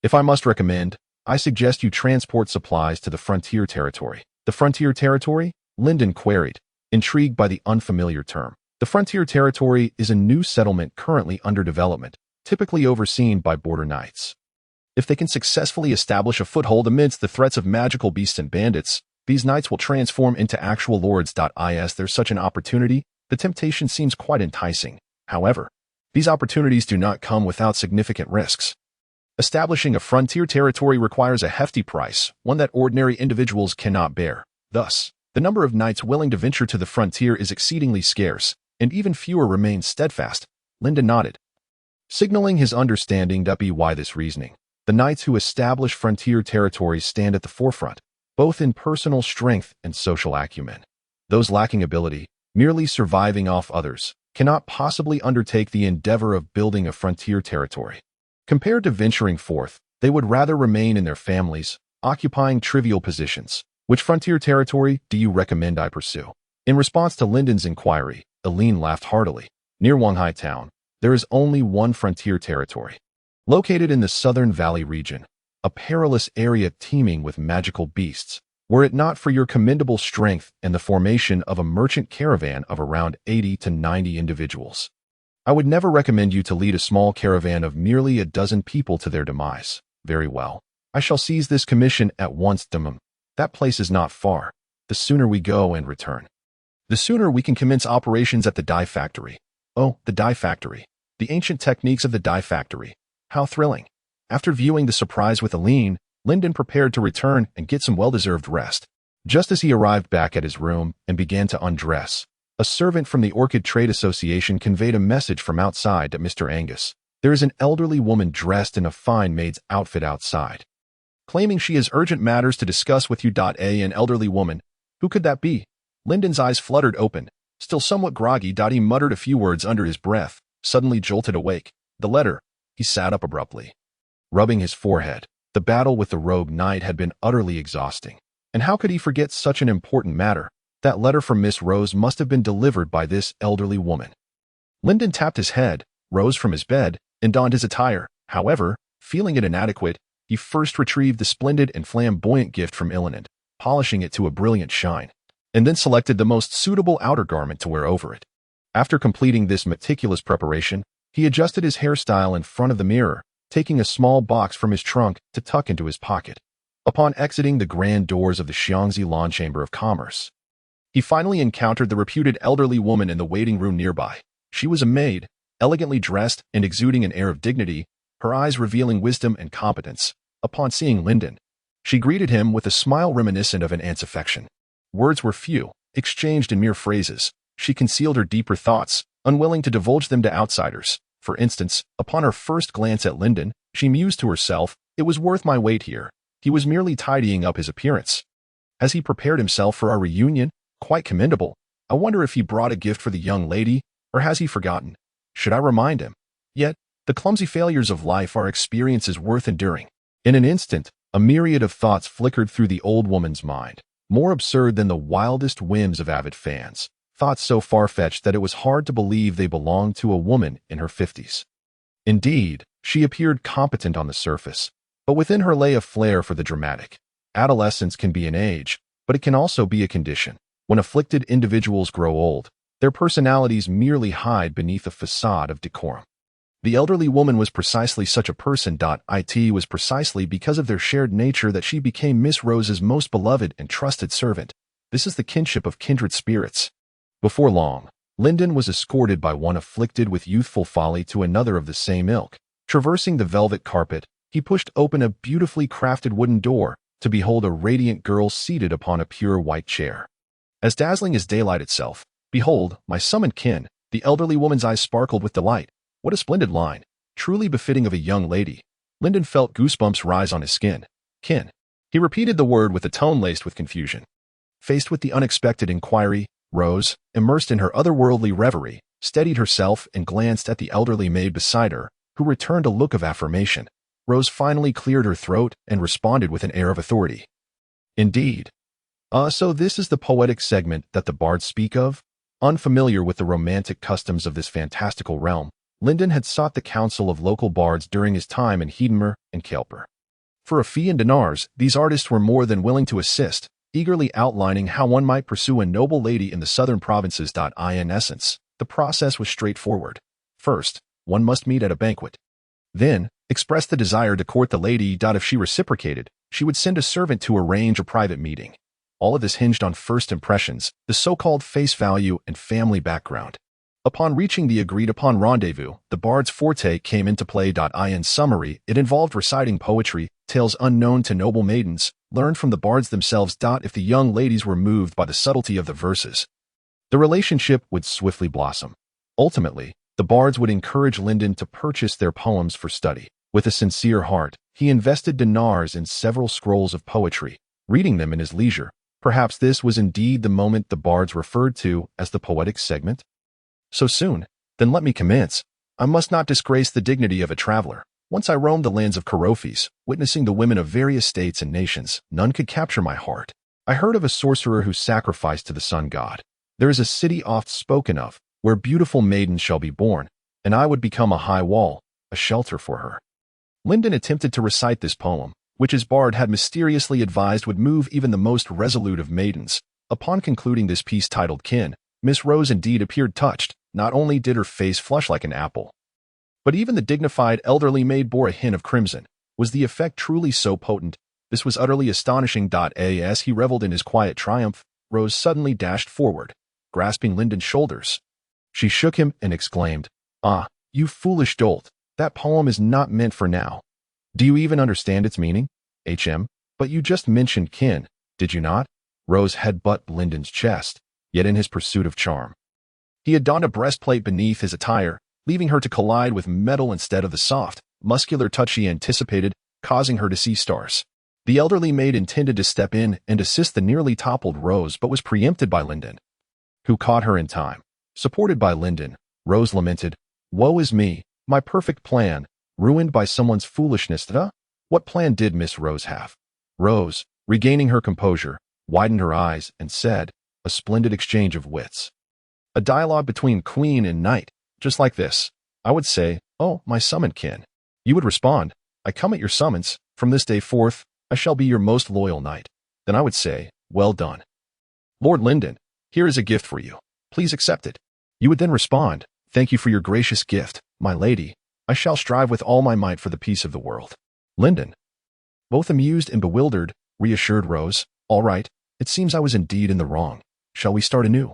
If I must recommend, I suggest you transport supplies to the frontier territory." "The frontier territory?" Lyndon queried, intrigued by the unfamiliar term. The frontier territory is a new settlement currently under development, typically overseen by border knights. If they can successfully establish a foothold amidst the threats of magical beasts and bandits, these knights will transform into actual lords. There's such an opportunity. The temptation seems quite enticing. However, these opportunities do not come without significant risks. Establishing a frontier territory requires a hefty price, one that ordinary individuals cannot bear. Thus, the number of knights willing to venture to the frontier is exceedingly scarce, and even fewer remain steadfast. Lyndon nodded, signaling his understanding. Why this reasoning? The knights who establish frontier territories stand at the forefront, both in personal strength and social acumen. Those lacking ability, merely surviving off others, cannot possibly undertake the endeavor of building a frontier territory. Compared to venturing forth, they would rather remain in their families, occupying trivial positions. "Which frontier territory do you recommend I pursue?" In response to Lyndon's inquiry, Aline laughed heartily. "Near Wanghai town, there is only one frontier territory. Located in the Southern Valley region, a perilous area teeming with magical beasts, were it not for your commendable strength and the formation of a merchant caravan of around 80 to 90 individuals. I would never recommend you to lead a small caravan of merely a dozen people to their demise." "Very well. I shall seize this commission at once. That place is not far. The sooner we go and return, the sooner we can commence operations at the dye factory." "Oh, the dye factory. The ancient techniques of the dye factory. How thrilling." After viewing the surprise with Aline, Lyndon prepared to return and get some well-deserved rest. Just as he arrived back at his room and began to undress, a servant from the Orchid Trade Association conveyed a message from outside to Mr. Angus. "There is an elderly woman dressed in a fine maid's outfit outside." claiming she has urgent matters to discuss with you. An elderly woman. Who could that be? Lyndon's eyes fluttered open. Still somewhat groggy, he muttered a few words under his breath, suddenly jolted awake. The letter. He sat up abruptly, rubbing his forehead. The battle with the rogue knight had been utterly exhausting. And how could he forget such an important matter? That letter from Miss Rose must have been delivered by this elderly woman. Lyndon tapped his head, rose from his bed, and donned his attire. However, feeling it inadequate, he first retrieved the splendid and flamboyant gift from Illicit, polishing it to a brilliant shine, and then selected the most suitable outer garment to wear over it. After completing this meticulous preparation, he adjusted his hairstyle in front of the mirror, taking a small box from his trunk to tuck into his pocket. Upon exiting the grand doors of the Xiangzi Lawn Chamber of Commerce, he finally encountered the reputed elderly woman in the waiting room nearby. She was a maid, elegantly dressed and exuding an air of dignity, her eyes revealing wisdom and competence. Upon seeing Lyndon, she greeted him with a smile reminiscent of an aunt's affection. Words were few, exchanged in mere phrases. She concealed her deeper thoughts, unwilling to divulge them to outsiders. For instance, upon her first glance at Lyndon, she mused to herself, "It was worth my wait here. He was merely tidying up his appearance. Has he prepared himself for our reunion? Quite commendable. I wonder if he brought a gift for the young lady, or has he forgotten? Should I remind him?" Yet, the clumsy failures of life are experiences worth enduring. In an instant, a myriad of thoughts flickered through the old woman's mind, more absurd than the wildest whims of avid fans, thoughts so far-fetched that it was hard to believe they belonged to a woman in her 50s. Indeed, she appeared competent on the surface, but within her lay a flair for the dramatic. Adolescence can be an age, but it can also be a condition. When afflicted individuals grow old, their personalities merely hide beneath a facade of decorum. The elderly woman was precisely such a person. It was precisely because of their shared nature that she became Miss Rose's most beloved and trusted servant. This is the kinship of kindred spirits. Before long, Lyndon was escorted by one afflicted with youthful folly to another of the same ilk. Traversing the velvet carpet, he pushed open a beautifully crafted wooden door to behold a radiant girl seated upon a pure white chair, as dazzling as daylight itself. "Behold, my summoned kin." The elderly woman's eyes sparkled with delight. What a splendid line, truly befitting of a young lady. Lyndon felt goosebumps rise on his skin. "Kin." He repeated the word with a tone laced with confusion. Faced with the unexpected inquiry, Rose, immersed in her otherworldly reverie, steadied herself and glanced at the elderly maid beside her, who returned a look of affirmation. Rose finally cleared her throat and responded with an air of authority. "Indeed. So this is the poetic segment that the bards speak of?" Unfamiliar with the romantic customs of this fantastical realm, Lyndon had sought the counsel of local bards during his time in Hedenmer and Kelper. For a fee in dinars, these artists were more than willing to assist, eagerly outlining how one might pursue a noble lady in the southern provinces. In essence, the process was straightforward. First, one must meet at a banquet. Then, express the desire to court the lady. If she reciprocated, she would send a servant to arrange a private meeting. All of this hinged on first impressions, the so-called face value and family background. Upon reaching the agreed-upon rendezvous, the bard's forte came into play. In summary, it involved reciting poetry, tales unknown to noble maidens, learned from the bards themselves. If the young ladies were moved by the subtlety of the verses, the relationship would swiftly blossom. Ultimately, the bards would encourage Lyndon to purchase their poems for study. With a sincere heart, he invested dinars in several scrolls of poetry, reading them in his leisure. Perhaps this was indeed the moment the bards referred to as the poetic segment. "So soon? Then let me commence. I must not disgrace the dignity of a traveler. Once I roamed the lands of Korophis, witnessing the women of various states and nations. None could capture my heart. I heard of a sorcerer who sacrificed to the sun god. There is a city oft spoken of, where beautiful maidens shall be born, and I would become a high wall, a shelter for her." Lyndon attempted to recite this poem, which his bard had mysteriously advised would move even the most resolute of maidens. Upon concluding this piece titled Kin, Miss Rose indeed appeared touched. Not only did her face flush like an apple, but even the dignified elderly maid bore a hint of crimson. Was the effect truly so potent? This was utterly astonishing. As he reveled in his quiet triumph, Rose suddenly dashed forward, grasping Lyndon's shoulders. She shook him and exclaimed, "Ah, you foolish dolt, that poem is not meant for now. Do you even understand its meaning? But you just mentioned kin, did you not?" Rose headbutted Lyndon's chest, yet in his pursuit of charm, he had donned a breastplate beneath his attire, leaving her to collide with metal instead of the soft, muscular touch she anticipated, causing her to see stars. The elderly maid intended to step in and assist the nearly toppled Rose but was preempted by Linden, who caught her in time. Supported by Linden, Rose lamented, "Woe is me, my perfect plan, ruined by someone's foolishness." What plan did Miss Rose have? Rose, regaining her composure, widened her eyes and said, "A splendid exchange of wits. A dialogue between queen and knight, just like this. I would say, 'Oh, my summoned kin.' You would respond, 'I come at your summons. From this day forth, I shall be your most loyal knight.' Then I would say, 'Well done. Lord Linden, here is a gift for you. Please accept it.' You would then respond, 'Thank you for your gracious gift, my lady. I shall strive with all my might for the peace of the world.'" Linden, both amused and bewildered, reassured Rose, "All right, it seems I was indeed in the wrong. Shall we start anew?"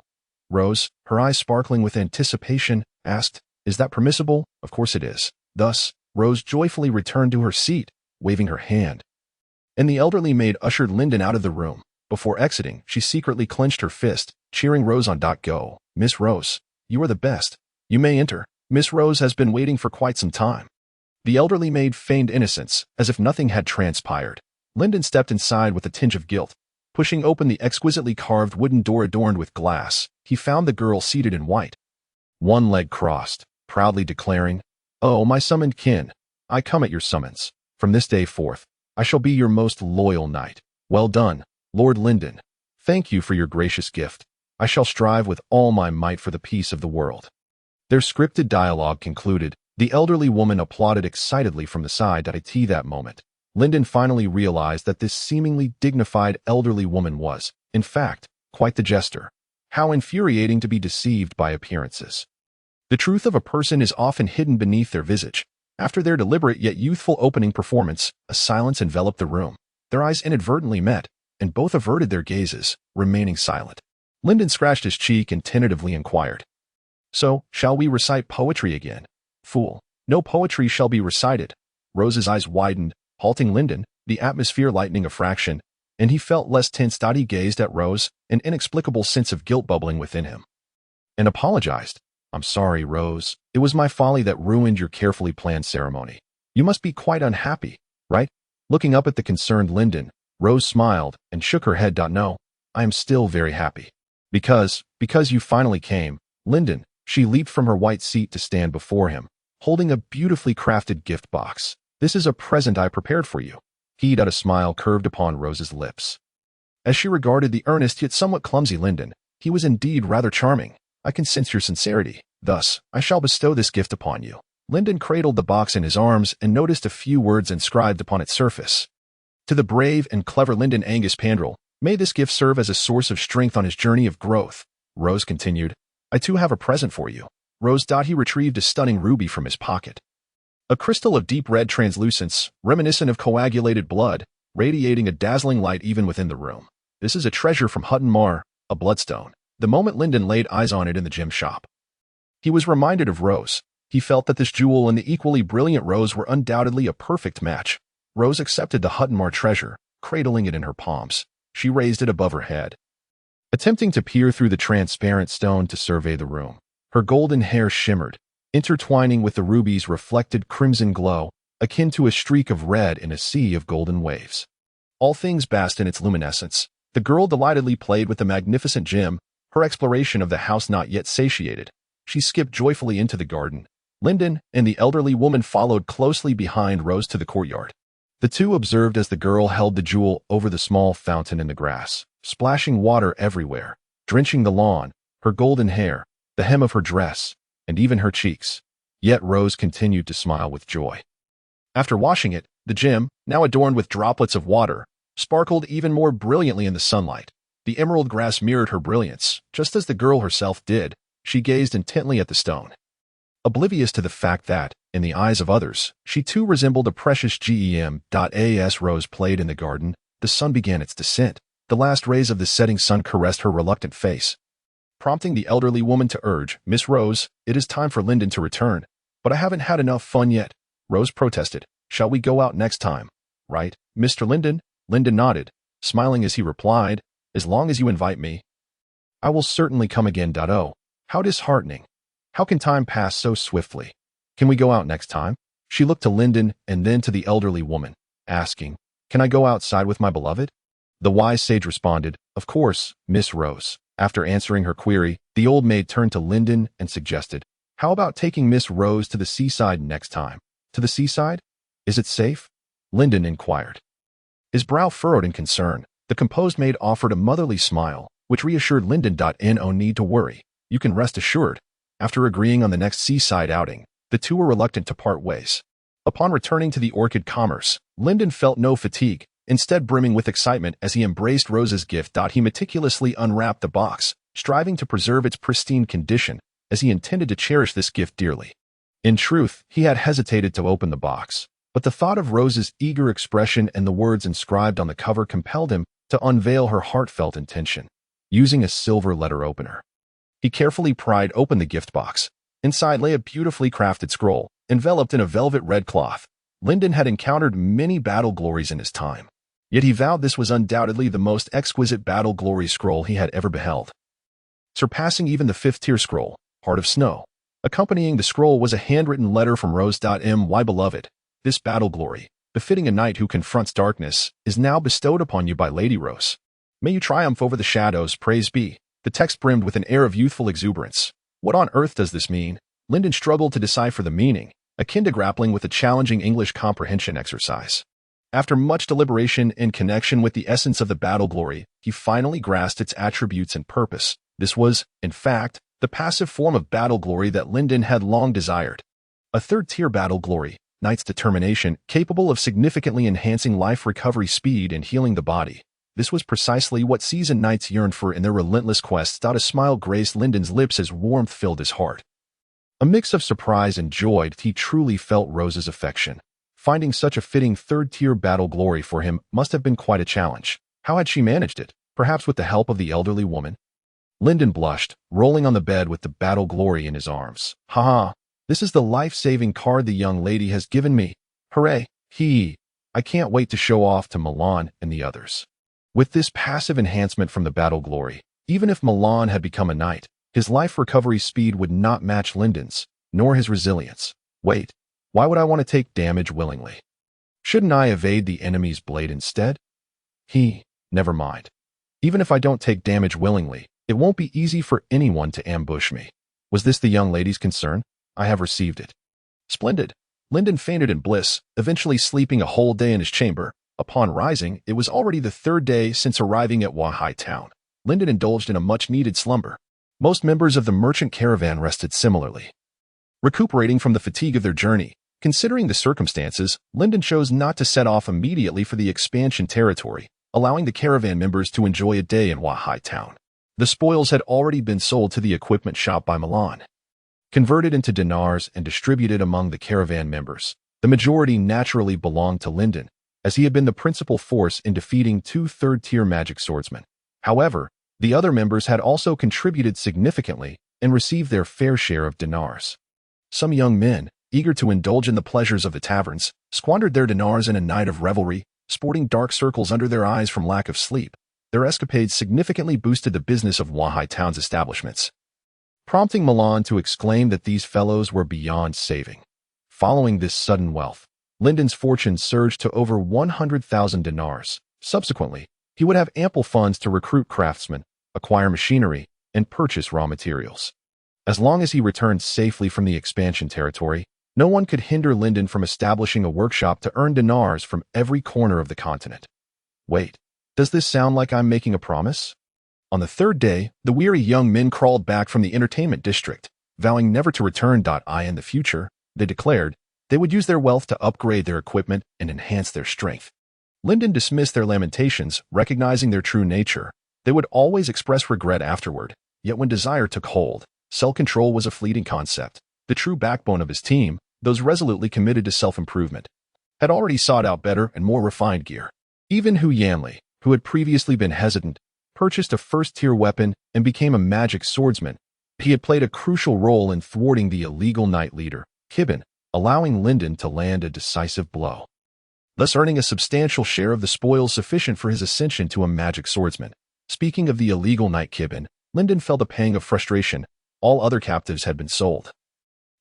Rose, her eyes sparkling with anticipation, asked, "Is that permissible?" "Of course it is." Thus, Rose joyfully returned to her seat, waving her hand. And the elderly maid ushered Linden out of the room. Before exiting, she secretly clenched her fist, cheering Rose on. "Go, Miss Rose. You are the best. You may enter. Miss Rose has been waiting for quite some time." The elderly maid feigned innocence, as if nothing had transpired. Linden stepped inside with a tinge of guilt. Pushing open the exquisitely carved wooden door adorned with glass, he found the girl seated in white, one leg crossed, proudly declaring, "Oh, my summoned kin, I come at your summons. From this day forth, I shall be your most loyal knight. Well done, Lord Linden. Thank you for your gracious gift. I shall strive with all my might for the peace of the world." Their scripted dialogue concluded, the elderly woman applauded excitedly from the side. At that moment, Linden finally realized that this seemingly dignified elderly woman was, in fact, quite the jester. How infuriating to be deceived by appearances. The truth of a person is often hidden beneath their visage. After their deliberate yet youthful opening performance, a silence enveloped the room. Their eyes inadvertently met, and both averted their gazes, remaining silent. Linden scratched his cheek and tentatively inquired, "So, shall we recite poetry again?" "Fool, no poetry shall be recited." Rose's eyes widened, halting Linden, the atmosphere lightening a fraction, and he felt less tense. He gazed at Rose, an inexplicable sense of guilt bubbling within him, and apologized. "I'm sorry, Rose. It was my folly that ruined your carefully planned ceremony. You must be quite unhappy, right?" Looking up at the concerned Linden, Rose smiled and shook her head. "No, I am still very happy. Because you finally came, Linden." She leaped from her white seat to stand before him, holding a beautifully crafted gift box. "This is a present I prepared for you." A smile curved upon Rose's lips. As she regarded the earnest yet somewhat clumsy Linden, he was indeed rather charming. "I can sense your sincerity. Thus, I shall bestow this gift upon you." Linden cradled the box in his arms and noticed a few words inscribed upon its surface. "To the brave and clever Linden Angus Pandrel, may this gift serve as a source of strength on his journey of growth." Rose continued, "I too have a present for you." Rose. He retrieved a stunning ruby from his pocket. A crystal of deep red translucence, reminiscent of coagulated blood, radiating a dazzling light even within the room. "This is a treasure from Hutton Mar, a bloodstone." The moment Linden laid eyes on it in the gem shop, he was reminded of Rose. He felt that this jewel and the equally brilliant Rose were undoubtedly a perfect match. Rose accepted the Hutton Mar treasure, cradling it in her palms. She raised it above her head, attempting to peer through the transparent stone to survey the room. Her golden hair shimmered, intertwining with the ruby's reflected crimson glow, akin to a streak of red in a sea of golden waves. All things basked in its luminescence. The girl delightedly played with the magnificent gem, her exploration of the house not yet satiated. She skipped joyfully into the garden. Linden and the elderly woman followed closely behind Rose to the courtyard. The two observed as the girl held the jewel over the small fountain in the grass, splashing water everywhere, drenching the lawn, her golden hair, the hem of her dress, and even her cheeks. Yet Rose continued to smile with joy. After washing it, the gem, now adorned with droplets of water, sparkled even more brilliantly in the sunlight. The emerald grass mirrored her brilliance, just as the girl herself did. She gazed intently at the stone, oblivious to the fact that, in the eyes of others, she too resembled a precious gem. As Rose played in the garden, the sun began its descent. The last rays of the setting sun caressed her reluctant face, prompting the elderly woman to urge, "Miss Rose, it is time for Linden to return." "But I haven't had enough fun yet," Rose protested. "Shall we go out next time? Right, Mr. Linden?" Linden nodded, smiling as he replied, "As long as you invite me, I will certainly come again." Oh, how disheartening. How can time pass so swiftly? Can we go out next time? She looked to Linden and then to the elderly woman, asking, Can I go outside with my beloved? The wise sage responded, Of course, Miss Rose. After answering her query, the old maid turned to Lyndon and suggested, How about taking Miss Rose to the seaside next time? To the seaside? Is it safe? Lyndon inquired. His brow furrowed in concern. The composed maid offered a motherly smile, which reassured Lyndon. No need to worry. You can rest assured. After agreeing on the next seaside outing, the two were reluctant to part ways. Upon returning to the Orchid Commerce, Lyndon felt no fatigue, instead brimming with excitement as he embraced Rose's gift. He meticulously unwrapped the box, striving to preserve its pristine condition, as he intended to cherish this gift dearly. In truth, he had hesitated to open the box, but the thought of Rose's eager expression and the words inscribed on the cover compelled him to unveil her heartfelt intention, using a silver letter opener. He carefully pried open the gift box. Inside lay a beautifully crafted scroll, enveloped in a velvet red cloth. Lyndon had encountered many battle glories in his time, yet he vowed this was undoubtedly the most exquisite battle glory scroll he had ever beheld, surpassing even the fifth-tier scroll, Heart of Snow. Accompanying the scroll was a handwritten letter from Rose. My beloved, this battle glory, befitting a knight who confronts darkness, is now bestowed upon you by Lady Rose. May you triumph over the shadows, praise be. The text brimmed with an air of youthful exuberance. What on earth does this mean? Lyndon struggled to decipher the meaning, akin to grappling with a challenging English comprehension exercise. After much deliberation in connection with the essence of the battle glory, he finally grasped its attributes and purpose. This was, in fact, the passive form of battle glory that Lyndon had long desired. A third-tier battle glory, Knight's Determination, capable of significantly enhancing life recovery speed and healing the body. This was precisely what seasoned knights yearned for in their relentless quests. A smile graced Lyndon's lips as warmth filled his heart. A mix of surprise and joy, he truly felt Rose's affection. Finding such a fitting third-tier battle glory for him must have been quite a challenge. How had she managed it? Perhaps with the help of the elderly woman? Lyndon blushed, rolling on the bed with the battle glory in his arms. Ha! This is the life-saving card the young lady has given me. Hooray! I can't wait to show off to Milan and the others. With this passive enhancement from the battle glory, even if Milan had become a knight, his life recovery speed would not match Lyndon's, nor his resilience. Wait, why would I want to take damage willingly? Shouldn't I evade the enemy's blade instead? Never mind. Even if I don't take damage willingly, it won't be easy for anyone to ambush me. Was this the young lady's concern? I have received it. Splendid. Lyndon fainted in bliss, eventually sleeping a whole day in his chamber. Upon rising, it was already the third day since arriving at Wahai Town. Lyndon indulged in a much-needed slumber. Most members of the merchant caravan rested similarly, recuperating from the fatigue of their journey. Considering the circumstances, Lyndon chose not to set off immediately for the expansion territory, allowing the caravan members to enjoy a day in Wahai Town. The spoils had already been sold to the equipment shop by Milan, converted into dinars and distributed among the caravan members. The majority naturally belonged to Lyndon, as he had been the principal force in defeating 2 third-tier magic swordsmen. However, the other members had also contributed significantly and received their fair share of dinars. Some young men, eager to indulge in the pleasures of the taverns, squandered their dinars in a night of revelry, sporting dark circles under their eyes from lack of sleep. Their escapades significantly boosted the business of Wahai Town's establishments, prompting Milan to exclaim that these fellows were beyond saving. Following this sudden wealth, Lyndon's fortune surged to over 100,000 dinars. Subsequently, he would have ample funds to recruit craftsmen, acquire machinery, and purchase raw materials. As long as he returned safely from the expansion territory, no one could hinder Lyndon from establishing a workshop to earn dinars from every corner of the continent. Wait, does this sound like I'm making a promise? On the third day, the weary young men crawled back from the entertainment district, vowing never to return. In the future, they declared, they would use their wealth to upgrade their equipment and enhance their strength. Lyndon dismissed their lamentations, recognizing their true nature. They would always express regret afterward, yet when desire took hold, self-control was a fleeting concept. The true backbone of his team, those resolutely committed to self-improvement, had already sought out better and more refined gear. Even Hu Yanli, who had previously been hesitant, purchased a first-tier weapon and became a magic swordsman. He had played a crucial role in thwarting the illegal knight leader, Kibben, allowing Lyndon to land a decisive blow, thus earning a substantial share of the spoils sufficient for his ascension to a magic swordsman. Speaking of the illegal knight Kibben, Lyndon felt a pang of frustration. All other captives had been sold,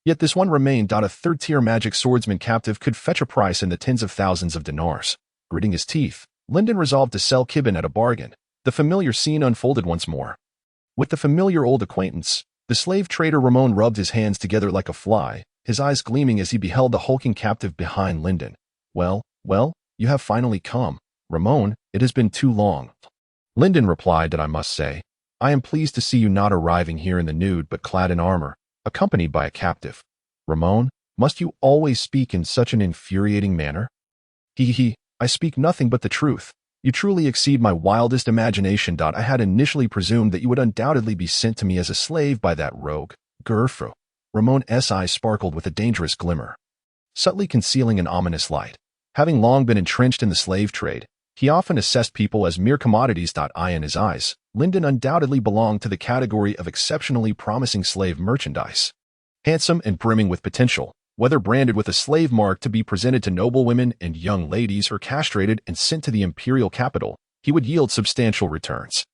yet this one remained. A third-tier magic swordsman captive could fetch a price in the tens of thousands of dinars. Gritting his teeth, Lyndon resolved to sell Kibin at a bargain. The familiar scene unfolded once more. With the familiar old acquaintance, the slave trader Ramon rubbed his hands together like a fly, his eyes gleaming as he beheld the hulking captive behind Lyndon. Well, you have finally come. Ramon, it has been too long. Lyndon replied that I must say, I am pleased to see you not arriving here in the nude but clad in armor, accompanied by a captive. Ramon, must you always speak in such an infuriating manner? I speak nothing but the truth. You truly exceed my wildest imagination. I had initially presumed that you would undoubtedly be sent to me as a slave by that rogue, Gerfro. Ramon's eyes sparkled with a dangerous glimmer, subtly concealing an ominous light. Having long been entrenched in the slave trade, he often assessed people as mere commodities. In his eyes, Lyndon undoubtedly belonged to the category of exceptionally promising slave merchandise. Handsome and brimming with potential, whether branded with a slave mark to be presented to noblewomen and young ladies or castrated and sent to the imperial capital, he would yield substantial returns.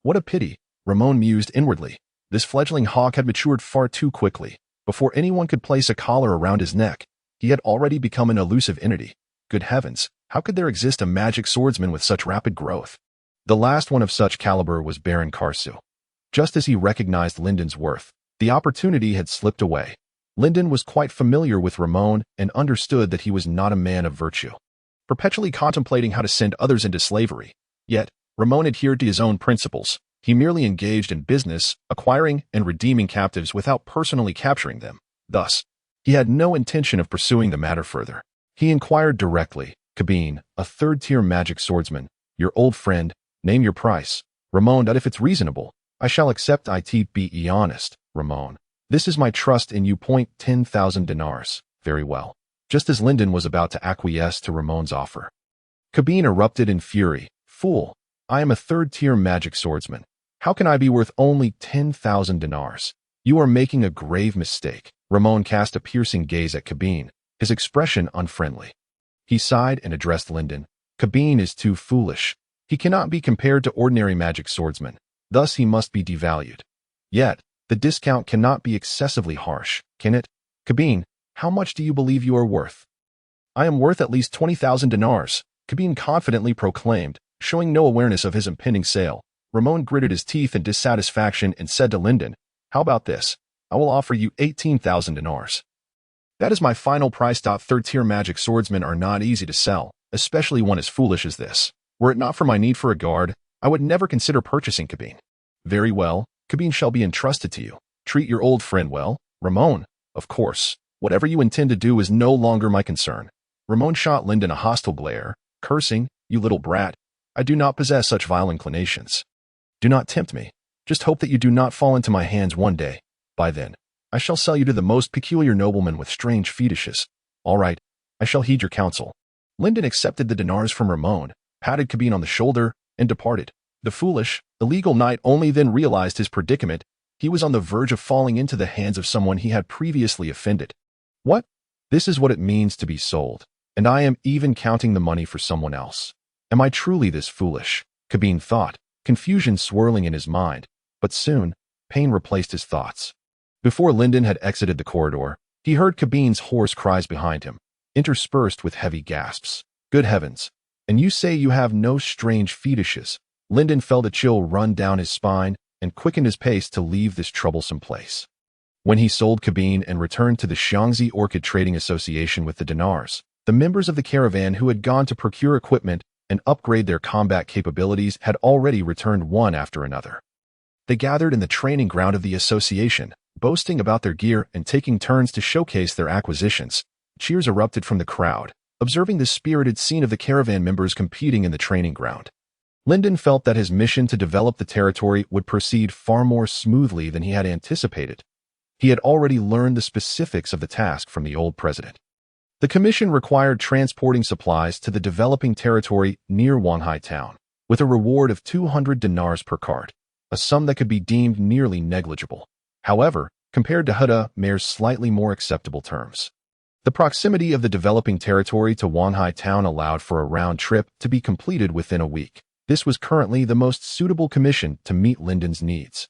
What a pity, Ramon mused inwardly. This fledgling hawk had matured far too quickly. Before anyone could place a collar around his neck, he had already become an elusive entity. Good heavens, how could there exist a magic swordsman with such rapid growth? The last one of such caliber was Baron Karsu. Just as he recognized Lyndon's worth, the opportunity had slipped away. Lyndon was quite familiar with Ramon and understood that he was not a man of virtue, perpetually contemplating how to send others into slavery. Yet, Ramon adhered to his own principles. He merely engaged in business, acquiring and redeeming captives without personally capturing them. Thus, he had no intention of pursuing the matter further. He inquired directly, Kibin, a third-tier magic swordsman, your old friend, name your price. Ramon, that if it's reasonable, I shall accept it. Be honest, Ramon. This is my trust in you. 10,000 dinars. Very well. Just as Lyndon was about to acquiesce to Ramon's offer, Kibin erupted in fury. Fool, I am a third-tier magic swordsman. How can I be worth only 10,000 dinars? You are making a grave mistake. Ramon cast a piercing gaze at Kibin, his expression unfriendly. He sighed and addressed Lyndon. Kibin is too foolish. He cannot be compared to ordinary magic swordsmen. Thus he must be devalued. Yet, the discount cannot be excessively harsh, can it? Kibin, how much do you believe you are worth? I am worth at least 20,000 dinars, Kibin confidently proclaimed, showing no awareness of his impending sale. Ramon gritted his teeth in dissatisfaction and said to Lyndon, how about this? I will offer you 18,000 dinars. That is my final price. Third-tier magic swordsmen are not easy to sell, especially one as foolish as this. Were it not for my need for a guard, I would never consider purchasing Kibin. Very well, Kibin shall be entrusted to you. Treat your old friend well, Ramon. Of course, whatever you intend to do is no longer my concern. Ramon shot Lyndon a hostile glare, cursing, you little brat. I do not possess such vile inclinations. Do not tempt me. Just hope that you do not fall into my hands one day. By then, I shall sell you to the most peculiar nobleman with strange fetishes. All right, I shall heed your counsel. Lyndon accepted the dinars from Ramon, patted Kibin on the shoulder, and departed. The foolish, illegal knight only then realized his predicament. He was on the verge of falling into the hands of someone he had previously offended. What? This is what it means to be sold, and I am even counting the money for someone else. Am I truly this foolish? Kibin thought, confusion swirling in his mind, but soon, pain replaced his thoughts. Before Lyndon had exited the corridor, he heard Kibin's hoarse cries behind him, interspersed with heavy gasps. Good heavens! And you say you have no strange fetishes? Lyndon felt a chill run down his spine and quickened his pace to leave this troublesome place. When he sold Kibin and returned to the Xiangzi Orchid Trading Association with the dinars, the members of the caravan who had gone to procure equipment and upgrade their combat capabilities had already returned one after another. They gathered in the training ground of the association, boasting about their gear and taking turns to showcase their acquisitions. Cheers erupted from the crowd, observing the spirited scene of the caravan members competing in the training ground. Lyndon felt that his mission to develop the territory would proceed far more smoothly than he had anticipated. He had already learned the specifics of the task from the old president. The commission required transporting supplies to the developing territory near Wanhai town, with a reward of 200 dinars per cart, a sum that could be deemed nearly negligible. However, compared to Huda Mayor's slightly more acceptable terms. The proximity of the developing territory to Wanhai town allowed for a round trip to be completed within a week. This was currently the most suitable commission to meet Lyndon's needs.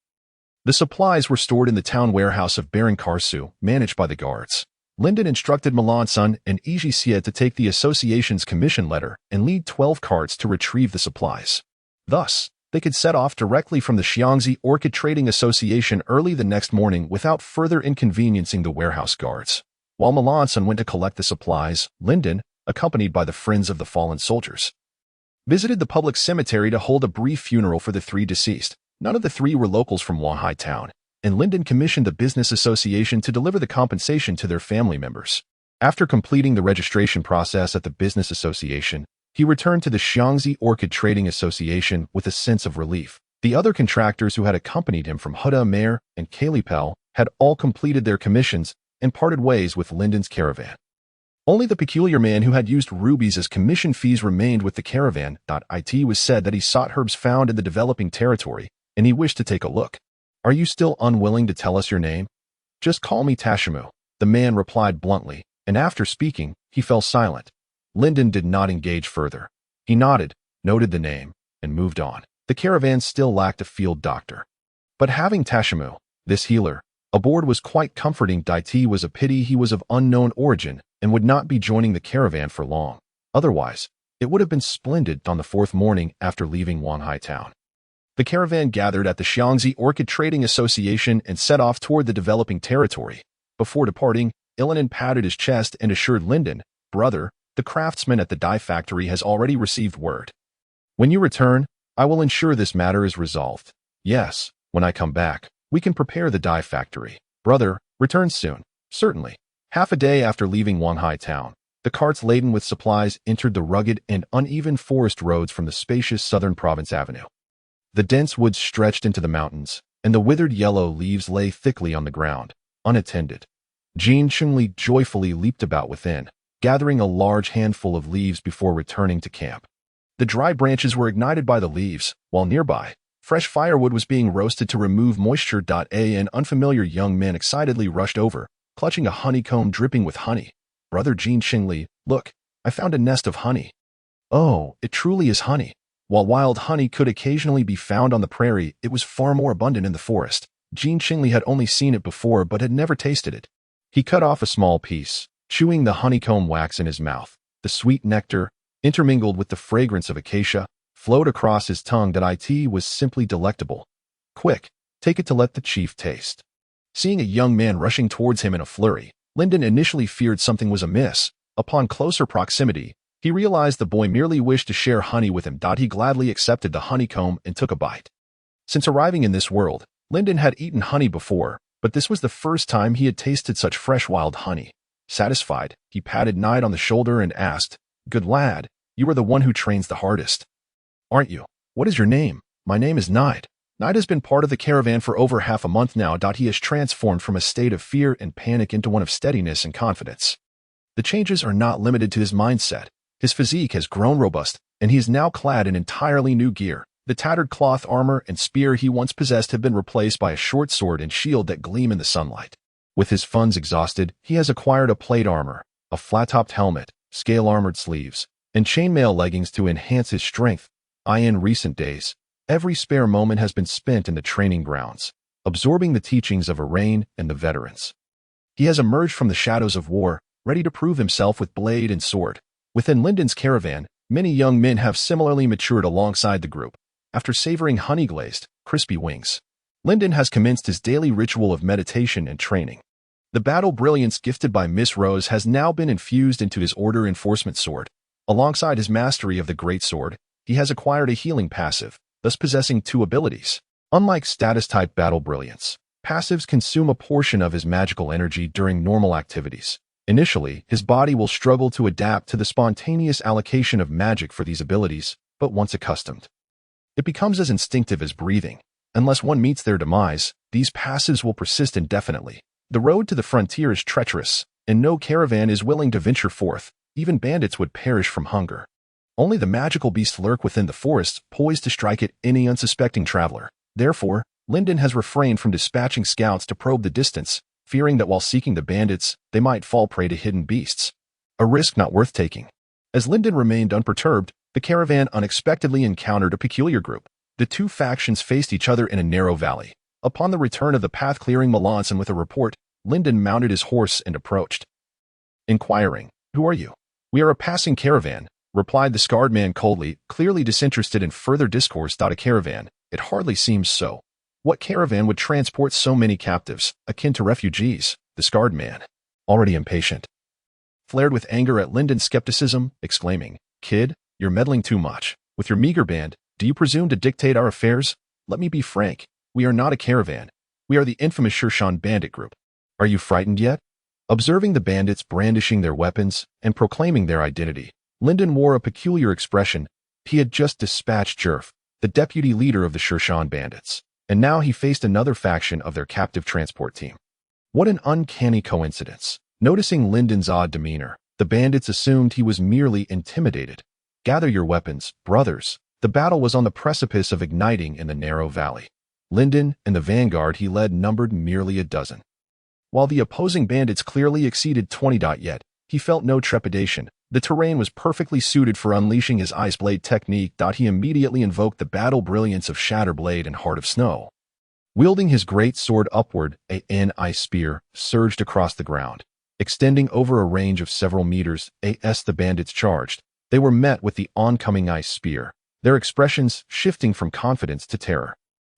The supplies were stored in the town warehouse of Baron Karsu, managed by the guards. Lyndon instructed Melanson and Ijisia to take the association's commission letter and lead 12 carts to retrieve the supplies. Thus, they could set off directly from the Xiangzi Orchid Trading Association early the next morning without further inconveniencing the warehouse guards. While Melanson went to collect the supplies, Lyndon, accompanied by the Friends of the Fallen Soldiers, visited the public cemetery to hold a brief funeral for the 3 deceased. None of the 3 were locals from Wanhai Town, and Lyndon commissioned the business association to deliver the compensation to their family members. After completing the registration process at the business association, he returned to the Xiangzi Orchid Trading Association with a sense of relief. The other contractors who had accompanied him from Huda Mare and Kalipel had all completed their commissions and parted ways with Lyndon's caravan. Only the peculiar man who had used rubies as commission fees remained with the caravan. It was said that he sought herbs found in the developing territory, and he wished to take a look. "Are you still unwilling to tell us your name?" "Just call me Tashimu," the man replied bluntly, and after speaking, he fell silent. Lyndon did not engage further. He nodded, noted the name, and moved on. The caravan still lacked a field doctor. But having Tashimu, this healer, aboard was quite comforting. It was a pity he was of unknown origin and would not be joining the caravan for long. Otherwise, it would have been splendid on the 4th morning after leaving Wanhai Town. The caravan gathered at the Xiangzi Orchid Trading Association and set off toward the developing territory. Before departing, Ilanin patted his chest and assured Lyndon, "Brother, the craftsman at the dye factory has already received word. When you return, I will ensure this matter is resolved. Yes, when I come back, we can prepare the dye factory. Brother, return soon." "Certainly." Half a day after leaving Wanhai Town, the carts laden with supplies entered the rugged and uneven forest roads from the spacious Southern Province Avenue. The dense woods stretched into the mountains, and the withered yellow leaves lay thickly on the ground, unattended. Jean Chungli joyfully leaped about within, gathering a large handful of leaves before returning to camp. The dry branches were ignited by the leaves, while nearby, fresh firewood was being roasted to remove moisture. An unfamiliar young man excitedly rushed over, clutching a honeycomb dripping with honey. "Brother Jean Chungli, look, I found a nest of honey." "Oh, it truly is honey." While wild honey could occasionally be found on the prairie, it was far more abundant in the forest. Jean Chungli had only seen it before but had never tasted it. He cut off a small piece, chewing the honeycomb wax in his mouth. The sweet nectar, intermingled with the fragrance of acacia, flowed across his tongue. It was simply delectable. "Quick, take it to let the chief taste." Seeing a young man rushing towards him in a flurry, Lyndon initially feared something was amiss. Upon closer proximity, he realized the boy merely wished to share honey with him. He gladly accepted the honeycomb and took a bite. Since arriving in this world, Lyndon had eaten honey before, but this was the first time he had tasted such fresh wild honey. Satisfied, he patted Knight on the shoulder and asked, "Good lad, you are the one who trains the hardest, aren't you? What is your name?" "My name is Knight." Knight has been part of the caravan for over half a month now. He has transformed from a state of fear and panic into one of steadiness and confidence. The changes are not limited to his mindset. His physique has grown robust, and he is now clad in entirely new gear. The tattered cloth armor and spear he once possessed have been replaced by a short sword and shield that gleam in the sunlight. With his funds exhausted, he has acquired a plate armor, a flat-topped helmet, scale-armored sleeves, and chainmail leggings to enhance his strength. In recent days, every spare moment has been spent in the training grounds, absorbing the teachings of Arain and the veterans. He has emerged from the shadows of war, ready to prove himself with blade and sword. Within Lyndon's caravan, many young men have similarly matured alongside the group, after savoring honey-glazed, crispy wings. Lyndon has commenced his daily ritual of meditation and training. The battle brilliance gifted by Miss Rose has now been infused into his order enforcement sword. Alongside his mastery of the great sword, he has acquired a healing passive, thus possessing 2 abilities. Unlike status-type battle brilliance, passives consume a portion of his magical energy during normal activities. Initially, his body will struggle to adapt to the spontaneous allocation of magic for these abilities, but once accustomed, it becomes as instinctive as breathing. Unless one meets their demise, these passives will persist indefinitely. The road to the frontier is treacherous, and no caravan is willing to venture forth. Even bandits would perish from hunger. Only the magical beasts lurk within the forests, poised to strike at any unsuspecting traveler. Therefore, Lyndon has refrained from dispatching scouts to probe the distance, fearing that while seeking the bandits, they might fall prey to hidden beasts. A risk not worth taking. As Lyndon remained unperturbed, the caravan unexpectedly encountered a peculiar group. The 2 factions faced each other in a narrow valley. Upon the return of the path-clearing Melanson with a report, Lyndon mounted his horse and approached. inquiring, "Who are you?" "We are a passing caravan," replied the scarred man coldly, clearly disinterested in further discourse. A caravan? It hardly seems so. What caravan would transport so many captives, akin to refugees? The scarred man, already impatient, flared with anger at Lyndon's skepticism, exclaiming, "Kid, you're meddling too much. With your meager band, do you presume to dictate our affairs? Let me be frank. We are not a caravan. We are the infamous Sher bandit group. Are you frightened yet?" Observing the bandits brandishing their weapons and proclaiming their identity, Lyndon wore a peculiar expression. He had just dispatched Jerf, the deputy leader of the Sher bandits, and now he faced another faction of their captive transport team. What an uncanny coincidence. Noticing Lyndon's odd demeanor, the bandits assumed he was merely intimidated. "Gather your weapons, brothers." The battle was on the precipice of igniting in the narrow valley. Lyndon and the vanguard he led numbered merely a dozen. While the opposing bandits clearly exceeded 20. Yet, he felt no trepidation. The terrain was perfectly suited for unleashing his ice blade technique. He immediately invoked the battle brilliance of Shatter Blade and Heart of Snow. Wielding his great sword upward, an ice spear surged across the ground. Extending over a range of several meters, as the bandits charged, they were met with the oncoming ice spear, their expressions shifting from confidence to terror.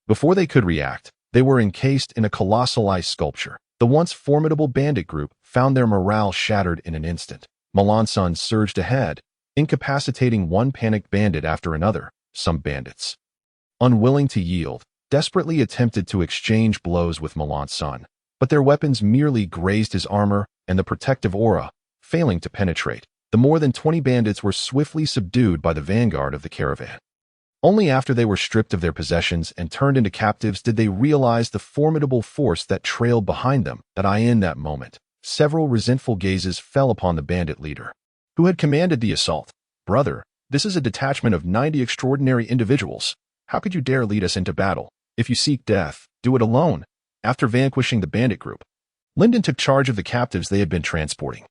Before they could react, they were encased in a colossal ice sculpture. The once formidable bandit group found their morale shattered in an instant. Melanson surged ahead, incapacitating one panicked bandit after another. Some bandits, unwilling to yield, desperately attempted to exchange blows with Melanson, but their weapons merely grazed his armor and the protective aura, failing to penetrate. The more than 20 bandits were swiftly subdued by the vanguard of the caravan. Only after they were stripped of their possessions and turned into captives did they realize the formidable force that trailed behind them. In that moment, several resentful gazes fell upon the bandit leader, who had commanded the assault. "Brother, this is a detachment of 90 extraordinary individuals. How could you dare lead us into battle? If you seek death, do it alone." After vanquishing the bandit group, Lyndon took charge of the captives they had been transporting.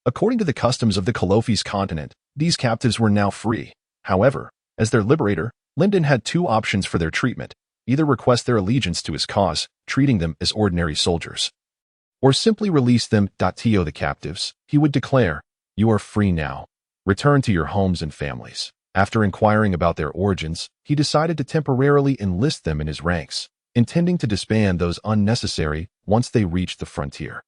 According to the customs of the Colofes continent, these captives were now free. However, as their liberator, Lyndon had two options for their treatment: either request their allegiance to his cause, treating them as ordinary soldiers, or simply release them. To the captives, he would declare, "You are free now. Return to your homes and families." After inquiring about their origins, he decided to temporarily enlist them in his ranks, intending to disband those unnecessary once they reached the frontier.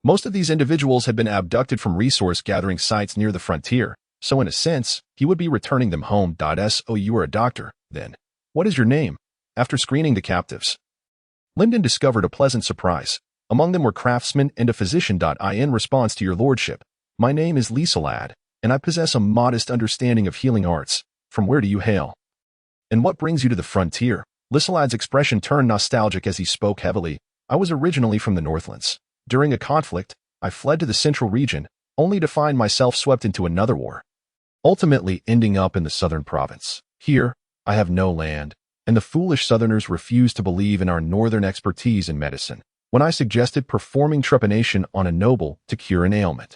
Most of these individuals had been abducted from resource-gathering sites near the frontier, so in a sense, he would be returning them home. So you are a doctor, then. What is your name? After screening the captives, Lyndon discovered a pleasant surprise. Among them were craftsmen and a physician. In response to your lordship, my name is Lisalad, and I possess a modest understanding of healing arts. From where do you hail? And what brings you to the frontier? Lisalad's expression turned nostalgic as he spoke heavily. I was originally from the Northlands. During a conflict, I fled to the central region, only to find myself swept into another war, ultimately ending up in the southern province. Here, I have no land, and the foolish southerners refused to believe in our northern expertise in medicine. When I suggested performing trepanation on a noble to cure an ailment,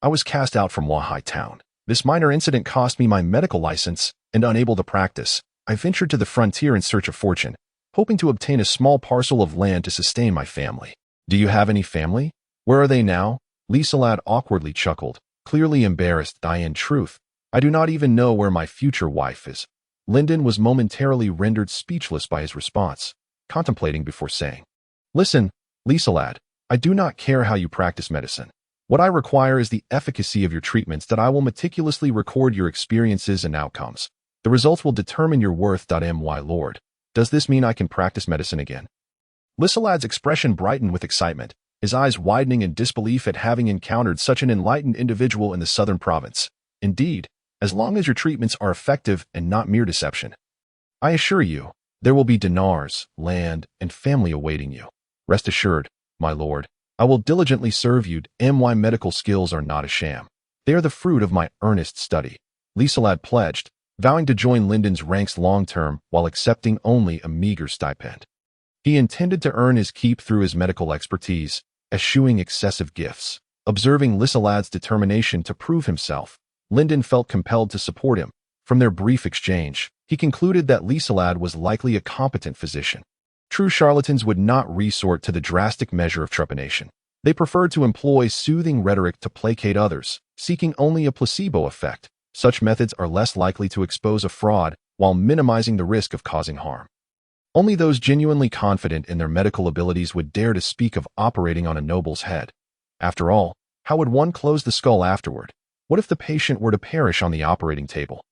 I was cast out from Wahai town. This minor incident cost me my medical license, and unable to practice, I ventured to the frontier in search of fortune, hoping to obtain a small parcel of land to sustain my family. Do you have any family? Where are they now? Lisalad awkwardly chuckled, clearly embarrassed. In truth, I do not even know where my future wife is. Lyndon was momentarily rendered speechless by his response, contemplating before saying, "Listen, Lisalad, I do not care how you practice medicine. What I require is the efficacy of your treatments. I will meticulously record your experiences and outcomes. The results will determine your worth. My lord, does this mean I can practice medicine again?" Lisalad's expression brightened with excitement, his eyes widening in disbelief at having encountered such an enlightened individual in the southern province. "Indeed, as long as your treatments are effective and not mere deception. I assure you, there will be dinars, land, and family awaiting you. Rest assured, my lord, I will diligently serve you. My medical skills are not a sham. They are the fruit of my earnest study." Lisalad pledged, vowing to join Lyndon's ranks long-term while accepting only a meager stipend. He intended to earn his keep through his medical expertise, eschewing excessive gifts. Observing Lisalad's determination to prove himself, Lyndon felt compelled to support him. From their brief exchange, he concluded that Lisalad was likely a competent physician. True charlatans would not resort to the drastic measure of trepanation. They preferred to employ soothing rhetoric to placate others, seeking only a placebo effect. Such methods are less likely to expose a fraud while minimizing the risk of causing harm. Only those genuinely confident in their medical abilities would dare to speak of operating on a noble's head. After all, how would one close the skull afterward? What if the patient were to perish on the operating table?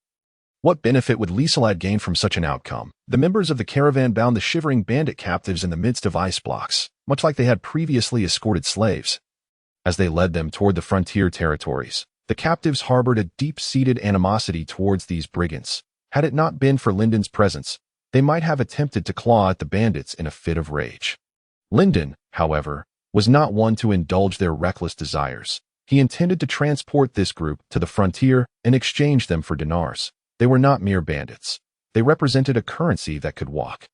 What benefit would Lieselad gain from such an outcome? The members of the caravan bound the shivering bandit captives in the midst of ice blocks, much like they had previously escorted slaves. As they led them toward the frontier territories, the captives harbored a deep-seated animosity towards these brigands. Had it not been for Lyndon's presence, they might have attempted to claw at the bandits in a fit of rage. Lyndon, however, was not one to indulge their reckless desires. He intended to transport this group to the frontier and exchange them for dinars. They were not mere bandits. They represented a currency that could walk.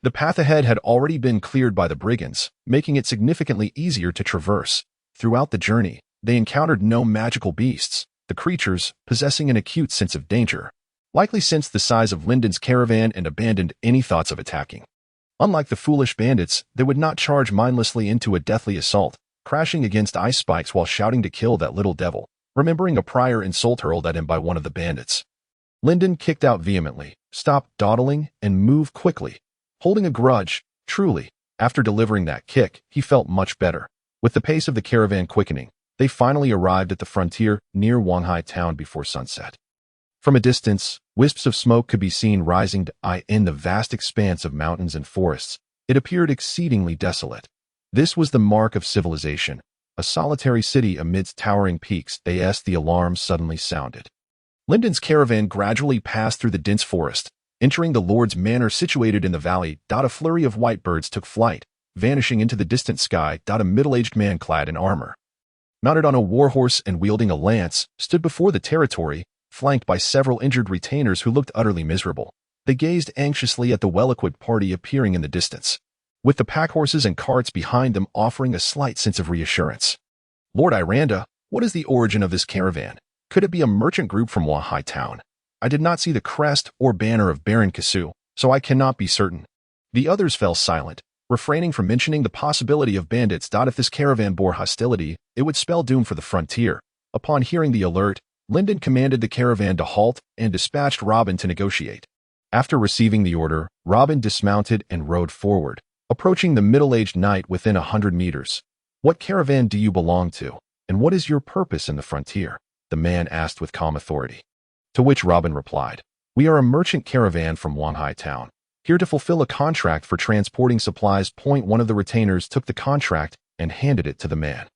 The path ahead had already been cleared by the brigands, making it significantly easier to traverse. Throughout the journey, they encountered no magical beasts, the creatures possessing an acute sense of danger, likely sensed the size of Lyndon's caravan and abandoned any thoughts of attacking. Unlike the foolish bandits, they would not charge mindlessly into a deathly assault, crashing against ice spikes while shouting to kill that little devil, remembering a prior insult hurled at him by one of the bandits. Lyndon kicked out vehemently, stopped dawdling, and moved quickly. Holding a grudge, truly, after delivering that kick, he felt much better. With the pace of the caravan quickening, they finally arrived at the frontier near Wanhai town before sunset. From a distance, wisps of smoke could be seen rising in the vast expanse of mountains and forests. It appeared exceedingly desolate. This was the mark of civilization, a solitary city amidst towering peaks. As the alarm suddenly sounded, Lyndon's caravan gradually passed through the dense forest, entering the Lord's Manor situated in the valley. A flurry of white birds took flight, vanishing into the distant sky. A middle-aged man clad in armor, mounted on a warhorse and wielding a lance, stood before the territory, flanked by several injured retainers who looked utterly miserable. They gazed anxiously at the well-equipped party appearing in the distance, with the pack horses and carts behind them offering a slight sense of reassurance. Lord Iranda, what is the origin of this caravan? Could it be a merchant group from Wanhai town? I did not see the crest or banner of Baron Kasu, so I cannot be certain. The others fell silent, refraining from mentioning the possibility of bandits. If this caravan bore hostility, it would spell doom for the frontier. Upon hearing the alert, Lyndon commanded the caravan to halt and dispatched Robin to negotiate. After receiving the order, Robin dismounted and rode forward, approaching the middle-aged knight within 100 meters. What caravan do you belong to, and what is your purpose in the frontier? The man asked with calm authority. To which Robin replied, We are a merchant caravan from Wanhai town, here to fulfill a contract for transporting supplies. One of the retainers took the contract and handed it to the man.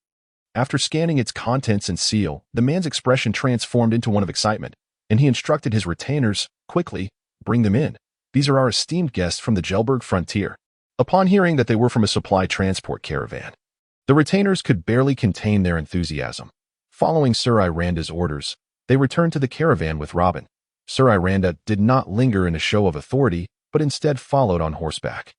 After scanning its contents and seal, the man's expression transformed into one of excitement, and he instructed his retainers, Quickly, bring them in. These are our esteemed guests from the Jelberg frontier. Upon hearing that they were from a supply transport caravan, the retainers could barely contain their enthusiasm. Following Sir Iranda's orders, they returned to the caravan with Robin. Sir Iranda did not linger in a show of authority, but instead followed on horseback.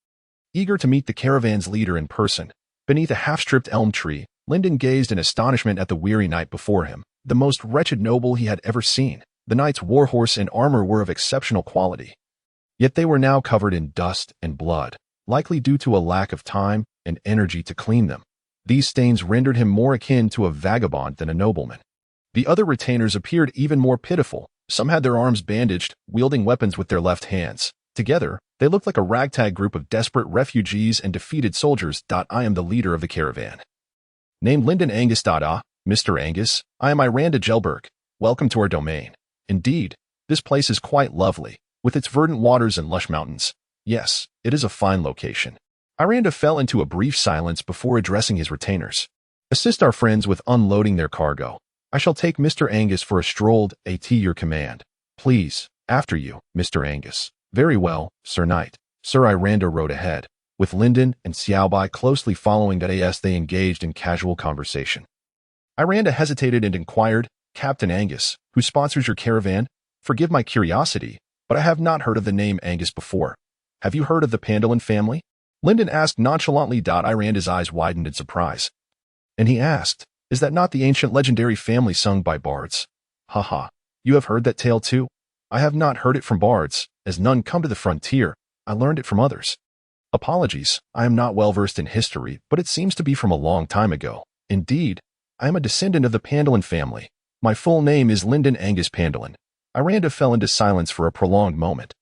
Eager to meet the caravan's leader in person, beneath a half-stripped elm tree, Lyndon gazed in astonishment at the weary knight before him, the most wretched noble he had ever seen. The knight's warhorse and armor were of exceptional quality, yet they were now covered in dust and blood, likely due to a lack of time and energy to clean them. These stains rendered him more akin to a vagabond than a nobleman. The other retainers appeared even more pitiful. Some had their arms bandaged, wielding weapons with their left hands. Together, they looked like a ragtag group of desperate refugees and defeated soldiers. I am the leader of the caravan, named Lyndon Angus. Mr. Angus, I am Iranda Jelberg. Welcome to our domain. Indeed, this place is quite lovely, with its verdant waters and lush mountains. Yes, it is a fine location. Iranda fell into a brief silence before addressing his retainers. Assist our friends with unloading their cargo. I shall take Mr. Angus for a stroll. At your command. Please, after you, Mr. Angus. Very well, Sir Knight. Sir Iranda rode ahead, with Lyndon and Xiaobai closely following. As they engaged in casual conversation, Iranda hesitated and inquired, Captain Angus, who sponsors your caravan? Forgive my curiosity, but I have not heard of the name Angus before. Have you heard of the Pandolin family? Lyndon asked nonchalantly. Iranda's eyes widened in surprise, and he asked, Is that not the ancient legendary family sung by bards? Haha, you have heard that tale too? I have not heard it from bards, as none come to the frontier. I learned it from others. Apologies, I am not well versed in history, but it seems to be from a long time ago. Indeed, I am a descendant of the Pandolin family. My full name is Lyndon Angus Pandolin. Aranda fell into silence for a prolonged moment,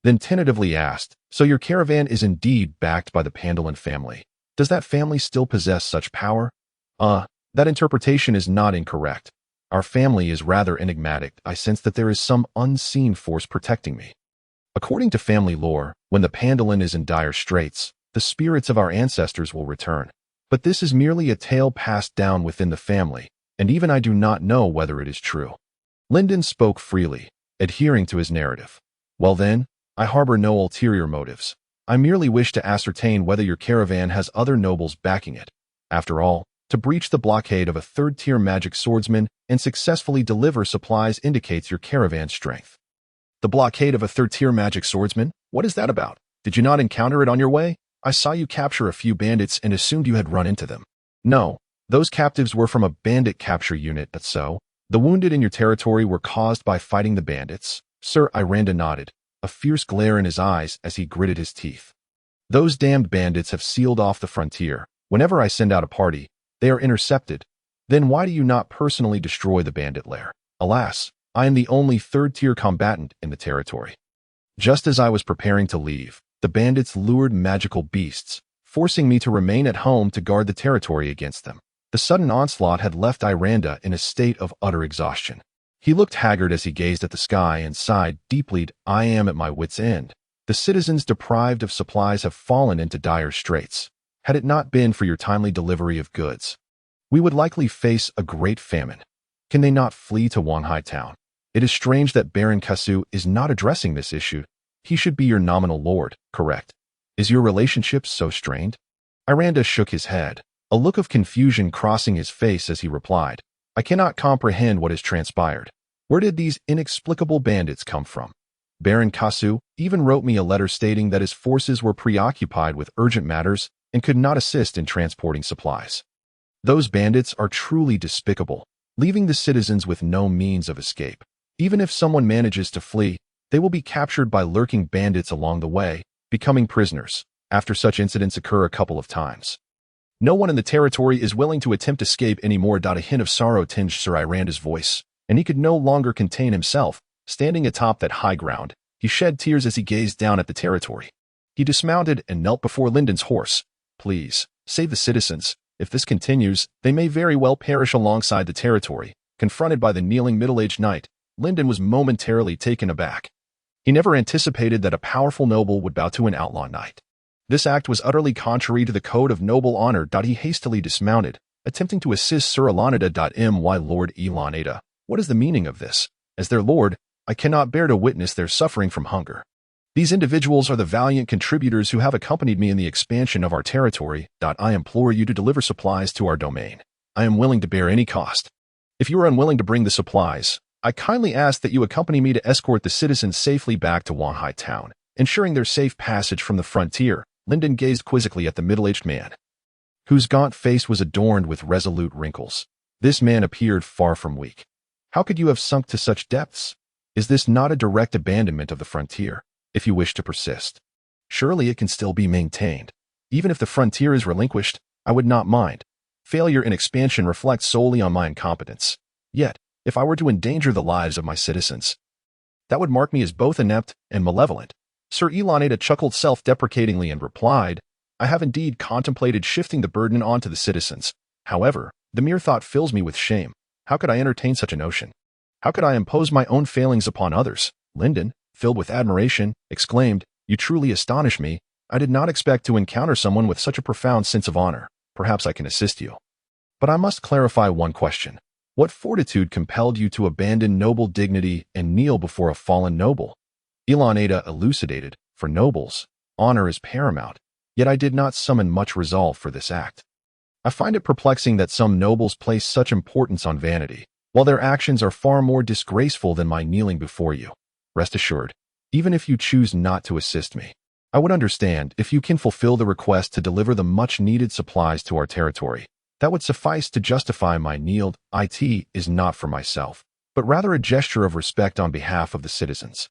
then tentatively asked, "So your caravan is indeed backed by the Pandolin family. Does that family still possess such power?" That interpretation is not incorrect. Our family is rather enigmatic. I sense that there is some unseen force protecting me. According to family lore, when the Pandolin is in dire straits, the spirits of our ancestors will return. But this is merely a tale passed down within the family, and even I do not know whether it is true. Lyndon spoke freely, adhering to his narrative. Well then, I harbor no ulterior motives. I merely wish to ascertain whether your caravan has other nobles backing it. After all, to breach the blockade of a third-tier magic swordsman and successfully deliver supplies indicates your caravan's strength. The blockade of a third-tier magic swordsman? What is that about? Did you not encounter it on your way? I saw you capture a few bandits and assumed you had run into them. No, those captives were from a bandit capture unit, that's so. The wounded in your territory were caused by fighting the bandits. Sir, Iranda nodded, a fierce glare in his eyes as he gritted his teeth. Those damned bandits have sealed off the frontier. Whenever I send out a party, they are intercepted. Then why do you not personally destroy the bandit lair? Alas, I am the only third-tier combatant in the territory. Just as I was preparing to leave, the bandits lured magical beasts, forcing me to remain at home to guard the territory against them. The sudden onslaught had left Iranda in a state of utter exhaustion. He looked haggard as he gazed at the sky and sighed deeply. I am at my wit's end. The citizens deprived of supplies have fallen into dire straits. Had it not been for your timely delivery of goods, we would likely face a great famine. Can they not flee to Wanhai town? It is strange that Baron Kasu is not addressing this issue. He should be your nominal lord, correct? Is your relationship so strained? Iranda shook his head, a look of confusion crossing his face as he replied, I cannot comprehend what has transpired. Where did these inexplicable bandits come from? Baron Kasu even wrote me a letter stating that his forces were preoccupied with urgent matters and could not assist in transporting supplies. Those bandits are truly despicable, leaving the citizens with no means of escape. Even if someone manages to flee, they will be captured by lurking bandits along the way, becoming prisoners. After such incidents occur a couple of times, no one in the territory is willing to attempt escape anymore. A hint of sorrow tinged Sir Iranda's voice, and he could no longer contain himself. Standing atop that high ground, he shed tears as he gazed down at the territory. He dismounted and knelt before Lyndon's horse. Please, save the citizens. If this continues, they may very well perish alongside the territory. Confronted by the kneeling middle-aged knight, Lyndon was momentarily taken aback. He never anticipated that a powerful noble would bow to an outlaw knight. This act was utterly contrary to the code of noble honor. He hastily dismounted, attempting to assist Sir Elanada. My Lord Elanada, what is the meaning of this? As their lord, I cannot bear to witness their suffering from hunger. These individuals are the valiant contributors who have accompanied me in the expansion of our territory. I implore you to deliver supplies to our domain. I am willing to bear any cost. If you are unwilling to bring the supplies, I kindly ask that you accompany me to escort the citizens safely back to Wanhai town, ensuring their safe passage from the frontier. Lyndon gazed quizzically at the middle-aged man, whose gaunt face was adorned with resolute wrinkles. This man appeared far from weak. How could you have sunk to such depths? Is this not a direct abandonment of the frontier? If you wish to persist, surely it can still be maintained. Even if the frontier is relinquished, I would not mind. Failure in expansion reflects solely on my incompetence. Yet, if I were to endanger the lives of my citizens, that would mark me as both inept and malevolent. Sir Elanada chuckled self-deprecatingly and replied, I have indeed contemplated shifting the burden onto the citizens. However, the mere thought fills me with shame. How could I entertain such a notion? How could I impose my own failings upon others? Lyndon, filled with admiration, exclaimed, You truly astonish me. I did not expect to encounter someone with such a profound sense of honor. Perhaps I can assist you. But I must clarify one question. What fortitude compelled you to abandon noble dignity and kneel before a fallen noble? Elanada elucidated, For nobles, honor is paramount, yet I did not summon much resolve for this act. I find it perplexing that some nobles place such importance on vanity, while their actions are far more disgraceful than my kneeling before you. Rest assured, even if you choose not to assist me, I would understand if you can fulfill the request to deliver the much-needed supplies to our territory. That would suffice to justify my kneeled. It is not for myself, but rather a gesture of respect on behalf of the citizens.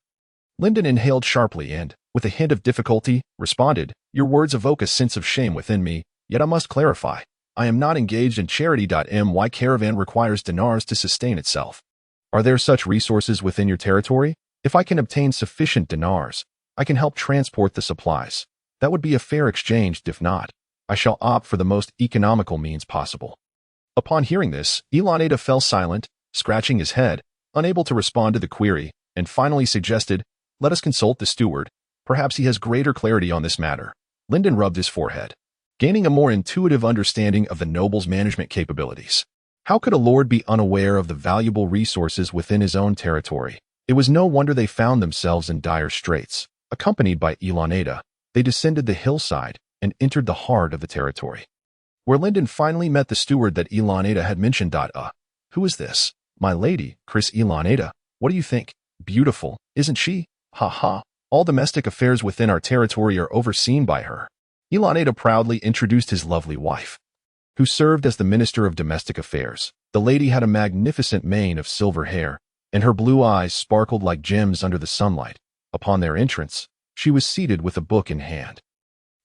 Lyndon inhaled sharply and, with a hint of difficulty, responded, "Your words evoke a sense of shame within me, yet I must clarify. I am not engaged in charity. My caravan requires dinars to sustain itself. Are there such resources within your territory? If I can obtain sufficient dinars, I can help transport the supplies. That would be a fair exchange. If not, I shall opt for the most economical means possible." Upon hearing this, Ilaneta fell silent, scratching his head, unable to respond to the query, and finally suggested, "Let us consult the steward. Perhaps he has greater clarity on this matter." Lyndon rubbed his forehead, gaining a more intuitive understanding of the noble's management capabilities. How could a lord be unaware of the valuable resources within his own territory? It was no wonder they found themselves in dire straits. Accompanied by Ilaneta, they descended the hillside and entered the heart of the territory, where Lyndon finally met the steward that Ilaneta had mentioned. Who is this? My lady, Chris Ilaneta. What do you think? Beautiful, isn't she? Ha ha. All domestic affairs within our territory are overseen by her. Ilaneta proudly introduced his lovely wife, who served as the Minister of Domestic Affairs. The lady had a magnificent mane of silver hair, and her blue eyes sparkled like gems under the sunlight. Upon their entrance, she was seated with a book in hand.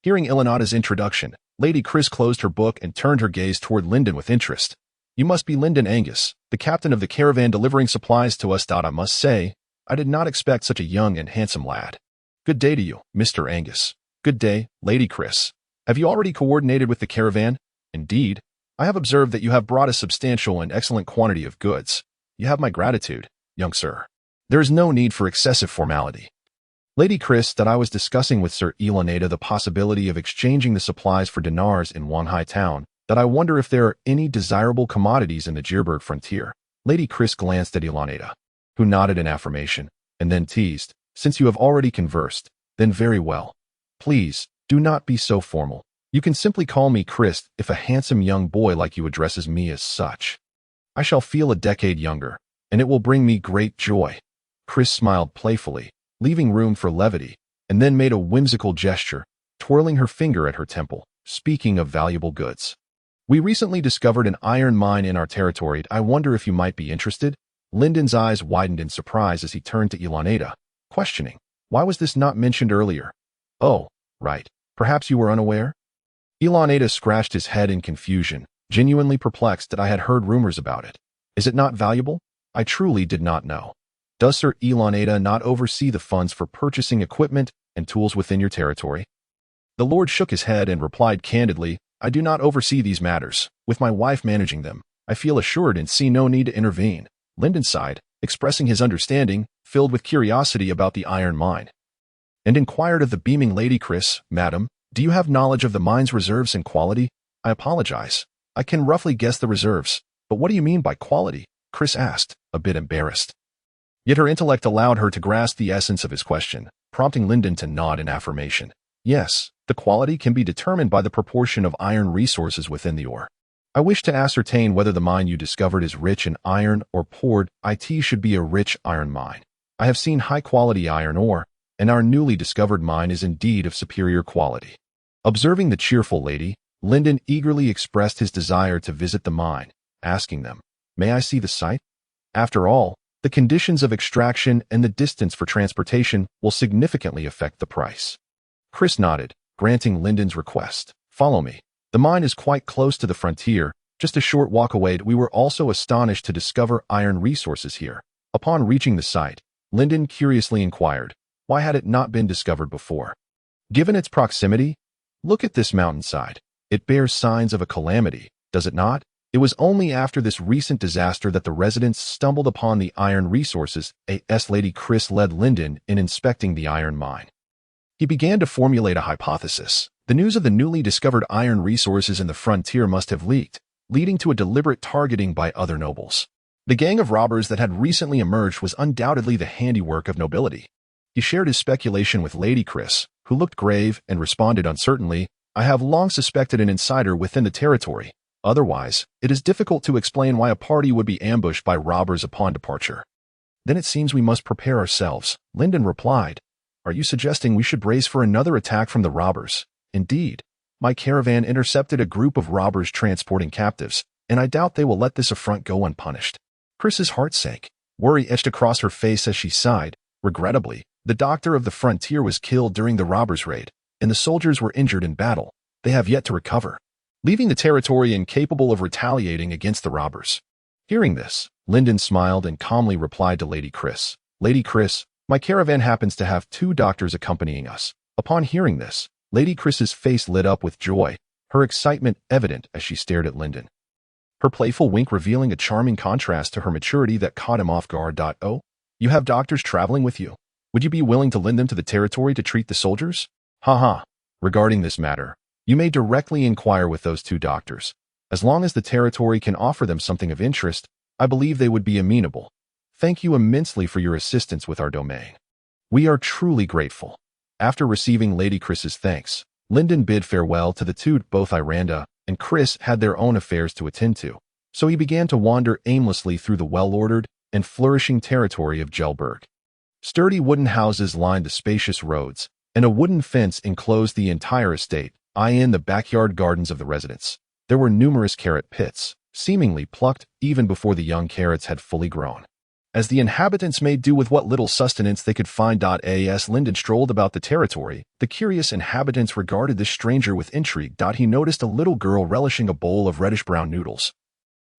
Hearing Ilaneta's introduction, Lady Chris closed her book and turned her gaze toward Lyndon with interest. "You must be Lyndon Angus, the captain of the caravan delivering supplies to us. I must say, I did not expect such a young and handsome lad." "Good day to you, Mr. Angus." "Good day, Lady Chris. Have you already coordinated with the caravan?" "Indeed, I have observed that you have brought a substantial and excellent quantity of goods. You have my gratitude, young sir. There is no need for excessive formality." Lady Chris, that I was discussing with Sir Ilaneta the possibility of exchanging the supplies for dinars in Wanhai town, that I wonder if there are any desirable commodities in the Jirberg frontier. Lady Chris glanced at Ilaneta, who nodded in affirmation, and then teased, "Since you have already conversed, then very well. Please, do not be so formal. You can simply call me Chris if a handsome young boy like you addresses me as such. I shall feel a decade younger, and it will bring me great joy." Chris smiled playfully, leaving room for levity, and then made a whimsical gesture, twirling her finger at her temple. "Speaking of valuable goods, we recently discovered an iron mine in our territory. I wonder if you might be interested?" Lyndon's eyes widened in surprise as he turned to Ilaneta, questioning, "Why was this not mentioned earlier?" "Oh, right. Perhaps you were unaware?" Ilaneta scratched his head in confusion, genuinely perplexed that I had heard rumors about it. "Is it not valuable? I truly did not know. Does Sir Ilaneta not oversee the funds for purchasing equipment and tools within your territory?" The lord shook his head and replied candidly, "I do not oversee these matters. With my wife managing them, I feel assured and see no need to intervene." Lyndon sighed, expressing his understanding, filled with curiosity about the iron mine, and inquired of the beaming Lady Chris, "Madam, do you have knowledge of the mine's reserves and quality?" "I apologize. I can roughly guess the reserves, but what do you mean by quality?" Chris asked, a bit embarrassed. Yet her intellect allowed her to grasp the essence of his question, prompting Lyndon to nod in affirmation. "Yes, the quality can be determined by the proportion of iron resources within the ore. I wish to ascertain whether the mine you discovered is rich in iron or poor. It should be a rich iron mine. I have seen high-quality iron ore, and our newly discovered mine is indeed of superior quality." Observing the cheerful lady, Lyndon eagerly expressed his desire to visit the mine, asking them, "May I see the site? After all, the conditions of extraction and the distance for transportation will significantly affect the price." Chris nodded, granting Lyndon's request. "Follow me. The mine is quite close to the frontier, just a short walk away." We were also astonished to discover iron resources here. Upon reaching the site, Lyndon curiously inquired, why had it not been discovered before? Given its proximity, look at this mountainside. It bears signs of a calamity, does it not? It was only after this recent disaster that the residents stumbled upon the iron resources. Lady Chris led Lyndon in inspecting the iron mine. He began to formulate a hypothesis. The news of the newly discovered iron resources in the frontier must have leaked, leading to a deliberate targeting by other nobles. The gang of robbers that had recently emerged was undoubtedly the handiwork of nobility. He shared his speculation with Lady Chris, who looked grave and responded uncertainly, "I have long suspected an insider within the territory. Otherwise, it is difficult to explain why a party would be ambushed by robbers upon departure." "Then it seems we must prepare ourselves," Lyndon replied. "Are you suggesting we should brace for another attack from the robbers?" "Indeed. My caravan intercepted a group of robbers transporting captives, and I doubt they will let this affront go unpunished." Chris's heart sank. Worry etched across her face as she sighed, regrettably, The doctor of the frontier was killed during the robbers' raid, and the soldiers were injured in battle. They have yet to recover, leaving the territory incapable of retaliating against the robbers. Hearing this, Lyndon smiled and calmly replied to Lady Chris. Lady Chris, my caravan happens to have 2 doctors accompanying us. Upon hearing this, Lady Chris's face lit up with joy, her excitement evident as she stared at Lyndon. Her playful wink revealing a charming contrast to her maturity that caught him off guard. Oh, you have doctors traveling with you? Would you be willing to lend them to the territory to treat the soldiers? Haha. Regarding this matter, you may directly inquire with those 2 doctors. As long as the territory can offer them something of interest, I believe they would be amenable. Thank you immensely for your assistance with our domain. We are truly grateful. After receiving Lady Chris's thanks, Lyndon bid farewell to the 2. Both Iranda and Chris had their own affairs to attend to, so he began to wander aimlessly through the well-ordered and flourishing territory of Gelberg. Sturdy wooden houses lined the spacious roads, and a wooden fence enclosed the entire estate, i.e. the backyard gardens of the residents. There were numerous carrot pits, seemingly plucked even before the young carrots had fully grown. As the inhabitants made do with what little sustenance they could find. As Lyndon strolled about the territory, the curious inhabitants regarded this stranger with intrigue. He noticed a little girl relishing a bowl of reddish-brown noodles.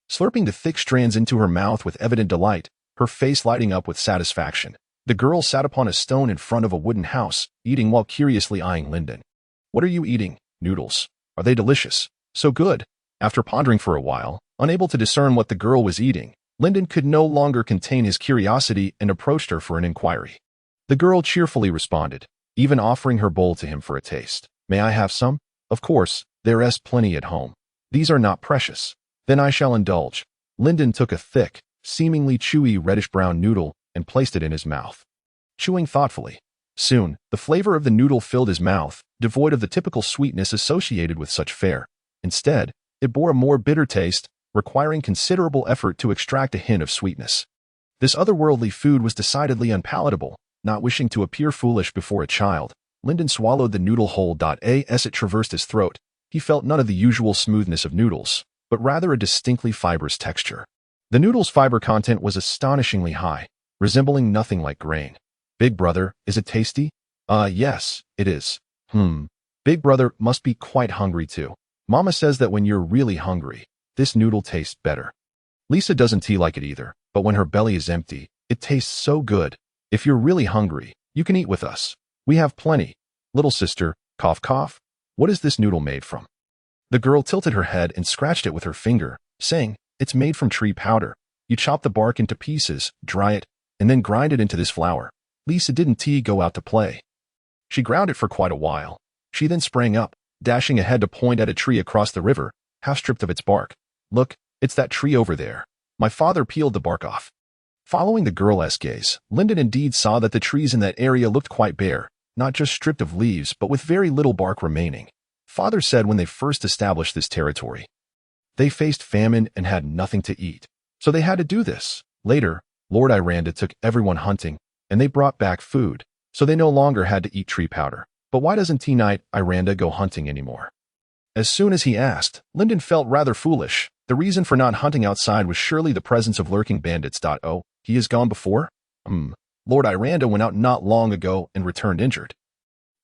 Slurping the thick strands into her mouth with evident delight, her face lighting up with satisfaction, the girl sat upon a stone in front of a wooden house, eating while curiously eyeing Lyndon. What are you eating? Noodles. Are they delicious? So good. After pondering for a while, unable to discern what the girl was eating, Lyndon could no longer contain his curiosity and approached her for an inquiry. The girl cheerfully responded, even offering her bowl to him for a taste. May I have some? Of course, there's plenty at home. These are not precious. Then I shall indulge. Lyndon took a thick, seemingly chewy reddish-brown noodle and placed it in his mouth. Chewing thoughtfully. Soon, the flavor of the noodle filled his mouth, devoid of the typical sweetness associated with such fare. Instead, it bore a more bitter taste, requiring considerable effort to extract a hint of sweetness. This otherworldly food was decidedly unpalatable. Not wishing to appear foolish before a child, Lyndon swallowed the noodle whole. As it traversed his throat, he felt none of the usual smoothness of noodles, but rather a distinctly fibrous texture. The noodle's fiber content was astonishingly high, resembling nothing like grain. Big brother, is it tasty? Yes, it is. Big brother must be quite hungry too. Mama says that when you're really hungry, this noodle tastes better. Lisa doesn't like it either, but when her belly is empty, it tastes so good. If you're really hungry, you can eat with us. We have plenty. Little sister, cough cough. What is this noodle made from? The girl tilted her head and scratched it with her finger, saying, it's made from tree powder. You chop the bark into pieces, dry it, and then grind it into this flour. Lisa didn't go out to play. She ground it for quite a while. She then sprang up, dashing ahead to point at a tree across the river, half stripped of its bark. Look, it's that tree over there. My father peeled the bark off. Following the girl's gaze, Lyndon indeed saw that the trees in that area looked quite bare, not just stripped of leaves but with very little bark remaining. Father said when they first established this territory, they faced famine and had nothing to eat, so they had to do this. Later, Lord Iranda took everyone hunting, and they brought back food, so they no longer had to eat tree powder. But why doesn't Knight Iranda go hunting anymore? As soon as he asked, Lyndon felt rather foolish. The reason for not hunting outside was surely the presence of lurking bandits. Oh, he has gone before? Lord Iranda went out not long ago and returned injured.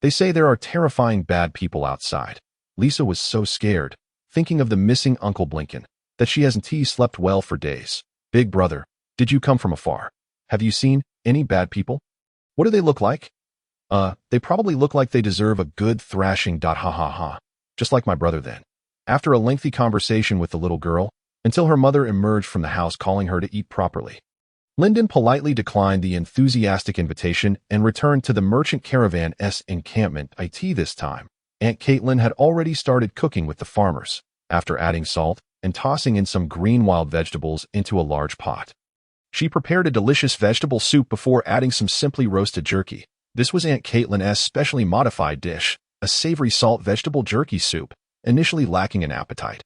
They say there are terrifying bad people outside. Lisa was so scared, thinking of the missing Uncle Blinken, that she hasn't slept well for days. Big brother, did you come from afar? Have you seen any bad people? What do they look like? They probably look like they deserve a good thrashing. Ha ha ha. Just like my brother then. After a lengthy conversation with the little girl, until her mother emerged from the house calling her to eat properly, Lyndon politely declined the enthusiastic invitation and returned to the merchant caravan's encampment. This time, Aunt Caitlin had already started cooking with the farmers, after adding salt and tossing in some green wild vegetables into a large pot. She prepared a delicious vegetable soup before adding some simply roasted jerky. This was Aunt Caitlin's specially modified dish, a savory salt vegetable jerky soup, initially lacking in appetite.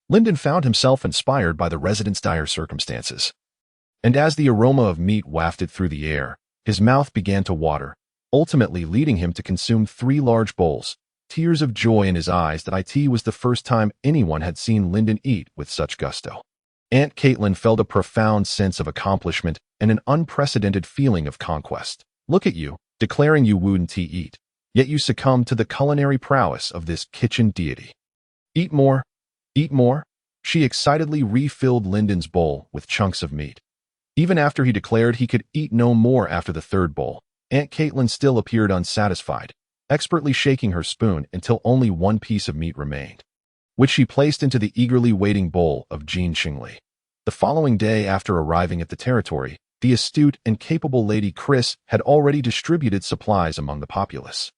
Lyndon found himself inspired by the residents' dire circumstances. And as the aroma of meat wafted through the air, his mouth began to water, ultimately leading him to consume 3 large bowls, tears of joy in his eyes. That it was the first time anyone had seen Lyndon eat with such gusto. Aunt Caitlin felt a profound sense of accomplishment and an unprecedented feeling of conquest. Look at you, declaring you wouldn't eat, yet you succumb to the culinary prowess of this kitchen deity. Eat more, eat more. She excitedly refilled Lyndon's bowl with chunks of meat. Even after he declared he could eat no more after the third bowl, Aunt Caitlin still appeared unsatisfied, expertly shaking her spoon until only one piece of meat remained, which she placed into the eagerly waiting bowl of Jean Shingley. The following day after arriving at the territory, the astute and capable Lady Chris had already distributed supplies among the populace.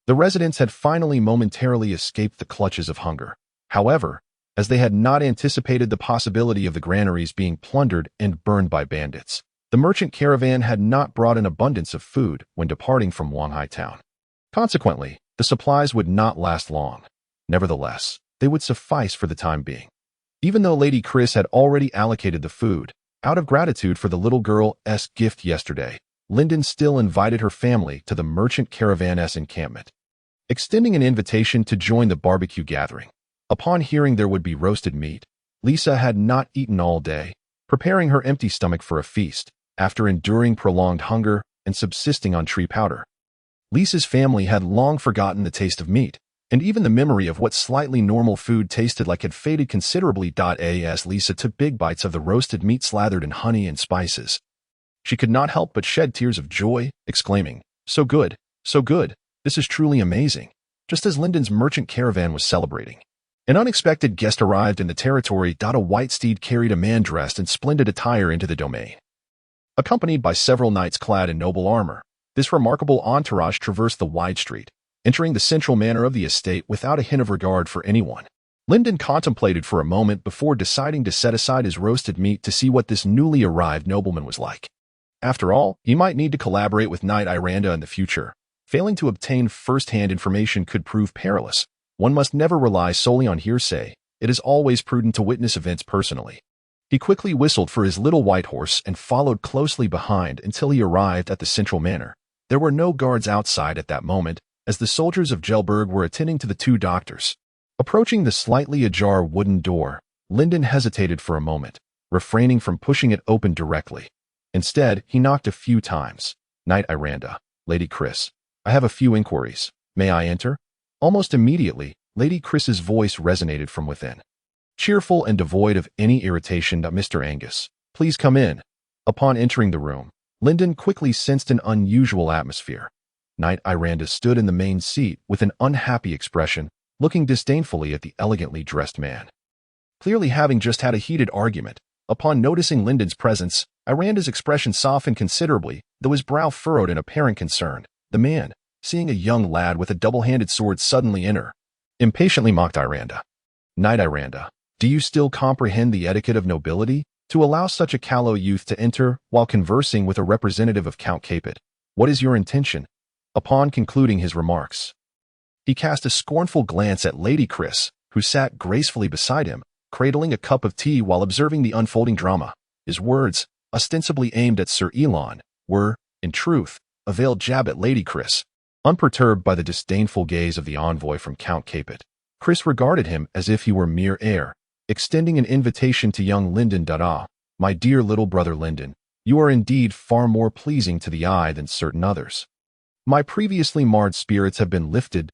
The residents had finally momentarily escaped the clutches of hunger. However, as they had not anticipated the possibility of the granaries being plundered and burned by bandits, the merchant caravan had not brought an abundance of food when departing from Wanhai town. Consequently, the supplies would not last long. Nevertheless, they would suffice for the time being. Even though Lady Chris had already allocated the food, out of gratitude for the little girl's gift yesterday, Lyndon still invited her family to the merchant caravan's encampment, extending an invitation to join the barbecue gathering. Upon hearing there would be roasted meat, Lisa had not eaten all day, preparing her empty stomach for a feast, after enduring prolonged hunger and subsisting on tree powder. Lisa's family had long forgotten the taste of meat, and even the memory of what slightly normal food tasted like had faded considerably. As Lisa took big bites of the roasted meat slathered in honey and spices, she could not help but shed tears of joy, exclaiming, so good, this is truly amazing." Just as Lyndon's merchant caravan was celebrating, an unexpected guest arrived in the territory. A white steed carried a man dressed in splendid attire into the domain. Accompanied by several knights clad in noble armor, this remarkable entourage traversed the wide street, entering the central manor of the estate without a hint of regard for anyone. Lyndon contemplated for a moment before deciding to set aside his roasted meat to see what this newly arrived nobleman was like. After all, he might need to collaborate with Knight Iranda in the future. Failing to obtain first-hand information could prove perilous. One must never rely solely on hearsay. It is always prudent to witness events personally. He quickly whistled for his little white horse and followed closely behind until he arrived at the central manor. There were no guards outside at that moment, as the soldiers of Gelberg were attending to the two doctors. Approaching the slightly ajar wooden door, Lyndon hesitated for a moment, refraining from pushing it open directly. Instead, he knocked a few times. "Knight Iranda, Lady Chris, I have a few inquiries. May I enter?" Almost immediately, Lady Chris's voice resonated from within. Cheerful and devoid of any irritation. "Mr. Angus, please come in." Upon entering the room, Lyndon quickly sensed an unusual atmosphere. Knight Iranda stood in the main seat with an unhappy expression, looking disdainfully at the elegantly dressed man. Clearly having just had a heated argument, upon noticing Lyndon's presence, Iranda's expression softened considerably, though his brow furrowed in apparent concern. The man, seeing a young lad with a double-handed sword suddenly enter, impatiently mocked Iranda. "Knight Iranda, do you still comprehend the etiquette of nobility? To allow such a callow youth to enter while conversing with a representative of Count Capet? What is your intention?" Upon concluding his remarks, he cast a scornful glance at Lady Chris, who sat gracefully beside him, cradling a cup of tea while observing the unfolding drama. His words, ostensibly aimed at Sir Elon, were, in truth, a veiled jab at Lady Chris. Unperturbed by the disdainful gaze of the envoy from Count Capet, Chris regarded him as if he were mere air, extending an invitation to young Lyndon. "My dear little brother Lyndon, you are indeed far more pleasing to the eye than certain others. My previously marred spirits have been lifted.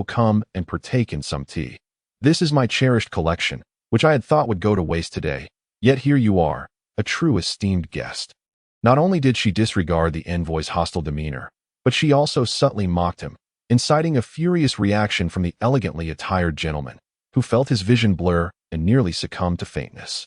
Come and partake in some tea. This is my cherished collection, which I had thought would go to waste today. Yet here you are, a true esteemed guest." Not only did she disregard the envoy's hostile demeanor, but she also subtly mocked him, inciting a furious reaction from the elegantly attired gentleman, who felt his vision blur and nearly succumbed to faintness.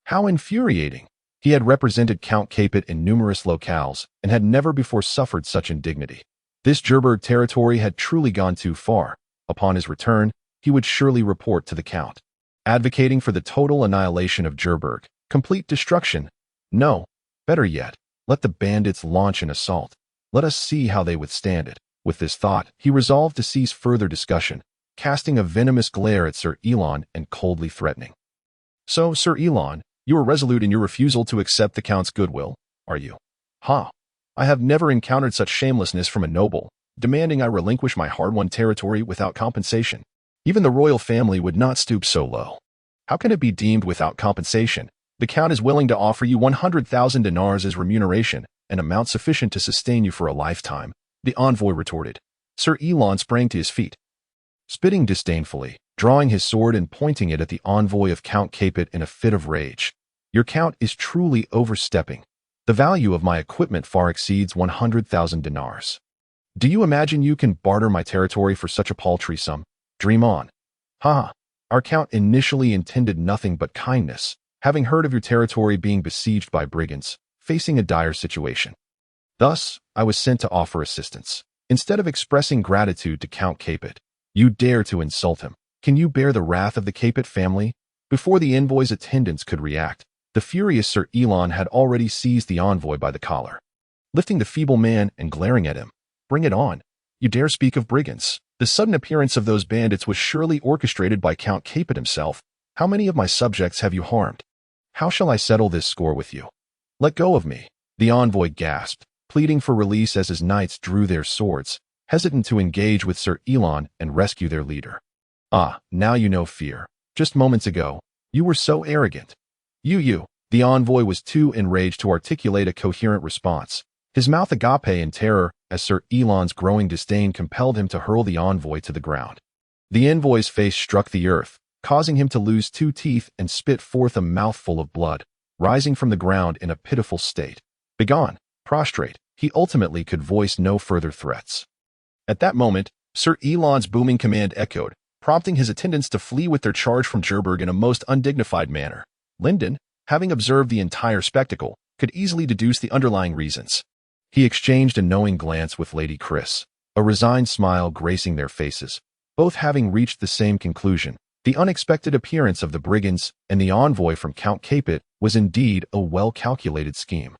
How infuriating! He had represented Count Capet in numerous locales and had never before suffered such indignity. This Gerberg territory had truly gone too far. Upon his return, he would surely report to the Count, advocating for the total annihilation of Gerberg, complete destruction. No, better yet, let the bandits launch an assault. Let us see how they withstand it. With this thought, he resolved to cease further discussion, casting a venomous glare at Sir Elon and coldly threatening. "So, Sir Elon, you are resolute in your refusal to accept the Count's goodwill, are you? Ha! I have never encountered such shamelessness from a noble, demanding I relinquish my hard-won territory without compensation. Even the royal family would not stoop so low. How can it be deemed without compensation? The Count is willing to offer you 100,000 dinars as remuneration, an amount sufficient to sustain you for a lifetime. the envoy retorted. Sir Elon sprang to his feet, spitting disdainfully, drawing his sword and pointing it at the envoy of Count Capet in a fit of rage. Your count is truly overstepping. The value of my equipment far exceeds 100,000 dinars. Do you imagine you can barter my territory for such a paltry sum? Dream on. Ha! Our count initially intended nothing but kindness, having heard of your territory being besieged by brigands, facing a dire situation. Thus, I was sent to offer assistance. Instead of expressing gratitude to Count Capet, you dare to insult him. Can you bear the wrath of the Capet family? Before the envoy's attendants could react, the furious Sir Elon had already seized the envoy by the collar. Lifting the feeble man and glaring at him, "Bring it on. You dare speak of brigands? The sudden appearance of those bandits was surely orchestrated by Count Capet himself. How many of my subjects have you harmed? How shall I settle this score with you? Let go of me." The envoy gasped, pleading for release as his knights drew their swords, hesitant to engage with Sir Elon and rescue their leader. Ah, now you know fear. Just moments ago, you were so arrogant. You. The envoy was too enraged to articulate a coherent response. His mouth agape in terror as Sir Elon's growing disdain compelled him to hurl the envoy to the ground. The envoy's face struck the earth, causing him to lose 2 teeth and spit forth a mouthful of blood, rising from the ground in a pitiful state. Begone, prostrate, he ultimately could voice no further threats. At that moment, Sir Elon's booming command echoed, prompting his attendants to flee with their charge from Jerburg in a most undignified manner. Lyndon, having observed the entire spectacle, could easily deduce the underlying reasons. He exchanged a knowing glance with Lady Chris, a resigned smile gracing their faces, both having reached the same conclusion. The unexpected appearance of the brigands and the envoy from Count Capet was indeed a well-calculated scheme.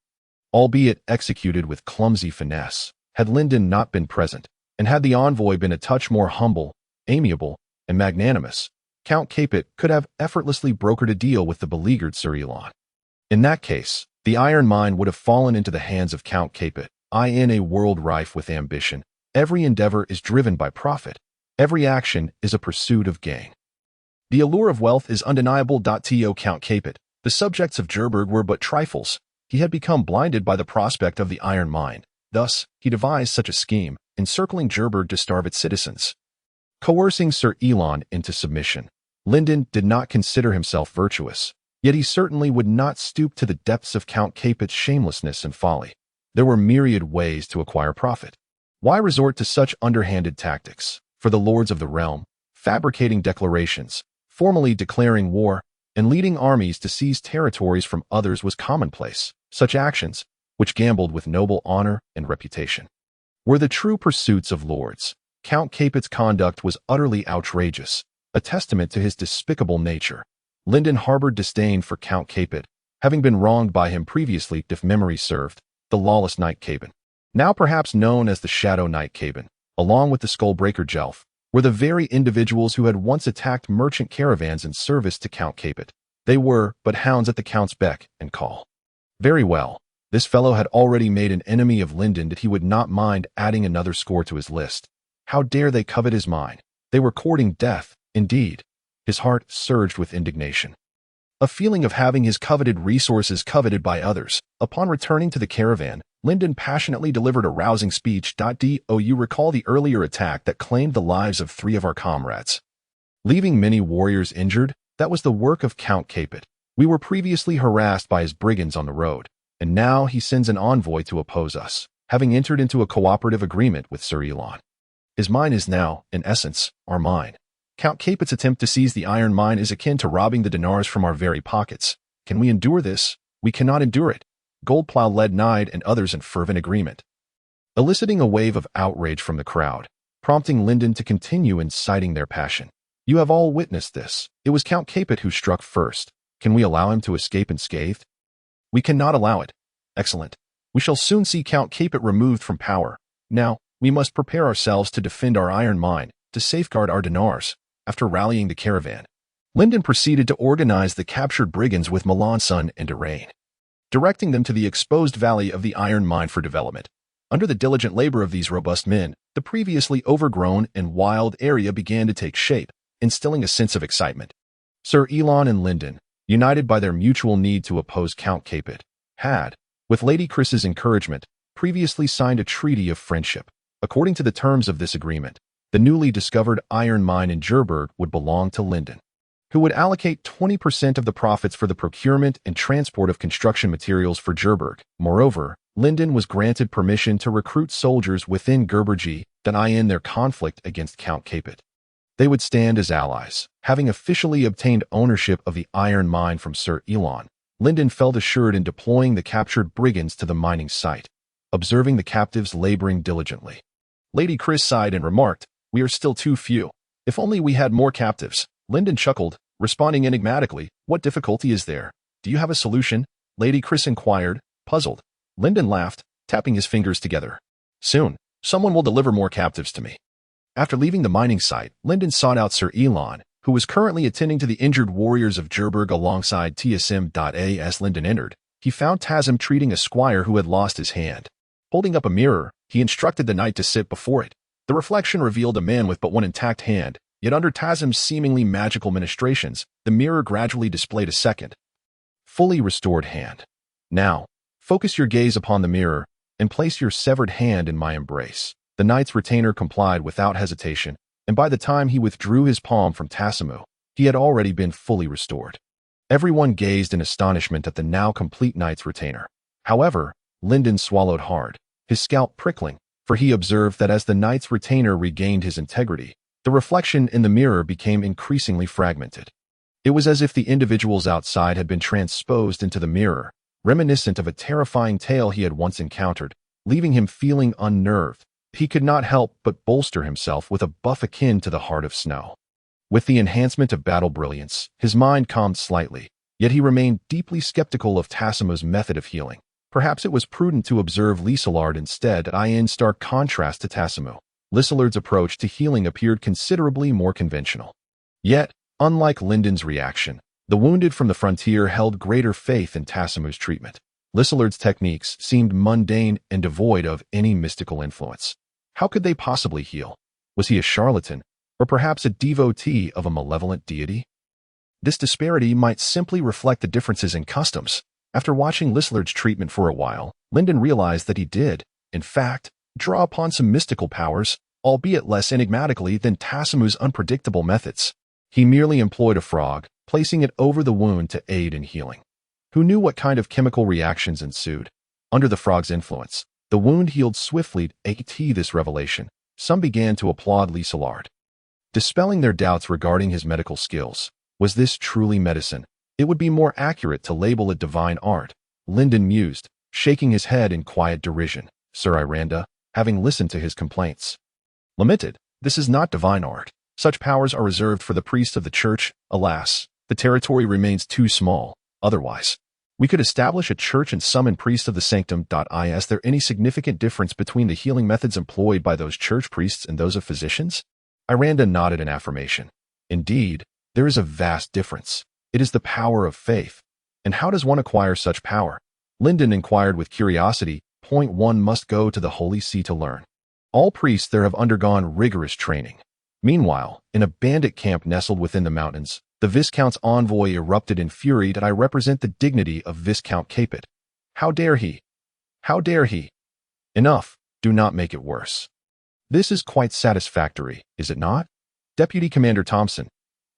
Albeit executed with clumsy finesse, had Lyndon not been present, and had the envoy been a touch more humble, amiable, and magnanimous, Count Capet could have effortlessly brokered a deal with the beleaguered Sir Elon. In that case, the iron mine would have fallen into the hands of Count Capet. In a world rife with ambition, every endeavor is driven by profit. Every action is a pursuit of gain. The allure of wealth is undeniable. To Count Capet, the subjects of Jerburg were but trifles. He had become blinded by the prospect of the iron mine. Thus, he devised such a scheme, encircling Jerburg to starve its citizens. Coercing Sir Elon into submission. Lyndon did not consider himself virtuous, yet he certainly would not stoop to the depths of Count Capet's shamelessness and folly. There were myriad ways to acquire profit. Why resort to such underhanded tactics? For the lords of the realm, fabricating declarations, formally declaring war, and leading armies to seize territories from others was commonplace. Such actions, which gambled with noble honor and reputation, were the true pursuits of lords. Count Capet's conduct was utterly outrageous, a testament to his despicable nature. Lyndon harbored disdain for Count Capet, having been wronged by him previously. If memory served, the lawless Knight Caben, now perhaps known as the Shadow Knight Caben, along with the Skullbreaker Jelf, were the very individuals who had once attacked merchant caravans in service to Count Capet. They were but hounds at the Count's beck and call. Very well, this fellow had already made an enemy of Lyndon that he would not mind adding another score to his list. How dare they covet his mine? They were courting death, indeed. His heart surged with indignation. A feeling of having his coveted resources coveted by others. Upon returning to the caravan, Lyndon passionately delivered a rousing speech. Do you recall the earlier attack that claimed the lives of 3 of our comrades, leaving many warriors injured? That was the work of Count Capet. We were previously harassed by his brigands on the road, and now he sends an envoy to oppose us, having entered into a cooperative agreement with Sir Elon. His mine is now, in essence, our mine. Count Capet's attempt to seize the iron mine is akin to robbing the dinars from our very pockets. Can we endure this? We cannot endure it. Goldplow led Nide and others in fervent agreement, eliciting a wave of outrage from the crowd, prompting Lyndon to continue inciting their passion. You have all witnessed this. It was Count Capet who struck first. Can we allow him to escape unscathed? We cannot allow it. Excellent. We shall soon see Count Capet removed from power. Now, we must prepare ourselves to defend our iron mine, to safeguard our dinars. After rallying the caravan, Lyndon proceeded to organize the captured brigands with Melanson and Derain, directing them to the exposed valley of the iron mine for development. Under the diligent labor of these robust men, the previously overgrown and wild area began to take shape, instilling a sense of excitement. Sir Elon and Lyndon, united by their mutual need to oppose Count Capet, had, with Lady Chris's encouragement, previously signed a treaty of friendship. According to the terms of this agreement, the newly discovered iron mine in Jerburg would belong to Linden, who would allocate 20% of the profits for the procurement and transport of construction materials for Jerburg. Moreover, Linden was granted permission to recruit soldiers within Gerbergy that end their conflict against Count Capet. They would stand as allies. Having officially obtained ownership of the iron mine from Sir Elon, Linden felt assured in deploying the captured brigands to the mining site, observing the captives laboring diligently. Lady Chris sighed and remarked, "We are still too few. If only we had more captives." Linden chuckled, responding enigmatically, "What difficulty is there? Do you have a solution?" Lady Chris inquired, puzzled. Linden laughed, tapping his fingers together. "Soon, someone will deliver more captives to me." After leaving the mining site, Linden sought out Sir Elon, who was currently attending to the injured warriors of Jerburg alongside Tsm. As Linden entered, he found Tasm treating a squire who had lost his hand. Holding up a mirror, he instructed the knight to sit before it. The reflection revealed a man with but one intact hand, yet under Tasm's seemingly magical ministrations, the mirror gradually displayed a second, fully restored hand. "Now, focus your gaze upon the mirror and place your severed hand in my embrace." The knight's retainer complied without hesitation, and by the time he withdrew his palm from Tassimu, he had already been fully restored. Everyone gazed in astonishment at the now complete knight's retainer. However, Linden swallowed hard, his scalp prickling, for he observed that as the knight's retainer regained his integrity, the reflection in the mirror became increasingly fragmented. It was as if the individuals outside had been transposed into the mirror, reminiscent of a terrifying tale he had once encountered, leaving him feeling unnerved. He could not help but bolster himself with a buff akin to the heart of snow. With the enhancement of battle brilliance, his mind calmed slightly, yet he remained deeply skeptical of Tassimu's method of healing. Perhaps it was prudent to observe Lieselard instead, in stark contrast to Tassimu. Lieselard's approach to healing appeared considerably more conventional. Yet, unlike Linden's reaction, the wounded from the frontier held greater faith in Tassimu's treatment. Lieselard's techniques seemed mundane and devoid of any mystical influence. How could they possibly heal? Was he a charlatan, or perhaps a devotee of a malevolent deity? This disparity might simply reflect the differences in customs. After watching Lieselard's treatment for a while, Linden realized that he did, in fact, draw upon some mystical powers, albeit less enigmatically than Tassimu's unpredictable methods. He merely employed a frog, placing it over the wound to aid in healing. Who knew what kind of chemical reactions ensued? Under the frog's influence, the wound healed swiftly. This revelation, some began to applaud Lieselard, dispelling their doubts regarding his medical skills. Was this truly medicine? It would be more accurate to label it divine art, Linden mused, shaking his head in quiet derision. Sir Iranda, having listened to his complaints, lamented, "This is not divine art. Such powers are reserved for the priests of the church. Alas, the territory remains too small. Otherwise, we could establish a church and summon priests of the sanctum. Is there any significant difference between the healing methods employed by those church priests and those of physicians?" Iranda nodded in affirmation. "Indeed, there is a vast difference. It is the power of faith. And how does one acquire such power?" Linden inquired with curiosity. "One must go to the Holy See to learn. All priests there have undergone rigorous training." Meanwhile, in a bandit camp nestled within the mountains, the Viscount's envoy erupted in fury. "I represent the dignity of Viscount Capet. How dare he? How dare he? Enough, do not make it worse. This is quite satisfactory, is it not? Deputy Commander Thompson,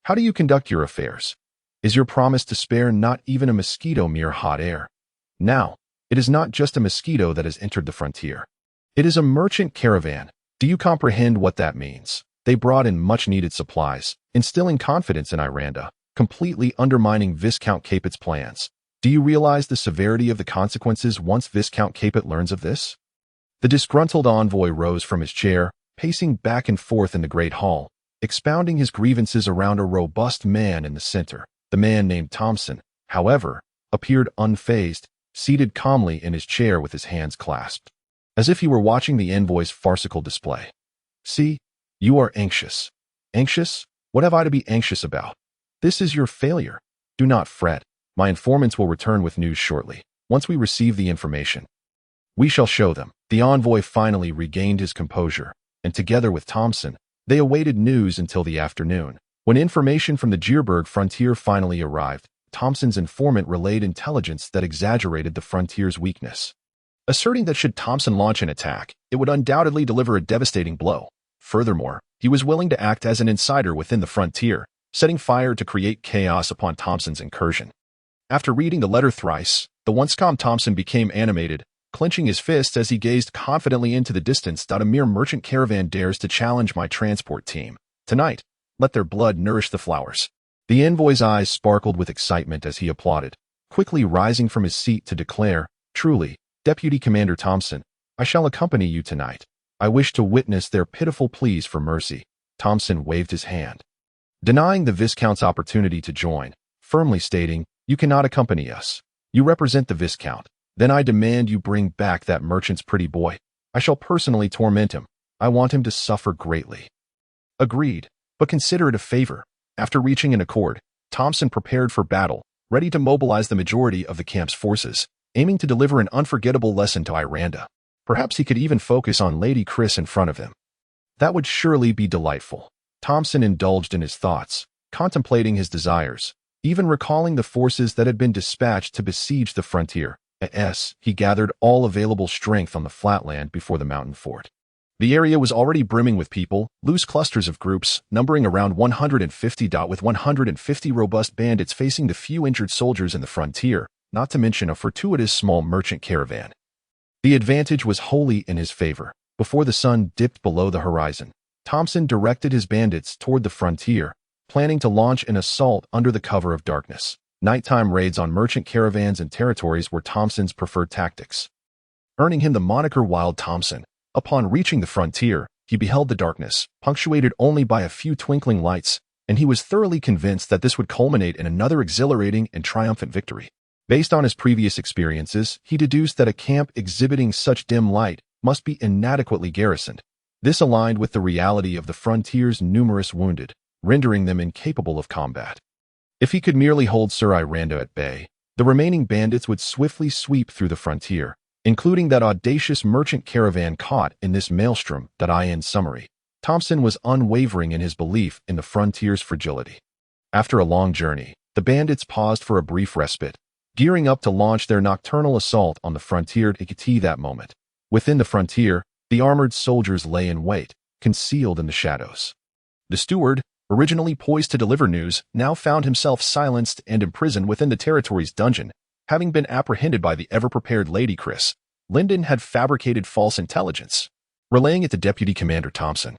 how do you conduct your affairs? Is your promise to spare not even a mosquito mere hot air? Now, it is not just a mosquito that has entered the frontier. It is a merchant caravan. Do you comprehend what that means? They brought in much-needed supplies, instilling confidence in Iranda, completely undermining Viscount Capet's plans. Do you realize the severity of the consequences once Viscount Capet learns of this?" The disgruntled envoy rose from his chair, pacing back and forth in the great hall, expounding his grievances around a robust man in the center. The man named Thompson, however, appeared unfazed, seated calmly in his chair with his hands clasped, as if he were watching the envoy's farcical display. "See, you are anxious. Anxious? What have I to be anxious about? This is your failure. Do not fret. My informants will return with news shortly. Once we receive the information, we shall show them." The envoy finally regained his composure, and together with Thompson, they awaited news until the afternoon. When information from the Jerburg frontier finally arrived, Thompson's informant relayed intelligence that exaggerated the frontier's weakness. asserting that should Thompson launch an attack, it would undoubtedly deliver a devastating blow. Furthermore, he was willing to act as an insider within the frontier, setting fire to create chaos upon Thompson's incursion. After reading the letter thrice, the once calm Thompson became animated, clenching his fists as he gazed confidently into the distance. A mere merchant caravan dares to challenge my transport team. Tonight, let their blood nourish the flowers. The envoy's eyes sparkled with excitement as he applauded, quickly rising from his seat to declare, "Truly, Deputy Commander Thompson, I shall accompany you tonight. I wish to witness their pitiful pleas for mercy." Thompson waved his hand, denying the Viscount's opportunity to join, firmly stating, "You cannot accompany us. You represent the Viscount. Then I demand you bring back that merchant's pretty boy. I shall personally torment him. I want him to suffer greatly." Agreed, but consider it a favor. After reaching an accord, Thompson prepared for battle, ready to mobilize the majority of the camp's forces, aiming to deliver an unforgettable lesson to Iranda. Perhaps he could even focus on Lady Chris in front of him. That would surely be delightful. Thompson indulged in his thoughts, contemplating his desires, even recalling the forces that had been dispatched to besiege the frontier. He gathered all available strength on the flatland before the mountain fort. The area was already brimming with people, loose clusters of groups, numbering around 150. With 150 robust bandits facing the few injured soldiers in the frontier, not to mention a fortuitous small merchant caravan. The advantage was wholly in his favor. Before the sun dipped below the horizon, Thompson directed his bandits toward the frontier, planning to launch an assault under the cover of darkness. Nighttime raids on merchant caravans and territories were Thompson's preferred tactics, earning him the moniker Wild Thompson. Upon reaching the frontier, he beheld the darkness, punctuated only by a few twinkling lights, and he was thoroughly convinced that this would culminate in another exhilarating and triumphant victory. Based on his previous experiences, he deduced that a camp exhibiting such dim light must be inadequately garrisoned. This aligned with the reality of the frontier's numerous wounded, rendering them incapable of combat. If he could merely hold Sir Iranda at bay, the remaining bandits would swiftly sweep through the frontier, including that audacious merchant caravan caught in this maelstrom. In summary, Thompson was unwavering in his belief in the frontier's fragility. After a long journey, the bandits paused for a brief respite, gearing up to launch their nocturnal assault on the frontier. That moment, within the frontier, the armored soldiers lay in wait, concealed in the shadows. The steward, originally poised to deliver news, now found himself silenced and imprisoned within the territory's dungeon. Having been apprehended by the ever-prepared Lady Chris, Lyndon had fabricated false intelligence, relaying it to Deputy Commander Thompson.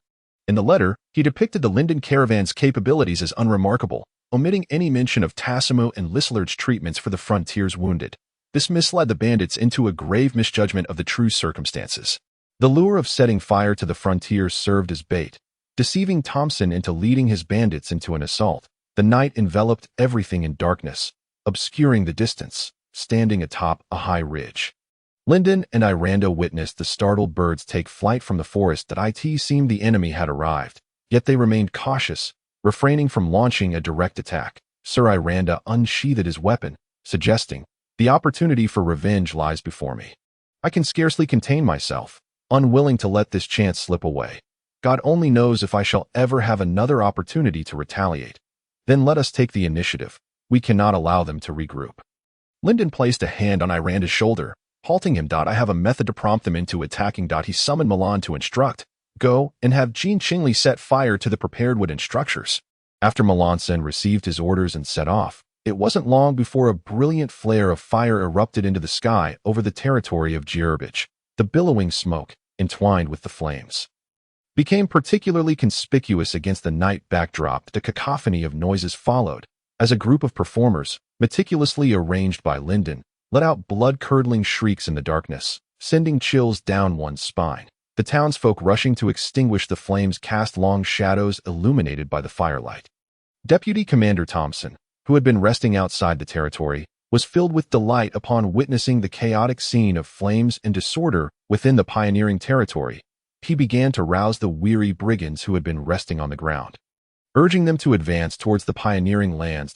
In the letter, he depicted the Lyndon caravan's capabilities as unremarkable, omitting any mention of Tassimo and Lislard's treatments for the frontier's wounded. This misled the bandits into a grave misjudgment of the true circumstances. The lure of setting fire to the frontier served as bait, deceiving Thompson into leading his bandits into an assault. The night enveloped everything in darkness, obscuring the distance, standing atop a high ridge. Lyndon and Iranda witnessed the startled birds take flight from the forest. It seemed the enemy had arrived, yet they remained cautious, refraining from launching a direct attack. Sir Iranda unsheathed his weapon, suggesting, "The opportunity for revenge lies before me. I can scarcely contain myself, unwilling to let this chance slip away. God only knows if I shall ever have another opportunity to retaliate. Then let us take the initiative. We cannot allow them to regroup." Lyndon placed a hand on Iranda's shoulder, halting him. "I have a method to prompt them into attacking." He summoned Milan to instruct, "Go and have Jean Chingley set fire to the prepared wood and structures." After Melanson received his orders and set off, it wasn't long before a brilliant flare of fire erupted into the sky over the territory of Djerbich. The billowing smoke, entwined with the flames, became particularly conspicuous against the night backdrop. The cacophony of noises followed, as a group of performers, meticulously arranged by Lyndon, let out blood-curdling shrieks in the darkness, sending chills down one's spine. The townsfolk rushing to extinguish the flames cast long shadows illuminated by the firelight. Deputy Commander Thompson, who had been resting outside the territory, was filled with delight upon witnessing the chaotic scene of flames and disorder within the pioneering territory. He began to rouse the weary brigands who had been resting on the ground, urging them to advance towards the pioneering lands.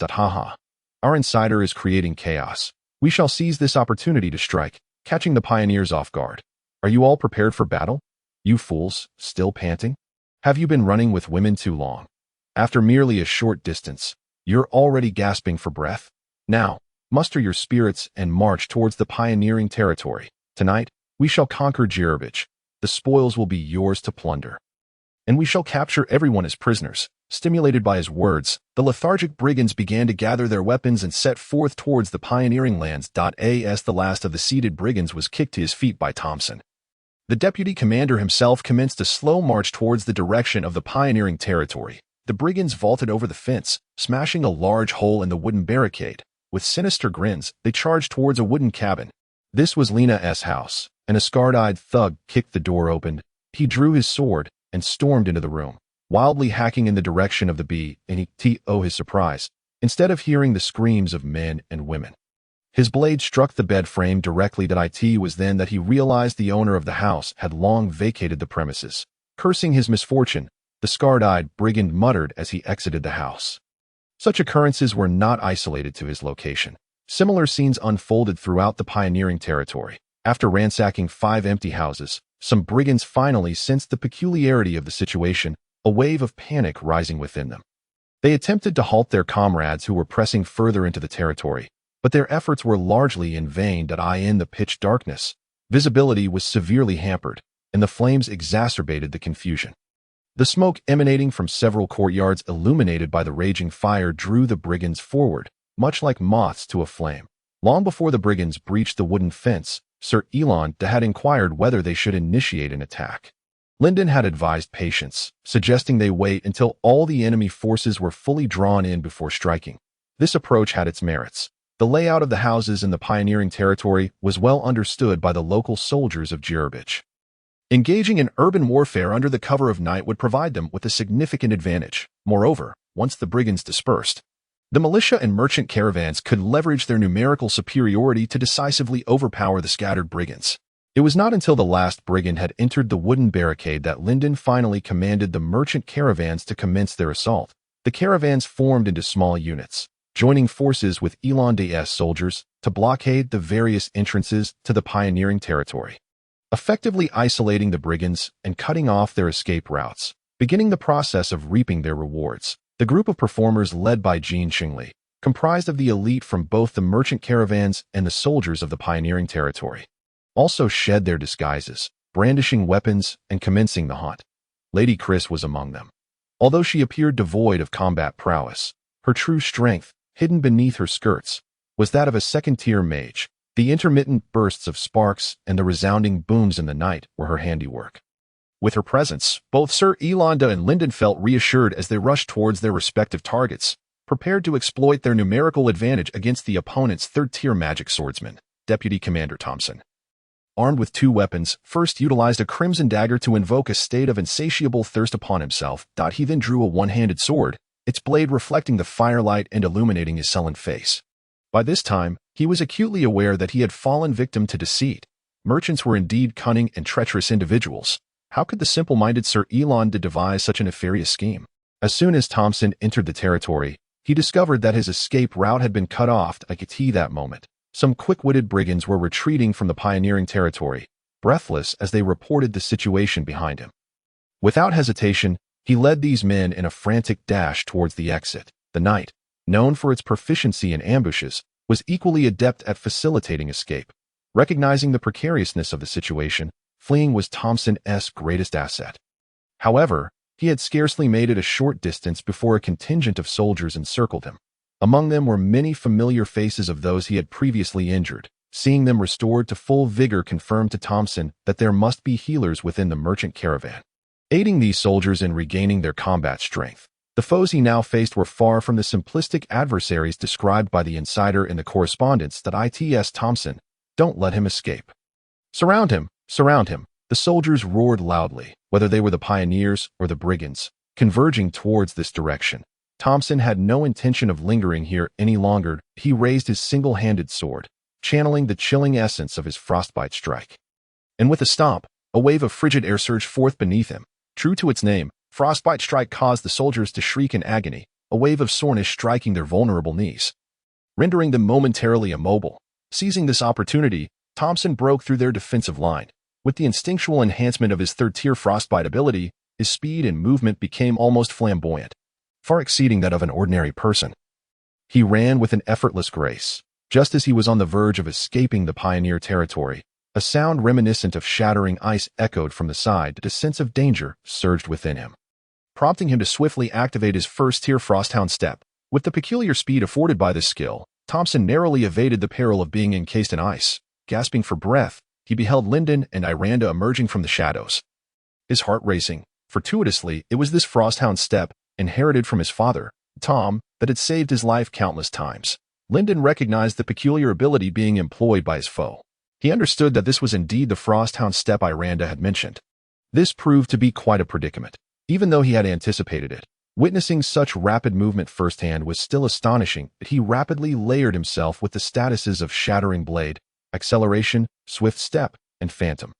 Our insider is creating chaos. We shall seize this opportunity to strike, catching the pioneers off guard. Are you all prepared for battle? You fools, still panting? Have you been running with women too long? After merely a short distance, you're already gasping for breath? Now, muster your spirits and march towards the pioneering territory. Tonight, We shall conquer Jerebic. The spoils will be yours to plunder. And we shall capture everyone as prisoners. Stimulated by his words, the lethargic brigands began to gather their weapons and set forth towards the pioneering lands. As the last of the seated brigands was kicked to his feet by Thompson, the deputy commander himself commenced a slow march towards the direction of the pioneering territory. The brigands vaulted over the fence, smashing a large hole in the wooden barricade. With sinister grins, they charged towards a wooden cabin. This was Lena S. house, and a scarred-eyed thug kicked the door open. He drew his sword and stormed into the room, wildly hacking in the direction of the bee, and to his surprise, instead of hearing the screams of men and women, his blade struck the bed frame directly. It was then that he realized the owner of the house had long vacated the premises. Cursing his misfortune, the scarred-eyed brigand muttered as he exited the house. Such occurrences were not isolated to his location. Similar scenes unfolded throughout the pioneering territory. After ransacking 5 empty houses, some brigands finally sensed the peculiarity of the situation, a wave of panic rising within them. They attempted to halt their comrades who were pressing further into the territory, but their efforts were largely in vain. In the pitch darkness, visibility was severely hampered, and the flames exacerbated the confusion. The smoke emanating from several courtyards illuminated by the raging fire drew the brigands forward, much like moths to a flame. Long before the brigands breached the wooden fence, Sir Elon had inquired whether they should initiate an attack. Lyndon had advised patience, suggesting they wait until all the enemy forces were fully drawn in before striking. This approach had its merits. The layout of the houses in the pioneering territory was well understood by the local soldiers of Jerebic. Engaging in urban warfare under the cover of night would provide them with a significant advantage. Moreover, once the brigands dispersed, the militia and merchant caravans could leverage their numerical superiority to decisively overpower the scattered brigands. It was not until the last brigand had entered the wooden barricade that Lyndon finally commanded the merchant caravans to commence their assault. The caravans formed into small units, joining forces with Elon's soldiers to blockade the various entrances to the pioneering territory, effectively isolating the brigands and cutting off their escape routes, beginning the process of reaping their rewards. The group of performers led by Jean Xingli, comprised of the elite from both the merchant caravans and the soldiers of the pioneering territory, also shed their disguises, brandishing weapons and commencing the hunt. Lady Chris was among them. Although she appeared devoid of combat prowess, her true strength, hidden beneath her skirts, was that of a second-tier mage. The intermittent bursts of sparks and the resounding booms in the night were her handiwork. With her presence, both Sir Elonda and Lyndon felt reassured as they rushed towards their respective targets, prepared to exploit their numerical advantage against the opponent's third-tier magic swordsman, Deputy Commander Thompson. Armed with 2 weapons, first utilized a crimson dagger to invoke a state of insatiable thirst upon himself. He then drew a one-handed sword, its blade reflecting the firelight and illuminating his sullen face. By this time, he was acutely aware that he had fallen victim to deceit. Merchants were indeed cunning and treacherous individuals. How could the simple-minded Sir Elon devise such a nefarious scheme? As soon as Thompson entered the territory, he discovered that his escape route had been cut off. That moment, some quick-witted brigands were retreating from the pioneering territory, breathless as they reported the situation behind him. Without hesitation, he led these men in a frantic dash towards the exit. The knight, known for its proficiency in ambushes, was equally adept at facilitating escape. Recognizing the precariousness of the situation, fleeing was Thompson's greatest asset. However, he had scarcely made it a short distance before a contingent of soldiers encircled him. Among them were many familiar faces of those he had previously injured. Seeing them restored to full vigor confirmed to Thompson that there must be healers within the merchant caravan, aiding these soldiers in regaining their combat strength. The foes he now faced were far from the simplistic adversaries described by the insider in the correspondence. It's Thompson. Don't let him escape. Surround him! Surround him! The soldiers roared loudly, whether they were the pioneers or the brigands, converging towards this direction. Thompson had no intention of lingering here any longer. He raised his single-handed sword, channeling the chilling essence of his frostbite strike. And with a stomp, a wave of frigid air surged forth beneath him. True to its name, frostbite strike caused the soldiers to shriek in agony, a wave of soreness striking their vulnerable knees, rendering them momentarily immobile. Seizing this opportunity, Thompson broke through their defensive line. With the instinctual enhancement of his third-tier frostbite ability, his speed and movement became almost flamboyant, far exceeding that of an ordinary person. He ran with an effortless grace. Just as he was on the verge of escaping the pioneer territory, A sound reminiscent of shattering ice echoed from the side, and a sense of danger surged within him, prompting him to swiftly activate his first-tier Frosthound step. With the peculiar speed afforded by this skill, Thompson narrowly evaded the peril of being encased in ice. Gasping for breath, he beheld Lyndon and Iranda emerging from the shadows, his heart racing. Fortuitously, it was this Frosthound step, inherited from his father, Tom, that had saved his life countless times. Lyndon recognized the peculiar ability being employed by his foe. He understood that this was indeed the Frosthound step Iranda had mentioned. This proved to be quite a predicament, even though he had anticipated it. Witnessing such rapid movement firsthand was still astonishing, but he rapidly layered himself with the statuses of Shattering Blade, Acceleration, Swift Step, and Phantom.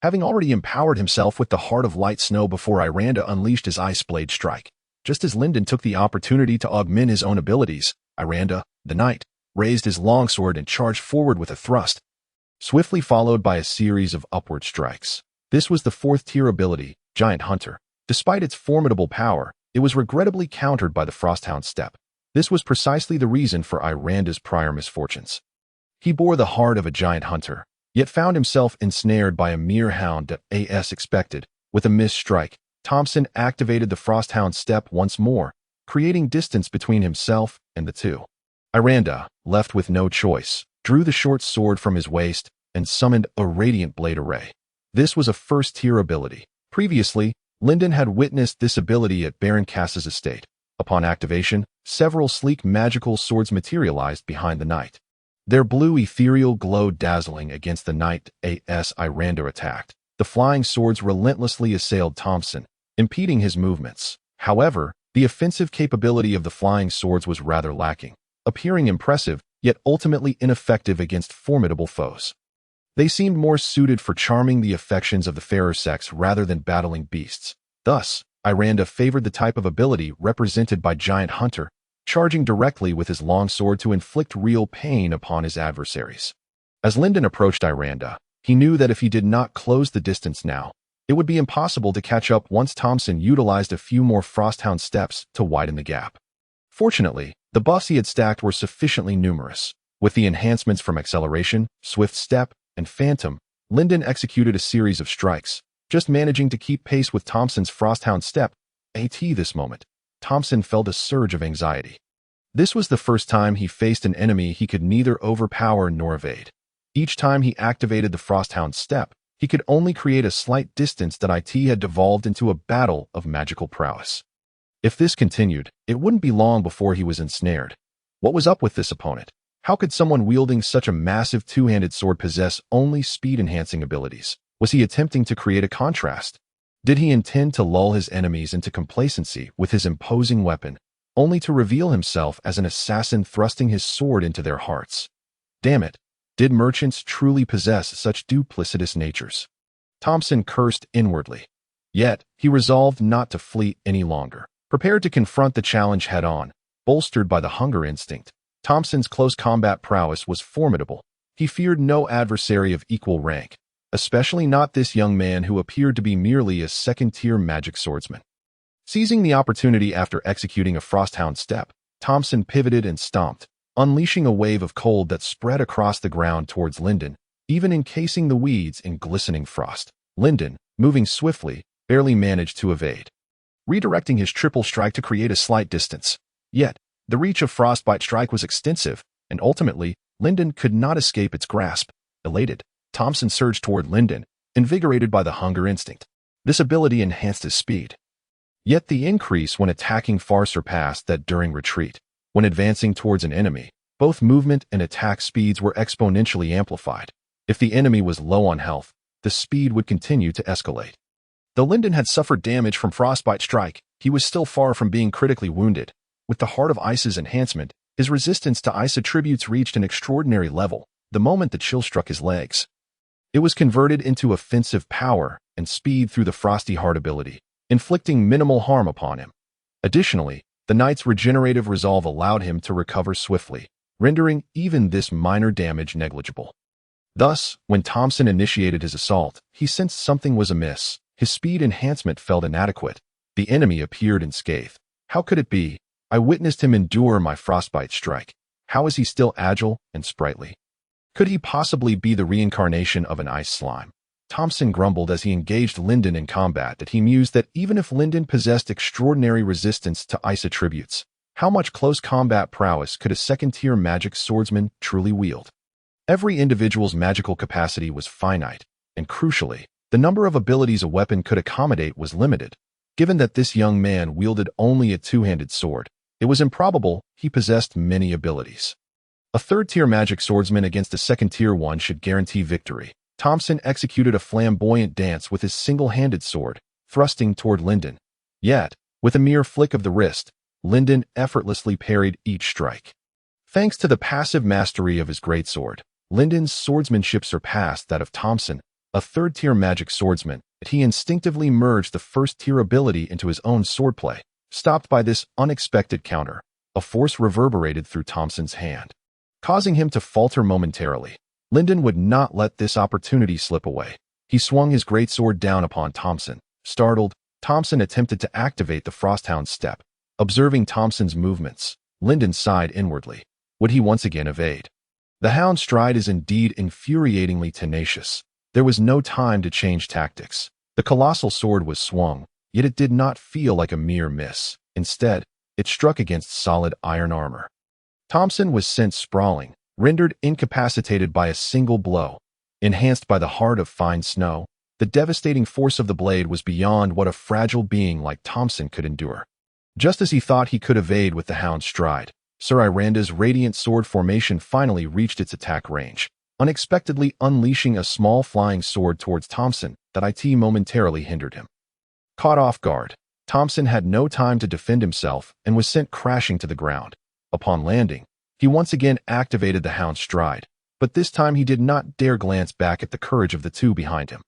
Having already empowered himself with the Heart of Light Snow before Iranda unleashed his Ice Blade strike, just as Lyndon took the opportunity to augment his own abilities, Iranda, the knight, raised his longsword and charged forward with a thrust, swiftly followed by a series of upward strikes. This was the fourth-tier ability, Giant Hunter. Despite its formidable power, it was regrettably countered by the Frosthound step. This was precisely the reason for Iranda's prior misfortunes. He bore the heart of a giant hunter, yet found himself ensnared by a mere hound as expected. With a missed strike, Thompson activated the Frosthound step once more, creating distance between himself and the two. Iranda, left with no choice, drew the short sword from his waist and summoned a Radiant Blade Array. This was a first-tier ability. Previously, Lyndon had witnessed this ability at Baron Cass's estate. Upon activation, several sleek magical swords materialized behind the knight. Their blue ethereal glow dazzling against the knight as Iranda attacked. The flying swords relentlessly assailed Thompson, impeding his movements. However, the offensive capability of the flying swords was rather lacking, appearing impressive, yet ultimately ineffective against formidable foes. They seemed more suited for charming the affections of the fairer sex rather than battling beasts. Thus, Iranda favored the type of ability represented by Giant Hunter, charging directly with his longsword to inflict real pain upon his adversaries. As Lyndon approached Iranda, he knew that if he did not close the distance now, it would be impossible to catch up once Thompson utilized a few more Frosthound steps to widen the gap. Fortunately, the buffs he had stacked were sufficiently numerous. With the enhancements from Acceleration, Swift Step, and Phantom, Lyndon executed a series of strikes, just managing to keep pace with Thompson's Frosthound step. This moment, Thompson felt a surge of anxiety. This was the first time he faced an enemy he could neither overpower nor evade. Each time he activated the Frosthound step, he could only create a slight distance that had devolved into a battle of magical prowess. If this continued, it wouldn't be long before he was ensnared. What was up with this opponent? How could someone wielding such a massive two-handed sword possess only speed-enhancing abilities? Was he attempting to create a contrast? Did he intend to lull his enemies into complacency with his imposing weapon, only to reveal himself as an assassin thrusting his sword into their hearts? Damn it! Did merchants truly possess such duplicitous natures? Thompson cursed inwardly. Yet, he resolved not to flee any longer. Prepared to confront the challenge head-on, bolstered by the hunger instinct, Thompson's close combat prowess was formidable. He feared no adversary of equal rank, especially not this young man who appeared to be merely a second-tier magic swordsman. Seizing the opportunity after executing a Frosthound step, Thompson pivoted and stomped, unleashing a wave of cold that spread across the ground towards Lyndon, even encasing the weeds in glistening frost. Lyndon, moving swiftly, barely managed to evade, redirecting his triple strike to create a slight distance. Yet, the reach of Frostbite Strike was extensive, and ultimately, Lyndon could not escape its grasp. Elated, Thompson surged toward Lyndon, invigorated by the hunger instinct. This ability enhanced his speed. Yet the increase when attacking far surpassed that during retreat. When advancing towards an enemy, both movement and attack speeds were exponentially amplified. If the enemy was low on health, the speed would continue to escalate. Though Lyndon had suffered damage from Frostbite Strike, he was still far from being critically wounded. With the Heart of Ice's enhancement, his resistance to ice attributes reached an extraordinary level the moment the chill struck his legs. It was converted into offensive power and speed through the Frosty Heart ability, inflicting minimal harm upon him. Additionally, the knight's regenerative resolve allowed him to recover swiftly, rendering even this minor damage negligible. Thus, when Thompson initiated his assault, he sensed something was amiss. His speed enhancement felt inadequate. The enemy appeared unscathed. How could it be? I witnessed him endure my Frostbite Strike. How is he still agile and sprightly? Could he possibly be the reincarnation of an ice slime? Thompson grumbled as he engaged Lyndon in combat that he mused that even if Lyndon possessed extraordinary resistance to ice attributes, how much close combat prowess could a second-tier magic swordsman truly wield? Every individual's magical capacity was finite, and crucially, the number of abilities a weapon could accommodate was limited. Given that this young man wielded only a two-handed sword, it was improbable he possessed many abilities. A third-tier magic swordsman against a second-tier one should guarantee victory. Thompson executed a flamboyant dance with his single-handed sword, thrusting toward Lyndon. Yet, with a mere flick of the wrist, Lyndon effortlessly parried each strike. Thanks to the passive mastery of his greatsword, Lyndon's swordsmanship surpassed that of Thompson, a third-tier magic swordsman. He instinctively merged the first-tier ability into his own swordplay. Stopped by this unexpected counter, a force reverberated through Thompson's hand, causing him to falter momentarily. Lyndon would not let this opportunity slip away. He swung his greatsword down upon Thompson. Startled, Thompson attempted to activate the Frosthound's step. Observing Thompson's movements, Lyndon sighed inwardly. Would he once again evade? The Hound's stride is indeed infuriatingly tenacious. There was no time to change tactics. The colossal sword was swung, yet it did not feel like a mere miss. Instead, it struck against solid iron armor. Thompson was sent sprawling, rendered incapacitated by a single blow. Enhanced by the heart of fine snow, the devastating force of the blade was beyond what a fragile being like Thompson could endure. Just as he thought he could evade with the Hound's stride, Sir Iranda's radiant sword formation finally reached its attack range, unexpectedly unleashing a small flying sword towards Thompson that it momentarily hindered him. Caught off guard, Thompson had no time to defend himself and was sent crashing to the ground. Upon landing, he once again activated the Hound's stride, but this time he did not dare glance back at the courage of the two behind him.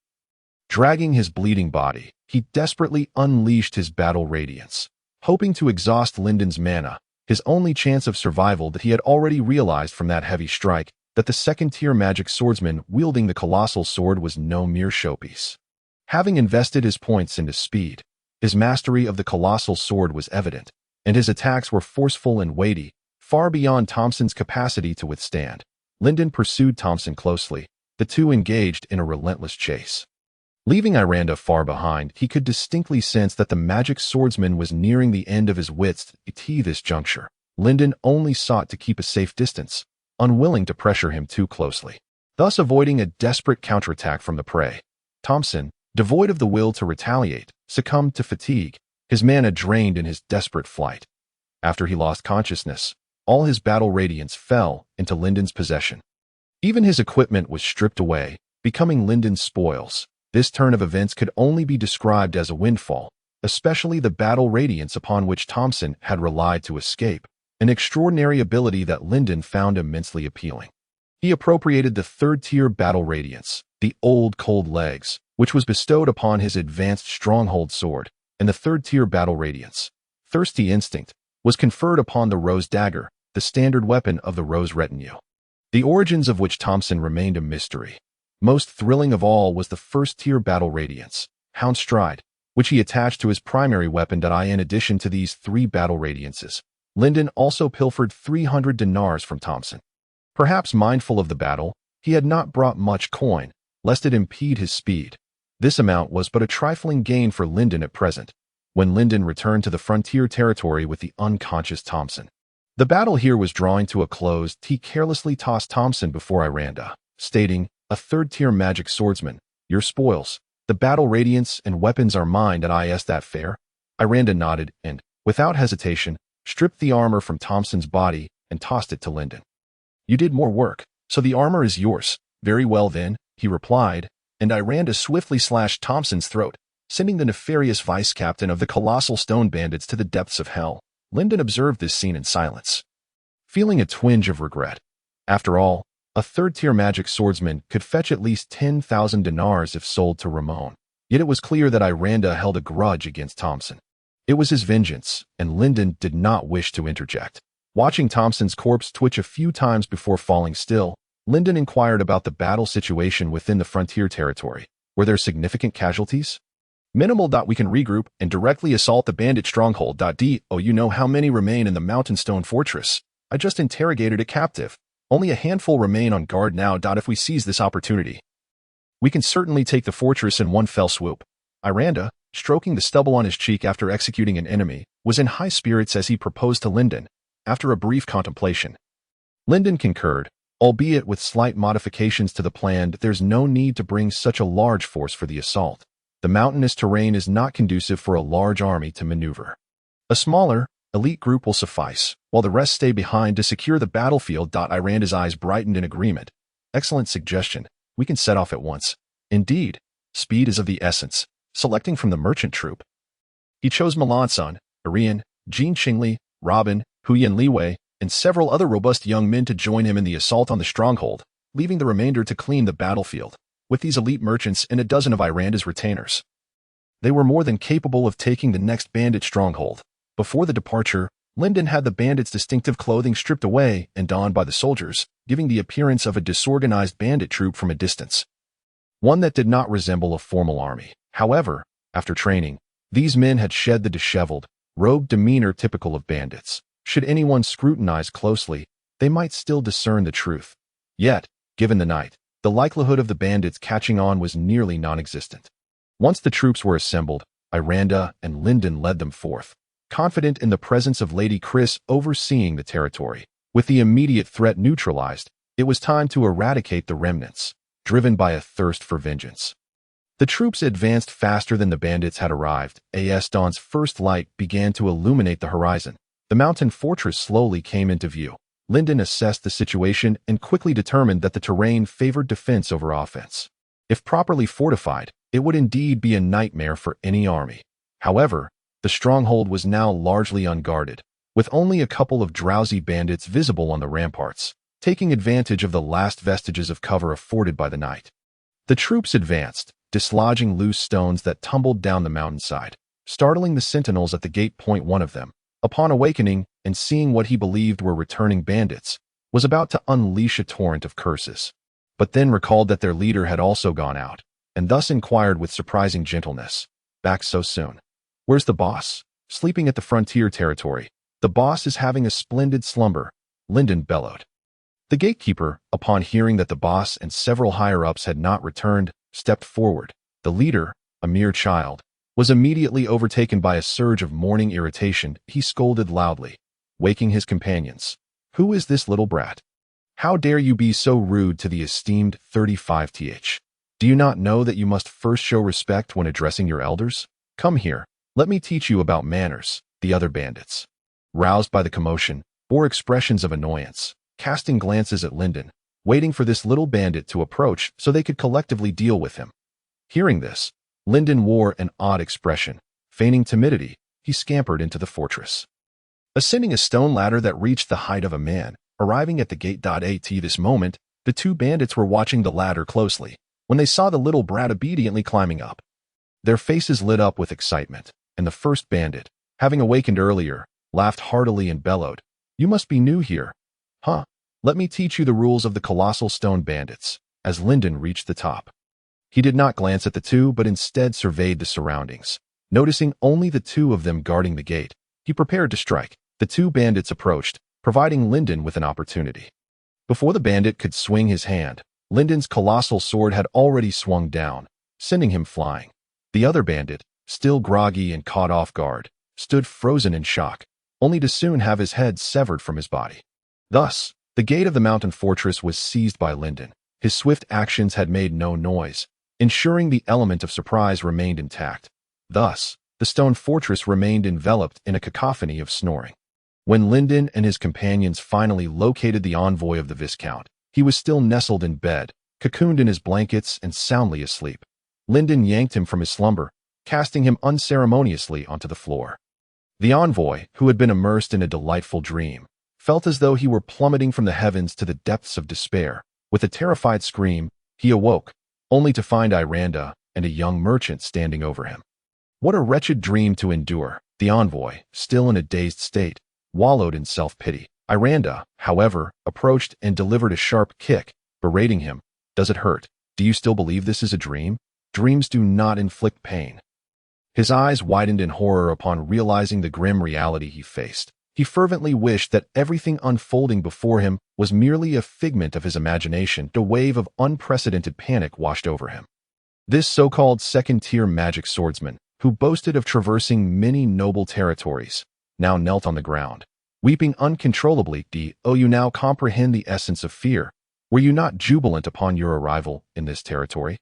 Dragging his bleeding body, he desperately unleashed his battle radiance, hoping to exhaust Lyndon's mana, his only chance of survival. That he had already realized from that heavy strike that the second-tier magic swordsman wielding the colossal sword was no mere showpiece. Having invested his points into speed, his mastery of the colossal sword was evident, and his attacks were forceful and weighty, far beyond Thompson's capacity to withstand. Lyndon pursued Thompson closely. The two engaged in a relentless chase. Leaving Iranda far behind, he could distinctly sense that the magic swordsman was nearing the end of his wits at this juncture. Lyndon only sought to keep a safe distance, unwilling to pressure him too closely, thus avoiding a desperate counterattack from the prey. Thompson, devoid of the will to retaliate, succumbed to fatigue, his mana drained in his desperate flight. After he lost consciousness, all his battle radiance fell into Lyndon's possession. Even his equipment was stripped away, becoming Lyndon's spoils. This turn of events could only be described as a windfall, especially the battle radiance upon which Thompson had relied to escape, an extraordinary ability that Lyndon found immensely appealing. He appropriated the third-tier battle radiance, the old cold legs, which was bestowed upon his advanced stronghold sword, and the third-tier battle radiance, thirsty instinct, was conferred upon the rose dagger, the standard weapon of the rose retinue. The origins of which Thompson remained a mystery. Most thrilling of all was the first-tier battle radiance, Hound's stride, which he attached to his primary weapon. In addition to these three battle radiances, Lyndon also pilfered 300 dinars from Thompson. Perhaps mindful of the battle, he had not brought much coin, lest it impede his speed. This amount was but a trifling gain for Lyndon at present, when Lyndon returned to the frontier territory with the unconscious Thompson. The battle here was drawing to a close. He carelessly tossed Thompson before Iranda, stating, "A third-tier magic swordsman, your spoils, the battle radiance and weapons are mine. Is that fair?" Iranda nodded and, without hesitation, stripped the armor from Thompson's body and tossed it to Lyndon. "You did more work, so the armor is yours." "Very well then," he replied, and Iranda swiftly slashed Thompson's throat, sending the nefarious vice-captain of the colossal stone bandits to the depths of hell. Lyndon observed this scene in silence, feeling a twinge of regret. After all, a third-tier magic swordsman could fetch at least 10,000 dinars if sold to Ramon. Yet it was clear that Iranda held a grudge against Thompson. It was his vengeance, and Lyndon did not wish to interject. Watching Thompson's corpse twitch a few times before falling still, Lyndon inquired about the battle situation within the frontier territory. Were there significant casualties? "Minimal. We can regroup and directly assault the bandit stronghold. Do you know how many remain in the mountain stone fortress? I just interrogated a captive." Only a handful remain on guard now. If we seize this opportunity, we can certainly take the fortress in one fell swoop. Iranda, stroking the stubble on his cheek after executing an enemy, was in high spirits as he proposed to Lyndon. After a brief contemplation, Lyndon concurred, albeit with slight modifications to the plan. There's no need to bring such a large force for the assault. The mountainous terrain is not conducive for a large army to maneuver. A smaller, elite group will suffice, while the rest stay behind to secure the battlefield. Iranda's eyes brightened in agreement. Excellent suggestion. We can set off at once. Indeed, speed is of the essence. Selecting from the merchant troop, he chose Melanson, Arian, Jean Qingli, Robin, Huyan Liwei, and several other robust young men to join him in the assault on the stronghold, leaving the remainder to clean the battlefield. With these elite merchants and a dozen of Iranda's retainers, they were more than capable of taking the next bandit stronghold. Before the departure, Lyndon had the bandits' distinctive clothing stripped away and donned by the soldiers, giving the appearance of a disorganized bandit troop from a distance, one that did not resemble a formal army. However, after training, these men had shed the disheveled, robed demeanor typical of bandits. Should anyone scrutinize closely, they might still discern the truth. Yet, given the night, the likelihood of the bandits catching on was nearly non-existent. Once the troops were assembled, Iranda and Lyndon led them forth, confident in the presence of Lady Chris overseeing the territory. With the immediate threat neutralized, it was time to eradicate the remnants, driven by a thirst for vengeance. The troops advanced faster than the bandits had arrived. As dawn's first light began to illuminate the horizon, the mountain fortress slowly came into view. Lyndon assessed the situation and quickly determined that the terrain favored defense over offense. If properly fortified, it would indeed be a nightmare for any army. However, the stronghold was now largely unguarded, with only a couple of drowsy bandits visible on the ramparts, taking advantage of the last vestiges of cover afforded by the night. The troops advanced, dislodging loose stones that tumbled down the mountainside, startling the sentinels at the gate. One of them, upon awakening and seeing what he believed were returning bandits, was about to unleash a torrent of curses, but then recalled that their leader had also gone out, and thus inquired with surprising gentleness, "Back so soon? Where's the boss?" "Sleeping at the frontier territory. The boss is having a splendid slumber," Lyndon bellowed. The gatekeeper, upon hearing that the boss and several higher-ups had not returned, stepped forward. The leader, a mere child, was immediately overtaken by a surge of morning irritation. He scolded loudly, waking his companions. "Who is this little brat? How dare you be so rude to the esteemed 35th? Do you not know that you must first show respect when addressing your elders? Come here, let me teach you about manners." The other bandits, roused by the commotion, bore expressions of annoyance, casting glances at Lyndon, waiting for this little bandit to approach so they could collectively deal with him. Hearing this, Lyndon wore an odd expression. Feigning timidity, he scampered into the fortress, ascending a stone ladder that reached the height of a man. Arriving at the gate. At this moment, the two bandits were watching the ladder closely when they saw the little brat obediently climbing up. Their faces lit up with excitement, and the first bandit, having awakened earlier, laughed heartily and bellowed, "You must be new here, huh? Let me teach you the rules of the colossal stone bandits." As Lyndon reached the top, he did not glance at the two but instead surveyed the surroundings. Noticing only the two of them guarding the gate, he prepared to strike. The two bandits approached, providing Lyndon with an opportunity. Before the bandit could swing his hand, Lyndon's colossal sword had already swung down, sending him flying. The other bandit, still groggy and caught off guard, stood frozen in shock, only to soon have his head severed from his body. Thus, the gate of the mountain fortress was seized by Lyndon. His swift actions had made no noise, ensuring the element of surprise remained intact. Thus, the stone fortress remained enveloped in a cacophony of snoring. When Lyndon and his companions finally located the envoy of the Viscount, he was still nestled in bed, cocooned in his blankets and soundly asleep. Lyndon yanked him from his slumber, casting him unceremoniously onto the floor. The envoy, who had been immersed in a delightful dream, felt as though he were plummeting from the heavens to the depths of despair. With a terrified scream, he awoke, only to find Iranda and a young merchant standing over him. What a wretched dream to endure! The envoy, still in a dazed state, wallowed in self-pity. Iranda, however, approached and delivered a sharp kick, berating him. "Does it hurt? Do you still believe this is a dream? Dreams do not inflict pain." His eyes widened in horror upon realizing the grim reality he faced. He fervently wished that everything unfolding before him was merely a figment of his imagination. A wave of unprecedented panic washed over him. This so-called second-tier magic swordsman, who boasted of traversing many noble territories, now knelt on the ground, weeping uncontrollably. "Oh, you now comprehend the essence of fear. Were you not jubilant upon your arrival in this territory?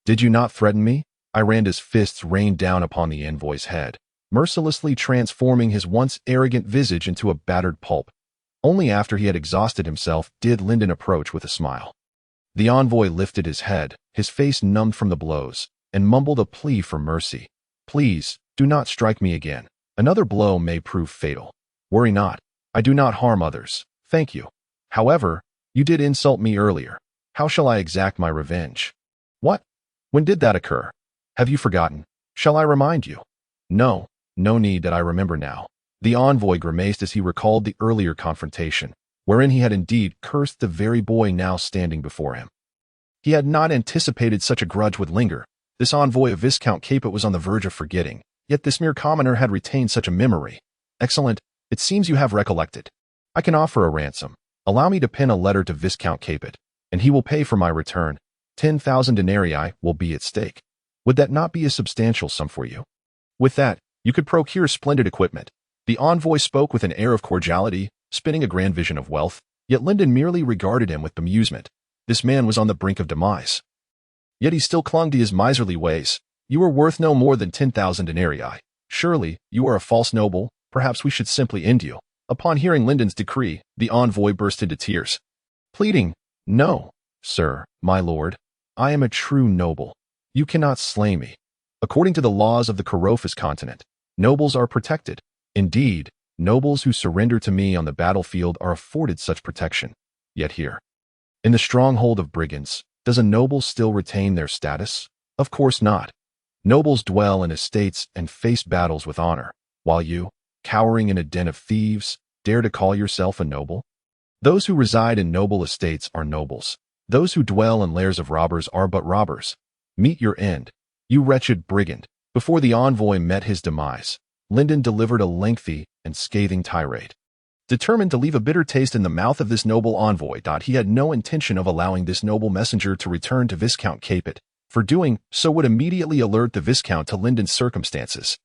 Did you not threaten me?" Iranda's fists rained down upon the envoy's head, mercilessly transforming his once arrogant visage into a battered pulp. Only after he had exhausted himself did Lyndon approach with a smile. The envoy lifted his head, his face numbed from the blows, and mumbled a plea for mercy. "Please, do not strike me again. Another blow may prove fatal. Worry not. I do not harm others. Thank you. However, you did insult me earlier. How shall I exact my revenge?" "What? When did that occur? Have you forgotten? Shall I remind you?" "No, no need that I remember now." The envoy grimaced as he recalled the earlier confrontation, wherein he had indeed cursed the very boy now standing before him. He had not anticipated such a grudge would linger. This envoy of Viscount Capet was on the verge of forgetting, yet this mere commoner had retained such a memory. "Excellent. It seems you have recollected. I can offer a ransom. Allow me to pen a letter to Viscount Capet, and he will pay for my return. 10,000 denarii will be at stake. Would that not be a substantial sum for you? With that, you could procure splendid equipment." The envoy spoke with an air of cordiality, spinning a grand vision of wealth, yet Lyndon merely regarded him with bemusement. This man was on the brink of demise. Yet he still clung to his miserly ways. "You are worth no more than 10,000 denarii. Surely, you are a false noble. Perhaps we should simply end you." Upon hearing Lyndon's decree, the envoy burst into tears, pleading, "No, sir, my lord. I am a true noble. You cannot slay me. According to the laws of the Carophas continent, nobles are protected. Indeed, nobles who surrender to me on the battlefield are afforded such protection. Yet here, in the stronghold of brigands, does a noble still retain their status? Of course not. Nobles dwell in estates and face battles with honor, while you, cowering in a den of thieves, dare to call yourself a noble? Those who reside in noble estates are nobles. Those who dwell in lairs of robbers are but robbers. Meet your end, you wretched brigand." Before the envoy met his demise, Lyndon delivered a lengthy and scathing tirade. Determined to leave a bitter taste in the mouth of this noble envoy, he had no intention of allowing this noble messenger to return to Viscount Capet, for doing so would immediately alert the Viscount to Lyndon's circumstances.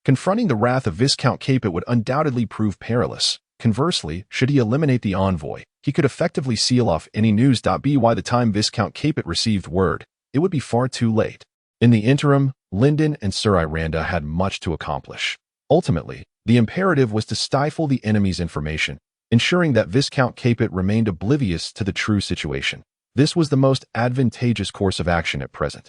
Confronting the wrath of Viscount Capet would undoubtedly prove perilous. Conversely, should he eliminate the envoy, he could effectively seal off any news. By the time Viscount Capet received word, it would be far too late. In the interim, Lyndon and Sir Iranda had much to accomplish. Ultimately, the imperative was to stifle the enemy's information, ensuring that Viscount Capet remained oblivious to the true situation. This was the most advantageous course of action at present.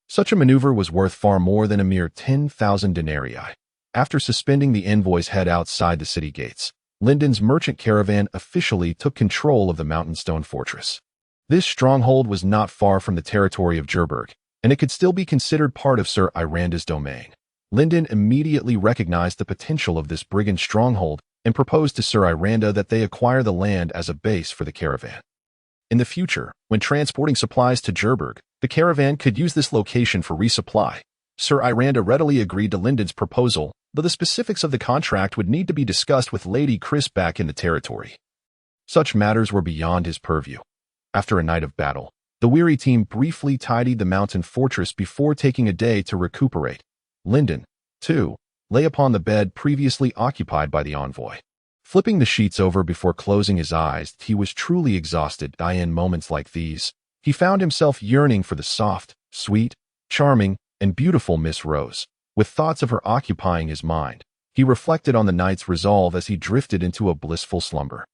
Such a maneuver was worth far more than a mere 10,000 denarii. After suspending the envoy's head outside the city gates, Lyndon's merchant caravan officially took control of the mountain stone fortress. This stronghold was not far from the territory of Jerburg, and it could still be considered part of Sir Iranda's domain. Lyndon immediately recognized the potential of this brigand stronghold and proposed to Sir Iranda that they acquire the land as a base for the caravan. In the future, when transporting supplies to Jerburg, the caravan could use this location for resupply. Sir Iranda readily agreed to Lyndon's proposal, though the specifics of the contract would need to be discussed with Lady Chris back in the territory. Such matters were beyond his purview. After a night of battle, the weary team briefly tidied the mountain fortress before taking a day to recuperate. Lyndon, too, lay upon the bed previously occupied by the envoy. Flipping the sheets over before closing his eyes, he was truly exhausted. In moments like these, he found himself yearning for the soft, sweet, charming, and beautiful Miss Rose. With thoughts of her occupying his mind, he reflected on the knight's resolve as he drifted into a blissful slumber.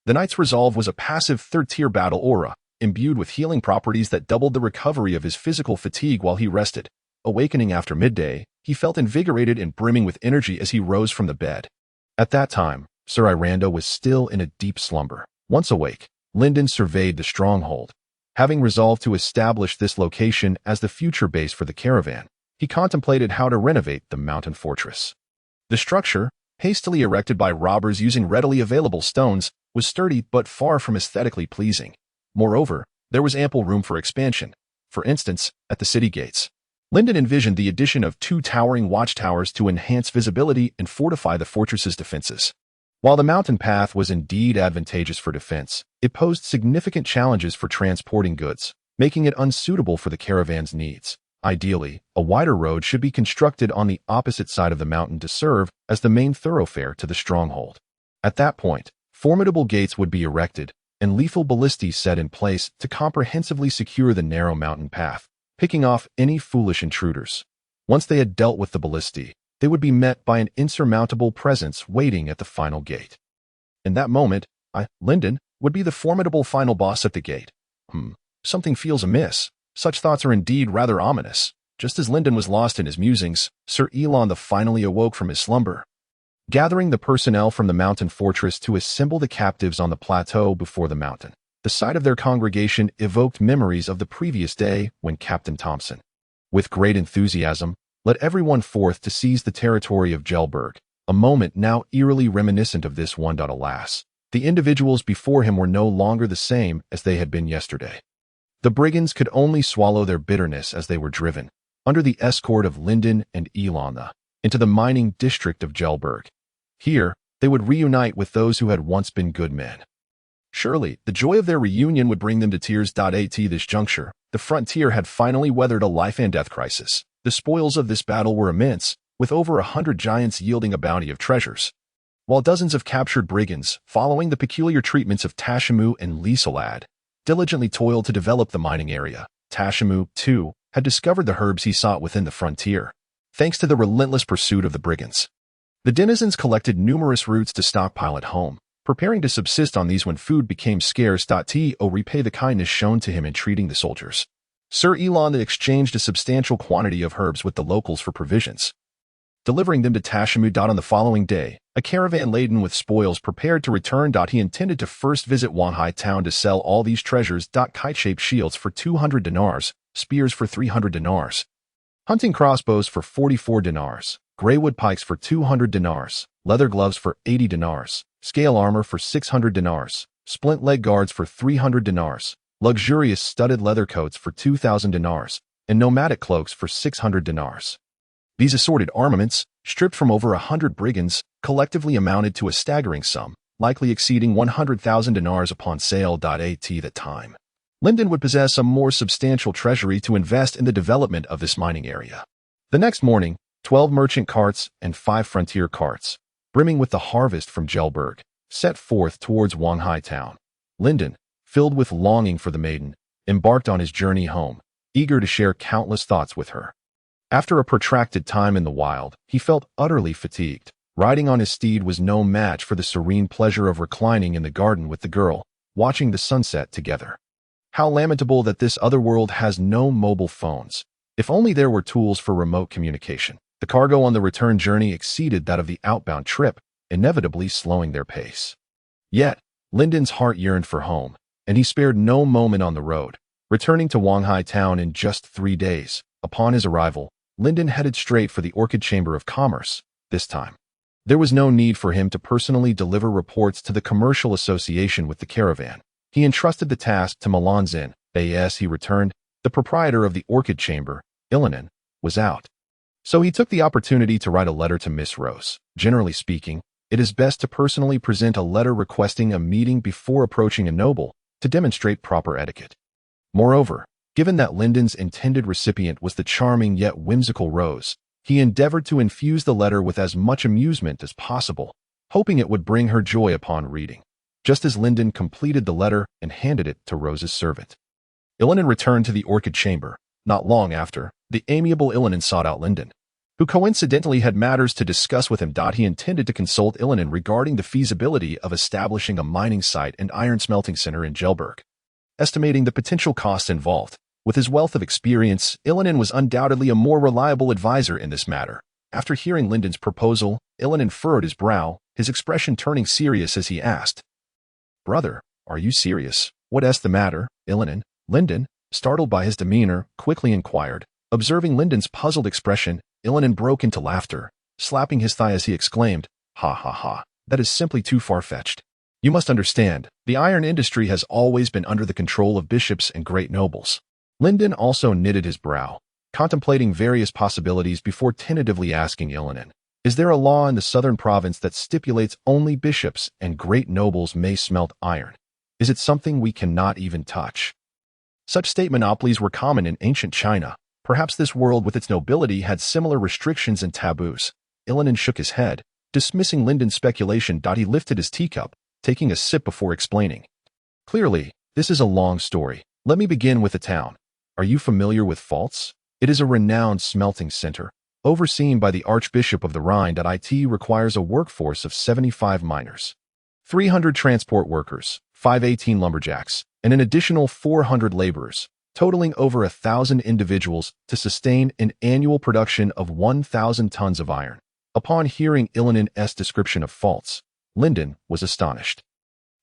The knight's resolve was a passive third-tier battle aura, imbued with healing properties that doubled the recovery of his physical fatigue while he rested. Awakening after midday, he felt invigorated and brimming with energy as he rose from the bed. At that time, Sir Iranda was still in a deep slumber. Once awake, Lyndon surveyed the stronghold. Having resolved to establish this location as the future base for the caravan, he contemplated how to renovate the mountain fortress. The structure, hastily erected by robbers using readily available stones, was sturdy but far from aesthetically pleasing. Moreover, there was ample room for expansion. For instance, at the city gates, Lyndon envisioned the addition of 2 towering watchtowers to enhance visibility and fortify the fortress's defenses. While the mountain path was indeed advantageous for defense, it posed significant challenges for transporting goods, making it unsuitable for the caravan's needs. Ideally, a wider road should be constructed on the opposite side of the mountain to serve as the main thoroughfare to the stronghold. At that point, formidable gates would be erected, and lethal ballistae set in place to comprehensively secure the narrow mountain path, picking off any foolish intruders. Once they had dealt with the ballistae, they would be met by an insurmountable presence waiting at the final gate. In that moment, Lyndon, would be the formidable final boss at the gate. Something feels amiss. Such thoughts are indeed rather ominous. Just as Lyndon was lost in his musings, Sir Elon finally awoke from his slumber. Gathering the personnel from the mountain fortress to assemble the captives on the plateau before the mountain, the sight of their congregation evoked memories of the previous day when Captain Thompson, with great enthusiasm, led everyone forth to seize the territory of Gelberg, a moment now eerily reminiscent of this one. Alas, the individuals before him were no longer the same as they had been yesterday. The brigands could only swallow their bitterness as they were driven, under the escort of Lyndon and Elana, into the mining district of Gelberg. Here, they would reunite with those who had once been good men. Surely, the joy of their reunion would bring them to tears. At this juncture, the frontier had finally weathered a life-and-death crisis. The spoils of this battle were immense, with over 100 giants yielding a bounty of treasures. While dozens of captured brigands, following the peculiar treatments of Tashimu and Lieselad, diligently toiled to develop the mining area, Tashimu, too, had discovered the herbs he sought within the frontier, thanks to the relentless pursuit of the brigands. The denizens collected numerous roots to stockpile at home, preparing to subsist on these when food became scarce. To repay the kindness shown to him in treating the soldiers, Sir Elon exchanged a substantial quantity of herbs with the locals for provisions. Delivering them to Tashimu. On the following day, a caravan laden with spoils prepared to return. He intended to first visit Wanhai town to sell all these treasures. Kite-shaped shields for 200 dinars, spears for 300 dinars, hunting crossbows for 44 dinars, greywood pikes for 200 dinars, leather gloves for 80 dinars, scale armor for 600 dinars, splint leg guards for 300 dinars, luxurious studded leather coats for 2,000 dinars, and nomadic cloaks for 600 dinars. These assorted armaments, stripped from over 100 brigands, collectively amounted to a staggering sum, likely exceeding 100,000 dinars upon sale. At that time, Lyndon would possess a more substantial treasury to invest in the development of this mining area. The next morning, 12 merchant carts and 5 frontier carts, brimming with the harvest from Gelberg, set forth towards Wanhai town. Lyndon, filled with longing for the maiden, embarked on his journey home, eager to share countless thoughts with her. After a protracted time in the wild, he felt utterly fatigued. Riding on his steed was no match for the serene pleasure of reclining in the garden with the girl, watching the sunset together. How lamentable that this other world has no mobile phones. If only there were tools for remote communication. The cargo on the return journey exceeded that of the outbound trip, inevitably slowing their pace. Yet, Lyndon's heart yearned for home, and he spared no moment on the road, returning to Wanhai town in just 3 days. Upon his arrival, Lyndon headed straight for the Orchid Chamber of Commerce. This time, there was no need for him to personally deliver reports to the Commercial Association with the caravan. He entrusted the task to Melanzin. As he returned, the proprietor of the Orchid Chamber, Ilanin, was out. So he took the opportunity to write a letter to Miss Rose. Generally speaking, it is best to personally present a letter requesting a meeting before approaching a noble, to demonstrate proper etiquette. Moreover, given that Lyndon's intended recipient was the charming yet whimsical Rose, he endeavored to infuse the letter with as much amusement as possible, hoping it would bring her joy upon reading. Just as Lyndon completed the letter and handed it to Rose's servant, Ilanin returned to the Orchid Chamber. Not long after, the amiable Ilanin sought out Lyndon, who coincidentally had matters to discuss with him. He intended to consult Ilanin regarding the feasibility of establishing a mining site and iron smelting center in Gelberg. Estimating the potential costs involved, with his wealth of experience, Ilanin was undoubtedly a more reliable advisor in this matter. After hearing Lyndon's proposal, Ilanin furrowed his brow, his expression turning serious as he asked, "Brother, are you serious? What's the matter, Ilanin?" Lyndon, startled by his demeanor, quickly inquired. Observing Lyndon's puzzled expression, Ilanin broke into laughter, slapping his thigh as he exclaimed, "Ha ha ha, that is simply too far-fetched. You must understand, the iron industry has always been under the control of bishops and great nobles." Lyndon also knitted his brow, contemplating various possibilities before tentatively asking Ilanin, Is there a law in the southern province that stipulates only bishops and great nobles may smelt iron? Is it something we cannot even touch? Such state monopolies were common in ancient China. Perhaps this world with its nobility had similar restrictions and taboos. Illinan shook his head, dismissing Linden's speculation. He lifted his teacup, taking a sip before explaining. Clearly, this is a long story. Let me begin with the town. Are you familiar with Pfalz? It is a renowned smelting center, overseen by the Archbishop of the Rhine. It requires a workforce of 75 miners, 300 transport workers, 518 lumberjacks, and an additional 400 laborers, totaling over 1,000 individuals to sustain an annual production of 1,000 tons of iron. Upon hearing Illinan's description of Pfalz, Linden was astonished.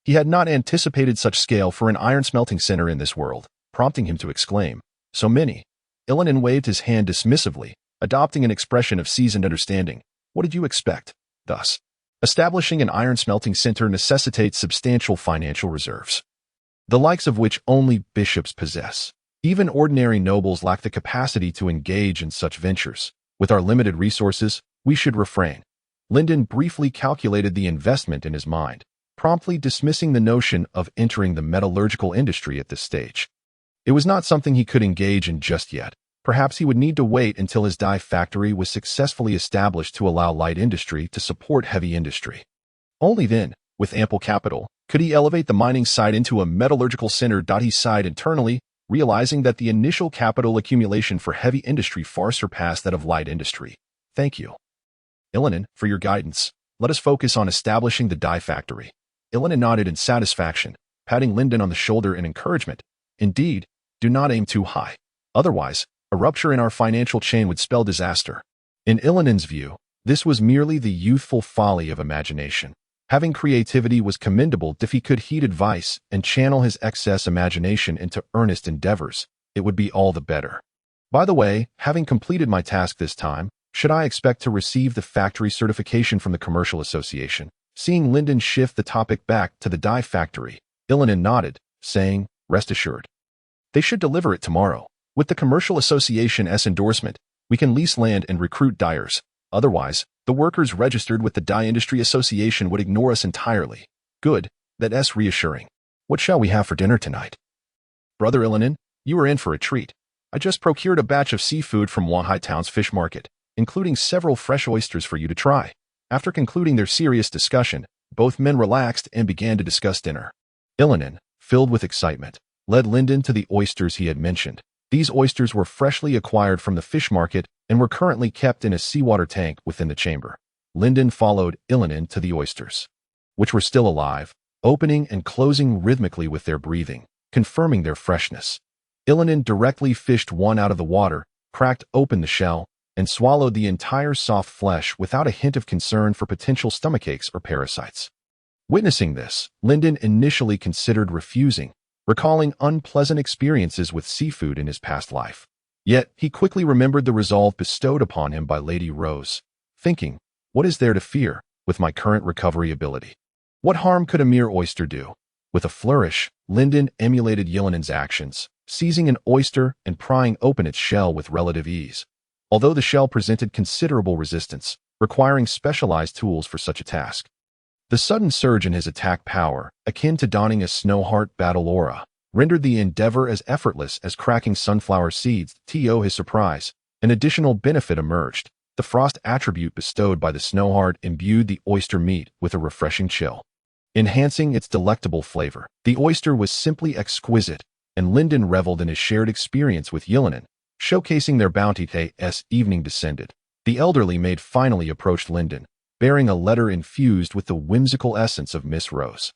He had not anticipated such scale for an iron smelting center in this world, prompting him to exclaim, "So many?" Illinan waved his hand dismissively, adopting an expression of seasoned understanding. "What did you expect?" Thus, establishing an iron smelting center necessitates substantial financial reserves, the likes of which only bishops possess. Even ordinary nobles lack the capacity to engage in such ventures. With our limited resources, we should refrain. Linden briefly calculated the investment in his mind, promptly dismissing the notion of entering the metallurgical industry at this stage. It was not something he could engage in just yet. Perhaps he would need to wait until his dye factory was successfully established to allow light industry to support heavy industry. Only then, with ample capital, could he elevate the mining site into a metallurgical center. He sighed internally, realizing that the initial capital accumulation for heavy industry far surpassed that of light industry. "Thank you, Illinan, for your guidance. Let us focus on establishing the dye factory." Illinan nodded in satisfaction, patting Linden on the shoulder in encouragement. "Indeed, do not aim too high. Otherwise, a rupture in our financial chain would spell disaster." In Illinan's view, this was merely the youthful folly of imagination. Having creativity was commendable. If he could heed advice and channel his excess imagination into earnest endeavors, it would be all the better. "By the way, having completed my task this time, should I expect to receive the factory certification from the Commercial Association?" Seeing Linden shift the topic back to the dye factory, Illinan nodded, saying, "Rest assured. They should deliver it tomorrow. With the Commercial Association's endorsement, we can lease land and recruit dyers. Otherwise, the workers registered with the Dye Industry Association would ignore us entirely." "Good, that's reassuring. What shall we have for dinner tonight?" "Brother Illinan, you are in for a treat. I just procured a batch of seafood from Wanhai Town's fish market, including several fresh oysters for you to try." After concluding their serious discussion, both men relaxed and began to discuss dinner. Illinan, filled with excitement, led Linden to the oysters he had mentioned. These oysters were freshly acquired from the fish market and were currently kept in a seawater tank within the chamber. Linden followed Illinan to the oysters, which were still alive, opening and closing rhythmically with their breathing, confirming their freshness. Illinan directly fished one out of the water, cracked open the shell, and swallowed the entire soft flesh without a hint of concern for potential stomachaches or parasites. Witnessing this, Linden initially considered refusing, recalling unpleasant experiences with seafood in his past life. Yet, he quickly remembered the resolve bestowed upon him by Lady Rose, thinking, "What is there to fear with my current recovery ability? What harm could a mere oyster do?" With a flourish, Linden emulated Illinan's actions, seizing an oyster and prying open its shell with relative ease. Although the shell presented considerable resistance, requiring specialized tools for such a task. The sudden surge in his attack power, akin to donning a Snowheart battle aura, rendered the endeavor as effortless as cracking sunflower seeds. To his surprise, an additional benefit emerged. The frost attribute bestowed by the Snowheart imbued the oyster meat with a refreshing chill, enhancing its delectable flavor. The oyster was simply exquisite, and Linden reveled in his shared experience with Illinan, showcasing their bounty. As evening descended, the elderly maid finally approached Linden, bearing a letter infused with the whimsical essence of Miss Rose.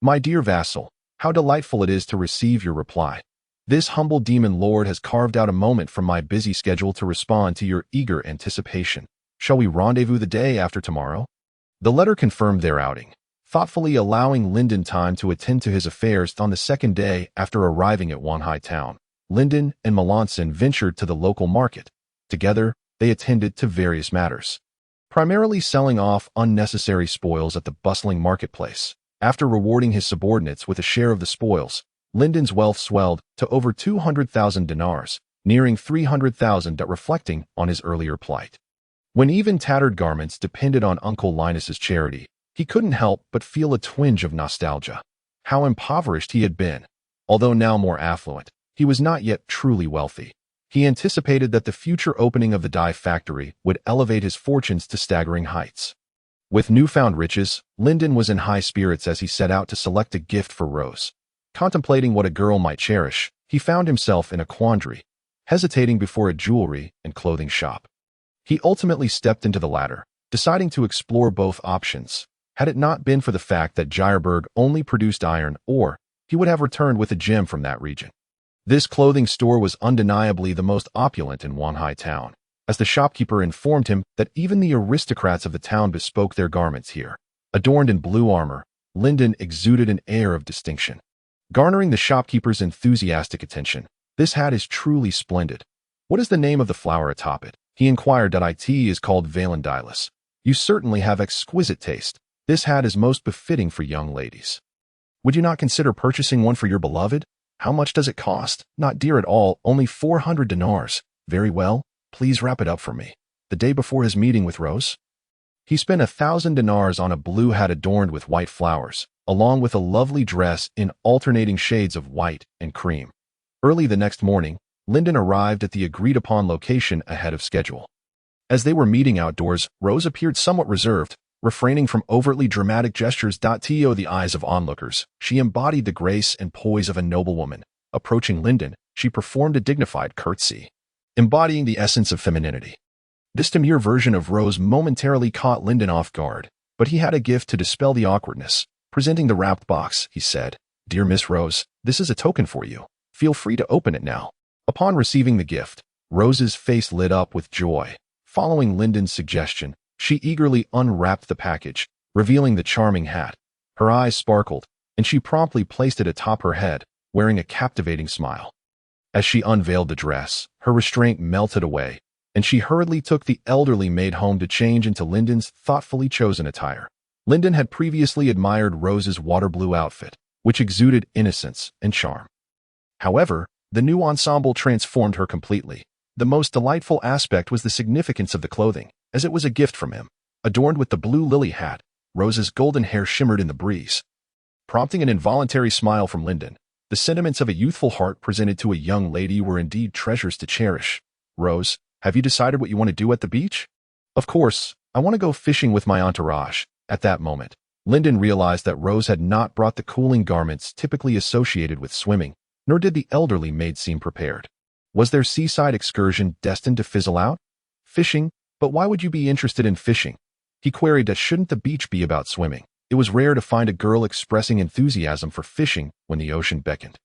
"My dear vassal, how delightful it is to receive your reply. This humble demon lord has carved out a moment from my busy schedule to respond to your eager anticipation. Shall we rendezvous the day after tomorrow?" The letter confirmed their outing, thoughtfully allowing Linden time to attend to his affairs. On the second day after arriving at Wanhai Town, Linden and Melanson ventured to the local market. Together, they attended to various matters, primarily selling off unnecessary spoils at the bustling marketplace. After rewarding his subordinates with a share of the spoils, Linden's wealth swelled to over 200,000 dinars, nearing 300,000, reflecting on his earlier plight. When even tattered garments depended on Uncle Linus's charity, he couldn't help but feel a twinge of nostalgia. How impoverished he had been. Although now more affluent, he was not yet truly wealthy. He anticipated that the future opening of the dye factory would elevate his fortunes to staggering heights. With newfound riches, Lyndon was in high spirits as he set out to select a gift for Rose. Contemplating what a girl might cherish, he found himself in a quandary, hesitating before a jewelry and clothing shop. He ultimately stepped into the latter, deciding to explore both options. Had it not been for the fact that Gyreberg only produced iron ore, he would have returned with a gem from that region. This clothing store was undeniably the most opulent in Wanhai town, as the shopkeeper informed him that even the aristocrats of the town bespoke their garments here. Adorned in blue armor, Lyndon exuded an air of distinction. Garnering the shopkeeper's enthusiastic attention, this hat is truly splendid. What is the name of the flower atop it? He inquired. It is called Valendilus. You certainly have exquisite taste. This hat is most befitting for young ladies. Would you not consider purchasing one for your beloved? How much does it cost? Not dear at all, only 400 dinars. Very well, please wrap it up for me. The day before his meeting with Rose, he spent 1,000 dinars on a blue hat adorned with white flowers, along with a lovely dress in alternating shades of white and cream. Early the next morning, Lyndon arrived at the agreed-upon location ahead of schedule. As they were meeting outdoors, Rose appeared somewhat reserved, refraining from overtly dramatic gestures. To the eyes of onlookers, she embodied the grace and poise of a noblewoman. Approaching Lyndon, she performed a dignified curtsy, embodying the essence of femininity. This demure version of Rose momentarily caught Lyndon off guard, but he had a gift to dispel the awkwardness. Presenting the wrapped box, he said, "Dear Miss Rose, this is a token for you. Feel free to open it now." Upon receiving the gift, Rose's face lit up with joy. Following Lyndon's suggestion, she eagerly unwrapped the package, revealing the charming hat. Her eyes sparkled, and she promptly placed it atop her head, wearing a captivating smile. As she unveiled the dress, her restraint melted away, and she hurriedly took the elderly maid home to change into Lyndon's thoughtfully chosen attire. Lyndon had previously admired Rose's water blue outfit, which exuded innocence and charm. However, the new ensemble transformed her completely. The most delightful aspect was the significance of the clothing, as it was a gift from him. Adorned with the blue lily hat, Rose's golden hair shimmered in the breeze. Prompting an involuntary smile from Lyndon, the sentiments of a youthful heart presented to a young lady were indeed treasures to cherish. "Rose, have you decided what you want to do at the beach?" "Of course, I want to go fishing with my entourage." At that moment, Lyndon realized that Rose had not brought the cooling garments typically associated with swimming, nor did the elderly maid seem prepared. Was their seaside excursion destined to fizzle out? Fishing? But why would you be interested in fishing? He queried. That shouldn't the beach be about swimming? It was rare to find a girl expressing enthusiasm for fishing when the ocean beckoned.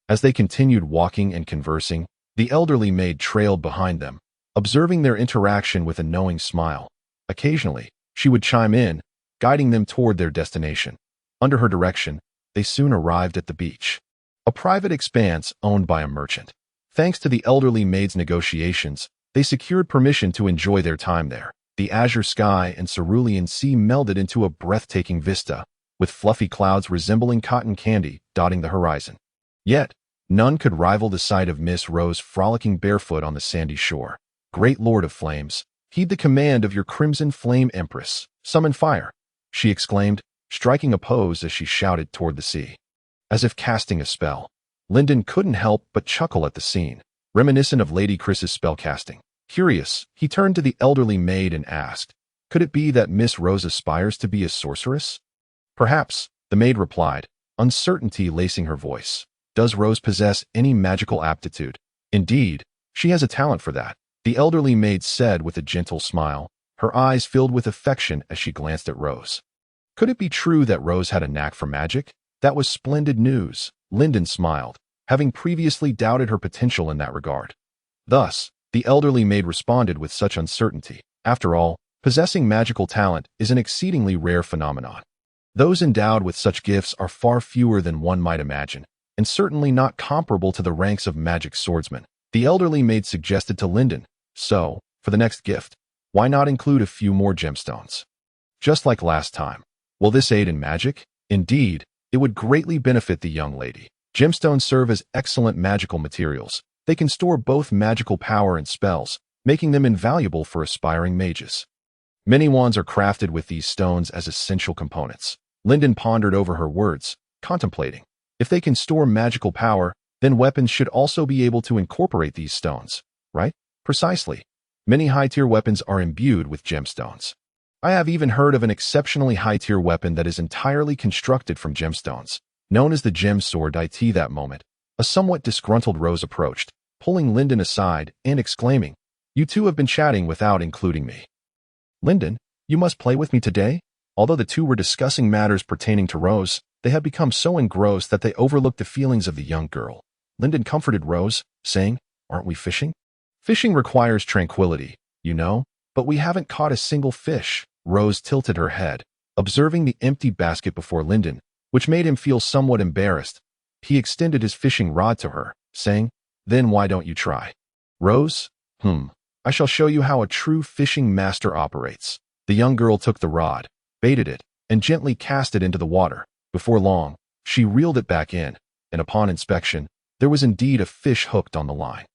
As they continued walking and conversing, the elderly maid trailed behind them, observing their interaction with a knowing smile. Occasionally, she would chime in, guiding them toward their destination. Under her direction, they soon arrived at the beach, a private expanse owned by a merchant. Thanks to the elderly maid's negotiations, they secured permission to enjoy their time there. The azure sky and cerulean sea melded into a breathtaking vista, with fluffy clouds resembling cotton candy dotting the horizon. Yet, none could rival the sight of Miss Rose frolicking barefoot on the sandy shore. "Great Lord of Flames, heed the command of your crimson flame empress. Summon fire," she exclaimed, striking a pose as she shouted toward the sea. As if casting a spell, Lyndon couldn't help but chuckle at the scene, reminiscent of Lady Chris's spellcasting. Curious, he turned to the elderly maid and asked, "Could it be that Miss Rose aspires to be a sorceress?" "Perhaps," the maid replied, uncertainty lacing her voice. "Does Rose possess any magical aptitude?" "Indeed, she has a talent for that," the elderly maid said with a gentle smile, her eyes filled with affection as she glanced at Rose. Could it be true that Rose had a knack for magic? That was splendid news. Lyndon smiled, having previously doubted her potential in that regard. Thus, the elderly maid responded with such uncertainty. After all, possessing magical talent is an exceedingly rare phenomenon. Those endowed with such gifts are far fewer than one might imagine, and certainly not comparable to the ranks of magic swordsmen. The elderly maid suggested to Lyndon, "So, for the next gift, why not include a few more gemstones? Just like last time. Will this aid in magic?" "Indeed, it would greatly benefit the young lady. Gemstones serve as excellent magical materials. They can store both magical power and spells, making them invaluable for aspiring mages. Many wands are crafted with these stones as essential components. Linden pondered over her words, contemplating. If they can store magical power, then weapons should also be able to incorporate these stones, right? Precisely. Many high-tier weapons are imbued with gemstones. I have even heard of an exceptionally high-tier weapon that is entirely constructed from gemstones, known as the gem sword. That moment, a somewhat disgruntled Rose approached, pulling Linden aside and exclaiming, "You two have been chatting without including me." "Linden, you must play with me today?" Although the two were discussing matters pertaining to Rose, they had become so engrossed that they overlooked the feelings of the young girl. Linden comforted Rose, saying, "Aren't we fishing? Fishing requires tranquility, you know, but we haven't caught a single fish." Rose tilted her head, observing the empty basket before Linden, which made him feel somewhat embarrassed. He extended his fishing rod to her, saying, "Then why don't you try?" "Rose? I shall show you how a true fishing master operates." The young girl took the rod, baited it, and gently cast it into the water. Before long, she reeled it back in, and upon inspection, there was indeed a fish hooked on the line.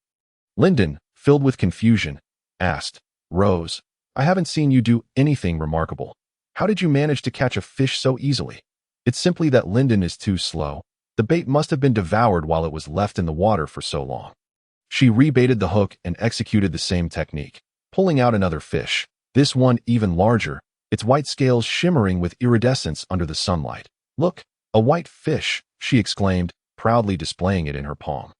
Linden, filled with confusion, asked, "Rose, I haven't seen you do anything remarkable. How did you manage to catch a fish so easily?" "It's simply that Linden is too slow. The bait must have been devoured while it was left in the water for so long." She rebaited the hook and executed the same technique, pulling out another fish, this one even larger, its white scales shimmering with iridescence under the sunlight. "Look, a white fish," she exclaimed, proudly displaying it in her palm.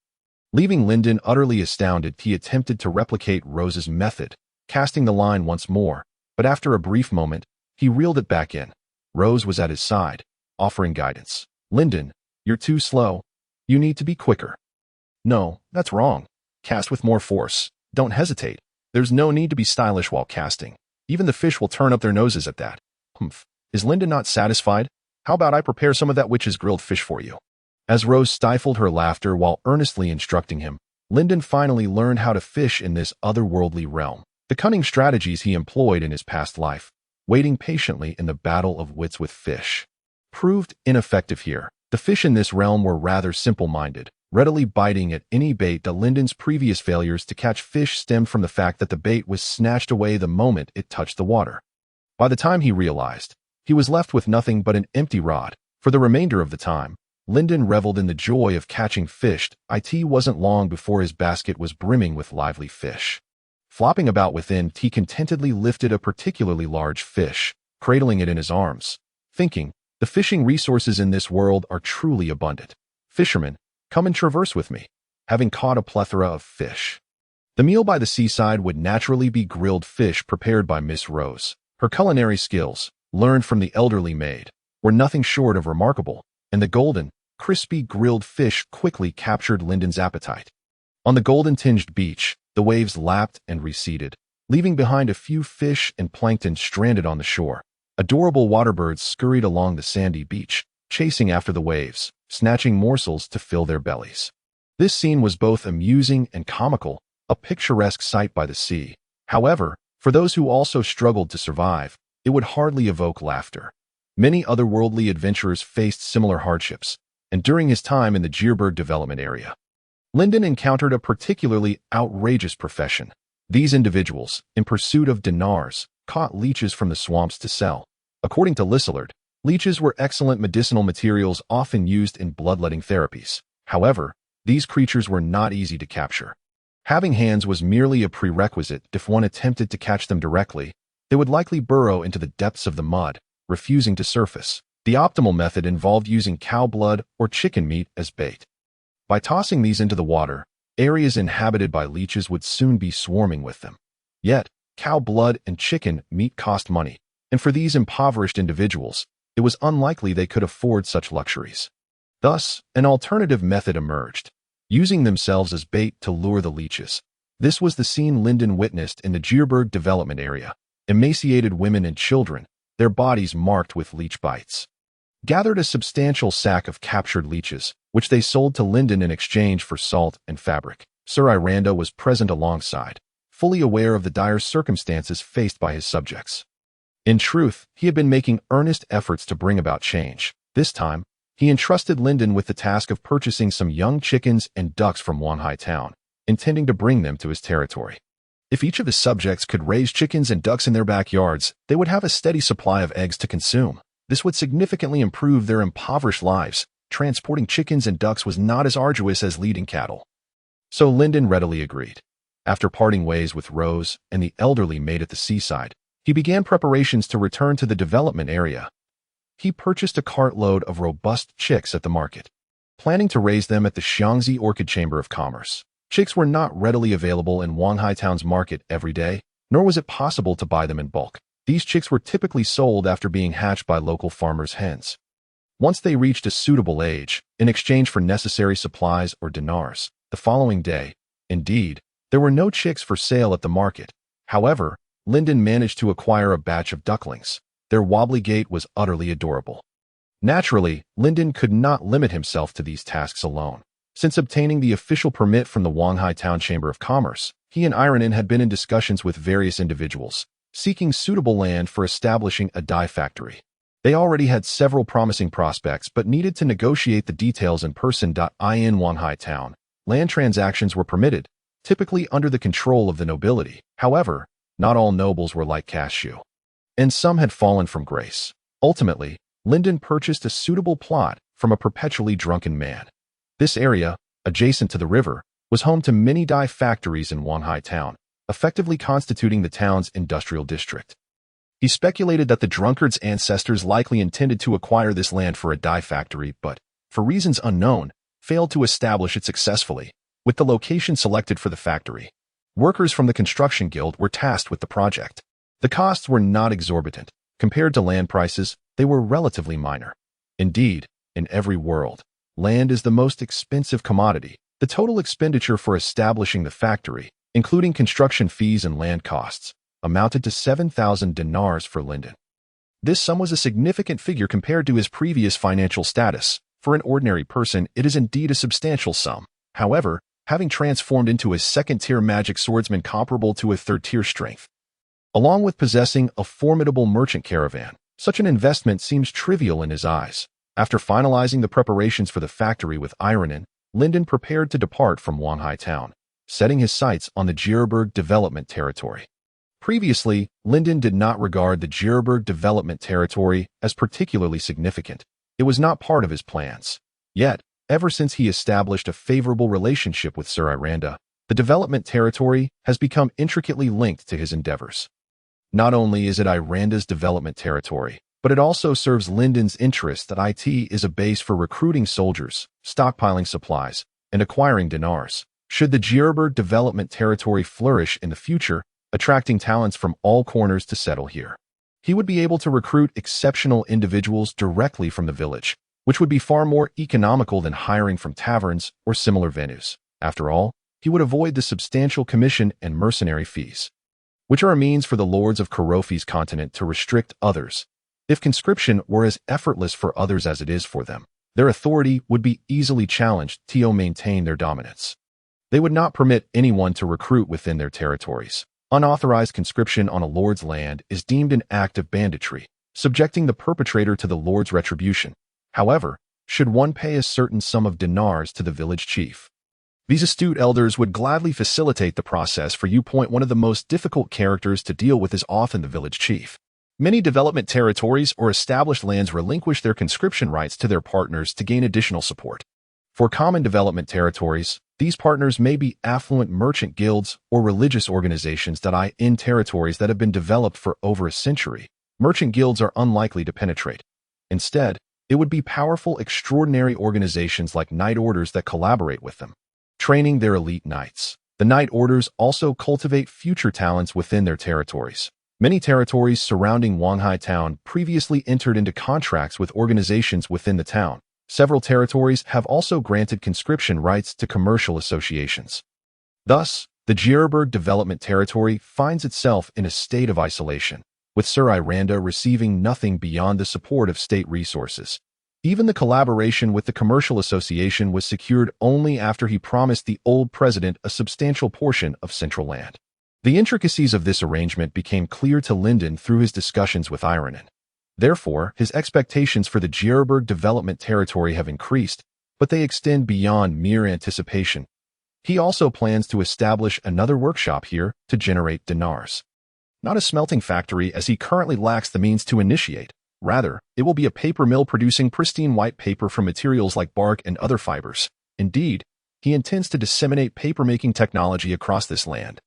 Leaving Linden utterly astounded, he attempted to replicate Rose's method, casting the line once more, but after a brief moment, he reeled it back in. Rose was at his side, offering guidance. "Linden, you're too slow. You need to be quicker." "No, that's wrong. Cast with more force. Don't hesitate. There's no need to be stylish while casting. Even the fish will turn up their noses at that." Is Linden not satisfied? How about I prepare some of that witch's grilled fish for you?" As Rose stifled her laughter while earnestly instructing him, Linden finally learned how to fish in this otherworldly realm. The cunning strategies he employed in his past life, waiting patiently in the battle of wits with fish, proved ineffective here. The fish in this realm were rather simple-minded, readily biting at any bait. Linden's previous failures to catch fish stemmed from the fact that the bait was snatched away the moment it touched the water. By the time he realized, he was left with nothing but an empty rod. For the remainder of the time, Linden reveled in the joy of catching fish. It wasn't long before his basket was brimming with lively fish. Flopping about within, he contentedly lifted a particularly large fish, cradling it in his arms, thinking, "The fishing resources in this world are truly abundant. Fishermen, come and traverse with me," having caught a plethora of fish. The meal by the seaside would naturally be grilled fish prepared by Miss Rose. Her culinary skills, learned from the elderly maid, were nothing short of remarkable, and the golden, crispy grilled fish quickly captured Linden's appetite. On the golden-tinged beach, the waves lapped and receded, leaving behind a few fish and plankton stranded on the shore. Adorable waterbirds scurried along the sandy beach, chasing after the waves, snatching morsels to fill their bellies. This scene was both amusing and comical, a picturesque sight by the sea. However, for those who also struggled to survive, it would hardly evoke laughter. Many otherworldly adventurers faced similar hardships, and during his time in the Jeerberg development area, Linden encountered a particularly outrageous profession. These individuals, in pursuit of dinars, caught leeches from the swamps to sell. According to Lissillard, leeches were excellent medicinal materials often used in bloodletting therapies. However, these creatures were not easy to capture. Having hands was merely a prerequisite. If one attempted to catch them directly, they would likely burrow into the depths of the mud, refusing to surface. The optimal method involved using cow blood or chicken meat as bait. By tossing these into the water, areas inhabited by leeches would soon be swarming with them. Yet, cow blood and chicken meat cost money, and for these impoverished individuals, it was unlikely they could afford such luxuries. Thus, an alternative method emerged, using themselves as bait to lure the leeches. This was the scene Linden witnessed in the Jeerberg development area. Emaciated women and children, their bodies marked with leech bites, gathered a substantial sack of captured leeches, which they sold to Linden in exchange for salt and fabric. Sir Iranda was present alongside, fully aware of the dire circumstances faced by his subjects. In truth, he had been making earnest efforts to bring about change. This time, he entrusted Linden with the task of purchasing some young chickens and ducks from Wanhai town, intending to bring them to his territory. If each of his subjects could raise chickens and ducks in their backyards, they would have a steady supply of eggs to consume. This would significantly improve their impoverished lives. Transporting chickens and ducks was not as arduous as leading cattle. So Lyndon readily agreed. After parting ways with Rose and the elderly maid at the seaside, he began preparations to return to the development area. He purchased a cartload of robust chicks at the market, planning to raise them at the Xiangzi Orchid Chamber of Commerce. Chicks were not readily available in Wanghai Town's market every day, nor was it possible to buy them in bulk. These chicks were typically sold after being hatched by local farmers' hens. Once they reached a suitable age, in exchange for necessary supplies or dinars, the following day, indeed, there were no chicks for sale at the market. However, Lyndon managed to acquire a batch of ducklings. Their wobbly gait was utterly adorable. Naturally, Lyndon could not limit himself to these tasks alone. Since obtaining the official permit from the Wanghai Town Chamber of Commerce, he and Ironin had been in discussions with various individuals, seeking suitable land for establishing a dye factory. They already had several promising prospects but needed to negotiate the details in person. In Wanghai Town, land transactions were permitted, typically under the control of the nobility. However, not all nobles were like Cashew, and some had fallen from grace. Ultimately, Lyndon purchased a suitable plot from a perpetually drunken man. This area, adjacent to the river, was home to many dye factories in Wanghai Town, effectively constituting the town's industrial district. He speculated that the drunkard's ancestors likely intended to acquire this land for a dye factory but, for reasons unknown, failed to establish it successfully. With the location selected for the factory, workers from the construction guild were tasked with the project. The costs were not exorbitant. Compared to land prices, they were relatively minor. Indeed, in every world, land is the most expensive commodity. The total expenditure for establishing the factory, including construction fees and land costs, amounted to 7,000 dinars for Lyndon. This sum was a significant figure compared to his previous financial status. For an ordinary person, it is indeed a substantial sum. However, having transformed into a second-tier magic swordsman comparable to a third-tier strength, along with possessing a formidable merchant caravan, such an investment seems trivial in his eyes. After finalizing the preparations for the factory with Ironin, Lyndon prepared to depart from Wanghai Town, setting his sights on the Jierberg development territory. Previously, Lyndon did not regard the Jierberg development territory as particularly significant. It was not part of his plans. Yet, ever since he established a favorable relationship with Sir Iranda, the development territory has become intricately linked to his endeavors. Not only is it Iranda's development territory, but it also serves Lyndon's interest that it is a base for recruiting soldiers, stockpiling supplies, and acquiring dinars. Should the Jierberg development territory flourish in the future, attracting talents from all corners to settle here, he would be able to recruit exceptional individuals directly from the village, which would be far more economical than hiring from taverns or similar venues. After all, he would avoid the substantial commission and mercenary fees, which are a means for the lords of Karofi's continent to restrict others. If conscription were as effortless for others as it is for them, their authority would be easily challenged to maintain their dominance. They would not permit anyone to recruit within their territories. Unauthorized conscription on a lord's land is deemed an act of banditry, subjecting the perpetrator to the lord's retribution. However, should one pay a certain sum of dinars to the village chief, these astute elders would gladly facilitate the process for you. One of the most difficult characters to deal with is often the village chief. Many development territories or established lands relinquish their conscription rights to their partners to gain additional support. For common development territories, these partners may be affluent merchant guilds or religious organizations in territories that have been developed for over a century. Merchant guilds are unlikely to penetrate. Instead, it would be powerful, extraordinary organizations like knight orders that collaborate with them, training their elite knights. The knight orders also cultivate future talents within their territories. Many territories surrounding Wanghai Town previously entered into contracts with organizations within the town. Several territories have also granted conscription rights to commercial associations. Thus, the Jierberg development territory finds itself in a state of isolation, with Sir Iranda receiving nothing beyond the support of state resources. Even the collaboration with the commercial association was secured only after he promised the old president a substantial portion of central land. The intricacies of this arrangement became clear to Lyndon through his discussions with Ironin. Therefore, his expectations for the Jierberg development territory have increased, but they extend beyond mere anticipation. He also plans to establish another workshop here to generate dinars. Not a smelting factory, as he currently lacks the means to initiate. Rather, it will be a paper mill producing pristine white paper from materials like bark and other fibers. Indeed, he intends to disseminate paper-making technology across this land.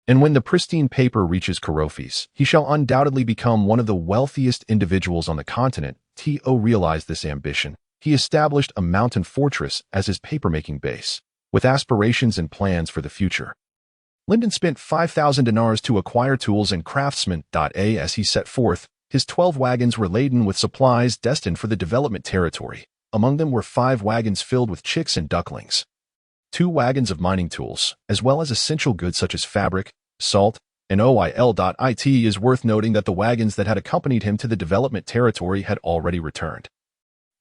And when the pristine paper reaches Karophis, he shall undoubtedly become one of the wealthiest individuals on the continent. To realize this ambition, he established a mountain fortress as his paper-making base, with aspirations and plans for the future. Lyndon spent 5,000 dinars to acquire tools and craftsmen. As he set forth, his 12 wagons were laden with supplies destined for the development territory. Among them were 5 wagons filled with chicks and ducklings, 2 wagons of mining tools, as well as essential goods such as fabric, salt, and oil. It is worth noting that the wagons that had accompanied him to the development territory had already returned,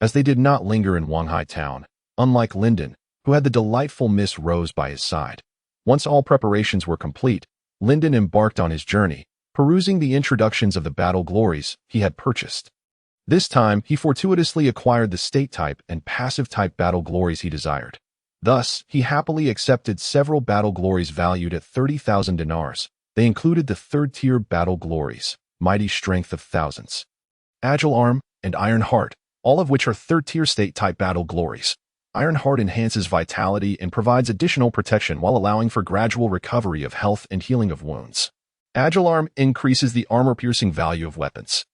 as they did not linger in Wanghai town, unlike Lyndon, who had the delightful Miss Rose by his side. Once all preparations were complete, Lyndon embarked on his journey, perusing the introductions of the battle glories he had purchased. This time, he fortuitously acquired the state-type and passive-type battle glories he desired. Thus, he happily accepted several battle glories valued at 30,000 dinars. They included the third-tier battle glories, mighty strength of thousands, agile arm, and iron heart, all of which are third-tier state-type battle glories. Iron heart enhances vitality and provides additional protection while allowing for gradual recovery of health and healing of wounds. Agile arm increases the armor-piercing value of weapons,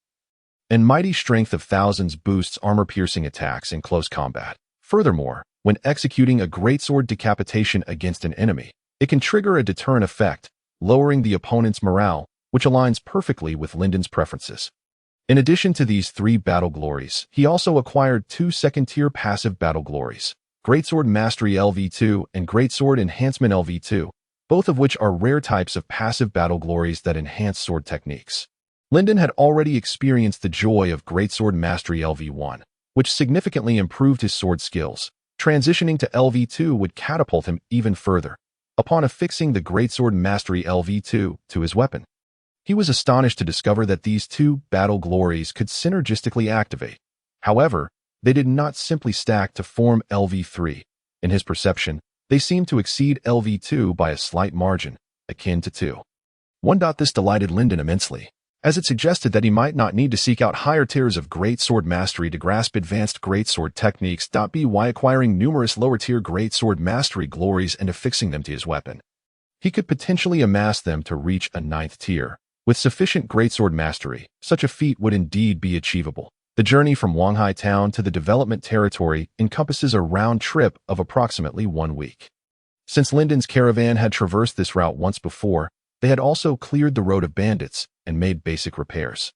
and mighty strength of thousands boosts armor-piercing attacks in close combat. Furthermore, when executing a greatsword decapitation against an enemy, it can trigger a deterrent effect, lowering the opponent's morale, which aligns perfectly with Lyndon's preferences. In addition to these 3 battle glories, he also acquired 2 second-tier passive battle glories, Greatsword Mastery LV2 and Greatsword Enhancement LV2, both of which are rare types of passive battle glories that enhance sword techniques. Lyndon had already experienced the joy of Greatsword Mastery LV1, which significantly improved his sword skills. Transitioning to LV2 would catapult him even further. Upon affixing the Greatsword Mastery LV2 to his weapon, he was astonished to discover that these 2 battle glories could synergistically activate. However, they did not simply stack to form LV3. In his perception, they seemed to exceed LV2 by a slight margin, akin to 2. 1. This delighted Lyndon immensely, as it suggested that he might not need to seek out higher tiers of greatsword mastery to grasp advanced greatsword techniques. By acquiring numerous lower-tier greatsword mastery glories and affixing them to his weapon, he could potentially amass them to reach a 9th tier. With sufficient greatsword mastery, such a feat would indeed be achievable. The journey from Wanghai town to the development territory encompasses a round trip of approximately 1 week. Since Lyndon's caravan had traversed this route once before, they had also cleared the road of bandits and made basic repairs.